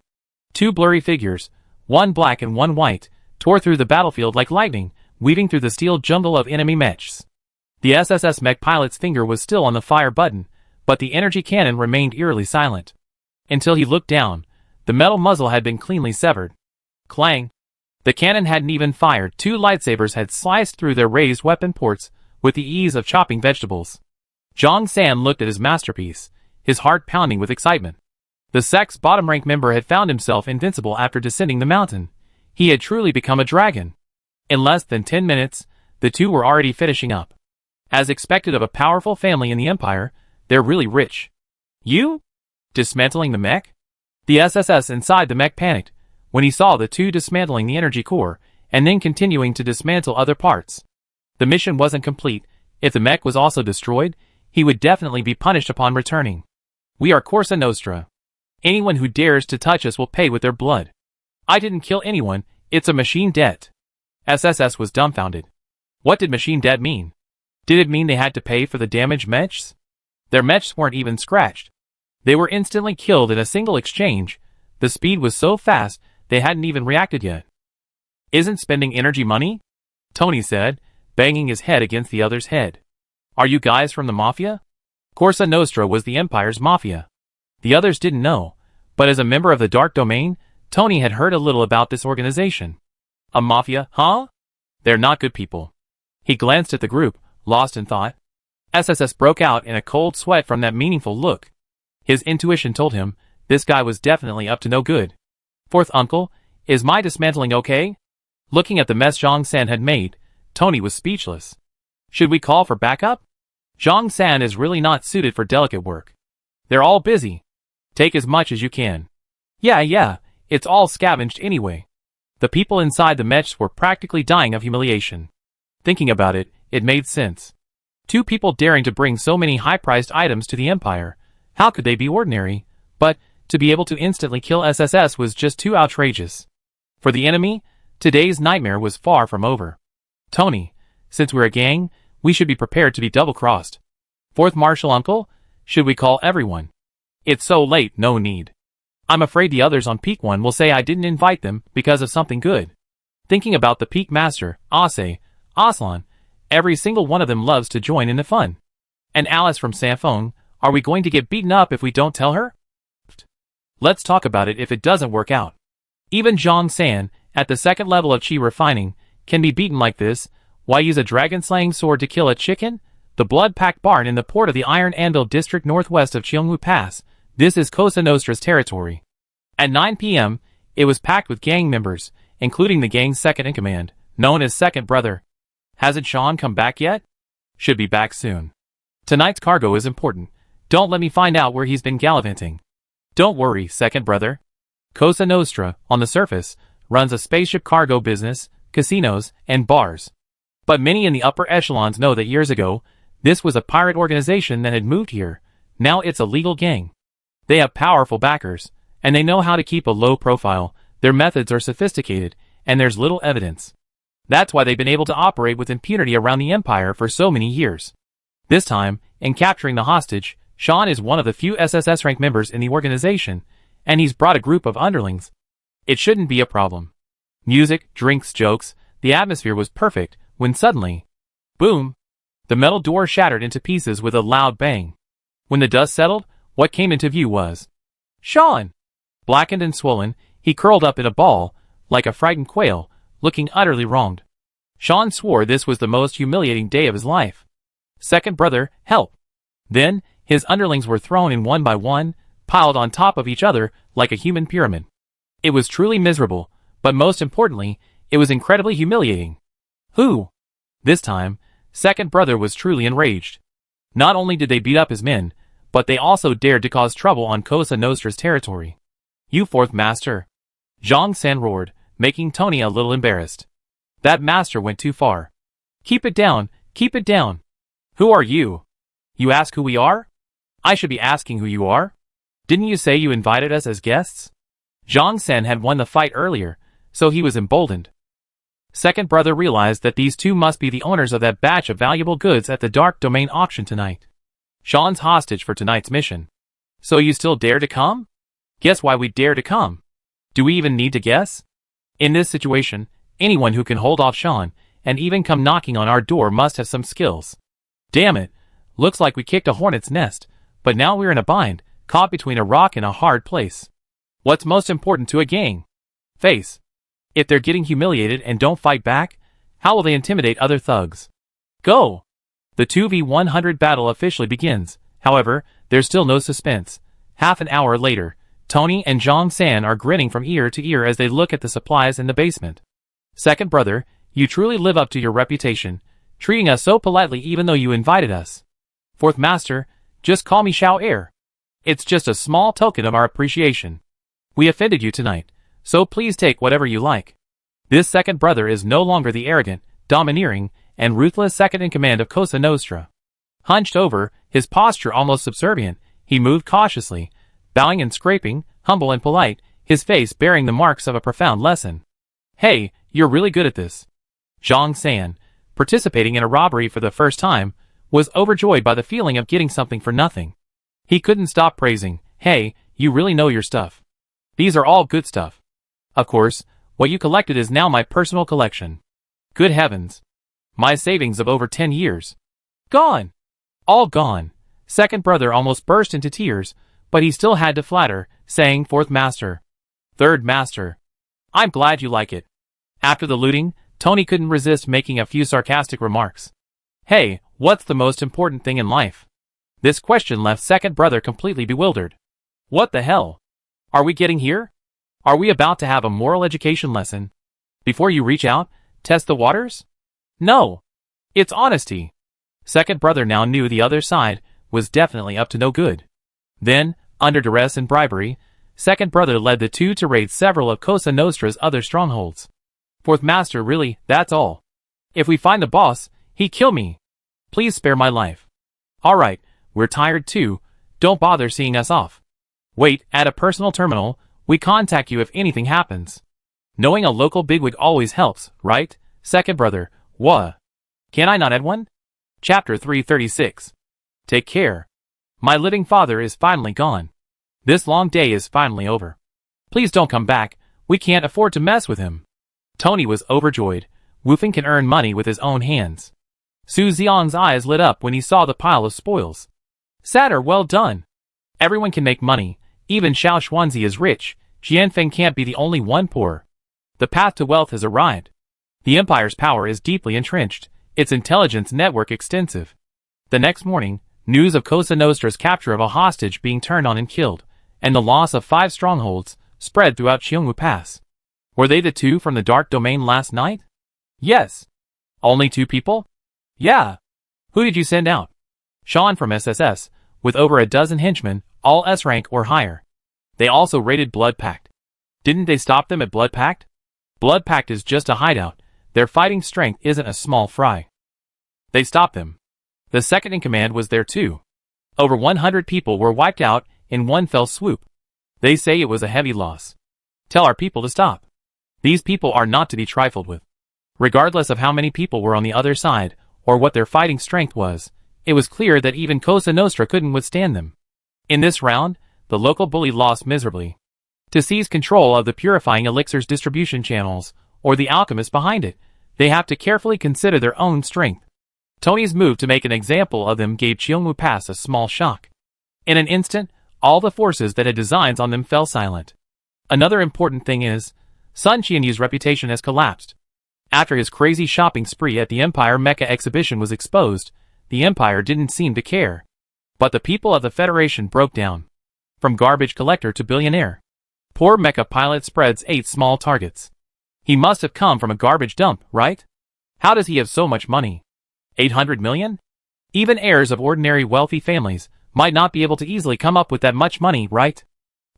2 blurry figures, one black and one white, tore through the battlefield like lightning, weaving through the steel jungle of enemy mechs. The SSS mech pilot's finger was still on the fire button, but the energy cannon remained eerily silent. Until he looked down, the metal muzzle had been cleanly severed. Clang! The cannon hadn't even fired. 2 lightsabers had sliced through their raised weapon ports with the ease of chopping vegetables. Zhang San looked at his masterpiece, his heart pounding with excitement. The sect's bottom-rank member had found himself invincible after descending the mountain. He had truly become a dragon. In less than 10 minutes, the two were already finishing up. As expected of a powerful family in the Empire, they're really rich. You? Dismantling the mech? The SSS inside the mech panicked when he saw the two dismantling the energy core and then continuing to dismantle other parts. The mission wasn't complete. If the mech was also destroyed, he would definitely be punished upon returning. We are Corsa Nostra. Anyone who dares to touch us will pay with their blood. I didn't kill anyone, it's a machine debt. SSS was dumbfounded. What did machine debt mean? Did it mean they had to pay for the damaged mechs? Their mechs weren't even scratched. They were instantly killed in a single exchange. The speed was so fast, they hadn't even reacted yet. Isn't spending energy money? Tony said, banging his head against the other's head. Are you guys from the Mafia? Corsa Nostra was the Empire's Mafia. The others didn't know, but as a member of the Dark Domain, Tony had heard a little about this organization. A Mafia, huh? They're not good people. He glanced at the group, lost in thought. SSS broke out in a cold sweat from that meaningful look. His intuition told him, this guy was definitely up to no good. Fourth uncle, is my dismantling okay? Looking at the mess Zhang San had made, Tony was speechless. Should we call for backup? Zhang San is really not suited for delicate work. They're all busy. Take as much as you can. Yeah, it's all scavenged anyway. The people inside the mechs were practically dying of humiliation. Thinking about it, it made sense. 2 people daring to bring so many high-priced items to the Empire. How could they be ordinary? But, to be able to instantly kill SSS was just too outrageous. For the enemy, today's nightmare was far from over. Tony, since we're a gang, we should be prepared to be double-crossed. Fourth Marshal Uncle? Should we call everyone? It's so late, no need. I'm afraid the others on Peak 1 will say I didn't invite them because of something good. Thinking about the Peak Master, Ase, Aslan, every single one of them loves to join in the fun. And Alice from Sanfeng, are we going to get beaten up if we don't tell her? Let's talk about it if it doesn't work out. Even Zhang San, at the second level of Qi refining, can be beaten like this. Why use a dragon-slaying sword to kill a chicken? The blood-packed barn in the port of the Iron Anvil district northwest of Cheongwu Pass. This is Cosa Nostra's territory. At 9 p.m., it was packed with gang members, including the gang's second-in-command, known as Second Brother. Hasn't Sean come back yet? Should be back soon. Tonight's cargo is important. Don't let me find out where he's been gallivanting. Don't worry, Second Brother. Cosa Nostra, on the surface, runs a spaceship cargo business, casinos, and bars. But many in the upper echelons know that years ago, this was a pirate organization that had moved here. Now it's a legal gang. They have powerful backers, and they know how to keep a low profile. Their methods are sophisticated, and there's little evidence. That's why they've been able to operate with impunity around the Empire for so many years. This time, in capturing the hostage, Sean is one of the few SSS rank members in the organization, and he's brought a group of underlings. It shouldn't be a problem. Music, drinks, jokes, the atmosphere was perfect, when suddenly, boom! The metal door shattered into pieces with a loud bang. When the dust settled, what came into view was Sean! Blackened and swollen, he curled up in a ball, like a frightened quail, looking utterly wronged. Sean swore this was the most humiliating day of his life. Second Brother, help! Then, his underlings were thrown in one by one, piled on top of each other like a human pyramid. It was truly miserable, but most importantly, it was incredibly humiliating. Who? This time, Second Brother was truly enraged. Not only did they beat up his men, but they also dared to cause trouble on Cosa Nostra's territory. You Fourth Master! Zhang San roared, making Tony a little embarrassed. That master went too far. Keep it down, keep it down. Who are you? You ask who we are? I should be asking who you are. Didn't you say you invited us as guests? Zhang San had won the fight earlier, so he was emboldened. Second Brother realized that these two must be the owners of that batch of valuable goods at the Dark Domain auction tonight. Sean's hostage for tonight's mission. So you still dare to come? Guess why we dare to come. Do we even need to guess? In this situation, anyone who can hold off Sean, and even come knocking on our door must have some skills. Damn it, looks like we kicked a hornet's nest, but now we're in a bind, caught between a rock and a hard place. What's most important to a gang? Face. If they're getting humiliated and don't fight back, how will they intimidate other thugs? Go! The 2v100 battle officially begins. However, there's still no suspense. Half an hour later, Tony and Zhang San are grinning from ear to ear as they look at the supplies in the basement. Second Brother, you truly live up to your reputation, treating us so politely even though you invited us. Fourth Master, just call me Xiao Air. It's just a small token of our appreciation. We offended you tonight, so please take whatever you like. This Second Brother is no longer the arrogant, domineering, and ruthless second-in-command of Cosa Nostra. Hunched over, his posture almost subservient, he moved cautiously, bowing and scraping, humble and polite, his face bearing the marks of a profound lesson. Hey, you're really good at this. Zhang San, participating in a robbery for the first time, was overjoyed by the feeling of getting something for nothing. He couldn't stop praising, hey, you really know your stuff. These are all good stuff. Of course, what you collected is now my personal collection. Good heavens. My savings of over 10 years. Gone. All gone. Second Brother almost burst into tears, but he still had to flatter, saying Fourth Master. Third Master. I'm glad you like it. After the looting, Tony couldn't resist making a few sarcastic remarks. Hey, what's the most important thing in life? This question left Second Brother completely bewildered. What the hell? Are we getting here? Are we about to have a moral education lesson? Before you reach out, test the waters? No. It's honesty. Second Brother now knew the other side was definitely up to no good. Then, under duress and bribery, Second Brother led the two to raid several of Cosa Nostra's other strongholds. Fourth Master, really, that's all. If we find the boss, he'd kill me. Please spare my life. Alright, we're tired too, don't bother seeing us off. Wait, at a personal terminal, we contact you if anything happens. Knowing a local bigwig always helps, right? Second Brother, what? Can I not add one? Chapter 336. Take care. My living father is finally gone. This long day is finally over. Please don't come back, we can't afford to mess with him. Tony was overjoyed. Wu Feng can earn money with his own hands. Su Xiang's eyes lit up when he saw the pile of spoils. Satyr, well done. Everyone can make money, even Xiao Xuanzi is rich, Jianfeng can't be the only one poor. The path to wealth has arrived. The empire's power is deeply entrenched, its intelligence network extensive. The next morning, news of Cosa Nostra's capture of a hostage being turned on and killed, and the loss of 5 strongholds, spread throughout Qiongwu Pass. Were they the 2 from the Dark Domain last night? Yes. Only 2 people? Yeah. Who did you send out? Sean from SSS, with over a dozen henchmen, all S-rank or higher. They also raided Blood Pact. Didn't they stop them at Blood Pact? Blood Pact is just a hideout, their fighting strength isn't a small fry. They stopped them. The second in command was there too. Over 100 people were wiped out in one fell swoop. They say it was a heavy loss. Tell our people to stop. These people are not to be trifled with. Regardless of how many people were on the other side, or what their fighting strength was, it was clear that even Cosa Nostra couldn't withstand them. In this round, the local bully lost miserably. To seize control of the purifying elixir's distribution channels, or the alchemist behind it, they have to carefully consider their own strength. Tony's move to make an example of them gave Qiongwu Pass a small shock. In an instant, all the forces that had designs on them fell silent. Another important thing is, Sun Qianyu's reputation has collapsed. After his crazy shopping spree at the Empire Mecha exhibition was exposed, the Empire didn't seem to care. But the people of the Federation broke down. From garbage collector to billionaire. Poor Mecha pilot spreads 8 small targets. He must have come from a garbage dump, right? How does he have so much money? 800 million? Even heirs of ordinary wealthy families might not be able to easily come up with that much money, right?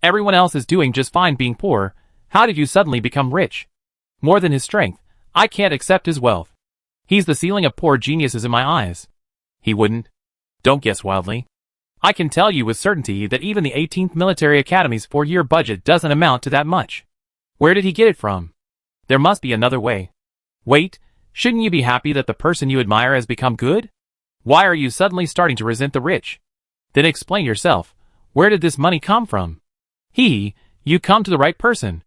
Everyone else is doing just fine being poor. How did you suddenly become rich? More than his strength, I can't accept his wealth. He's the ceiling of poor geniuses in my eyes. He wouldn't. Don't guess wildly. I can tell you with certainty that even the 18th Military Academy's 4-year budget doesn't amount to that much. Where did he get it from? There must be another way. Wait, shouldn't you be happy that the person you admire has become good? Why are you suddenly starting to resent the rich? Then explain yourself. Where did this money come from? You come to the right person.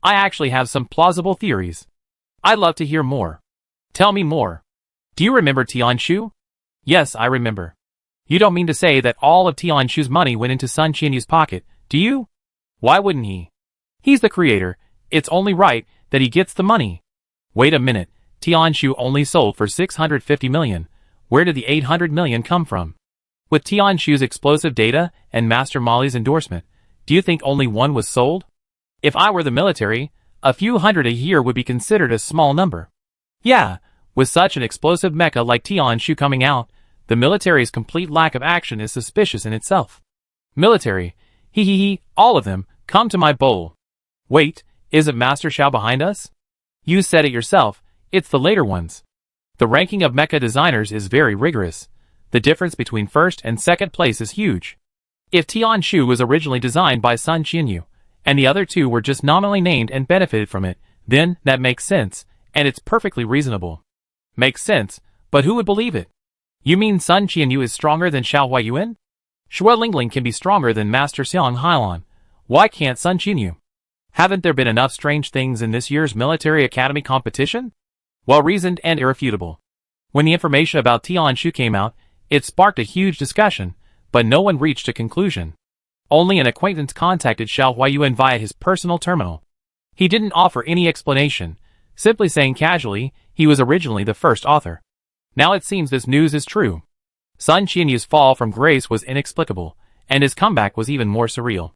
I actually have some plausible theories. I'd love to hear more. Tell me more. Do you remember Tianshu? Yes, I remember. You don't mean to say that all of Tianshu's money went into Sun Qianyu's pocket, do you? Why wouldn't he? He's the creator. It's only right that he gets the money. Wait a minute. Tianshu only sold for 650 million. Where did the 800 million come from? With Tianshu's explosive data and Master Molly's endorsement, do you think only one was sold? If I were the military, a few hundred a year would be considered a small number. Yeah, with such an explosive mecha like Tianshu coming out, the military's complete lack of action is suspicious in itself. Military, all of them, come to my bowl. Wait, isn't Master Xiao behind us? You said it yourself, it's the later ones. The ranking of mecha designers is very rigorous. The difference between first and second place is huge. If Tianshu was originally designed by Sun Qianyu, and the other 2 were just nominally named and benefited from it, then that makes sense, and it's perfectly reasonable. Makes sense, but who would believe it? You mean Sun Qianyu is stronger than Xiao Huayuan? Shui Lingling can be stronger than Master Xiang Hailan. Why can't Sun Qianyu? Haven't there been enough strange things in this year's Military Academy competition? Well-reasoned and irrefutable. When the information about Tianshu came out, it sparked a huge discussion, but no one reached a conclusion. Only an acquaintance contacted Xiao Huayuan via his personal terminal. He didn't offer any explanation, simply saying casually he was originally the first author. Now it seems this news is true. Sun Qianyu's fall from grace was inexplicable, and his comeback was even more surreal.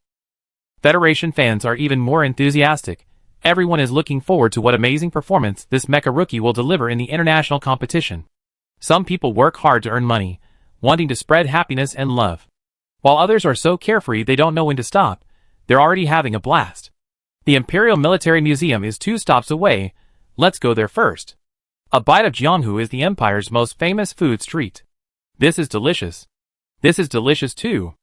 Federation fans are even more enthusiastic. Everyone is looking forward to what amazing performance this mecha rookie will deliver in the international competition. Some people work hard to earn money, wanting to spread happiness and love. While others are so carefree they don't know when to stop, they're already having a blast. The Imperial Military Museum is 2 stops away. Let's go there first. A bite of Jianghu is the Empire's most famous food street. This is delicious. This is delicious too.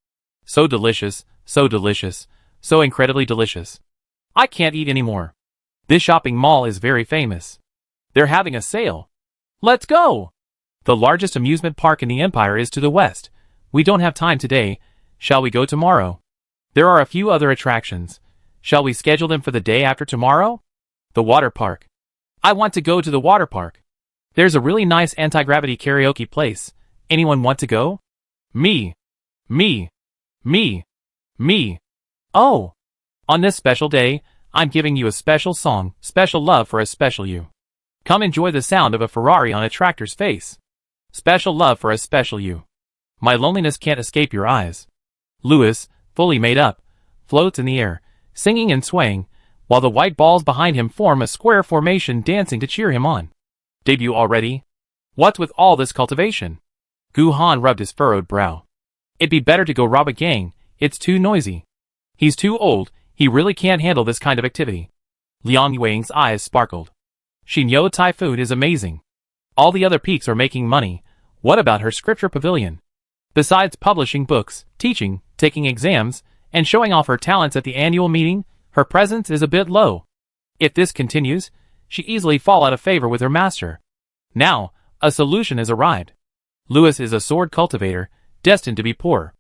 So delicious, so delicious, so incredibly delicious. I can't eat anymore. This shopping mall is very famous. They're having a sale. Let's go! The largest amusement park in the Empire is to the west, We don't have time today. Shall we go tomorrow? There are a few other attractions. Shall we schedule them for the day after tomorrow? The water park. I want to go to the water park. There's a really nice anti-gravity karaoke place. Anyone want to go? Me. Me. Me. Me. Oh! On this special day, I'm giving you a special song, special love for a special you. Come enjoy the sound of a Ferrari on a tractor's face. Special love for a special you. My loneliness can't escape your eyes. Louis, fully made up, floats in the air, singing and swaying, while the white balls behind him form a square formation dancing to cheer him on. Debut already? What's with all this cultivation? Gu Han rubbed his furrowed brow. It'd be better to go rob a gang, it's too noisy. He's too old, he really can't handle this kind of activity. Liang Yuang's eyes sparkled. Xinyo Typhoon is amazing. All the other peaks are making money. What about her scripture pavilion? Besides publishing books, teaching, taking exams, and showing off her talents at the annual meeting, her presence is a bit low. If this continues, she easily fall out of favor with her master. Now, a solution has arrived. Louis is a sword cultivator, destined to be poor.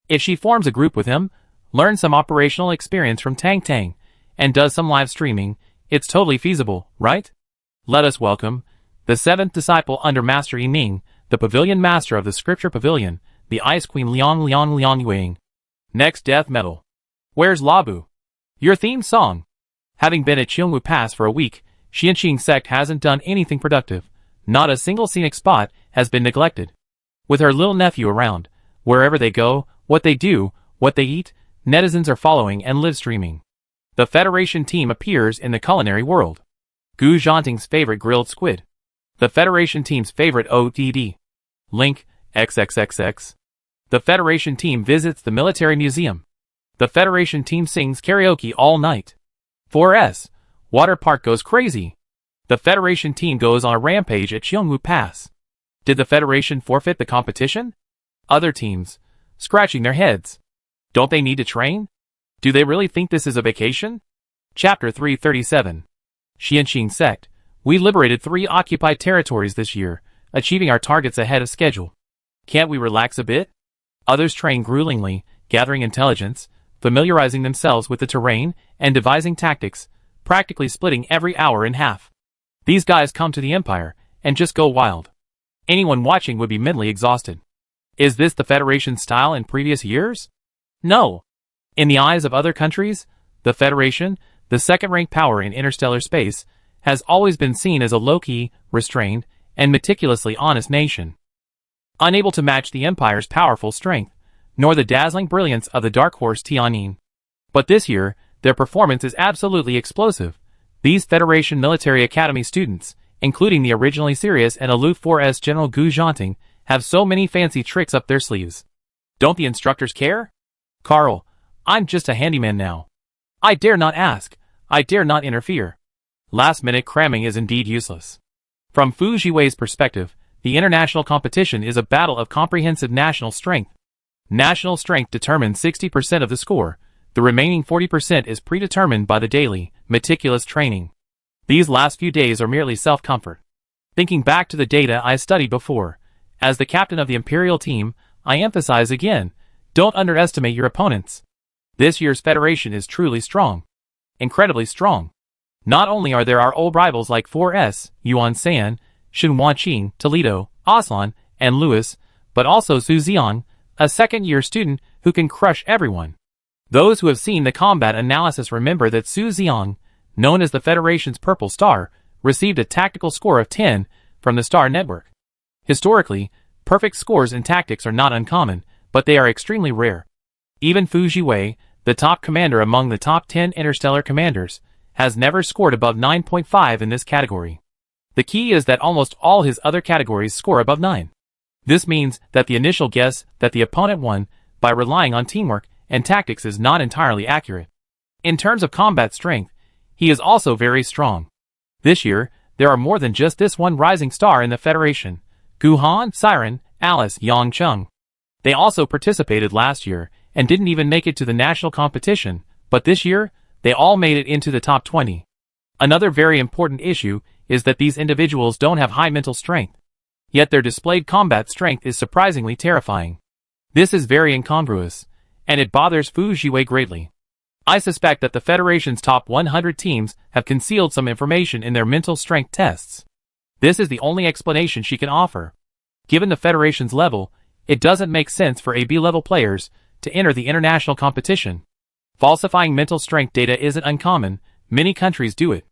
If she forms a group with him, learns some operational experience from Tang Tang, and does some live streaming, it's totally feasible, right? Let us welcome the seventh disciple under Master Yiming, the pavilion master of the scripture pavilion, the Ice Queen Liang Yuang. Next death metal. Where's Labu? Your theme song. Having been at Qingwu Pass for a week, Xianqing sect hasn't done anything productive. Not a single scenic spot has been neglected. With her little nephew around, wherever they go, what they do, what they eat, netizens are following and live streaming. The Federation team appears in the culinary world. Gu Zhanting's favorite grilled squid. The Federation team's favorite ODD. Link, XXXX. The Federation team visits the military museum. The Federation team sings karaoke all night. 4S. Water park goes crazy. The Federation team goes on a rampage at Qingwu Pass. Did the Federation forfeit the competition? Other teams. Scratching their heads. Don't they need to train? Do they really think this is a vacation? Chapter 337. Xianqing Sect. We liberated 3 occupied territories this year, achieving our targets ahead of schedule. Can't we relax a bit? Others train gruelingly, gathering intelligence, familiarizing themselves with the terrain, and devising tactics, practically splitting every hour in half. These guys come to the Empire, and just go wild. Anyone watching would be mentally exhausted. Is this the Federation style in previous years? No. In the eyes of other countries, the Federation, the second-ranked power in interstellar space, has always been seen as a low-key, restrained, and meticulously honest nation. Unable to match the Empire's powerful strength, nor the dazzling brilliance of the Dark Horse Tianyin. But this year, their performance is absolutely explosive. These Federation Military Academy students, including the originally serious and aloof 4S General Gu Zhanting, have so many fancy tricks up their sleeves. Don't the instructors care? Carl, I'm just a handyman now. I dare not ask. I dare not interfere. Last-minute cramming is indeed useless. From Fu Jiwei's perspective, the international competition is a battle of comprehensive national strength. National strength determines 60% of the score. The remaining 40% is predetermined by the daily, meticulous training. These last few days are merely self-comfort. Thinking back to the data I studied before, as the captain of the Imperial team, I emphasize again, don't underestimate your opponents. This year's Federation is truly strong. Incredibly strong. Not only are there our old rivals like 4S, Yuan San, Shen Wanqing, Toledo, Aslan, and Louis, but also Su Ziang, a second-year student who can crush everyone. Those who have seen the combat analysis remember that Su Ziang, known as the Federation's Purple Star, received a tactical score of 10 from the Star Network. Historically, perfect scores in tactics are not uncommon, but they are extremely rare. Even Fu Jiwei, the top commander among the top 10 interstellar commanders, has never scored above 9.5 in this category. The key is that almost all his other categories score above 9. This means that the initial guess that the opponent won by relying on teamwork and tactics is not entirely accurate. In terms of combat strength, he is also very strong. This year, there are more than just this one rising star in the Federation. Gu Han, Siren, Alice, Yang Cheng. They also participated last year and didn't even make it to the national competition, but this year, they all made it into the top 20. Another very important issue is that these individuals don't have high mental strength. Yet their displayed combat strength is surprisingly terrifying. This is very incongruous, and it bothers Fu Jiwei greatly. I suspect that the Federation's top 100 teams have concealed some information in their mental strength tests. This is the only explanation she can offer. Given the Federation's level, it doesn't make sense for AB-level players to enter the international competition. Falsifying mental strength data isn't uncommon, many countries do it.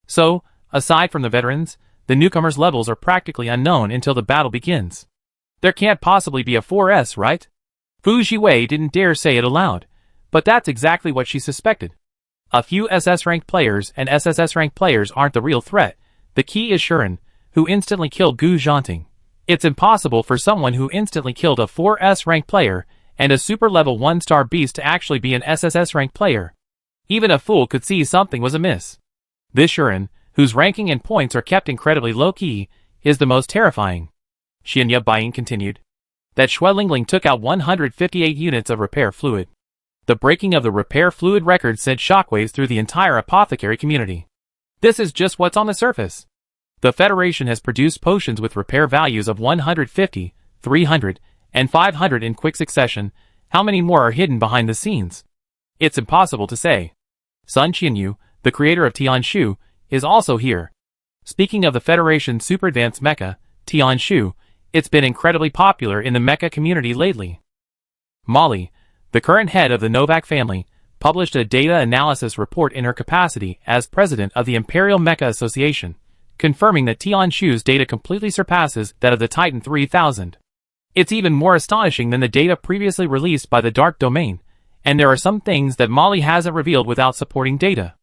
So, aside from the veterans, the newcomers' levels are practically unknown until the battle begins. There can't possibly be a 4S, right? Fu Jiwei didn't dare say it aloud, but that's exactly what she suspected. A few SS-ranked players and SSS-ranked players aren't the real threat. The key is Shuren, who instantly killed Gu Zhanting. It's impossible for someone who instantly killed a 4S-ranked player and a super-level 1-star beast to actually be an SSS-ranked player. Even a fool could see something was amiss. This Shuren, whose ranking and points are kept incredibly low-key, is the most terrifying. Xianya Baiying continued. That Xue Lingling took out 158 units of repair fluid. The breaking of the repair fluid record sent shockwaves through the entire apothecary community. This is just what's on the surface. The Federation has produced potions with repair values of 150, 300, and 500 in quick succession. How many more are hidden behind the scenes? It's impossible to say. Sun Qianyu, the creator of Tianshu, is also here. Speaking of the Federation's super advanced mecha, Tianshu, it's been incredibly popular in the mecha community lately. Molly, the current head of the Novak family, published a data analysis report in her capacity as president of the Imperial Mecha Association, confirming that Tianshu's data completely surpasses that of the Titan 3000. It's even more astonishing than the data previously released by the Dark Domain, and there are some things that Molly hasn't revealed without supporting data.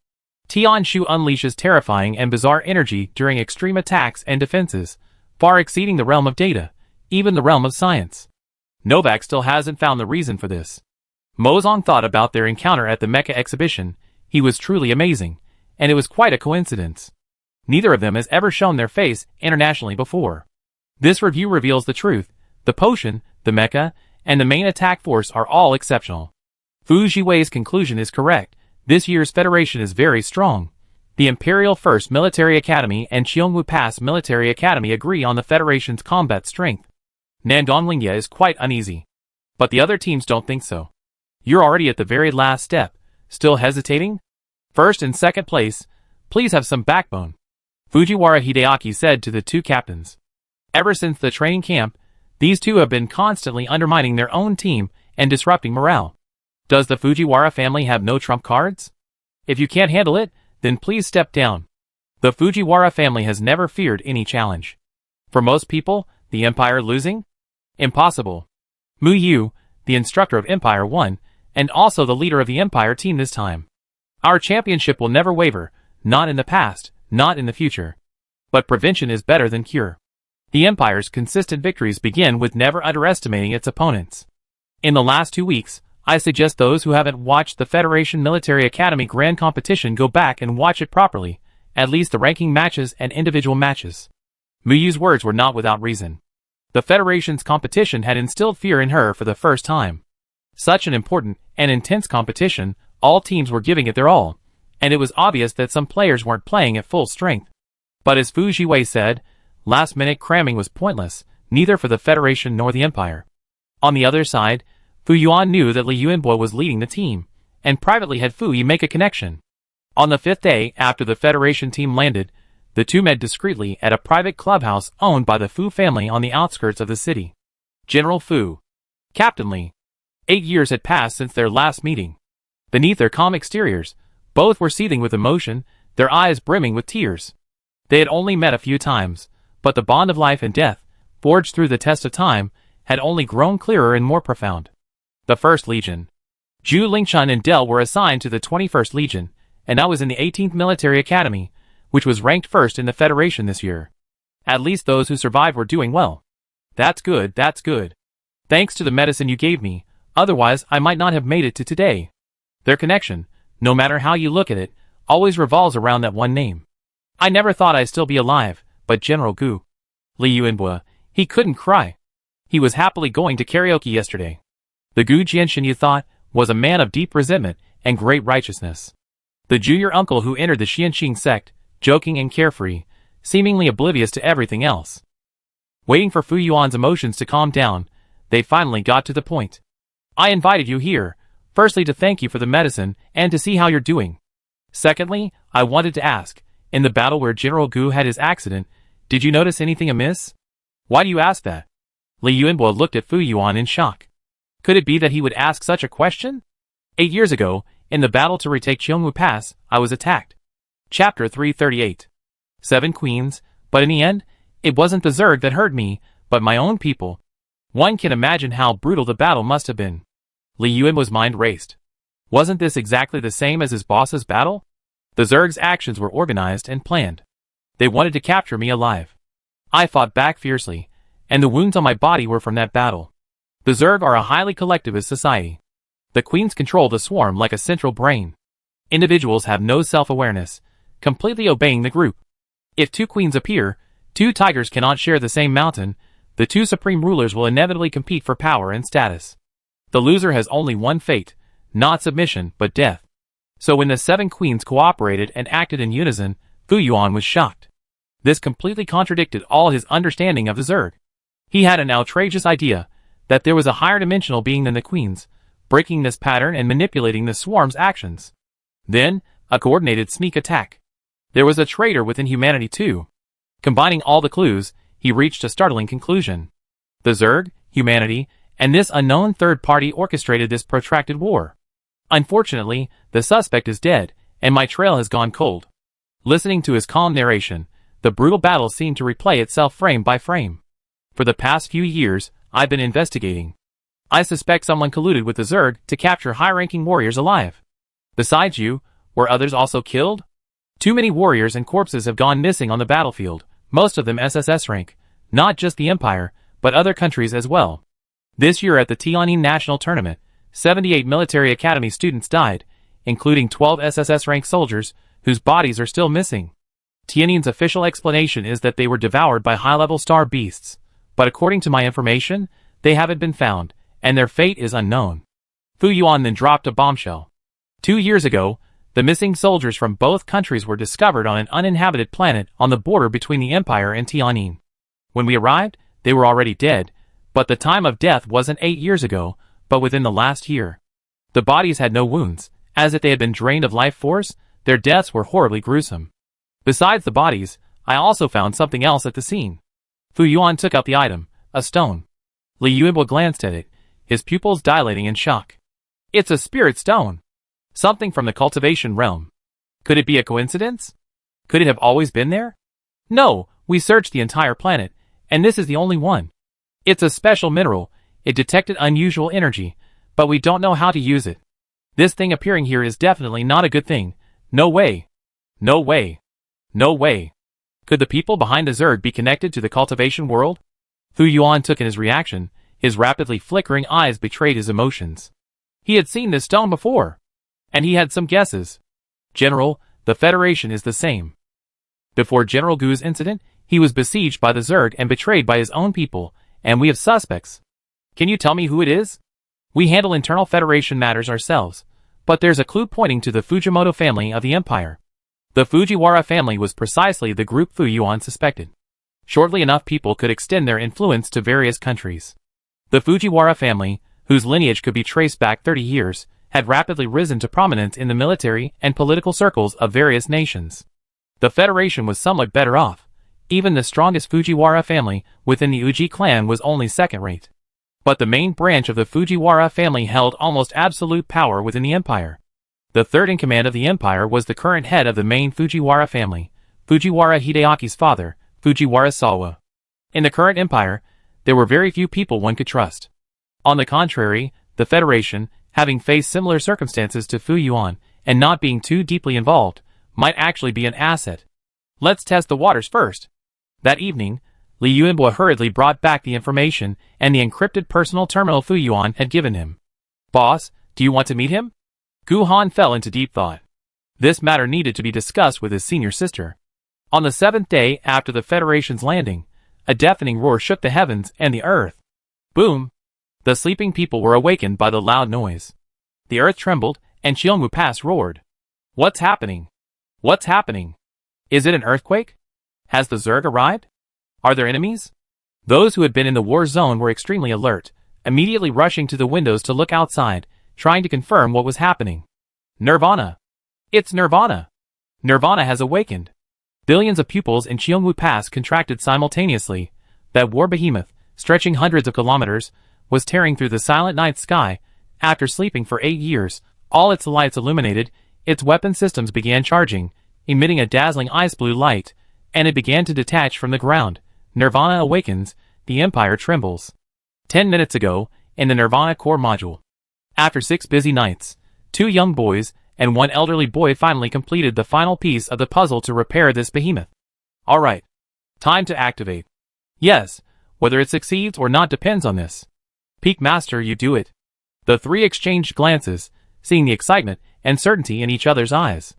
Tianshu unleashes terrifying and bizarre energy during extreme attacks and defenses, far exceeding the realm of data, even the realm of science. Novak still hasn't found the reason for this. Mozong thought about their encounter at the Mecha exhibition. He was truly amazing, and it was quite a coincidence. Neither of them has ever shown their face internationally before. This review reveals the truth. The potion, the mecha, and the main attack force are all exceptional. Fu Jiwei's conclusion is correct. This year's Federation is very strong. The Imperial First Military Academy and Cheongwu Pass Military Academy agree on the Federation's combat strength. Nandong is quite uneasy. But the other teams don't think so. You're already at the very last step. Still hesitating? First and second place, please have some backbone. Fujiwara Hideaki said to the two captains. Ever since the training camp, these two have been constantly undermining their own team and disrupting morale. Does the Fujiwara family have no trump cards? If you can't handle it, then please step down. The Fujiwara family has never feared any challenge. For most people, the Empire losing? Impossible. Mu Yu, the instructor of Empire 1, and also the leader of the Empire team this time. Our championship will never waver, not in the past, not in the future. But prevention is better than cure. The Empire's consistent victories begin with never underestimating its opponents. In the last 2 weeks, I suggest those who haven't watched the Federation Military Academy Grand Competition go back and watch it properly, at least the ranking matches and individual matches. Muyu's words were not without reason. The Federation's competition had instilled fear in her for the first time. Such an important and intense competition, all teams were giving it their all, and it was obvious that some players weren't playing at full strength. But as Fu Jiwei said, last-minute cramming was pointless, neither for the Federation nor the Empire. On the other side, Fu Yuan knew that Li Yuanbo was leading the team, and privately had Fu Yi make a connection. On the 5th day after the Federation team landed, the two met discreetly at a private clubhouse owned by the Fu family on the outskirts of the city. General Fu. Captain Li. 8 years had passed since their last meeting. Beneath their calm exteriors, both were seething with emotion, their eyes brimming with tears. They had only met a few times, but the bond of life and death, forged through the test of time, had only grown clearer and more profound. The 1st Legion. Zhu Lingchun and Dell were assigned to the 21st Legion, and I was in the 18th Military Academy, which was ranked first in the Federation this year. At least those who survived were doing well. That's good, that's good. Thanks to the medicine you gave me, otherwise I might not have made it to today. Their connection, no matter how you look at it, always revolves around that one name. I never thought I'd still be alive, but General Gu. Li Yuanbo, he couldn't cry. He was happily going to karaoke yesterday. The Gu Jianshin you thought was a man of deep resentment and great righteousness. The junior uncle who entered the Xianxing sect, joking and carefree, seemingly oblivious to everything else. Waiting for Fu Yuan's emotions to calm down, they finally got to the point. I invited you here, firstly to thank you for the medicine and to see how you're doing. Secondly, I wanted to ask, in the battle where General Gu had his accident, did you notice anything amiss? Why do you ask that? Li Yuanbo looked at Fu Yuan in shock. Could it be that he would ask such a question? 8 years ago, in the battle to retake Cheongwu Pass, I was attacked. Chapter 338. 7 Queens, but in the end, it wasn't the Zerg that hurt me, but my own people. One can imagine how brutal the battle must have been. Li Yuanbo's mind raced. Wasn't this exactly the same as his boss's battle? The Zerg's actions were organized and planned. They wanted to capture me alive. I fought back fiercely, and the wounds on my body were from that battle. The Zerg are a highly collectivist society. The queens control the swarm like a central brain. Individuals have no self-awareness, completely obeying the group. If 2 queens appear, 2 tigers cannot share the same mountain, the 2 supreme rulers will inevitably compete for power and status. The loser has only one fate, not submission, but death. So when the 7 queens cooperated and acted in unison, Fu Yuan was shocked. This completely contradicted all his understanding of the Zerg. He had an outrageous idea that there was a higher dimensional being than the queens, breaking this pattern and manipulating the swarm's actions. Then, a coordinated sneak attack. There was a traitor within humanity too. Combining all the clues, he reached a startling conclusion. The Zerg, humanity, and this unknown third party orchestrated this protracted war. Unfortunately, the suspect is dead, and my trail has gone cold. Listening to his calm narration, the brutal battle seemed to replay itself frame by frame. For the past few years, I've been investigating. I suspect someone colluded with the Zerg to capture high-ranking warriors alive. Besides you, were others also killed? Too many warriors and corpses have gone missing on the battlefield, most of them SSS rank, not just the Empire, but other countries as well. This year at the Tianjin National Tournament, 78 military academy students died, including 12 SSS rank soldiers, whose bodies are still missing. Tianjin's official explanation is that they were devoured by high-level star beasts, but according to my information, they haven't been found, and their fate is unknown. Fu Yuan then dropped a bombshell. 2 years ago, the missing soldiers from both countries were discovered on an uninhabited planet on the border between the Empire and Tianjin. When we arrived, they were already dead, but the time of death wasn't 8 years ago, but within the last year. The bodies had no wounds, as if they had been drained of life force. Their deaths were horribly gruesome. Besides the bodies, I also found something else at the scene. Fu Yuan took out the item, a stone. Li Yuanbo glanced at it, his pupils dilating in shock. It's a spirit stone. Something from the cultivation realm. Could it be a coincidence? Could it have always been there? No, we searched the entire planet, and this is the only one. It's a special mineral. It detected unusual energy, but we don't know how to use it. This thing appearing here is definitely not a good thing. No way. No way. No way. Could the people behind the Zerg be connected to the cultivation world? Fu Yuan took in his reaction. His rapidly flickering eyes betrayed his emotions. He had seen this stone before, and he had some guesses. General, the Federation is the same. Before General Gu's incident, he was besieged by the Zerg and betrayed by his own people, and we have suspects. Can you tell me who it is? We handle internal Federation matters ourselves, but there's a clue pointing to the Fujimoto family of the Empire. The Fujiwara family was precisely the group Fu Yuan suspected. Shortly enough people could extend their influence to various countries. The Fujiwara family, whose lineage could be traced back 30 years, had rapidly risen to prominence in the military and political circles of various nations. The Federation was somewhat better off. Even the strongest Fujiwara family within the Uji clan was only second-rate. But the main branch of the Fujiwara family held almost absolute power within the Empire. The third in command of the Empire was the current head of the main Fujiwara family, Fujiwara Hideaki's father, Fujiwara Sawa. In the current Empire, there were very few people one could trust. On the contrary, the Federation, having faced similar circumstances to Fu Yuan and not being too deeply involved, might actually be an asset. Let's test the waters first. That evening, Li Yuanbo hurriedly brought back the information and the encrypted personal terminal Fu Yuan had given him. Boss, do you want to meet him? Gu Han fell into deep thought. This matter needed to be discussed with his senior sister. On the 7th day after the Federation's landing, a deafening roar shook the heavens and the earth. Boom! The sleeping people were awakened by the loud noise. The earth trembled, and Cheongwu Pass roared. What's happening? What's happening? Is it an earthquake? Has the Zerg arrived? Are there enemies? Those who had been in the war zone were extremely alert, immediately rushing to the windows to look outside, trying to confirm what was happening. Nirvana! It's Nirvana! Nirvana has awakened. Billions of pupils in Cheongwoo Pass contracted simultaneously. That war behemoth, stretching hundreds of kilometers, was tearing through the silent night sky. After sleeping for 8 years, all its lights illuminated, its weapon systems began charging, emitting a dazzling ice blue light, and it began to detach from the ground. Nirvana awakens, the Empire trembles. 10 minutes ago, in the Nirvana core module. After 6 busy nights, 2 young boys and 1 elderly boy finally completed the final piece of the puzzle to repair this behemoth. Alright. Time to activate. Yes, whether it succeeds or not depends on this. Peak Master, you do it. The 3 exchanged glances, seeing the excitement and certainty in each other's eyes.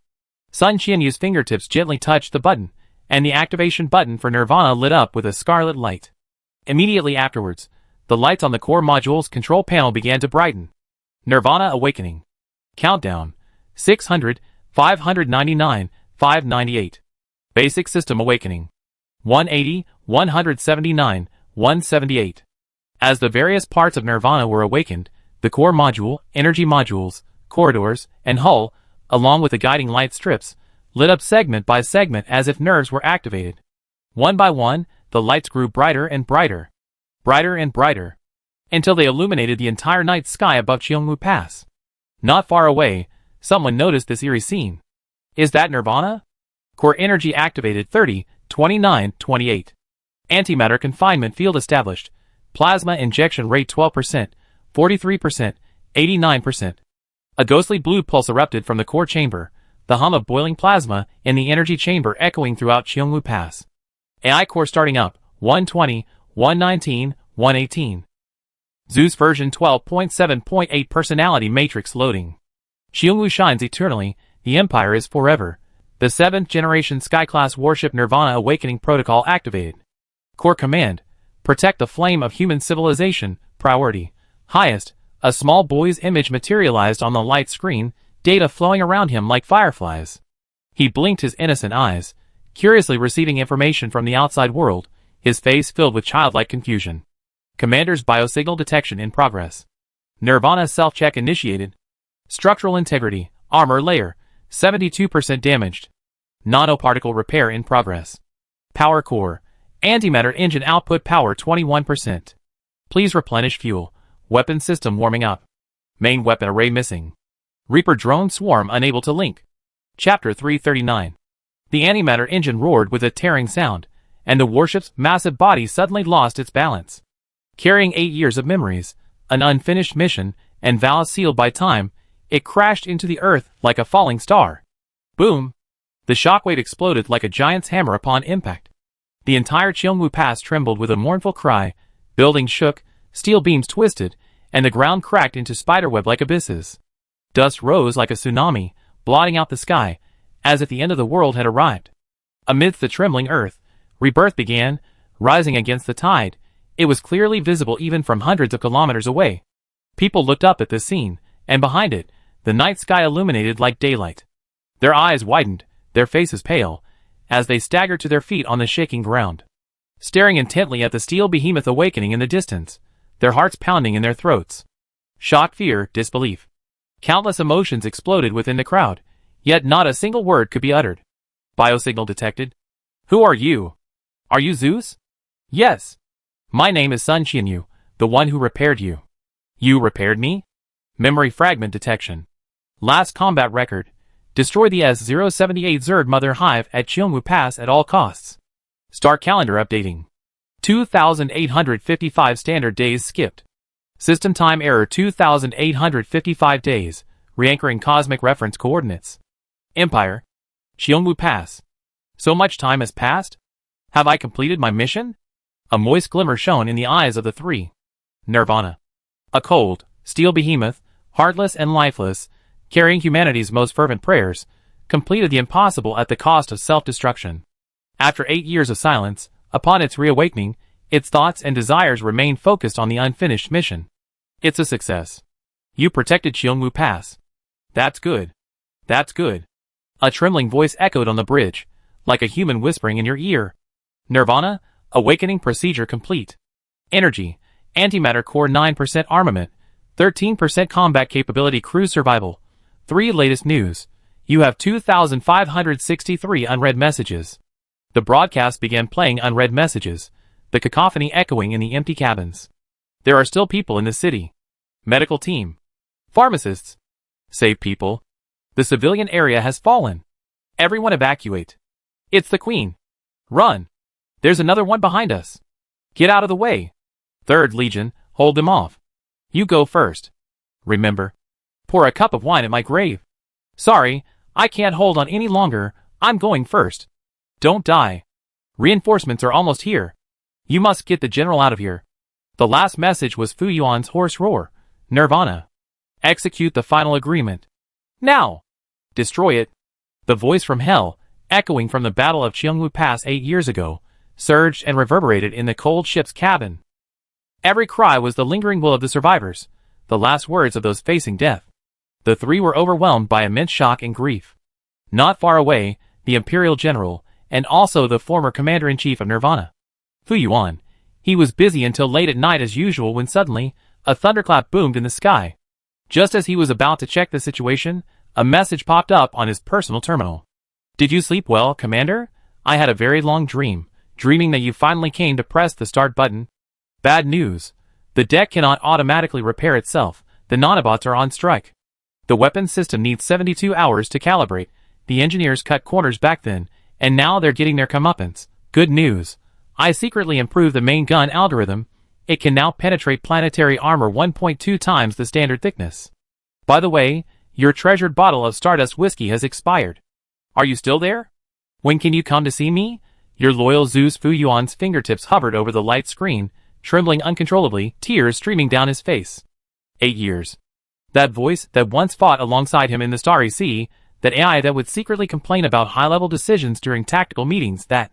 Sun Qianyu's fingertips gently touched the button, and the activation button for Nirvana lit up with a scarlet light. Immediately afterwards, the lights on the core module's control panel began to brighten. Nirvana awakening. Countdown. 600, 599, 598. Basic system awakening. 180, 179, 178. As the various parts of Nirvana were awakened, the core module, energy modules, corridors, and hull, along with the guiding light strips, lit up segment by segment as if nerves were activated. One by one, the lights grew brighter and brighter. Brighter and brighter. Until they illuminated the entire night sky above Cheongwoo Pass. Not far away, someone noticed this eerie scene. Is that Nirvana? Core energy activated 30, 29, 28. Antimatter confinement field established. Plasma injection rate 12%, 43%, 89%. A ghostly blue pulse erupted from the core chamber, the hum of boiling plasma in the energy chamber echoing throughout Cheongwoo Pass. AI core starting up, 120, 119, 118. Zeus version 12.7.8 personality matrix loading. Cheongwoo shines eternally, the Empire is forever. The 7th generation Sky-class warship Nirvana Awakening Protocol activated. Core command. Protect the flame of human civilization, priority. Highest. A small boy's image materialized on the light screen, data flowing around him like fireflies. He blinked his innocent eyes, curiously receiving information from the outside world, his face filled with childlike confusion. Commander's biosignal detection in progress. Nirvana self-check initiated. Structural integrity, armor layer, 72% damaged. Nanoparticle repair in progress. Power core, antimatter engine output power 21%. Please replenish fuel. Weapon system warming up. Main weapon array missing. Reaper drone swarm unable to link. Chapter 339. The antimatter engine roared with a tearing sound, and the warship's massive body suddenly lost its balance. Carrying 8 years of memories, an unfinished mission, and vows sealed by time, it crashed into the earth like a falling star. Boom! The shockwave exploded like a giant's hammer upon impact. The entire Cheongwoo Pass trembled with a mournful cry, buildings shook, steel beams twisted, and the ground cracked into spiderweb-like abysses. Dust rose like a tsunami, blotting out the sky, as if the end of the world had arrived. Amidst the trembling earth, rebirth began, rising against the tide. It was clearly visible even from hundreds of kilometers away. People looked up at this scene, and behind it, the night sky illuminated like daylight. Their eyes widened, their faces pale, as they staggered to their feet on the shaking ground. Staring intently at the steel behemoth awakening in the distance, their hearts pounding in their throats. Shock, fear, disbelief. Countless emotions exploded within the crowd, yet not a single word could be uttered. Biosignal detected. Who are you? Are you Zeus? Yes. My name is Sun Qianyu, the one who repaired you. You repaired me? Memory fragment detection. Last combat record. Destroy the S-078 Zerg Mother Hive at Cheongwoo Pass at all costs. Star calendar updating. 2,855 standard days skipped. System time error 2,855 days, re-anchoring cosmic reference coordinates. Empire. Cheongwoo Pass. So much time has passed? Have I completed my mission? A moist glimmer shone in the eyes of the 3. Nirvana. A cold, steel behemoth, heartless and lifeless, carrying humanity's most fervent prayers, completed the impossible at the cost of self-destruction. After 8 years of silence, upon its reawakening, its thoughts and desires remained focused on the unfinished mission. It's a success. You protected Cheongwoo Pass. That's good. That's good. A trembling voice echoed on the bridge, like a human whispering in your ear. Nirvana, awakening procedure complete. Energy, Antimatter core 9% armament, 13% combat capability cruise survival. 3 latest news. You have 2,563 unread messages. The broadcast began playing unread messages, the cacophony echoing in the empty cabins. There are still people in the city. Medical team. Pharmacists. Save people. The civilian area has fallen. Everyone evacuate. It's the Queen. Run. There's another one behind us. Get out of the way. 3rd Legion, hold them off. You go first. Remember. Pour a cup of wine at my grave. Sorry, I can't hold on any longer, I'm going first. Don't die. Reinforcements are almost here. You must get the general out of here. The last message was Fu Yuan's hoarse roar. Nirvana. Execute the final agreement. Now. Destroy it. The voice from hell, echoing from the Battle of Cheongwu Pass 8 years ago, surged and reverberated in the cold ship's cabin. Every cry was the lingering will of the survivors, the last words of those facing death. The 3 were overwhelmed by immense shock and grief. Not far away, the Imperial General, and also the former Commander-in-Chief of Nirvana. Fu Yuan. He was busy until late at night as usual when suddenly, a thunderclap boomed in the sky. Just as he was about to check the situation, a message popped up on his personal terminal. Did you sleep well, Commander? I had a very long dream, dreaming that you finally came to press the start button. Bad news. The deck cannot automatically repair itself. The nanobots are on strike. The weapons system needs 72 hours to calibrate. The engineers cut corners back then, and now they're getting their comeuppance. Good news. I secretly improved the main gun algorithm. It can now penetrate planetary armor 1.2 times the standard thickness. By the way, your treasured bottle of Stardust whiskey has expired. Are you still there? When can you come to see me? Your loyal Zeus. Fu Yuan's fingertips hovered over the light screen, trembling uncontrollably, tears streaming down his face. 8 years. That voice that once fought alongside him in the Starry Sea, that AI that would secretly complain about high-level decisions during tactical meetings, that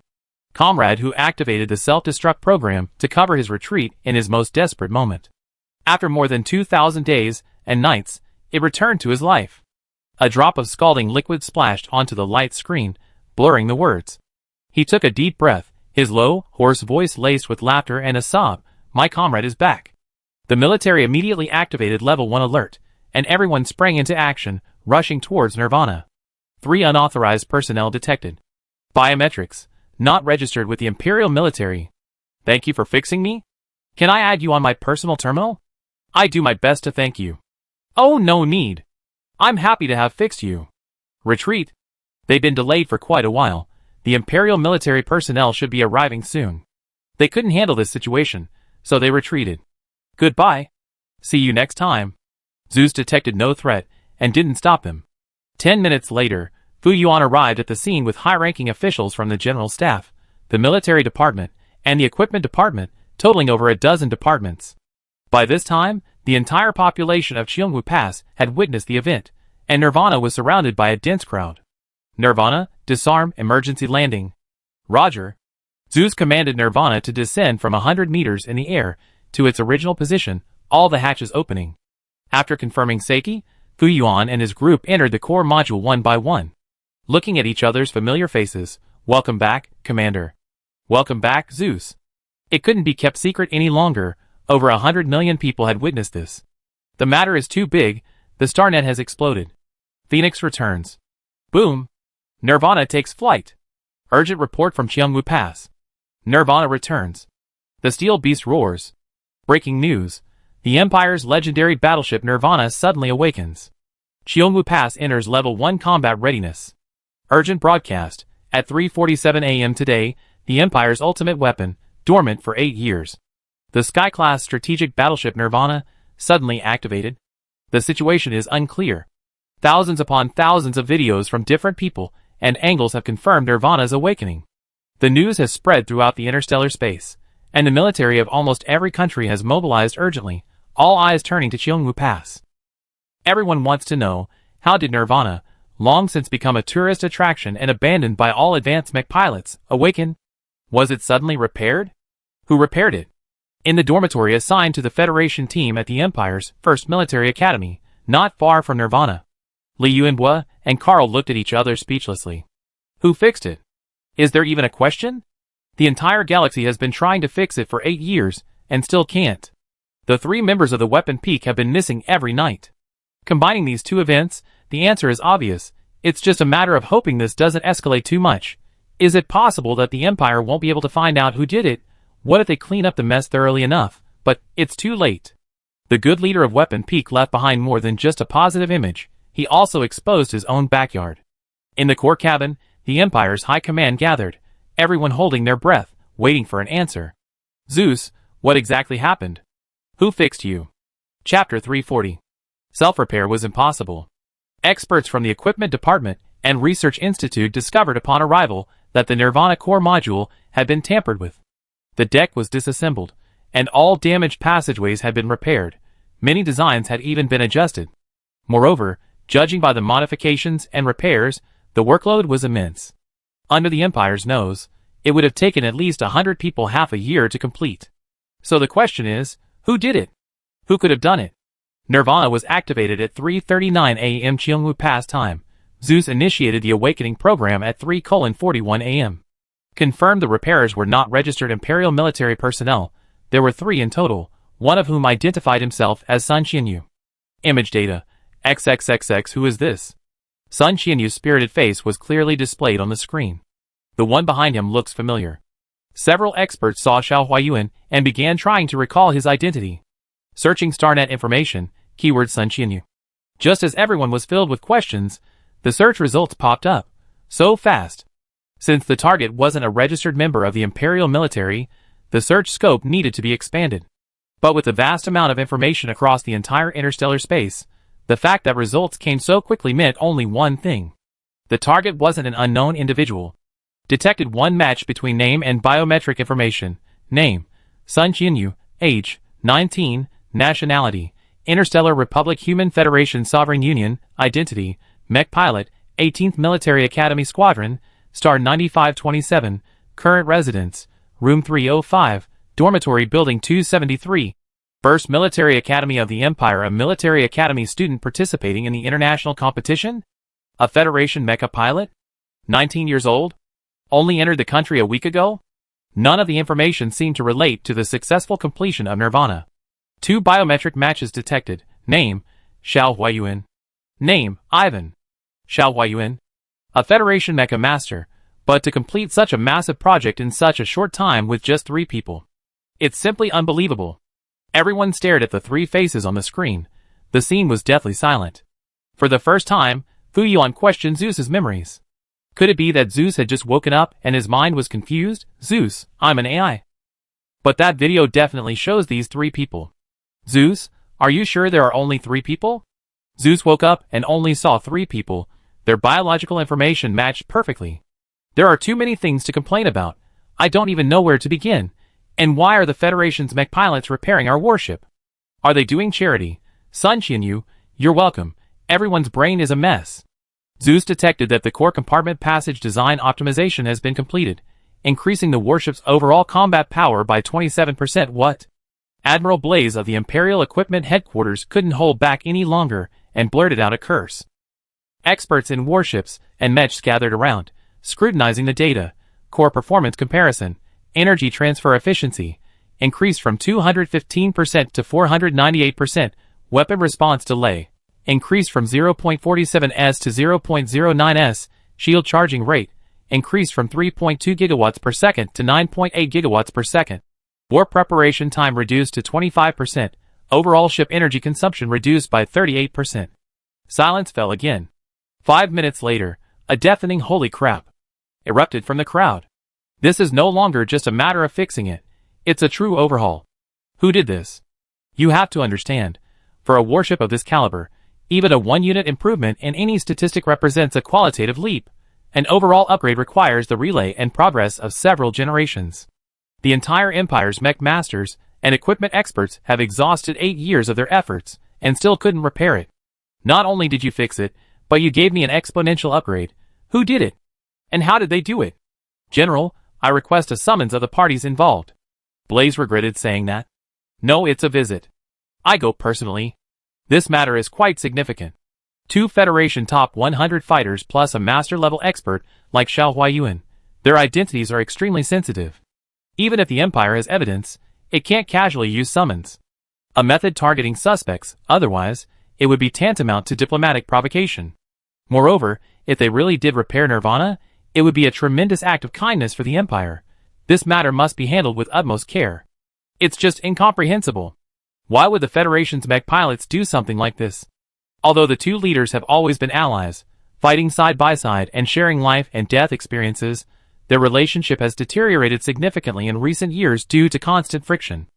comrade who activated the self-destruct program to cover his retreat in his most desperate moment. After more than 2,000 days and nights, it returned to his life. A drop of scalding liquid splashed onto the light screen, blurring the words. He took a deep breath, his low, hoarse voice laced with laughter and a sob. My comrade is back. The military immediately activated Level 1 alert, and everyone sprang into action, rushing towards Nirvana. 3 unauthorized personnel detected. Biometrics, not registered with the Imperial military. Thank you for fixing me? Can I add you on my personal terminal? I do my best to thank you. Oh, no need. I'm happy to have fixed you. Retreat. They've been delayed for quite a while. The Imperial military personnel should be arriving soon. They couldn't handle this situation, so they retreated. Goodbye. See you next time. Zeus detected no threat and didn't stop them. 10 minutes later, Fu Yuan arrived at the scene with high-ranking officials from the General Staff, the Military Department, and the Equipment Department, totaling over a dozen departments. By this time, the entire population of Cheongwu Pass had witnessed the event, and Nirvana was surrounded by a dense crowd. Nirvana, disarm, emergency landing. Roger. Zeus commanded Nirvana to descend from 100 meters in the air to its original position, all the hatches opening. After confirming safety, Fu Yuan and his group entered the core module one by one. Looking at each other's familiar faces, welcome back, Commander. Welcome back, Zeus. It couldn't be kept secret any longer, over 100 million people had witnessed this. The matter is too big, the StarNet has exploded. Phoenix returns. Boom. Nirvana takes flight. Urgent report from Cheongwu Pass. Nirvana returns. The Steel Beast roars. Breaking news. The Empire's legendary battleship Nirvana suddenly awakens. Cheongwu Pass enters Level 1 combat readiness. Urgent broadcast. At 3:47 a.m. today, the Empire's ultimate weapon, dormant for 8 years. The Sky-class strategic battleship Nirvana, suddenly activated. The situation is unclear. Thousands upon thousands of videos from different people and angles have confirmed Nirvana's awakening. The news has spread throughout the interstellar space, and the military of almost every country has mobilized urgently, all eyes turning to Cheongwu Pass. Everyone wants to know, how did Nirvana, long since become a tourist attraction and abandoned by all advanced mech pilots, awaken? Was it suddenly repaired? Who repaired it? In the dormitory assigned to the Federation team at the Empire's first military academy, not far from Nirvana. Li Yuanhua and Carl looked at each other speechlessly. Who fixed it? Is there even a question? The entire galaxy has been trying to fix it for 8 years, and still can't. The 3 members of the Weapon Peak have been missing every night. Combining these 2 events, the answer is obvious. It's just a matter of hoping this doesn't escalate too much. Is it possible that the Empire won't be able to find out who did it? What if they clean up the mess thoroughly enough? But it's too late. The good leader of Weapon Peak left behind more than just a positive image. He also exposed his own backyard. In the core cabin, the Empire's high command gathered, everyone holding their breath, waiting for an answer. Zeus, what exactly happened? Who fixed you? Chapter 340. Self-repair was impossible. Experts from the Equipment Department and Research Institute discovered upon arrival that the Nirvana core module had been tampered with. The deck was disassembled, and all damaged passageways had been repaired. Many designs had even been adjusted. Moreover, judging by the modifications and repairs, the workload was immense. Under the Empire's nose, it would have taken at least 100 people half a year to complete. So the question is, who did it? Who could have done it? Nirvana was activated at 3:39 a.m. Cheongwu Pass time. Zeus initiated the awakening program at 3:41 a.m. Confirmed the repairers were not registered Imperial military personnel. There were 3 in total, one of whom identified himself as Sun Qianyu. Image data. XXXX. Who is this? Sun Qianyu's spirited face was clearly displayed on the screen. The one behind him looks familiar. Several experts saw Xiao Huayuan and began trying to recall his identity. Searching StarNet information, keyword Sun Qianyu. Just as everyone was filled with questions, the search results popped up. So fast. Since the target wasn't a registered member of the Imperial military, the search scope needed to be expanded. But with the vast amount of information across the entire interstellar space, the fact that results came so quickly meant only one thing. The target wasn't an unknown individual. Detected one match between name and biometric information. Name: Sun Qianyu. Age: 19. Nationality: Interstellar Republic Human Federation Sovereign Union. Identity: Mech Pilot, 18th Military Academy Squadron, Star 9527. Current residence: Room 305, Dormitory Building 273. First Military Academy of the Empire. A military academy student participating in the international competition? A Federation mecha pilot? 19 years old? Only entered the country a week ago? None of the information seemed to relate to the successful completion of Nirvana. 2 biometric matches detected. Name: Xiao Huayuan. Name: Ivan. Xiao Huayuan. A Federation mecha master, but to complete such a massive project in such a short time with just 3 people. It's simply unbelievable. Everyone stared at the 3 faces on the screen. The scene was deathly silent. For the first time, Fu Yuan questioned Zeus's memories. Could it be that Zeus had just woken up and his mind was confused? Zeus, I'm an AI. But that video definitely shows these 3 people. Zeus, are you sure there are only 3 people? Zeus woke up and only saw 3 people. Their biological information matched perfectly. There are too many things to complain about. I don't even know where to begin. And why are the Federation's mech pilots repairing our warship? Are they doing charity? Sun Qianyu, you're welcome. Everyone's brain is a mess. Zeus detected that the core compartment passage design optimization has been completed, increasing the warship's overall combat power by 27%. What? Admiral Blaze of the Imperial Equipment Headquarters couldn't hold back any longer and blurted out a curse. Experts in warships and mechs gathered around, scrutinizing the data. Core performance comparison. Energy transfer efficiency increased from 215% to 498%. Weapon response delay increased from 0.47s to 0.09s. Shield charging rate increased from 3.2 gigawatts per second to 9.8 gigawatts per second. War preparation time reduced to 25%. Overall ship energy consumption reduced by 38%. Silence fell again. 5 minutes later, a deafening "holy crap" erupted from the crowd. This is no longer just a matter of fixing it. It's a true overhaul. Who did this? You have to understand, for a warship of this caliber, even a 1-unit improvement in any statistic represents a qualitative leap. An overall upgrade requires the relay and progress of several generations. The entire Empire's mech masters and equipment experts have exhausted 8 years of their efforts and still couldn't repair it. Not only did you fix it, but you gave me an exponential upgrade. Who did it? And how did they do it? General, I request a summons of the parties involved. Blaze regretted saying that. No, it's a visit. I go personally. This matter is quite significant. 2 Federation top 100 fighters plus a master-level expert like Xiao Huayuan. Their identities are extremely sensitive. Even if the Empire has evidence, it can't casually use summons. A method targeting suspects, otherwise, it would be tantamount to diplomatic provocation. Moreover, if they really did repair Nirvana, it would be a tremendous act of kindness for the Empire. This matter must be handled with utmost care. It's just incomprehensible. Why would the Federation's mech pilots do something like this? Although the two leaders have always been allies, fighting side by side and sharing life and death experiences, their relationship has deteriorated significantly in recent years due to constant friction.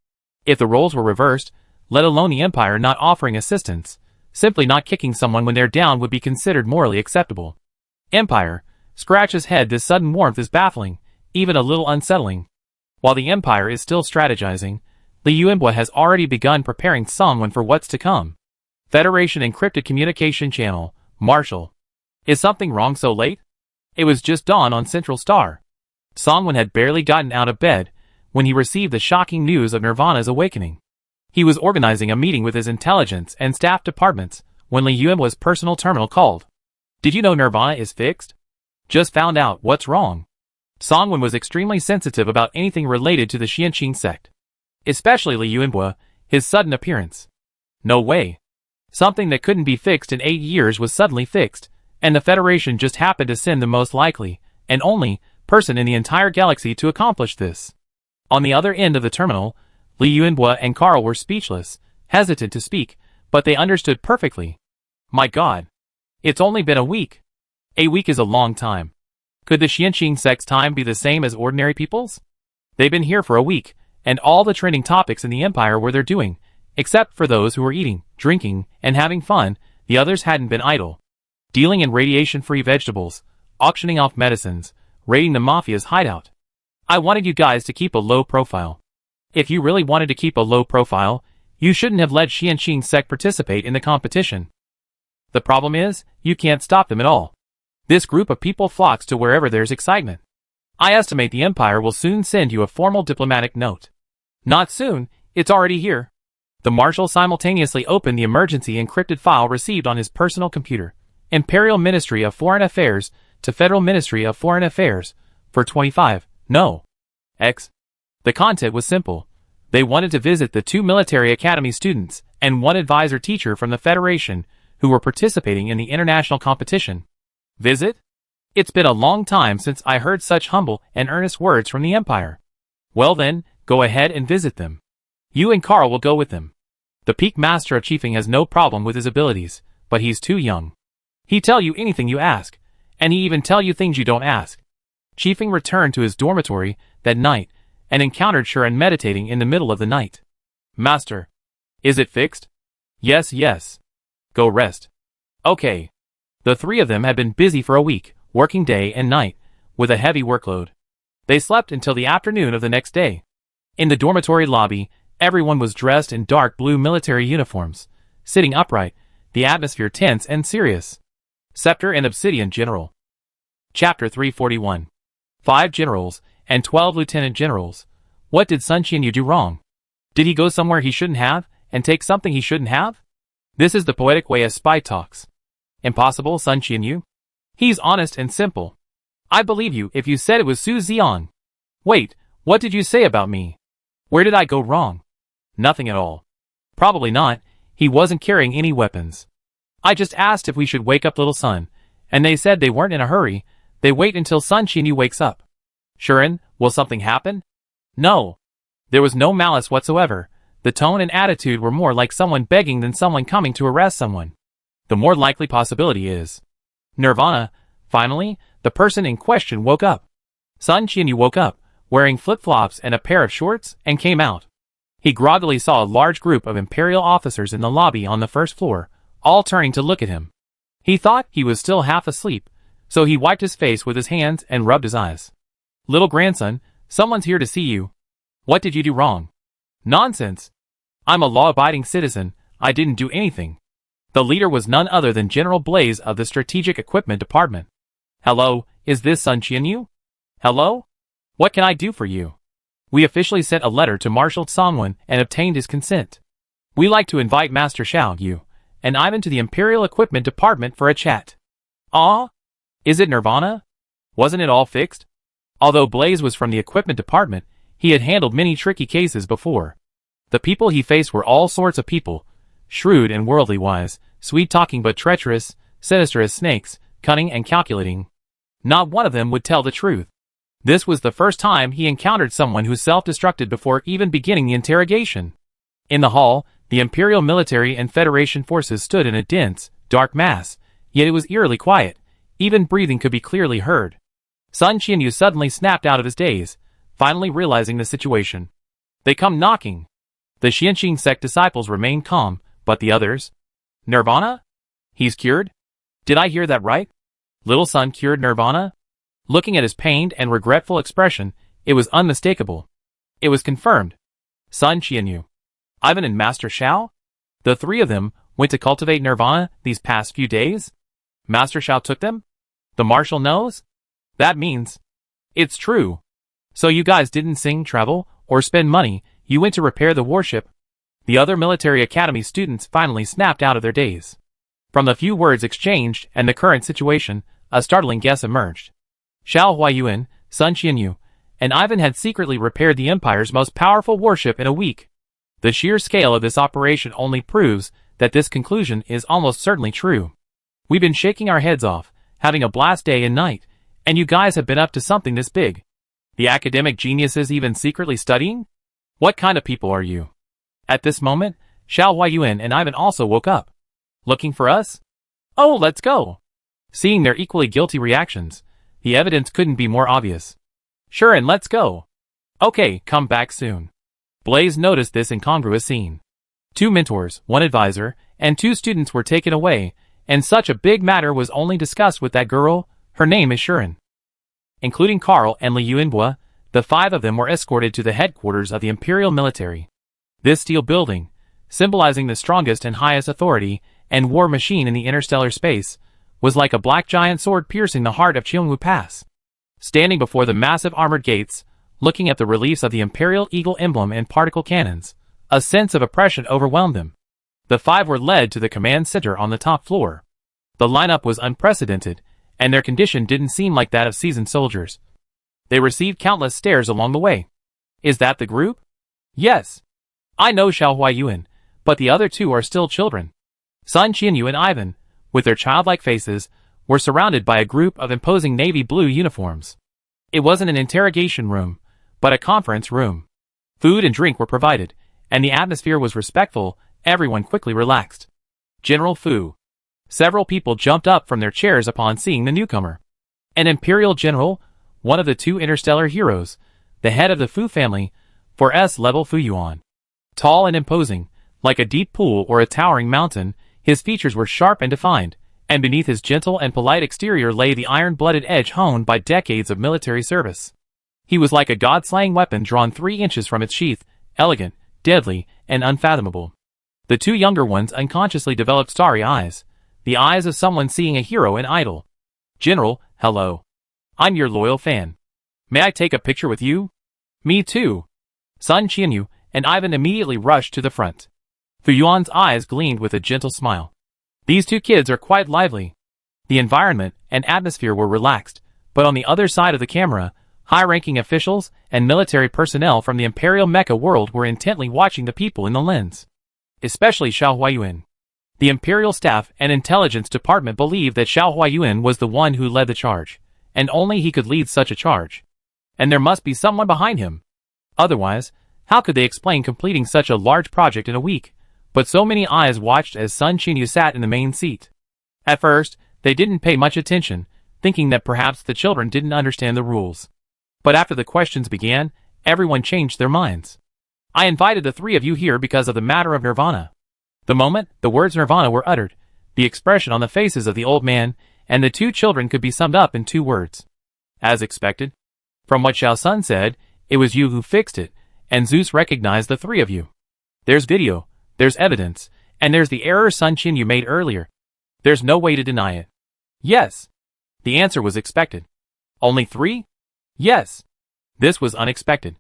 If the roles were reversed, let alone the Empire not offering assistance, simply not kicking someone when they're down would be considered morally acceptable. Empire, scratch his head. This sudden warmth is baffling, even a little unsettling. While the Empire is still strategizing, Li Yuanhua has already begun preparing Songwen for what's to come. Federation encrypted communication channel, Marshal. Is something wrong so late? It was just dawn on Central Star. Songwen had barely gotten out of bed when he received the shocking news of Nirvana's awakening. He was organizing a meeting with his intelligence and staff departments when Li Yuanhua's personal terminal called. Did you know Nirvana is fixed? Just found out. What's wrong? Songwen was extremely sensitive about anything related to the Xianqing sect. Especially Li Yuanhua, his sudden appearance. No way. Something that couldn't be fixed in 8 years was suddenly fixed, and the Federation just happened to send the most likely, and only, person in the entire galaxy to accomplish this. On the other end of the terminal, Li Yuanhua and Carl were speechless, hesitant to speak, but they understood perfectly. My God. It's only been a week. A week is a long time. Could the Xianqing sect's time be the same as ordinary people's? They've been here for a week, and all the trending topics in the Empire were their doing, except for those who were eating, drinking, and having fun. The others hadn't been idle. Dealing in radiation-free vegetables, auctioning off medicines, raiding the Mafia's hideout. I wanted you guys to keep a low profile. If you really wanted to keep a low profile, you shouldn't have let Xianqing sect participate in the competition. The problem is, you can't stop them at all. This group of people flocks to wherever there's excitement. I estimate the Empire will soon send you a formal diplomatic note. Not soon, it's already here. The Marshal simultaneously opened the emergency encrypted file received on his personal computer. Imperial Ministry of Foreign Affairs to Federal Ministry of Foreign Affairs for 25. No. X. The content was simple. They wanted to visit the 2 military academy students and 1 advisor teacher from the Federation who were participating in the international competition. Visit? It's been a long time since I heard such humble and earnest words from the Empire. Well then, go ahead and visit them. You and Carl will go with them. The peak master of chiefing has no problem with his abilities, but he's too young. He tell you anything you ask, and he even tell you things you don't ask. Chiefing returned to his dormitory that night and encountered Shuren meditating in the middle of the night. Master. Is it fixed? Yes. Go rest. Okay. The 3 of them had been busy for a week, working day and night, with a heavy workload. They slept until the afternoon of the next day. In the dormitory lobby, everyone was dressed in dark blue military uniforms, sitting upright, the atmosphere tense and serious. Scepter and Obsidian General. Chapter 341. 5 generals and 12 lieutenant generals. What did Sun Qianyu do wrong? Did he go somewhere he shouldn't have, and take something he shouldn't have? This is the poetic way a spy talks. Impossible, Sun Qianyu? He's honest and simple. I believe you if you said it was Su Xian. Wait, what did you say about me? Where did I go wrong? Nothing at all. Probably not, he wasn't carrying any weapons. I just asked if we should wake up little Sun, and they said they weren't in a hurry, they wait until Sun Qianyu wakes up. Shuren, will something happen? No. There was no malice whatsoever. The tone and attitude were more like someone begging than someone coming to arrest someone. The more likely possibility is Nirvana. Finally, the person in question woke up. Sun Qianyu woke up, wearing flip-flops and a pair of shorts, and came out. He groggily saw a large group of Imperial officers in the lobby on the first floor, all turning to look at him. He thought he was still half asleep, so he wiped his face with his hands and rubbed his eyes. Little grandson, someone's here to see you. What did you do wrong? Nonsense. I'm a law-abiding citizen, I didn't do anything. The leader was none other than General Blaze of the Strategic Equipment Department. Hello, is this Sun Qianyu? Hello? What can I do for you? We officially sent a letter to Marshal Songwen and obtained his consent. We like to invite Master Xiao Yu and Ivan to the Imperial Equipment Department for a chat. Ah? Is it Nirvana? Wasn't it all fixed? Although Blaze was from the Equipment Department, he had handled many tricky cases before. The people he faced were all sorts of people, shrewd and worldly wise, sweet-talking but treacherous, sinister as snakes, cunning and calculating. Not one of them would tell the truth. This was the first time he encountered someone who self-destructed before even beginning the interrogation. In the hall, the Imperial military and Federation forces stood in a dense, dark mass, yet it was eerily quiet. Even breathing could be clearly heard. Sun Qianyu suddenly snapped out of his daze, finally realizing the situation. They come knocking. The Xianxing sect disciples remained calm, but the others? Nirvana? He's cured? Did I hear that right? Little Sun cured Nirvana? Looking at his pained and regretful expression, it was unmistakable. It was confirmed. Sun Qianyu, Ivan and Master Xiao? The three of them went to cultivate Nirvana these past few days? Master Xiao took them? The marshal knows? That means it's true. So you guys didn't sing, travel, or spend money, you went to repair the warship. The other military academy students finally snapped out of their daze. From the few words exchanged and the current situation, a startling guess emerged. Xiao Huayuan, Sun Qianyu, and Ivan had secretly repaired the Empire's most powerful warship in a week. The sheer scale of this operation only proves that this conclusion is almost certainly true. We've been shaking our heads off, having a blast day and night, and you guys have been up to something this big. The academic geniuses even secretly studying? What kind of people are you? At this moment, Xiao Huayuan and Ivan also woke up. Looking for us? Oh, let's go. Seeing their equally guilty reactions, the evidence couldn't be more obvious. Sure, and let's go. Okay, come back soon. Blaze noticed this incongruous scene. 2 mentors, 1 advisor, and 2 students were taken away, and such a big matter was only discussed with that girl. Her name is Shuren. Including Carl and Li Yuanbua, the 5 of them were escorted to the headquarters of the Imperial military. This steel building, symbolizing the strongest and highest authority and war machine in the interstellar space, was like a black giant sword piercing the heart of Qingwu Pass. Standing before the massive armored gates, looking at the reliefs of the Imperial Eagle emblem and particle cannons, a sense of oppression overwhelmed them. The 5 were led to the command center on the top floor. The lineup was unprecedented, and their condition didn't seem like that of seasoned soldiers. They received countless stares along the way. Is that the group? Yes. I know Xiao Huayuan, but the other 2 are still children. Sun Qianyu and Ivan, with their childlike faces, were surrounded by a group of imposing navy blue uniforms. It wasn't an interrogation room, but a conference room. Food and drink were provided, and the atmosphere was respectful. Everyone quickly relaxed. General Fu. Several people jumped up from their chairs upon seeing the newcomer. An Imperial General, one of the 2 interstellar heroes, the head of the Fu family, for S-level Fu Yuan. Tall and imposing, like a deep pool or a towering mountain, his features were sharp and defined, and beneath his gentle and polite exterior lay the iron-blooded edge honed by decades of military service. He was like a god-slaying weapon drawn 3 inches from its sheath, elegant, deadly, and unfathomable. The 2 younger ones unconsciously developed starry eyes, the eyes of someone seeing a hero and idol. General, hello. I'm your loyal fan. May I take a picture with you? Me too. Sun Qianyu and Ivan immediately rushed to the front. Fu Yuan's eyes gleamed with a gentle smile. These 2 kids are quite lively. The environment and atmosphere were relaxed, but on the other side of the camera, high-ranking officials and military personnel from the Imperial Mecha world were intently watching the people in the lens. Especially Xiao Huayuan. The Imperial Staff and Intelligence Department believed that Xiao Huayuan was the one who led the charge, and only he could lead such a charge. And there must be someone behind him. Otherwise, how could they explain completing such a large project in a week? But so many eyes watched as Sun Qianyu sat in the main seat. At first, they didn't pay much attention, thinking that perhaps the children didn't understand the rules. But after the questions began, everyone changed their minds. I invited the 3 of you here because of the matter of Nirvana. The moment the words Nirvana were uttered, the expression on the faces of the old man and the 2 children could be summed up in 2 words. As expected. From what Xiao Sun said, it was you who fixed it, and Zeus recognized the 3 of you. There's video, there's evidence, and there's the error Sun Qianyu made earlier. There's no way to deny it. Yes. The answer was expected. Only 3? Yes. This was unexpected.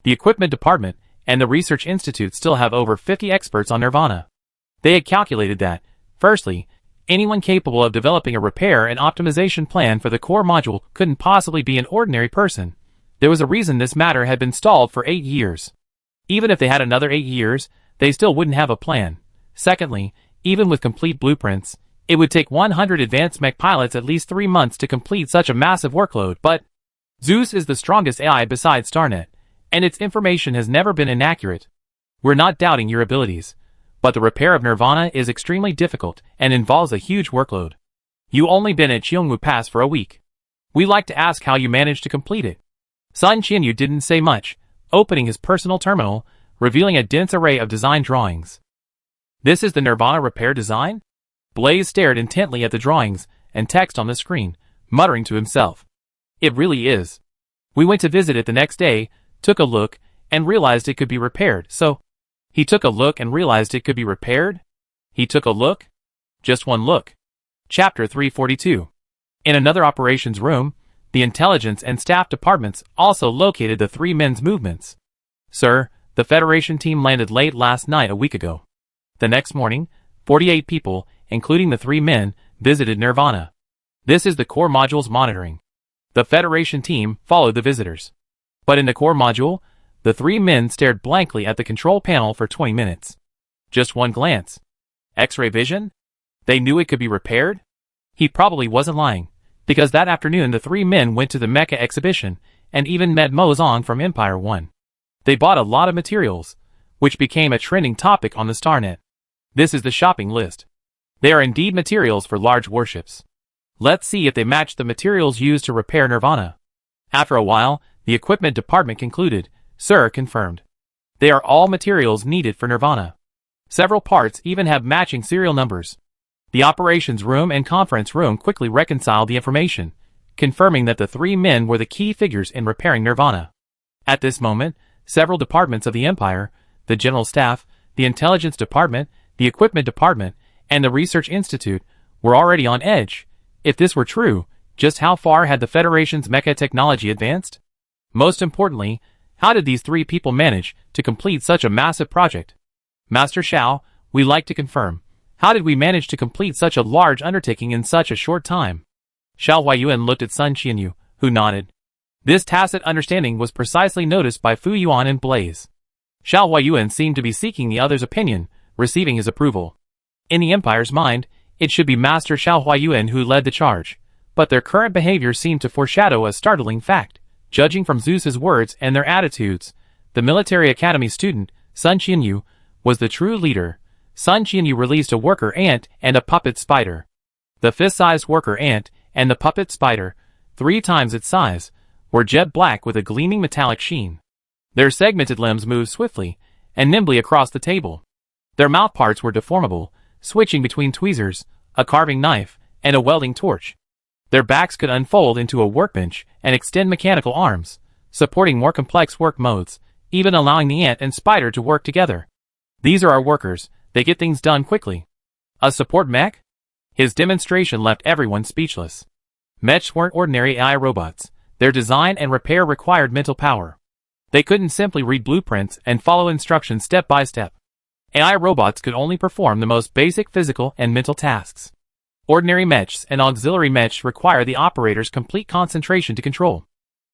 The equipment department and the research institute still have over 50 experts on Nirvana. They had calculated that, firstly, anyone capable of developing a repair and optimization plan for the core module couldn't possibly be an ordinary person. There was a reason this matter had been stalled for 8 years. Even if they had another 8 years, they still wouldn't have a plan. Secondly, even with complete blueprints, it would take 100 advanced mech pilots at least 3 months to complete such a massive workload. But Zeus is the strongest AI besides Starnet, and its information has never been inaccurate. We're not doubting your abilities, but the repair of Nirvana is extremely difficult and involves a huge workload. You only been at Cheongwoo Pass for a week. We like to ask how you managed to complete it. Sun Qianyu didn't say much, opening his personal terminal, revealing a dense array of design drawings. This is the Nirvana repair design? Blaze stared intently at the drawings and text on the screen, muttering to himself. It really is. We went to visit it the next day, took a look, and realized it could be repaired, so... He took a look and realized it could be repaired? He took a look? Just one look. Chapter 342. In another operations room, the intelligence and staff departments also located the three men's movements. Sir, the Federation team landed late last night a week ago. The next morning, 48 people, including the three men, visited Nirvana. This is the core module's monitoring. The Federation team followed the visitors. But in the core module, the three men stared blankly at the control panel for 20 minutes. Just one glance. X-ray vision? They knew it could be repaired? He probably wasn't lying, because that afternoon the three men went to the Mecha exhibition and even met Mo Zong from Empire 1. They bought a lot of materials, which became a trending topic on the Starnet. This is the shopping list. They are indeed materials for large warships. Let's see if they match the materials used to repair Nirvana. After a while, the equipment department concluded, Sir confirmed. They are all materials needed for Nirvana. Several parts even have matching serial numbers. The operations room and conference room quickly reconciled the information, confirming that the three men were the key figures in repairing Nirvana. At this moment, several departments of the Empire, the General Staff, the Intelligence Department, the Equipment Department, and the Research Institute, were already on edge. If this were true, just how far had the Federation's mecha technology advanced? Most importantly, how did these three people manage to complete such a massive project? Master Xiao, we like to confirm. How did we manage to complete such a large undertaking in such a short time? Xiao Huayuan looked at Sun Qianyu, who nodded. This tacit understanding was precisely noticed by Fu Yuan and Blaze. Xiao Huayuan seemed to be seeking the other's opinion, receiving his approval. In the Empire's mind, it should be Master Xiao Huayuan who led the charge, but their current behavior seemed to foreshadow a startling fact. Judging from Zeus's words and their attitudes, the military academy student, Sun Qianyu, was the true leader. Sun Qianyu released a worker ant and a puppet spider. The fist-sized worker ant and the puppet spider, 3 times its size, were jet black with a gleaming metallic sheen. Their segmented limbs moved swiftly and nimbly across the table. Their mouth parts were deformable, switching between tweezers, a carving knife, and a welding torch. Their backs could unfold into a workbench and extend mechanical arms, supporting more complex work modes, even allowing the ant and spider to work together. These are our workers, they get things done quickly. A support mech? His demonstration left everyone speechless. Mechs weren't ordinary AI robots. Their design and repair required mental power. They couldn't simply read blueprints and follow instructions step by step. AI robots could only perform the most basic physical and mental tasks. Ordinary mechs and auxiliary mechs require the operator's complete concentration to control.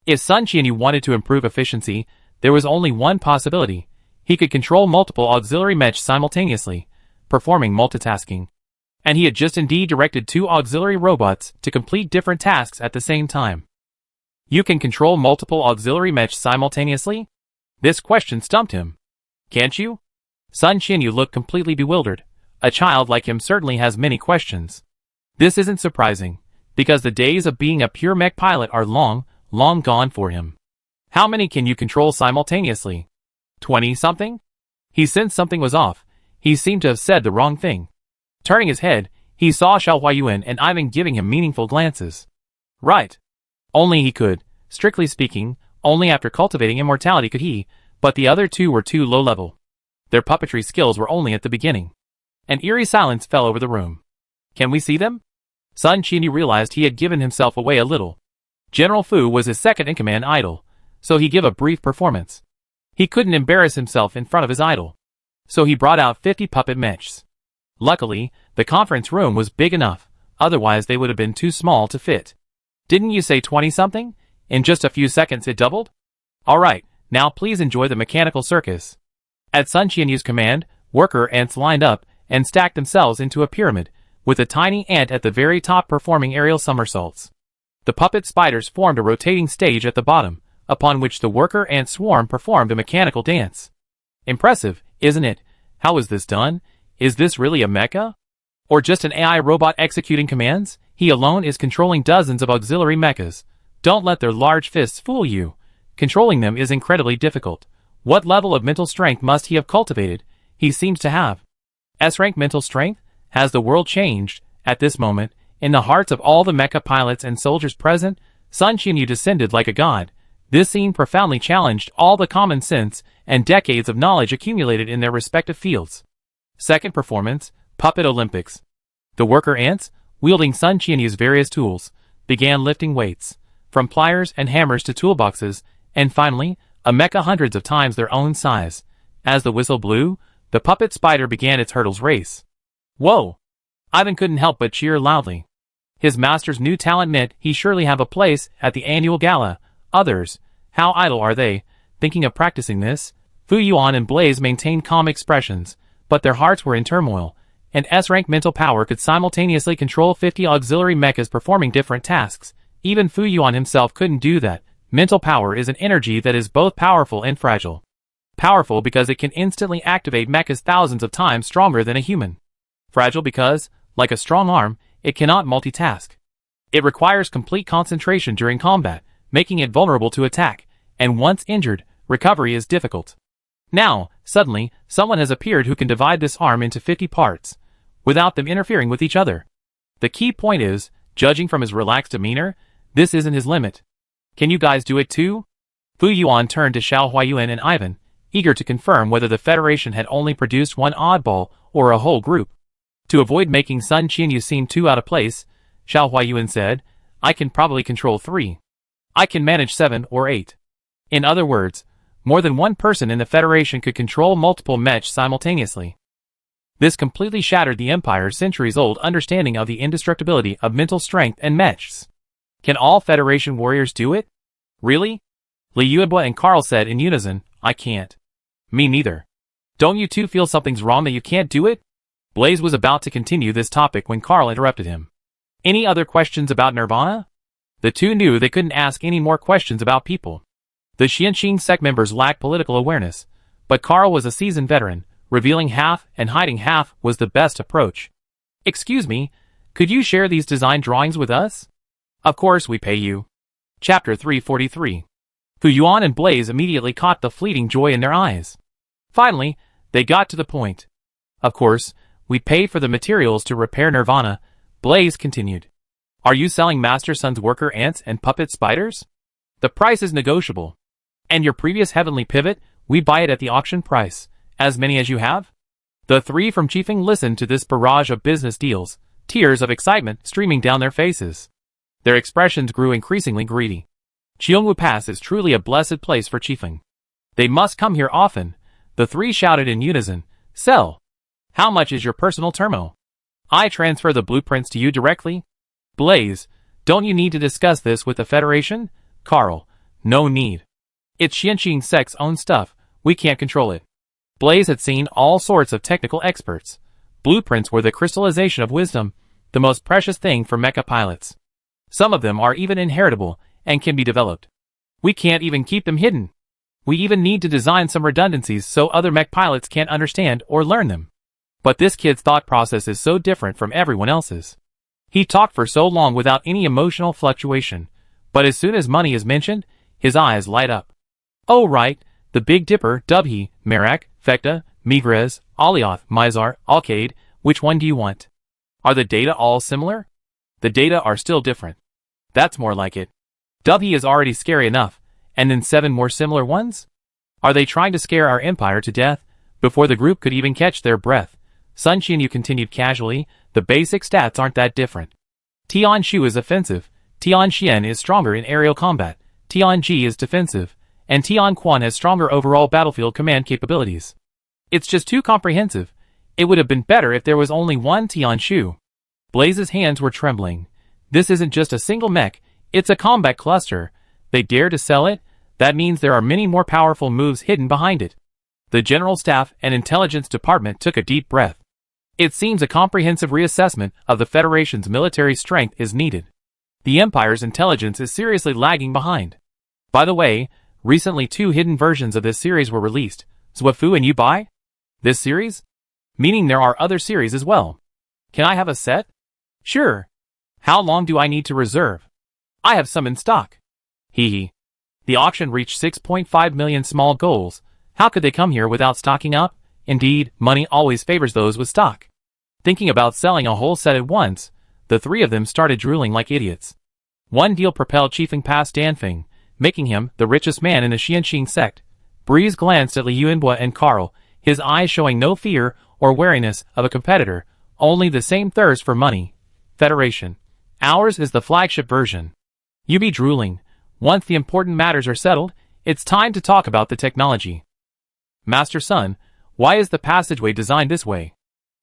If Sun Qianyu wanted to improve efficiency, there was only one possibility. He could control multiple auxiliary mechs simultaneously, performing multitasking. And he had just indeed directed 2 auxiliary robots to complete different tasks at the same time. You can control multiple auxiliary mechs simultaneously? This question stumped him. Can't you? Sun Qianyu looked completely bewildered. A child like him certainly has many questions. This isn't surprising, because the days of being a pure mech pilot are long, long gone for him. How many can you control simultaneously? 20-something? He sensed something was off. He seemed to have said the wrong thing. Turning his head, he saw Xiao Huayuan and Ivan giving him meaningful glances. Right. Only he could, strictly speaking, only after cultivating immortality could he, but the other 2 were too low level. Their puppetry skills were only at the beginning. An eerie silence fell over the room. Can we see them? Sun Qianyu realized he had given himself away a little. General Fu was his second-in-command idol, so he gave a brief performance. He couldn't embarrass himself in front of his idol, so he brought out 50 puppet mechs. Luckily, the conference room was big enough, otherwise they would have been too small to fit. Didn't you say 20-something? In just a few seconds it doubled? Alright, now please enjoy the mechanical circus. At Sun Qianyu's command, worker ants lined up and stacked themselves into a pyramid, with a tiny ant at the very top performing aerial somersaults. The puppet spiders formed a rotating stage at the bottom, upon which the worker ant swarm performed a mechanical dance. Impressive, isn't it? How is this done? Is this really a mecha? Or just an AI robot executing commands? He alone is controlling dozens of auxiliary mechas. Don't let their large fists fool you. Controlling them is incredibly difficult. What level of mental strength must he have cultivated? He seems to have. S-rank mental strength? Has the world changed? At this moment, in the hearts of all the mecha pilots and soldiers present, Sun Qianyu descended like a god. This scene profoundly challenged all the common sense and decades of knowledge accumulated in their respective fields. Second performance, Puppet Olympics. The worker ants, wielding Sun Qianyu's various tools, began lifting weights, from pliers and hammers to toolboxes, and finally, a mecha hundreds of times their own size. As the whistle blew, the puppet spider began its hurdles race. Whoa! Ivan couldn't help but cheer loudly. His master's new talent meant he surely have a place at the annual gala. Others, how idle are they, thinking of practicing this? Fu Yuan and Blaze maintained calm expressions, but their hearts were in turmoil. An S-rank mental power could simultaneously control 50 auxiliary mechas performing different tasks. Even Fu Yuan himself couldn't do that. Mental power is an energy that is both powerful and fragile. Powerful because it can instantly activate mechas thousands of times stronger than a human. Fragile because, like a strong arm, it cannot multitask. It requires complete concentration during combat, making it vulnerable to attack, and once injured, recovery is difficult. Now, suddenly, someone has appeared who can divide this arm into 50 parts, without them interfering with each other. The key point is, judging from his relaxed demeanor, this isn't his limit. Can you guys do it too? Fu Yuan turned to Xiao Huayuan and Ivan, eager to confirm whether the Federation had only produced one oddball or a whole group. To avoid making Sun Qianyu seem too out of place, Xiao Huayuan said, I can probably control 3. I can manage 7 or 8. In other words, more than one person in the Federation could control multiple mechs simultaneously. This completely shattered the Empire's centuries-old understanding of the indestructibility of mental strength and mechs. Can all Federation warriors do it? Really? Li Yuebua and Carl said in unison, I can't. Me neither. Don't you two feel something's wrong that you can't do it? Blaze was about to continue this topic when Carl interrupted him. Any other questions about Nirvana? The two knew they couldn't ask any more questions about people. The Xianxing sect members lacked political awareness, but Carl was a seasoned veteran. Revealing half and hiding half was the best approach. Excuse me, could you share these design drawings with us? Of course we pay you. Chapter 343. Fu Yuan and Blaze immediately caught the fleeting joy in their eyes. Finally, they got to the point. Of course, we pay for the materials to repair Nirvana, Blaze continued. Are you selling Master Sun's worker ants and puppet spiders? The price is negotiable. And your previous heavenly pivot, we buy it at the auction price. As many as you have? The three from Chiefing listened to this barrage of business deals, tears of excitement streaming down their faces. Their expressions grew increasingly greedy. Cheongwu Pass is truly a blessed place for Chiefing. They must come here often. The three shouted in unison, Sell! How much is your personal termo? I transfer the blueprints to you directly? Blaze, don't you need to discuss this with the Federation? Carl, no need. It's Xianxing Sect's own stuff, we can't control it. Blaze had seen all sorts of technical experts. Blueprints were the crystallization of wisdom, the most precious thing for mecha pilots. Some of them are even inheritable and can be developed. We can't even keep them hidden. We even need to design some redundancies so other mech pilots can't understand or learn them. But this kid's thought process is so different from everyone else's. He talked for so long without any emotional fluctuation, but as soon as money is mentioned, his eyes light up. Oh right, the Big Dipper, Dubhe, Merak, Fekta, Migrez, Alioth, Mizar, Alcade, which one do you want? Are the data all similar? The data are still different. That's more like it. Dubhe is already scary enough, and then 7 more similar ones? Are they trying to scare our empire to death, before the group could even catch their breath? Sun Qianyu continued casually, the basic stats aren't that different. Tian Shu is offensive, Tian Xian is stronger in aerial combat, Tian Ji is defensive, and Tian Quan has stronger overall battlefield command capabilities. It's just too comprehensive. It would have been better if there was only one Tian Shu. Blaze's hands were trembling. This isn't just a single mech, it's a combat cluster. They dare to sell it? That means there are many more powerful moves hidden behind it. The General Staff and Intelligence Department took a deep breath. It seems a comprehensive reassessment of the Federation's military strength is needed. The Empire's intelligence is seriously lagging behind. By the way, recently 2 hidden versions of this series were released. Zwafu and you buy? This series? Meaning there are other series as well. Can I have a set? Sure. How long do I need to reserve? I have some in stock. Hee. The auction reached 6.5 million small goals. How could they come here without stocking up? Indeed, money always favors those with stock. Thinking about selling a whole set at once, the 3 of them started drooling like idiots. One deal propelled Chiefing past Danfeng, making him the richest man in the Xianxing sect. Breeze glanced at Li Yuanhua and Carl, his eyes showing no fear or wariness of a competitor, only the same thirst for money. Federation. Ours is the flagship version. You be drooling. Once the important matters are settled, it's time to talk about the technology. Master Sun, why is the passageway designed this way?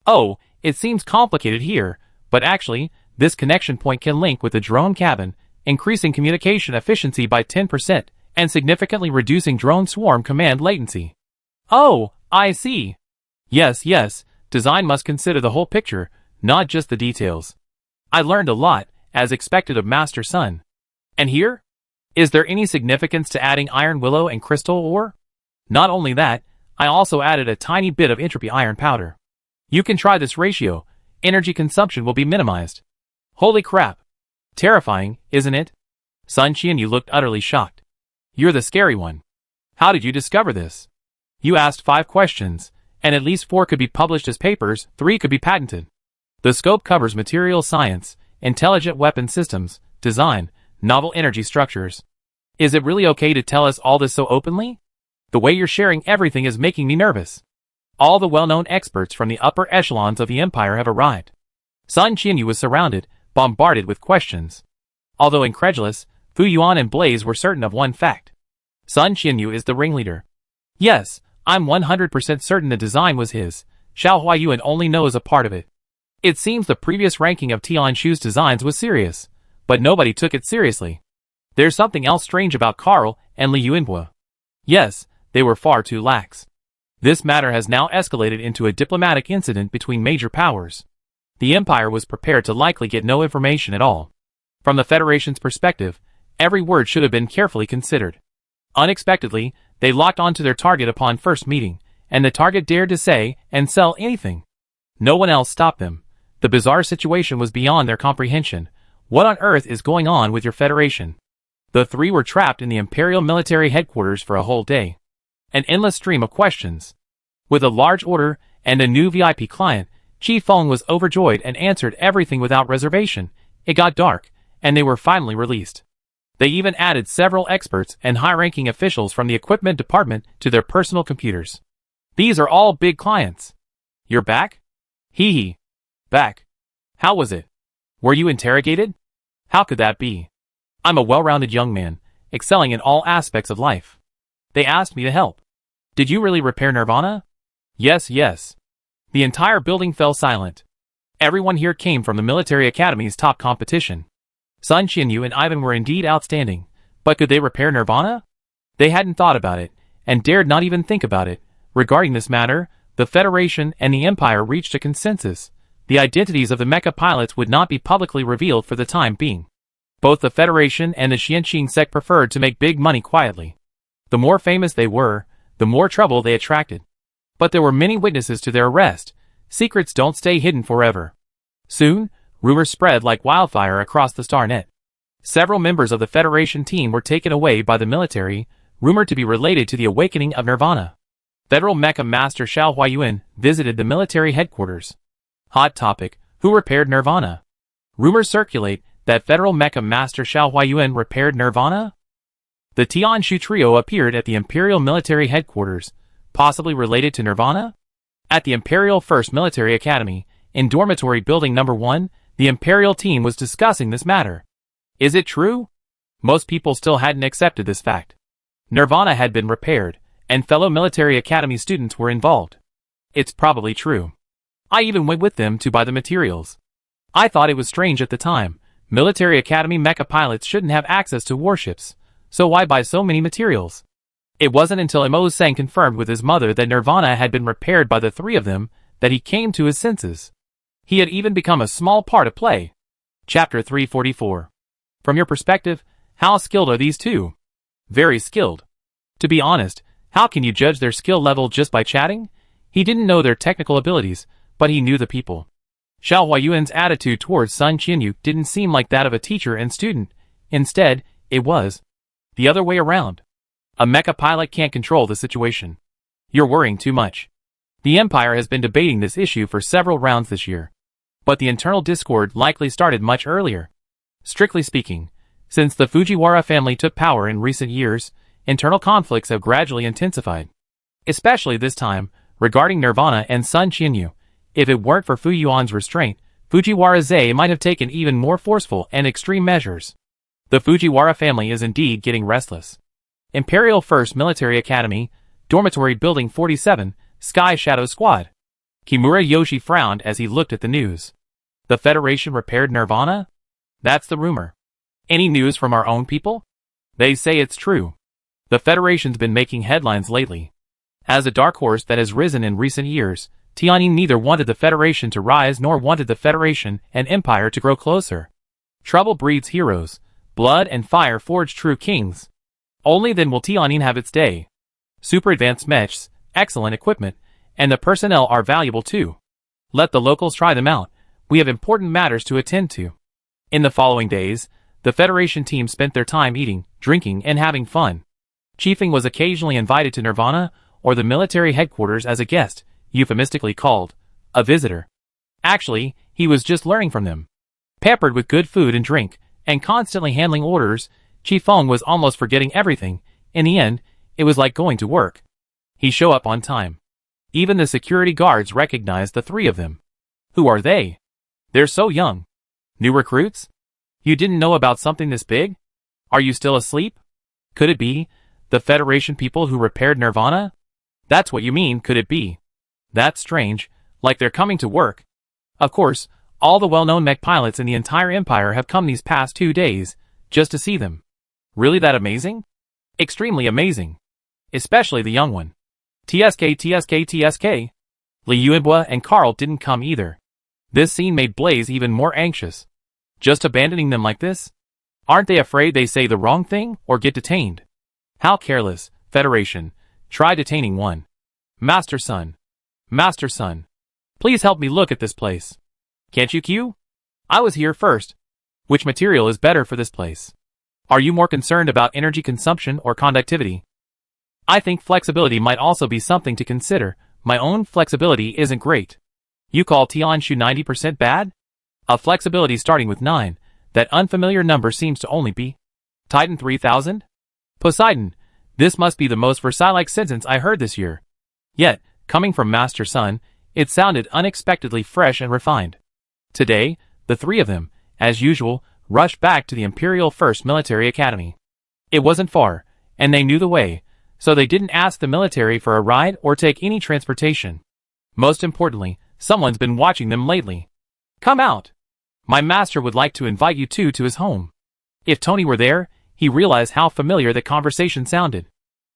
Oh, it seems complicated here, but actually, this connection point can link with the drone cabin, increasing communication efficiency by 10% and significantly reducing drone swarm command latency. Oh, I see. Yes, design must consider the whole picture, not just the details. I learned a lot, as expected of Master Sun. And here? Is there any significance to adding iron willow and crystal ore? Not only that, I also added a tiny bit of entropy iron powder. You can try this ratio. Energy consumption will be minimized. Holy crap. Terrifying, isn't it? Sun Qianyu looked utterly shocked. You're the scary one. How did you discover this? You asked 5 questions, and at least 4 could be published as papers, 3 could be patented. The scope covers material science, intelligent weapon systems, design, novel energy structures. Is it really okay to tell us all this so openly? The way you're sharing everything is making me nervous. All the well-known experts from the upper echelons of the Empire have arrived. Sun Qianyu was surrounded, bombarded with questions. Although incredulous, Fu Yuan and Blaze were certain of one fact. Sun Qianyu is the ringleader. Yes, I'm 100% certain the design was his. Xiao Huayuan only knows a part of it. It seems the previous ranking of Tian Shu's designs was serious, but nobody took it seriously. There's something else strange about Carl and Li Yuanhua. Yes, they were far too lax. This matter has now escalated into a diplomatic incident between major powers. The Empire was prepared to likely get no information at all. From the Federation's perspective, every word should have been carefully considered. Unexpectedly, they locked onto their target upon first meeting, and the target dared to say and sell anything. No one else stopped them. The bizarre situation was beyond their comprehension. What on earth is going on with your Federation? The 3 were trapped in the Imperial military headquarters for a whole day. An endless stream of questions. With a large order and a new VIP client, Chi Feng was overjoyed and answered everything without reservation. It got dark, and they were finally released. They even added several experts and high-ranking officials from the equipment department to their personal computers. These are all big clients. You're back? Hee. Back. How was it? Were you interrogated? How could that be? I'm a well-rounded young man, excelling in all aspects of life. They asked me to help. Did you really repair Nirvana? Yes. The entire building fell silent. Everyone here came from the military academy's top competition. Sun Qianyu and Ivan were indeed outstanding, but could they repair Nirvana? They hadn't thought about it, and dared not even think about it. Regarding this matter, the Federation and the Empire reached a consensus. The identities of the mecha pilots would not be publicly revealed for the time being. Both the Federation and the Xianxing sect preferred to make big money quietly. The more famous they were, the more trouble they attracted. But there were many witnesses to their arrest. Secrets don't stay hidden forever. Soon, rumors spread like wildfire across the Starnet. Several members of the Federation team were taken away by the military, rumored to be related to the awakening of Nirvana. Federal Mecha Master Xiao Huayuan visited the military headquarters. Hot topic: who repaired Nirvana? Rumors circulate that Federal Mecha Master Xiao Huayuan repaired Nirvana? The Tian Shu trio appeared at the Imperial Military Headquarters, possibly related to Nirvana? At the Imperial First Military Academy, in Dormitory Building No. 1, the Imperial team was discussing this matter. Is it true? Most people still hadn't accepted this fact. Nirvana had been repaired, and fellow Military Academy students were involved. It's probably true. I even went with them to buy the materials. I thought it was strange at the time. Military Academy mecha pilots shouldn't have access to warships, so why buy so many materials? It wasn't until Imo-san confirmed with his mother that Nirvana had been repaired by the three of them that he came to his senses. He had even become a small part of play. Chapter 344. From your perspective, how skilled are these two? Very skilled. To be honest, how can you judge their skill level just by chatting? He didn't know their technical abilities, but he knew the people. Xiao Huayuan's attitude towards Sun Qianyu didn't seem like that of a teacher and student. Instead, it was the other way around. A mecha pilot can't control the situation. You're worrying too much. The Empire has been debating this issue for several rounds this year. But the internal discord likely started much earlier. Strictly speaking, since the Fujiwara family took power in recent years, internal conflicts have gradually intensified. Especially this time, regarding Nirvana and Sun Qianyu. If it weren't for Fu Yuan's restraint, Fujiwara-zai might have taken even more forceful and extreme measures. The Fujiwara family is indeed getting restless. Imperial 1st Military Academy, Dormitory Building 47, Sky Shadow Squad. Kimura Yoshi frowned as he looked at the news. The Federation repaired Nirvana? That's the rumor. Any news from our own people? They say it's true. The Federation's been making headlines lately. As a dark horse that has risen in recent years, Tianyin neither wanted the Federation to rise nor wanted the Federation and Empire to grow closer. Trouble breeds heroes. Blood and fire forge true kings. Only then will Tianyin have its day. Super advanced mechs, excellent equipment, and the personnel are valuable too. Let the locals try them out. We have important matters to attend to. In the following days, the Federation team spent their time eating, drinking, and having fun. Chiefing was occasionally invited to Nirvana or the military headquarters as a guest, euphemistically called a visitor. Actually, he was just learning from them. Peppered with good food and drink, and constantly handling orders, Qifeng was almost forgetting everything. In the end, it was like going to work. He showed up on time. Even the security guards recognized the three of them. Who are they? They're so young. New recruits? You didn't know about something this big? Are you still asleep? Could it be the Federation people who repaired Nirvana? That's what you mean, could it be? That's strange, like they're coming to work. Of course, all the well-known mech pilots in the entire Empire have come these past 2 days, just to see them. Really that amazing? Extremely amazing. Especially the young one. TSK. Li Yuanhua and Carl didn't come either. This scene made Blaze even more anxious. Just abandoning them like this? Aren't they afraid they say the wrong thing or get detained? How careless, Federation. Try detaining one. Master Sun. Please help me look at this place. Can't you, Q? I was here first. Which material is better for this place? Are you more concerned about energy consumption or conductivity? I think flexibility might also be something to consider. My own flexibility isn't great. You call Tianshu 90% bad? A flexibility starting with 9, that unfamiliar number seems to only be Titan 3000? Poseidon, this must be the most Versailles-like sentence I heard this year. Yet, coming from Master Sun, it sounded unexpectedly fresh and refined. Today, the three of them, as usual, rushed back to the Imperial 1st Military Academy. It wasn't far, and they knew the way, so they didn't ask the military for a ride or take any transportation. Most importantly, someone's been watching them lately. Come out! My master would like to invite you two to his home. If Tony were there, he realized how familiar the conversation sounded.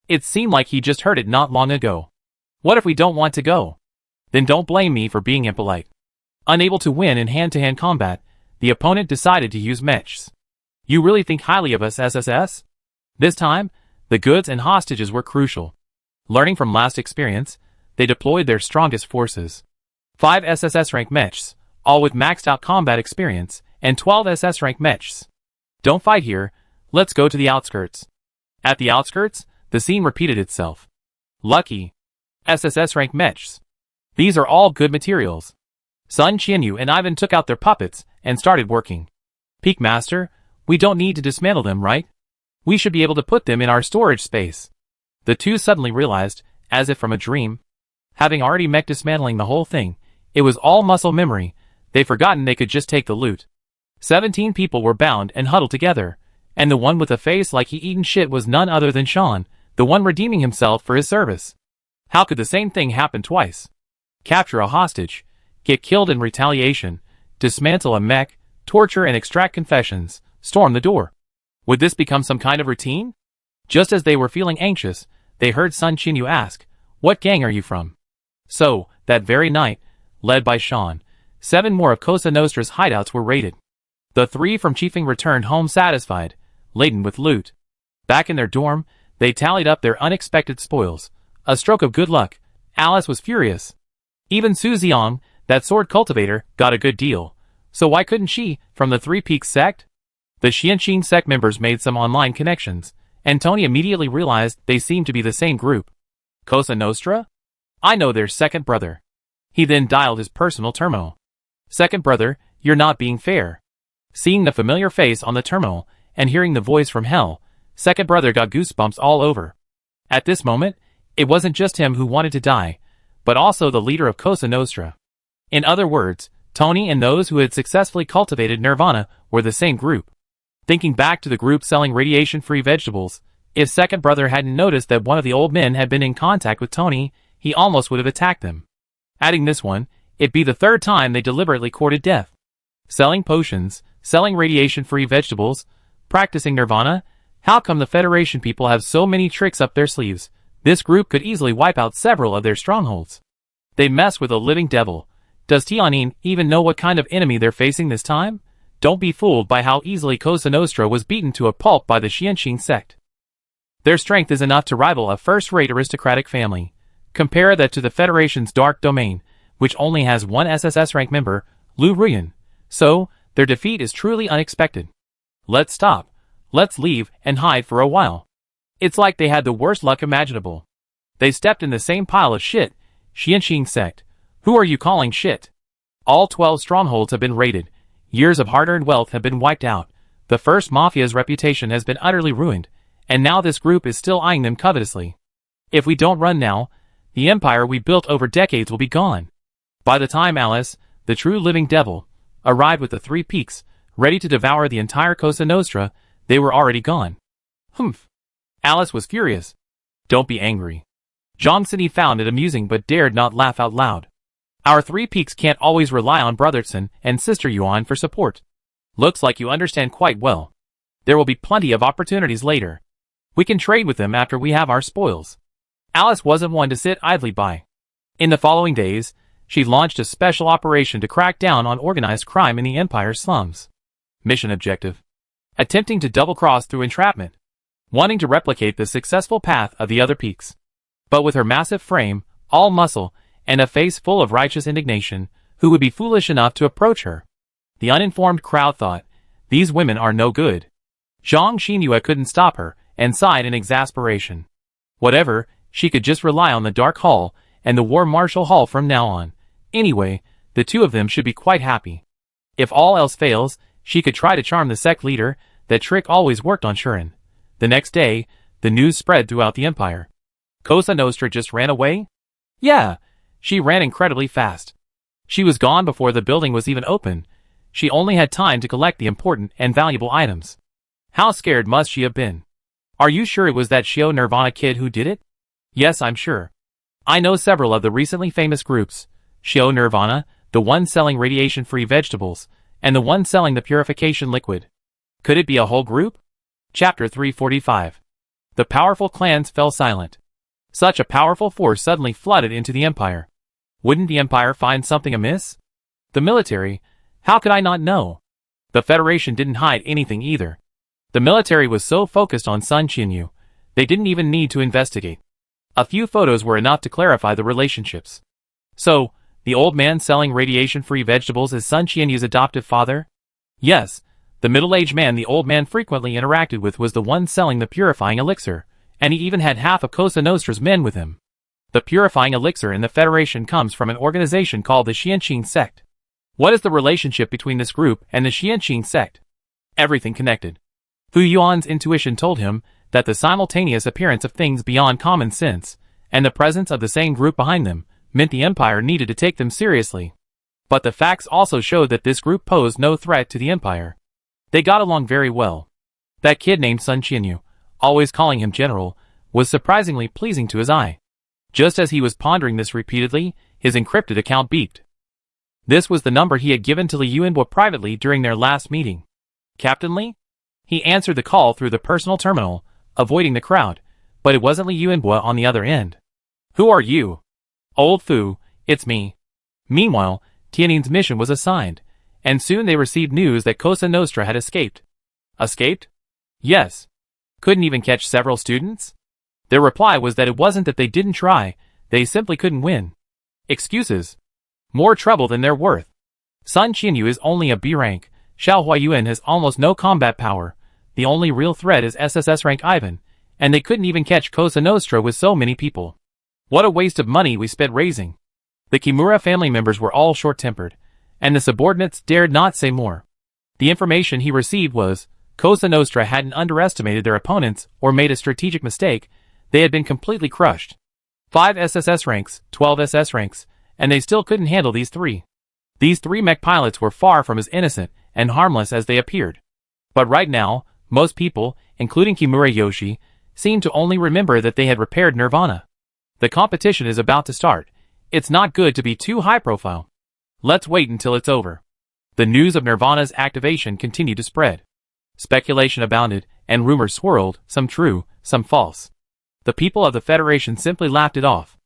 It seemed like he just heard it not long ago. What if we don't want to go? Then don't blame me for being impolite. Unable to win in hand-to-hand combat, the opponent decided to use mechs. You really think highly of us, SSS? This time, the goods and hostages were crucial. Learning from last experience, they deployed their strongest forces. 5 SSS rank mechs, all with maxed out combat experience, and 12 SS rank mechs. Don't fight here, let's go to the outskirts. At the outskirts, the scene repeated itself. Lucky. SSS rank mechs. These are all good materials. Sun Qianyu and Ivan took out their puppets and started working. Peak Master, we don't need to dismantle them, right? We should be able to put them in our storage space. The two suddenly realized, as if from a dream. Having already mech dismantling the whole thing, it was all muscle memory. They'd forgotten they could just take the loot. 17 people were bound and huddled together, and the one with a face like he eaten shit was none other than Sean, the one redeeming himself for his service. How could the same thing happen twice? Capture a hostage, get killed in retaliation, dismantle a mech, torture and extract confessions, storm the door. Would this become some kind of routine? Just as they were feeling anxious, they heard Sun Qinyu ask, "What gang are you from?" So, that very night, led by Sean, 7 more of Cosa Nostra's hideouts were raided. The 3 from Chiefing returned home satisfied, laden with loot. Back in their dorm, they tallied up their unexpected spoils. A stroke of good luck. Alice was furious. Even Su Xiang, that sword cultivator, got a good deal. So why couldn't she, from the Three Peaks sect? The Xianqing sect members made some online connections, and Tony immediately realized they seemed to be the same group. Cosa Nostra? I know their second brother. He then dialed his personal terminal. Second brother, you're not being fair. Seeing the familiar face on the terminal, and hearing the voice from hell, second brother got goosebumps all over. At this moment, it wasn't just him who wanted to die, but also the leader of Cosa Nostra. In other words, Tony and those who had successfully cultivated Nirvana were the same group. Thinking back to the group selling radiation-free vegetables, if second brother hadn't noticed that one of the old men had been in contact with Tony, he almost would have attacked them. Adding this one, it'd be the 3rd time they deliberately courted death. Selling potions, selling radiation-free vegetables, practicing Nirvana. How come the Federation people have so many tricks up their sleeves? This group could easily wipe out several of their strongholds. They mess with a living devil. Does Tianyin even know what kind of enemy they're facing this time? Don't be fooled by how easily Cosa Nostra was beaten to a pulp by the Xianqing sect. Their strength is enough to rival a first-rate aristocratic family. Compare that to the Federation's Dark Domain, which only has one SSS rank member, Lu Ruyan. So, their defeat is truly unexpected. Let's stop. Let's leave and hide for a while. It's like they had the worst luck imaginable. They stepped in the same pile of shit. Xianqing sect. Who are you calling shit? All 12 strongholds have been raided. Years of hard-earned wealth have been wiped out. The first mafia's reputation has been utterly ruined, and now this group is still eyeing them covetously. If we don't run now, the empire we built over decades will be gone. By the time Alice, the true living devil, arrived with the Three Peaks, ready to devour the entire Cosa Nostra, they were already gone. Humph. Alice was furious. Don't be angry. Zhang Sini found it amusing but dared not laugh out loud. Our Three Peaks can't always rely on Brotherson and Sister Yuan for support. Looks like you understand quite well. There will be plenty of opportunities later. We can trade with them after we have our spoils. Alice wasn't one to sit idly by. In the following days, she launched a special operation to crack down on organized crime in the Empire's slums. Mission objective: attempting to double-cross through entrapment, wanting to replicate the successful path of the other peaks. But with her massive frame, all muscle, and a face full of righteous indignation, who would be foolish enough to approach her? The uninformed crowd thought, these women are no good. Zhang Xinyue couldn't stop her, and sighed in exasperation. Whatever, she could just rely on the Dark Hall and the War Marshal Hall from now on. Anyway, the two of them should be quite happy. If all else fails, she could try to charm the sect leader. That trick always worked on Shuren. The next day, the news spread throughout the Empire. Cosa Nostra just ran away? Yeah, she ran incredibly fast. She was gone before the building was even open. She only had time to collect the important and valuable items. How scared must she have been? Are you sure it was that Shio Nirvana kid who did it? Yes, I'm sure. I know several of the recently famous groups. Shio Nirvana, the one selling radiation-free vegetables, and the one selling the purification liquid. Could it be a whole group? Chapter 345. The powerful clans fell silent. Such a powerful force suddenly flooded into the Empire. Wouldn't the Empire find something amiss? The military? How could I not know? The Federation didn't hide anything either. The military was so focused on Sun Qinyu, they didn't even need to investigate. A few photos were enough to clarify the relationships. So, the old man selling radiation-free vegetables is Sun Qinyu's adoptive father? Yes, the middle-aged man the old man frequently interacted with was the one selling the purifying elixir, and he even had half of Cosa Nostra's men with him. The purifying elixir in the Federation comes from an organization called the Xianqing sect. What is the relationship between this group and the Xianqing sect? Everything connected. Hu Yuan's intuition told him that the simultaneous appearance of things beyond common sense, and the presence of the same group behind them, meant the Empire needed to take them seriously. But the facts also showed that this group posed no threat to the Empire. They got along very well. That kid named Sun Qinyu, always calling him General, was surprisingly pleasing to his eye. Just as he was pondering this repeatedly, his encrypted account beeped. This was the number he had given to Li Yuanbo privately during their last meeting. Captain Li? He answered the call through the personal terminal, avoiding the crowd, But it wasn't Li Yuanbua on the other end. Who are you? Old Fu, it's me. Meanwhile, Tianin's mission was assigned, and soon they received news that Cosa Nostra had escaped. Escaped? Yes. Couldn't even catch several students? Their reply was that it wasn't that they didn't try, they simply couldn't win. Excuses. More trouble than they're worth. Sun Qianyu is only a B rank, Xiao Huayuan has almost no combat power, the only real threat is SSS rank Ivan, and they couldn't even catch Cosa Nostra with so many people. What a waste of money we spent raising. The Kimura family members were all short-tempered, and the subordinates dared not say more. The information he received was, Cosa Nostra hadn't underestimated their opponents or made a strategic mistake, they had been completely crushed. 5 SSS ranks, 12 SS ranks, and they still couldn't handle these 3. These 3 mech pilots were far from as innocent and harmless as they appeared. But right now, most people, including Kimura Yoshi, seemed to only remember that they had repaired Nirvana. The competition is about to start. It's not good to be too high profile. Let's wait until it's over. The news of Nirvana's activation continued to spread. Speculation abounded, and rumors swirled, some true, some false. The people of the Federation simply laughed it off.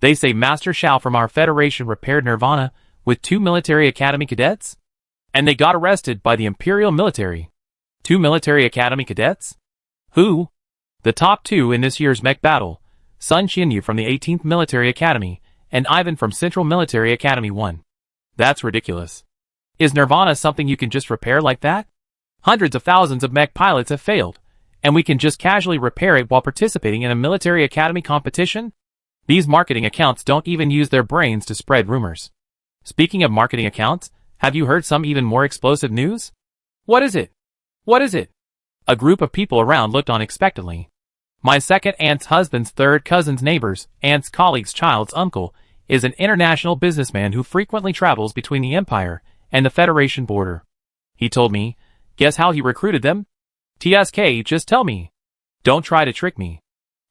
They say Master Xiao from our Federation repaired Nirvana with 2 military academy cadets? And they got arrested by the Imperial military. 2 military academy cadets? Who? The top 2 in this year's mech battle, Sun Qianyu from the 18th Military Academy, and Ivan from Central Military Academy 1. That's ridiculous. Is Nirvana something you can just repair like that? Hundreds of thousands of mech pilots have failed, and we can just casually repair it while participating in a military academy competition? These marketing accounts don't even use their brains to spread rumors. Speaking of marketing accounts, have you heard some even more explosive news? What is it? What is it? A group of people around looked on expectantly. My second aunt's husband's third cousin's neighbor's aunt's colleague's child's uncle is an international businessman who frequently travels between the Empire and the Federation border. He told me, guess how he recruited them? TSK, just tell me. Don't try to trick me.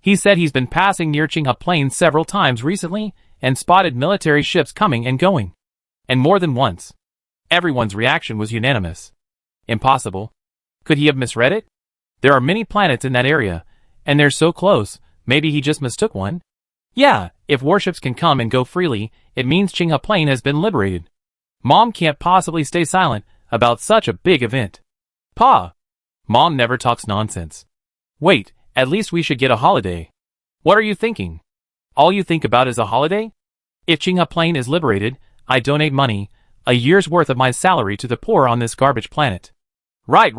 He said he's been passing near Qinghe Plains several times recently and spotted military ships coming and going. And more than once. Everyone's reaction was unanimous. Impossible. Could he have misread it? There are many planets in that area, and they're so close, maybe he just mistook one? Yeah, if warships can come and go freely, it means Qinghe Plain has been liberated. Mom can't possibly stay silent about such a big event. Pa! Mom never talks nonsense. Wait, at least we should get a holiday. What are you thinking? All you think about is a holiday? If Qinghe Plain is liberated, I donate money, a year's worth of my salary to the poor on this garbage planet. Right.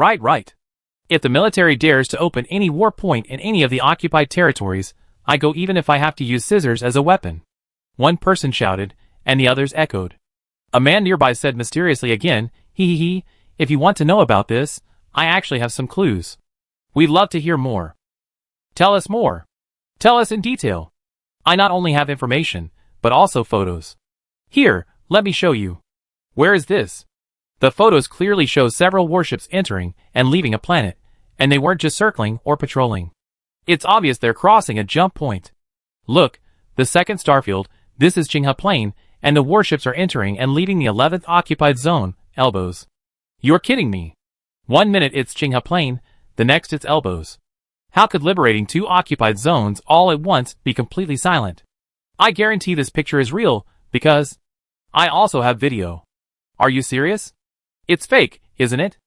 If the military dares to open any war point in any of the occupied territories, I go even if I have to use scissors as a weapon. One person shouted, and the others echoed. A man nearby said mysteriously again, he, if you want to know about this, I actually have some clues. We'd love to hear more. Tell us more. Tell us in detail. I not only have information, but also photos. Here, let me show you. Where is this? The photos clearly show several warships entering and leaving a planet, and they weren't just circling or patrolling. It's obvious they're crossing a jump point. Look, the second starfield, this is Qinghe Plain, and the warships are entering and leaving the 11th occupied zone, Elbows. You're kidding me. 1 minute it's Qinghe Plain, the next it's Elbows. How could liberating 2 occupied zones all at once be completely silent? I guarantee this picture is real, because I also have video. Are you serious? It's fake, isn't it?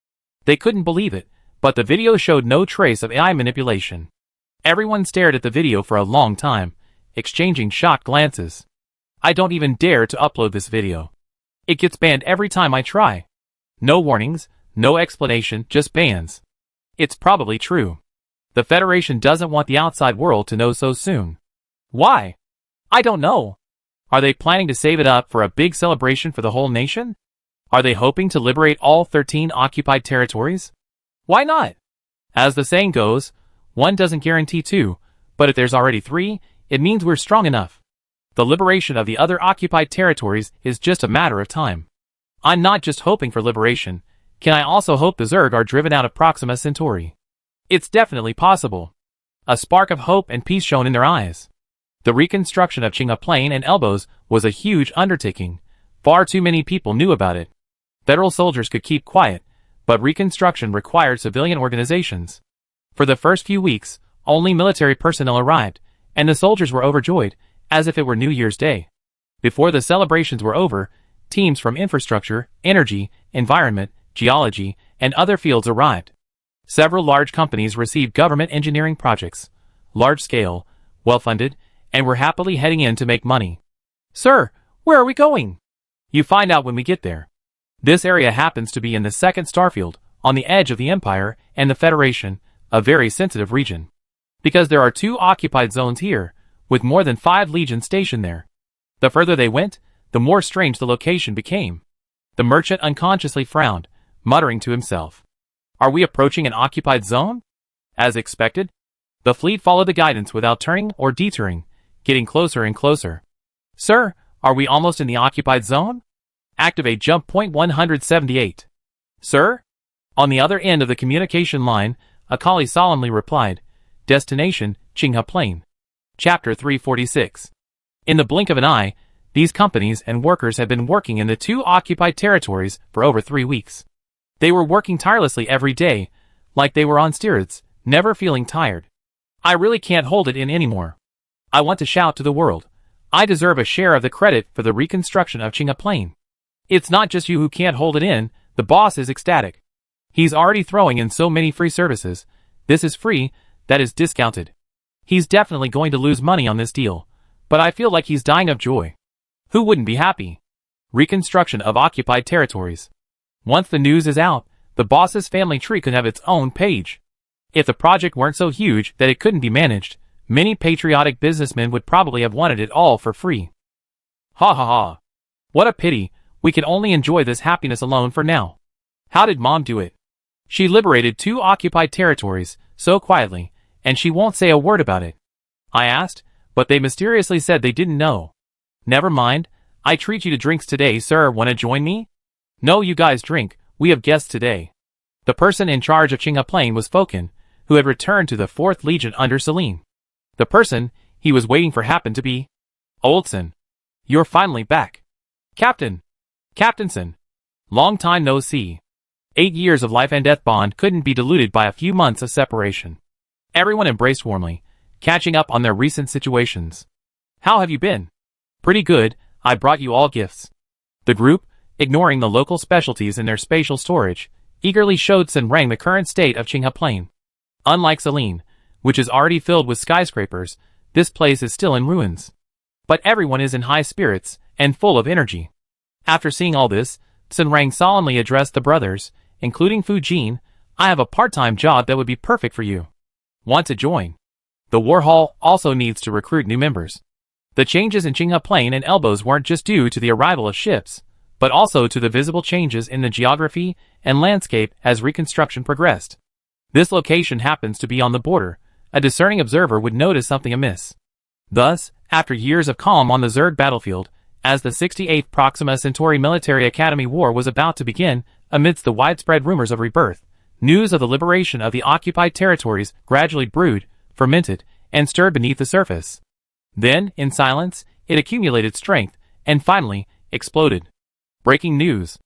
They couldn't believe it, but the video showed no trace of AI manipulation. Everyone stared at the video for a long time, exchanging shocked glances. I don't even dare to upload this video. It gets banned every time I try. No warnings, no explanation, just bans. It's probably true. The Federation doesn't want the outside world to know so soon. Why? I don't know. Are they planning to save it up for a big celebration for the whole nation? Are they hoping to liberate all 13 occupied territories? Why not? As the saying goes, 1 doesn't guarantee 2, but if there's already 3, it means we're strong enough. The liberation of the other occupied territories is just a matter of time. I'm not just hoping for liberation, can I also hope the Zerg are driven out of Proxima Centauri? It's definitely possible. A spark of hope and peace shone in their eyes. The reconstruction of Qinghe Plain and Elbows was a huge undertaking. Far too many people knew about it. Federal soldiers could keep quiet, but reconstruction required civilian organizations. For the first few weeks, Only military personnel arrived, and the soldiers were overjoyed, as if it were New Year's Day. Before the celebrations were over, teams from infrastructure, energy, environment, geology, and other fields arrived. Several large companies received government engineering projects, large-scale, well-funded, and were happily heading in to make money. "Sir, where are we going?" "You find out when we get there." This area happens to be in the second starfield, on the edge of the Empire and the Federation, a very sensitive region. Because there are 2 occupied zones here, with more than 5 legions stationed there. The further they went, the more strange the location became. The merchant unconsciously frowned, muttering to himself. "Are we approaching an occupied zone?" As expected, the fleet followed the guidance without turning or detouring, getting closer and closer. "Sir, are we almost in the occupied zone?" "Activate jump point 178. "Sir?" On the other end of the communication line, a collie solemnly replied, "Destination, Chingha Plain." Chapter 346. In the blink of an eye, these companies and workers had been working in the 2 occupied territories for over 3 weeks. They were working tirelessly every day, like they were on steroids, never feeling tired. I really can't hold it in anymore. I want to shout to the world. I deserve a share of the credit for the reconstruction of Chingha Plain. It's not just you who can't hold it in, the boss is ecstatic. He's already throwing in so many free services. This is free, that is discounted. He's definitely going to lose money on this deal, but I feel like he's dying of joy. Who wouldn't be happy? Reconstruction of occupied territories. Once the news is out, the boss's family tree could have its own page. If the project weren't so huge that it couldn't be managed, many patriotic businessmen would probably have wanted it all for free. Ha ha ha. What a pity, we can only enjoy this happiness alone for now. How did Mom do it? She liberated 2 occupied territories, so quietly, and she won't say a word about it. I asked, but they mysteriously said they didn't know. Never mind, I treat you to drinks today, sir. Wanna join me? No, you guys drink, we have guests today. The person in charge of Chingha Plain was Fokin, who had returned to the 4th Legion under Celine. The person he was waiting for happened to be Oldson. You're finally back. Captainson. Long time no see. 8 years of life and death bond couldn't be diluted by a few months of separation. Everyone embraced warmly, catching up on their recent situations. How have you been? Pretty good, I brought you all gifts. The group, ignoring the local specialties in their spatial storage, eagerly showed Senrang the current state of Chingha Plain. Unlike Celine, which is already filled with skyscrapers, this place is still in ruins. But everyone is in high spirits and full of energy. After seeing all this, Senrang solemnly addressed the brothers, including Fu Jin. I have a part-time job that would be perfect for you. Want to join? The War Hall also needs to recruit new members. The changes in Chingha Plain and Elbows weren't just due to the arrival of ships, but also to the visible changes in the geography and landscape as reconstruction progressed. This location happens to be on the border. A discerning observer would notice something amiss. Thus, after years of calm on the Zerg battlefield, as the 68th Proxima Centauri Military Academy War was about to begin, amidst the widespread rumors of rebirth, news of the liberation of the occupied territories gradually brewed, fermented, and stirred beneath the surface. Then, in silence, it accumulated strength, and finally, exploded. Breaking news.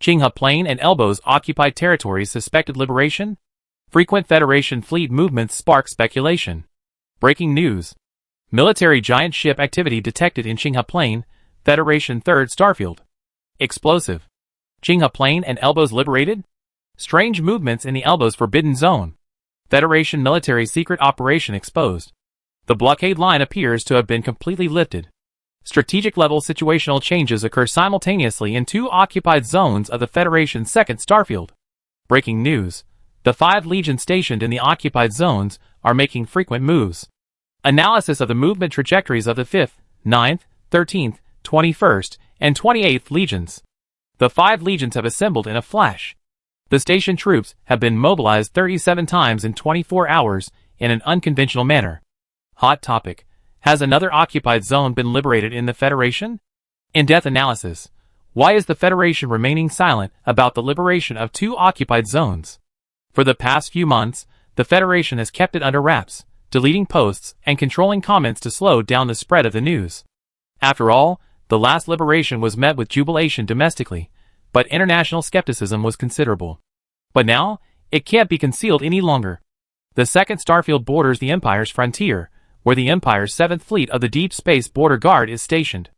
Chingha Plain and Elbows occupied territories suspected liberation? Frequent Federation fleet movements spark speculation. Breaking news. Military giant ship activity detected in Chingha Plain, Federation 3rd Starfield. Explosive. Chingha Plain and Elbows liberated? Strange movements in the Elbows Forbidden Zone. Federation military secret operation exposed. The blockade line appears to have been completely lifted. Strategic level situational changes occur simultaneously in 2 occupied zones of the Federation's 2nd Starfield. Breaking news. The 5 legions stationed in the occupied zones are making frequent moves. Analysis of the movement trajectories of the 5th, 9th, 13th, 21st, and 28th legions. The 5 legions have assembled in a flash. The station troops have been mobilized 37 times in 24 hours in an unconventional manner. Hot topic. Has another occupied zone been liberated in the Federation? In-depth analysis. Why is the Federation remaining silent about the liberation of 2 occupied zones? For the past few months, the Federation has kept it under wraps, deleting posts and controlling comments to slow down the spread of the news. After all, the last liberation was met with jubilation domestically, but international skepticism was considerable. But now, it can't be concealed any longer. The second starfield borders the Empire's frontier, where the Empire's 7th Fleet of the Deep Space Border Guard is stationed.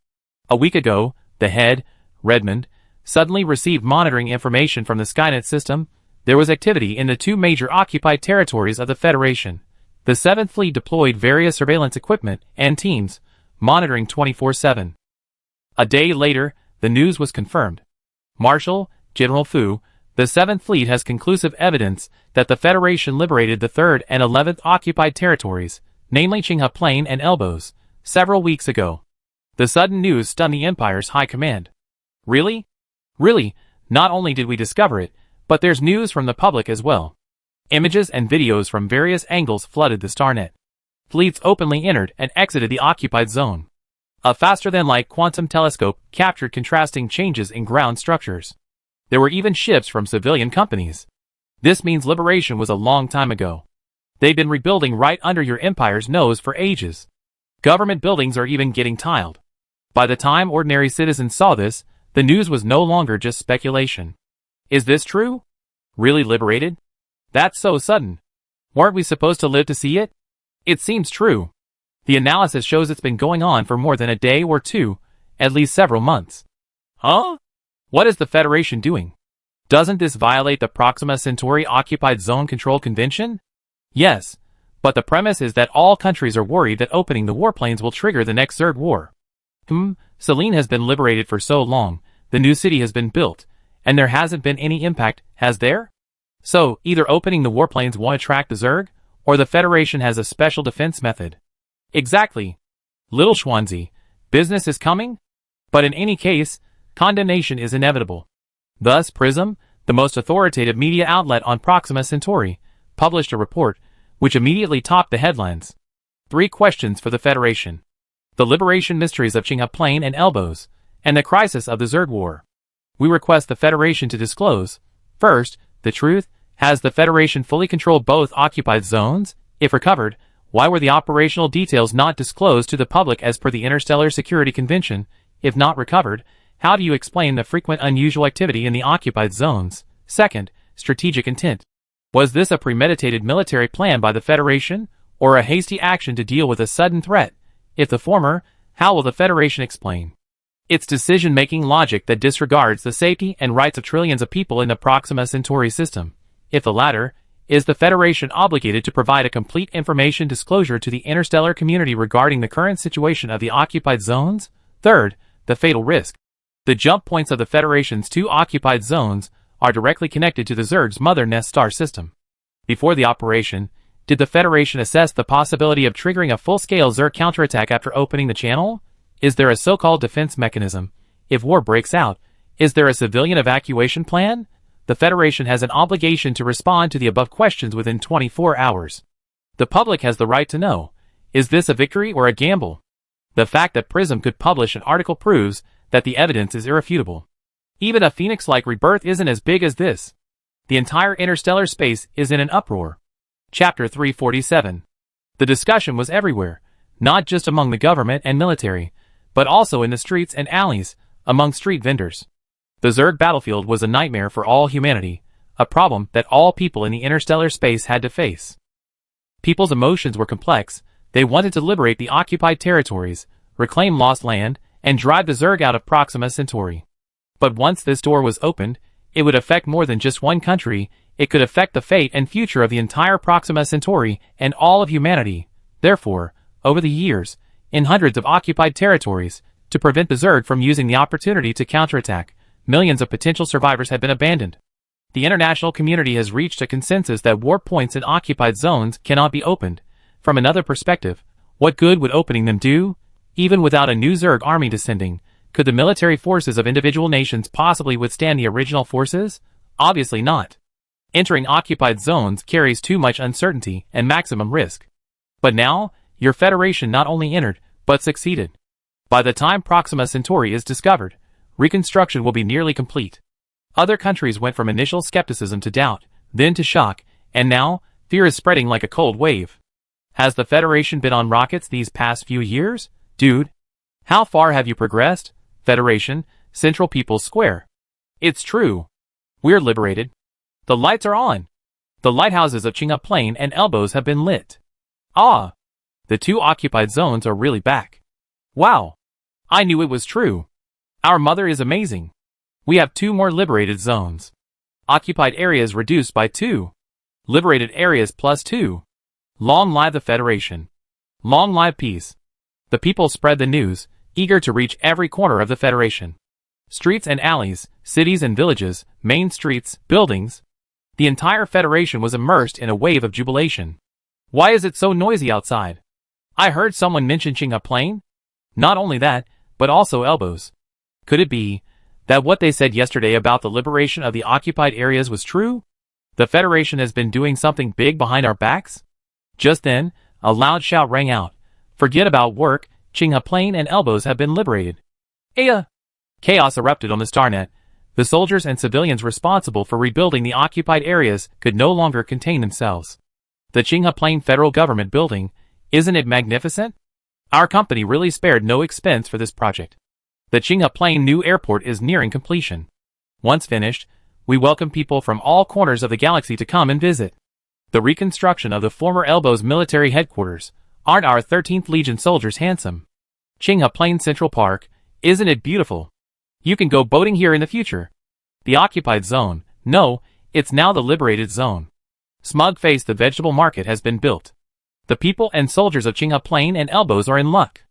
A week ago, the head, Redmond, suddenly received monitoring information from the Skynet system. There was activity in the 2 major occupied territories of the Federation. The 7th Fleet deployed various surveillance equipment and teams, monitoring 24/7. A day later, the news was confirmed. Marshal General Fu, the 7th Fleet has conclusive evidence that the Federation liberated the 3rd and 11th occupied territories, namely Qinghe Plain and Elbows, several weeks ago. The sudden news stunned the Empire's high command. Really? Really, not only did we discover it, but there's news from the public as well. Images and videos from various angles flooded the Starnet. Fleets openly entered and exited the occupied zone. A faster-than-light quantum telescope captured contrasting changes in ground structures. There were even ships from civilian companies. This means liberation was a long time ago. They've been rebuilding right under your Empire's nose for ages. Government buildings are even getting tiled. By the time ordinary citizens saw this, the news was no longer just speculation. Is this true? Really liberated? That's so sudden. Weren't we supposed to live to see it? It seems true. The analysis shows it's been going on for more than a day or 2, at least several months. Huh? What is the Federation doing? Doesn't this violate the Proxima Centauri Occupied Zone Control Convention? Yes, but the premise is that all countries are worried that opening the warplanes will trigger the next Zerg war. Selene has been liberated for so long, the new city has been built, and there hasn't been any impact, has there? So, either opening the warplanes won't attract the Zerg, or the Federation has a special defense method. Exactly. Little Schwanzi, business is coming? But in any case, condemnation is inevitable. Thus, Prism, the most authoritative media outlet on Proxima Centauri, published a report, which immediately topped the headlines. 3 questions for the Federation. The liberation mysteries of Qinghe Plain and Elbows, and the crisis of the Zerg War. We request the Federation to disclose, first, the truth. Has the Federation fully controlled both occupied zones? If recovered, why were the operational details not disclosed to the public as per the Interstellar Security Convention? If not recovered, how do you explain the frequent unusual activity in the occupied zones? Second, strategic intent. Was this a premeditated military plan by the Federation, or a hasty action to deal with a sudden threat? If the former, how will the Federation explain its decision-making logic that disregards the safety and rights of trillions of people in the Proxima Centauri system? If the latter, is the Federation obligated to provide a complete information disclosure to the interstellar community regarding the current situation of the occupied zones? Third, the fatal risk. The jump points of the Federation's 2 occupied zones are directly connected to the Zerg's mother nest star system. Before the operation, did the Federation assess the possibility of triggering a full-scale Zerg counterattack after opening the channel? Is there a so-called defense mechanism? If war breaks out, is there a civilian evacuation plan? The Federation has an obligation to respond to the above questions within 24 hours. The public has the right to know. Is this a victory or a gamble? The fact that Prism could publish an article proves that the evidence is irrefutable. Even a phoenix-like rebirth isn't as big as this. The entire interstellar space is in an uproar. Chapter 347. The discussion was everywhere, not just among the government and military, but also in the streets and alleys, among street vendors. The Zerg battlefield was a nightmare for all humanity, a problem that all people in the interstellar space had to face. People's emotions were complex. They wanted to liberate the occupied territories, reclaim lost land, and drive the Zerg out of Proxima Centauri. But once this door was opened, it would affect more than just one country. It could affect the fate and future of the entire Proxima Centauri and all of humanity. Therefore, over the years, in hundreds of occupied territories, to prevent the Zerg from using the opportunity to counterattack, millions of potential survivors have been abandoned. The international community has reached a consensus that warp points in occupied zones cannot be opened. From another perspective, what good would opening them do? Even without a new Zerg army descending, could the military forces of individual nations possibly withstand the original forces? Obviously not. Entering occupied zones carries too much uncertainty and maximum risk. But now, your Federation not only entered, but succeeded. By the time Proxima Centauri is discovered, reconstruction will be nearly complete. Other countries went from initial skepticism to doubt, then to shock, and now, fear is spreading like a cold wave. Has the Federation been on rockets these past few years? Dude, how far have you progressed? Federation, Central People's Square. It's true. We're liberated. The lights are on. The lighthouses of Qinghe Plain and Elbows have been lit. Ah! The two occupied zones are really back. Wow! I knew it was true. Our mother is amazing. We have 2 more liberated zones. Occupied areas reduced by 2. Liberated areas plus 2. Long live the Federation. Long live peace. The people spread the news, eager to reach every corner of the Federation. Streets and alleys, cities and villages, main streets, buildings. The entire Federation was immersed in a wave of jubilation. Why is it so noisy outside? I heard someone mention Qinghe Plain. Not only that, but also Elbows. Could it be that what they said yesterday about the liberation of the occupied areas was true? The Federation has been doing something big behind our backs? Just then, a loud shout rang out. Forget about work, Qinghe Plain and Elbows have been liberated. Aya! Chaos erupted on the Starnet. The soldiers and civilians responsible for rebuilding the occupied areas could no longer contain themselves. The Qinghe Plain Federal Government building, isn't it magnificent? Our company really spared no expense for this project. The Qinghe Plain new airport is nearing completion. Once finished, we welcome people from all corners of the galaxy to come and visit. The reconstruction of the former Elbows military headquarters. Aren't our 13th Legion soldiers handsome? Qinghe Plain Central Park, isn't it beautiful? You can go boating here in the future. The occupied zone, no, it's now the liberated zone. Smug face, the vegetable market has been built. The people and soldiers of Qinghe Plain and Elbows are in luck.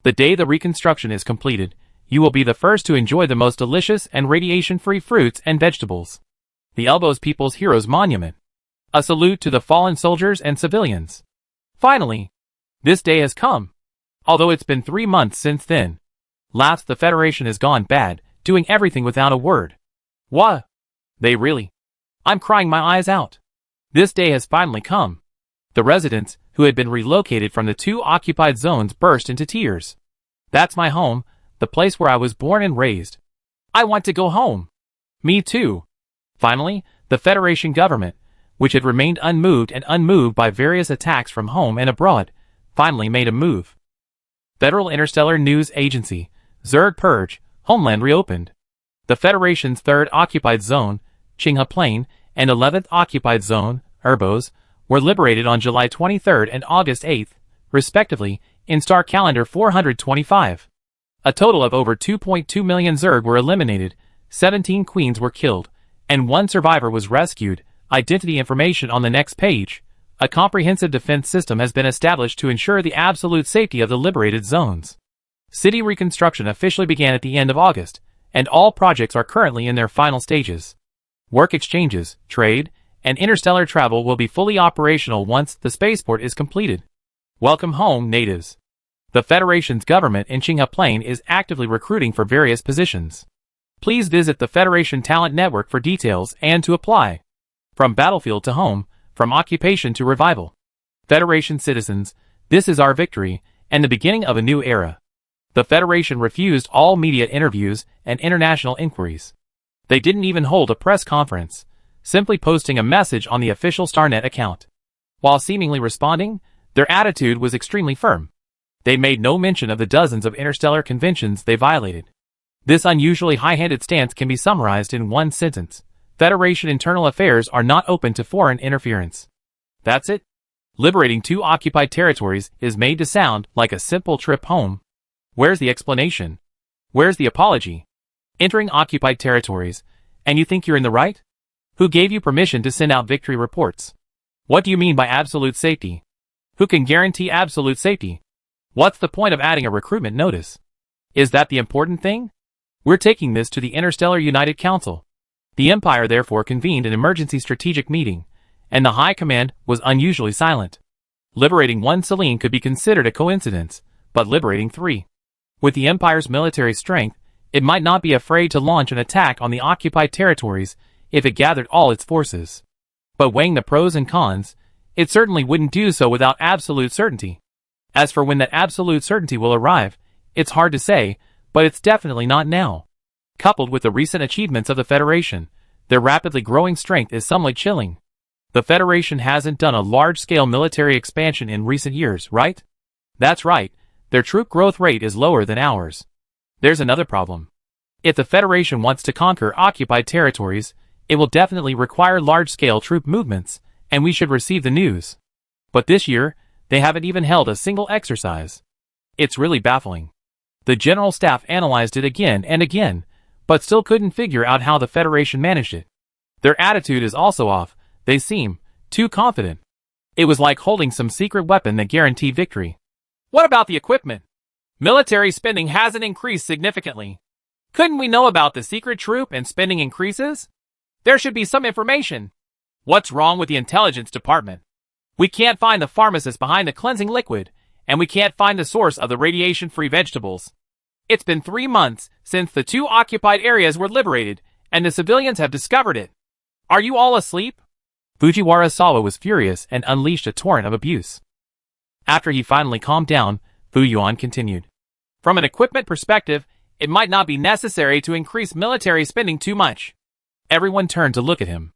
The day the reconstruction is completed, you will be the first to enjoy the most delicious and radiation-free fruits and vegetables. The Elbows People's Heroes Monument. A salute to the fallen soldiers and civilians. Finally, this day has come. Although it's been 3 months since then. Laughs, the Federation has gone bad, doing everything without a word. What? They really? I'm crying my eyes out. This day has finally come. The residents, who had been relocated from the 2 occupied zones, burst into tears. That's my home, the place where I was born and raised. I want to go home. Me too. Finally, the Federation government, which had remained unmoved by various attacks from home and abroad, finally made a move. Federal Interstellar News Agency, Zerg Purge, Homeland reopened. The Federation's 3rd occupied zone, Qinghe Plain, and 11th occupied zone, Elbows, were liberated on July 23rd and August 8th, respectively, in Star Calendar 425. A total of over 2.2 million Zerg were eliminated, 17 queens were killed, and 1 survivor was rescued. Identity information on the next page. A comprehensive defense system has been established to ensure the absolute safety of the liberated zones. City reconstruction officially began at the end of August, and all projects are currently in their final stages. Work exchanges, trade, and interstellar travel will be fully operational once the spaceport is completed. Welcome home, natives. The Federation's government in Qinghe Plain is actively recruiting for various positions. Please visit the Federation Talent Network for details and to apply. From battlefield to home, from occupation to revival. Federation citizens, this is our victory, and the beginning of a new era. The Federation refused all media interviews and international inquiries. They didn't even hold a press conference, simply posting a message on the official Starnet account. While seemingly responding, their attitude was extremely firm. They made no mention of the dozens of interstellar conventions they violated. This unusually high-handed stance can be summarized in one sentence. Federation internal affairs are not open to foreign interference. That's it. Liberating 2 occupied territories is made to sound like a simple trip home. Where's the explanation? Where's the apology? Entering occupied territories, and you think you're in the right? Who gave you permission to send out victory reports? What do you mean by absolute safety? Who can guarantee absolute safety? What's the point of adding a recruitment notice? Is that the important thing? We're taking this to the Interstellar United Council. The Empire therefore convened an emergency strategic meeting, and the High Command was unusually silent. Liberating 1 Selene could be considered a coincidence, but liberating 3. With the Empire's military strength, it might not be afraid to launch an attack on the occupied territories if it gathered all its forces. But weighing the pros and cons, it certainly wouldn't do so without absolute certainty. As for when that absolute certainty will arrive, it's hard to say, but it's definitely not now. Coupled with the recent achievements of the Federation, their rapidly growing strength is somewhat chilling. The Federation hasn't done a large-scale military expansion in recent years, right? That's right, their troop growth rate is lower than ours. There's another problem. If the Federation wants to conquer occupied territories, it will definitely require large-scale troop movements, and we should receive the news. But this year, they haven't even held a single exercise. It's really baffling. The General Staff analyzed it again and again, but still couldn't figure out how the Federation managed it. Their attitude is also off. They seem too confident. It was like holding some secret weapon that guaranteed victory. What about the equipment? Military spending hasn't increased significantly. Couldn't we know about the secret troop and spending increases? There should be some information. What's wrong with the intelligence department? We can't find the pharmacist behind the cleansing liquid, and we can't find the source of the radiation-free vegetables. It's been 3 months since the 2 occupied areas were liberated, and the civilians have discovered it. Are you all asleep? Fujiwara Sawa was furious and unleashed a torrent of abuse. After he finally calmed down, Fu Yuan continued. From an equipment perspective, it might not be necessary to increase military spending too much. Everyone turned to look at him.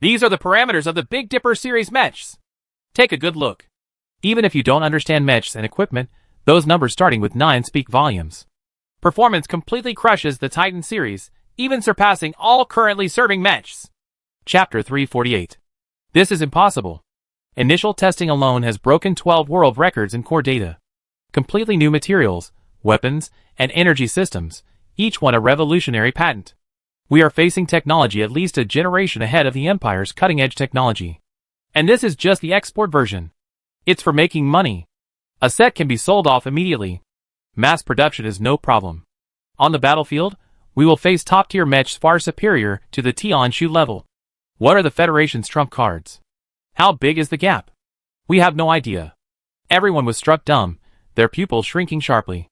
These are the parameters of the Big Dipper series mechs. Take a good look. Even if you don't understand mechs and equipment, those numbers starting with 9 speak volumes. Performance completely crushes the Titan series, even surpassing all currently serving mechs. Chapter 348. This is impossible. Initial testing alone has broken 12 world records in core data. Completely new materials, weapons, and energy systems, each one a revolutionary patent. We are facing technology at least a generation ahead of the Empire's cutting-edge technology. And this is just the export version. It's for making money. A set can be sold off immediately. Mass production is no problem. On the battlefield, we will face top-tier mechs far superior to the Tianshu level. What are the Federation's trump cards? How big is the gap? We have no idea. Everyone was struck dumb, their pupils shrinking sharply.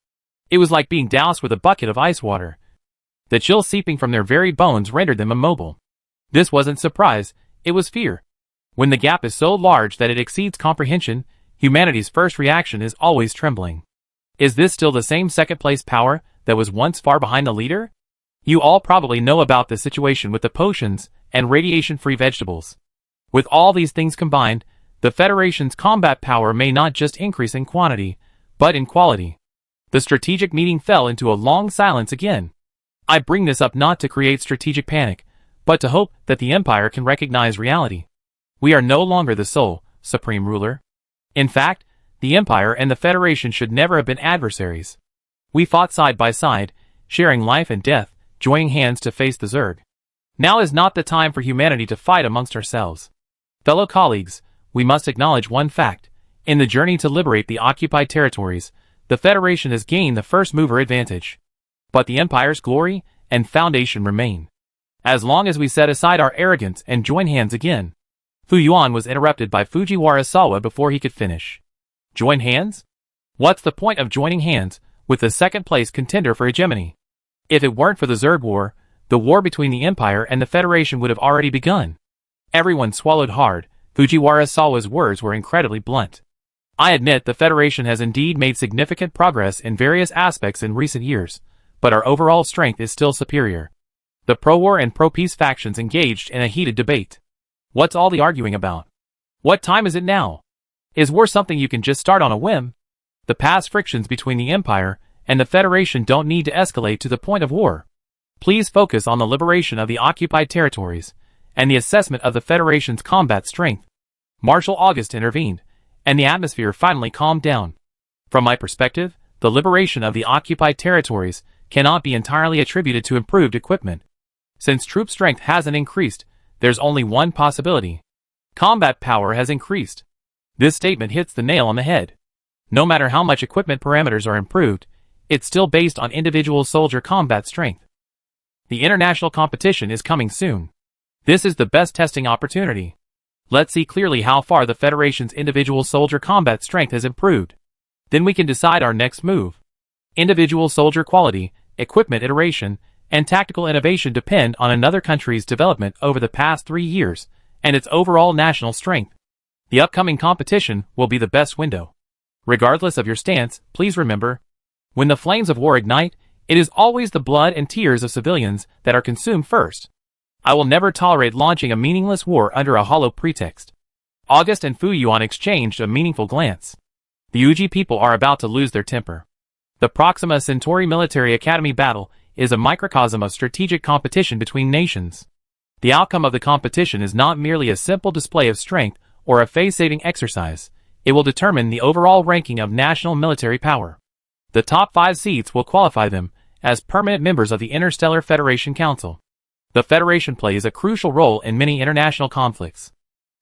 It was like being doused with a bucket of ice water. The chill seeping from their very bones rendered them immobile. This wasn't surprise, it was fear. When the gap is so large that it exceeds comprehension, humanity's first reaction is always trembling. Is this still the same second-place power that was once far behind the leader? You all probably know about the situation with the potions and radiation-free vegetables. With all these things combined, the Federation's combat power may not just increase in quantity, but in quality. The strategic meeting fell into a long silence again. I bring this up not to create strategic panic, but to hope that the Empire can recognize reality. We are no longer the sole, supreme ruler. In fact, the Empire and the Federation should never have been adversaries. We fought side by side, sharing life and death, joining hands to face the Zerg. Now is not the time for humanity to fight amongst ourselves. Fellow colleagues, we must acknowledge one fact. In the journey to liberate the occupied territories, the Federation has gained the first mover advantage. But the Empire's glory and foundation remain. As long as we set aside our arrogance and join hands again. Fu Yuan was interrupted by Fujiwara Sawa before he could finish. Join hands? What's the point of joining hands with the second-place contender for hegemony? If it weren't for the Zerg War, the war between the Empire and the Federation would have already begun. Everyone swallowed hard. Fujiwara Sawa's words were incredibly blunt. I admit the Federation has indeed made significant progress in various aspects in recent years, but our overall strength is still superior. The pro-war and pro-peace factions engaged in a heated debate. What's all the arguing about? What time is it now? Is war something you can just start on a whim? The past frictions between the Empire and the Federation don't need to escalate to the point of war. Please focus on the liberation of the occupied territories and the assessment of the Federation's combat strength. Marshal August intervened, and the atmosphere finally calmed down. From my perspective, the liberation of the occupied territories cannot be entirely attributed to improved equipment. Since troop strength hasn't increased, there's only one possibility. Combat power has increased. This statement hits the nail on the head. No matter how much equipment parameters are improved, it's still based on individual soldier combat strength. The international competition is coming soon. This is the best testing opportunity. Let's see clearly how far the Federation's individual soldier combat strength has improved. Then we can decide our next move. Individual soldier quality, equipment iteration, and tactical innovation depend on another country's development over the past 3 years, and its overall national strength. The upcoming competition will be the best window. Regardless of your stance, please remember, when the flames of war ignite, it is always the blood and tears of civilians that are consumed first. I will never tolerate launching a meaningless war under a hollow pretext. August and Fu Yuan exchanged a meaningful glance. The Uji people are about to lose their temper. The Proxima Centauri Military Academy battle is a microcosm of strategic competition between nations. The outcome of the competition is not merely a simple display of strength or a face-saving exercise. It will determine the overall ranking of national military power. The top 5 seats will qualify them as permanent members of the Interstellar Federation Council. The Federation plays a crucial role in many international conflicts.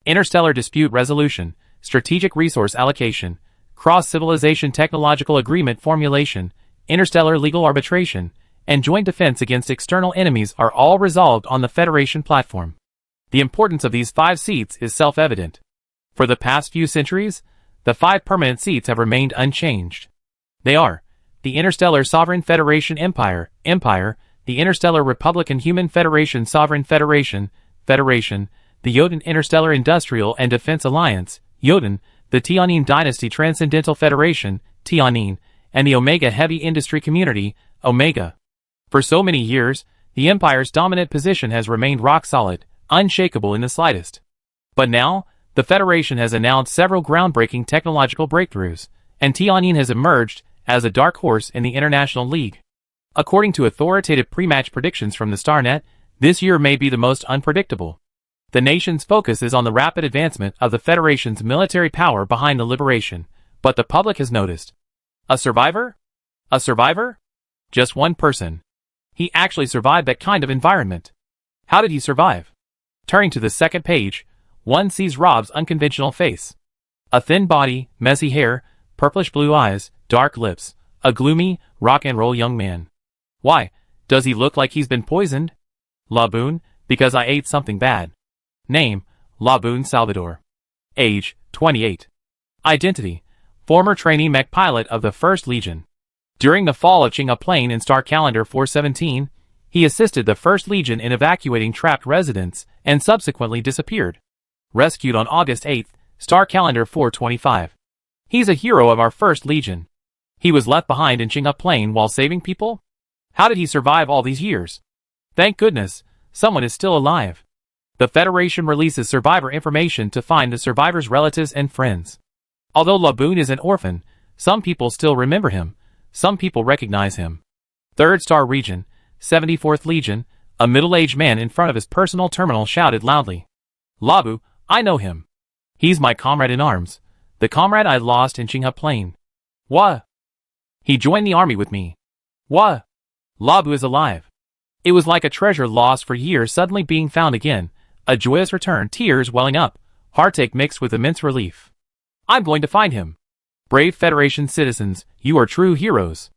Interstellar dispute resolution, strategic resource allocation, cross-civilization technological agreement formulation, interstellar legal arbitration, and joint defense against external enemies are all resolved on the Federation platform. The importance of these 5 seats is self-evident. For the past few centuries, the 5 permanent seats have remained unchanged. They are the Interstellar Sovereign Federation Empire, the Interstellar Republican Human Federation Sovereign Federation, the Jotun Interstellar Industrial and Defense Alliance, Jotun, the Tianyin Dynasty Transcendental Federation, Tianyin, and the Omega Heavy Industry Community, Omega. For so many years, the Empire's dominant position has remained rock solid, unshakable in the slightest. But now, the Federation has announced several groundbreaking technological breakthroughs, and Tianyin has emerged as a dark horse in the International League. According to authoritative pre-match predictions from the StarNet, this year may be the most unpredictable. The nation's focus is on the rapid advancement of the Federation's military power behind the liberation, but the public has noticed. A survivor? A survivor? Just one person. He actually survived that kind of environment. How did he survive? Turning to the second page, one sees Rob's unconventional face. A thin body, messy hair, purplish blue eyes, dark lips, a gloomy, rock and roll young man. Why, does he look like he's been poisoned? Laboon, because I ate something bad. Name, Laboon Salvador. Age, 28. Identity, former trainee mech pilot of the 1st Legion. During the fall of Qing a plane in Star Calendar 417, he assisted the 1st Legion in evacuating trapped residents and subsequently disappeared. Rescued on August 8, Star Calendar 425. He's a hero of our 1st Legion. He was left behind in Qing a plane while saving people? How did he survive all these years? Thank goodness, someone is still alive. The Federation releases survivor information to find the survivor's relatives and friends. Although Laboon is an orphan, some people still remember him. Some people recognize him. 3rd Star Region, 74th Legion, a middle-aged man in front of his personal terminal shouted loudly. Labu, I know him. He's my comrade in arms. The comrade I lost in Qinghe Plain. What? He joined the army with me. What? Labu is alive. It was like a treasure lost for years suddenly being found again. A joyous return, tears welling up, heartache mixed with immense relief. I'm going to find him. Brave Federation citizens, you are true heroes.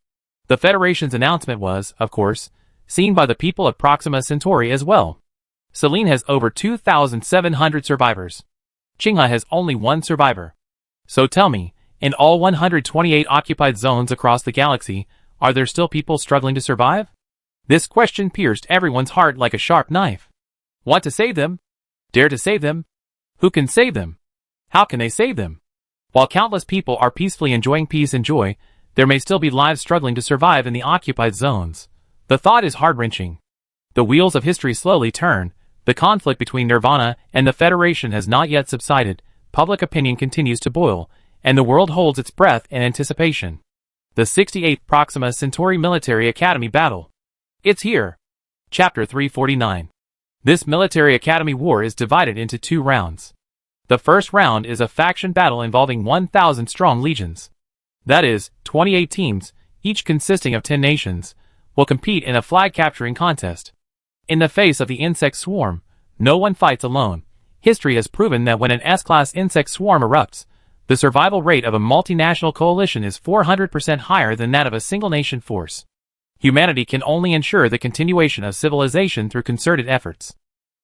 The Federation's announcement was, of course, seen by the people of Proxima Centauri as well. Selene has over 2,700 survivors. Qinghe has only 1 survivor. So tell me, in all 128 occupied zones across the galaxy, are there still people struggling to survive? This question pierced everyone's heart like a sharp knife. Want to save them? Dare to save them? Who can save them? How can they save them? While countless people are peacefully enjoying peace and joy, there may still be lives struggling to survive in the occupied zones. The thought is heart-wrenching. The wheels of history slowly turn. The conflict between Nirvana and the Federation has not yet subsided. Public opinion continues to boil, and the world holds its breath in anticipation. The 68th Proxima Centauri Military Academy Battle. It's here. Chapter 349. This military academy war is divided into 2 rounds. The first round is a faction battle involving 1,000-strong legions. That is, 28 teams, each consisting of 10 nations, will compete in a flag-capturing contest. In the face of the insect swarm, no one fights alone. History has proven that when an S-class insect swarm erupts, the survival rate of a multinational coalition is 400% higher than that of a single-nation force. Humanity can only ensure the continuation of civilization through concerted efforts.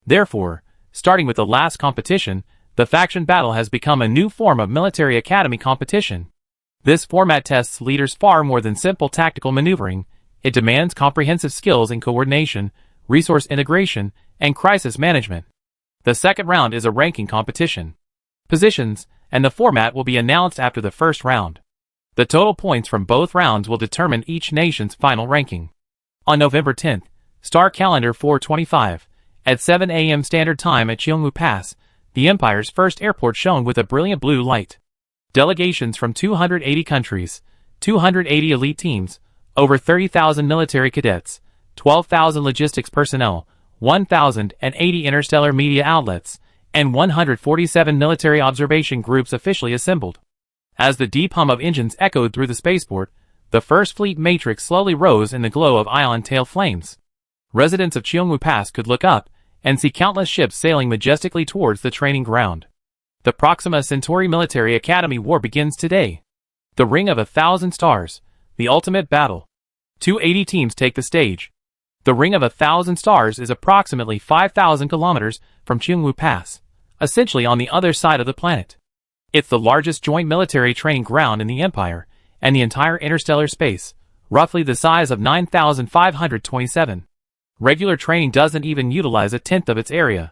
Therefore, starting with the last competition, the faction battle has become a new form of military academy competition. This format tests leaders far more than simple tactical maneuvering. It demands comprehensive skills in coordination, resource integration, and crisis management. The second round is a ranking competition. Positions and the format will be announced after the first round. The total points from both rounds will determine each nation's final ranking. On November 10th, Star Calendar 425, at 7 a.m. Standard Time at Cheongmu Pass, the Empire's first airport shone with a brilliant blue light. Delegations from 280 countries, 280 elite teams, over 30,000 military cadets, 12,000 logistics personnel, 1,080 interstellar media outlets, and 147 military observation groups officially assembled. As the deep hum of engines echoed through the spaceport, the First Fleet matrix slowly rose in the glow of ion tail flames. Residents of Cheongwoo Pass could look up and see countless ships sailing majestically towards the training ground. The Proxima Centauri Military Academy War begins today. The Ring of 1,000 Stars, the ultimate battle. 280 teams take the stage. The Ring of 1,000 Stars is approximately 5,000 kilometers from Cheongwoo Pass, essentially on the other side of the planet. It's the largest joint military training ground in the Empire, and the entire interstellar space, roughly the size of 9,527. Regular training doesn't even utilize a tenth of its area.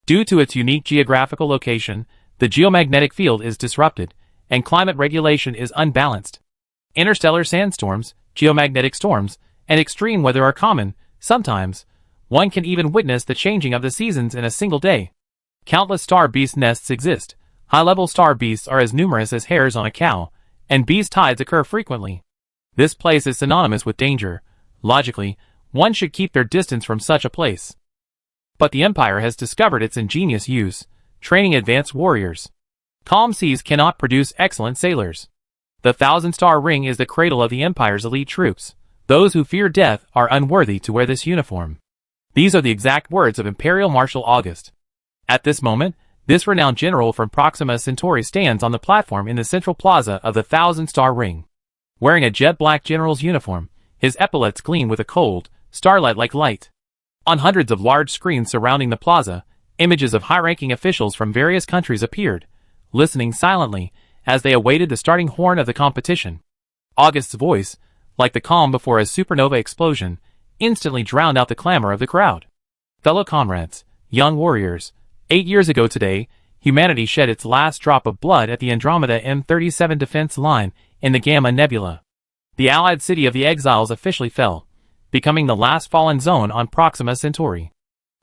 Due to its unique geographical location, the geomagnetic field is disrupted, and climate regulation is unbalanced. Interstellar sandstorms, geomagnetic storms, and extreme weather are common. Sometimes, one can even witness the changing of the seasons in a single day. Countless star beast nests exist. High-level star beasts are as numerous as hairs on a cow, and beast tides occur frequently. This place is synonymous with danger. Logically, one should keep their distance from such a place. But the Empire has discovered its ingenious use, training advanced warriors. Calm seas cannot produce excellent sailors. The 1,000-star ring is the cradle of the Empire's elite troops. Those who fear death are unworthy to wear this uniform. These are the exact words of Imperial Marshal August. At this moment, this renowned general from Proxima Centauri stands on the platform in the central plaza of the 1,000-star ring. Wearing a jet-black general's uniform, his epaulets gleam with a cold, starlight-like light. On hundreds of large screens surrounding the plaza, images of high-ranking officials from various countries appeared, listening silently as they awaited the starting horn of the competition. August's voice, like the calm before a supernova explosion, instantly drowned out the clamor of the crowd. Fellow comrades, young warriors, 8 years ago today, humanity shed its last drop of blood at the Andromeda M37 defense line in the Gamma Nebula. The allied city of the exiles officially fell, becoming the last fallen zone on Proxima Centauri.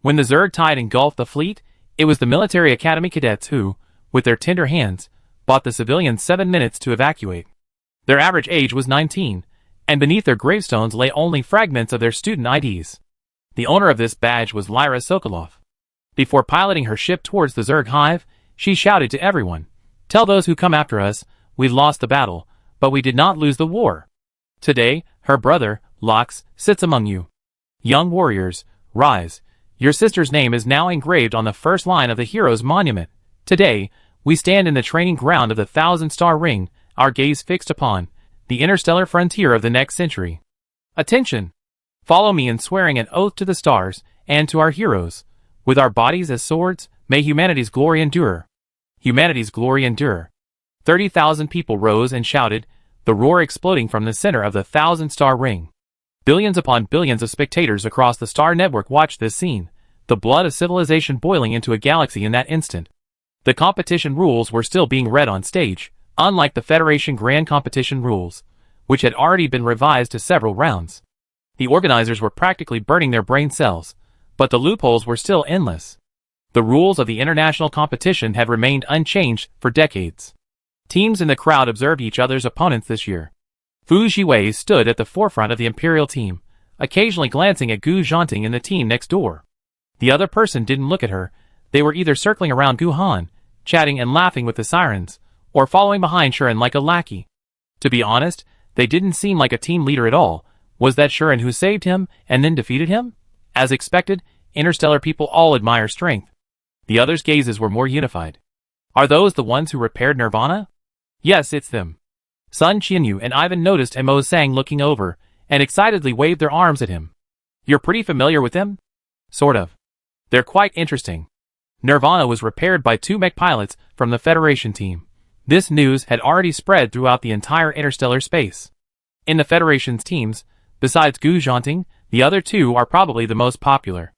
When the Zerg tide engulfed the fleet, it was the military academy cadets who, with their tender hands, bought the civilians 7 minutes to evacuate. Their average age was 19, and beneath their gravestones lay only fragments of their student IDs. The owner of this badge was Lyra Sokolov. Before piloting her ship towards the Zerg hive, she shouted to everyone, "Tell those who come after us, we lost the battle, but we did not lose the war." Today, her brother, Lox, sits among you. Young warriors, rise. Your sister's name is now engraved on the first line of the hero's monument. Today, we stand in the training ground of the 1,000-star ring, our gaze fixed upon the interstellar frontier of the next century. Attention! Follow me in swearing an oath to the stars and to our heroes. With our bodies as swords, may humanity's glory endure. Humanity's glory endure. 30,000 people rose and shouted, the roar exploding from the center of the 1,000-star ring. Billions upon billions of spectators across the star network watched this scene, the blood of civilization boiling into a galaxy in that instant. The competition rules were still being read on stage, unlike the Federation Grand Competition rules, which had already been revised to several rounds. The organizers were practically burning their brain cells, but the loopholes were still endless. The rules of the international competition had remained unchanged for decades. Teams in the crowd observed each other's opponents this year. Fu Jiwei stood at the forefront of the Imperial team, occasionally glancing at Gu Zhanting in the team next door. The other person didn't look at her. They were either circling around Gu Han, chatting and laughing with the sirens, or following behind Shuren like a lackey. To be honest, they didn't seem like a team leader at all. Was that Shuren who saved him and then defeated him? As expected, interstellar people all admire strength. The others' gazes were more unified. Are those the ones who repaired Nirvana? Yes, it's them. Sun Qianyu and Ivan noticed Mo Sang looking over, and excitedly waved their arms at him. You're pretty familiar with them? Sort of. They're quite interesting. Nirvana was repaired by 2 mech pilots from the Federation team. This news had already spread throughout the entire interstellar space. In the Federation's teams, besides Gu Zhanting, the other 2 are probably the most popular.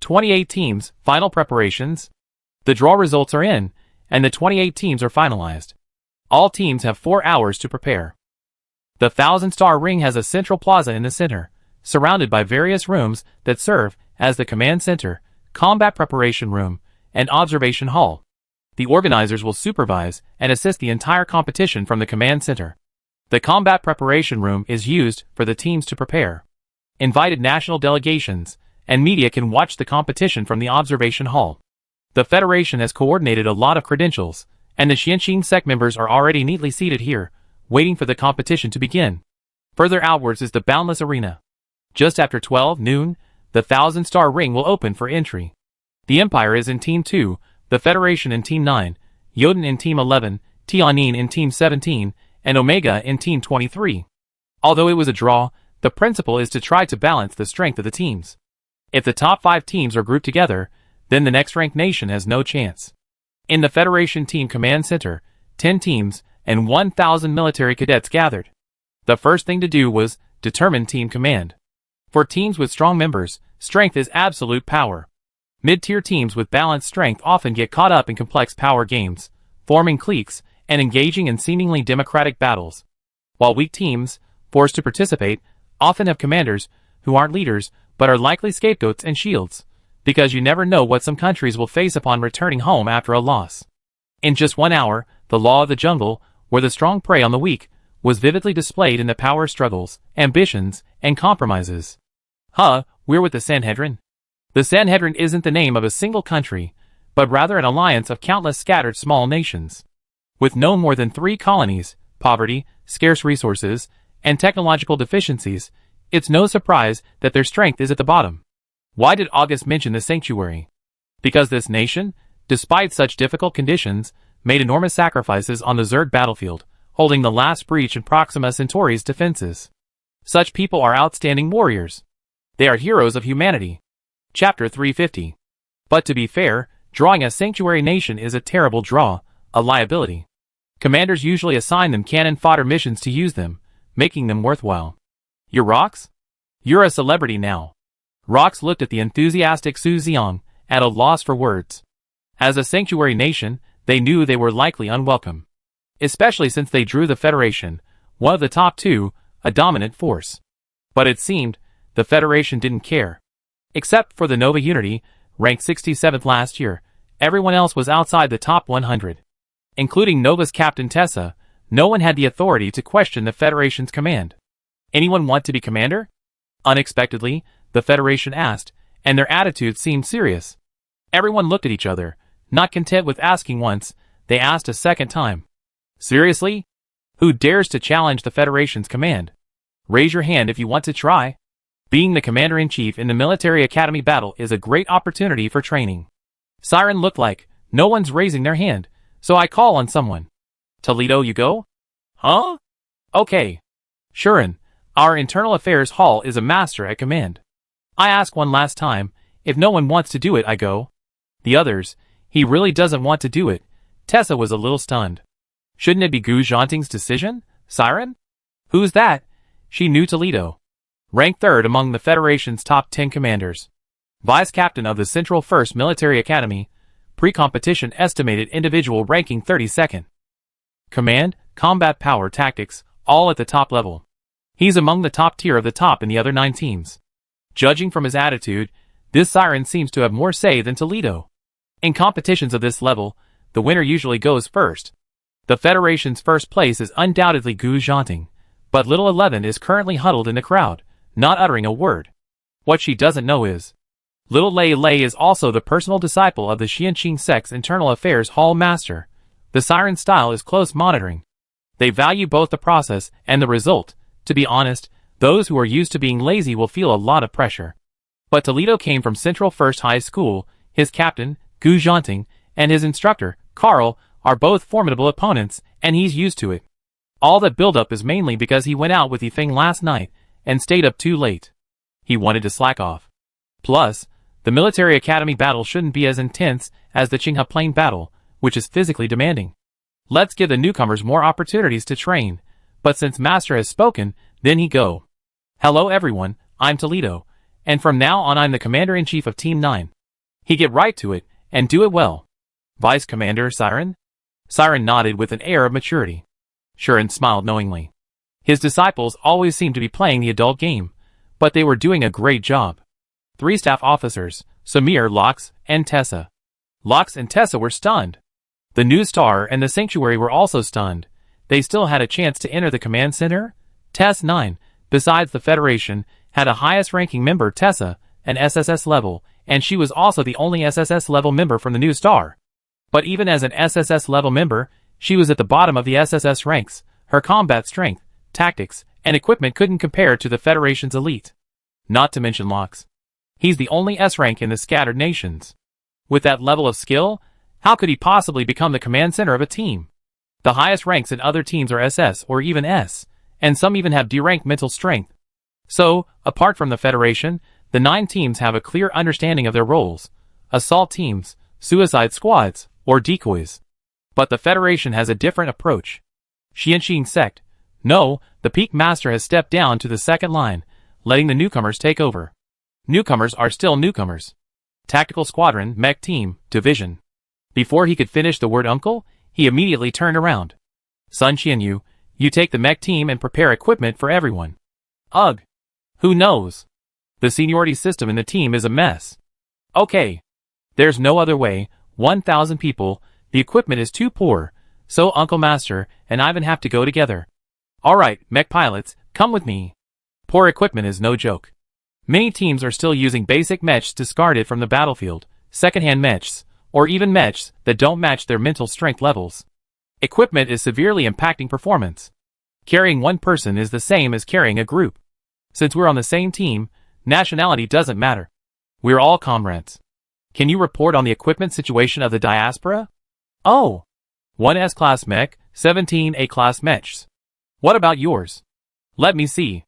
28 teams, final preparations. The draw results are in, and the 28 teams are finalized. All teams have 4 hours to prepare. The 1,000-star ring has a central plaza in the center, surrounded by various rooms that serve as the command center, combat preparation room, and observation hall. The organizers will supervise and assist the entire competition from the command center. The combat preparation room is used for the teams to prepare. Invited national delegations and media can watch the competition from the observation hall. The Federation has coordinated a lot of credentials, and the Xianxin sect members are already neatly seated here, waiting for the competition to begin. Further outwards is the Boundless Arena. Just after 12 noon, the 1,000-star ring will open for entry. The Empire is in Team 2, the Federation in Team 9, Jotun in Team 11, Tianyin in Team 17, and Omega in Team 23. Although it was a draw, the principle is to try to balance the strength of the teams. If the top 5 teams are grouped together, then the next ranked nation has no chance. In the Federation Team Command Center, 10 teams and 1,000 military cadets gathered. The first thing to do was determine team command. For teams with strong members, strength is absolute power. Mid-tier teams with balanced strength often get caught up in complex power games, forming cliques, and engaging in seemingly democratic battles. While weak teams, forced to participate, often have commanders who aren't leaders but are likely scapegoats and shields, because you never know what some countries will face upon returning home after a loss. In just 1 hour, the law of the jungle, where the strong prey on the weak, was vividly displayed in the power struggles, ambitions, and compromises. We're with the Sanhedrin? The Sanhedrin isn't the name of a single country, but rather an alliance of countless scattered small nations. With no more than 3 colonies, poverty, scarce resources, and technological deficiencies, it's no surprise that their strength is at the bottom. Why did August mention the sanctuary? Because this nation, despite such difficult conditions, made enormous sacrifices on the Zerg battlefield, holding the last breach in Proxima Centauri's defenses. Such people are outstanding warriors. They are heroes of humanity. Chapter 350. But to be fair, drawing a sanctuary nation is a terrible draw, a liability. Commanders usually assign them cannon fodder missions to use them, making them worthwhile. You're Rox? You're a celebrity now. Rox looked at the enthusiastic Su Xiang, at a loss for words. As a sanctuary nation, they knew they were likely unwelcome. Especially since they drew the Federation, one of the top 2, a dominant force. But it seemed, the Federation didn't care. Except for the Nova Unity, ranked 67th last year, everyone else was outside the top 100. Including Nova's captain Tessa, no one had the authority to question the Federation's command. Anyone want to be commander? Unexpectedly, the Federation asked, and their attitude seemed serious. Everyone looked at each other. Not content with asking once, they asked a second time. Seriously? Who dares to challenge the Federation's command? Raise your hand if you want to try. Being the commander-in-chief in the military academy battle is a great opportunity for training. Siren looked like, no one's raising their hand, so I call on someone. Toledo, you go? Huh? Okay. Shuren, our internal affairs hall is a master at command. I ask one last time, if no one wants to do it I go. The others, he really doesn't want to do it. Tessa was a little stunned. Shouldn't it be Gu Zhanting's decision, Siren? Who's that? She knew Toledo. Ranked 3rd among the Federation's top 10 commanders. Vice captain of the Central 1st Military Academy, pre-competition estimated individual ranking 32nd. Command, combat power, tactics, all at the top level. He's among the top tier of the top in the other 9 teams. Judging from his attitude, this Siren seems to have more say than Toledo. In competitions of this level, the winner usually goes first. The Federation's first place is undoubtedly Gu Zhanting, but Little 11 is currently huddled in the crowd, not uttering a word. What she doesn't know is, Little Lei Lei is also the personal disciple of the Xianxin sect's internal affairs hall master. The Siren style is close monitoring. They value both the process and the result. To be honest, those who are used to being lazy will feel a lot of pressure. But Toledo came from Central First High School. His captain, Gu Zhanting, and his instructor, Carl, are both formidable opponents, and he's used to it. All that build-up is mainly because he went out with Yifeng last night and stayed up too late. He wanted to slack off. Plus, the military academy battle shouldn't be as intense as the Qinghe Plain battle, which is physically demanding. Let's give the newcomers more opportunities to train, but since Master has spoken, then he go. Hello everyone, I'm Toledo, and from now on I'm the Commander-in-Chief of Team 9. He get right to it, and do it well. Vice Commander Siren? Siren nodded with an air of maturity. Shuren smiled knowingly. His disciples always seemed to be playing the adult game, but they were doing a great job. 3 staff officers, Samir, Lox, and Tessa. Lox and Tessa were stunned. The new star and the sanctuary were also stunned. They still had a chance to enter the command center? Tess 9, besides the Federation, had a highest ranking member Tessa, an SSS level, and she was also the only SSS level member from the new star. But even as an SSS level member, she was at the bottom of the SSS ranks. Her combat strength, tactics, and equipment couldn't compare to the Federation's elite. Not to mention Locke's. He's the only S rank in the scattered nations. With that level of skill, how could he possibly become the command center of a team? The highest ranks in other teams are SS or even S, and some even have D rank mental strength. So, apart from the Federation, the 9 teams have a clear understanding of their roles: assault teams, suicide squads, or decoys. But the Federation has a different approach. Xianxin sect. No, the Peak Master has stepped down to the second line, letting the newcomers take over. Newcomers are still newcomers. Tactical Squadron, Mech Team, Division. Before he could finish the word uncle, he immediately turned around. Sun Qianyu, you take the Mech Team and prepare equipment for everyone. Ugh. Who knows? The seniority system in the team is a mess. Okay. There's no other way. 1,000 people, the equipment is too poor, so Uncle Master and Ivan have to go together. Alright, mech pilots, come with me. Poor equipment is no joke. Many teams are still using basic mechs discarded from the battlefield, second-hand mechs, or even mechs that don't match their mental strength levels. Equipment is severely impacting performance. Carrying one person is the same as carrying a group. Since we're on the same team, nationality doesn't matter. We're all comrades. Can you report on the equipment situation of the diaspora? Oh! 1 S-class mech, 17 A-class mechs. What about yours? Let me see.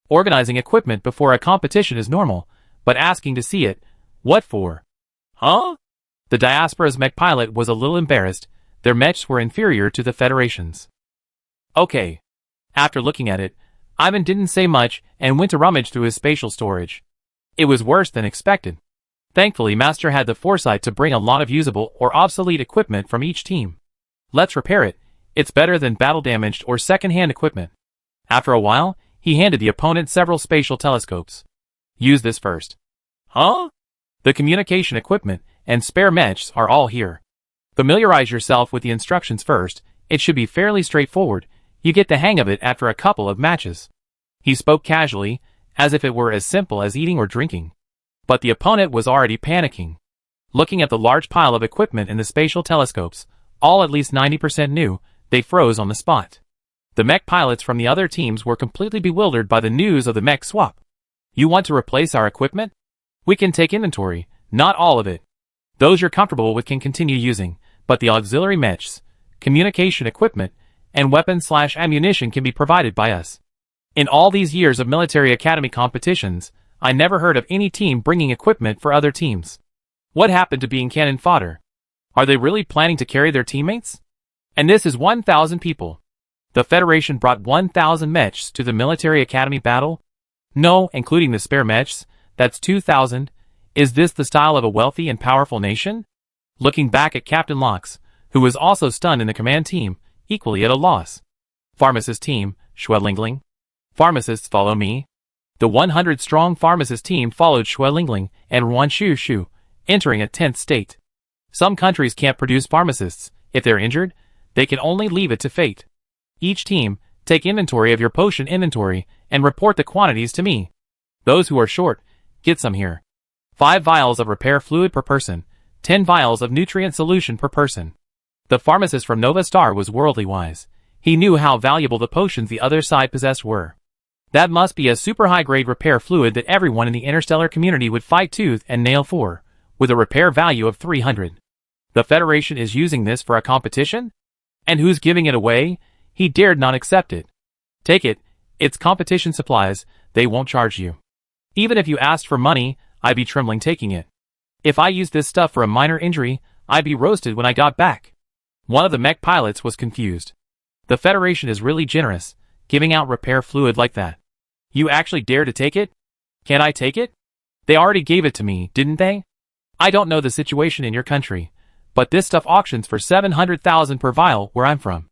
Organizing equipment before a competition is normal, but asking to see it, what for? Huh? The diaspora's mech pilot was a little embarrassed. Their mechs were inferior to the Federation's. Okay. After looking at it, Ivan didn't say much and went to rummage through his spatial storage. It was worse than expected. Thankfully, Master had the foresight to bring a lot of usable or obsolete equipment from each team. Let's repair it. It's better than battle-damaged or second-hand equipment. After a while, he handed the opponent several spatial telescopes. Use this first. Huh? The communication equipment and spare mechs are all here. Familiarize yourself with the instructions first. It should be fairly straightforward. You get the hang of it after a couple of matches. He spoke casually, as if it were as simple as eating or drinking. But the opponent was already panicking. Looking at the large pile of equipment in the spatial telescopes, all at least 90% new, they froze on the spot. The mech pilots from the other teams were completely bewildered by the news of the mech swap. You want to replace our equipment? We can take inventory, not all of it. Those you're comfortable with can continue using, but the auxiliary mechs, communication equipment, and weapons/ammunition can be provided by us. In all these years of military academy competitions, I never heard of any team bringing equipment for other teams. What happened to being cannon fodder? Are they really planning to carry their teammates? And this is 1,000 people. The Federation brought 1,000 mechs to the military academy battle? No, including the spare mechs, that's 2,000. Is this the style of a wealthy and powerful nation? Looking back at Captain Locks, who was also stunned in the command team, equally at a loss. Pharmacist team, Schwelingling. Pharmacists follow me. The 100-strong pharmacist team followed Schwelingling and Ruanshu, entering a tense state. Some countries can't produce pharmacists. If they're injured, they can only leave it to fate. Each team, take inventory of your potion inventory and report the quantities to me. Those who are short, get some here. 5 vials of repair fluid per person, 10 vials of nutrient solution per person. The pharmacist from Nova Star was worldly wise. He knew how valuable the potions the other side possessed were. That must be a super high-grade repair fluid that everyone in the Interstellar community would fight tooth and nail for, with a repair value of 300. The Federation is using this for a competition? And who's giving it away? He dared not accept it. Take it, it's competition supplies, they won't charge you. Even if you asked for money, I'd be trembling taking it. If I used this stuff for a minor injury, I'd be roasted when I got back. One of the mech pilots was confused. The Federation is really generous, giving out repair fluid like that. You actually dare to take it? Can't I take it? They already gave it to me, didn't they? I don't know the situation in your country, but this stuff auctions for 700,000 per vial where I'm from.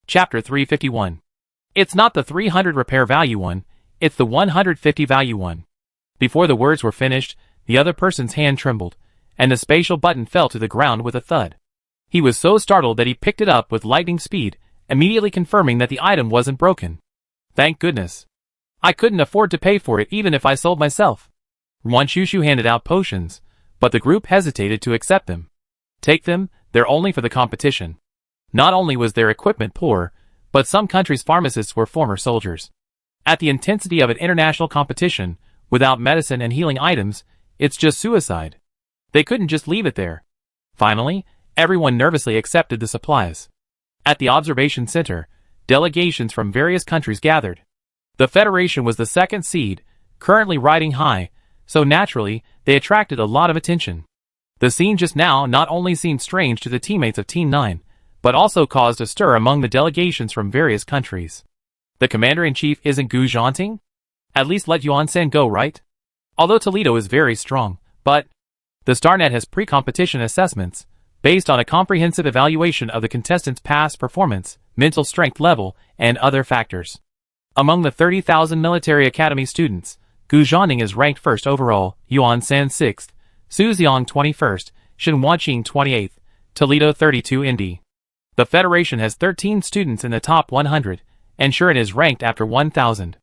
Chapter 351. It's not the 300 repair value one, it's the 150 value one. Before the words were finished, the other person's hand trembled, and the spatial button fell to the ground with a thud. He was so startled that he picked it up with lightning speed, immediately confirming that the item wasn't broken. Thank goodness. I couldn't afford to pay for it even if I sold myself. Ruanshu handed out potions, but the group hesitated to accept them. Take them, they're only for the competition. Not only was their equipment poor, but some countries' pharmacists were former soldiers. At the intensity of an international competition, without medicine and healing items, it's just suicide. They couldn't just leave it there. Finally, everyone nervously accepted the supplies. At the observation center, delegations from various countries gathered. The Federation was the second seed, currently riding high, so naturally, they attracted a lot of attention. The scene just now not only seemed strange to the teammates of Team 9, but also caused a stir among the delegations from various countries. The commander-in-chief isn't Gu Zhanting? At least let Yuan San go, right? Although Toledo is very strong, but the StarNet has pre-competition assessments, based on a comprehensive evaluation of the contestants' past performance, mental strength level, and other factors. Among the 30,000 military academy students, Gu Zhanting is ranked first overall, Yuan San 6th, Su Xiang 21st, Shen Wanqing 28th, Toledo 32 Indy. The Federation has 13 students in the top 100, and Shuren is ranked after 1,000.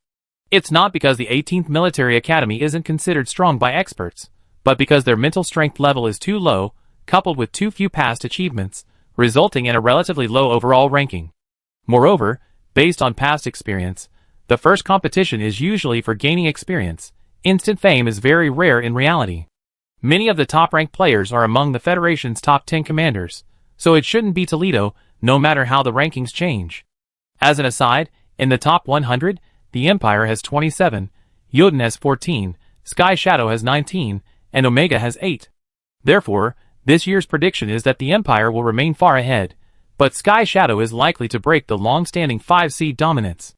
It's not because the 18th Military Academy isn't considered strong by experts, but because their mental strength level is too low, coupled with too few past achievements, resulting in a relatively low overall ranking. Moreover, based on past experience, the first competition is usually for gaining experience. Instant fame is very rare in reality. Many of the top-ranked players are among the Federation's top 10 commanders, so it shouldn't be Toledo, no matter how the rankings change. As an aside, in the top 100, the Empire has 27, Jotun has 14, Sky Shadow has 19, and Omega has 8. Therefore, this year's prediction is that the Empire will remain far ahead, but Sky Shadow is likely to break the long-standing 5-seed dominance.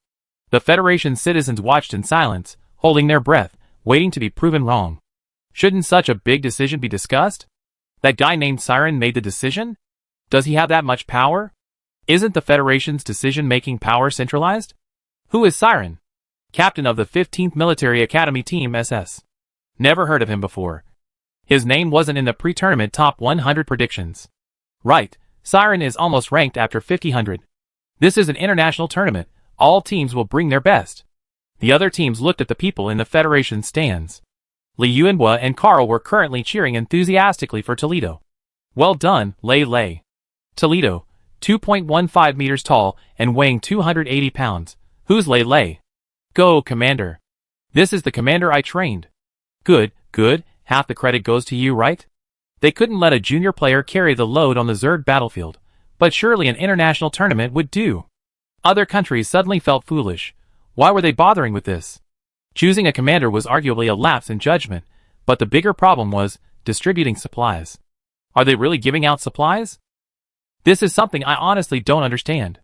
The Federation's citizens watched in silence, holding their breath, waiting to be proven wrong. Shouldn't such a big decision be discussed? That guy named Siren made the decision? Does he have that much power? Isn't the Federation's decision-making power centralized? Who is Siren? Captain of the 15th Military Academy Team SS. Never heard of him before. His name wasn't in the pre-tournament top 100 predictions. Right, Siren is almost ranked after 50-100. This is an international tournament, all teams will bring their best. The other teams looked at the people in the Federation stands. Li Yuanhua and Carl were currently cheering enthusiastically for Toledo. Well done, Lei Lei. Toledo, 2.15 meters tall and weighing 280 pounds. Who's Lei Lei? Go, Commander. This is the commander I trained. Good, good, half the credit goes to you, right? They couldn't let a junior player carry the load on the Zerg battlefield, but surely an international tournament would do. Other countries suddenly felt foolish. Why were they bothering with this? Choosing a commander was arguably a lapse in judgment, but the bigger problem was distributing supplies. Are they really giving out supplies? This is something I honestly don't understand.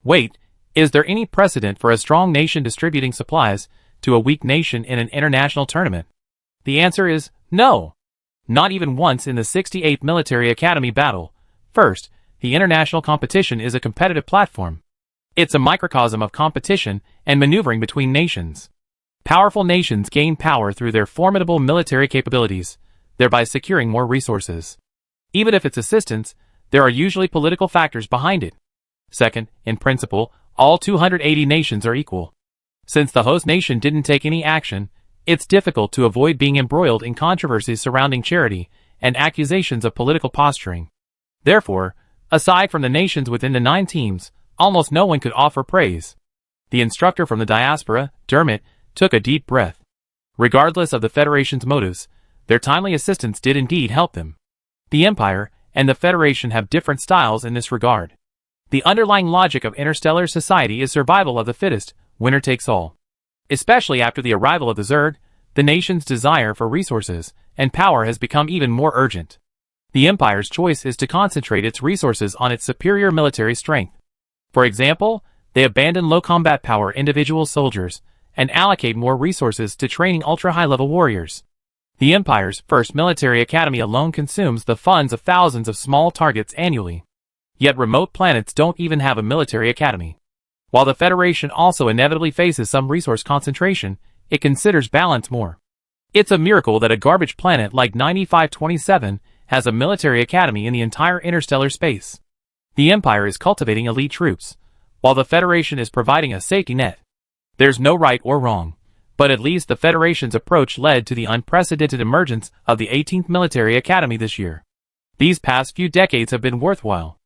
Wait, is there any precedent for a strong nation distributing supplies to a weak nation in an international tournament? The answer is no. Not even once in the 68th Military Academy battle. First, the international competition is a competitive platform. It's a microcosm of competition and maneuvering between nations. Powerful nations gain power through their formidable military capabilities, thereby securing more resources. Even if it's assistance, there are usually political factors behind it. Second, in principle, all 280 nations are equal. Since the host nation didn't take any action, it's difficult to avoid being embroiled in controversies surrounding charity and accusations of political posturing. Therefore, aside from the nations within the 9 teams, almost no one could offer praise. The instructor from the diaspora, Dermot, took a deep breath. Regardless of the Federation's motives, their timely assistance did indeed help them. The Empire and the Federation have different styles in this regard. The underlying logic of interstellar society is survival of the fittest, winner takes all. Especially after the arrival of the Zerg, the nation's desire for resources and power has become even more urgent. The Empire's choice is to concentrate its resources on its superior military strength. For example, they abandon low combat power individual soldiers and allocate more resources to training ultra-high-level warriors. The Empire's first military academy alone consumes the funds of thousands of small targets annually. Yet remote planets don't even have a military academy. While the Federation also inevitably faces some resource concentration, it considers balance more. It's a miracle that a garbage planet like 9527 has a military academy in the entire interstellar space. The Empire is cultivating elite troops, while the Federation is providing a safety net. There's no right or wrong, But at least the Federation's approach led to the unprecedented emergence of the 18th Military Academy this year. These past few decades have been worthwhile.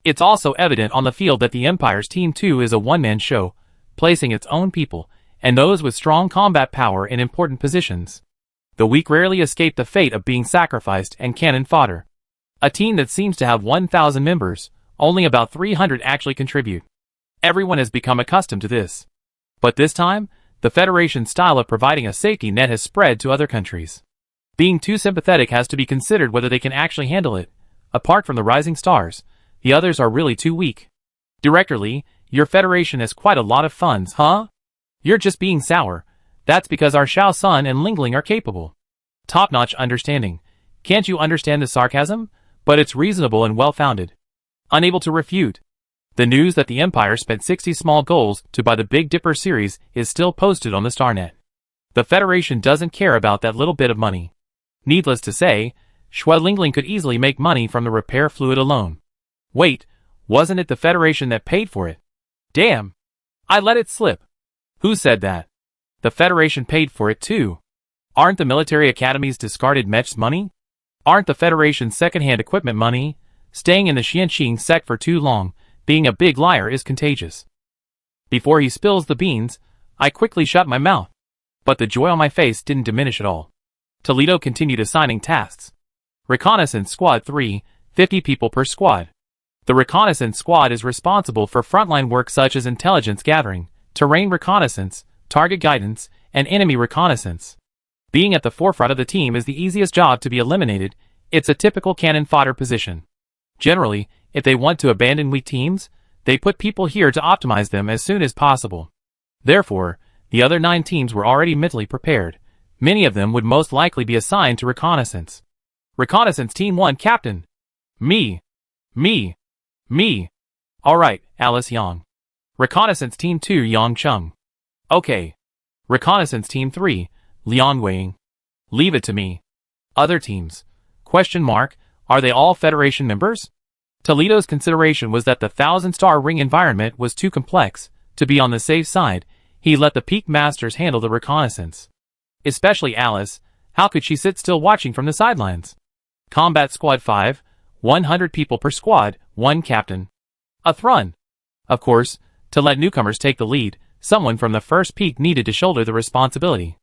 It's also evident on the field that the Empire's Team 2 is a one-man show, placing its own people, and those with strong combat power in important positions. The weak rarely escape the fate of being sacrificed and cannon fodder. A team that seems to have 1,000 members, only about 300 actually contribute. Everyone has become accustomed to this. But this time, the Federation's style of providing a safety net has spread to other countries. Being too sympathetic has to be considered whether they can actually handle it. Apart from the rising stars, the others are really too weak. Director Lee, your Federation has quite a lot of funds, huh? You're just being sour. That's because our Shao Sun and Lingling are capable. Top-notch understanding. Can't you understand the sarcasm? But it's reasonable and well-founded. Unable to refute. The news that the Empire spent 60 small goals to buy the Big Dipper series is still posted on the StarNet. The Federation doesn't care about that little bit of money. Needless to say, Shua Lingling could easily make money from the repair fluid alone. Wait, wasn't it the Federation that paid for it? Damn! I let it slip. Who said that? The Federation paid for it too. Aren't the military academies discarded mechs money? Aren't the Federation's second-hand equipment money? Staying in the Xianxing sect for too long, being a big liar is contagious. Before he spills the beans, I quickly shut my mouth. But the joy on my face didn't diminish at all. Toledo continued assigning tasks. Reconnaissance Squad 3, 50 people per squad. The Reconnaissance Squad is responsible for frontline work such as intelligence gathering, terrain reconnaissance, target guidance, and enemy reconnaissance. Being at the forefront of the team is the easiest job to be eliminated. It's a typical cannon fodder position. Generally, if they want to abandon weak teams, they put people here to optimize them as soon as possible. Therefore, the other 9 teams were already mentally prepared. Many of them would most likely be assigned to reconnaissance. Reconnaissance Team 1 Captain. Me. Alright, Alice Yang. Reconnaissance Team 2 Yang Chung. Okay. Reconnaissance Team 3, Liang Weiing. Leave it to me. Other teams. Question mark, are they all Federation members? Toledo's consideration was that the 1,000-star ring environment was too complex. To be on the safe side, he let the Peak Masters handle the reconnaissance. Especially Alice, how could she sit still watching from the sidelines? Combat Squad 5, 100 people per squad, 1 captain. A thrun. Of course, to let newcomers take the lead, someone from the first peak needed to shoulder the responsibility.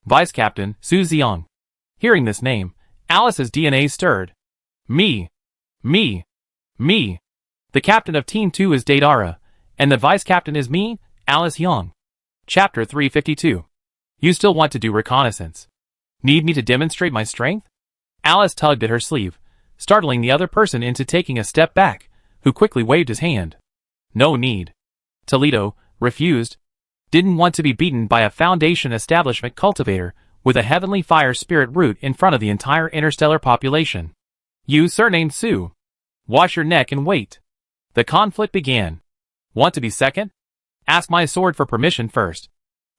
Vice Captain, Su Xiang. Hearing this name, Alice's DNA stirred. Me. The captain of Team 2 is Daedara, and the vice captain is me, Alice Yang. Chapter 352. You still want to do reconnaissance? Need me to demonstrate my strength? Alice tugged at her sleeve, startling the other person into taking a step back, who quickly waved his hand. No need. Toledo refused. Didn't want to be beaten by a Foundation establishment cultivator with a heavenly fire spirit root in front of the entire interstellar population. You surnamed Su. Wash your neck and wait. The conflict began. Want to be second? Ask my sword for permission first.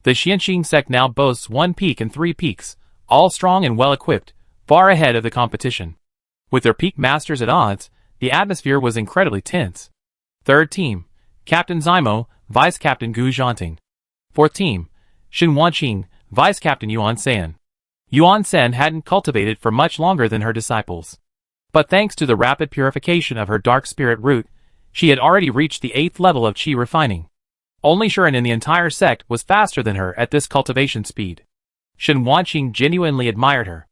The Xianxing sect now boasts 1 peak and 3 peaks, all strong and well-equipped, far ahead of the competition. With their peak masters at odds, the atmosphere was incredibly tense. Third team, Captain Zimo, Vice Captain Gu Zhanting. Fourth team, Xin Wanqing, Vice Captain Yuan San. Yuan San hadn't cultivated for much longer than her disciples. But thanks to the rapid purification of her dark spirit root, she had already reached the 8th level of qi refining. Only Shuren in the entire sect was faster than her at this cultivation speed. Xin Wanqing genuinely admired her.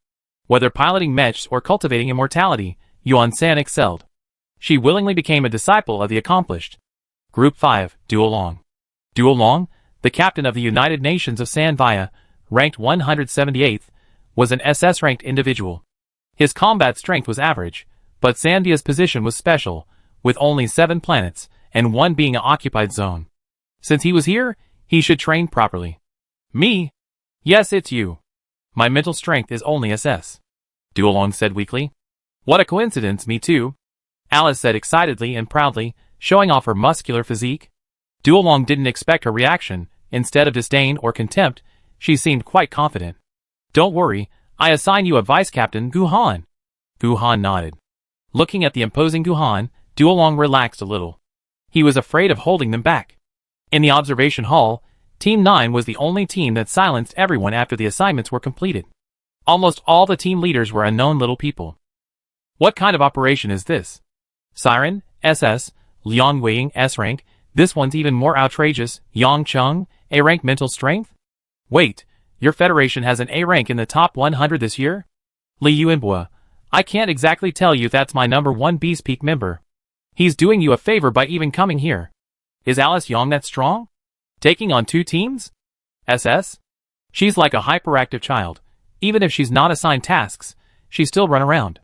Whether piloting mechs or cultivating immortality, Yuan San excelled. She willingly became a disciple of the accomplished. Group 5, Duo Long. Duo Long, the captain of the United Nations of Sanvia, ranked 178th, was an SS-ranked individual. His combat strength was average, but Sanvia's position was special, with only 7 planets, and 1 being an occupied zone. Since he was here, he should train properly. Me? Yes, it's you. My mental strength is only SS. Duolong said weakly. What a coincidence, me too. Alice said excitedly and proudly, showing off her muscular physique. Duolong didn't expect her reaction. Instead of disdain or contempt, she seemed quite confident. Don't worry, I assign you a vice captain, Guhan. Guhan nodded. Looking at the imposing Guhan, Duolong relaxed a little. He was afraid of holding them back. In the observation hall, Team 9 was the only team that silenced everyone after the assignments were completed. Almost all the team leaders were unknown little people. What kind of operation is this? Siren, SS, Liang Weiing, S rank. This one's even more outrageous. Yang Chung, A rank mental strength? Wait, your federation has an A rank in the top 100 this year? Li Yuanbua, I can't exactly tell you that's my number 1 Beast Peak member. He's doing you a favor by even coming here. Is Alice Yang that strong? Taking on 2 teams? SS? She's like a hyperactive child. Even if she's not assigned tasks, she still run around.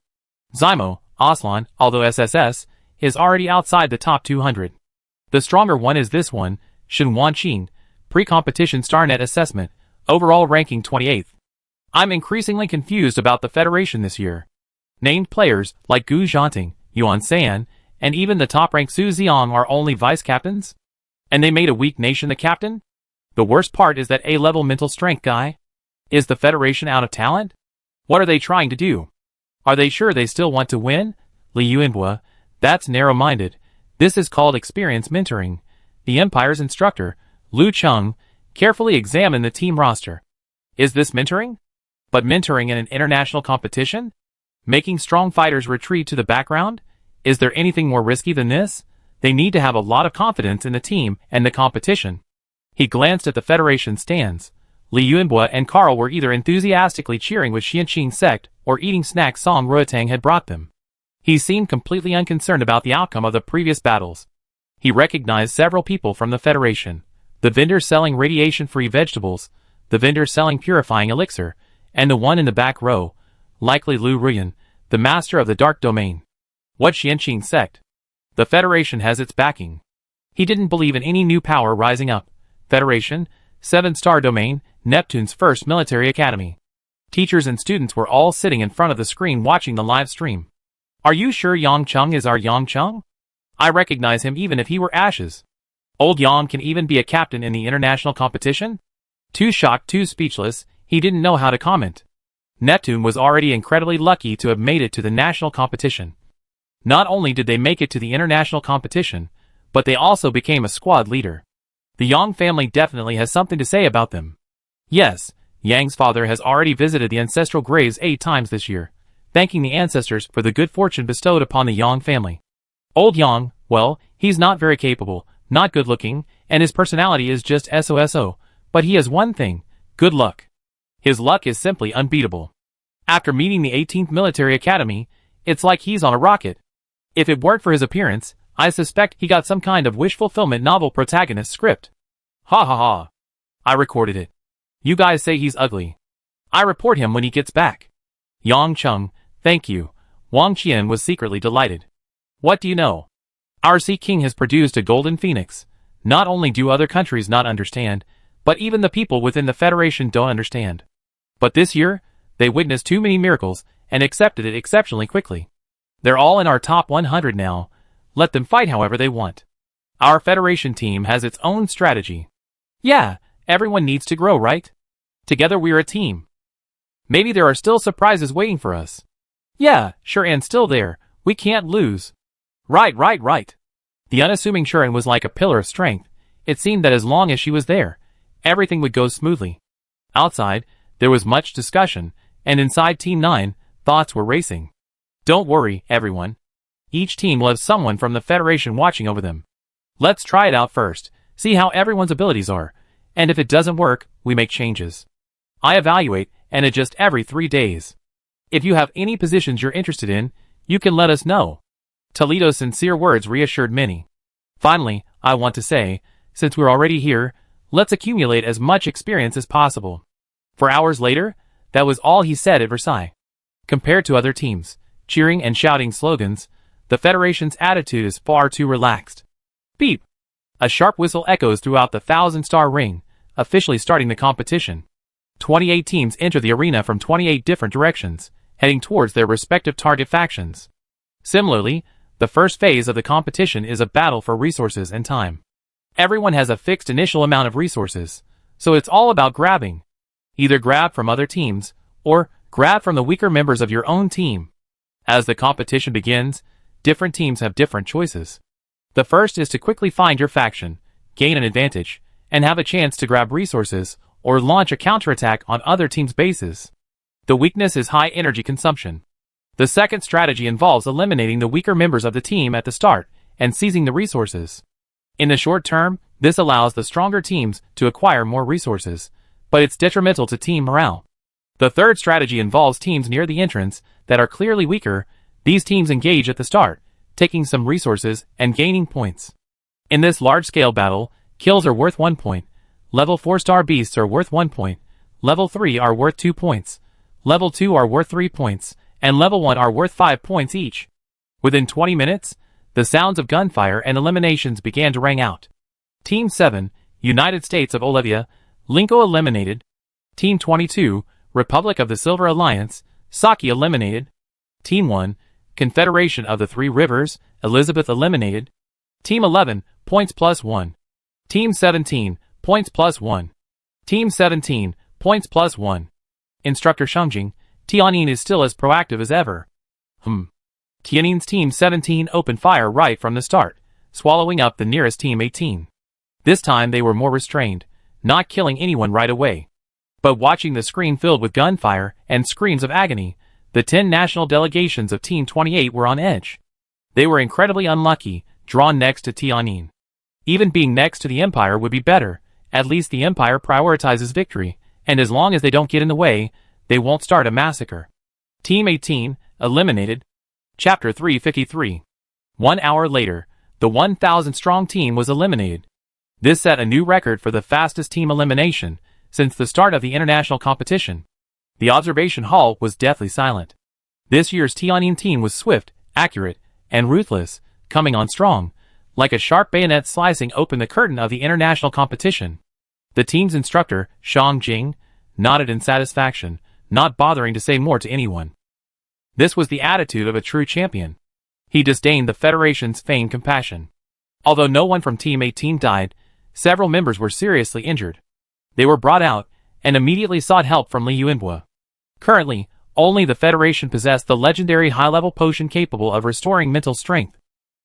Zymo, Aslan, although SSS, is already outside the top 200. The stronger one is this one, Shen Wanqing, pre-competition StarNet assessment, overall ranking 28th. I'm increasingly confused about the Federation this year. Named players like Gu Zhanting, Yuan San, and even the top-ranked Su Xiang are only vice-captains? And they made a weak nation the captain? The worst part is that A-level mental strength guy? Is the Federation out of talent? What are they trying to do? Are they sure they still want to win? Li Yuanbua, that's narrow-minded. This is called experience mentoring. The Empire's instructor, Lu Chung, carefully examined the team roster. Is this mentoring? But mentoring in an international competition? Making strong fighters retreat to the background? Is there anything more risky than this? They need to have a lot of confidence in the team and the competition. He glanced at the Federation stands. Li Yuanbua and Carl were either enthusiastically cheering with Xianqing sect or eating snacks Song Ruotang had brought them. He seemed completely unconcerned about the outcome of the previous battles. He recognized several people from the Federation. The vendor selling radiation-free vegetables, the vendor selling purifying elixir, and the one in the back row, likely Lu Ruyan, the master of the dark domain. What Xianqing sect? The Federation has its backing. He didn't believe in any new power rising up. Federation, 7-star domain, Neptune's first military academy. Teachers and students were all sitting in front of the screen watching the live stream. Are you sure Yang Chung is our Yang Chung? I recognize him even if he were ashes. Old Yang can even be a captain in the international competition? Too shocked, too speechless, he didn't know how to comment. Neptune was already incredibly lucky to have made it to the national competition. Not only did they make it to the international competition, but they also became a squad leader. The Yang family definitely has something to say about them. Yes, Yang's father has already visited the ancestral graves 8 times this year, thanking the ancestors for the good fortune bestowed upon the Yang family. Old Yang, well, he's not very capable, not good looking, and his personality is just SOSO, but he has one thing, good luck. His luck is simply unbeatable. After meeting the 18th Military Academy, it's like he's on a rocket. If it weren't for his appearance, I suspect he got some kind of wish-fulfillment novel protagonist script. Ha ha ha. I recorded it. You guys say he's ugly. I report him when he gets back. Yang Chung, thank you. Wang Qian was secretly delighted. What do you know? Our Sea King has produced a golden phoenix. Not only do other countries not understand, but even the people within the Federation don't understand. But this year, they witnessed too many miracles and accepted it exceptionally quickly. They're all in our top 100 now. Let them fight however they want. Our Federation team has its own strategy. Yeah, everyone needs to grow, right? Together we're a team. Maybe there are still surprises waiting for us. Yeah, sure, and still there. We can't lose. Right. The unassuming Shuren was like a pillar of strength. It seemed that as long as she was there, everything would go smoothly. Outside, there was much discussion, and inside Team 9, thoughts were racing. Don't worry, everyone. Each team will have someone from the Federation watching over them. Let's try it out first, see how everyone's abilities are, and if it doesn't work, we make changes. I evaluate and adjust every 3 days. If you have any positions you're interested in, you can let us know. Toledo's sincere words reassured many. Finally, I want to say, since we're already here, let's accumulate as much experience as possible. 4 hours later, that was all he said at Versailles. Compared to other teams, cheering and shouting slogans, the Federation's attitude is far too relaxed. Beep! A sharp whistle echoes throughout the 1,000-star ring, officially starting the competition. 28 teams enter the arena from 28 different directions, heading towards their respective target factions. Similarly, the first phase of the competition is a battle for resources and time. Everyone has a fixed initial amount of resources, so it's all about grabbing. Either grab from other teams, or grab from the weaker members of your own team. As the competition begins, different teams have different choices. The first is to quickly find your faction, gain an advantage, and have a chance to grab resources or launch a counterattack on other teams' bases. The weakness is high energy consumption. The second strategy involves eliminating the weaker members of the team at the start and seizing the resources. In the short term, this allows the stronger teams to acquire more resources, but it's detrimental to team morale. The third strategy involves teams near the entrance that are clearly weaker. These teams engage at the start, taking some resources and gaining points. In this large-scale battle, kills are worth 1 point, level 4-star beasts are worth 1 point, level 3 are worth 2 points, level 2 are worth 3 points, and level 1 are worth 5 points each. Within 20 minutes, the sounds of gunfire and eliminations began to ring out. Team 7, United States of Olivia, Linko eliminated. Team 22, Republic of the Silver Alliance, Saki eliminated. Team 1, Confederation of the Three Rivers, Elizabeth eliminated. Team 11, points plus 1. Team 17, points plus 1. Team 17, points plus 1. Instructor Shengjing, Tianyin is still as proactive as ever. Tianyin's Team 17 opened fire right from the start, swallowing up the nearest Team 18. This time they were more restrained, not killing anyone right away. But watching the screen filled with gunfire and screams of agony, the 10 national delegations of Team 28 were on edge. They were incredibly unlucky, drawn next to Tianyin. Even being next to the Empire would be better. At least the Empire prioritizes victory, and as long as they don't get in the way, they won't start a massacre. Team 18, eliminated. Chapter 353. 1 hour later, the 1,000-strong team was eliminated. This set a new record for the fastest team elimination since the start of the international competition. The observation hall was deathly silent. This year's Tianyin team was swift, accurate, and ruthless, coming on strong, like a sharp bayonet slicing open the curtain of the international competition. The team's instructor, Shengjing, nodded in satisfaction, not bothering to say more to anyone. This was the attitude of a true champion. He disdained the Federation's feigned compassion. Although no one from Team 18 died, several members were seriously injured. They were brought out, and immediately sought help from Li Yuanbo. Currently, only the Federation possessed the legendary high-level potion capable of restoring mental strength.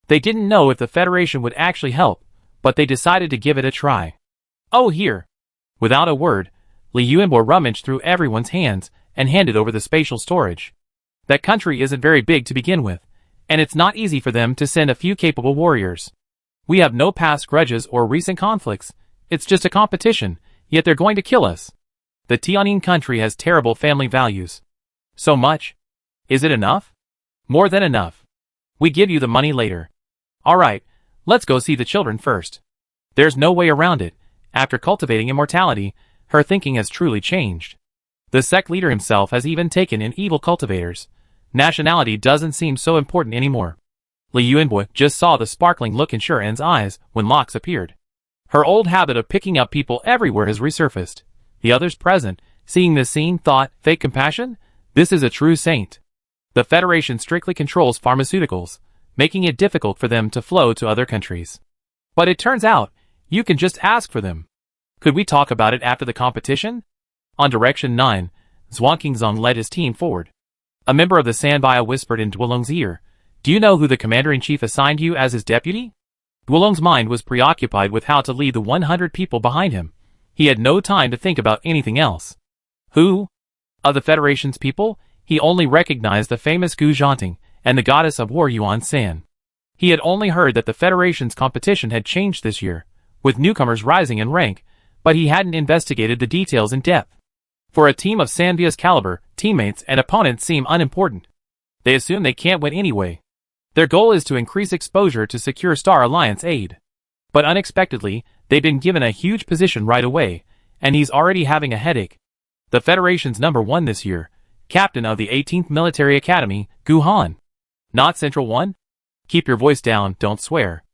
They didn't know if the Federation would actually help, but they decided to give it a try. Oh, here! Without a word, Li Yuanbo rummaged through everyone's hands and handed over the spatial storage. That country isn't very big to begin with, and it's not easy for them to send a few capable warriors. We have no past grudges or recent conflicts. It's just a competition, yet they're going to kill us. The Tianyin country has terrible family values. So much? Is it enough? More than enough. We give you the money later. Alright, let's go see the children first. There's no way around it. After cultivating immortality, her thinking has truly changed. The sect leader himself has even taken in evil cultivators. Nationality doesn't seem so important anymore. Li Yuanbo just saw the sparkling look in Shuren's eyes when Locks appeared. Her old habit of picking up people everywhere has resurfaced. The others present, seeing this scene, thought, fake compassion? This is a true saint. The Federation strictly controls pharmaceuticals, making it difficult for them to flow to other countries. But it turns out, you can just ask for them. Could we talk about it after the competition? On Direction 9, Zhuangqingzong led his team forward. A member of the Sanbia whispered in Duolong's ear, "Do you know who the Commander-in-Chief assigned you as his deputy?" Duolong's mind was preoccupied with how to lead the 100 people behind him. He had no time to think about anything else. Who? Of the Federation's people, he only recognized the famous Gu Zhanting and the goddess of war Yuan San. He had only heard that the Federation's competition had changed this year, with newcomers rising in rank, but he hadn't investigated the details in depth. For a team of Sanvia's caliber, teammates and opponents seem unimportant. They assume they can't win anyway. Their goal is to increase exposure to secure Star Alliance aid. But unexpectedly, they've been given a huge position right away, and he's already having a headache. The Federation's #1 this year, captain of the 18th Military Academy, Gu Han. Not Central 1? Keep your voice down, don't swear.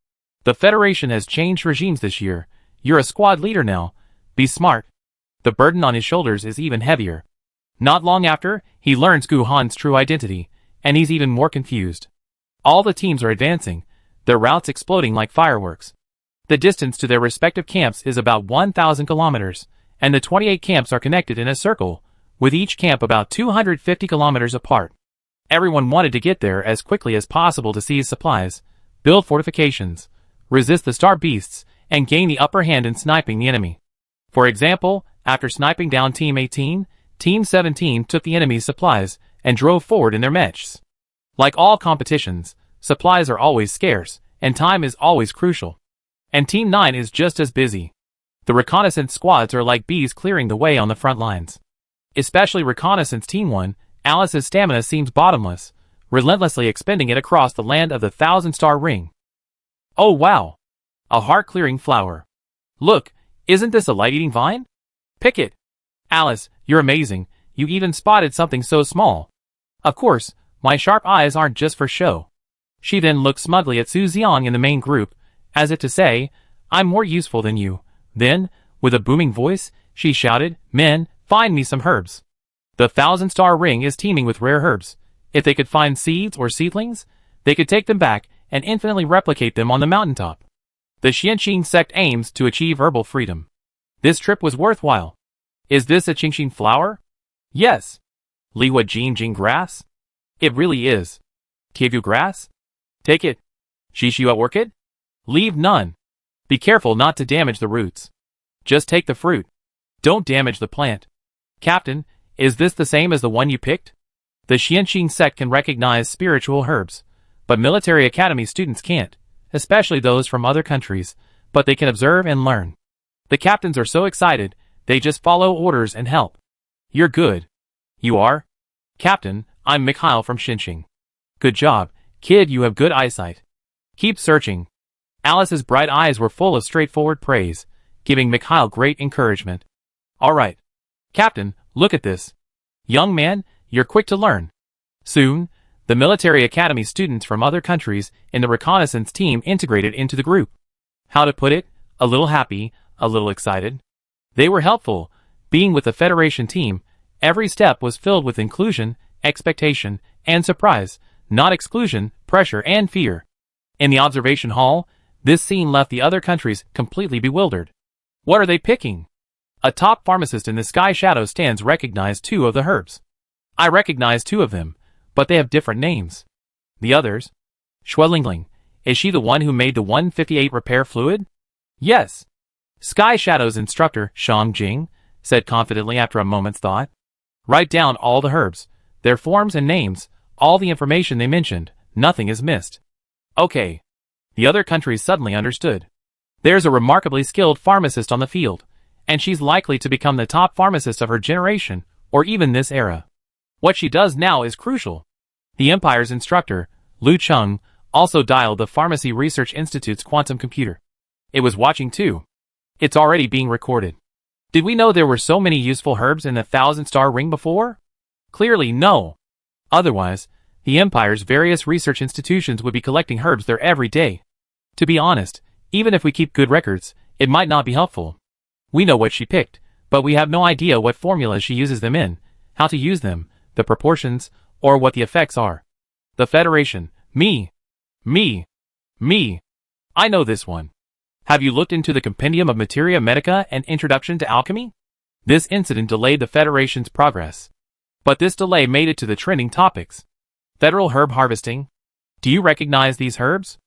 The Federation has changed regimes this year. You're a squad leader now. Be smart. The burden on his shoulders is even heavier. Not long after, he learns Gu Han's true identity, and he's even more confused. All the teams are advancing, their routes exploding like fireworks. The distance to their respective camps is about 1,000 kilometers, and the 28 camps are connected in a circle, with each camp about 250 kilometers apart. Everyone wanted to get there as quickly as possible to seize supplies, build fortifications, resist the star beasts, and gain the upper hand in sniping the enemy. For example, after sniping down Team 18, Team 17 took the enemy's supplies and drove forward in their mechs. Like all competitions, supplies are always scarce, and time is always crucial. And Team 9 is just as busy. The reconnaissance squads are like bees clearing the way on the front lines. Especially Reconnaissance Team 1, Alice's stamina seems bottomless, relentlessly expending it across the land of the 1,000-star ring. Oh wow! A heart-clearing flower. Look, isn't this a light-eating vine? Pick it! Alice, you're amazing, you even spotted something so small. Of course, my sharp eyes aren't just for show. She then looked smugly at Su Xiang in the main group, as if to say, I'm more useful than you. Then, with a booming voice, she shouted, Men, find me some herbs. The 1,000-star ring is teeming with rare herbs. If they could find seeds or seedlings, they could take them back and infinitely replicate them on the mountaintop. The Xianxin sect aims to achieve herbal freedom. This trip was worthwhile. Is this a Qingxin flower? Yes. Liwa Jing grass? It really is. Kivu grass? Take it. Shishu orchid? Leave none. Be careful not to damage the roots. Just take the fruit. Don't damage the plant. Captain, is this the same as the one you picked? The Xianxin sect can recognize spiritual herbs, but military academy students can't, especially those from other countries, but they can observe and learn. The captains are so excited, they just follow orders and help. You're good. You are? Captain, I'm Mikhail from Xinxing. Good job, kid, you have good eyesight. Keep searching. Alice's bright eyes were full of straightforward praise, giving Mikhail great encouragement. All right. Captain, look at this. Young man, you're quick to learn. Soon, the military academy students from other countries in the reconnaissance team integrated into the group. How to put it? A little happy, a little excited. They were helpful. Being with the Federation team, every step was filled with inclusion, expectation, and surprise, not exclusion, pressure, and fear. In the observation hall, this scene left the other countries completely bewildered. What are they picking? A top pharmacist in the Sky Shadow stands recognized 2 of the herbs. I recognize 2 of them, but they have different names. The others? Xuelingling, is she the one who made the 158 repair fluid? Yes. Sky Shadow's instructor, Shang Jing, said confidently after a moment's thought. Write down all the herbs, their forms and names, all the information they mentioned, nothing is missed. Okay. The other countries suddenly understood. There's a remarkably skilled pharmacist on the field, and she's likely to become the top pharmacist of her generation, or even this era. What she does now is crucial. The Empire's instructor, Lu Cheng, also dialed the Pharmacy Research Institute's quantum computer. It was watching too. It's already being recorded. Did we know there were so many useful herbs in the 1,000-star ring before? Clearly no. Otherwise, the Empire's various research institutions would be collecting herbs there every day. To be honest, even if we keep good records, it might not be helpful. We know what she picked, but we have no idea what formulas she uses them in, how to use them, the proportions, or what the effects are. The Federation. Me. I know this one. Have you looked into the Compendium of Materia Medica and Introduction to Alchemy? This incident delayed the Federation's progress. But this delay made it to the trending topics. Federal herb harvesting. Do you recognize these herbs?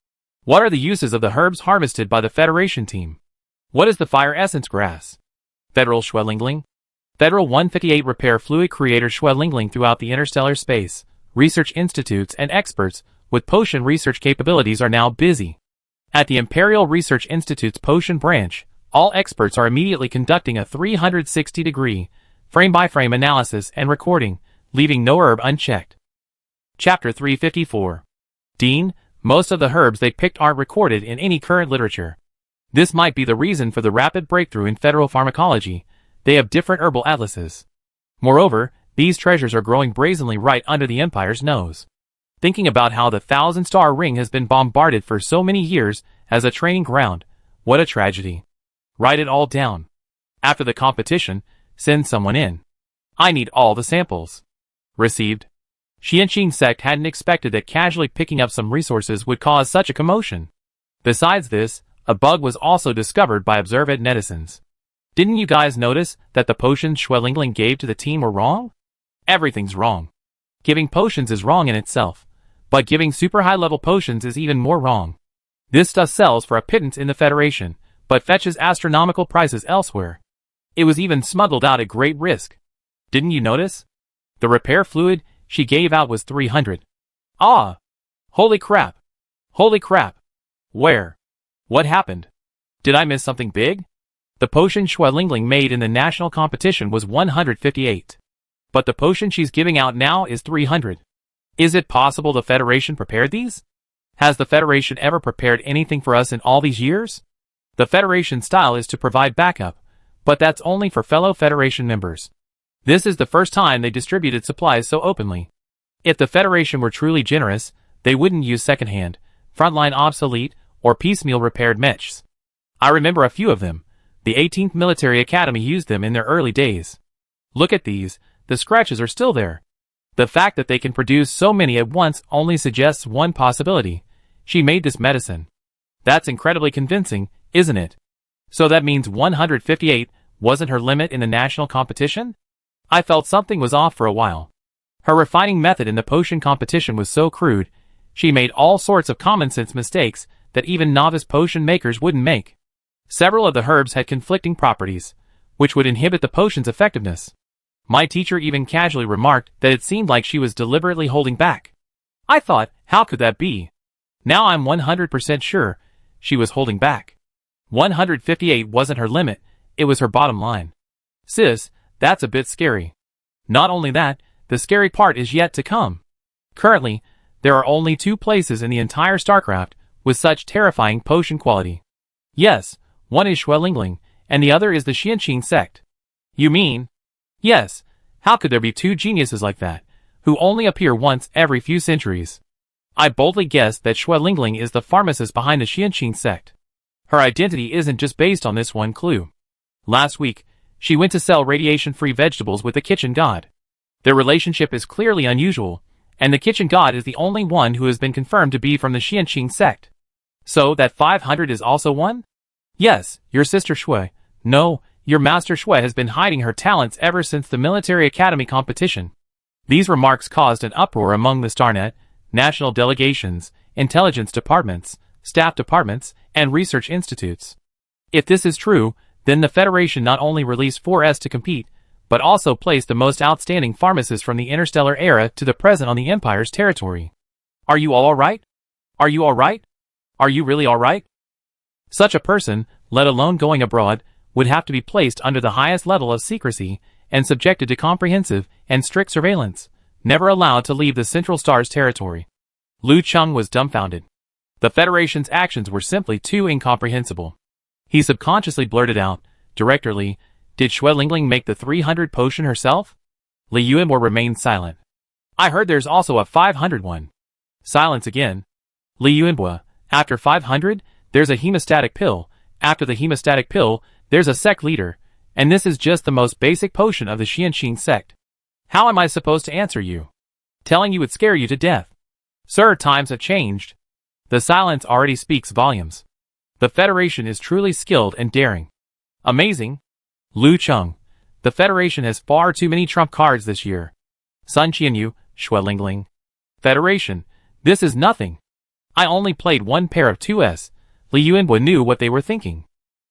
What are the uses of the herbs harvested by the Federation team? What is the fire essence grass? Federal Xuelingling. Federal 158 repair fluid creator Xuelingling throughout the interstellar space. Research institutes and experts with potion research capabilities are now busy. At the Imperial Research Institute's potion branch, all experts are immediately conducting a 360-degree, frame-by-frame analysis and recording, leaving no herb unchecked. Chapter 354. Dean, most of the herbs they picked aren't recorded in any current literature. This might be the reason for the rapid breakthrough in federal pharmacology. They have different herbal atlases. Moreover, these treasures are growing brazenly right under the Empire's nose. Thinking about how the 1,000-star ring has been bombarded for so many years as a training ground, what a tragedy. Write it all down. After the competition, send someone in. I need all the samples. Received. Xianxin sect hadn't expected that casually picking up some resources would cause such a commotion. Besides this, a bug was also discovered by observant netizens. Didn't you guys notice that the potions Xuelingling gave to the team were wrong? Everything's wrong. Giving potions is wrong in itself, but giving super high-level potions is even more wrong. This stuff sells for a pittance in the Federation, but fetches astronomical prices elsewhere. It was even smuggled out at great risk. Didn't you notice? The repair fluid she gave out was 300. Ah! Holy crap! Holy crap! Where? What happened? Did I miss something big? The potion Schwelingling made in the national competition was 158. But the potion she's giving out now is 300. Is it possible the Federation prepared these? Has the Federation ever prepared anything for us in all these years? The Federation style is to provide backup, but that's only for fellow Federation members. This is the first time they distributed supplies so openly. If the Federation were truly generous, they wouldn't use secondhand, frontline obsolete, or piecemeal repaired mechs. I remember a few of them. The 18th Military Academy used them in their early days. Look at these, the scratches are still there. The fact that they can produce so many at once only suggests one possibility. She made this medicine. That's incredibly convincing, isn't it? So that means 158 wasn't her limit in the national competition? I felt something was off for a while. Her refining method in the potion competition was so crude, she made all sorts of common-sense mistakes that even novice potion makers wouldn't make. Several of the herbs had conflicting properties, which would inhibit the potion's effectiveness. My teacher even casually remarked that it seemed like she was deliberately holding back. I thought, how could that be? Now I'm 100% sure she was holding back. 158 wasn't her limit, it was her bottom line. Sis, that's a bit scary. Not only that, the scary part is yet to come. Currently, there are only 2 places in the entire StarCraft with such terrifying potion quality. Yes, one is Schwelingling, and the other is the Xianqing sect. You mean? Yes, how could there be 2 geniuses like that, who only appear once every few centuries? I boldly guess that Schwelingling is the pharmacist behind the Xianqing sect. Her identity isn't just based on this one clue. Last week, she went to sell radiation-free vegetables with the kitchen god. Their relationship is clearly unusual, and the kitchen god is the only one who has been confirmed to be from the Xianqing sect. So that 500 is also one? Yes, your sister Shui. No, your master Shui has been hiding her talents ever since the military academy competition. These remarks caused an uproar among the StarNet, national delegations, intelligence departments, staff departments, and research institutes. If this is true, then the Federation not only released 4S to compete, but also placed the most outstanding pharmacists from the Interstellar era to the present on the Empire's territory. Are you all alright? Are you alright? Are you really alright? Such a person, let alone going abroad, would have to be placed under the highest level of secrecy and subjected to comprehensive and strict surveillance, never allowed to leave the Central Star's territory. Lu Cheng was dumbfounded. The Federation's actions were simply too incomprehensible. He subconsciously blurted out, directorly, did Schwelingling make the 300 potion herself? Li Yuanhua remained silent. I heard there's also a 500 one. Silence again. Li Yuanhua, after 500, there's a hemostatic pill. After the hemostatic pill, there's a sect leader, and this is just the most basic potion of the Xianqing sect. How am I supposed to answer you? Telling you would scare you to death. Sir, times have changed. The silence already speaks volumes. The Federation is truly skilled and daring. Amazing. Lu Cheng. The Federation has far too many trump cards this year. Sun Qianyu, Schwelingling. Federation, this is nothing. I only played one pair of 2S. Li Yuanhua knew what they were thinking.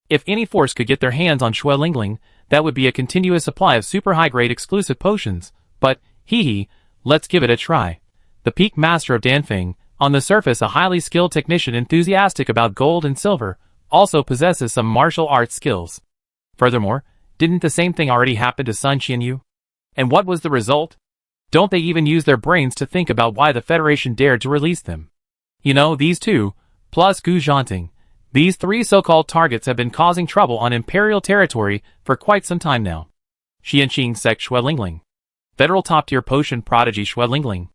If any force could get their hands on Schwelingling, that would be a continuous supply of super high-grade exclusive potions, but, let's give it a try. The peak master of Danfeng, on the surface a highly skilled technician enthusiastic about gold and silver, also possesses some martial arts skills. Furthermore, didn't the same thing already happen to Sun Qianyu? And what was the result? Don't they even use their brains to think about why the Federation dared to release them? You know, these 2, plus Gu Zhanting, these 3 so-called targets have been causing trouble on Imperial territory for quite some time now. Xianqing sect Schwelingling. Federal top-tier potion prodigy Schwelingling.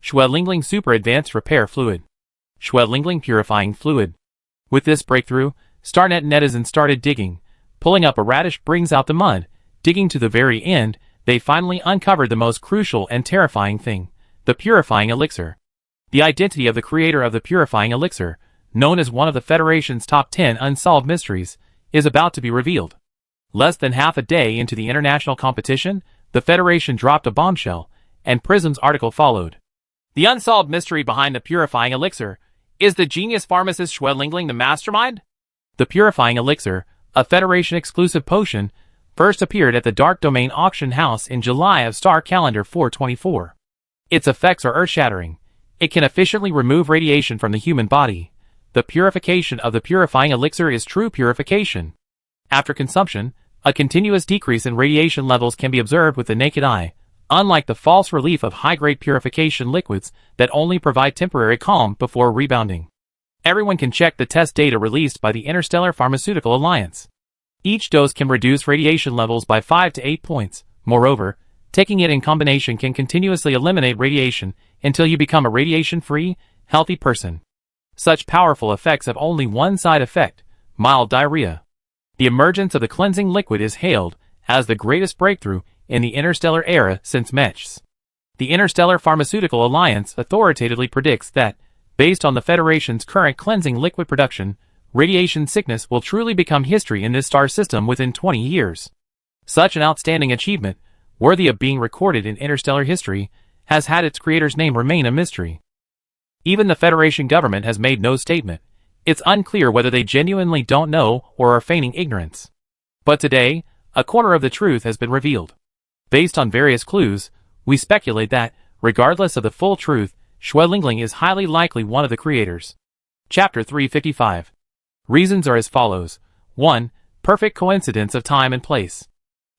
Schwelingling super advanced repair fluid. Schwelingling purifying fluid. With this breakthrough, StarNet netizens started digging. Pulling up a radish brings out the mud. Digging to the very end, they finally uncovered the most crucial and terrifying thing, the purifying elixir. The identity of the creator of the purifying elixir, known as one of the Federation's top 10 unsolved mysteries, is about to be revealed. Less than half a day into the international competition, the Federation dropped a bombshell, and Prism's article followed. The unsolved mystery behind the purifying elixir, is the genius pharmacist Schwelingling the mastermind? The Purifying Elixir, a Federation-exclusive potion, first appeared at the Dark Domain auction house in July of Star Calendar 424. Its effects are earth-shattering. It can efficiently remove radiation from the human body. The purification of the Purifying Elixir is true purification. After consumption, a continuous decrease in radiation levels can be observed with the naked eye, unlike the false relief of high-grade purification liquids that only provide temporary calm before rebounding. Everyone can check the test data released by the Interstellar Pharmaceutical Alliance. Each dose can reduce radiation levels by 5 to 8 points. Moreover, taking it in combination can continuously eliminate radiation until you become a radiation-free, healthy person. Such powerful effects have only one side effect: mild diarrhea. The emergence of the cleansing liquid is hailed as the greatest breakthrough in the interstellar era since MECHs. The Interstellar Pharmaceutical Alliance authoritatively predicts that, based on the Federation's current cleansing liquid production, radiation sickness will truly become history in this star system within 20 years. Such an outstanding achievement, worthy of being recorded in interstellar history, has had its creator's name remain a mystery. Even the Federation government has made no statement. It's unclear whether they genuinely don't know or are feigning ignorance. But today, a corner of the truth has been revealed. Based on various clues, we speculate that, regardless of the full truth, Xue is highly likely one of the creators. Chapter 355. Reasons are as follows. 1. Perfect coincidence of time and place.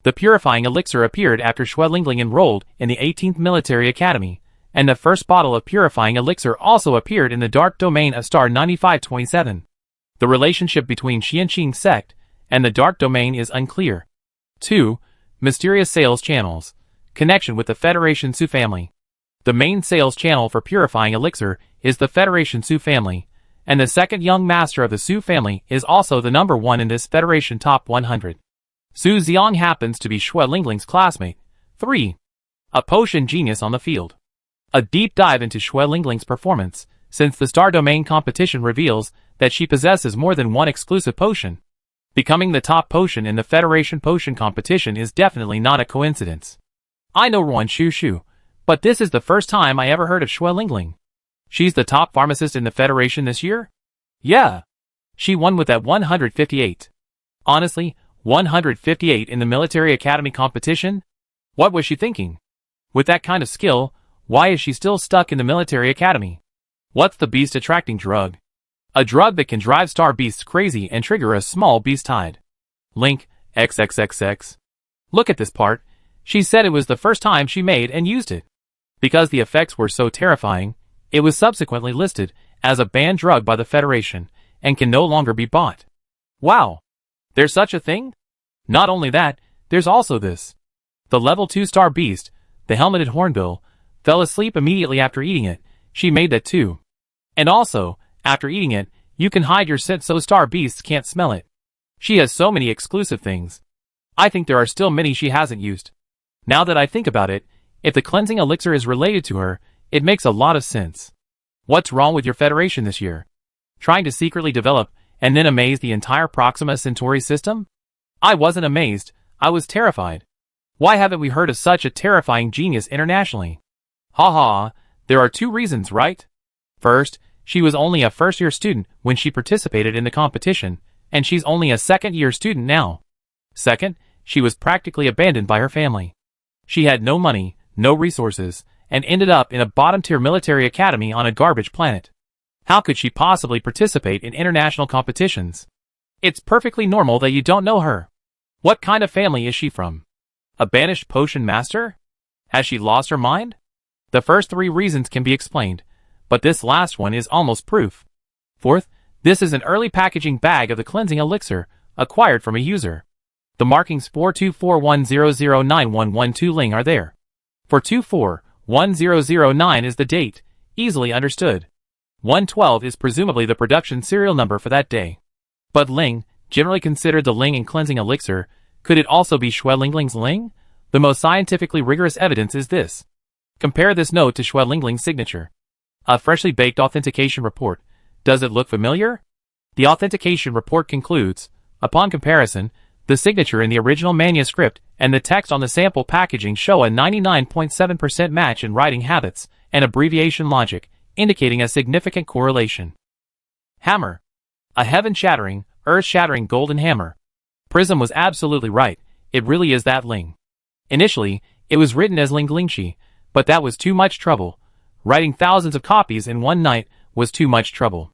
The Purifying Elixir appeared after Xue enrolled in the 18th Military Academy, and the first bottle of Purifying Elixir also appeared in the Dark Domain of Star 9527. The relationship between Xianqing sect and the Dark Domain is unclear. 2. Mysterious sales channels. Connection with the Federation Su family. The main sales channel for Purifying Elixir is the Federation Su family, and the second young master of the Su family is also the number 1 in this Federation Top 100. Su Xiang happens to be Xue classmate. 3. A potion genius on the field. A deep dive into Xue performance, since the Star Domain competition reveals that she possesses more than one exclusive potion. Becoming the top potion in the Federation Potion competition is definitely not a coincidence. I know Ruan Shu, but this is the first time I ever heard of Xue. She's the top pharmacist in the Federation this year? Yeah. She won with that 158. Honestly, 158 in the Military Academy competition? What was she thinking? With that kind of skill, why is she still stuck in the Military Academy? What's the beast-attracting drug? A drug that can drive star beasts crazy and trigger a small beast tide. Link, XXXX. Look at this part. She said it was the first time she made and used it. Because the effects were so terrifying, it was subsequently listed as a banned drug by the Federation and can no longer be bought. Wow! There's such a thing? Not only that, there's also this. The level 2 star beast, the helmeted hornbill, fell asleep immediately after eating it. She made that too. And also, after eating it, you can hide your scent so star beasts can't smell it. She has so many exclusive things. I think there are still many she hasn't used. Now that I think about it, if the cleansing elixir is related to her, it makes a lot of sense. What's wrong with your Federation this year? Trying to secretly develop and then amaze the entire Proxima Centauri system? I wasn't amazed, I was terrified. Why haven't we heard of such a terrifying genius internationally? Haha, there are 2 reasons, right? First, she was only a first-year student when she participated in the competition, and she's only a second-year student now. Second, she was practically abandoned by her family. She had no money, no resources, and ended up in a bottom-tier military academy on a garbage planet. How could she possibly participate in international competitions? It's perfectly normal that you don't know her. What kind of family is she from? A banished potion master? Has she lost her mind? The first 3 reasons can be explained, but this last one is almost proof. Fourth, this is an early packaging bag of the cleansing elixir, acquired from a user. The markings 42410091112 Ling are there. 4241009 is the date, easily understood. 112 is presumably the production serial number for that day. But Ling, generally considered the Ling in cleansing elixir, could it also be Xue Ling? The most scientifically rigorous evidence is this. Compare this note to Xue signature. A freshly baked authentication report. Does it look familiar? The authentication report concludes, upon comparison, the signature in the original manuscript and the text on the sample packaging show a 99.7% match in writing habits and abbreviation logic, indicating a significant correlation. Hammer. A heaven-shattering, earth-shattering golden hammer. Prism was absolutely right, it really is that Ling. Initially, it was written as Linglingshi, but that was too much trouble. Writing thousands of copies in one night was too much trouble.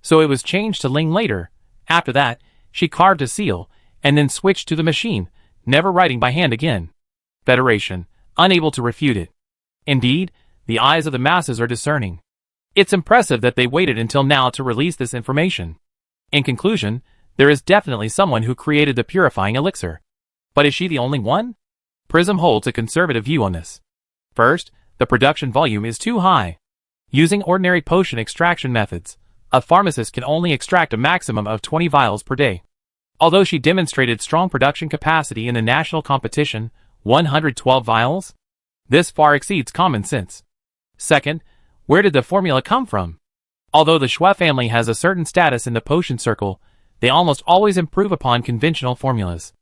So it was changed to Ling later. After that, she carved a seal, and then switched to the machine, never writing by hand again. Federation, unable to refute it. Indeed, the eyes of the masses are discerning. It's impressive that they waited until now to release this information. In conclusion, there is definitely someone who created the purifying elixir. But is she the only one? Prism holds a conservative view on this. First, the production volume is too high. Using ordinary potion extraction methods, a pharmacist can only extract a maximum of 20 vials per day. Although she demonstrated strong production capacity in the national competition, 112 vials? This far exceeds common sense. Second, where did the formula come from? Although the Xue family has a certain status in the potion circle, they almost always improve upon conventional formulas.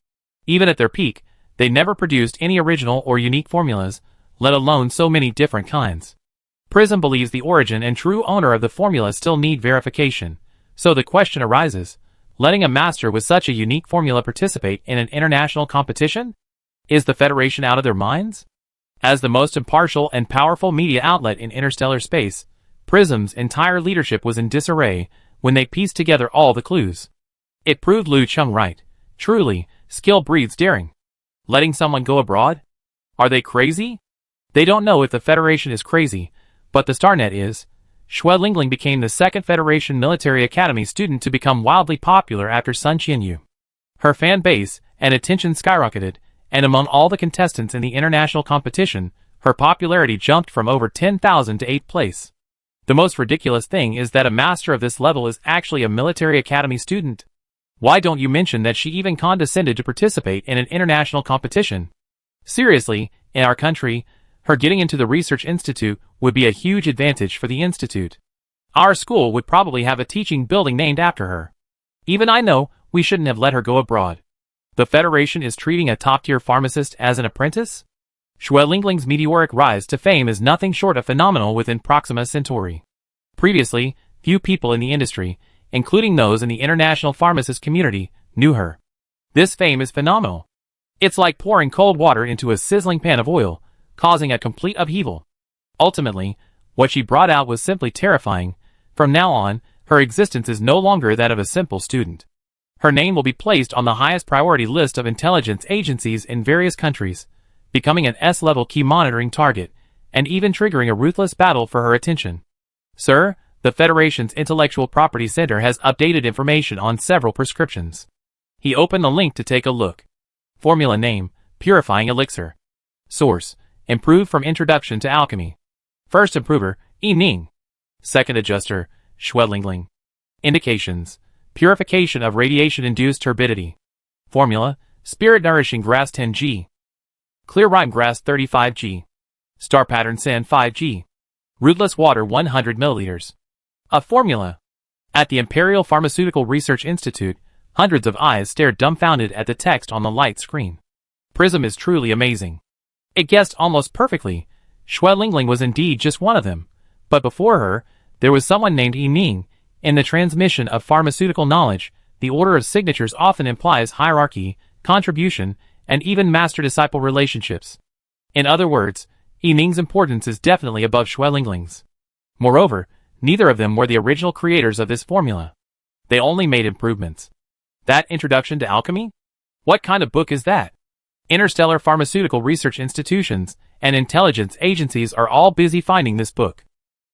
Even at their peak, they never produced any original or unique formulas, let alone so many different kinds. Prism believes the origin and true owner of the formula still need verification, so the question arises, letting a master with such a unique formula participate in an international competition? Is the Federation out of their minds? As the most impartial and powerful media outlet in interstellar space, Prism's entire leadership was in disarray when they pieced together all the clues. It proved Lu Chung right. Truly, skill breeds daring. Letting someone go abroad? Are they crazy? They don't know if the Federation is crazy, but the Starnet is. Xue Lingling became the second Federation Military Academy student to become wildly popular after Sun Qianyu. Her fan base and attention skyrocketed, and among all the contestants in the international competition, her popularity jumped from over 10,000 to 8th place. The most ridiculous thing is that a master of this level is actually a military academy student. Why don't you mention that she even condescended to participate in an international competition? Seriously, in our country, her getting into the research institute would be a huge advantage for the institute. Our school would probably have a teaching building named after her. Even I know we shouldn't have let her go abroad. The Federation is treating a top-tier pharmacist as an apprentice? Xue Lingling's meteoric rise to fame is nothing short of phenomenal within Proxima Centauri. Previously, few people in the industry, including those in the international pharmacist community, knew her. This fame is phenomenal. It's like pouring cold water into a sizzling pan of oil, causing a complete upheaval. Ultimately, what she brought out was simply terrifying. From now on, her existence is no longer that of a simple student. Her name will be placed on the highest priority list of intelligence agencies in various countries, becoming an S-level key monitoring target, and even triggering a ruthless battle for her attention. Sir, the Federation's Intellectual Property Center has updated information on several prescriptions. He opened the link to take a look. Formula name, Purifying Elixir. Source, improved from Introduction to Alchemy. First improver, Yi Ning. Second adjuster, Xue Lingling. Indications, purification of radiation-induced turbidity. Formula, Spirit-Nourishing Grass 10G. Clear Rime Grass 35G. Star Pattern Sand 5G. Rootless Water 100 ml. A formula. At the Imperial Pharmaceutical Research Institute, hundreds of eyes stared dumbfounded at the text on the light screen. Prism is truly amazing. It guessed almost perfectly. Xue Lingling was indeed just one of them. But before her, there was someone named Yi Ning. In the transmission of pharmaceutical knowledge, the order of signatures often implies hierarchy, contribution, and even master-disciple relationships. In other words, Yi Ning's importance is definitely above Xue Lingling's. Moreover, neither of them were the original creators of this formula. They only made improvements. That Introduction to Alchemy? What kind of book is that? Interstellar pharmaceutical research institutions and intelligence agencies are all busy finding this book.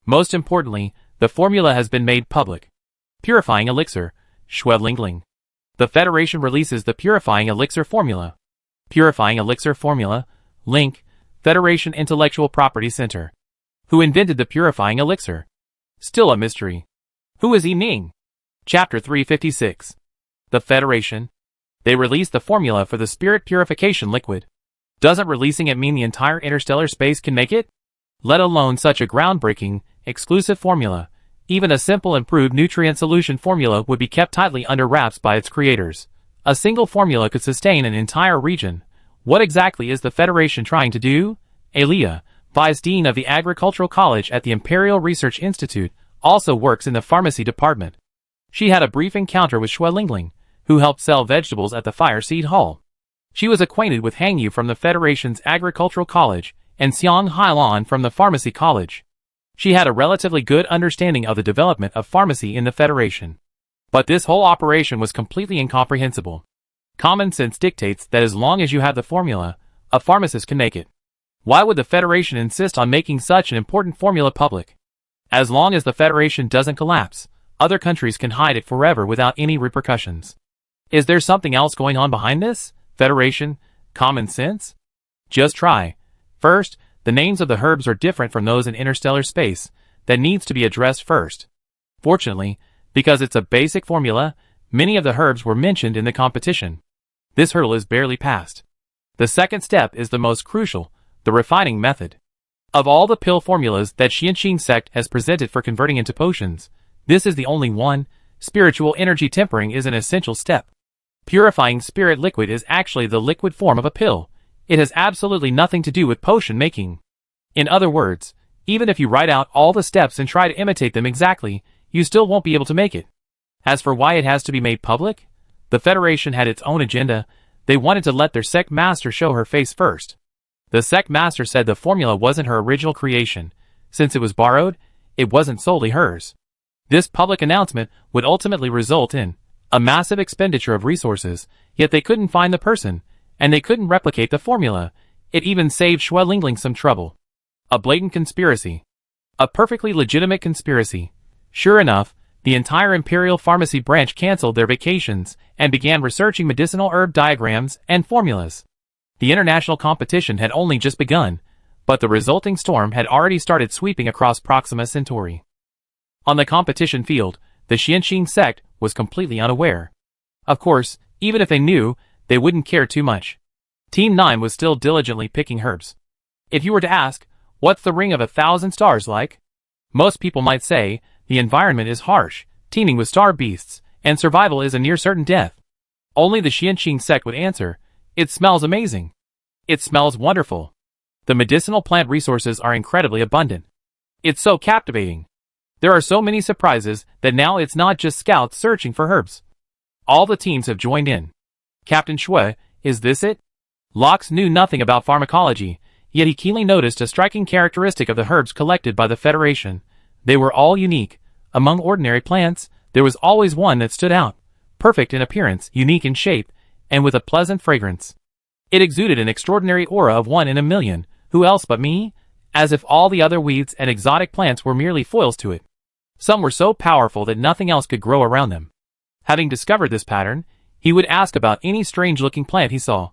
Most importantly, the formula has been made public. Purifying Elixir, Xue Lingling. The Federation releases the Purifying Elixir formula. Purifying Elixir formula, link, Federation Intellectual Property Center. Who invented the Purifying Elixir? Still a mystery. Who is Yi Ning? Chapter 356. The Federation. They released the formula for the spirit purification liquid. Doesn't releasing it mean the entire interstellar space can make it? Let alone such a groundbreaking, exclusive formula. Even a simple improved nutrient solution formula would be kept tightly under wraps by its creators. A single formula could sustain an entire region. What exactly is the Federation trying to do? Elia, Vice Dean of the Agricultural College at the Imperial Research Institute, also works in the pharmacy department. She had a brief encounter with Xue Lingling, who helped sell vegetables at the Fire Seed Hall. She was acquainted with Hang Yu from the Federation's Agricultural College and Xiang Hailan from the Pharmacy College. She had a relatively good understanding of the development of pharmacy in the Federation. But this whole operation was completely incomprehensible. Common sense dictates that as long as you have the formula, a pharmacist can make it. Why would the Federation insist on making such an important formula public? As long as the Federation doesn't collapse, other countries can hide it forever without any repercussions. Is there something else going on behind this? Federation? Common sense? Just try. First, the names of the herbs are different from those in interstellar space. That needs to be addressed first. Fortunately, because it's a basic formula, many of the herbs were mentioned in the competition. This hurdle is barely passed. The second step is the most crucial, the refining method. Of all the pill formulas that Xianqing sect has presented for converting into potions, this is the only one. Spiritual energy tempering is an essential step. Purifying spirit liquid is actually the liquid form of a pill. It has absolutely nothing to do with potion making. In other words, even if you write out all the steps and try to imitate them exactly, you still won't be able to make it. As for why it has to be made public, the Federation had its own agenda. They wanted to let their sect master show her face first. The sect master said the formula wasn't her original creation. Since it was borrowed, it wasn't solely hers. This public announcement would ultimately result in a massive expenditure of resources, yet they couldn't find the person, and they couldn't replicate the formula. It even saved Xue Lingling some trouble. A blatant conspiracy. A perfectly legitimate conspiracy. Sure enough, the entire Imperial Pharmacy branch cancelled their vacations and began researching medicinal herb diagrams and formulas. The international competition had only just begun, but the resulting storm had already started sweeping across Proxima Centauri. On the competition field, the Xianqing sect was completely unaware. Of course, even if they knew, they wouldn't care too much. Team 9 was still diligently picking herbs. If you were to ask, what's the Ring of 1,000 Stars like? Most people might say, the environment is harsh, teeming with star beasts, and survival is a near certain death. Only the Xianqing sect would answer, it smells amazing. It smells wonderful. The medicinal plant resources are incredibly abundant. It's so captivating. There are so many surprises that now it's not just scouts searching for herbs. All the teams have joined in. Captain Xue, is this it? Lox knew nothing about pharmacology, yet he keenly noticed a striking characteristic of the herbs collected by the Federation. They were all unique. Among ordinary plants, there was always one that stood out. Perfect in appearance, unique in shape, and with a pleasant fragrance. It exuded an extraordinary aura of 1 in a million. Who else but me? As if all the other weeds and exotic plants were merely foils to it. Some were so powerful that nothing else could grow around them. Having discovered this pattern, he would ask about any strange-looking plant he saw.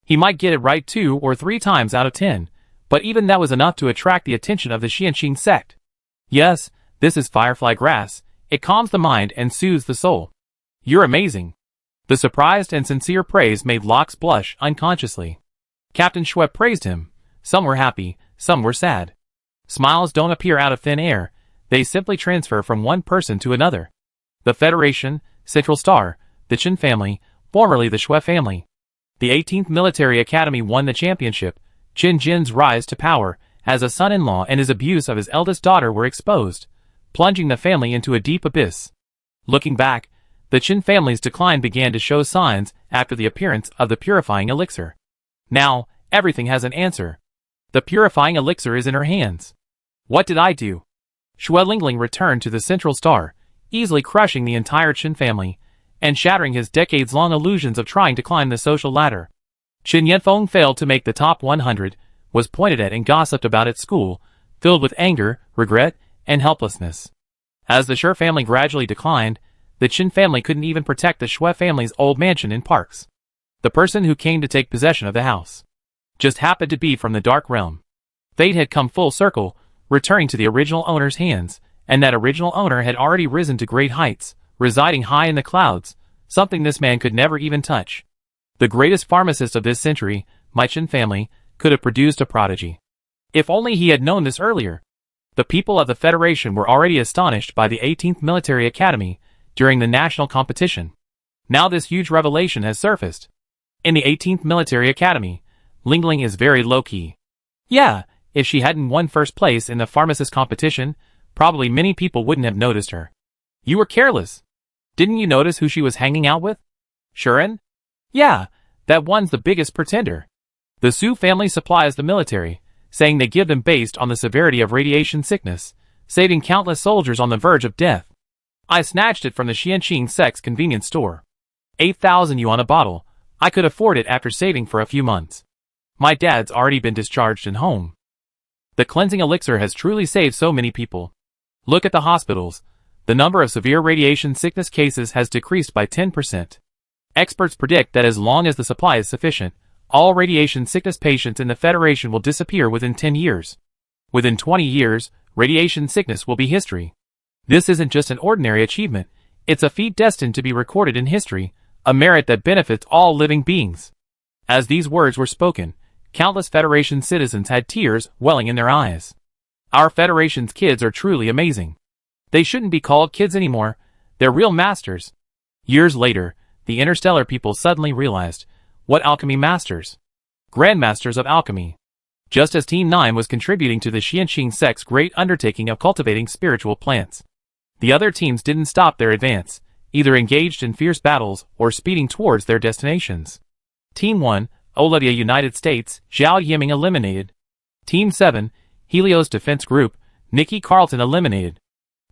He might get it right 2 or 3 times out of 10, but even that was enough to attract the attention of the Xianqing sect. Yes, this is firefly grass. It calms the mind and soothes the soul. You're amazing. The surprised and sincere praise made Lox blush unconsciously. Captain Xue praised him. Some were happy, some were sad. Smiles don't appear out of thin air. They simply transfer from one person to another. The Federation, Central Star, the Qin family, formerly the Xue family. The 18th Military Academy won the championship. Qin Jin's rise to power as a son-in-law and his abuse of his eldest daughter were exposed, plunging the family into a deep abyss. Looking back, the Qin family's decline began to show signs after the appearance of the purifying elixir. Now, everything has an answer. The purifying elixir is in her hands. What did I do? Xue Lingling returned to the Central Star, easily crushing the entire Qin family, and shattering his decades-long illusions of trying to climb the social ladder. Qin Yanfeng failed to make the top 100, was pointed at and gossiped about at school, filled with anger, regret, and helplessness. As the Shi family gradually declined, the Qin family couldn't even protect the Xue family's old mansion in parks. The person who came to take possession of the house just happened to be from the Dark Realm. Fate had come full circle, returning to the original owner's hands, and that original owner had already risen to great heights, residing high in the clouds, something this man could never even touch. The greatest pharmacist of this century, my Qin family, could have produced a prodigy. If only he had known this earlier. The people of the Federation were already astonished by the 18th Military Academy during the national competition. Now this huge revelation has surfaced. In the 18th Military Academy, Lingling is very low-key. Yeah, if she hadn't won first place in the pharmacist competition, probably many people wouldn't have noticed her. You were careless. Didn't you notice who she was hanging out with? Shuren? Yeah, that one's the biggest pretender. The Su family supplies the military, saying they give them based on the severity of radiation sickness, saving countless soldiers on the verge of death. I snatched it from the Xianqing Sex convenience store. 8,000 yuan a bottle. I could afford it after saving for a few months. My dad's already been discharged and home. The cleansing elixir has truly saved so many people. Look at the hospitals. The number of severe radiation sickness cases has decreased by 10%. Experts predict that as long as the supply is sufficient, all radiation sickness patients in the Federation will disappear within 10 years. Within 20 years, radiation sickness will be history. This isn't just an ordinary achievement, it's a feat destined to be recorded in history, a merit that benefits all living beings. As these words were spoken, countless Federation citizens had tears welling in their eyes. Our Federation's kids are truly amazing. They shouldn't be called kids anymore, they're real masters. Years later, the Interstellar people suddenly realized, what alchemy masters? Grandmasters of alchemy. Just as Team 9 was contributing to the Xianqing sect's great undertaking of cultivating spiritual plants. The other teams didn't stop their advance, either engaged in fierce battles or speeding towards their destinations. Team 1, Oladia United States, Zhao Yiming eliminated. Team 7, Helios Defense Group, Nikki Carlton eliminated.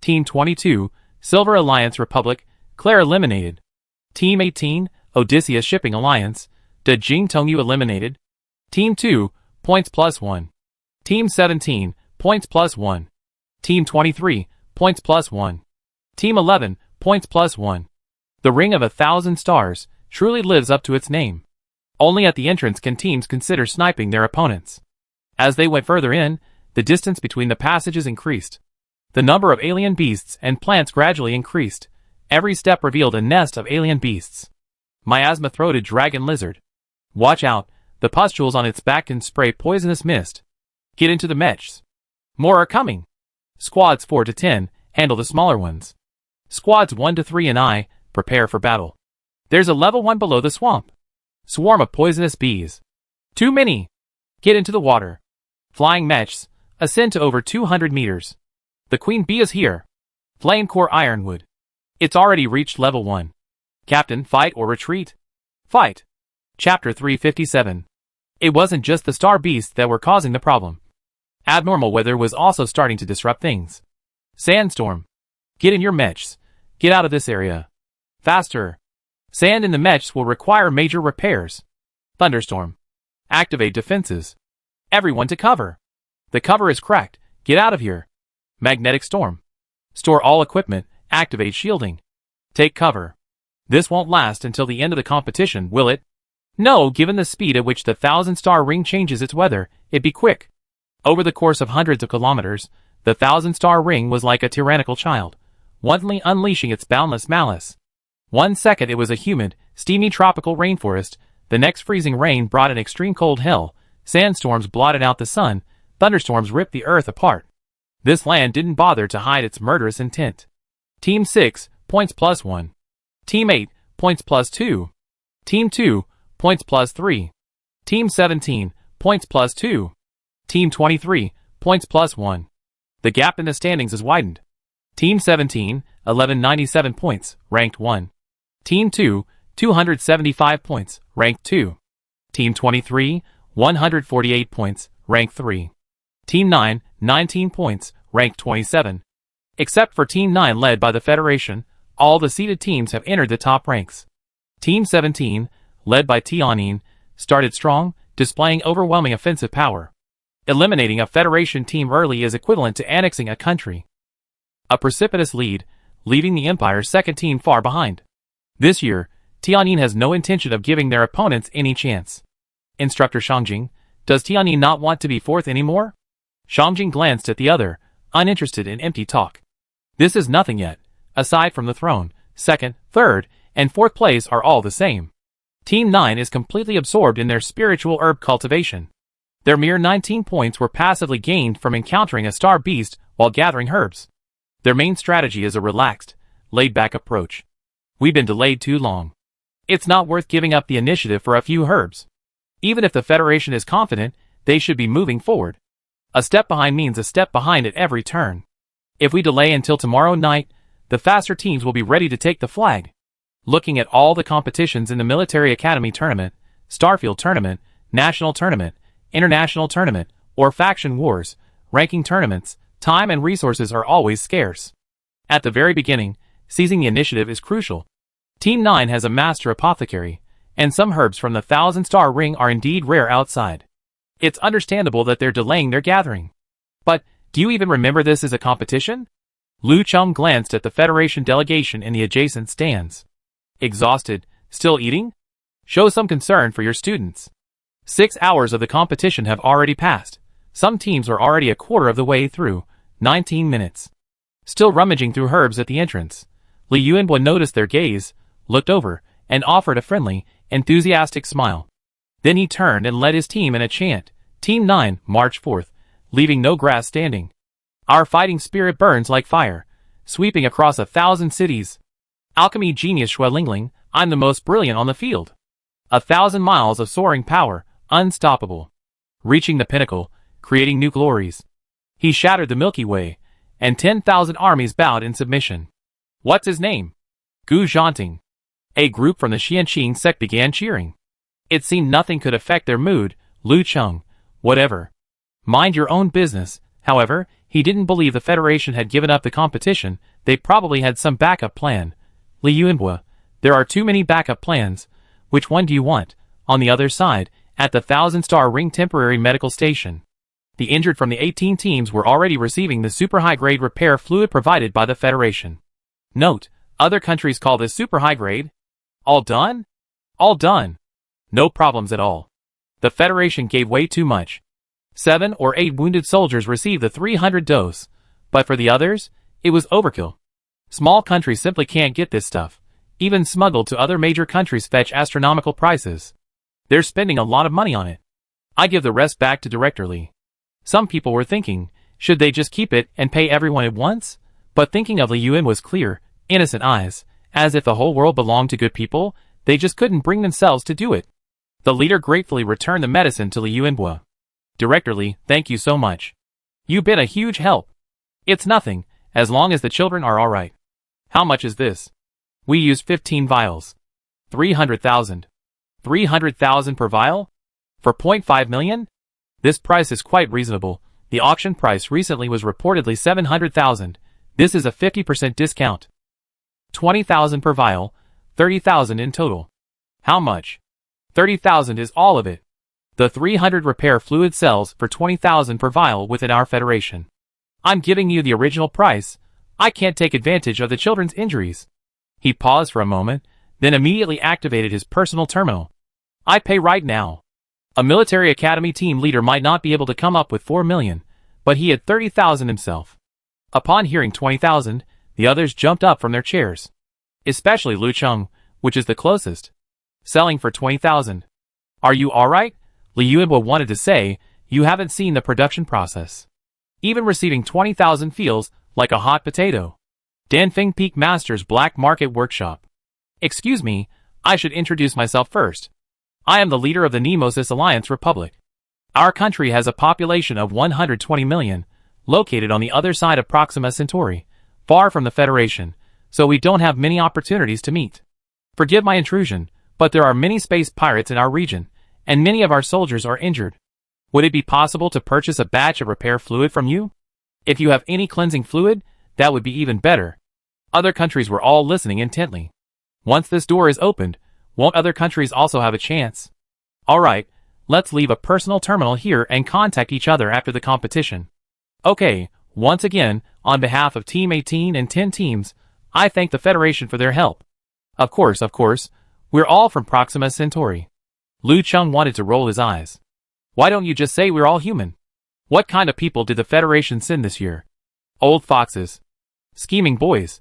Team 22, Silver Alliance Republic, Claire eliminated. Team 18, Odysseus Shipping Alliance, De Jing Tongyu eliminated. Team 2, points +1. Team 17, points +1. Team 23, points +1. Team 11, points +1. The Ring of 1,000 Stars truly lives up to its name. Only at the entrance can teams consider sniping their opponents. As they went further in, the distance between the passages increased. The number of alien beasts and plants gradually increased. Every step revealed a nest of alien beasts. Miasma-throated dragon lizard. Watch out, the pustules on its back can spray poisonous mist. Get into the mechs. More are coming. Squads 4 to 10, handle the smaller ones. Squads 1 to 3 and I, prepare for battle. There's a level 1 below the swamp. Swarm of poisonous bees. Too many. Get into the water. Flying mechs, ascend to over 200 meters. The queen bee is here. Flame core ironwood. It's already reached level 1. Captain, fight or retreat? Fight. Chapter 357. It wasn't just the star beasts that were causing the problem. Abnormal weather was also starting to disrupt things. Sandstorm. Get in your mechs. Get out of this area. Faster. Sand in the mechs will require major repairs. Thunderstorm. Activate defenses. Everyone to cover. The cover is cracked. Get out of here. Magnetic storm. Store all equipment. Activate shielding. Take cover. This won't last until the end of the competition, will it? No, given the speed at which the 1,000-star ring changes its weather, it'd be quick. Over the course of hundreds of kilometers, the 1,000-star ring was like a tyrannical child, wantonly unleashing its boundless malice. 1 second it was a humid, steamy tropical rainforest, the next freezing rain brought an extreme cold hell, sandstorms blotted out the sun, thunderstorms ripped the earth apart. This land didn't bother to hide its murderous intent. Team 6, points +1. Team 8, points +2. Team 2, points +3. Team 17, points +2. Team 23, points +1. The gap in the standings is widened. Team 17, 1197 points, ranked 1. Team 2, 275 points, ranked 2. Team 23, 148 points, ranked 3. Team 9, 19 points, ranked 27. Except for Team 9 led by the Federation, all the seeded teams have entered the top ranks. Team 17, led by Tianyin, started strong, displaying overwhelming offensive power. Eliminating a Federation team early is equivalent to annexing a country. A precipitous lead, leaving the Empire's second team far behind. This year, Tianyin has no intention of giving their opponents any chance. Instructor Shangjing, does Tianyin not want to be fourth anymore? Shangjing glanced at the other, uninterested in empty talk. This is nothing yet. Aside from the throne, second, third, and fourth place are all the same. Team 9 is completely absorbed in their spiritual herb cultivation. Their mere 19 points were passively gained from encountering a star beast while gathering herbs. Their main strategy is a relaxed, laid-back approach. We've been delayed too long. It's not worth giving up the initiative for a few herbs. Even if the Federation is confident, they should be moving forward. A step behind means a step behind at every turn. If we delay until tomorrow night, the faster teams will be ready to take the flag. looking at all the competitions in the Military Academy Tournament, Starfield Tournament, National Tournament, International Tournament, or Faction Wars, ranking tournaments, time and resources are always scarce. At the very beginning, seizing the initiative is crucial. Team 9 has a master apothecary, and some herbs from the 1,000-star ring are indeed rare outside. It's understandable that they're delaying their gathering. But, do you even remember this as a competition? Lu Cheng glanced at the Federation delegation in the adjacent stands. Exhausted, still eating? Show some concern for your students. 6 hours of the competition have already passed. Some teams are already a quarter of the way through, 19 minutes. Still rummaging through herbs at the entrance. Li Yuanhua noticed their gaze, looked over, and offered a friendly, enthusiastic smile. Then he turned and led his team in a chant. Team 9, march forth, leaving no grass standing. Our fighting spirit burns like fire, sweeping across 1,000 cities. Alchemy genius Xue Lingling, I'm the most brilliant on the field. 1,000 miles of soaring power, unstoppable. Reaching the pinnacle, creating new glories. He shattered the Milky Way, and 10,000 armies bowed in submission. What's his name? Gu Zhanting. A group from the Xianqing sect began cheering. It seemed nothing could affect their mood. Lu Cheng, whatever. Mind your own business. However, he didn't believe the Federation had given up the competition. They probably had some backup plan. Li Yuanhua, there are too many backup plans. Which one do you want? On the other side, at the 1,000-star ring temporary medical station. The injured from the 18 teams were already receiving the super high-grade repair fluid provided by the Federation. Note, other countries call this super high-grade. All done? All done. No problems at all. The Federation gave way too much. 7 or 8 wounded soldiers received the 300 dose, but for the others, it was overkill. Small countries simply can't get this stuff. Even smuggled to other major countries fetch astronomical prices. They're spending a lot of money on it. I give the rest back to Director Li. Some people were thinking, should they just keep it and pay everyone at once? But thinking of Li Yuan was clear, innocent eyes, as if the whole world belonged to good people, they just couldn't bring themselves to do it. The leader gratefully returned the medicine to Li Yuanhua. Director Li, thank you so much. You've been a huge help. It's nothing, as long as the children are alright. How much is this? We used 15 vials. 300,000. 300,000 per vial? For 0.5 million? This price is quite reasonable. The auction price recently was reportedly 700,000. This is a 50% discount. 20,000 per vial, 30,000 in total. How much? 30,000 is all of it. The 300 repair fluid sells for 20,000 per vial within our federation. I'm giving you the original price. I can't take advantage of the children's injuries. He paused for a moment, then immediately activated his personal terminal. I pay right now. A military academy team leader might not be able to come up with 4 million, but he had 30,000 himself. Upon hearing 20,000, the others jumped up from their chairs. Especially Lu Cheng, which is the closest. Selling for 20,000. Are you alright? Li Yuanhua wanted to say, you haven't seen the production process. Even receiving 20,000 feels like a hot potato. Danfeng Peak Masters Black Market Workshop. Excuse me, I should introduce myself first. I am the leader of the Nemesis Alliance Republic. Our country has a population of 120 million, located on the other side of Proxima Centauri, far from the Federation, so we don't have many opportunities to meet. Forgive my intrusion, but there are many space pirates in our region, and many of our soldiers are injured. Would it be possible to purchase a batch of repair fluid from you? If you have any cleansing fluid, that would be even better. Other countries were all listening intently. Once this door is opened, won't other countries also have a chance? Alright, let's leave a personal terminal here and contact each other after the competition. Okay, once again, on behalf of Team 18 and 10 teams, I thank the Federation for their help. Of course, we're all from Proxima Centauri. Lu Cheng wanted to roll his eyes. Why don't you just say we're all human? What kind of people did the Federation send this year? Old foxes. Scheming boys.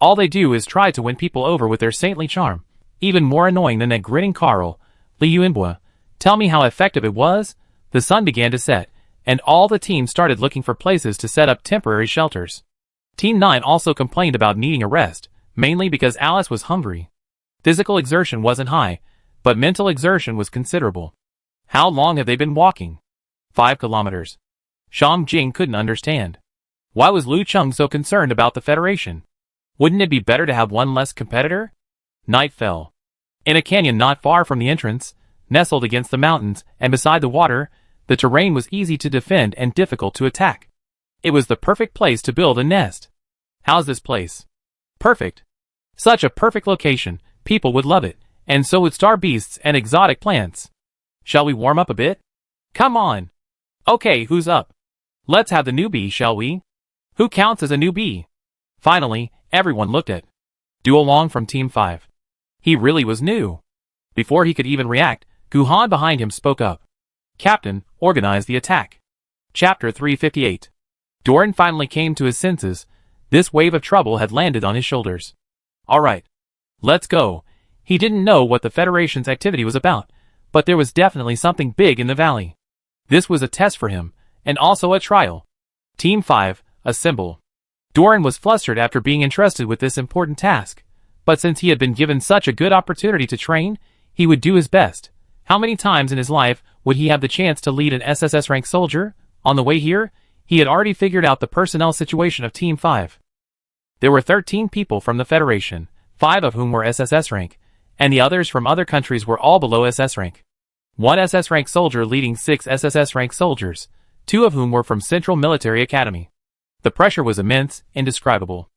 All they do is try to win people over with their saintly charm. Even more annoying than that grinning Carl. Li Yuanhua, tell me how effective it was? The sun began to set, and all the teams started looking for places to set up temporary shelters. Team 9 also complained about needing a rest, mainly because Alice was hungry. Physical exertion wasn't high, but mental exertion was considerable. How long have they been walking? 5 kilometers. Shang Jing couldn't understand. Why was Lu Cheng so concerned about the Federation? Wouldn't it be better to have one less competitor? Night fell. In a canyon not far from the entrance, nestled against the mountains and beside the water, the terrain was easy to defend and difficult to attack. It was the perfect place to build a nest. How's this place? Perfect. Such a perfect location, people would love it, and so would star beasts and exotic plants. Shall we warm up a bit? Come on. Okay, who's up? Let's have the newbie, shall we? Who counts as a newbie? Finally, everyone looked at Duolong from Team 5. He really was new. Before he could even react, Guhan behind him spoke up. Captain, organize the attack. Chapter 358. Doran finally came to his senses. This wave of trouble had landed on his shoulders. Alright. Let's go. He didn't know what the Federation's activity was about, but there was definitely something big in the valley. This was a test for him, and also a trial. Team 5, assemble. Doran was flustered after being entrusted with this important task, but since he had been given such a good opportunity to train, he would do his best. How many times in his life would he have the chance to lead an SSS rank soldier? On the way here, he had already figured out the personnel situation of Team 5. There were 13 people from the Federation, 5 of whom were SSS rank, and the others from other countries were all below SS rank. 1 SS rank soldier leading 6 SSS rank soldiers, 2 of whom were from Central Military Academy. The pressure was immense, indescribable.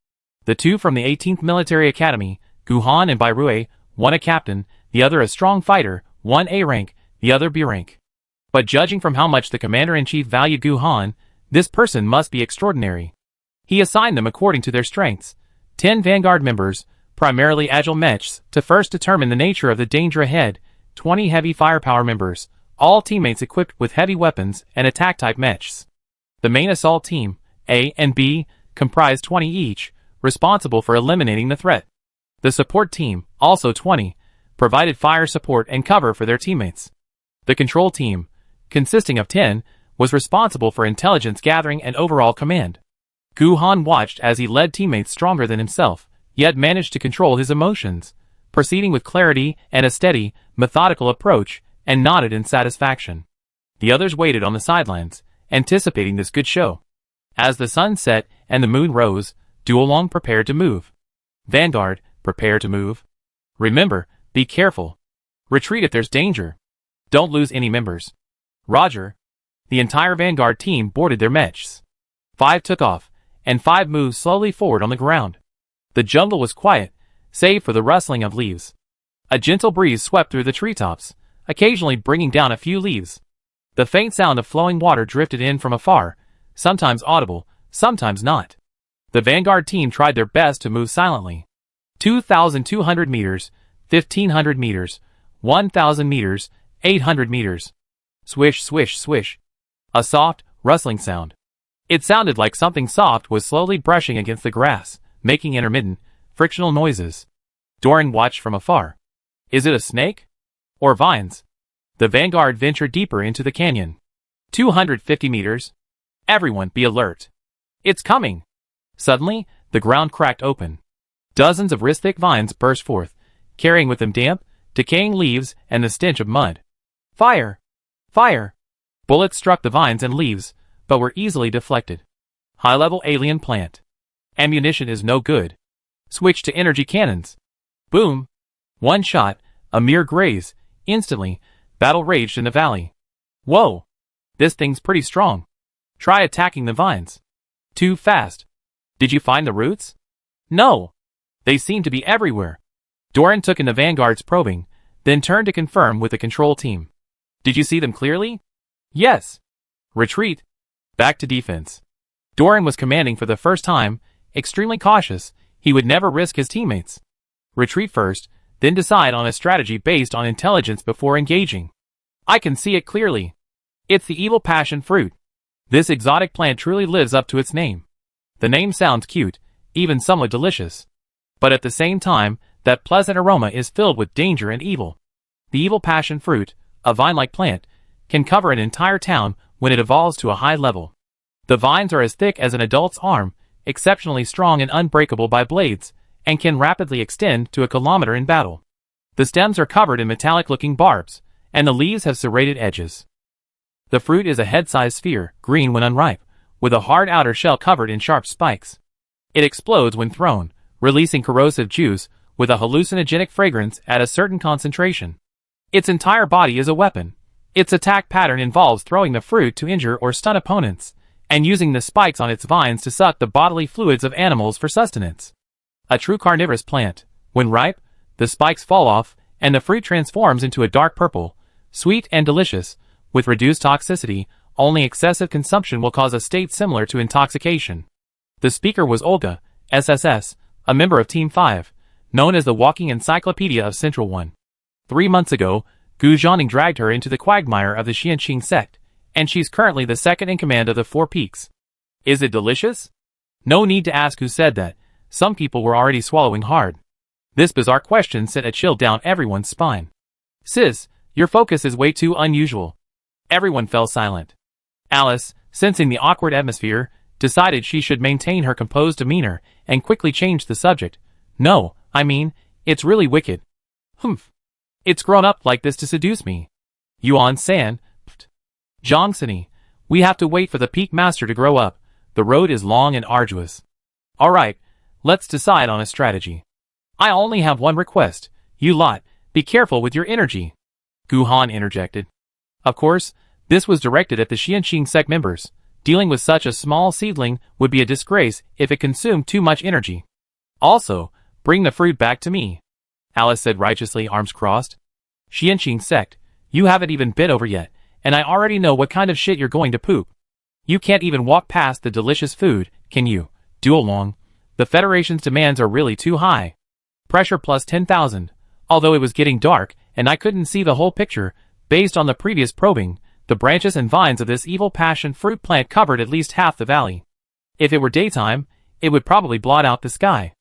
The 2 from the 18th Military Academy, Guhan and Bairue, one a captain, the other a strong fighter, one A rank, the other B rank. But judging from how much the Commander-in-Chief valued Guhan, this person must be extraordinary. He assigned them according to their strengths. 10 Vanguard members, primarily agile mechs, to first determine the nature of the danger ahead, 20 heavy firepower members, all teammates equipped with heavy weapons and attack-type mechs. The main assault team, A and B, comprised 20 each, responsible for eliminating the threat. The support team, also 20, provided fire support and cover for their teammates. The control team, consisting of 10, was responsible for intelligence gathering and overall command. Guhan watched as he led teammates stronger than himself, yet managed to control his emotions, proceeding with clarity and a steady, methodical approach, and nodded in satisfaction. The others waited on the sidelines, anticipating this good show. As the sun set and the moon rose, Duolong prepared to move. Vanguard, prepare to move. Remember, be careful. Retreat if there's danger. Don't lose any members. Roger. The entire Vanguard team boarded their mechs. 5 took off, and 5 moved slowly forward on the ground. The jungle was quiet, save for the rustling of leaves. A gentle breeze swept through the treetops, occasionally bringing down a few leaves. The faint sound of flowing water drifted in from afar, sometimes audible, sometimes not. The Vanguard team tried their best to move silently. 2,200 meters, 1,500 meters, 1,000 meters, 800 meters. Swish, swish, swish. A soft, rustling sound. It sounded like something soft was slowly brushing against the grass, making intermittent, frictional noises. Doran watched from afar. Is it a snake? Or vines? The Vanguard ventured deeper into the canyon. 250 meters. Everyone be alert. It's coming. Suddenly, the ground cracked open. Dozens of wrist-thick vines burst forth, carrying with them damp, decaying leaves and the stench of mud. Fire! Fire! Bullets struck the vines and leaves, but were easily deflected. High-level alien plant. Ammunition is no good. Switch to energy cannons. Boom! One shot, a mere graze. Instantly, battle raged in the valley. Whoa! This thing's pretty strong. Try attacking the vines. Too fast. Did you find the roots? No. They seem to be everywhere. Doran took in the Vanguard's probing, then turned to confirm with the control team. Did you see them clearly? Yes. Retreat. Back to defense. Doran was commanding for the first time, extremely cautious. He would never risk his teammates. Retreat first, then decide on a strategy based on intelligence before engaging. I can see it clearly. It's the evil passion fruit. This exotic plant truly lives up to its name. The name sounds cute, even somewhat delicious. But at the same time, that pleasant aroma is filled with danger and evil. The evil passion fruit, a vine-like plant, can cover an entire town when it evolves to a high level. The vines are as thick as an adult's arm, exceptionally strong and unbreakable by blades, and can rapidly extend to a kilometer in battle. The stems are covered in metallic-looking barbs, and the leaves have serrated edges. The fruit is a head-sized sphere, green when unripe, with a hard outer shell covered in sharp spikes. It explodes when thrown, releasing corrosive juice, with a hallucinogenic fragrance at a certain concentration. Its entire body is a weapon. Its attack pattern involves throwing the fruit to injure or stun opponents, and using the spikes on its vines to suck the bodily fluids of animals for sustenance. A true carnivorous plant. When ripe, the spikes fall off, and the fruit transforms into a dark purple, sweet and delicious, with reduced toxicity. Only excessive consumption will cause a state similar to intoxication. The speaker was Olga, SSS, a member of Team 5, known as the walking encyclopedia of Central 1. 3 months ago, Gu Zhaning dragged her into the quagmire of the Xianqing sect, and she's currently the second in command of the Four Peaks. Is it delicious? No need to ask who said that. Some people were already swallowing hard. This bizarre question sent a chill down everyone's spine. Sis, your focus is way too unusual. Everyone fell silent. Alice, sensing the awkward atmosphere, decided she should maintain her composed demeanor and quickly changed the subject. No, I mean, it's really wicked. Humph. It's grown up like this to seduce me. Yuan San. Zhongsani. We have to wait for the Peak Master to grow up. The road is long and arduous. Alright, let's decide on a strategy. I only have one request. You lot, be careful with your energy. Gu Han interjected. Of course, this was directed at the Xianqing sect members. Dealing with such a small seedling would be a disgrace if it consumed too much energy. Also, bring the fruit back to me. Alice said righteously, arms crossed. Xianqing sect, you haven't even bit over yet, and I already know what kind of shit you're going to poop. You can't even walk past the delicious food, can you? Duel Long. The Federation's demands are really too high. Pressure plus 10,000. Although it was getting dark, and I couldn't see the whole picture, based on the previous probing, the branches and vines of this evil passion fruit plant covered at least half the valley. If it were daytime, it would probably blot out the sky.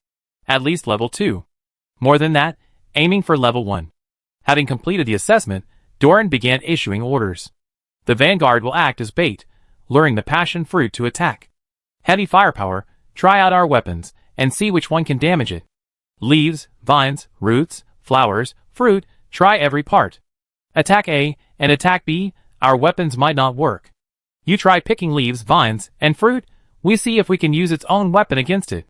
At least level 2. More than that, aiming for level 1. Having completed the assessment, Doran began issuing orders. The vanguard will act as bait, luring the passion fruit to attack. Heavy firepower, try out our weapons, and see which one can damage it. Leaves, vines, roots, flowers, fruit, try every part. Attack A, and attack B, our weapons might not work. You try picking leaves, vines, and fruit, we see if we can use its own weapon against it.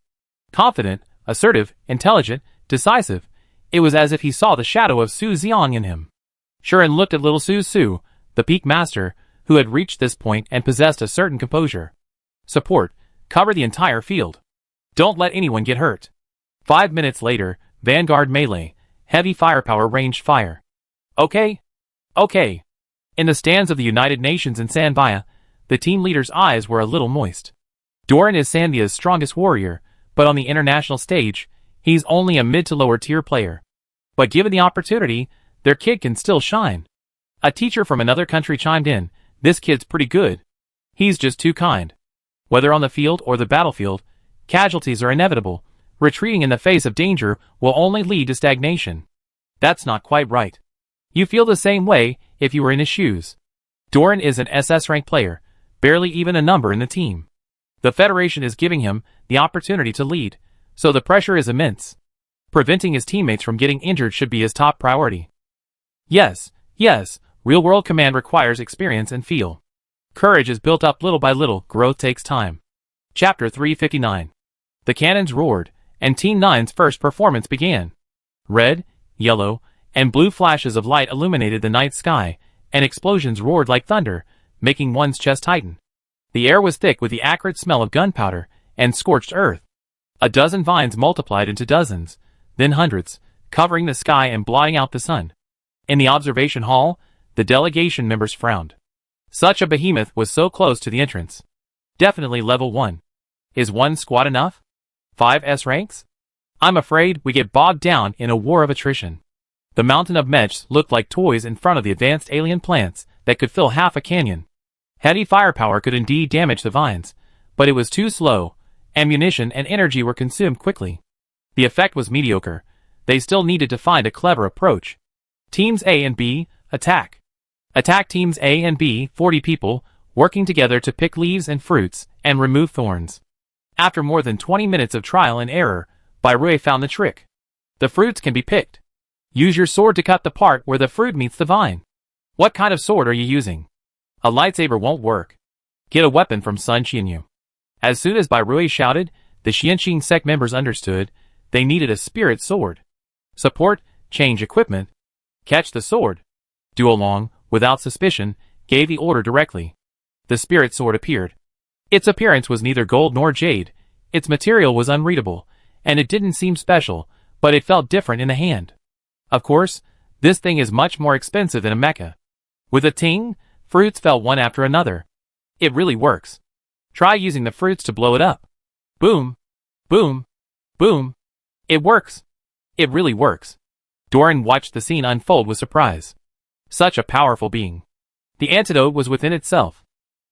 Confident, assertive, intelligent, decisive, it was as if he saw the shadow of Su Xiang in him. Shuren looked at little Su, the Peak Master, who had reached this point and possessed a certain composure. Support, cover the entire field. Don't let anyone get hurt. 5 minutes later, Vanguard melee, heavy firepower ranged fire. Okay. In the stands of the United Nations in Sanbia, the team leader's eyes were a little moist. Doran is Sanbia's strongest warrior, but on the international stage, he's only a mid to lower tier player. But given the opportunity, their kid can still shine. A teacher from another country chimed in, this kid's pretty good. He's just too kind. Whether on the field or the battlefield, casualties are inevitable. Retreating in the face of danger will only lead to stagnation. That's not quite right. You feel the same way if you were in his shoes. Doran is an SS rank player, barely even a number in the team. The Federation is giving him the opportunity to lead, so the pressure is immense. Preventing his teammates from getting injured should be his top priority. Yes, real-world command requires experience and feel. Courage is built up little by little, growth takes time. Chapter 359. The cannons roared, and Team 9's first performance began. Red, yellow, and blue flashes of light illuminated the night sky, and explosions roared like thunder, making one's chest tighten. The air was thick with the acrid smell of gunpowder and scorched earth. A dozen vines multiplied into dozens, then hundreds, covering the sky and blotting out the sun. In the observation hall, the delegation members frowned. Such a behemoth was so close to the entrance. Definitely level 1. Is 1 squad enough? 5 S ranks? I'm afraid we get bogged down in a war of attrition. The mountain of mechs looked like toys in front of the advanced alien plants that could fill half a canyon. Heavy firepower could indeed damage the vines, but it was too slow. Ammunition and energy were consumed quickly. The effect was mediocre. They still needed to find a clever approach. Teams A and B, attack. Attack teams A and B, 40 people, working together to pick leaves and fruits, and remove thorns. After more than 20 minutes of trial and error, Bairui found the trick. The fruits can be picked. Use your sword to cut the part where the fruit meets the vine. What kind of sword are you using? A lightsaber won't work. Get a weapon from Sun Qianyu. As soon as Bairui shouted, the Xianqing sect members understood. They needed a spirit sword. Support, change equipment, catch the sword. Duolong, without suspicion, gave the order directly. The spirit sword appeared. Its appearance was neither gold nor jade, its material was unreadable, and it didn't seem special, but it felt different in the hand. Of course, this thing is much more expensive than a mecha. With a ting, fruits fell one after another. It really works. Try using the fruits to blow it up. Boom. Boom. Boom. It works. It really works. Doran watched the scene unfold with surprise. Such a powerful being. The antidote was within itself.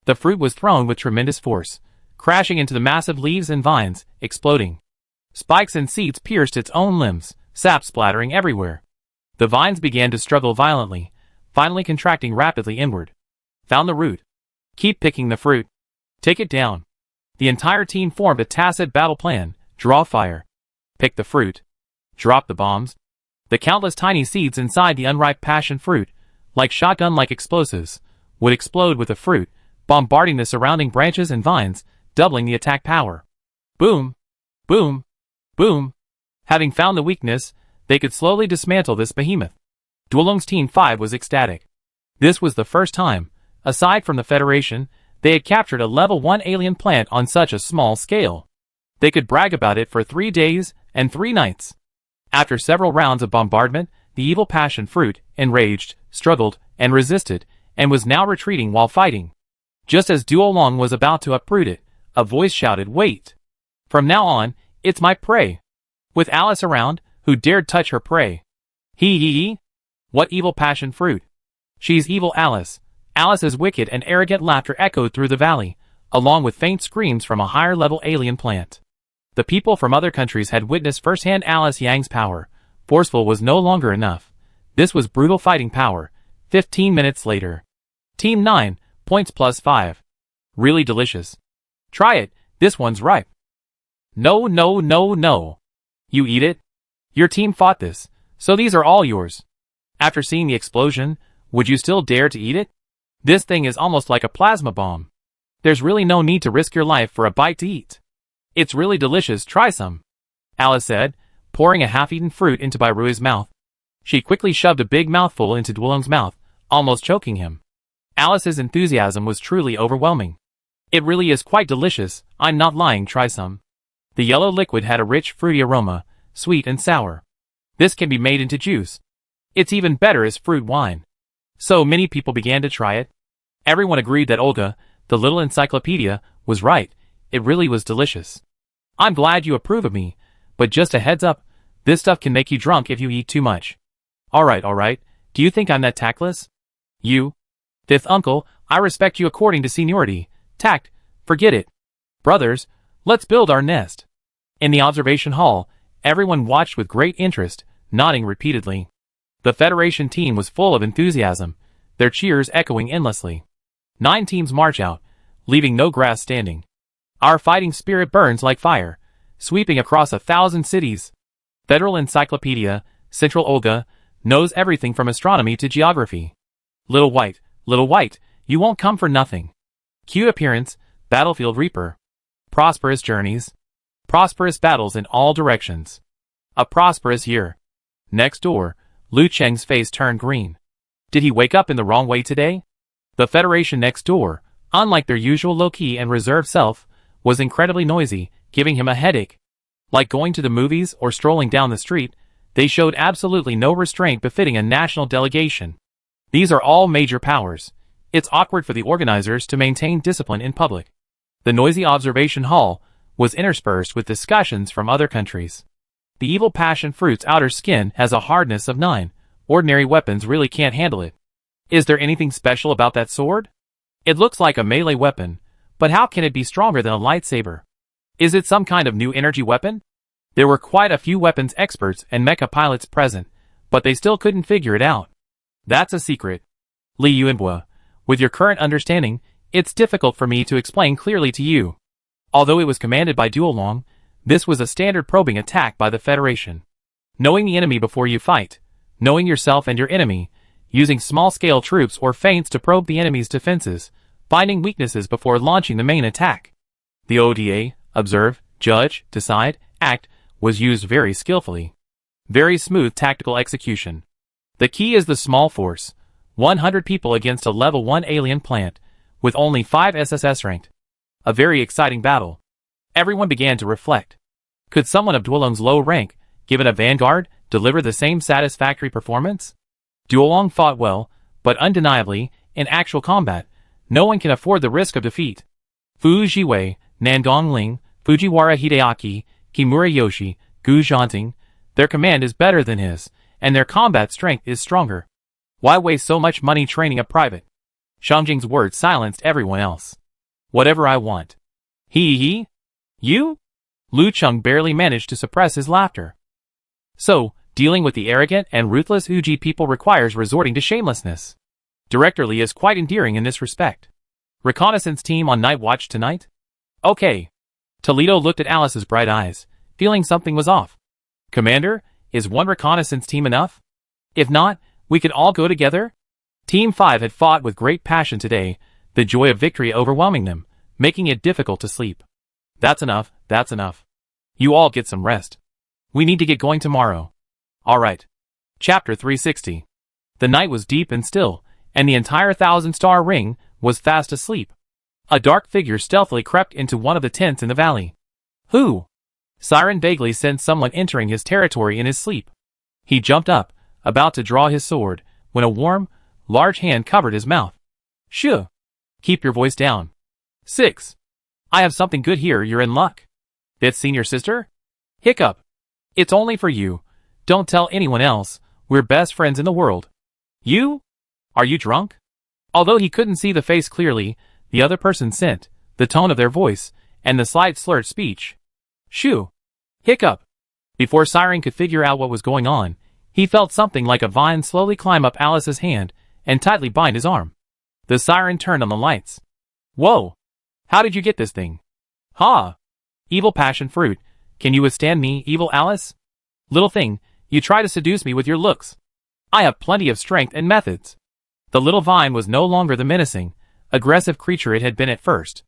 The fruit was thrown with tremendous force, crashing into the massive leaves and vines, exploding. Spikes and seeds pierced its own limbs, sap splattering everywhere. The vines began to struggle violently, finally contracting rapidly inward. Found the root. Keep picking the fruit. Take it down. The entire team formed a tacit battle plan. Draw fire. Pick the fruit. Drop the bombs. The countless tiny seeds inside the unripe passion fruit, like shotgun-like explosives, would explode with the fruit, bombarding the surrounding branches and vines, doubling the attack power. Boom. Boom. Boom. Having found the weakness, they could slowly dismantle this behemoth. Duolong's Team 5 was ecstatic. This was the first time, aside from the Federation, they had captured a level 1 alien plant on such a small scale. They could brag about it for 3 days and 3 nights. After several rounds of bombardment, the evil passion fruit, enraged, struggled, and resisted, and was now retreating while fighting. Just as Duolong was about to uproot it, a voice shouted, "Wait! From now on, it's my prey." With Alice around, who dared touch her prey? He. What evil passion fruit? She's evil Alice. Alice's wicked and arrogant laughter echoed through the valley, along with faint screams from a higher-level alien plant. The people from other countries had witnessed firsthand Alice Yang's power. Forceful was no longer enough. This was brutal fighting power. 15 minutes later. Team 9, points plus 5. Really delicious. Try it, this one's ripe. No. You eat it? Your team fought this, so these are all yours. After seeing the explosion, would you still dare to eat it? This thing is almost like a plasma bomb. There's really no need to risk your life for a bite to eat. It's really delicious, try some. Alice said, pouring a half-eaten fruit into Bairui's mouth. She quickly shoved a big mouthful into Duolong's mouth, almost choking him. Alice's enthusiasm was truly overwhelming. It really is quite delicious, I'm not lying, try some. The yellow liquid had a rich, fruity aroma, sweet and sour. This can be made into juice. It's even better as fruit wine. So many people began to try it. Everyone agreed that Olga, the little encyclopedia, was right. It really was delicious. I'm glad you approve of me, but just a heads up, this stuff can make you drunk if you eat too much. Alright, do you think I'm that tactless? You? Fifth uncle, I respect you according to seniority. Tact, forget it. Brothers, let's build our nest. In the observation hall, everyone watched with great interest, nodding repeatedly. The Federation team was full of enthusiasm, their cheers echoing endlessly. 9 teams march out, leaving no grass standing. Our fighting spirit burns like fire, sweeping across 1,000 cities. Federal Encyclopedia, Central Olga, knows everything from astronomy to geography. Little White, you won't come for nothing. Cute appearance, Battlefield Reaper. Prosperous journeys. Prosperous battles in all directions. A prosperous year. Next door, Lu Cheng's face turned green. Did he wake up in the wrong way today? The Federation next door, unlike their usual low-key and reserved self, was incredibly noisy, giving him a headache. Like going to the movies or strolling down the street, they showed absolutely no restraint befitting a national delegation. These are all major powers. It's awkward for the organizers to maintain discipline in public. The noisy observation hall was interspersed with discussions from other countries. The evil passion fruit's outer skin has a hardness of 9. Ordinary weapons really can't handle it. Is there anything special about that sword? It looks like a melee weapon, but how can it be stronger than a lightsaber? Is it some kind of new energy weapon? There were quite a few weapons experts and mecha pilots present, but they still couldn't figure it out. That's a secret. Li Yuanhua, with your current understanding, it's difficult for me to explain clearly to you. Although it was commanded by Duolong, this was a standard probing attack by the Federation. Knowing the enemy before you fight, knowing yourself and your enemy, using small-scale troops or feints to probe the enemy's defenses, finding weaknesses before launching the main attack. The ODA, observe, judge, decide, act, was used very skillfully. Very smooth tactical execution. The key is the small force. 100 people against a level 1 alien plant, with only 5 SSS ranked. A very exciting battle. Everyone began to reflect. Could someone of Duolong's low rank, given a vanguard, deliver the same satisfactory performance? Duolong fought well, but undeniably, in actual combat, no one can afford the risk of defeat. Fu Jiwei, Nangong Ling, Fujiwara Hideaki, Kimura Yoshi, Gu Zhanting, their command is better than his, and their combat strength is stronger. Why waste so much money training a private? Shangjing's words silenced everyone else. Whatever I want. He? You? Lu Cheng barely managed to suppress his laughter. So, dealing with the arrogant and ruthless Uji people requires resorting to shamelessness. Director Lee is quite endearing in this respect. Reconnaissance team on night watch tonight? Okay. Toledo looked at Alice's bright eyes, feeling something was off. Commander, is one reconnaissance team enough? If not, we could all go together? Team 5 had fought with great passion today, the joy of victory overwhelming them, making it difficult to sleep. That's enough, that's enough. You all get some rest. We need to get going tomorrow. Alright. Chapter 360. The night was deep and still, and the entire 1,000-star ring was fast asleep. A dark figure stealthily crept into one of the tents in the valley. Who? Siren vaguely sensed someone entering his territory in his sleep. He jumped up, about to draw his sword, when a warm, large hand covered his mouth. Shh. Keep your voice down. 6. I have something good here, you're in luck. It's seen your sister? Hiccup. It's only for you. Don't tell anyone else, we're best friends in the world. You? Are you drunk? Although he couldn't see the face clearly, the other person sent, the tone of their voice, and the slight slurred speech. Shoo. Hiccup. Before Siren could figure out what was going on, he felt something like a vine slowly climb up Alice's hand and tightly bind his arm. The siren turned on the lights. Whoa! How did you get this thing? Ha! Evil passion fruit. Can you withstand me, evil Alice? Little thing, you try to seduce me with your looks. I have plenty of strength and methods. The little vine was no longer the menacing, aggressive creature it had been at first.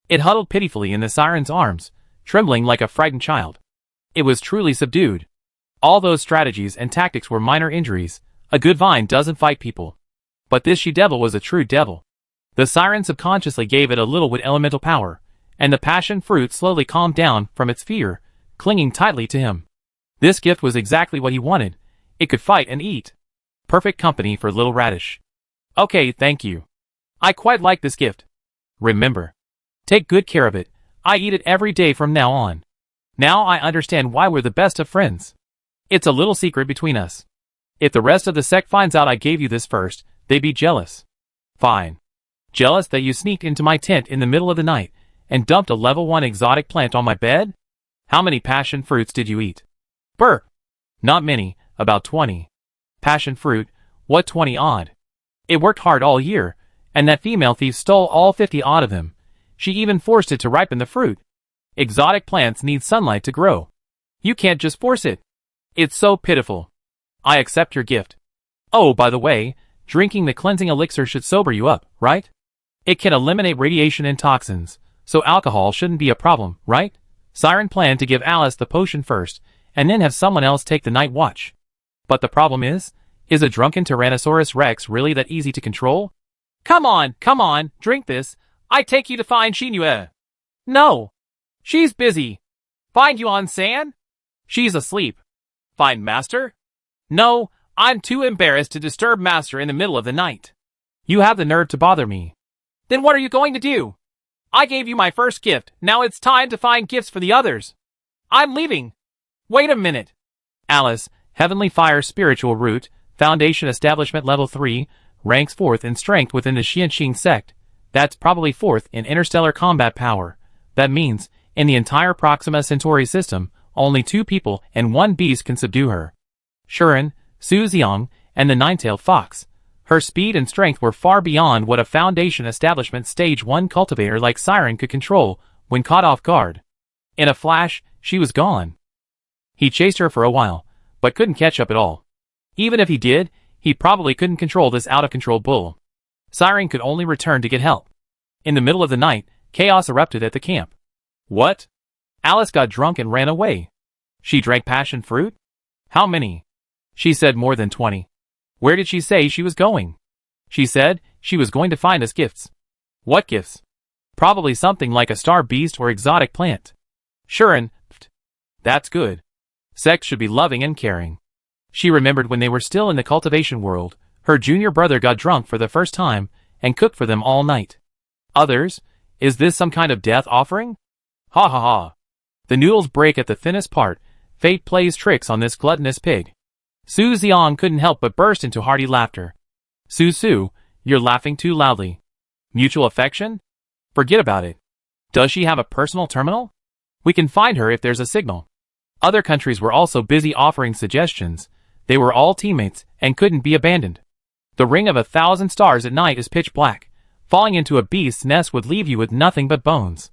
It huddled pitifully in the siren's arms, trembling like a frightened child. It was truly subdued. All those strategies and tactics were minor injuries. A good vine doesn't fight people. But this she-devil was a true devil. The siren subconsciously gave it a little with elemental power, and the passion fruit slowly calmed down from its fear, clinging tightly to him. This gift was exactly what he wanted. It could fight and eat. Perfect company for little radish. Okay, thank you. I quite like this gift. Remember. Take good care of it. I eat it every day from now on. Now I understand why we're the best of friends. It's a little secret between us. If the rest of the sect finds out I gave you this first, they'd be jealous. Fine. Jealous that you sneaked into my tent in the middle of the night and dumped a level 1 exotic plant on my bed? How many passion fruits did you eat? Burp. Not many, about 20. Passion fruit, what 20 odd? It worked hard all year, and that female thief stole all 50 odd of them. She even forced it to ripen the fruit. Exotic plants need sunlight to grow. You can't just force it. It's so pitiful. I accept your gift. Oh, by the way, drinking the cleansing elixir should sober you up, right? It can eliminate radiation and toxins, so alcohol shouldn't be a problem, right? Siren planned to give Alice the potion first, and then have someone else take the night watch. But the problem is a drunken Tyrannosaurus Rex really that easy to control? Come on, drink this. I take you to find Shinue. No. She's busy. Find Yuan San? She's asleep. Find Master? No, I'm too embarrassed to disturb Master in the middle of the night. You have the nerve to bother me. Then what are you going to do? I gave you my first gift, now it's time to find gifts for the others. I'm leaving. Wait a minute. Alice, Heavenly Fire Spiritual Root, Foundation Establishment Level 3, ranks 4th in strength within the Xianxing sect. That's probably 4th in interstellar combat power. That means, in the entire Proxima Centauri system, only 2 people and 1 beast can subdue her. Shuren, Su Xiang, and the nine-tailed fox. Her speed and strength were far beyond what a Foundation Establishment Stage 1 cultivator like Siren could control when caught off guard. In a flash, she was gone. He chased her for a while, but couldn't catch up at all. Even if he did, he probably couldn't control this out-of-control bull. Siren could only return to get help. In the middle of the night, chaos erupted at the camp. What? Alice got drunk and ran away. She drank passion fruit? How many? She said more than 20. Where did she say she was going? She said she was going to find us gifts. What gifts? Probably something like a star beast or exotic plant. Sure, and that's good. Sex should be loving and caring. She remembered when they were still in the cultivation world, her junior brother got drunk for the first time and cooked for them all night. Others? Is this some kind of death offering? Ha ha ha. The noodles break at the thinnest part. Fate plays tricks on this gluttonous pig. Su Xiang couldn't help but burst into hearty laughter. Su, you're laughing too loudly. Mutual affection? Forget about it. Does she have a personal terminal? We can find her if there's a signal. Other countries were also busy offering suggestions. They were all teammates and couldn't be abandoned. The ring of 1,000 stars at night is pitch black. Falling into a beast's nest would leave you with nothing but bones.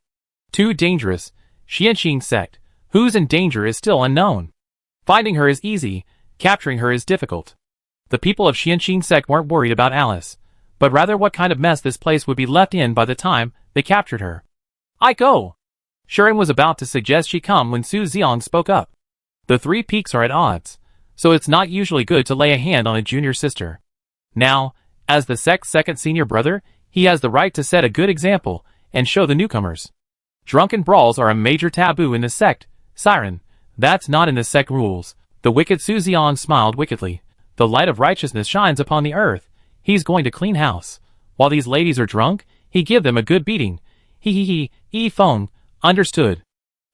Too dangerous. Xianxin sect. Who's in danger is still unknown. Finding her is easy. Capturing her is difficult. The people of Xianxin sect weren't worried about Alice, but rather what kind of mess this place would be left in by the time they captured her. I go. Shuren was about to suggest she come when Su Xiang spoke up. The three peaks are at odds, so it's not usually good to lay a hand on a junior sister. Now, as the sect's second senior brother, he has the right to set a good example and show the newcomers. Drunken brawls are a major taboo in the sect, Siren. That's not in the sect rules. The wicked Su Xiang smiled wickedly. The light of righteousness shines upon the earth. He's going to clean house. While these ladies are drunk, he give them a good beating. Phone. Understood.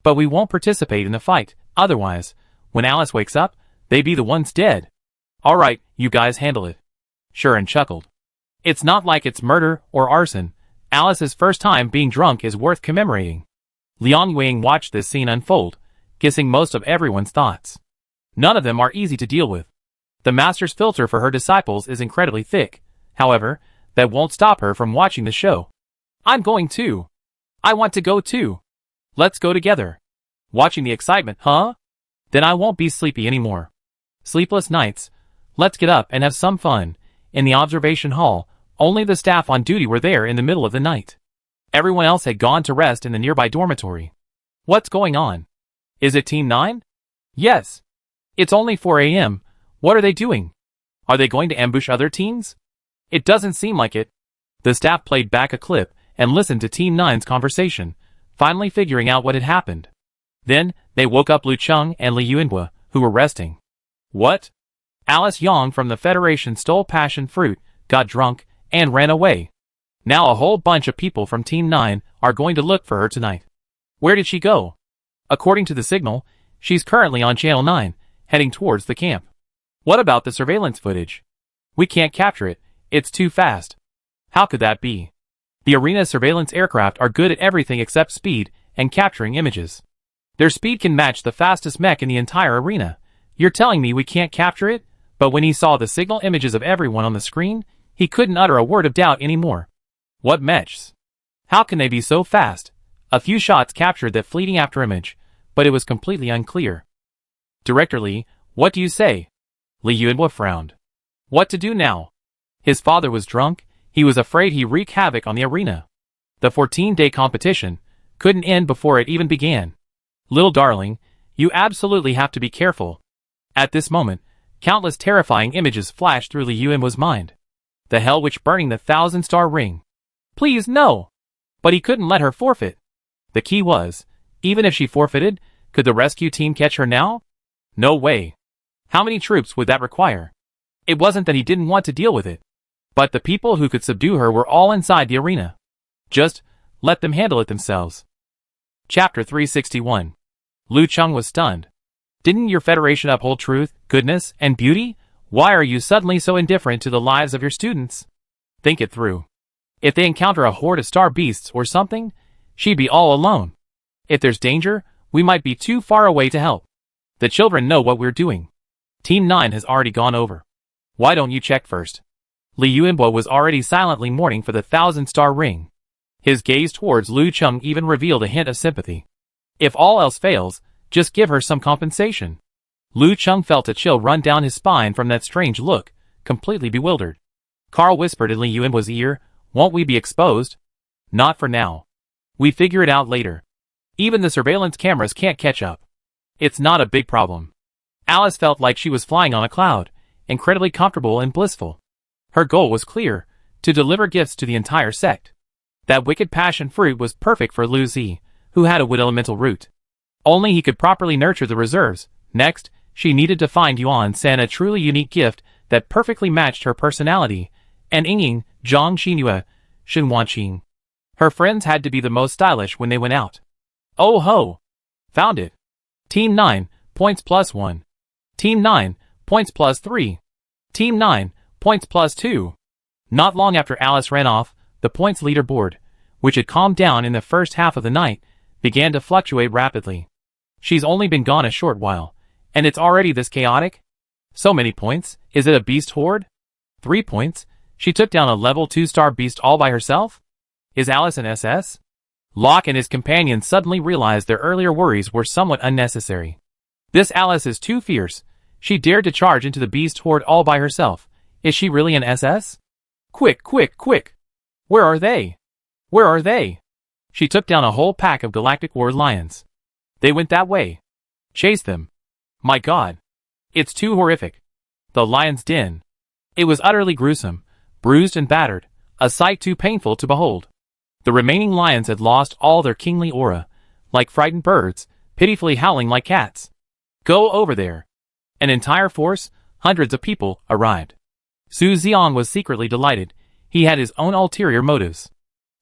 But we won't participate in the fight, otherwise, when Alice wakes up, they be the ones dead. Alright, you guys handle it. Shuren chuckled. It's not like it's murder or arson. Alice's first time being drunk is worth commemorating. Liang Wing watched this scene unfold, guessing most of everyone's thoughts. None of them are easy to deal with. The master's filter for her disciples is incredibly thick. However, that won't stop her from watching the show. I'm going too. I want to go too. Let's go together. Watching the excitement, huh? Then I won't be sleepy anymore. Sleepless nights. Let's get up and have some fun. In the observation hall, only the staff on duty were there in the middle of the night. Everyone else had gone to rest in the nearby dormitory. What's going on? Is it Team 9? Yes. It's only 4 a.m. What are they doing? Are they going to ambush other teams? It doesn't seem like it. The staff played back a clip and listened to Team 9's conversation, finally figuring out what had happened. Then, they woke up Lu Cheng and Li Yuanhua, who were resting. What? Alice Yang from the Federation stole passion fruit, got drunk, and ran away. Now a whole bunch of people from Team 9 are going to look for her tonight. Where did she go? According to the signal, she's currently on Channel 9, heading towards the camp. What about the surveillance footage? We can't capture it, it's too fast. How could that be? The arena surveillance aircraft are good at everything except speed and capturing images. Their speed can match the fastest mech in the entire arena. You're telling me we can't capture it? But when he saw the signal images of everyone on the screen, he couldn't utter a word of doubt anymore. What mechs? How can they be so fast? A few shots captured that fleeting after image, but it was completely unclear. Director Li, what do you say? Li Yuanhua frowned. What to do now? His father was drunk. He was afraid he'd wreak havoc on the arena. The 14-day competition couldn't end before it even began. Little darling, you absolutely have to be careful. At this moment, countless terrifying images flashed through Li Yuanhua's mind. The hell witch burning the 1,000-star ring. Please, no! But he couldn't let her forfeit. The key was, even if she forfeited, could the rescue team catch her now? No way. How many troops would that require? It wasn't that he didn't want to deal with it. But the people who could subdue her were all inside the arena. Just let them handle it themselves. Chapter 361. Lu Cheng was stunned. Didn't your Federation uphold truth, goodness, and beauty? Why are you suddenly so indifferent to the lives of your students? Think it through. If they encounter a horde of star beasts or something, she'd be all alone. If there's danger, we might be too far away to help. The children know what we're doing. Team 9 has already gone over. Why don't you check first? Li Yuanhua was already silently mourning for the 1,000-star ring. His gaze towards Lu Cheng even revealed a hint of sympathy. If all else fails, just give her some compensation. Lu Cheng felt a chill run down his spine from that strange look, completely bewildered. Carl whispered in Li Yuanhua's ear, won't we be exposed? Not for now. We figure it out later. Even the surveillance cameras can't catch up. It's not a big problem. Alice felt like she was flying on a cloud, incredibly comfortable and blissful. Her goal was clear, to deliver gifts to the entire sect. That wicked passion fruit was perfect for Lu Zi, who had a wood elemental root. Only he could properly nurture the reserves. Next, she needed to find Yuan San a truly unique gift that perfectly matched her personality, and Ying, Zhang Xinyue, Shen Wanqing. Her friends had to be the most stylish when they went out. Oh ho! Found it. Team 9, points plus 1. Team 9, points plus 3. Team 9, points plus 2. Not long after Alice ran off, the points leaderboard, which had calmed down in the first half of the night, began to fluctuate rapidly. She's only been gone a short while, and it's already this chaotic? So many points, is it a beast horde? 3 points, she took down a level 2-star beast all by herself? Is Alice an SS? Locke and his companions suddenly realized their earlier worries were somewhat unnecessary. This Alice is too fierce. She dared to charge into the beast horde all by herself. Is she really an SS? Quick, quick, quick! Where are they? Where are they? She took down a whole pack of galactic war lions. They went that way. Chase them. My God. It's too horrific. The lion's den. It was utterly gruesome, bruised and battered, a sight too painful to behold. The remaining lions had lost all their kingly aura, like frightened birds, pitifully howling like cats. Go over there. An entire force, hundreds of people, arrived. Su Xiong was secretly delighted. He had his own ulterior motives.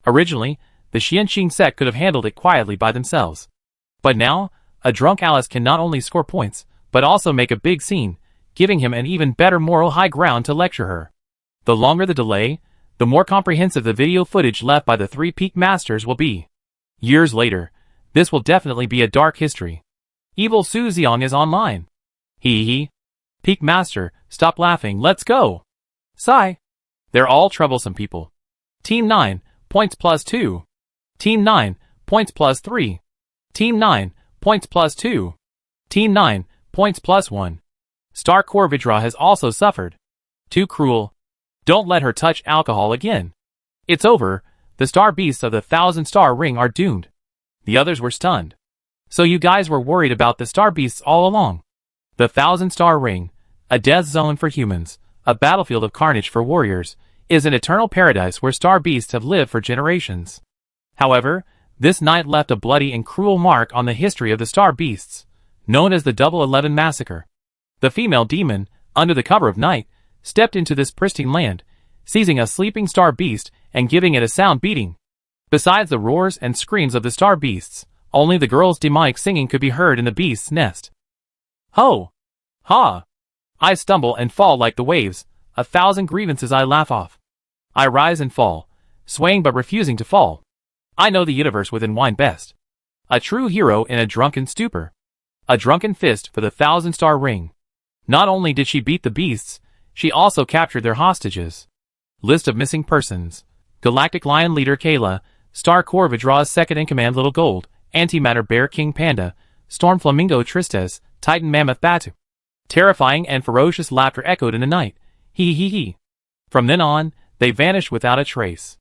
Originally, the Xianxing sect could have handled it quietly by themselves. But now, a drunk Alice can not only score points, but also make a big scene, giving him an even better moral high ground to lecture her. The longer the delay, the more comprehensive the video footage left by the 3 peak masters will be. Years later, this will definitely be a dark history. Evil Su Xiong is online. Hee hee. Peak master, stop laughing, let's go. Sigh. They're all troublesome people. Team 9, points plus 2. Team 9, points plus 3. Team 9, points plus 2. Team 9, points plus 1. Star Corvidra has also suffered. Too cruel. Don't let her touch alcohol again. It's over, the star beasts of the 1,000-star ring are doomed. The others were stunned. So you guys were worried about the star beasts all along. The 1,000-star ring, a death zone for humans, a battlefield of carnage for warriors, is an eternal paradise where star beasts have lived for generations. However, this night left a bloody and cruel mark on the history of the star beasts, known as the Double 11 Massacre. The female demon, under the cover of night, stepped into this pristine land, seizing a sleeping star beast and giving it a sound beating. Besides the roars and screams of the star beasts, only the girl's demonic singing could be heard in the beast's nest. Ho! Ha! I stumble and fall like the waves, 1,000 grievances I laugh off. I rise and fall, swaying but refusing to fall. I know the universe within wine best. A true hero in a drunken stupor. A drunken fist for the 1,000-star ring. Not only did she beat the beasts, she also captured their hostages. List of missing persons. Galactic Lion Leader Kayla, Star Corvidra's second-in-command Little Gold, Antimatter Bear King Panda, Storm Flamingo Tristesse, Titan Mammoth Batu. Terrifying and ferocious laughter echoed in the night. Hee hee hee. From then on, they vanished without a trace.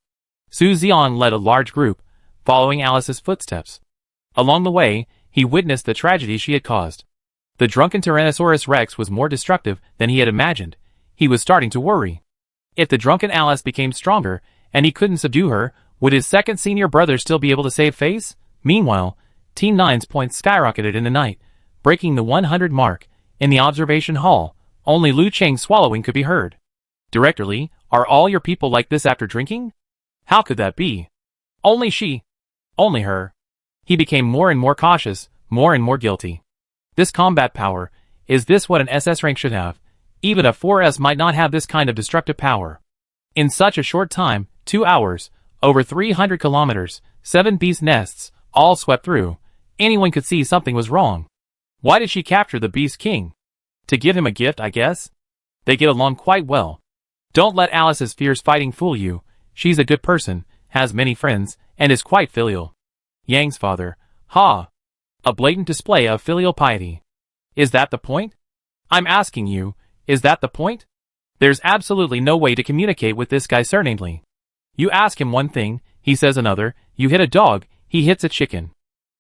Su Xiong led a large group, following Alice's footsteps. Along the way, he witnessed the tragedy she had caused. The drunken Tyrannosaurus Rex was more destructive than he had imagined. He was starting to worry. If the drunken Alice became stronger, and he couldn't subdue her, would his second senior brother still be able to save face? Meanwhile, Team 9's points skyrocketed in the night, breaking the 100 mark. In the observation hall, only Lu Cheng's swallowing could be heard. Director Lee, are all your people like this after drinking? How could that be? Only she. Only her. He became more and more cautious, more and more guilty. This combat power, is this what an SS rank should have? Even a 4S might not have this kind of destructive power. In such a short time, 2 hours, over 300 kilometers, 7 beast nests, all swept through, anyone could see something was wrong. Why did she capture the Beast King? To give him a gift, I guess? They get along quite well. Don't let Alice's fierce fighting fool you. She's a good person, has many friends, and is quite filial. Yang's father. Ha! A blatant display of filial piety. Is that the point? I'm asking you, is that the point? There's absolutely no way to communicate with this guy surnamedly. You ask him one thing, he says another. You hit a dog, he hits a chicken.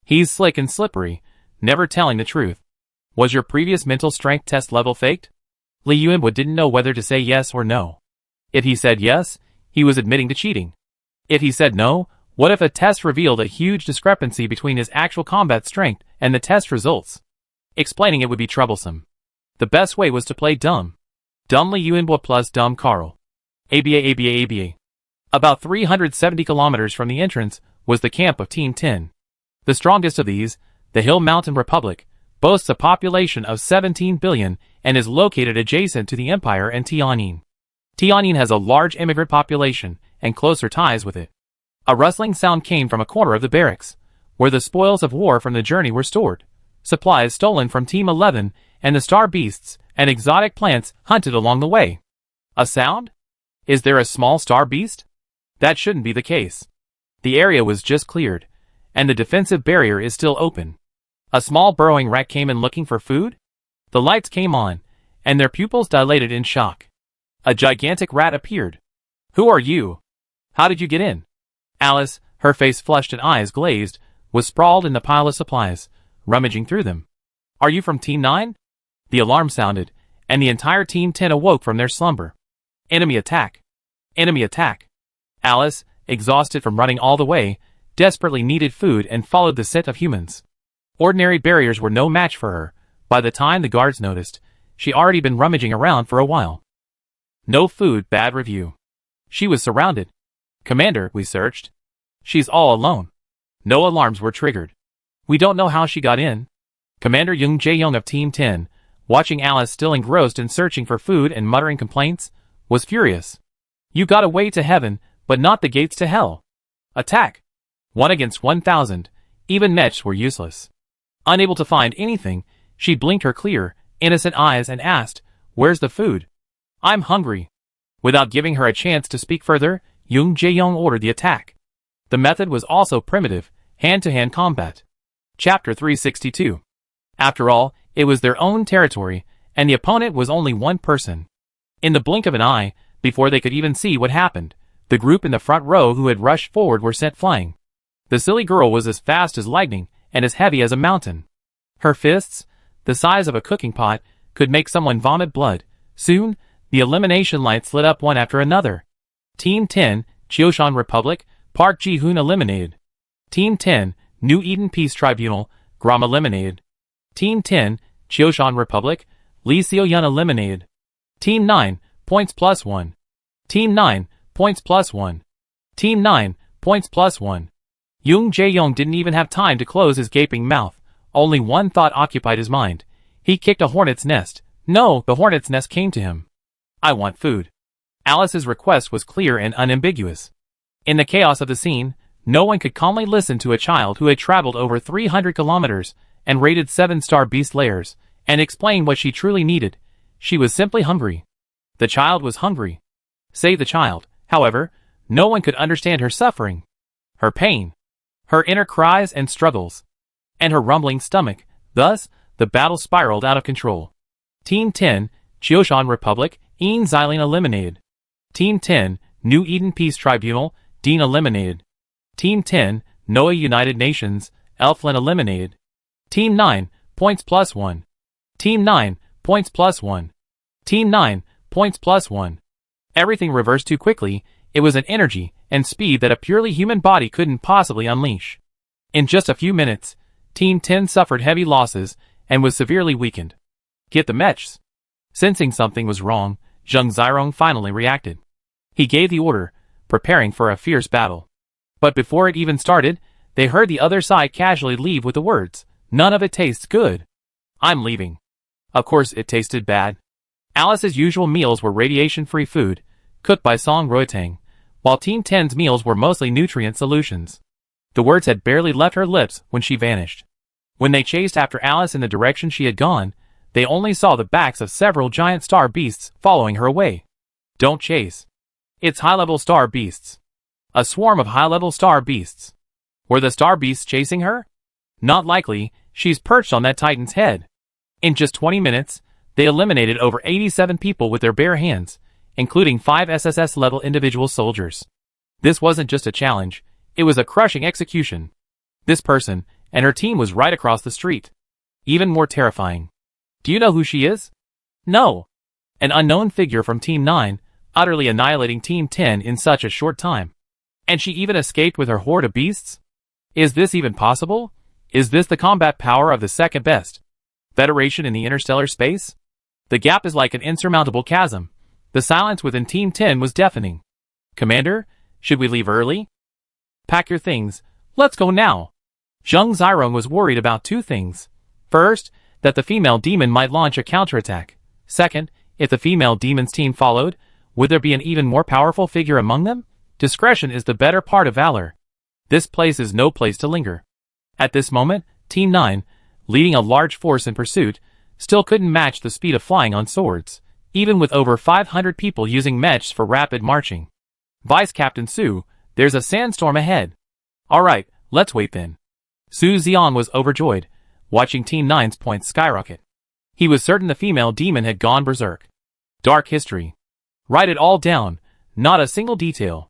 He's slick and slippery, never telling the truth. Was your previous mental strength test level faked? Li Yuanbo didn't know whether to say yes or no. If he said yes, he was admitting to cheating. If he said no, what if a test revealed a huge discrepancy between his actual combat strength and the test results? Explaining it would be troublesome. The best way was to play dumb. Dumb Li Yuanbo plus dumb Carl. ABA. About 370 kilometers from the entrance was the camp of Team 10. The strongest of these, the Hill Mountain Republic, boasts a population of 17 billion and is located adjacent to the Empire and Tianjin. Tianjin has a large immigrant population and closer ties with it. A rustling sound came from a corner of the barracks, where the spoils of war from the journey were stored, supplies stolen from Team 11, and the star beasts and exotic plants hunted along the way. A sound? Is there a small star beast? That shouldn't be the case. The area was just cleared, and the defensive barrier is still open. A small burrowing rat came in looking for food? The lights came on, and their pupils dilated in shock. A gigantic rat appeared. Who are you? How did you get in? Alice, her face flushed and eyes glazed, was sprawled in the pile of supplies, rummaging through them. Are you from Team 9? The alarm sounded, and the entire Team 10 awoke from their slumber. Enemy attack. Enemy attack. Alice, exhausted from running all the way, desperately needed food and followed the scent of humans. Ordinary barriers were no match for her. By the time the guards noticed, she'd already been rummaging around for a while. No food, bad review. She was surrounded. Commander, we searched. She's all alone. No alarms were triggered. We don't know how she got in. Commander Jung Jae-young of Team 10, watching Alice still engrossed in searching for food and muttering complaints, was furious. You got a way to heaven, but not the gates to hell. Attack. 1 against 1,000, even mechs were useless. Unable to find anything, she blinked her clear, innocent eyes and asked, where's the food? I'm hungry. Without giving her a chance to speak further, Jung Jae-young ordered the attack. The method was also primitive, hand-to-hand combat. Chapter 362. After all, it was their own territory, and the opponent was only one person. In the blink of an eye, before they could even see what happened, the group in the front row who had rushed forward were sent flying. The silly girl was as fast as lightning and as heavy as a mountain. Her fists, the size of a cooking pot, could make someone vomit blood. Soon, the elimination lights lit up one after another. Team 10, Jioshan Republic, Park Ji-hoon eliminated. Team 10, New Eden Peace Tribunal, Gram eliminated. Team 10, Jioshan Republic, Lee Seo-yun eliminated. Team 9, points plus 1. Team 9, points plus 1. Team 9, points plus 1. Jung Jae-young didn't even have time to close his gaping mouth. Only one thought occupied his mind. He kicked a hornet's nest. No, the hornet's nest came to him. I want food. Alice's request was clear and unambiguous. In the chaos of the scene, no one could calmly listen to a child who had traveled over 300 kilometers and raided 7-star beast lairs and explain what she truly needed. She was simply hungry. The child was hungry. Save the child, however, no one could understand her suffering, her pain, her inner cries and struggles, and her rumbling stomach. Thus, the battle spiraled out of control. Team 10, Jioshan Republic, Een Xylene eliminated. Team 10, New Eden Peace Tribunal, Dean eliminated. Team 10, Noah United Nations, Elflin eliminated. Team 9, points plus 1. Team 9, points plus 1. Team 9, points plus 1. Everything reversed too quickly. It was an energy and speed that a purely human body couldn't possibly unleash. In just a few minutes, Team 10 suffered heavy losses and was severely weakened. Get the mechs. Sensing something was wrong, Zheng Zirong finally reacted. He gave the order, preparing for a fierce battle. But before it even started, they heard the other side casually leave with the words, "None of it tastes good. I'm leaving." Of course it tasted bad. Alice's usual meals were radiation-free food, cooked by Song Ruitang, while Team 10's meals were mostly nutrient solutions. The words had barely left her lips when she vanished. When they chased after Alice in the direction she had gone, they only saw the backs of several giant star beasts following her away. Don't chase. It's high-level star beasts. A swarm of high-level star beasts. Were the star beasts chasing her? Not likely. She's perched on that titan's head. In just 20 minutes, they eliminated over 87 people with their bare hands, including 5 SSS-level individual soldiers. This wasn't just a challenge, it was a crushing execution. This person and her team was right across the street. Even more terrifying, Do you know who she is? No. An unknown figure from Team 9, utterly annihilating Team 10 in such a short time. And she even escaped with her horde of beasts? Is this even possible? Is this the combat power of the second best Federation in the interstellar space? The gap is like an insurmountable chasm. The silence within Team 10 was deafening. Commander, should we leave early? Pack your things. Let's go now. Zheng Zirong was worried about two things. First, that the female demon might launch a counterattack. Second, if the female demon's team followed, would there be an even more powerful figure among them? Discretion is the better part of valor. This place is no place to linger. At this moment, Team 9, leading a large force in pursuit, still couldn't match the speed of flying on swords, even with over 500 people using mechs for rapid marching. Vice Captain Su, there's a sandstorm ahead. Alright, let's wait then. Su Xian was overjoyed, watching Team 9's points skyrocket. He was certain the female demon had gone berserk. Dark history. Write it all down, not a single detail.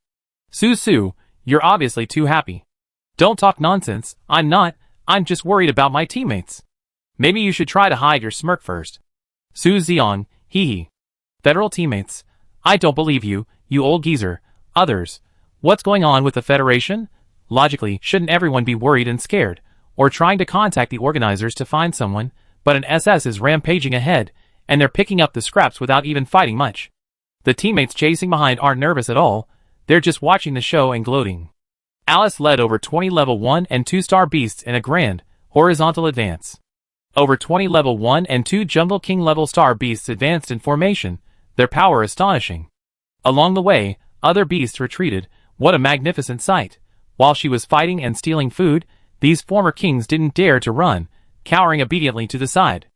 Su, you're obviously too happy. Don't talk nonsense, I'm just worried about my teammates. Maybe you should try to hide your smirk first. Su Xian, hee. Federal teammates. I don't believe you, you old geezer. Others. What's going on with the Federation? Logically, shouldn't everyone be worried and scared, or trying to contact the organizers to find someone, but an SS is rampaging ahead, and they're picking up the scraps without even fighting much. The teammates chasing behind aren't nervous at all, they're just watching the show and gloating. Alice led over 20 level 1 and 2 star beasts in a grand, horizontal advance. Over 20 level 1 and 2 Jungle King level star beasts advanced in formation, their power astonishing. Along the way, other beasts retreated. What a magnificent sight. While she was fighting and stealing food, these former kings didn't dare to run, cowering obediently to the side.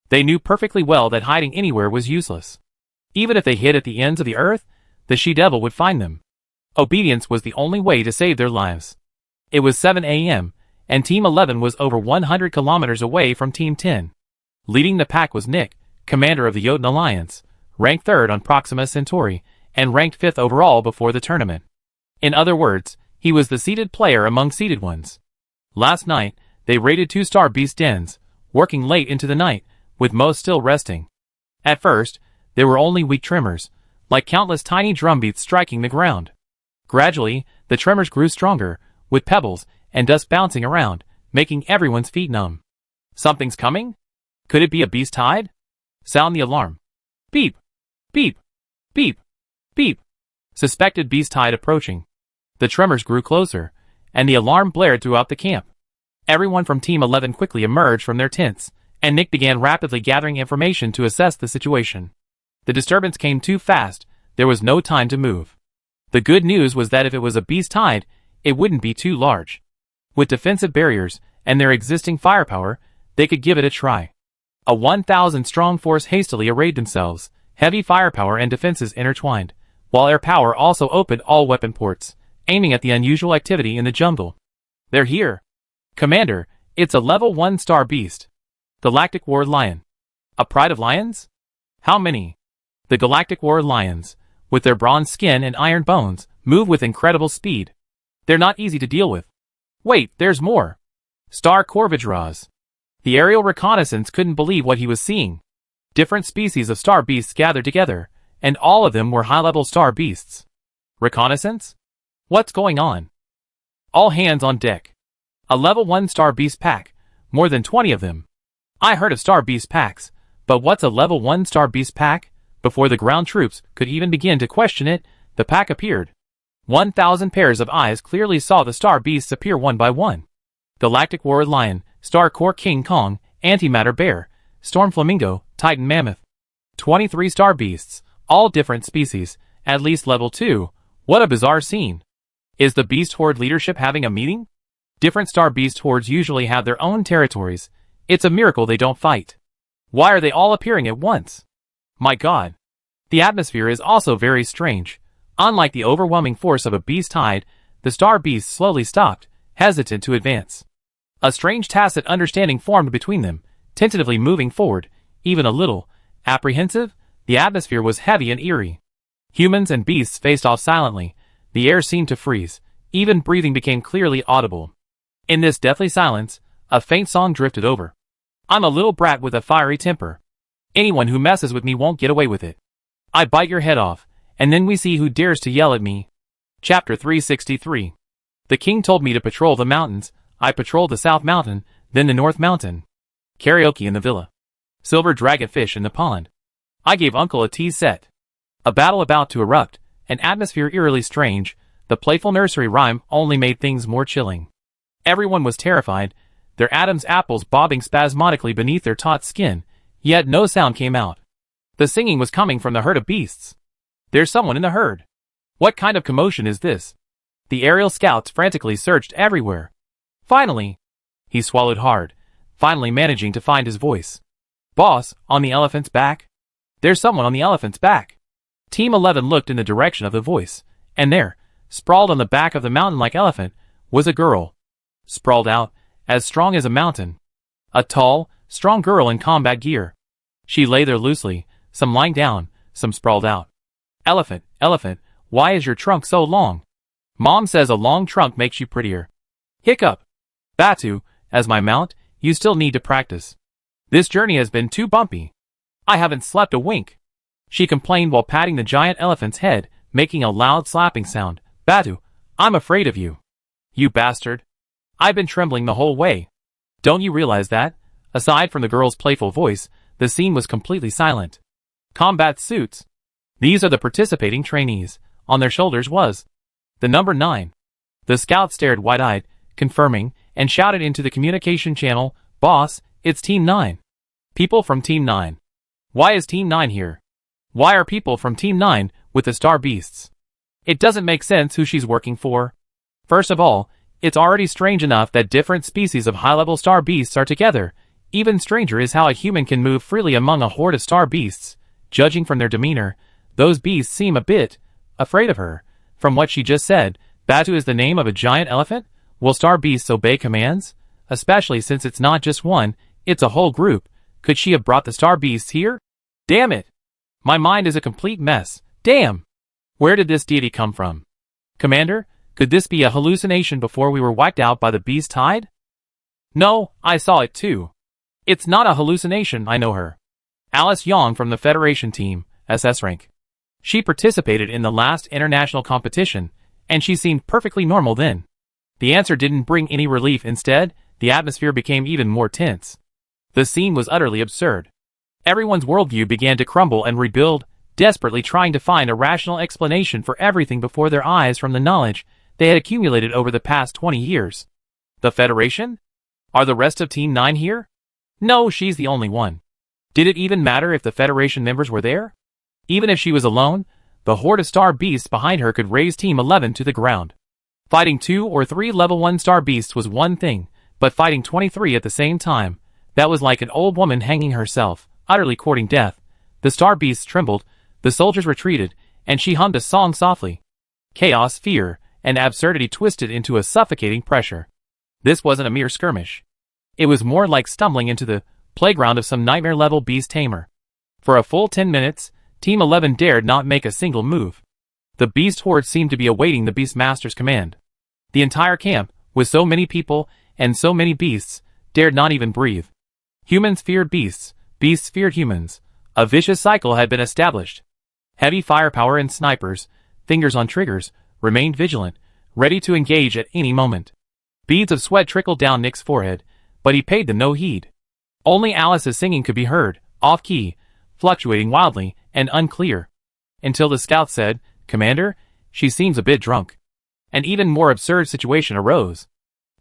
They knew perfectly well that hiding anywhere was useless. Even if they hid at the ends of the earth, the she-devil would find them. Obedience was the only way to save their lives. It was 7 a.m., and Team 11 was over 100 kilometers away from Team 10. Leading the pack was Nick, commander of the Jotun Alliance, ranked 3rd on Proxima Centauri, and ranked 5th overall before the tournament. In other words, he was the seeded player among seeded ones. Last night, they raided 2-star beast dens, working late into the night, with most still resting. At first, there were only weak tremors, like countless tiny drumbeats striking the ground. Gradually, the tremors grew stronger, with pebbles and dust bouncing around, making everyone's feet numb. Something's coming? Could it be a beast tide? Sound the alarm. Beep! Beep! Beep! Beep! Suspected beast tide approaching. The tremors grew closer, and the alarm blared throughout the camp. Everyone from Team 11 quickly emerged from their tents, and Nick began rapidly gathering information to assess the situation. The disturbance came too fast, there was no time to move. The good news was that if it was a beast tide, it wouldn't be too large. With defensive barriers, and their existing firepower, they could give it a try. A 1,000-strong force hastily arrayed themselves, heavy firepower and defenses intertwined, while air power also opened all weapon ports, aiming at the unusual activity in the jungle. They're here. Commander, it's a level 1-star beast. Galactic War Lion. A pride of lions? How many? The Galactic War Lions, with their bronze skin and iron bones, move with incredible speed. They're not easy to deal with. Wait, there's more. Star Corvidras. The aerial reconnaissance couldn't believe what he was seeing. Different species of star beasts gathered together, and all of them were high-level star beasts. Reconnaissance? What's going on? All hands on deck. A level 1 star beast pack, more than 20 of them. I heard of star beast packs, but what's a level 1 star beast pack? Before the ground troops could even begin to question it, the pack appeared. 1,000 pairs of eyes clearly saw the star beasts appear one by one. Galactic War Lion, Star Core King Kong, Antimatter Bear, Storm Flamingo, Titan Mammoth. 23 star beasts, all different species, at least level 2. What a bizarre scene. Is the beast horde leadership having a meeting? Different star beast hordes usually have their own territories. It's a miracle they don't fight. Why are they all appearing at once? My god. The atmosphere is also very strange. Unlike the overwhelming force of a beast tide, the star beasts slowly stopped, hesitant to advance. A strange tacit understanding formed between them, tentatively moving forward, even a little. Apprehensive, the atmosphere was heavy and eerie. Humans and beasts faced off silently. The air seemed to freeze. Even breathing became clearly audible. In this deathly silence, a faint song drifted over. I'm a little brat with a fiery temper. Anyone who messes with me won't get away with it. I bite your head off, and then we see who dares to yell at me. Chapter 363. The king told me to patrol the mountains. I patrolled the South Mountain, then the North Mountain. Karaoke in the villa. Silver dragonfish in the pond. I gave Uncle a tea set. A battle about to erupt, an atmosphere eerily strange. The playful nursery rhyme only made things more chilling. Everyone was terrified, their Adam's apples bobbing spasmodically beneath their taut skin, yet no sound came out. The singing was coming from the herd of beasts. There's someone in the herd. What kind of commotion is this? The aerial scouts frantically searched everywhere. Finally, he swallowed hard, finally managing to find his voice. Boss, on the elephant's back? There's someone on the elephant's back. Team 11 looked in the direction of the voice, and there, sprawled on the back of the mountain-like elephant, was a girl. Sprawled out, as strong as a mountain. A tall, strong girl in combat gear. She lay there loosely, some lying down, some sprawled out. Elephant, elephant, why is your trunk so long? Mom says a long trunk makes you prettier. Hiccup. Batu, as my mount, you still need to practice. This journey has been too bumpy. I haven't slept a wink. She complained while patting the giant elephant's head, making a loud slapping sound. Batu, I'm afraid of you. You bastard. I've been trembling the whole way. Don't you realize that? Aside from the girl's playful voice, the scene was completely silent. Combat suits. These are the participating trainees. On their shoulders was the number 9. The scout stared wide-eyed, confirming, and shouted into the communication channel, Boss, it's Team 9. People from Team 9. Why is Team 9 here? Why are people from Team 9 with the Star Beasts? It doesn't make sense who she's working for. First of all, it's already strange enough that different species of high-level Star Beasts are together. Even stranger is how a human can move freely among a horde of Star Beasts. Judging from their demeanor, those beasts seem a bit afraid of her. From what she just said, Batu is the name of a giant elephant? Will Star Beasts obey commands? Especially since it's not just one, it's a whole group. Could she have brought the Star Beasts here? Damn it! My mind is a complete mess. Damn! Where did this deity come from? Commander, could this be a hallucination before we were wiped out by the beast tide? No, I saw it too. It's not a hallucination, I know her. Alice Young from the Federation team, SS rank. She participated in the last international competition, and she seemed perfectly normal then. The answer didn't bring any relief. Instead, the atmosphere became even more tense. The scene was utterly absurd. Everyone's worldview began to crumble and rebuild, desperately trying to find a rational explanation for everything before their eyes from the knowledge they had accumulated over the past 20 years. The Federation? Are the rest of Team 9 here? No, she's the only one. Did it even matter if the Federation members were there? Even if she was alone, the horde of Star Beasts behind her could raise Team 11 to the ground. Fighting 2 or 3 level 1 Star Beasts was one thing, but fighting 23 at the same time, that was like an old woman hanging herself, utterly courting death. The Star Beasts trembled, the soldiers retreated, and she hummed a song softly. Chaos, fear, and absurdity twisted into a suffocating pressure. This wasn't a mere skirmish. It was more like stumbling into the playground of some nightmare-level beast tamer. For a full 10 minutes, Team 11 dared not make a single move. The beast horde seemed to be awaiting the Beastmaster's command. The entire camp, with so many people and so many beasts, dared not even breathe. Humans feared beasts, beasts feared humans. A vicious cycle had been established. Heavy firepower and snipers, fingers on triggers, remained vigilant, ready to engage at any moment. Beads of sweat trickled down Nick's forehead, but he paid them no heed. Only Alice's singing could be heard, off-key, fluctuating wildly, and unclear. Until the scout said, Commander, she seems a bit drunk. An even more absurd situation arose.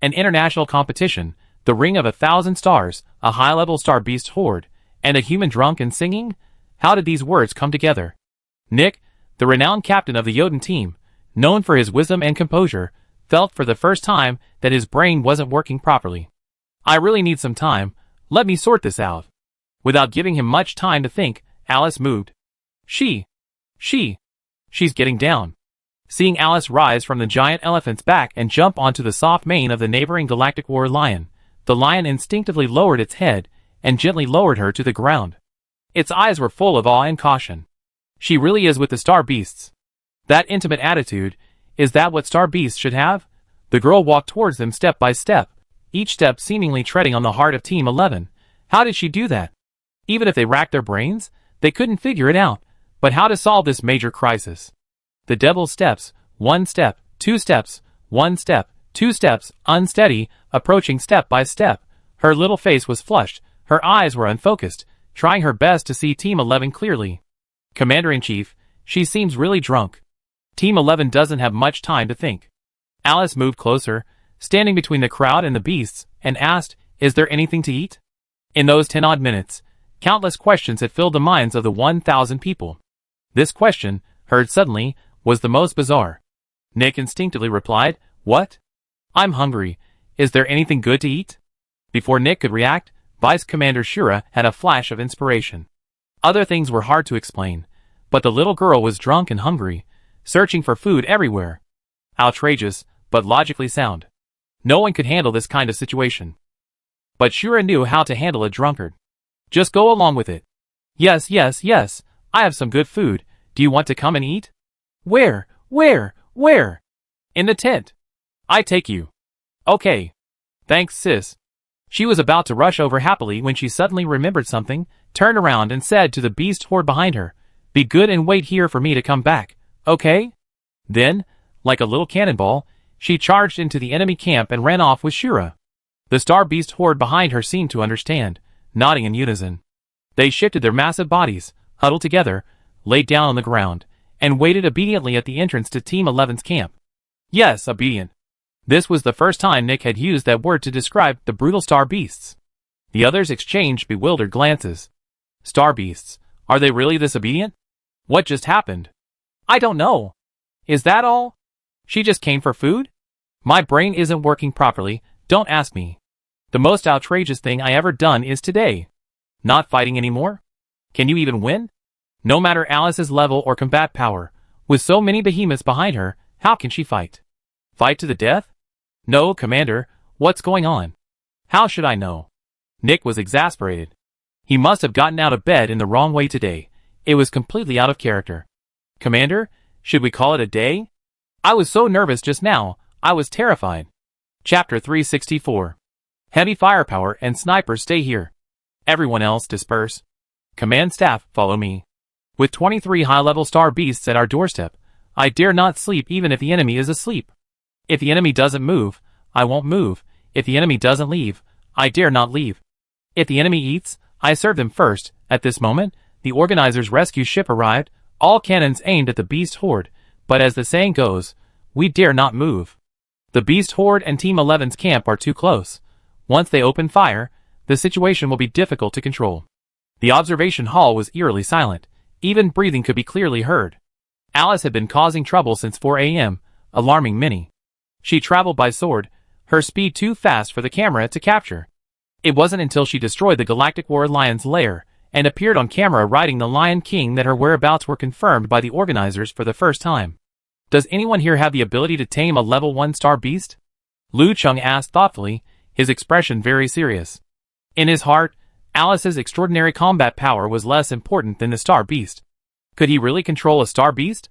An international competition, the Ring of 1,000 Stars, a high-level Star Beast horde, and a human drunk and singing? How did these words come together? Nick, the renowned captain of the Jotun team, known for his wisdom and composure, felt for the first time that his brain wasn't working properly. I really need some time, let me sort this out. Without giving him much time to think, Alice moved. She's getting down. Seeing Alice rise from the giant elephant's back and jump onto the soft mane of the neighboring galactic war lion, the lion instinctively lowered its head and gently lowered her to the ground. Its eyes were full of awe and caution. She really is with the Star Beasts. That intimate attitude, is that what Star Beasts should have? The girl walked towards them step by step, each step seemingly treading on the heart of Team 11. How did she do that? Even if they racked their brains, they couldn't figure it out. But how to solve this major crisis? The devil's steps, 1 step, 2 steps, 1 step, 2 steps, unsteady, approaching step by step. Her little face was flushed, her eyes were unfocused, trying her best to see Team 11 clearly. Commander-in-Chief, she seems really drunk. Team 11 doesn't have much time to think. Alice moved closer, standing between the crowd and the beasts, and asked, "Is there anything to eat?" In those 10-odd minutes, countless questions had filled the minds of the 1,000 people. This question, heard suddenly, was the most bizarre. Nick instinctively replied, "What? I'm hungry. Is there anything good to eat?" Before Nick could react, Vice Commander Shura had a flash of inspiration. Other things were hard to explain, but the little girl was drunk and hungry, searching for food everywhere. Outrageous, but logically sound. No one could handle this kind of situation. But Shura knew how to handle a drunkard. Just go along with it. "Yes, yes, yes, I have some good food. Do you want to come and eat?" Where? In the tent. I take you." "Okay. Thanks, sis." She was about to rush over happily when she suddenly remembered something, turned around and said to the beast horde behind her, "Be good and wait here for me to come back, okay?" Then, like a little cannonball, she charged into the enemy camp and ran off with Shura. The star beast horde behind her seemed to understand, nodding in unison. They shifted their massive bodies, huddled together, laid down on the ground, and waited obediently at the entrance to Team 11's camp. Yes, obedient. This was the first time Nick had used that word to describe the brutal star beasts. The others exchanged bewildered glances. Star beasts, are they really this obedient? What just happened? I don't know. Is that all? She just came for food? My brain isn't working properly, don't ask me. The most outrageous thing I ever done is today. Not fighting anymore? Can you even win? No matter Alice's level or combat power, with so many behemoths behind her, how can she fight? Fight to the death? No, Commander, what's going on? How should I know? Nick was exasperated. He must have gotten out of bed in the wrong way today. It was completely out of character. Commander, should we call it a day? I was so nervous just now, I was terrified. Chapter 364. Heavy firepower and snipers stay here. Everyone else disperse. Command staff, follow me. With 23 high-level star beasts at our doorstep, I dare not sleep even if the enemy is asleep. If the enemy doesn't move, I won't move. If the enemy doesn't leave, I dare not leave. If the enemy eats, I serve them first. At this moment, the organizers' rescue ship arrived, all cannons aimed at the beast horde, but as the saying goes, we dare not move. The beast horde and Team 11's camp are too close. Once they open fire, the situation will be difficult to control. The observation hall was eerily silent. Even breathing could be clearly heard. Alice had been causing trouble since 4 a.m., alarming many. She traveled by sword, her speed too fast for the camera to capture. It wasn't until she destroyed the Galactic War Lion's lair and appeared on camera riding the Lion King that her whereabouts were confirmed by the organizers for the first time. Does anyone here have the ability to tame a level 1 star beast? Lu Chung asked thoughtfully, his expression very serious. In his heart, Alice's extraordinary combat power was less important than the star beast. Could he really control a star beast?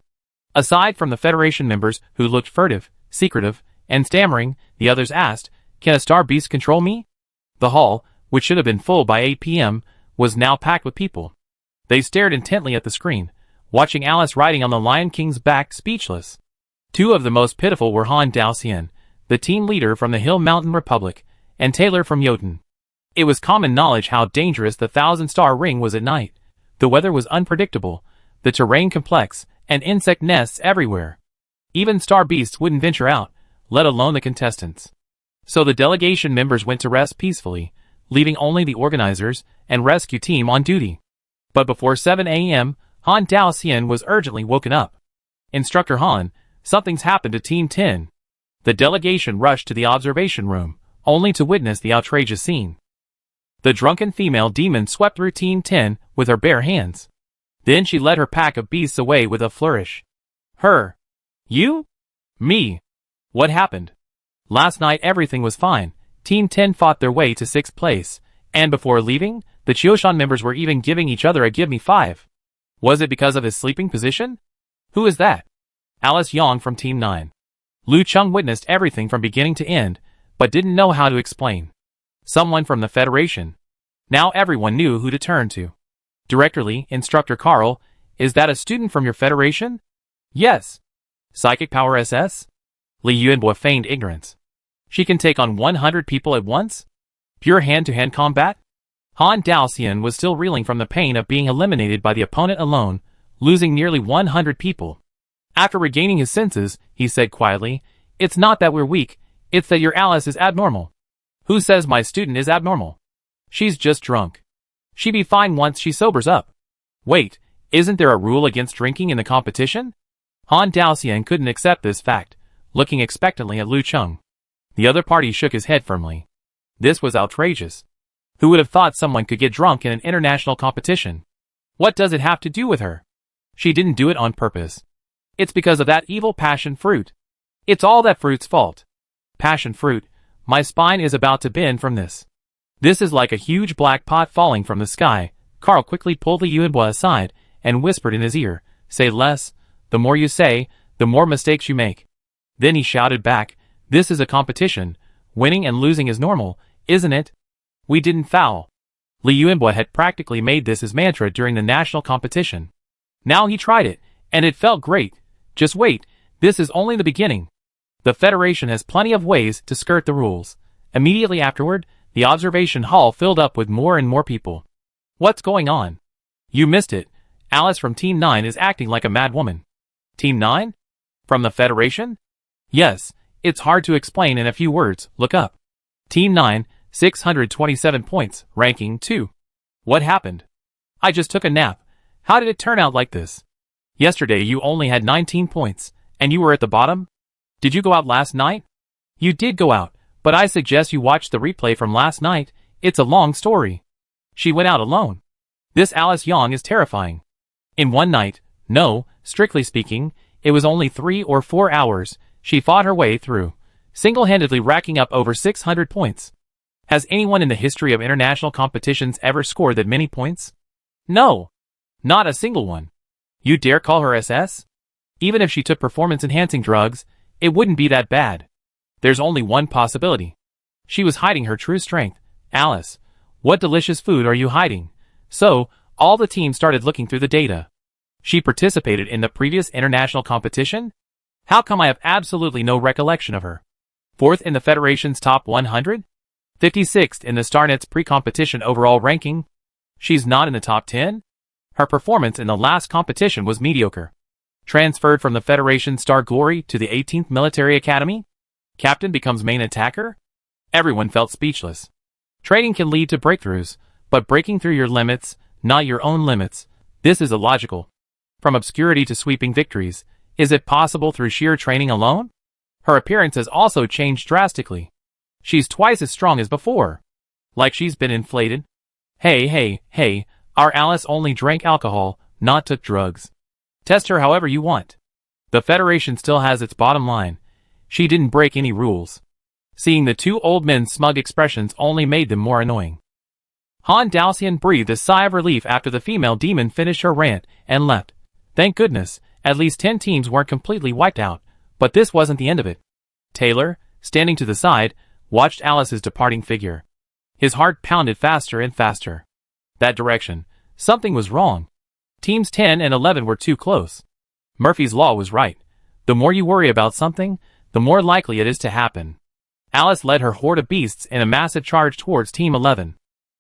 Aside from the Federation members who looked furtive, secretive, and stammering, the others asked, "Can a star beast control me?" The hall, which should have been full by 8 p.m., was now packed with people. They stared intently at the screen, watching Alice riding on the Lion King's back speechless. Two of the most pitiful were Han Daoxian, the team leader from the Hill Mountain Republic, and Taylor from Jotun. It was common knowledge how dangerous the 1,000-star ring was at night. The weather was unpredictable, the terrain complex, and insect nests everywhere. Even star beasts wouldn't venture out, let alone the contestants. So the delegation members went to rest peacefully, leaving only the organizers and rescue team on duty. But before 7 a.m., Han Daoxian was urgently woken up. "Instructor Han, something's happened to Team 10. The delegation rushed to the observation room, only to witness the outrageous scene. The drunken female demon swept through Team 10 with her bare hands. Then she led her pack of beasts away with a flourish. Her. You? Me. What happened? Last night everything was fine. Team 10 fought their way to 6th place, and before leaving, the Chioshan members were even giving each other a give me 5. Was it because of his sleeping position? Who is that? Alice Yang from Team 9. Lu Chung witnessed everything from beginning to end, but didn't know how to explain. Someone from the Federation. Now everyone knew who to turn to. Directly, Instructor Carl, is that a student from your federation? Yes. Psychic power SS? Li Yuanbo feigned ignorance. She can take on 100 people at once? Pure hand-to-hand combat? Han Daoxian was still reeling from the pain of being eliminated by the opponent alone, losing nearly 100 people. After regaining his senses, he said quietly, "It's not that we're weak, it's that your Alice is abnormal." "Who says my student is abnormal?" "She's just drunk. She'd be fine once she sobers up." "Wait, isn't there a rule against drinking in the competition?" Han Daoxian couldn't accept this fact, looking expectantly at Lu Cheng. The other party shook his head firmly. This was outrageous. Who would have thought someone could get drunk in an international competition? What does it have to do with her? She didn't do it on purpose. It's because of that evil passion fruit. It's all that fruit's fault. Passion fruit, my spine is about to bend from this. This is like a huge black pot falling from the sky. Carl quickly pulled Li Yuanbo aside and whispered in his ear, "Say less. The more you say, the more mistakes you make." Then he shouted back, "This is a competition. Winning and losing is normal, isn't it? We didn't foul." Li Yuanbo had practically made this his mantra during the national competition. Now he tried it, and it felt great. Just wait, this is only the beginning. The Federation has plenty of ways to skirt the rules. Immediately afterward, the observation hall filled up with more and more people. "What's going on?" "You missed it. Alice from Team 9 is acting like a mad woman." "Team 9? From the Federation?" "Yes, it's hard to explain in a few words, look up. Team 9, 627 points, ranking 2. What happened?" "I just took a nap. How did it turn out like this?" "Yesterday you only had 19 points, and you were at the bottom? Did you go out last night?" "You did go out, but I suggest you watch the replay from last night, it's a long story." "She went out alone. This Alice Yang is terrifying." "In one night, no, strictly speaking, it was only 3 or 4 hours, she fought her way through, single-handedly racking up over 600 points. Has anyone in the history of international competitions ever scored that many points? No. Not a single one. You dare call her SS? Even if she took performance-enhancing drugs, it wouldn't be that bad. There's only one possibility. She was hiding her true strength. Alice, what delicious food are you hiding?" So, all the teams started looking through the data. She participated in the previous international competition? How come I have absolutely no recollection of her? 4th in the Federation's top 100? 56th in the StarNet's pre-competition overall ranking? She's not in the top 10? Her performance in the last competition was mediocre. Transferred from the Federation Star Glory to the 18th Military Academy? Captain becomes main attacker? Everyone felt speechless. Training can lead to breakthroughs, but breaking through your limits, not your own limits, this is illogical. From obscurity to sweeping victories, is it possible through sheer training alone? Her appearance has also changed drastically. She's twice as strong as before. Like she's been inflated. Hey, our Alice only drank alcohol, not took drugs. Test her however you want. The Federation still has its bottom line. She didn't break any rules. Seeing the two old men's smug expressions only made them more annoying. Han Daoxian breathed a sigh of relief after the female demon finished her rant and left. Thank goodness, at least 10 teams weren't completely wiped out, but this wasn't the end of it. Taylor, standing to the side, watched Alice's departing figure. His heart pounded faster and faster. That direction. Something was wrong. Teams 10 and 11 were too close. Murphy's Law was right. The more you worry about something, the more likely it is to happen. Alice led her horde of beasts in a massive charge towards Team 11.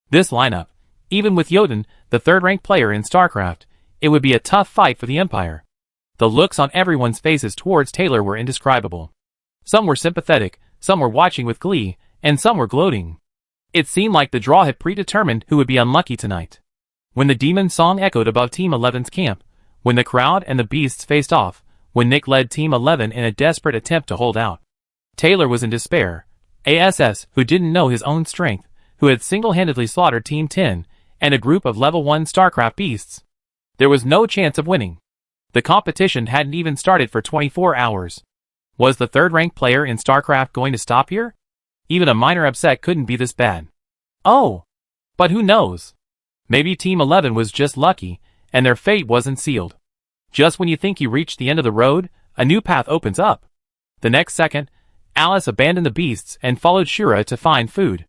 This lineup, even with Jotun, the third-ranked player in StarCraft, it would be a tough fight for the Empire. The looks on everyone's faces towards Taylor were indescribable. Some were sympathetic, some were watching with glee, and some were gloating. It seemed like the draw had predetermined who would be unlucky tonight. When the demon song echoed above Team 11's camp, when the crowd and the beasts faced off, when Nick led Team 11 in a desperate attempt to hold out, Taylor was in despair. ASS, who didn't know his own strength, who had single-handedly slaughtered Team 10, and a group of level 1 StarCraft beasts. There was no chance of winning. The competition hadn't even started for 24 hours. Was the third-ranked player in StarCraft going to stop here? Even a minor upset couldn't be this bad. Oh! But who knows? Maybe Team 11 was just lucky, and their fate wasn't sealed. Just when you think you reached the end of the road, a new path opens up. The next second, Alice abandoned the beasts and followed Shura to find food.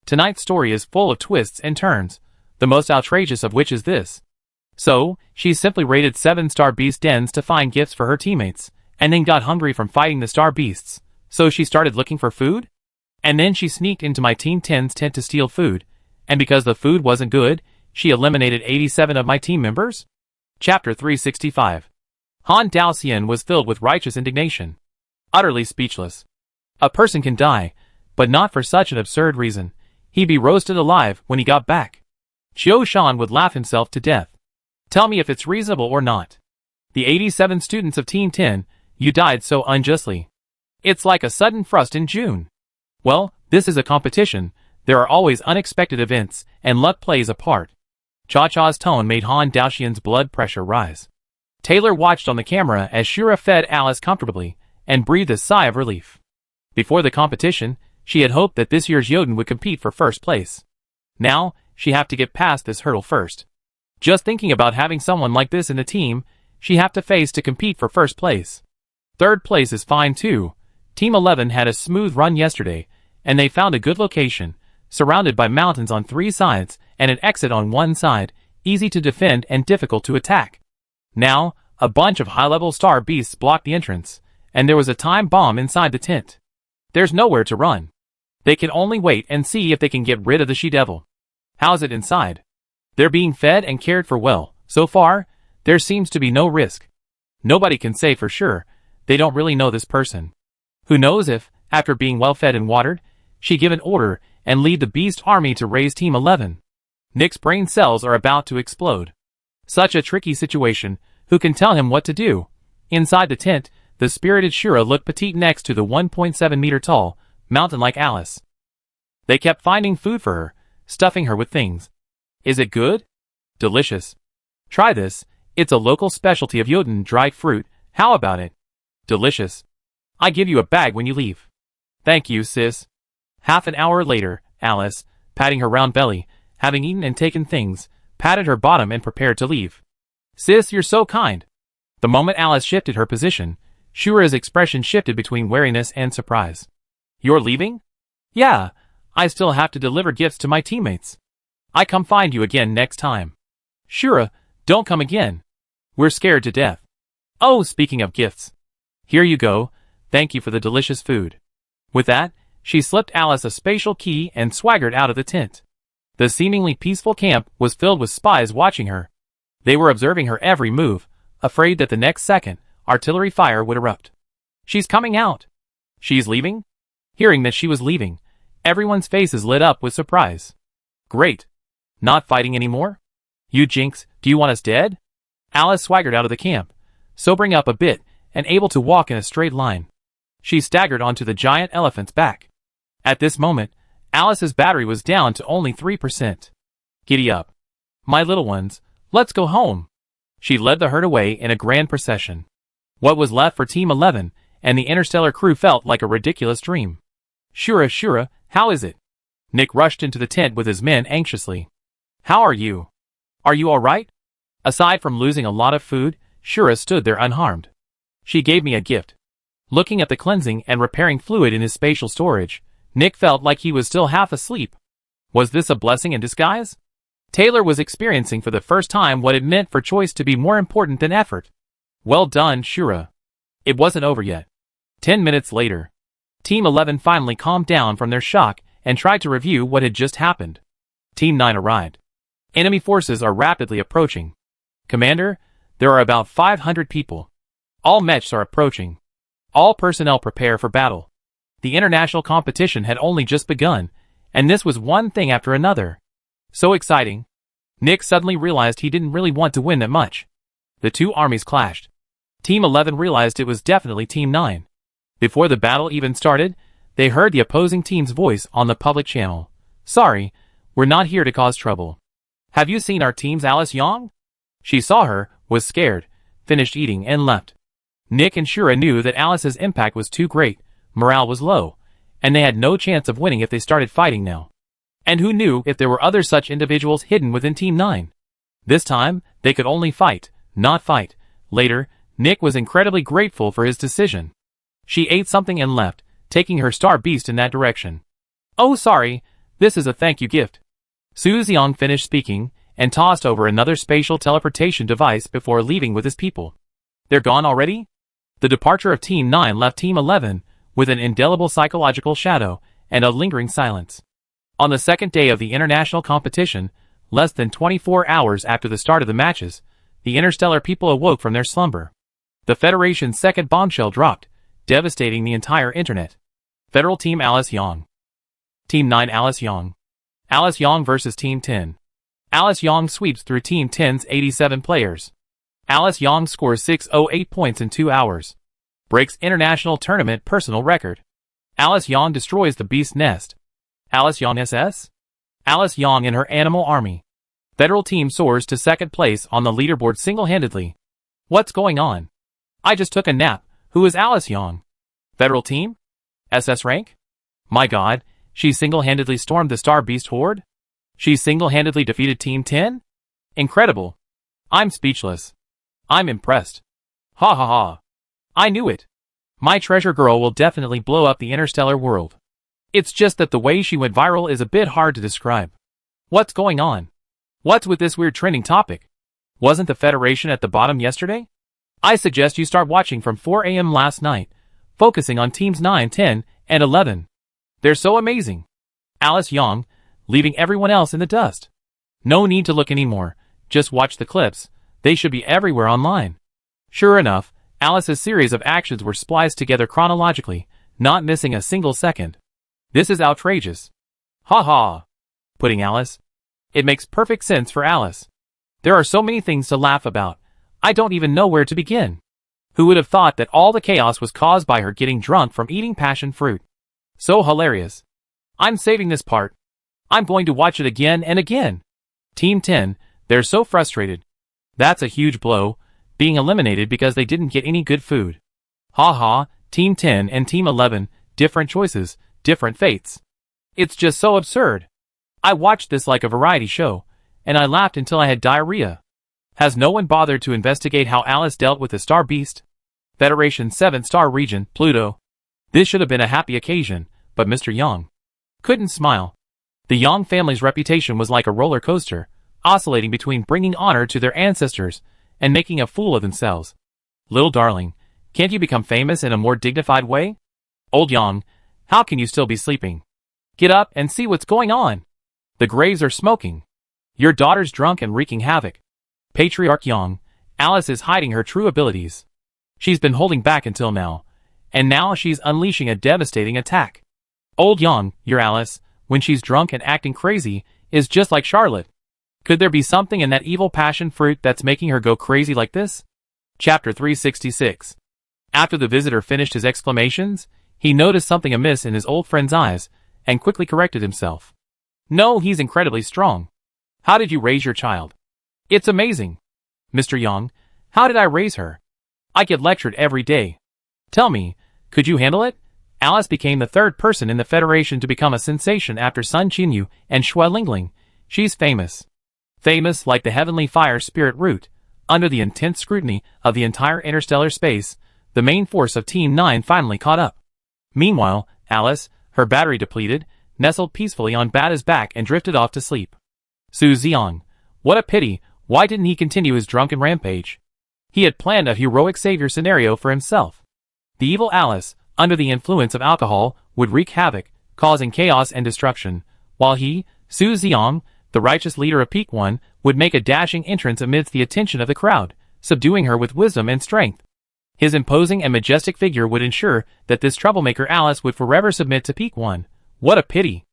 Tonight's story is full of twists and turns, the most outrageous of which is this. So, she simply raided 7-star beast dens to find gifts for her teammates, and then got hungry from fighting the star beasts, so she started looking for food? And then she sneaked into my Team 10's tent to steal food, and because the food wasn't good, she eliminated 87 of my team members? Chapter 365. Han Daoxian was filled with righteous indignation. Utterly speechless. A person can die, but not for such an absurd reason. He'd be roasted alive when he got back. Chiu Shan would laugh himself to death. Tell me if it's reasonable or not. The 87 students of Team 10, you died so unjustly. It's like a sudden frost in June. Well, this is a competition. There are always unexpected events, and luck plays a part. Cha-Cha's tone made Han Daoxian's blood pressure rise. Taylor watched on the camera as Shura fed Alice comfortably, and breathed a sigh of relief. Before the competition, she had hoped that this year's Jotun would compete for first place. Now, she have to get past this hurdle first. Just thinking about having someone like this in the team, she have to face to compete for first place. Third place is fine too. Team 11 had a smooth run yesterday, and they found a good location, surrounded by mountains on 3 sides and an exit on 1 side, easy to defend and difficult to attack. Now, a bunch of high-level star beasts blocked the entrance, and there was a time bomb inside the tent. There's nowhere to run. They can only wait and see if they can get rid of the she-devil. How's it inside? They're being fed and cared for well. So far, there seems to be no risk. Nobody can say for sure. They don't really know this person. Who knows if, after being well fed and watered, she give an order and lead the beast army to raise Team 11. Nick's brain cells are about to explode. Such a tricky situation. Who can tell him what to do? Inside the tent, the spirited Shura looked petite next to the 1.7-meter tall, mountain-like Alice. They kept finding food for her, stuffing her with things. Is it good? Delicious. Try this. It's a local specialty of Jotun dried fruit. How about it? Delicious. I give you a bag when you leave. Thank you, sis. Half an hour later, Alice, patting her round belly, having eaten and taken things, patted her bottom and prepared to leave. Sis, you're so kind. The moment Alice shifted her position, Shura's expression shifted between wariness and surprise. You're leaving? Yeah, I still have to deliver gifts to my teammates. I come find you again next time. Shura, don't come again. We're scared to death. Oh, speaking of gifts. Here you go, thank you for the delicious food. With that, she slipped Alice a spatial key and swaggered out of the tent. The seemingly peaceful camp was filled with spies watching her. They were observing her every move, afraid that the next second, artillery fire would erupt. She's coming out. She's leaving? Hearing that she was leaving, everyone's faces lit up with surprise. Great. Not fighting anymore? You jinx, do you want us dead? Alice swaggered out of the camp, sobering up a bit and able to walk in a straight line. She staggered onto the giant elephant's back. At this moment, Alice's battery was down to only 3%. Giddy up. My little ones, let's go home. She led the herd away in a grand procession. What was left for Team 11 and the Interstellar crew felt like a ridiculous dream. Shura, how is it? Nick rushed into the tent with his men anxiously. How are you? Are you all right? Aside from losing a lot of food, Shura stood there unharmed. She gave me a gift. Looking at the cleansing and repairing fluid in his spatial storage, Nick felt like he was still half asleep. Was this a blessing in disguise? Taylor was experiencing for the first time what it meant for choice to be more important than effort. Well done, Shura. It wasn't over yet. 10 minutes later, Team 11 finally calmed down from their shock and tried to review what had just happened. Team 9 arrived. Enemy forces are rapidly approaching. Commander, there are about 500 people. All mechs are approaching. All personnel prepare for battle. The international competition had only just begun, and this was one thing after another. So exciting. Nick suddenly realized he didn't really want to win that much. The two armies clashed. Team 11 realized it was definitely Team 9. Before the battle even started, they heard the opposing team's voice on the public channel. Sorry, we're not here to cause trouble. Have you seen our team's Alice Yong? She saw her, was scared, finished eating and left. Nick and Shura knew that Alice's impact was too great, morale was low, and they had no chance of winning if they started fighting now. And who knew if there were other such individuals hidden within Team 9? This time, they could only fight, not fight. Later, Nick was incredibly grateful for his decision. She ate something and left, taking her star beast in that direction. Oh sorry, This is a thank you gift. Su Xiang finished speaking and tossed over another spatial teleportation device before leaving with his people. They're gone already? The departure of Team 9 left Team 11 with an indelible psychological shadow and a lingering silence. On the second day of the international competition, less than 24 hours after the start of the matches, the Interstellar people awoke from their slumber. The Federation's second bombshell dropped, devastating the entire internet. Federal Team Alice Yang. Team 9 Alice Yang. Alice Yang versus Team 10. Alice Yang sweeps through Team 10's 87 players. Alice Yang scores 608 points in 2 hours. Breaks international tournament personal record. Alice Yang destroys the Beast Nest. Alice Yang SS? Alice Yang and her animal army. Federal team soars to second place on the leaderboard single-handedly. What's going on? I just took a nap. Who is Alice Yang? Federal team? SS rank? My god, she single-handedly stormed the Star Beast horde? She single-handedly defeated Team 10? Incredible. I'm speechless. I'm impressed. Ha ha ha. I knew it. My treasure girl will definitely blow up the interstellar world. It's just that the way she went viral is a bit hard to describe. What's going on? What's with this weird trending topic? Wasn't the Federation at the bottom yesterday? I suggest you start watching from 4 a.m. last night, focusing on teams 9, 10, and 11. They're so amazing. Alice Yang, leaving everyone else in the dust. No need to look anymore, just watch the clips, they should be everywhere online. Sure enough, Alice's series of actions were spliced together chronologically, not missing a single second. This is outrageous. Ha ha. Pudding Alice. It makes perfect sense for Alice. There are so many things to laugh about, I don't even know where to begin. Who would have thought that all the chaos was caused by her getting drunk from eating passion fruit? So hilarious. I'm saving this part. I'm going to watch it again and again. Team 10, they're so frustrated. That's a huge blow, being eliminated because they didn't get any good food. Ha ha, Team 10 and Team 11, different choices, different fates. It's just so absurd. I watched this like a variety show, and I laughed until I had diarrhea. Has no one bothered to investigate how Alice dealt with the Star Beast? Federation 7-star region, Pluto. This should have been a happy occasion, but Mr. Yang couldn't smile. The Yang family's reputation was like a roller coaster, oscillating between bringing honor to their ancestors and making a fool of themselves. Little darling, can't you become famous in a more dignified way? Old Yang, how can you still be sleeping? Get up and see what's going on. The graves are smoking. Your daughter's drunk and wreaking havoc. Patriarch Yang, Alice is hiding her true abilities. She's been holding back until now, and now she's unleashing a devastating attack. Old Yang, your Alice, when she's drunk and acting crazy, is just like Charlotte. Could there be something in that evil passion fruit that's making her go crazy like this? Chapter 366. After the visitor finished his exclamations, he noticed something amiss in his old friend's eyes, and quickly corrected himself. No, he's incredibly strong. How did you raise your child? It's amazing. Mr. Yang, how did I raise her? I get lectured every day. Tell me, could you handle it? Alice became the third person in the Federation to become a sensation after Sun Qinyu and Xue Lingling. She's famous. Famous like the heavenly fire spirit root. Under the intense scrutiny of the entire interstellar space, the main force of Team 9 finally caught up. Meanwhile, Alice, her battery depleted, nestled peacefully on Bada's back and drifted off to sleep. Su Xiang. What a pity, why didn't he continue his drunken rampage? He had planned a heroic savior scenario for himself. The evil Alice, under the influence of alcohol, would wreak havoc, causing chaos and destruction, while he, Su Xiang, the righteous leader of Peak 1, would make a dashing entrance amidst the attention of the crowd, subduing her with wisdom and strength. His imposing and majestic figure would ensure that this troublemaker Alice would forever submit to Peak 1. What a pity.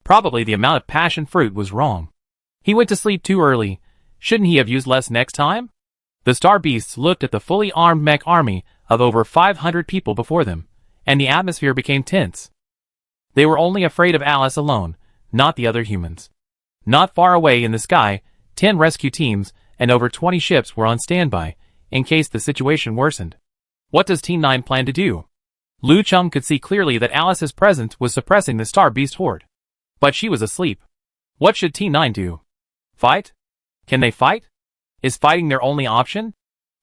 Probably the amount of passion fruit was wrong. He went to sleep too early. Shouldn't he have used less next time? The Star Beasts looked at the fully armed mech army of over 500 people before them, and the atmosphere became tense. They were only afraid of Alice alone, not the other humans. Not far away in the sky, 10 rescue teams and over 20 ships were on standby, in case the situation worsened. What does Team 9 plan to do? Lu Cheng could see clearly that Alice's presence was suppressing the Star Beast horde. But she was asleep. What should Team 9 do? Fight? Can they fight? Is fighting their only option?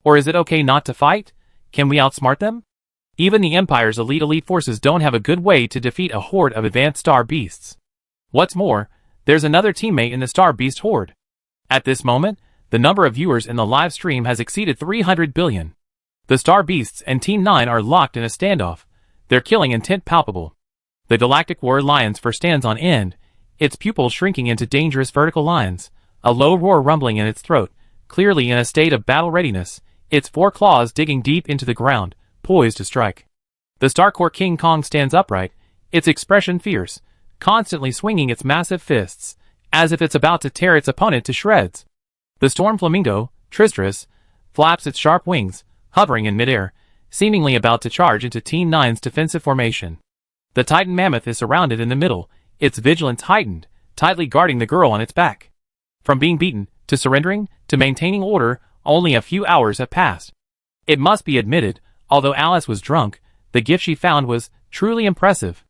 Or is it okay not to fight? Can we outsmart them? Even the Empire's elite forces don't have a good way to defeat a horde of advanced Star Beasts. What's more, there's another teammate in the Star Beast horde. At this moment, the number of viewers in the live stream has exceeded 300 billion. The Star Beasts and Team 9 are locked in a standoff, their killing intent palpable. The galactic war lion for stands on end, its pupils shrinking into dangerous vertical lines, a low roar rumbling in its throat, clearly in a state of battle readiness, its 4 claws digging deep into the ground, poised to strike. The Starcore King Kong stands upright, its expression fierce, constantly swinging its massive fists, as if it's about to tear its opponent to shreds. The Storm Flamingo, Tristras, flaps its sharp wings, hovering in midair, seemingly about to charge into Team 9's defensive formation. The Titan Mammoth is surrounded in the middle, its vigilance heightened, tightly guarding the girl on its back. From being beaten, to surrendering, to maintaining order, only a few hours have passed. It must be admitted, although Alice was drunk, the gift she found was truly impressive.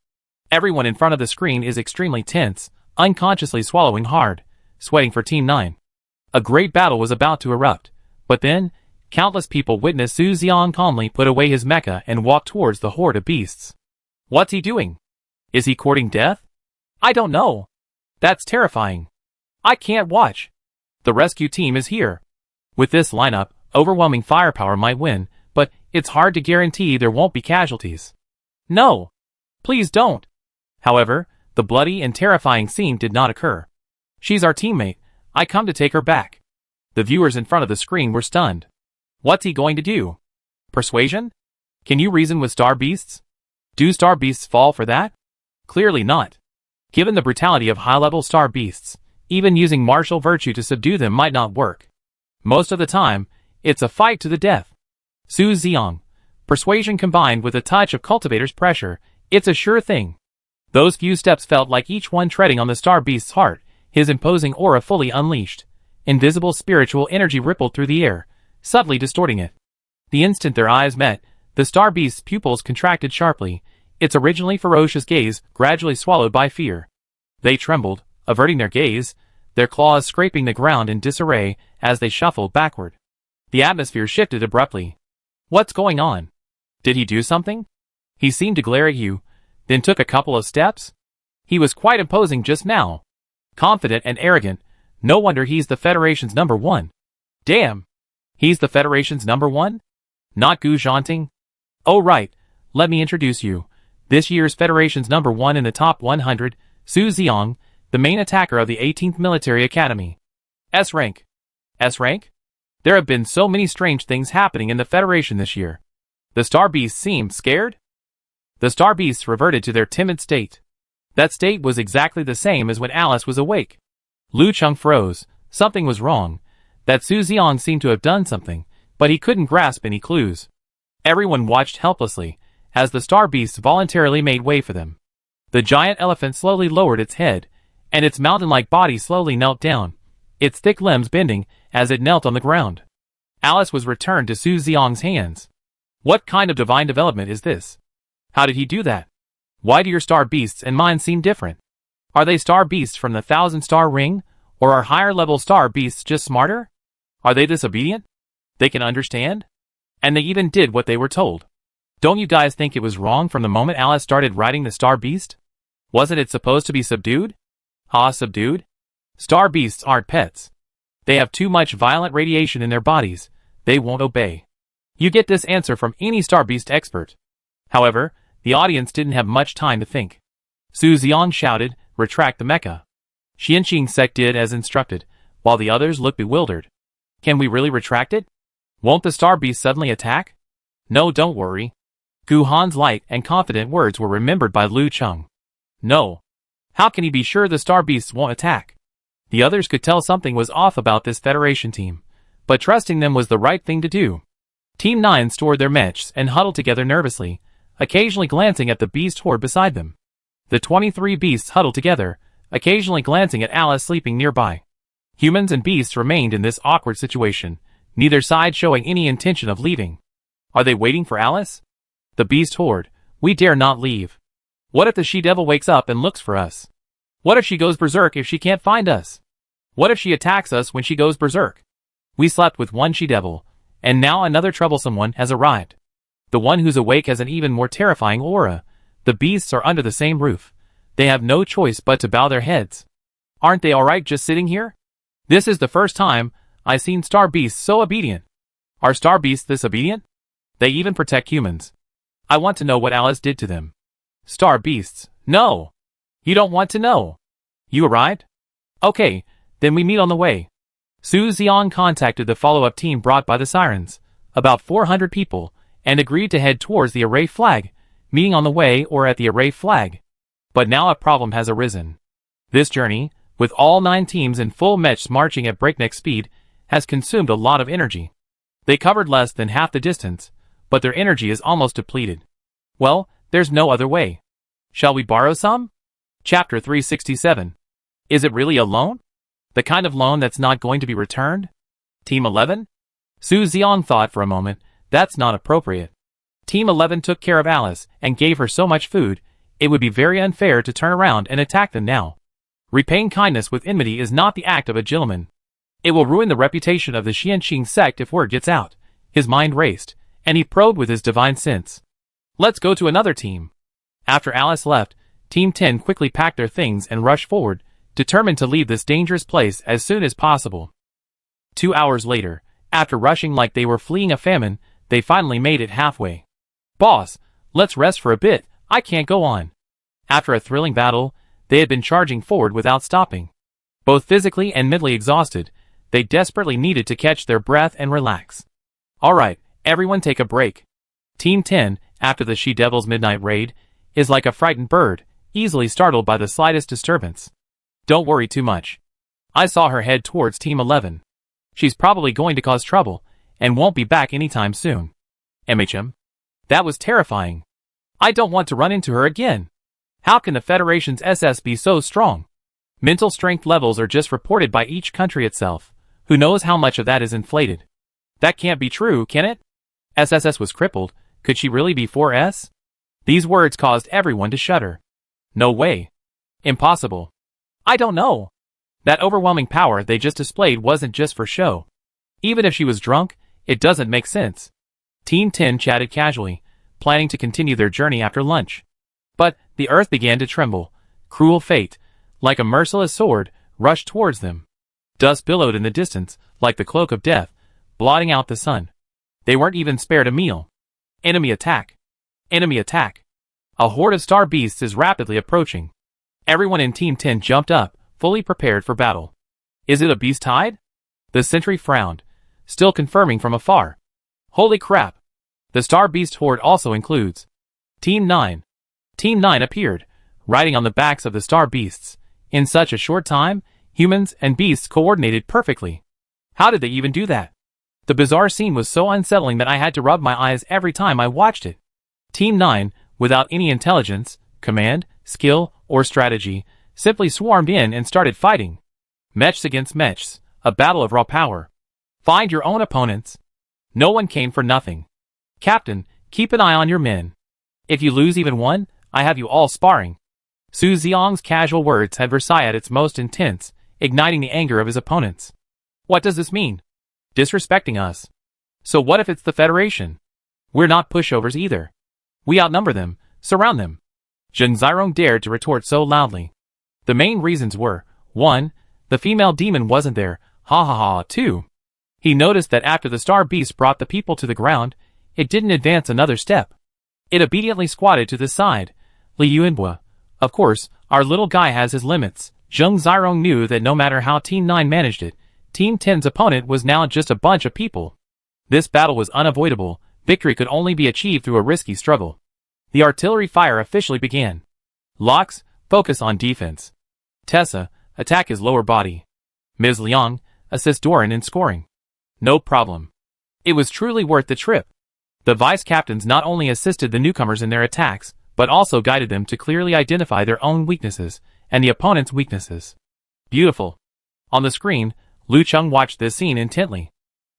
Everyone in front of the screen is extremely tense, unconsciously swallowing hard, sweating for Team 9. A great battle was about to erupt, but then, countless people witnessed Su Xiong calmly put away his mecha and walk towards the horde of beasts. What's he doing? Is he courting death? I don't know. That's terrifying. I can't watch. The rescue team is here. With this lineup, overwhelming firepower might win, but it's hard to guarantee there won't be casualties. No. Please don't. However, the bloody and terrifying scene did not occur. She's our teammate. I come to take her back. The viewers in front of the screen were stunned. What's he going to do? Persuasion? Can you reason with Star Beasts? Do Star Beasts fall for that? Clearly not. Given the brutality of high-level Star Beasts, even using martial virtue to subdue them might not work. Most of the time, it's a fight to the death. Su Xiong. Persuasion combined with a touch of cultivator's pressure, it's a sure thing. Those few steps felt like each one treading on the Star Beast's heart, his imposing aura fully unleashed. Invisible spiritual energy rippled through the air, subtly distorting it. The instant their eyes met, the Star Beast's pupils contracted sharply, its originally ferocious gaze gradually swallowed by fear. They trembled, averting their gaze, their claws scraping the ground in disarray as they shuffled backward. The atmosphere shifted abruptly. What's going on? Did he do something? He seemed to glare at you, then took a couple of steps? He was quite imposing just now. Confident and arrogant, no wonder he's the Federation's #1. Damn! He's the Federation's #1? Not Gu Zhanting? Oh right, let me introduce you. This year's Federation's #1 in the top 100, Su Xiong, the main attacker of the 18th Military Academy. S rank. S rank? There have been so many strange things happening in the Federation this year. The Star Beasts seemed scared? The Star Beasts reverted to their timid state. That state was exactly the same as when Alice was awake. Lu Cheng froze. Something was wrong. That Su Xiong seemed to have done something, but he couldn't grasp any clues. Everyone watched helplessly, as the Star Beasts voluntarily made way for them. The giant elephant slowly lowered its head, and its mountain-like body slowly knelt down, its thick limbs bending as it knelt on the ground. Alice was returned to Su Xiong's hands. What kind of divine development is this? How did he do that? Why do your Star Beasts and mine seem different? Are they Star Beasts from the 1,000-star ring, or are higher-level Star Beasts just smarter? Are they disobedient? They can understand? And they even did what they were told. Don't you guys think it was wrong from the moment Alice started riding the Star Beast? Wasn't it supposed to be subdued? Subdued? Star Beasts aren't pets. They have too much violent radiation in their bodies. They won't obey. You get this answer from any Star Beast expert. However, the audience didn't have much time to think. Su Xiong shouted, "Retract the mecha." Xianqing Sek did as instructed, while the others looked bewildered. Can we really retract it? Won't the Star Beast suddenly attack? No, don't worry. Gu Han's light and confident words were remembered by Lu Cheng. No. How can he be sure the Star Beasts won't attack? The others could tell something was off about this Federation team, but trusting them was the right thing to do. Team 9 stored their mechs and huddled together nervously, occasionally glancing at the beast horde beside them. The 23 beasts huddled together, occasionally glancing at Alice sleeping nearby. Humans and beasts remained in this awkward situation, neither side showing any intention of leaving. Are they waiting for Alice? The beast horde, we dare not leave. What if the she-devil wakes up and looks for us? What if she goes berserk if she can't find us? What if she attacks us when she goes berserk? We slept with one she-devil, and now another troublesome one has arrived. The one who's awake has an even more terrifying aura. The beasts are under the same roof. They have no choice but to bow their heads. Aren't they alright just sitting here? This is the first time I've seen star beasts so obedient. Are star beasts this obedient? They even protect humans. I want to know what Alice did to them. Star beasts. No. You don't want to know. You arrived? Okay, then we meet on the way. Su Xiong contacted the follow-up team brought by the sirens, about 400 people, and agreed to head towards the array flag, meeting on the way or at the array flag. But now a problem has arisen. This journey, with all 9 teams in full match marching at breakneck speed, has consumed a lot of energy. They covered less than half the distance, but their energy is almost depleted. Well, there's no other way. Shall we borrow some? Chapter 367. Is it really a loan? The kind of loan that's not going to be returned? Team 11? Su Xiong thought for a moment. That's not appropriate. Team 11 took care of Alice and gave her so much food, it would be very unfair to turn around and attack them now. Repaying kindness with enmity is not the act of a gentleman. It will ruin the reputation of the Xianqing sect if word gets out. His mind raced, and he probed with his divine sense. Let's go to another team. After Alice left, Team 10 quickly packed their things and rushed forward, determined to leave this dangerous place as soon as possible. 2 hours later, after rushing like they were fleeing a famine, they finally made it halfway. Boss, let's rest for a bit, I can't go on. After a thrilling battle, they had been charging forward without stopping. Both physically and mentally exhausted, they desperately needed to catch their breath and relax. Alright, everyone take a break. Team 10, after the She-Devil's midnight raid, is like a frightened bird, easily startled by the slightest disturbance. Don't worry too much. I saw her head towards Team 11. She's probably going to cause trouble, and won't be back anytime soon. MHM? That was terrifying. I don't want to run into her again. How can the Federation's SS be so strong? Mental strength levels are just reported by each country itself. Who knows how much of that is inflated? That can't be true, can it? SSS was crippled. Could she really be 4S? These words caused everyone to shudder. No way. Impossible. I don't know. That overwhelming power they just displayed wasn't just for show. Even if she was drunk, it doesn't make sense. Team 10 chatted casually, planning to continue their journey after lunch. But the earth began to tremble. Cruel fate, like a merciless sword, rushed towards them. Dust billowed in the distance, like the cloak of death, blotting out the sun. They weren't even spared a meal. Enemy attack. Enemy attack. A horde of star beasts is rapidly approaching. Everyone in Team 10 jumped up, fully prepared for battle. Is it a beast tide? The sentry frowned, still confirming from afar. Holy crap. The star beast horde also includes Team 9. Team 9 appeared, riding on the backs of the star beasts. In such a short time, humans and beasts coordinated perfectly. How did they even do that? The bizarre scene was so unsettling that I had to rub my eyes every time I watched it. Team 9, without any intelligence, command, skill, or strategy, simply swarmed in and started fighting. Mechs against mechs, a battle of raw power. Find your own opponents. No one came for nothing. Captain, keep an eye on your men. If you lose even one, I have you all sparring. Su Xiong's casual words had Versailles at its most intense, igniting the anger of his opponents. What does this mean? Disrespecting us. So what if it's the Federation? We're not pushovers either. We outnumber them, surround them. Zheng Zirong dared to retort so loudly. The main reasons were, 1. The female demon wasn't there, ha ha ha. 2. He noticed that after the star beast brought the people to the ground, it didn't advance another step. It obediently squatted to the side. Li Yuanbua. Of course, our little guy has his limits. Zheng Zirong knew that no matter how Team 9 managed it, Team 10's opponent was now just a bunch of people. This battle was unavoidable. Victory could only be achieved through a risky struggle. The artillery fire officially began. Locks, focus on defense. Tessa, attack his lower body. Ms. Liang, assist Doran in scoring. No problem. It was truly worth the trip. The vice-captains not only assisted the newcomers in their attacks, but also guided them to clearly identify their own weaknesses, and the opponent's weaknesses. Beautiful. On the screen, Lu Cheng watched this scene intently.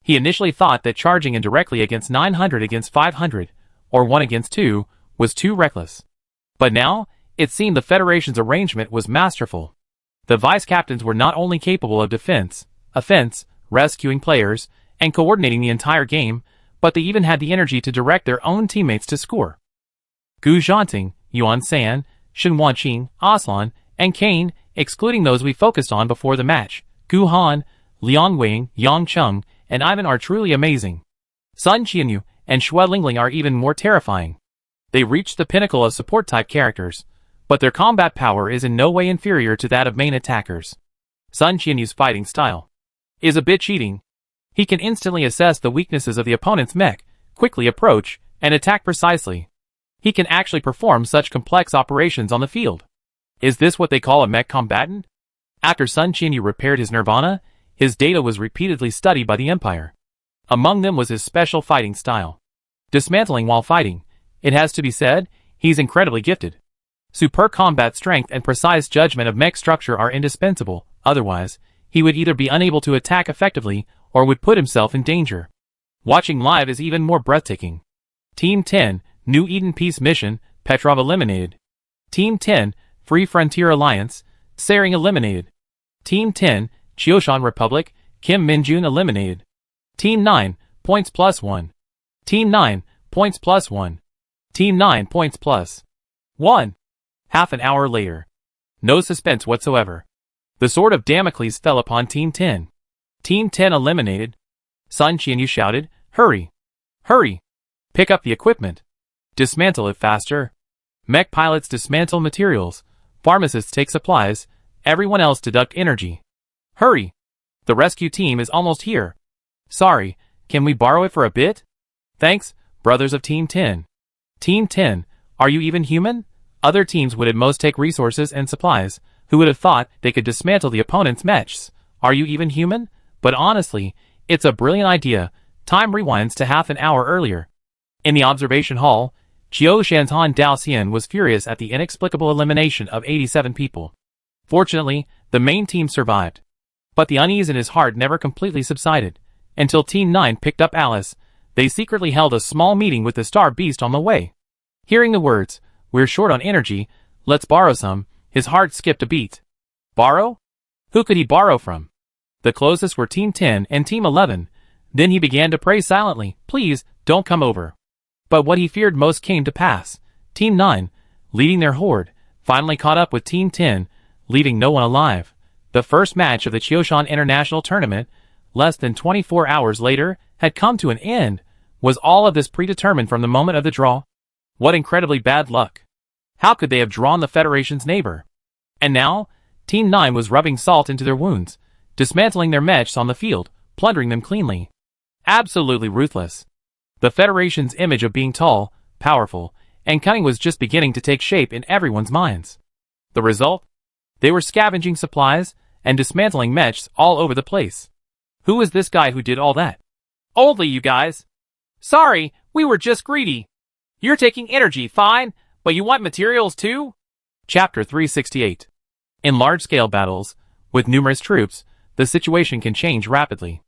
He initially thought that charging indirectly against 900 against 500, or 1 against 2, was too reckless. But now, it seemed the Federation's arrangement was masterful. The vice-captains were not only capable of defense, offense, rescuing players, and coordinating the entire game, but they even had the energy to direct their own teammates to score. Gu Zhanting, Yuan San, Shenwanqing, Aslan, and Kane, excluding those we focused on before the match. Gu Han, Liang Wing, Yang Cheng, and Ivan are truly amazing. Sun Qianyu and Xue Lingling are even more terrifying. They reached the pinnacle of support-type characters, but their combat power is in no way inferior to that of main attackers. Sun Qianyu's fighting style is a bit cheating. He can instantly assess the weaknesses of the opponent's mech, quickly approach, and attack precisely. He can actually perform such complex operations on the field. Is this what they call a mech combatant? After Sun Qianyu repaired his Nirvana, his data was repeatedly studied by the Empire. Among them was his special fighting style. Dismantling while fighting. It has to be said, he's incredibly gifted. Superb combat strength and precise judgment of mech structure are indispensable, otherwise, he would either be unable to attack effectively or would put himself in danger. Watching live is even more breathtaking. Team 10, New Eden Peace Mission, Petrov eliminated. Team 10, Free Frontier Alliance, Saring eliminated. Team 10, Chioshan Republic, Kim Minjun eliminated. Team 9, points plus 1. Team 9, points plus 1. Team 9 points plus 1. Half an hour later. No suspense whatsoever. The sword of Damocles fell upon Team 10. Team 10 eliminated. Sun Qianyu shouted, "Hurry! Hurry! Pick up the equipment! Dismantle it faster! Mech pilots dismantle materials, pharmacists take supplies, everyone else deduct energy. Hurry! The rescue team is almost here. Sorry, can we borrow it for a bit? Thanks, brothers of Team 10. Team 10, are you even human? Other teams would at most take resources and supplies. Who would have thought they could dismantle the opponent's mechs? Are you even human? But honestly, it's a brilliant idea." Time rewinds to half an hour earlier. In the observation hall, Chiu Shanzhan Daoxian was furious at the inexplicable elimination of 87 people. Fortunately, the main team survived. But the unease in his heart never completely subsided. Until Team 9 picked up Alice, they secretly held a small meeting with the Star Beast on the way. Hearing the words, "We're short on energy, let's borrow some," his heart skipped a beat. Borrow? Who could he borrow from? The closest were Team 10 and Team 11. Then he began to pray silently, "Please, don't come over." But what he feared most came to pass. Team 9, leading their horde, finally caught up with Team 10, leaving no one alive. The first match of the Chioshan International Tournament, less than 24 hours later, had come to an end. Was all of this predetermined from the moment of the draw? What incredibly bad luck. How could they have drawn the Federation's neighbor? And now, Team 9 was rubbing salt into their wounds, dismantling their mechs on the field, plundering them cleanly. Absolutely ruthless. The Federation's image of being tall, powerful, and cunning was just beginning to take shape in everyone's minds. The result? They were scavenging supplies and dismantling mechs all over the place. Who was this guy who did all that? "Oldly, you guys. Sorry, we were just greedy. You're taking energy, fine, but you want materials too?" Chapter 368. In large-scale battles, with numerous troops, the situation can change rapidly.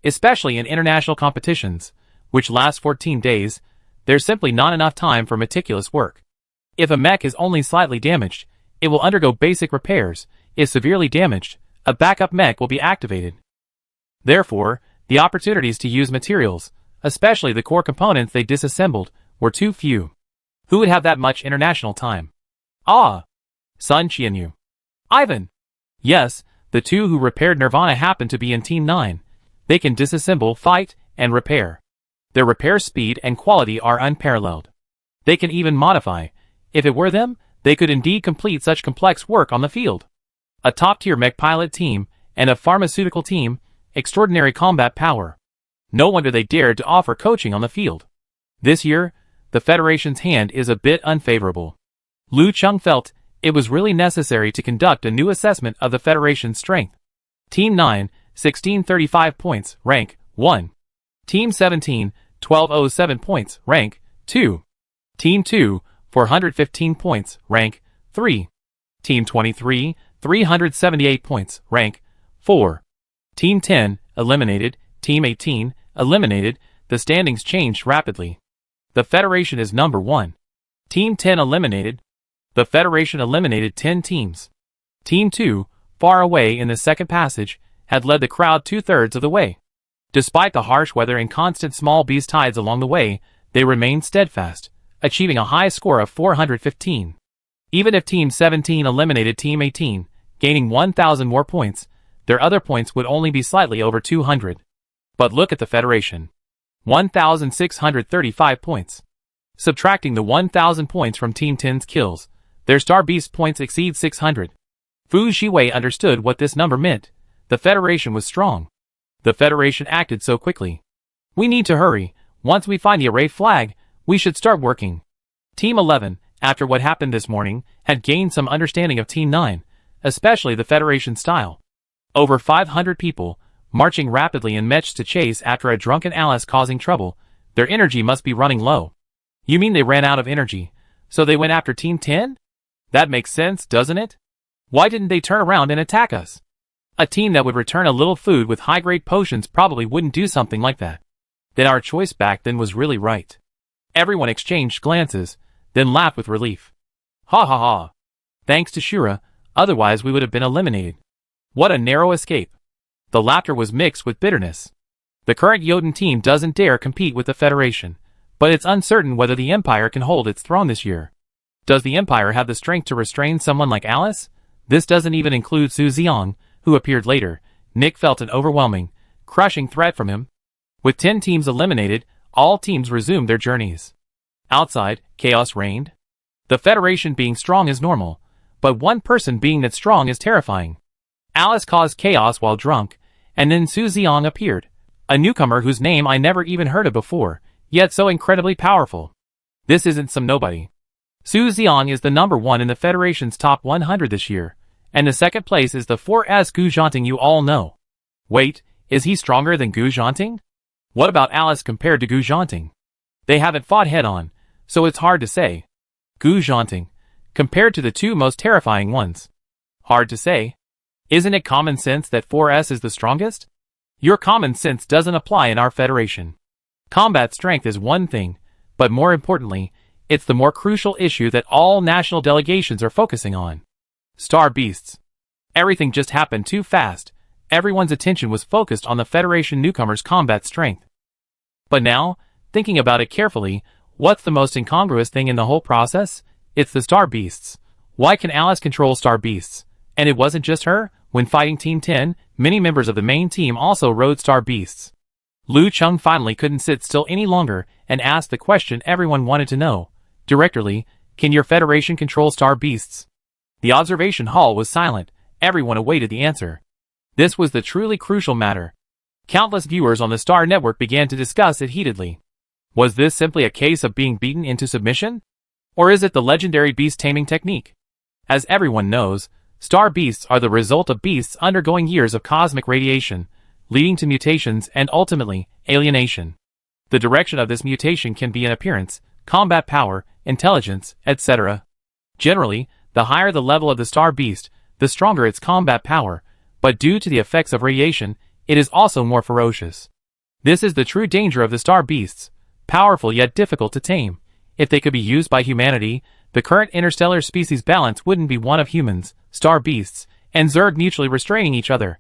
Especially in international competitions, which last 14 days, there's simply not enough time for meticulous work. If a mech is only slightly damaged, it will undergo basic repairs. If severely damaged, a backup mech will be activated. Therefore, the opportunities to use materials, especially the core components they disassembled, were too few. Who would have that much international time? Ah! Sun Qianyu. Ivan! Yes, the two who repaired Nirvana happen to be in Team 9. They can disassemble, fight, and repair. Their repair speed and quality are unparalleled. They can even modify. If it were them, they could indeed complete such complex work on the field. A top-tier mech pilot team and a pharmaceutical team, extraordinary combat power. No wonder they dared to offer coaching on the field. This year, the Federation's hand is a bit unfavorable. Lu Chung felt it was really necessary to conduct a new assessment of the Federation's strength. Team 9, 1635 points, rank 1. Team 17, 1207 points, rank 2. Team 2, 415 points, rank 3. Team 23, 378 points, rank 4. Team 10, eliminated. Team 18, eliminated. The standings changed rapidly. The Federation is number 1. Team 10 eliminated. The Federation eliminated 10 teams. Team 2, far away in the second passage, had led the crowd 2/3 of the way. Despite the harsh weather and constant small beast tides along the way, they remained steadfast, achieving a high score of 415. Even if Team 17 eliminated Team 18, gaining 1,000 more points, their other points would only be slightly over 200. But look at the Federation. 1,635 points. Subtracting the 1,000 points from Team 10's kills, their Star Beast points exceed 600. Fu Xiwei understood what this number meant. The Federation was strong. The Federation acted so quickly. We need to hurry. Once we find the array flag, we should start working. Team 11, after what happened this morning, had gained some understanding of Team 9, especially the Federation style. Over 500 people, marching rapidly in match to chase after a drunken Alice causing trouble. Their energy must be running low. You mean they ran out of energy, so they went after Team 10? That makes sense, doesn't it? Why didn't they turn around and attack us? A team that would return a little food with high-grade potions probably wouldn't do something like that. Then our choice back then was really right. Everyone exchanged glances, then laughed with relief. Ha ha ha. Thanks to Shura, otherwise we would have been eliminated. What a narrow escape. The laughter was mixed with bitterness. The current Jotun team doesn't dare compete with the Federation, but it's uncertain whether the Empire can hold its throne this year. Does the Empire have the strength to restrain someone like Alice? This doesn't even include Su Xiong, who appeared later. Nick felt an overwhelming, crushing threat from him. With 10 teams eliminated, all teams resumed their journeys. Outside, chaos reigned. The Federation being strong is normal, but one person being that strong is terrifying. Alice caused chaos while drunk, and then Su Xiong appeared, a newcomer whose name I never even heard of before, yet so incredibly powerful. This isn't some nobody. Su Xiong is the #1 in the Federation's top 100 this year, and the second place is the 4S Gu Zhanting you all know. Wait, is he stronger than Gu Zhanting? What about Alice compared to Gu Zhanting? They haven't fought head-on, so it's hard to say. Gu Zhanting, compared to the two most terrifying ones. Hard to say. Isn't it common sense that 4S is the strongest? Your common sense doesn't apply in our Federation. Combat strength is one thing, but more importantly, it's the more crucial issue that all national delegations are focusing on. Star Beasts. Everything just happened too fast. Everyone's attention was focused on the Federation newcomers' combat strength. But now, thinking about it carefully, what's the most incongruous thing in the whole process? It's the Star Beasts. Why can Alice control Star Beasts? And it wasn't just her. When fighting Team 10, many members of the main team also rode Star Beasts. Lu Chung finally couldn't sit still any longer and asked the question everyone wanted to know. Directly, can your Federation control Star Beasts? The observation hall was silent. Everyone awaited the answer. This was the truly crucial matter. Countless viewers on the Star Network began to discuss it heatedly. Was this simply a case of being beaten into submission? Or is it the legendary beast taming technique? As everyone knows, Star Beasts are the result of beasts undergoing years of cosmic radiation, leading to mutations and ultimately, alienation. The direction of this mutation can be in appearance, combat power, intelligence, etc. Generally, the higher the level of the Star Beast, the stronger its combat power, but due to the effects of radiation, it is also more ferocious. This is the true danger of the Star Beasts, powerful yet difficult to tame. If they could be used by humanity, the current interstellar species balance wouldn't be one of humans, Star Beasts, and Zerg mutually restraining each other.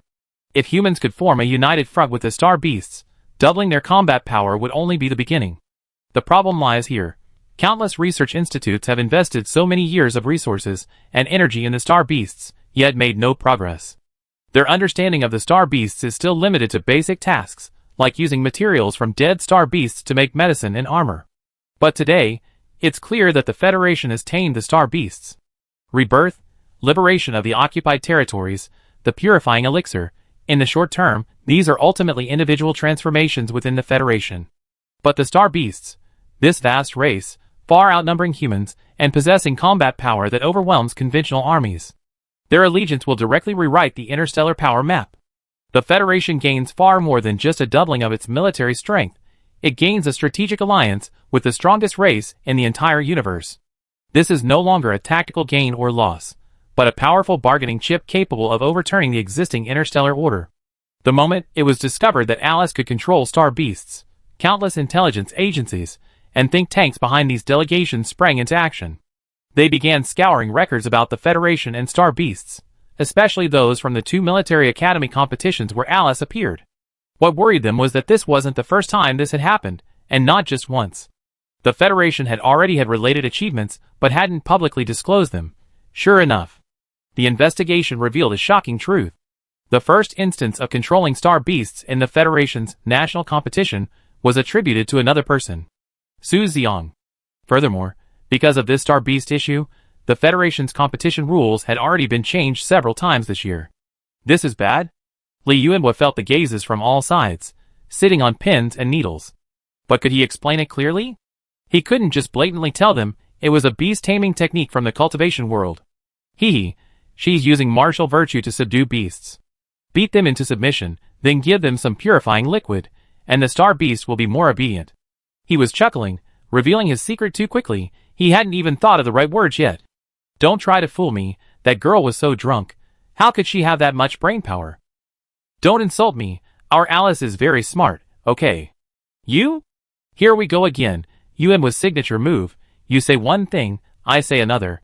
If humans could form a united front with the Star Beasts, doubling their combat power would only be the beginning. The problem lies here. Countless research institutes have invested so many years of resources and energy in the Star Beasts, yet made no progress. Their understanding of the Star Beasts is still limited to basic tasks, like using materials from dead Star Beasts to make medicine and armor. But today, it's clear that the Federation has tamed the Star Beasts. Rebirth, liberation of the occupied territories, the purifying elixir. In the short term, these are ultimately individual transformations within the Federation. But the Star Beasts, this vast race, far outnumbering humans, and possessing combat power that overwhelms conventional armies. Their allegiance will directly rewrite the interstellar power map. The Federation gains far more than just a doubling of its military strength. It gains a strategic alliance with the strongest race in the entire universe. This is no longer a tactical gain or loss, but a powerful bargaining chip capable of overturning the existing interstellar order. The moment it was discovered that Alice could control Star Beasts, countless intelligence agencies and think tanks behind these delegations sprang into action. They began scouring records about the Federation and Star Beasts, especially those from the 2 military academy competitions where Alice appeared. What worried them was that this wasn't the first time this had happened, and not just once. The Federation had already had related achievements, but hadn't publicly disclosed them, Sure enough, the investigation revealed a shocking truth. The first instance of controlling star beasts in the Federation's national competition was attributed to another person, Su Xiong. Furthermore, because of this star beast issue, the Federation's competition rules had already been changed several times this year. This is bad? Li Yuanhua felt the gazes from all sides, sitting on pins and needles. But could he explain it clearly? He couldn't just blatantly tell them it was a beast-taming technique from the cultivation world. She's using martial virtue to subdue beasts. Beat them into submission, then give them some purifying liquid, and the star beast will be more obedient. He was chuckling, revealing his secret too quickly. He hadn't even thought of the right words yet. Don't try to fool me, that girl was so drunk. How could she have that much brain power? Don't insult me, our Alice is very smart, okay? You? Here we go again, Yuanhua's signature move. You say one thing, I say another.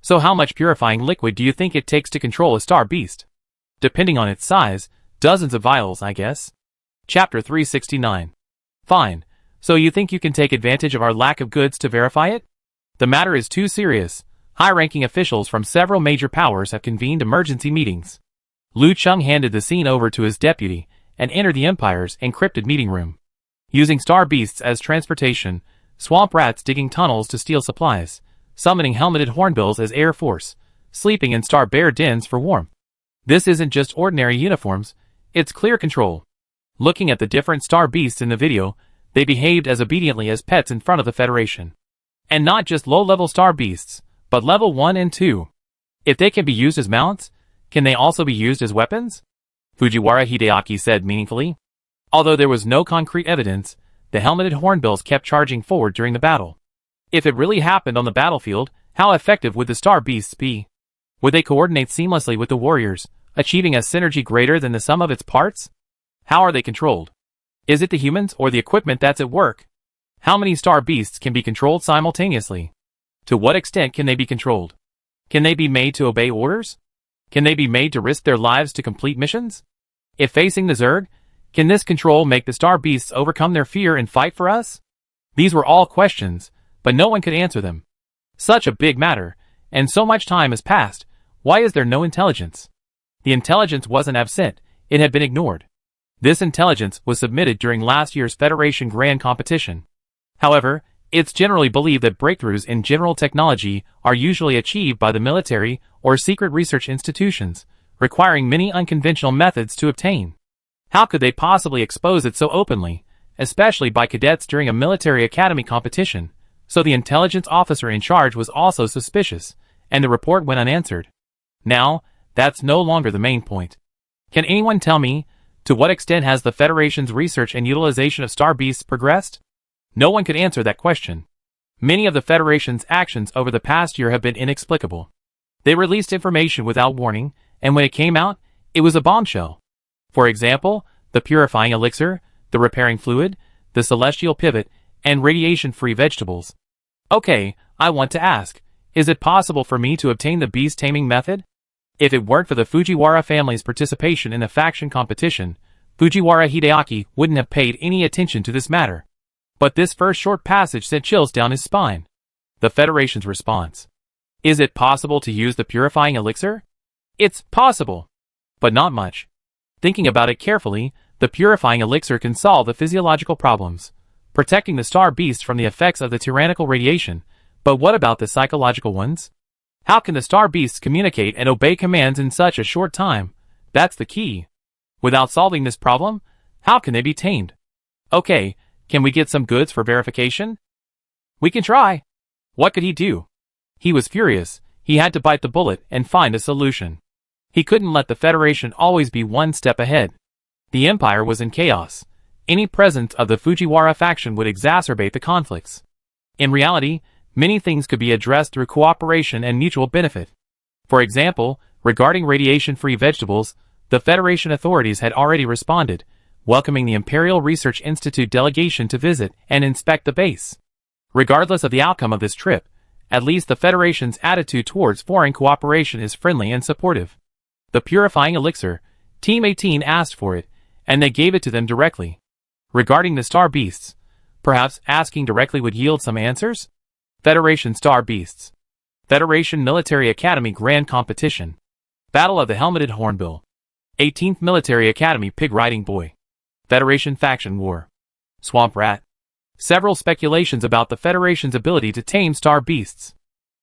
So how much purifying liquid do you think it takes to control a star beast? Depending on its size, dozens of vials, I guess. Chapter 369. Fine. So you think you can take advantage of our lack of goods to verify it? The matter is too serious. High-ranking officials from several major powers have convened emergency meetings. Lu Cheng handed the scene over to his deputy and entered the Empire's encrypted meeting room. Using star beasts as transportation, swamp rats digging tunnels to steal supplies, summoning helmeted hornbills as air force, sleeping in star bear dens for warmth. This isn't just ordinary uniforms, it's clear control. Looking at the different star beasts in the video, they behaved as obediently as pets in front of the Federation. And not just low-level star beasts, but level 1 and 2. If they can be used as mounts, can they also be used as weapons? Fujiwara Hideaki said meaningfully. Although there was no concrete evidence, the helmeted hornbills kept charging forward during the battle. If it really happened on the battlefield, how effective would the star beasts be? Would they coordinate seamlessly with the warriors, achieving a synergy greater than the sum of its parts? How are they controlled? Is it the humans or the equipment that's at work? How many star beasts can be controlled simultaneously? To what extent can they be controlled? Can they be made to obey orders? Can they be made to risk their lives to complete missions? If facing the Zerg, can this control make the star beasts overcome their fear and fight for us? These were all questions, but no one could answer them. Such a big matter, and so much time has passed. Why is there no intelligence? The intelligence wasn't absent, it had been ignored. This intelligence was submitted during last year's Federation Grand Competition. However, it's generally believed that breakthroughs in general technology are usually achieved by the military or secret research institutions, requiring many unconventional methods to obtain. How could they possibly expose it so openly, especially by cadets during a military academy competition? So the intelligence officer in charge was also suspicious, and the report went unanswered. Now, that's no longer the main point. Can anyone tell me, to what extent has the Federation's research and utilization of star beasts progressed? No one could answer that question. Many of the Federation's actions over the past year have been inexplicable. They released information without warning, and when it came out, it was a bombshell. For example, the purifying elixir, the repairing fluid, the celestial pivot, and radiation-free vegetables. Okay, I want to ask, is it possible for me to obtain the beast taming method? If it weren't for the Fujiwara family's participation in the faction competition, Fujiwara Hideaki wouldn't have paid any attention to this matter. But this first short passage sent chills down his spine. The Federation's response. Is it possible to use the purifying elixir? It's possible. But not much. Thinking about it carefully, the purifying elixir can solve the physiological problems, protecting the star beast from the effects of the tyrannical radiation. But what about the psychological ones? How can the star beasts communicate and obey commands in such a short time? That's the key. Without solving this problem, how can they be tamed? Okay, can we get some goods for verification? We can try. What could he do? He was furious. He had to bite the bullet and find a solution. He couldn't let the Federation always be one step ahead. The Empire was in chaos. Any presence of the Fujiwara faction would exacerbate the conflicts. In reality, many things could be addressed through cooperation and mutual benefit. For example, regarding radiation-free vegetables, the Federation authorities had already responded, welcoming the Imperial Research Institute delegation to visit and inspect the base. Regardless of the outcome of this trip, at least the Federation's attitude towards foreign cooperation is friendly and supportive. The purifying elixir, Team 18 asked for it, and they gave it to them directly. Regarding the star beasts, perhaps asking directly would yield some answers? Federation star beasts. Federation Military Academy Grand Competition. Battle of the Helmeted Hornbill. 18th Military Academy Pig Riding Boy. Federation Faction War. Swamp Rat. Several speculations about the Federation's ability to tame star beasts.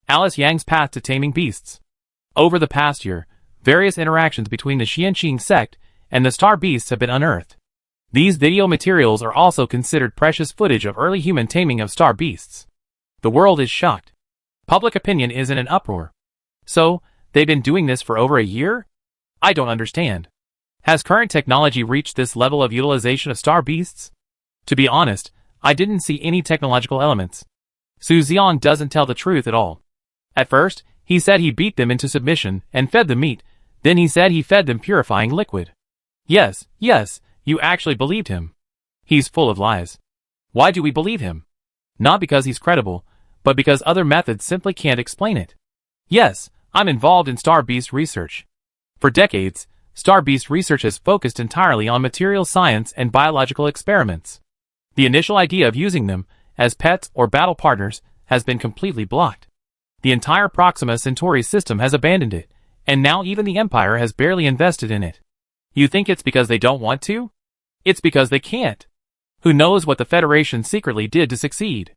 Alice Yang's path to taming beasts. Over the past year, various interactions between the Xianqing sect and the star beasts have been unearthed. These video materials are also considered precious footage of early human taming of star beasts. The world is shocked. Public opinion is in an uproar. So, they've been doing this for over a year? I don't understand. Has current technology reached this level of utilization of star beasts? To be honest, I didn't see any technological elements. Su Xian doesn't tell the truth at all. At first, he said he beat them into submission and fed them meat, then he said he fed them purifying liquid. Yes, you actually believed him. He's full of lies. Why do we believe him? Not because he's credible, but because other methods simply can't explain it. Yes, I'm involved in star beast research. For decades, star beast research has focused entirely on material science and biological experiments. The initial idea of using them as pets or battle partners has been completely blocked. The entire Proxima Centauri system has abandoned it, and now even the Empire has barely invested in it. You think it's because they don't want to? It's because they can't. Who knows what the Federation secretly did to succeed?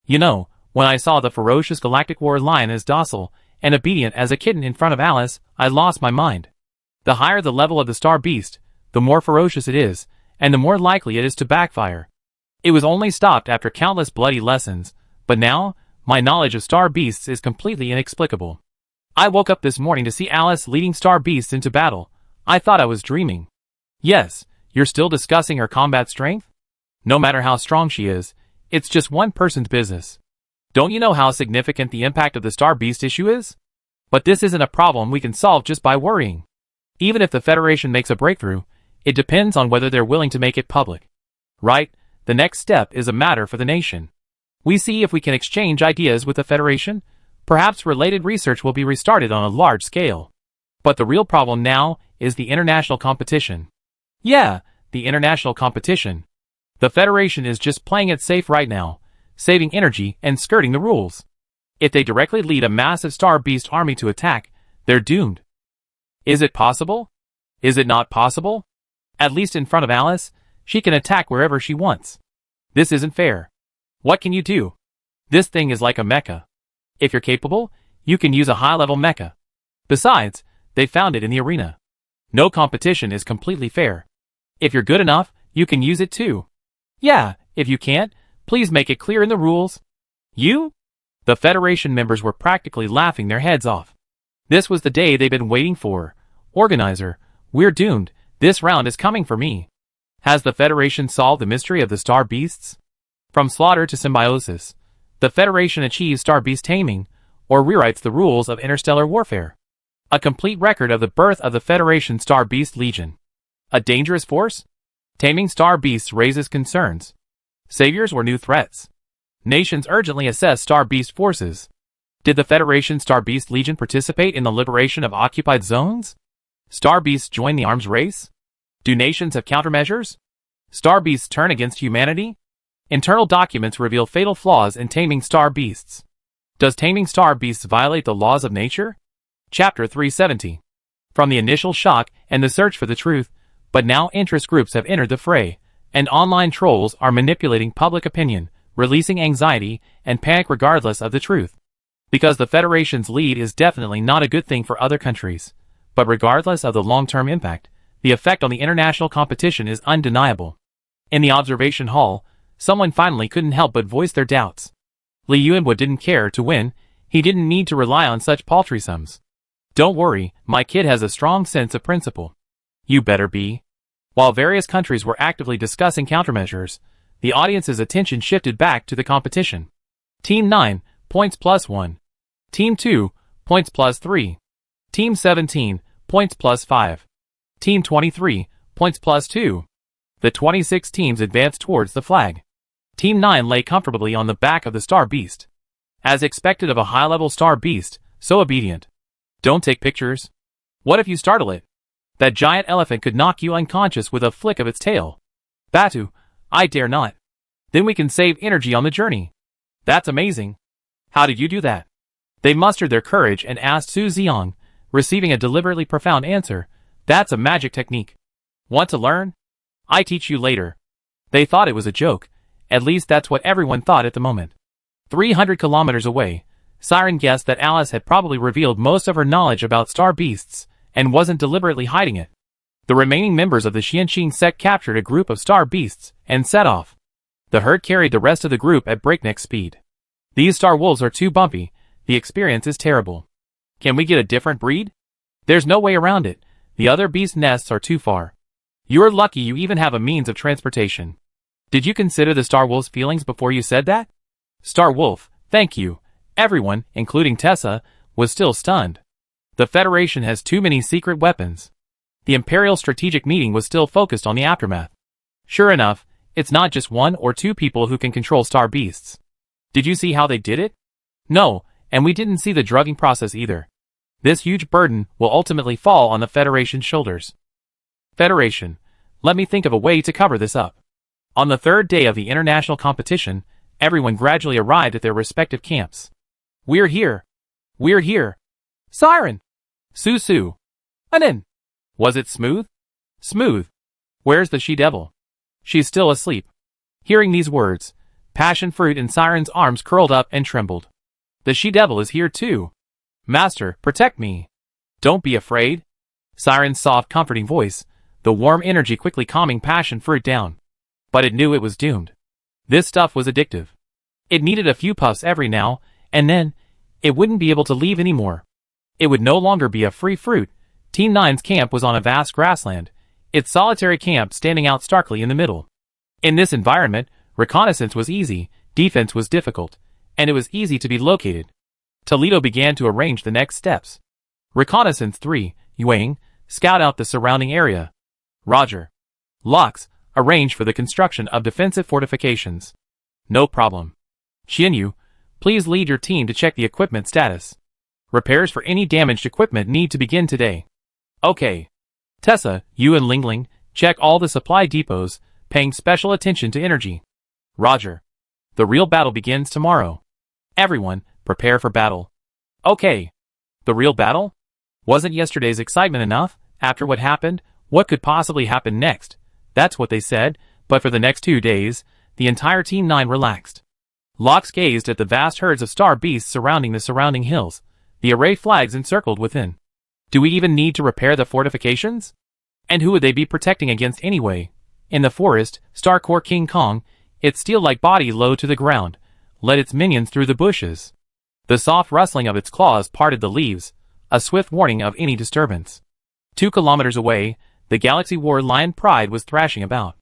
You know, when I saw the ferocious Galactic War lion as docile and obedient as a kitten in front of Alice, I lost my mind. The higher the level of the star beast, the more ferocious it is, and the more likely it is to backfire. It was only stopped after countless bloody lessons, but now, my knowledge of star beasts is completely inexplicable. I woke up this morning to see Alice leading star beasts into battle. I thought I was dreaming. Yes, you're still discussing her combat strength? No matter how strong she is, it's just one person's business. Don't you know how significant the impact of the star beast issue is? But this isn't a problem we can solve just by worrying. Even if the Federation makes a breakthrough, it depends on whether they're willing to make it public. Right? The next step is a matter for the nation. We see if we can exchange ideas with the Federation. Perhaps related research will be restarted on a large scale. But the real problem now is the international competition. Yeah, the international competition. The Federation is just playing it safe right now, saving energy and skirting the rules. If they directly lead a massive star beast army to attack, they're doomed. Is it possible? Is it not possible? At least in front of Alice, she can attack wherever she wants. This isn't fair. What can you do? This thing is like a mecha. If you're capable, you can use a high-level mecha. Besides, they found it in the arena. No competition is completely fair. If you're good enough, you can use it too. Yeah, if you can't, please make it clear in the rules. You? The Federation members were practically laughing their heads off. This was the day they'd been waiting for. Organizer, we're doomed. This round is coming for me. Has the Federation solved the mystery of the star beasts? From slaughter to symbiosis, the Federation achieves star beast taming, or rewrites the rules of interstellar warfare. A complete record of the birth of the Federation Star Beast Legion. A dangerous force? Taming star beasts raises concerns. Saviors or new threats? Nations urgently assess star beast forces. Did the Federation Star Beast Legion participate in the liberation of occupied zones? Star beasts join the arms race? Do nations have countermeasures? Star beasts turn against humanity? Internal documents reveal fatal flaws in taming star beasts. Does taming star beasts violate the laws of nature? Chapter 370. From the initial shock and the search for the truth, but now interest groups have entered the fray, and online trolls are manipulating public opinion, releasing anxiety and panic regardless of the truth. Because the Federation's lead is definitely not a good thing for other countries, but regardless of the long-term impact, the effect on the international competition is undeniable. In the observation hall, someone finally couldn't help but voice their doubts. Li Yuanwu didn't care to win. He didn't need to rely on such paltry sums. Don't worry, my kid has a strong sense of principle. You better be. While various countries were actively discussing countermeasures, the audience's attention shifted back to the competition. Team 9, points plus 1. Team 2, points plus 3. Team 17, points plus 5. Team 23, points plus 2. The 26 teams advanced towards the flag. Team 9 lay comfortably on the back of the Star Beast. As expected of a high-level Star Beast, so obedient. Don't take pictures. What if you startle it? That giant elephant could knock you unconscious with a flick of its tail. Batu, I dare not. Then we can save energy on the journey. That's amazing. How did you do that? They mustered their courage and asked Su Xiong, receiving a deliberately profound answer. That's a magic technique. Want to learn? I teach you later. They thought it was a joke. At least that's what everyone thought at the moment. 300 kilometers away, Siren guessed that Alice had probably revealed most of her knowledge about star beasts, and wasn't deliberately hiding it. The remaining members of the Xianqing sect captured a group of star beasts, and set off. The herd carried the rest of the group at breakneck speed. These star wolves are too bumpy, the experience is terrible. Can we get a different breed? There's no way around it, the other beast nests are too far. You're lucky you even have a means of transportation. Did you consider the Star Wolf's feelings before you said that? Star Wolf, thank you. Everyone, including Tessa, was still stunned. The Federation has too many secret weapons. The Imperial Strategic Meeting was still focused on the aftermath. Sure enough, it's not just one or two people who can control star beasts. Did you see how they did it? No, and we didn't see the drugging process either. This huge burden will ultimately fall on the Federation's shoulders. Federation, let me think of a way to cover this up. On the third day of the international competition, everyone gradually arrived at their respective camps. We're here. We're here. Siren! Su. Anin! Was it smooth? Smooth. Where's the she-devil? She's still asleep. Hearing these words, Passion Fruit in Siren's arms curled up and trembled. The she-devil is here too. Master, protect me. Don't be afraid. Siren's soft, comforting voice, the warm energy quickly calming Passion Fruit down. But it knew it was doomed. This stuff was addictive. It needed a few puffs every now and then. It wouldn't be able to leave anymore. It would no longer be a free fruit. Team 9's camp was on a vast grassland, its solitary camp standing out starkly in the middle. In this environment, reconnaissance was easy, defense was difficult, and it was easy to be located. Toledo began to arrange the next steps. Reconnaissance 3, Yuang, scout out the surrounding area. Roger. Locks, arrange for the construction of defensive fortifications. No problem. Xianyu, please lead your team to check the equipment status. Repairs for any damaged equipment need to begin today. Okay. Tessa, you and Lingling, check all the supply depots, paying special attention to energy. Roger. The real battle begins tomorrow. Everyone, prepare for battle. Okay. The real battle? Wasn't yesterday's excitement enough? After what happened, what could possibly happen next? That's what they said, but for the next 2 days, the entire Team 9 relaxed. Locks gazed at the vast herds of star beasts surrounding the surrounding hills, the array flags encircled within. Do we even need to repair the fortifications? And who would they be protecting against anyway? In the forest, Starcore King Kong, its steel-like body low to the ground, led its minions through the bushes. The soft rustling of its claws parted the leaves, a swift warning of any disturbance. 2 kilometers away, the Galaxy War Lion Pride was thrashing about.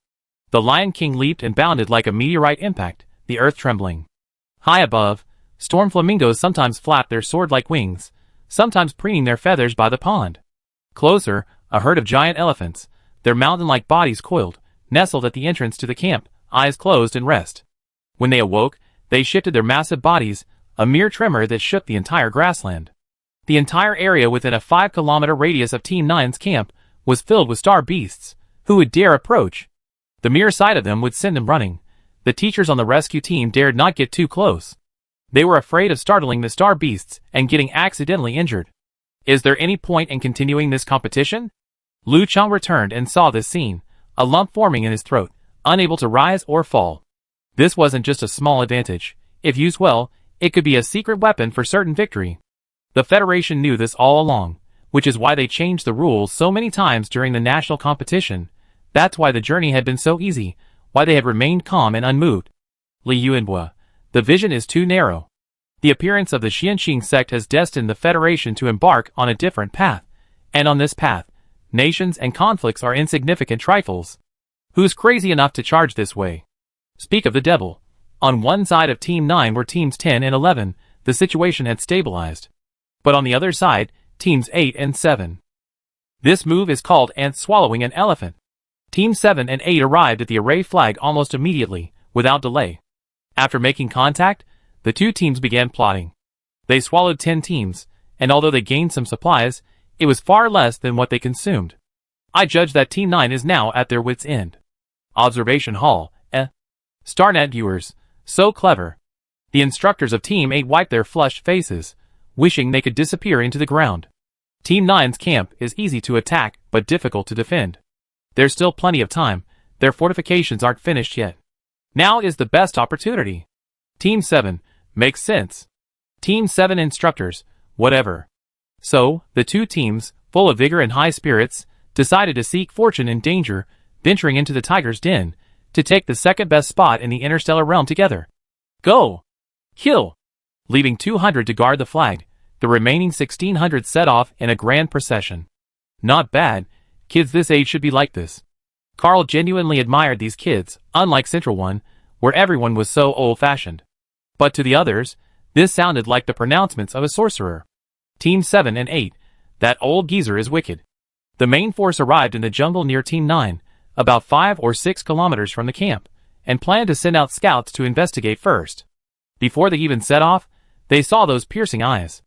The Lion King leaped and bounded like a meteorite impact, the earth trembling. High above, storm flamingos sometimes flapped their sword-like wings, sometimes preening their feathers by the pond. Closer, a herd of giant elephants, their mountain-like bodies coiled, nestled at the entrance to the camp, eyes closed in rest. When they awoke, they shifted their massive bodies, a mere tremor that shook the entire grassland. The entire area within a 5-kilometer radius of Team 9's camp was filled with star beasts. Who would dare approach? The mere sight of them would send them running. The teachers on the rescue team dared not get too close. They were afraid of startling the star beasts and getting accidentally injured. Is there any point in continuing this competition? Lu Chang returned and saw this scene, a lump forming in his throat, unable to rise or fall. This wasn't just a small advantage. If used well, it could be a secret weapon for certain victory. The Federation knew this all along, which is why they changed the rules so many times during the national competition. That's why the journey had been so easy, why they had remained calm and unmoved. Li Yuanbua, the vision is too narrow. The appearance of the Xianqing sect has destined the Federation to embark on a different path, and on this path, nations and conflicts are insignificant trifles. Who's crazy enough to charge this way? Speak of the devil. On one side of Team 9 were Teams 10 and 11, the situation had stabilized. But on the other side, Teams 8 and 7. This move is called ants swallowing an elephant. Team 7 and 8 arrived at the array flag almost immediately, without delay. After making contact, the two teams began plotting. They swallowed 10 teams, and although they gained some supplies, it was far less than what they consumed. I judge that Team 9 is now at their wits' end. Observation Hall, Starnet viewers, so clever. The instructors of Team 8 wiped their flushed faces, wishing they could disappear into the ground. Team 9's camp is easy to attack but difficult to defend. There's still plenty of time, their fortifications aren't finished yet. Now is the best opportunity. Team 7, makes sense. Team 7 instructors, whatever. So, the two teams, full of vigor and high spirits, decided to seek fortune in danger, venturing into the tiger's den, to take the second best spot in the interstellar realm together. Go! Kill! Leaving 200 to guard the flag, the remaining 1600 set off in a grand procession. Not bad, kids this age should be like this. Carl genuinely admired these kids, unlike Central 1, where everyone was so old-fashioned. But to the others, this sounded like the pronouncements of a sorcerer. Team 7 and 8, that old geezer is wicked. The main force arrived in the jungle near Team 9, about 5 or 6 kilometers from the camp, and planned to send out scouts to investigate first. Before they even set off, they saw those piercing eyes.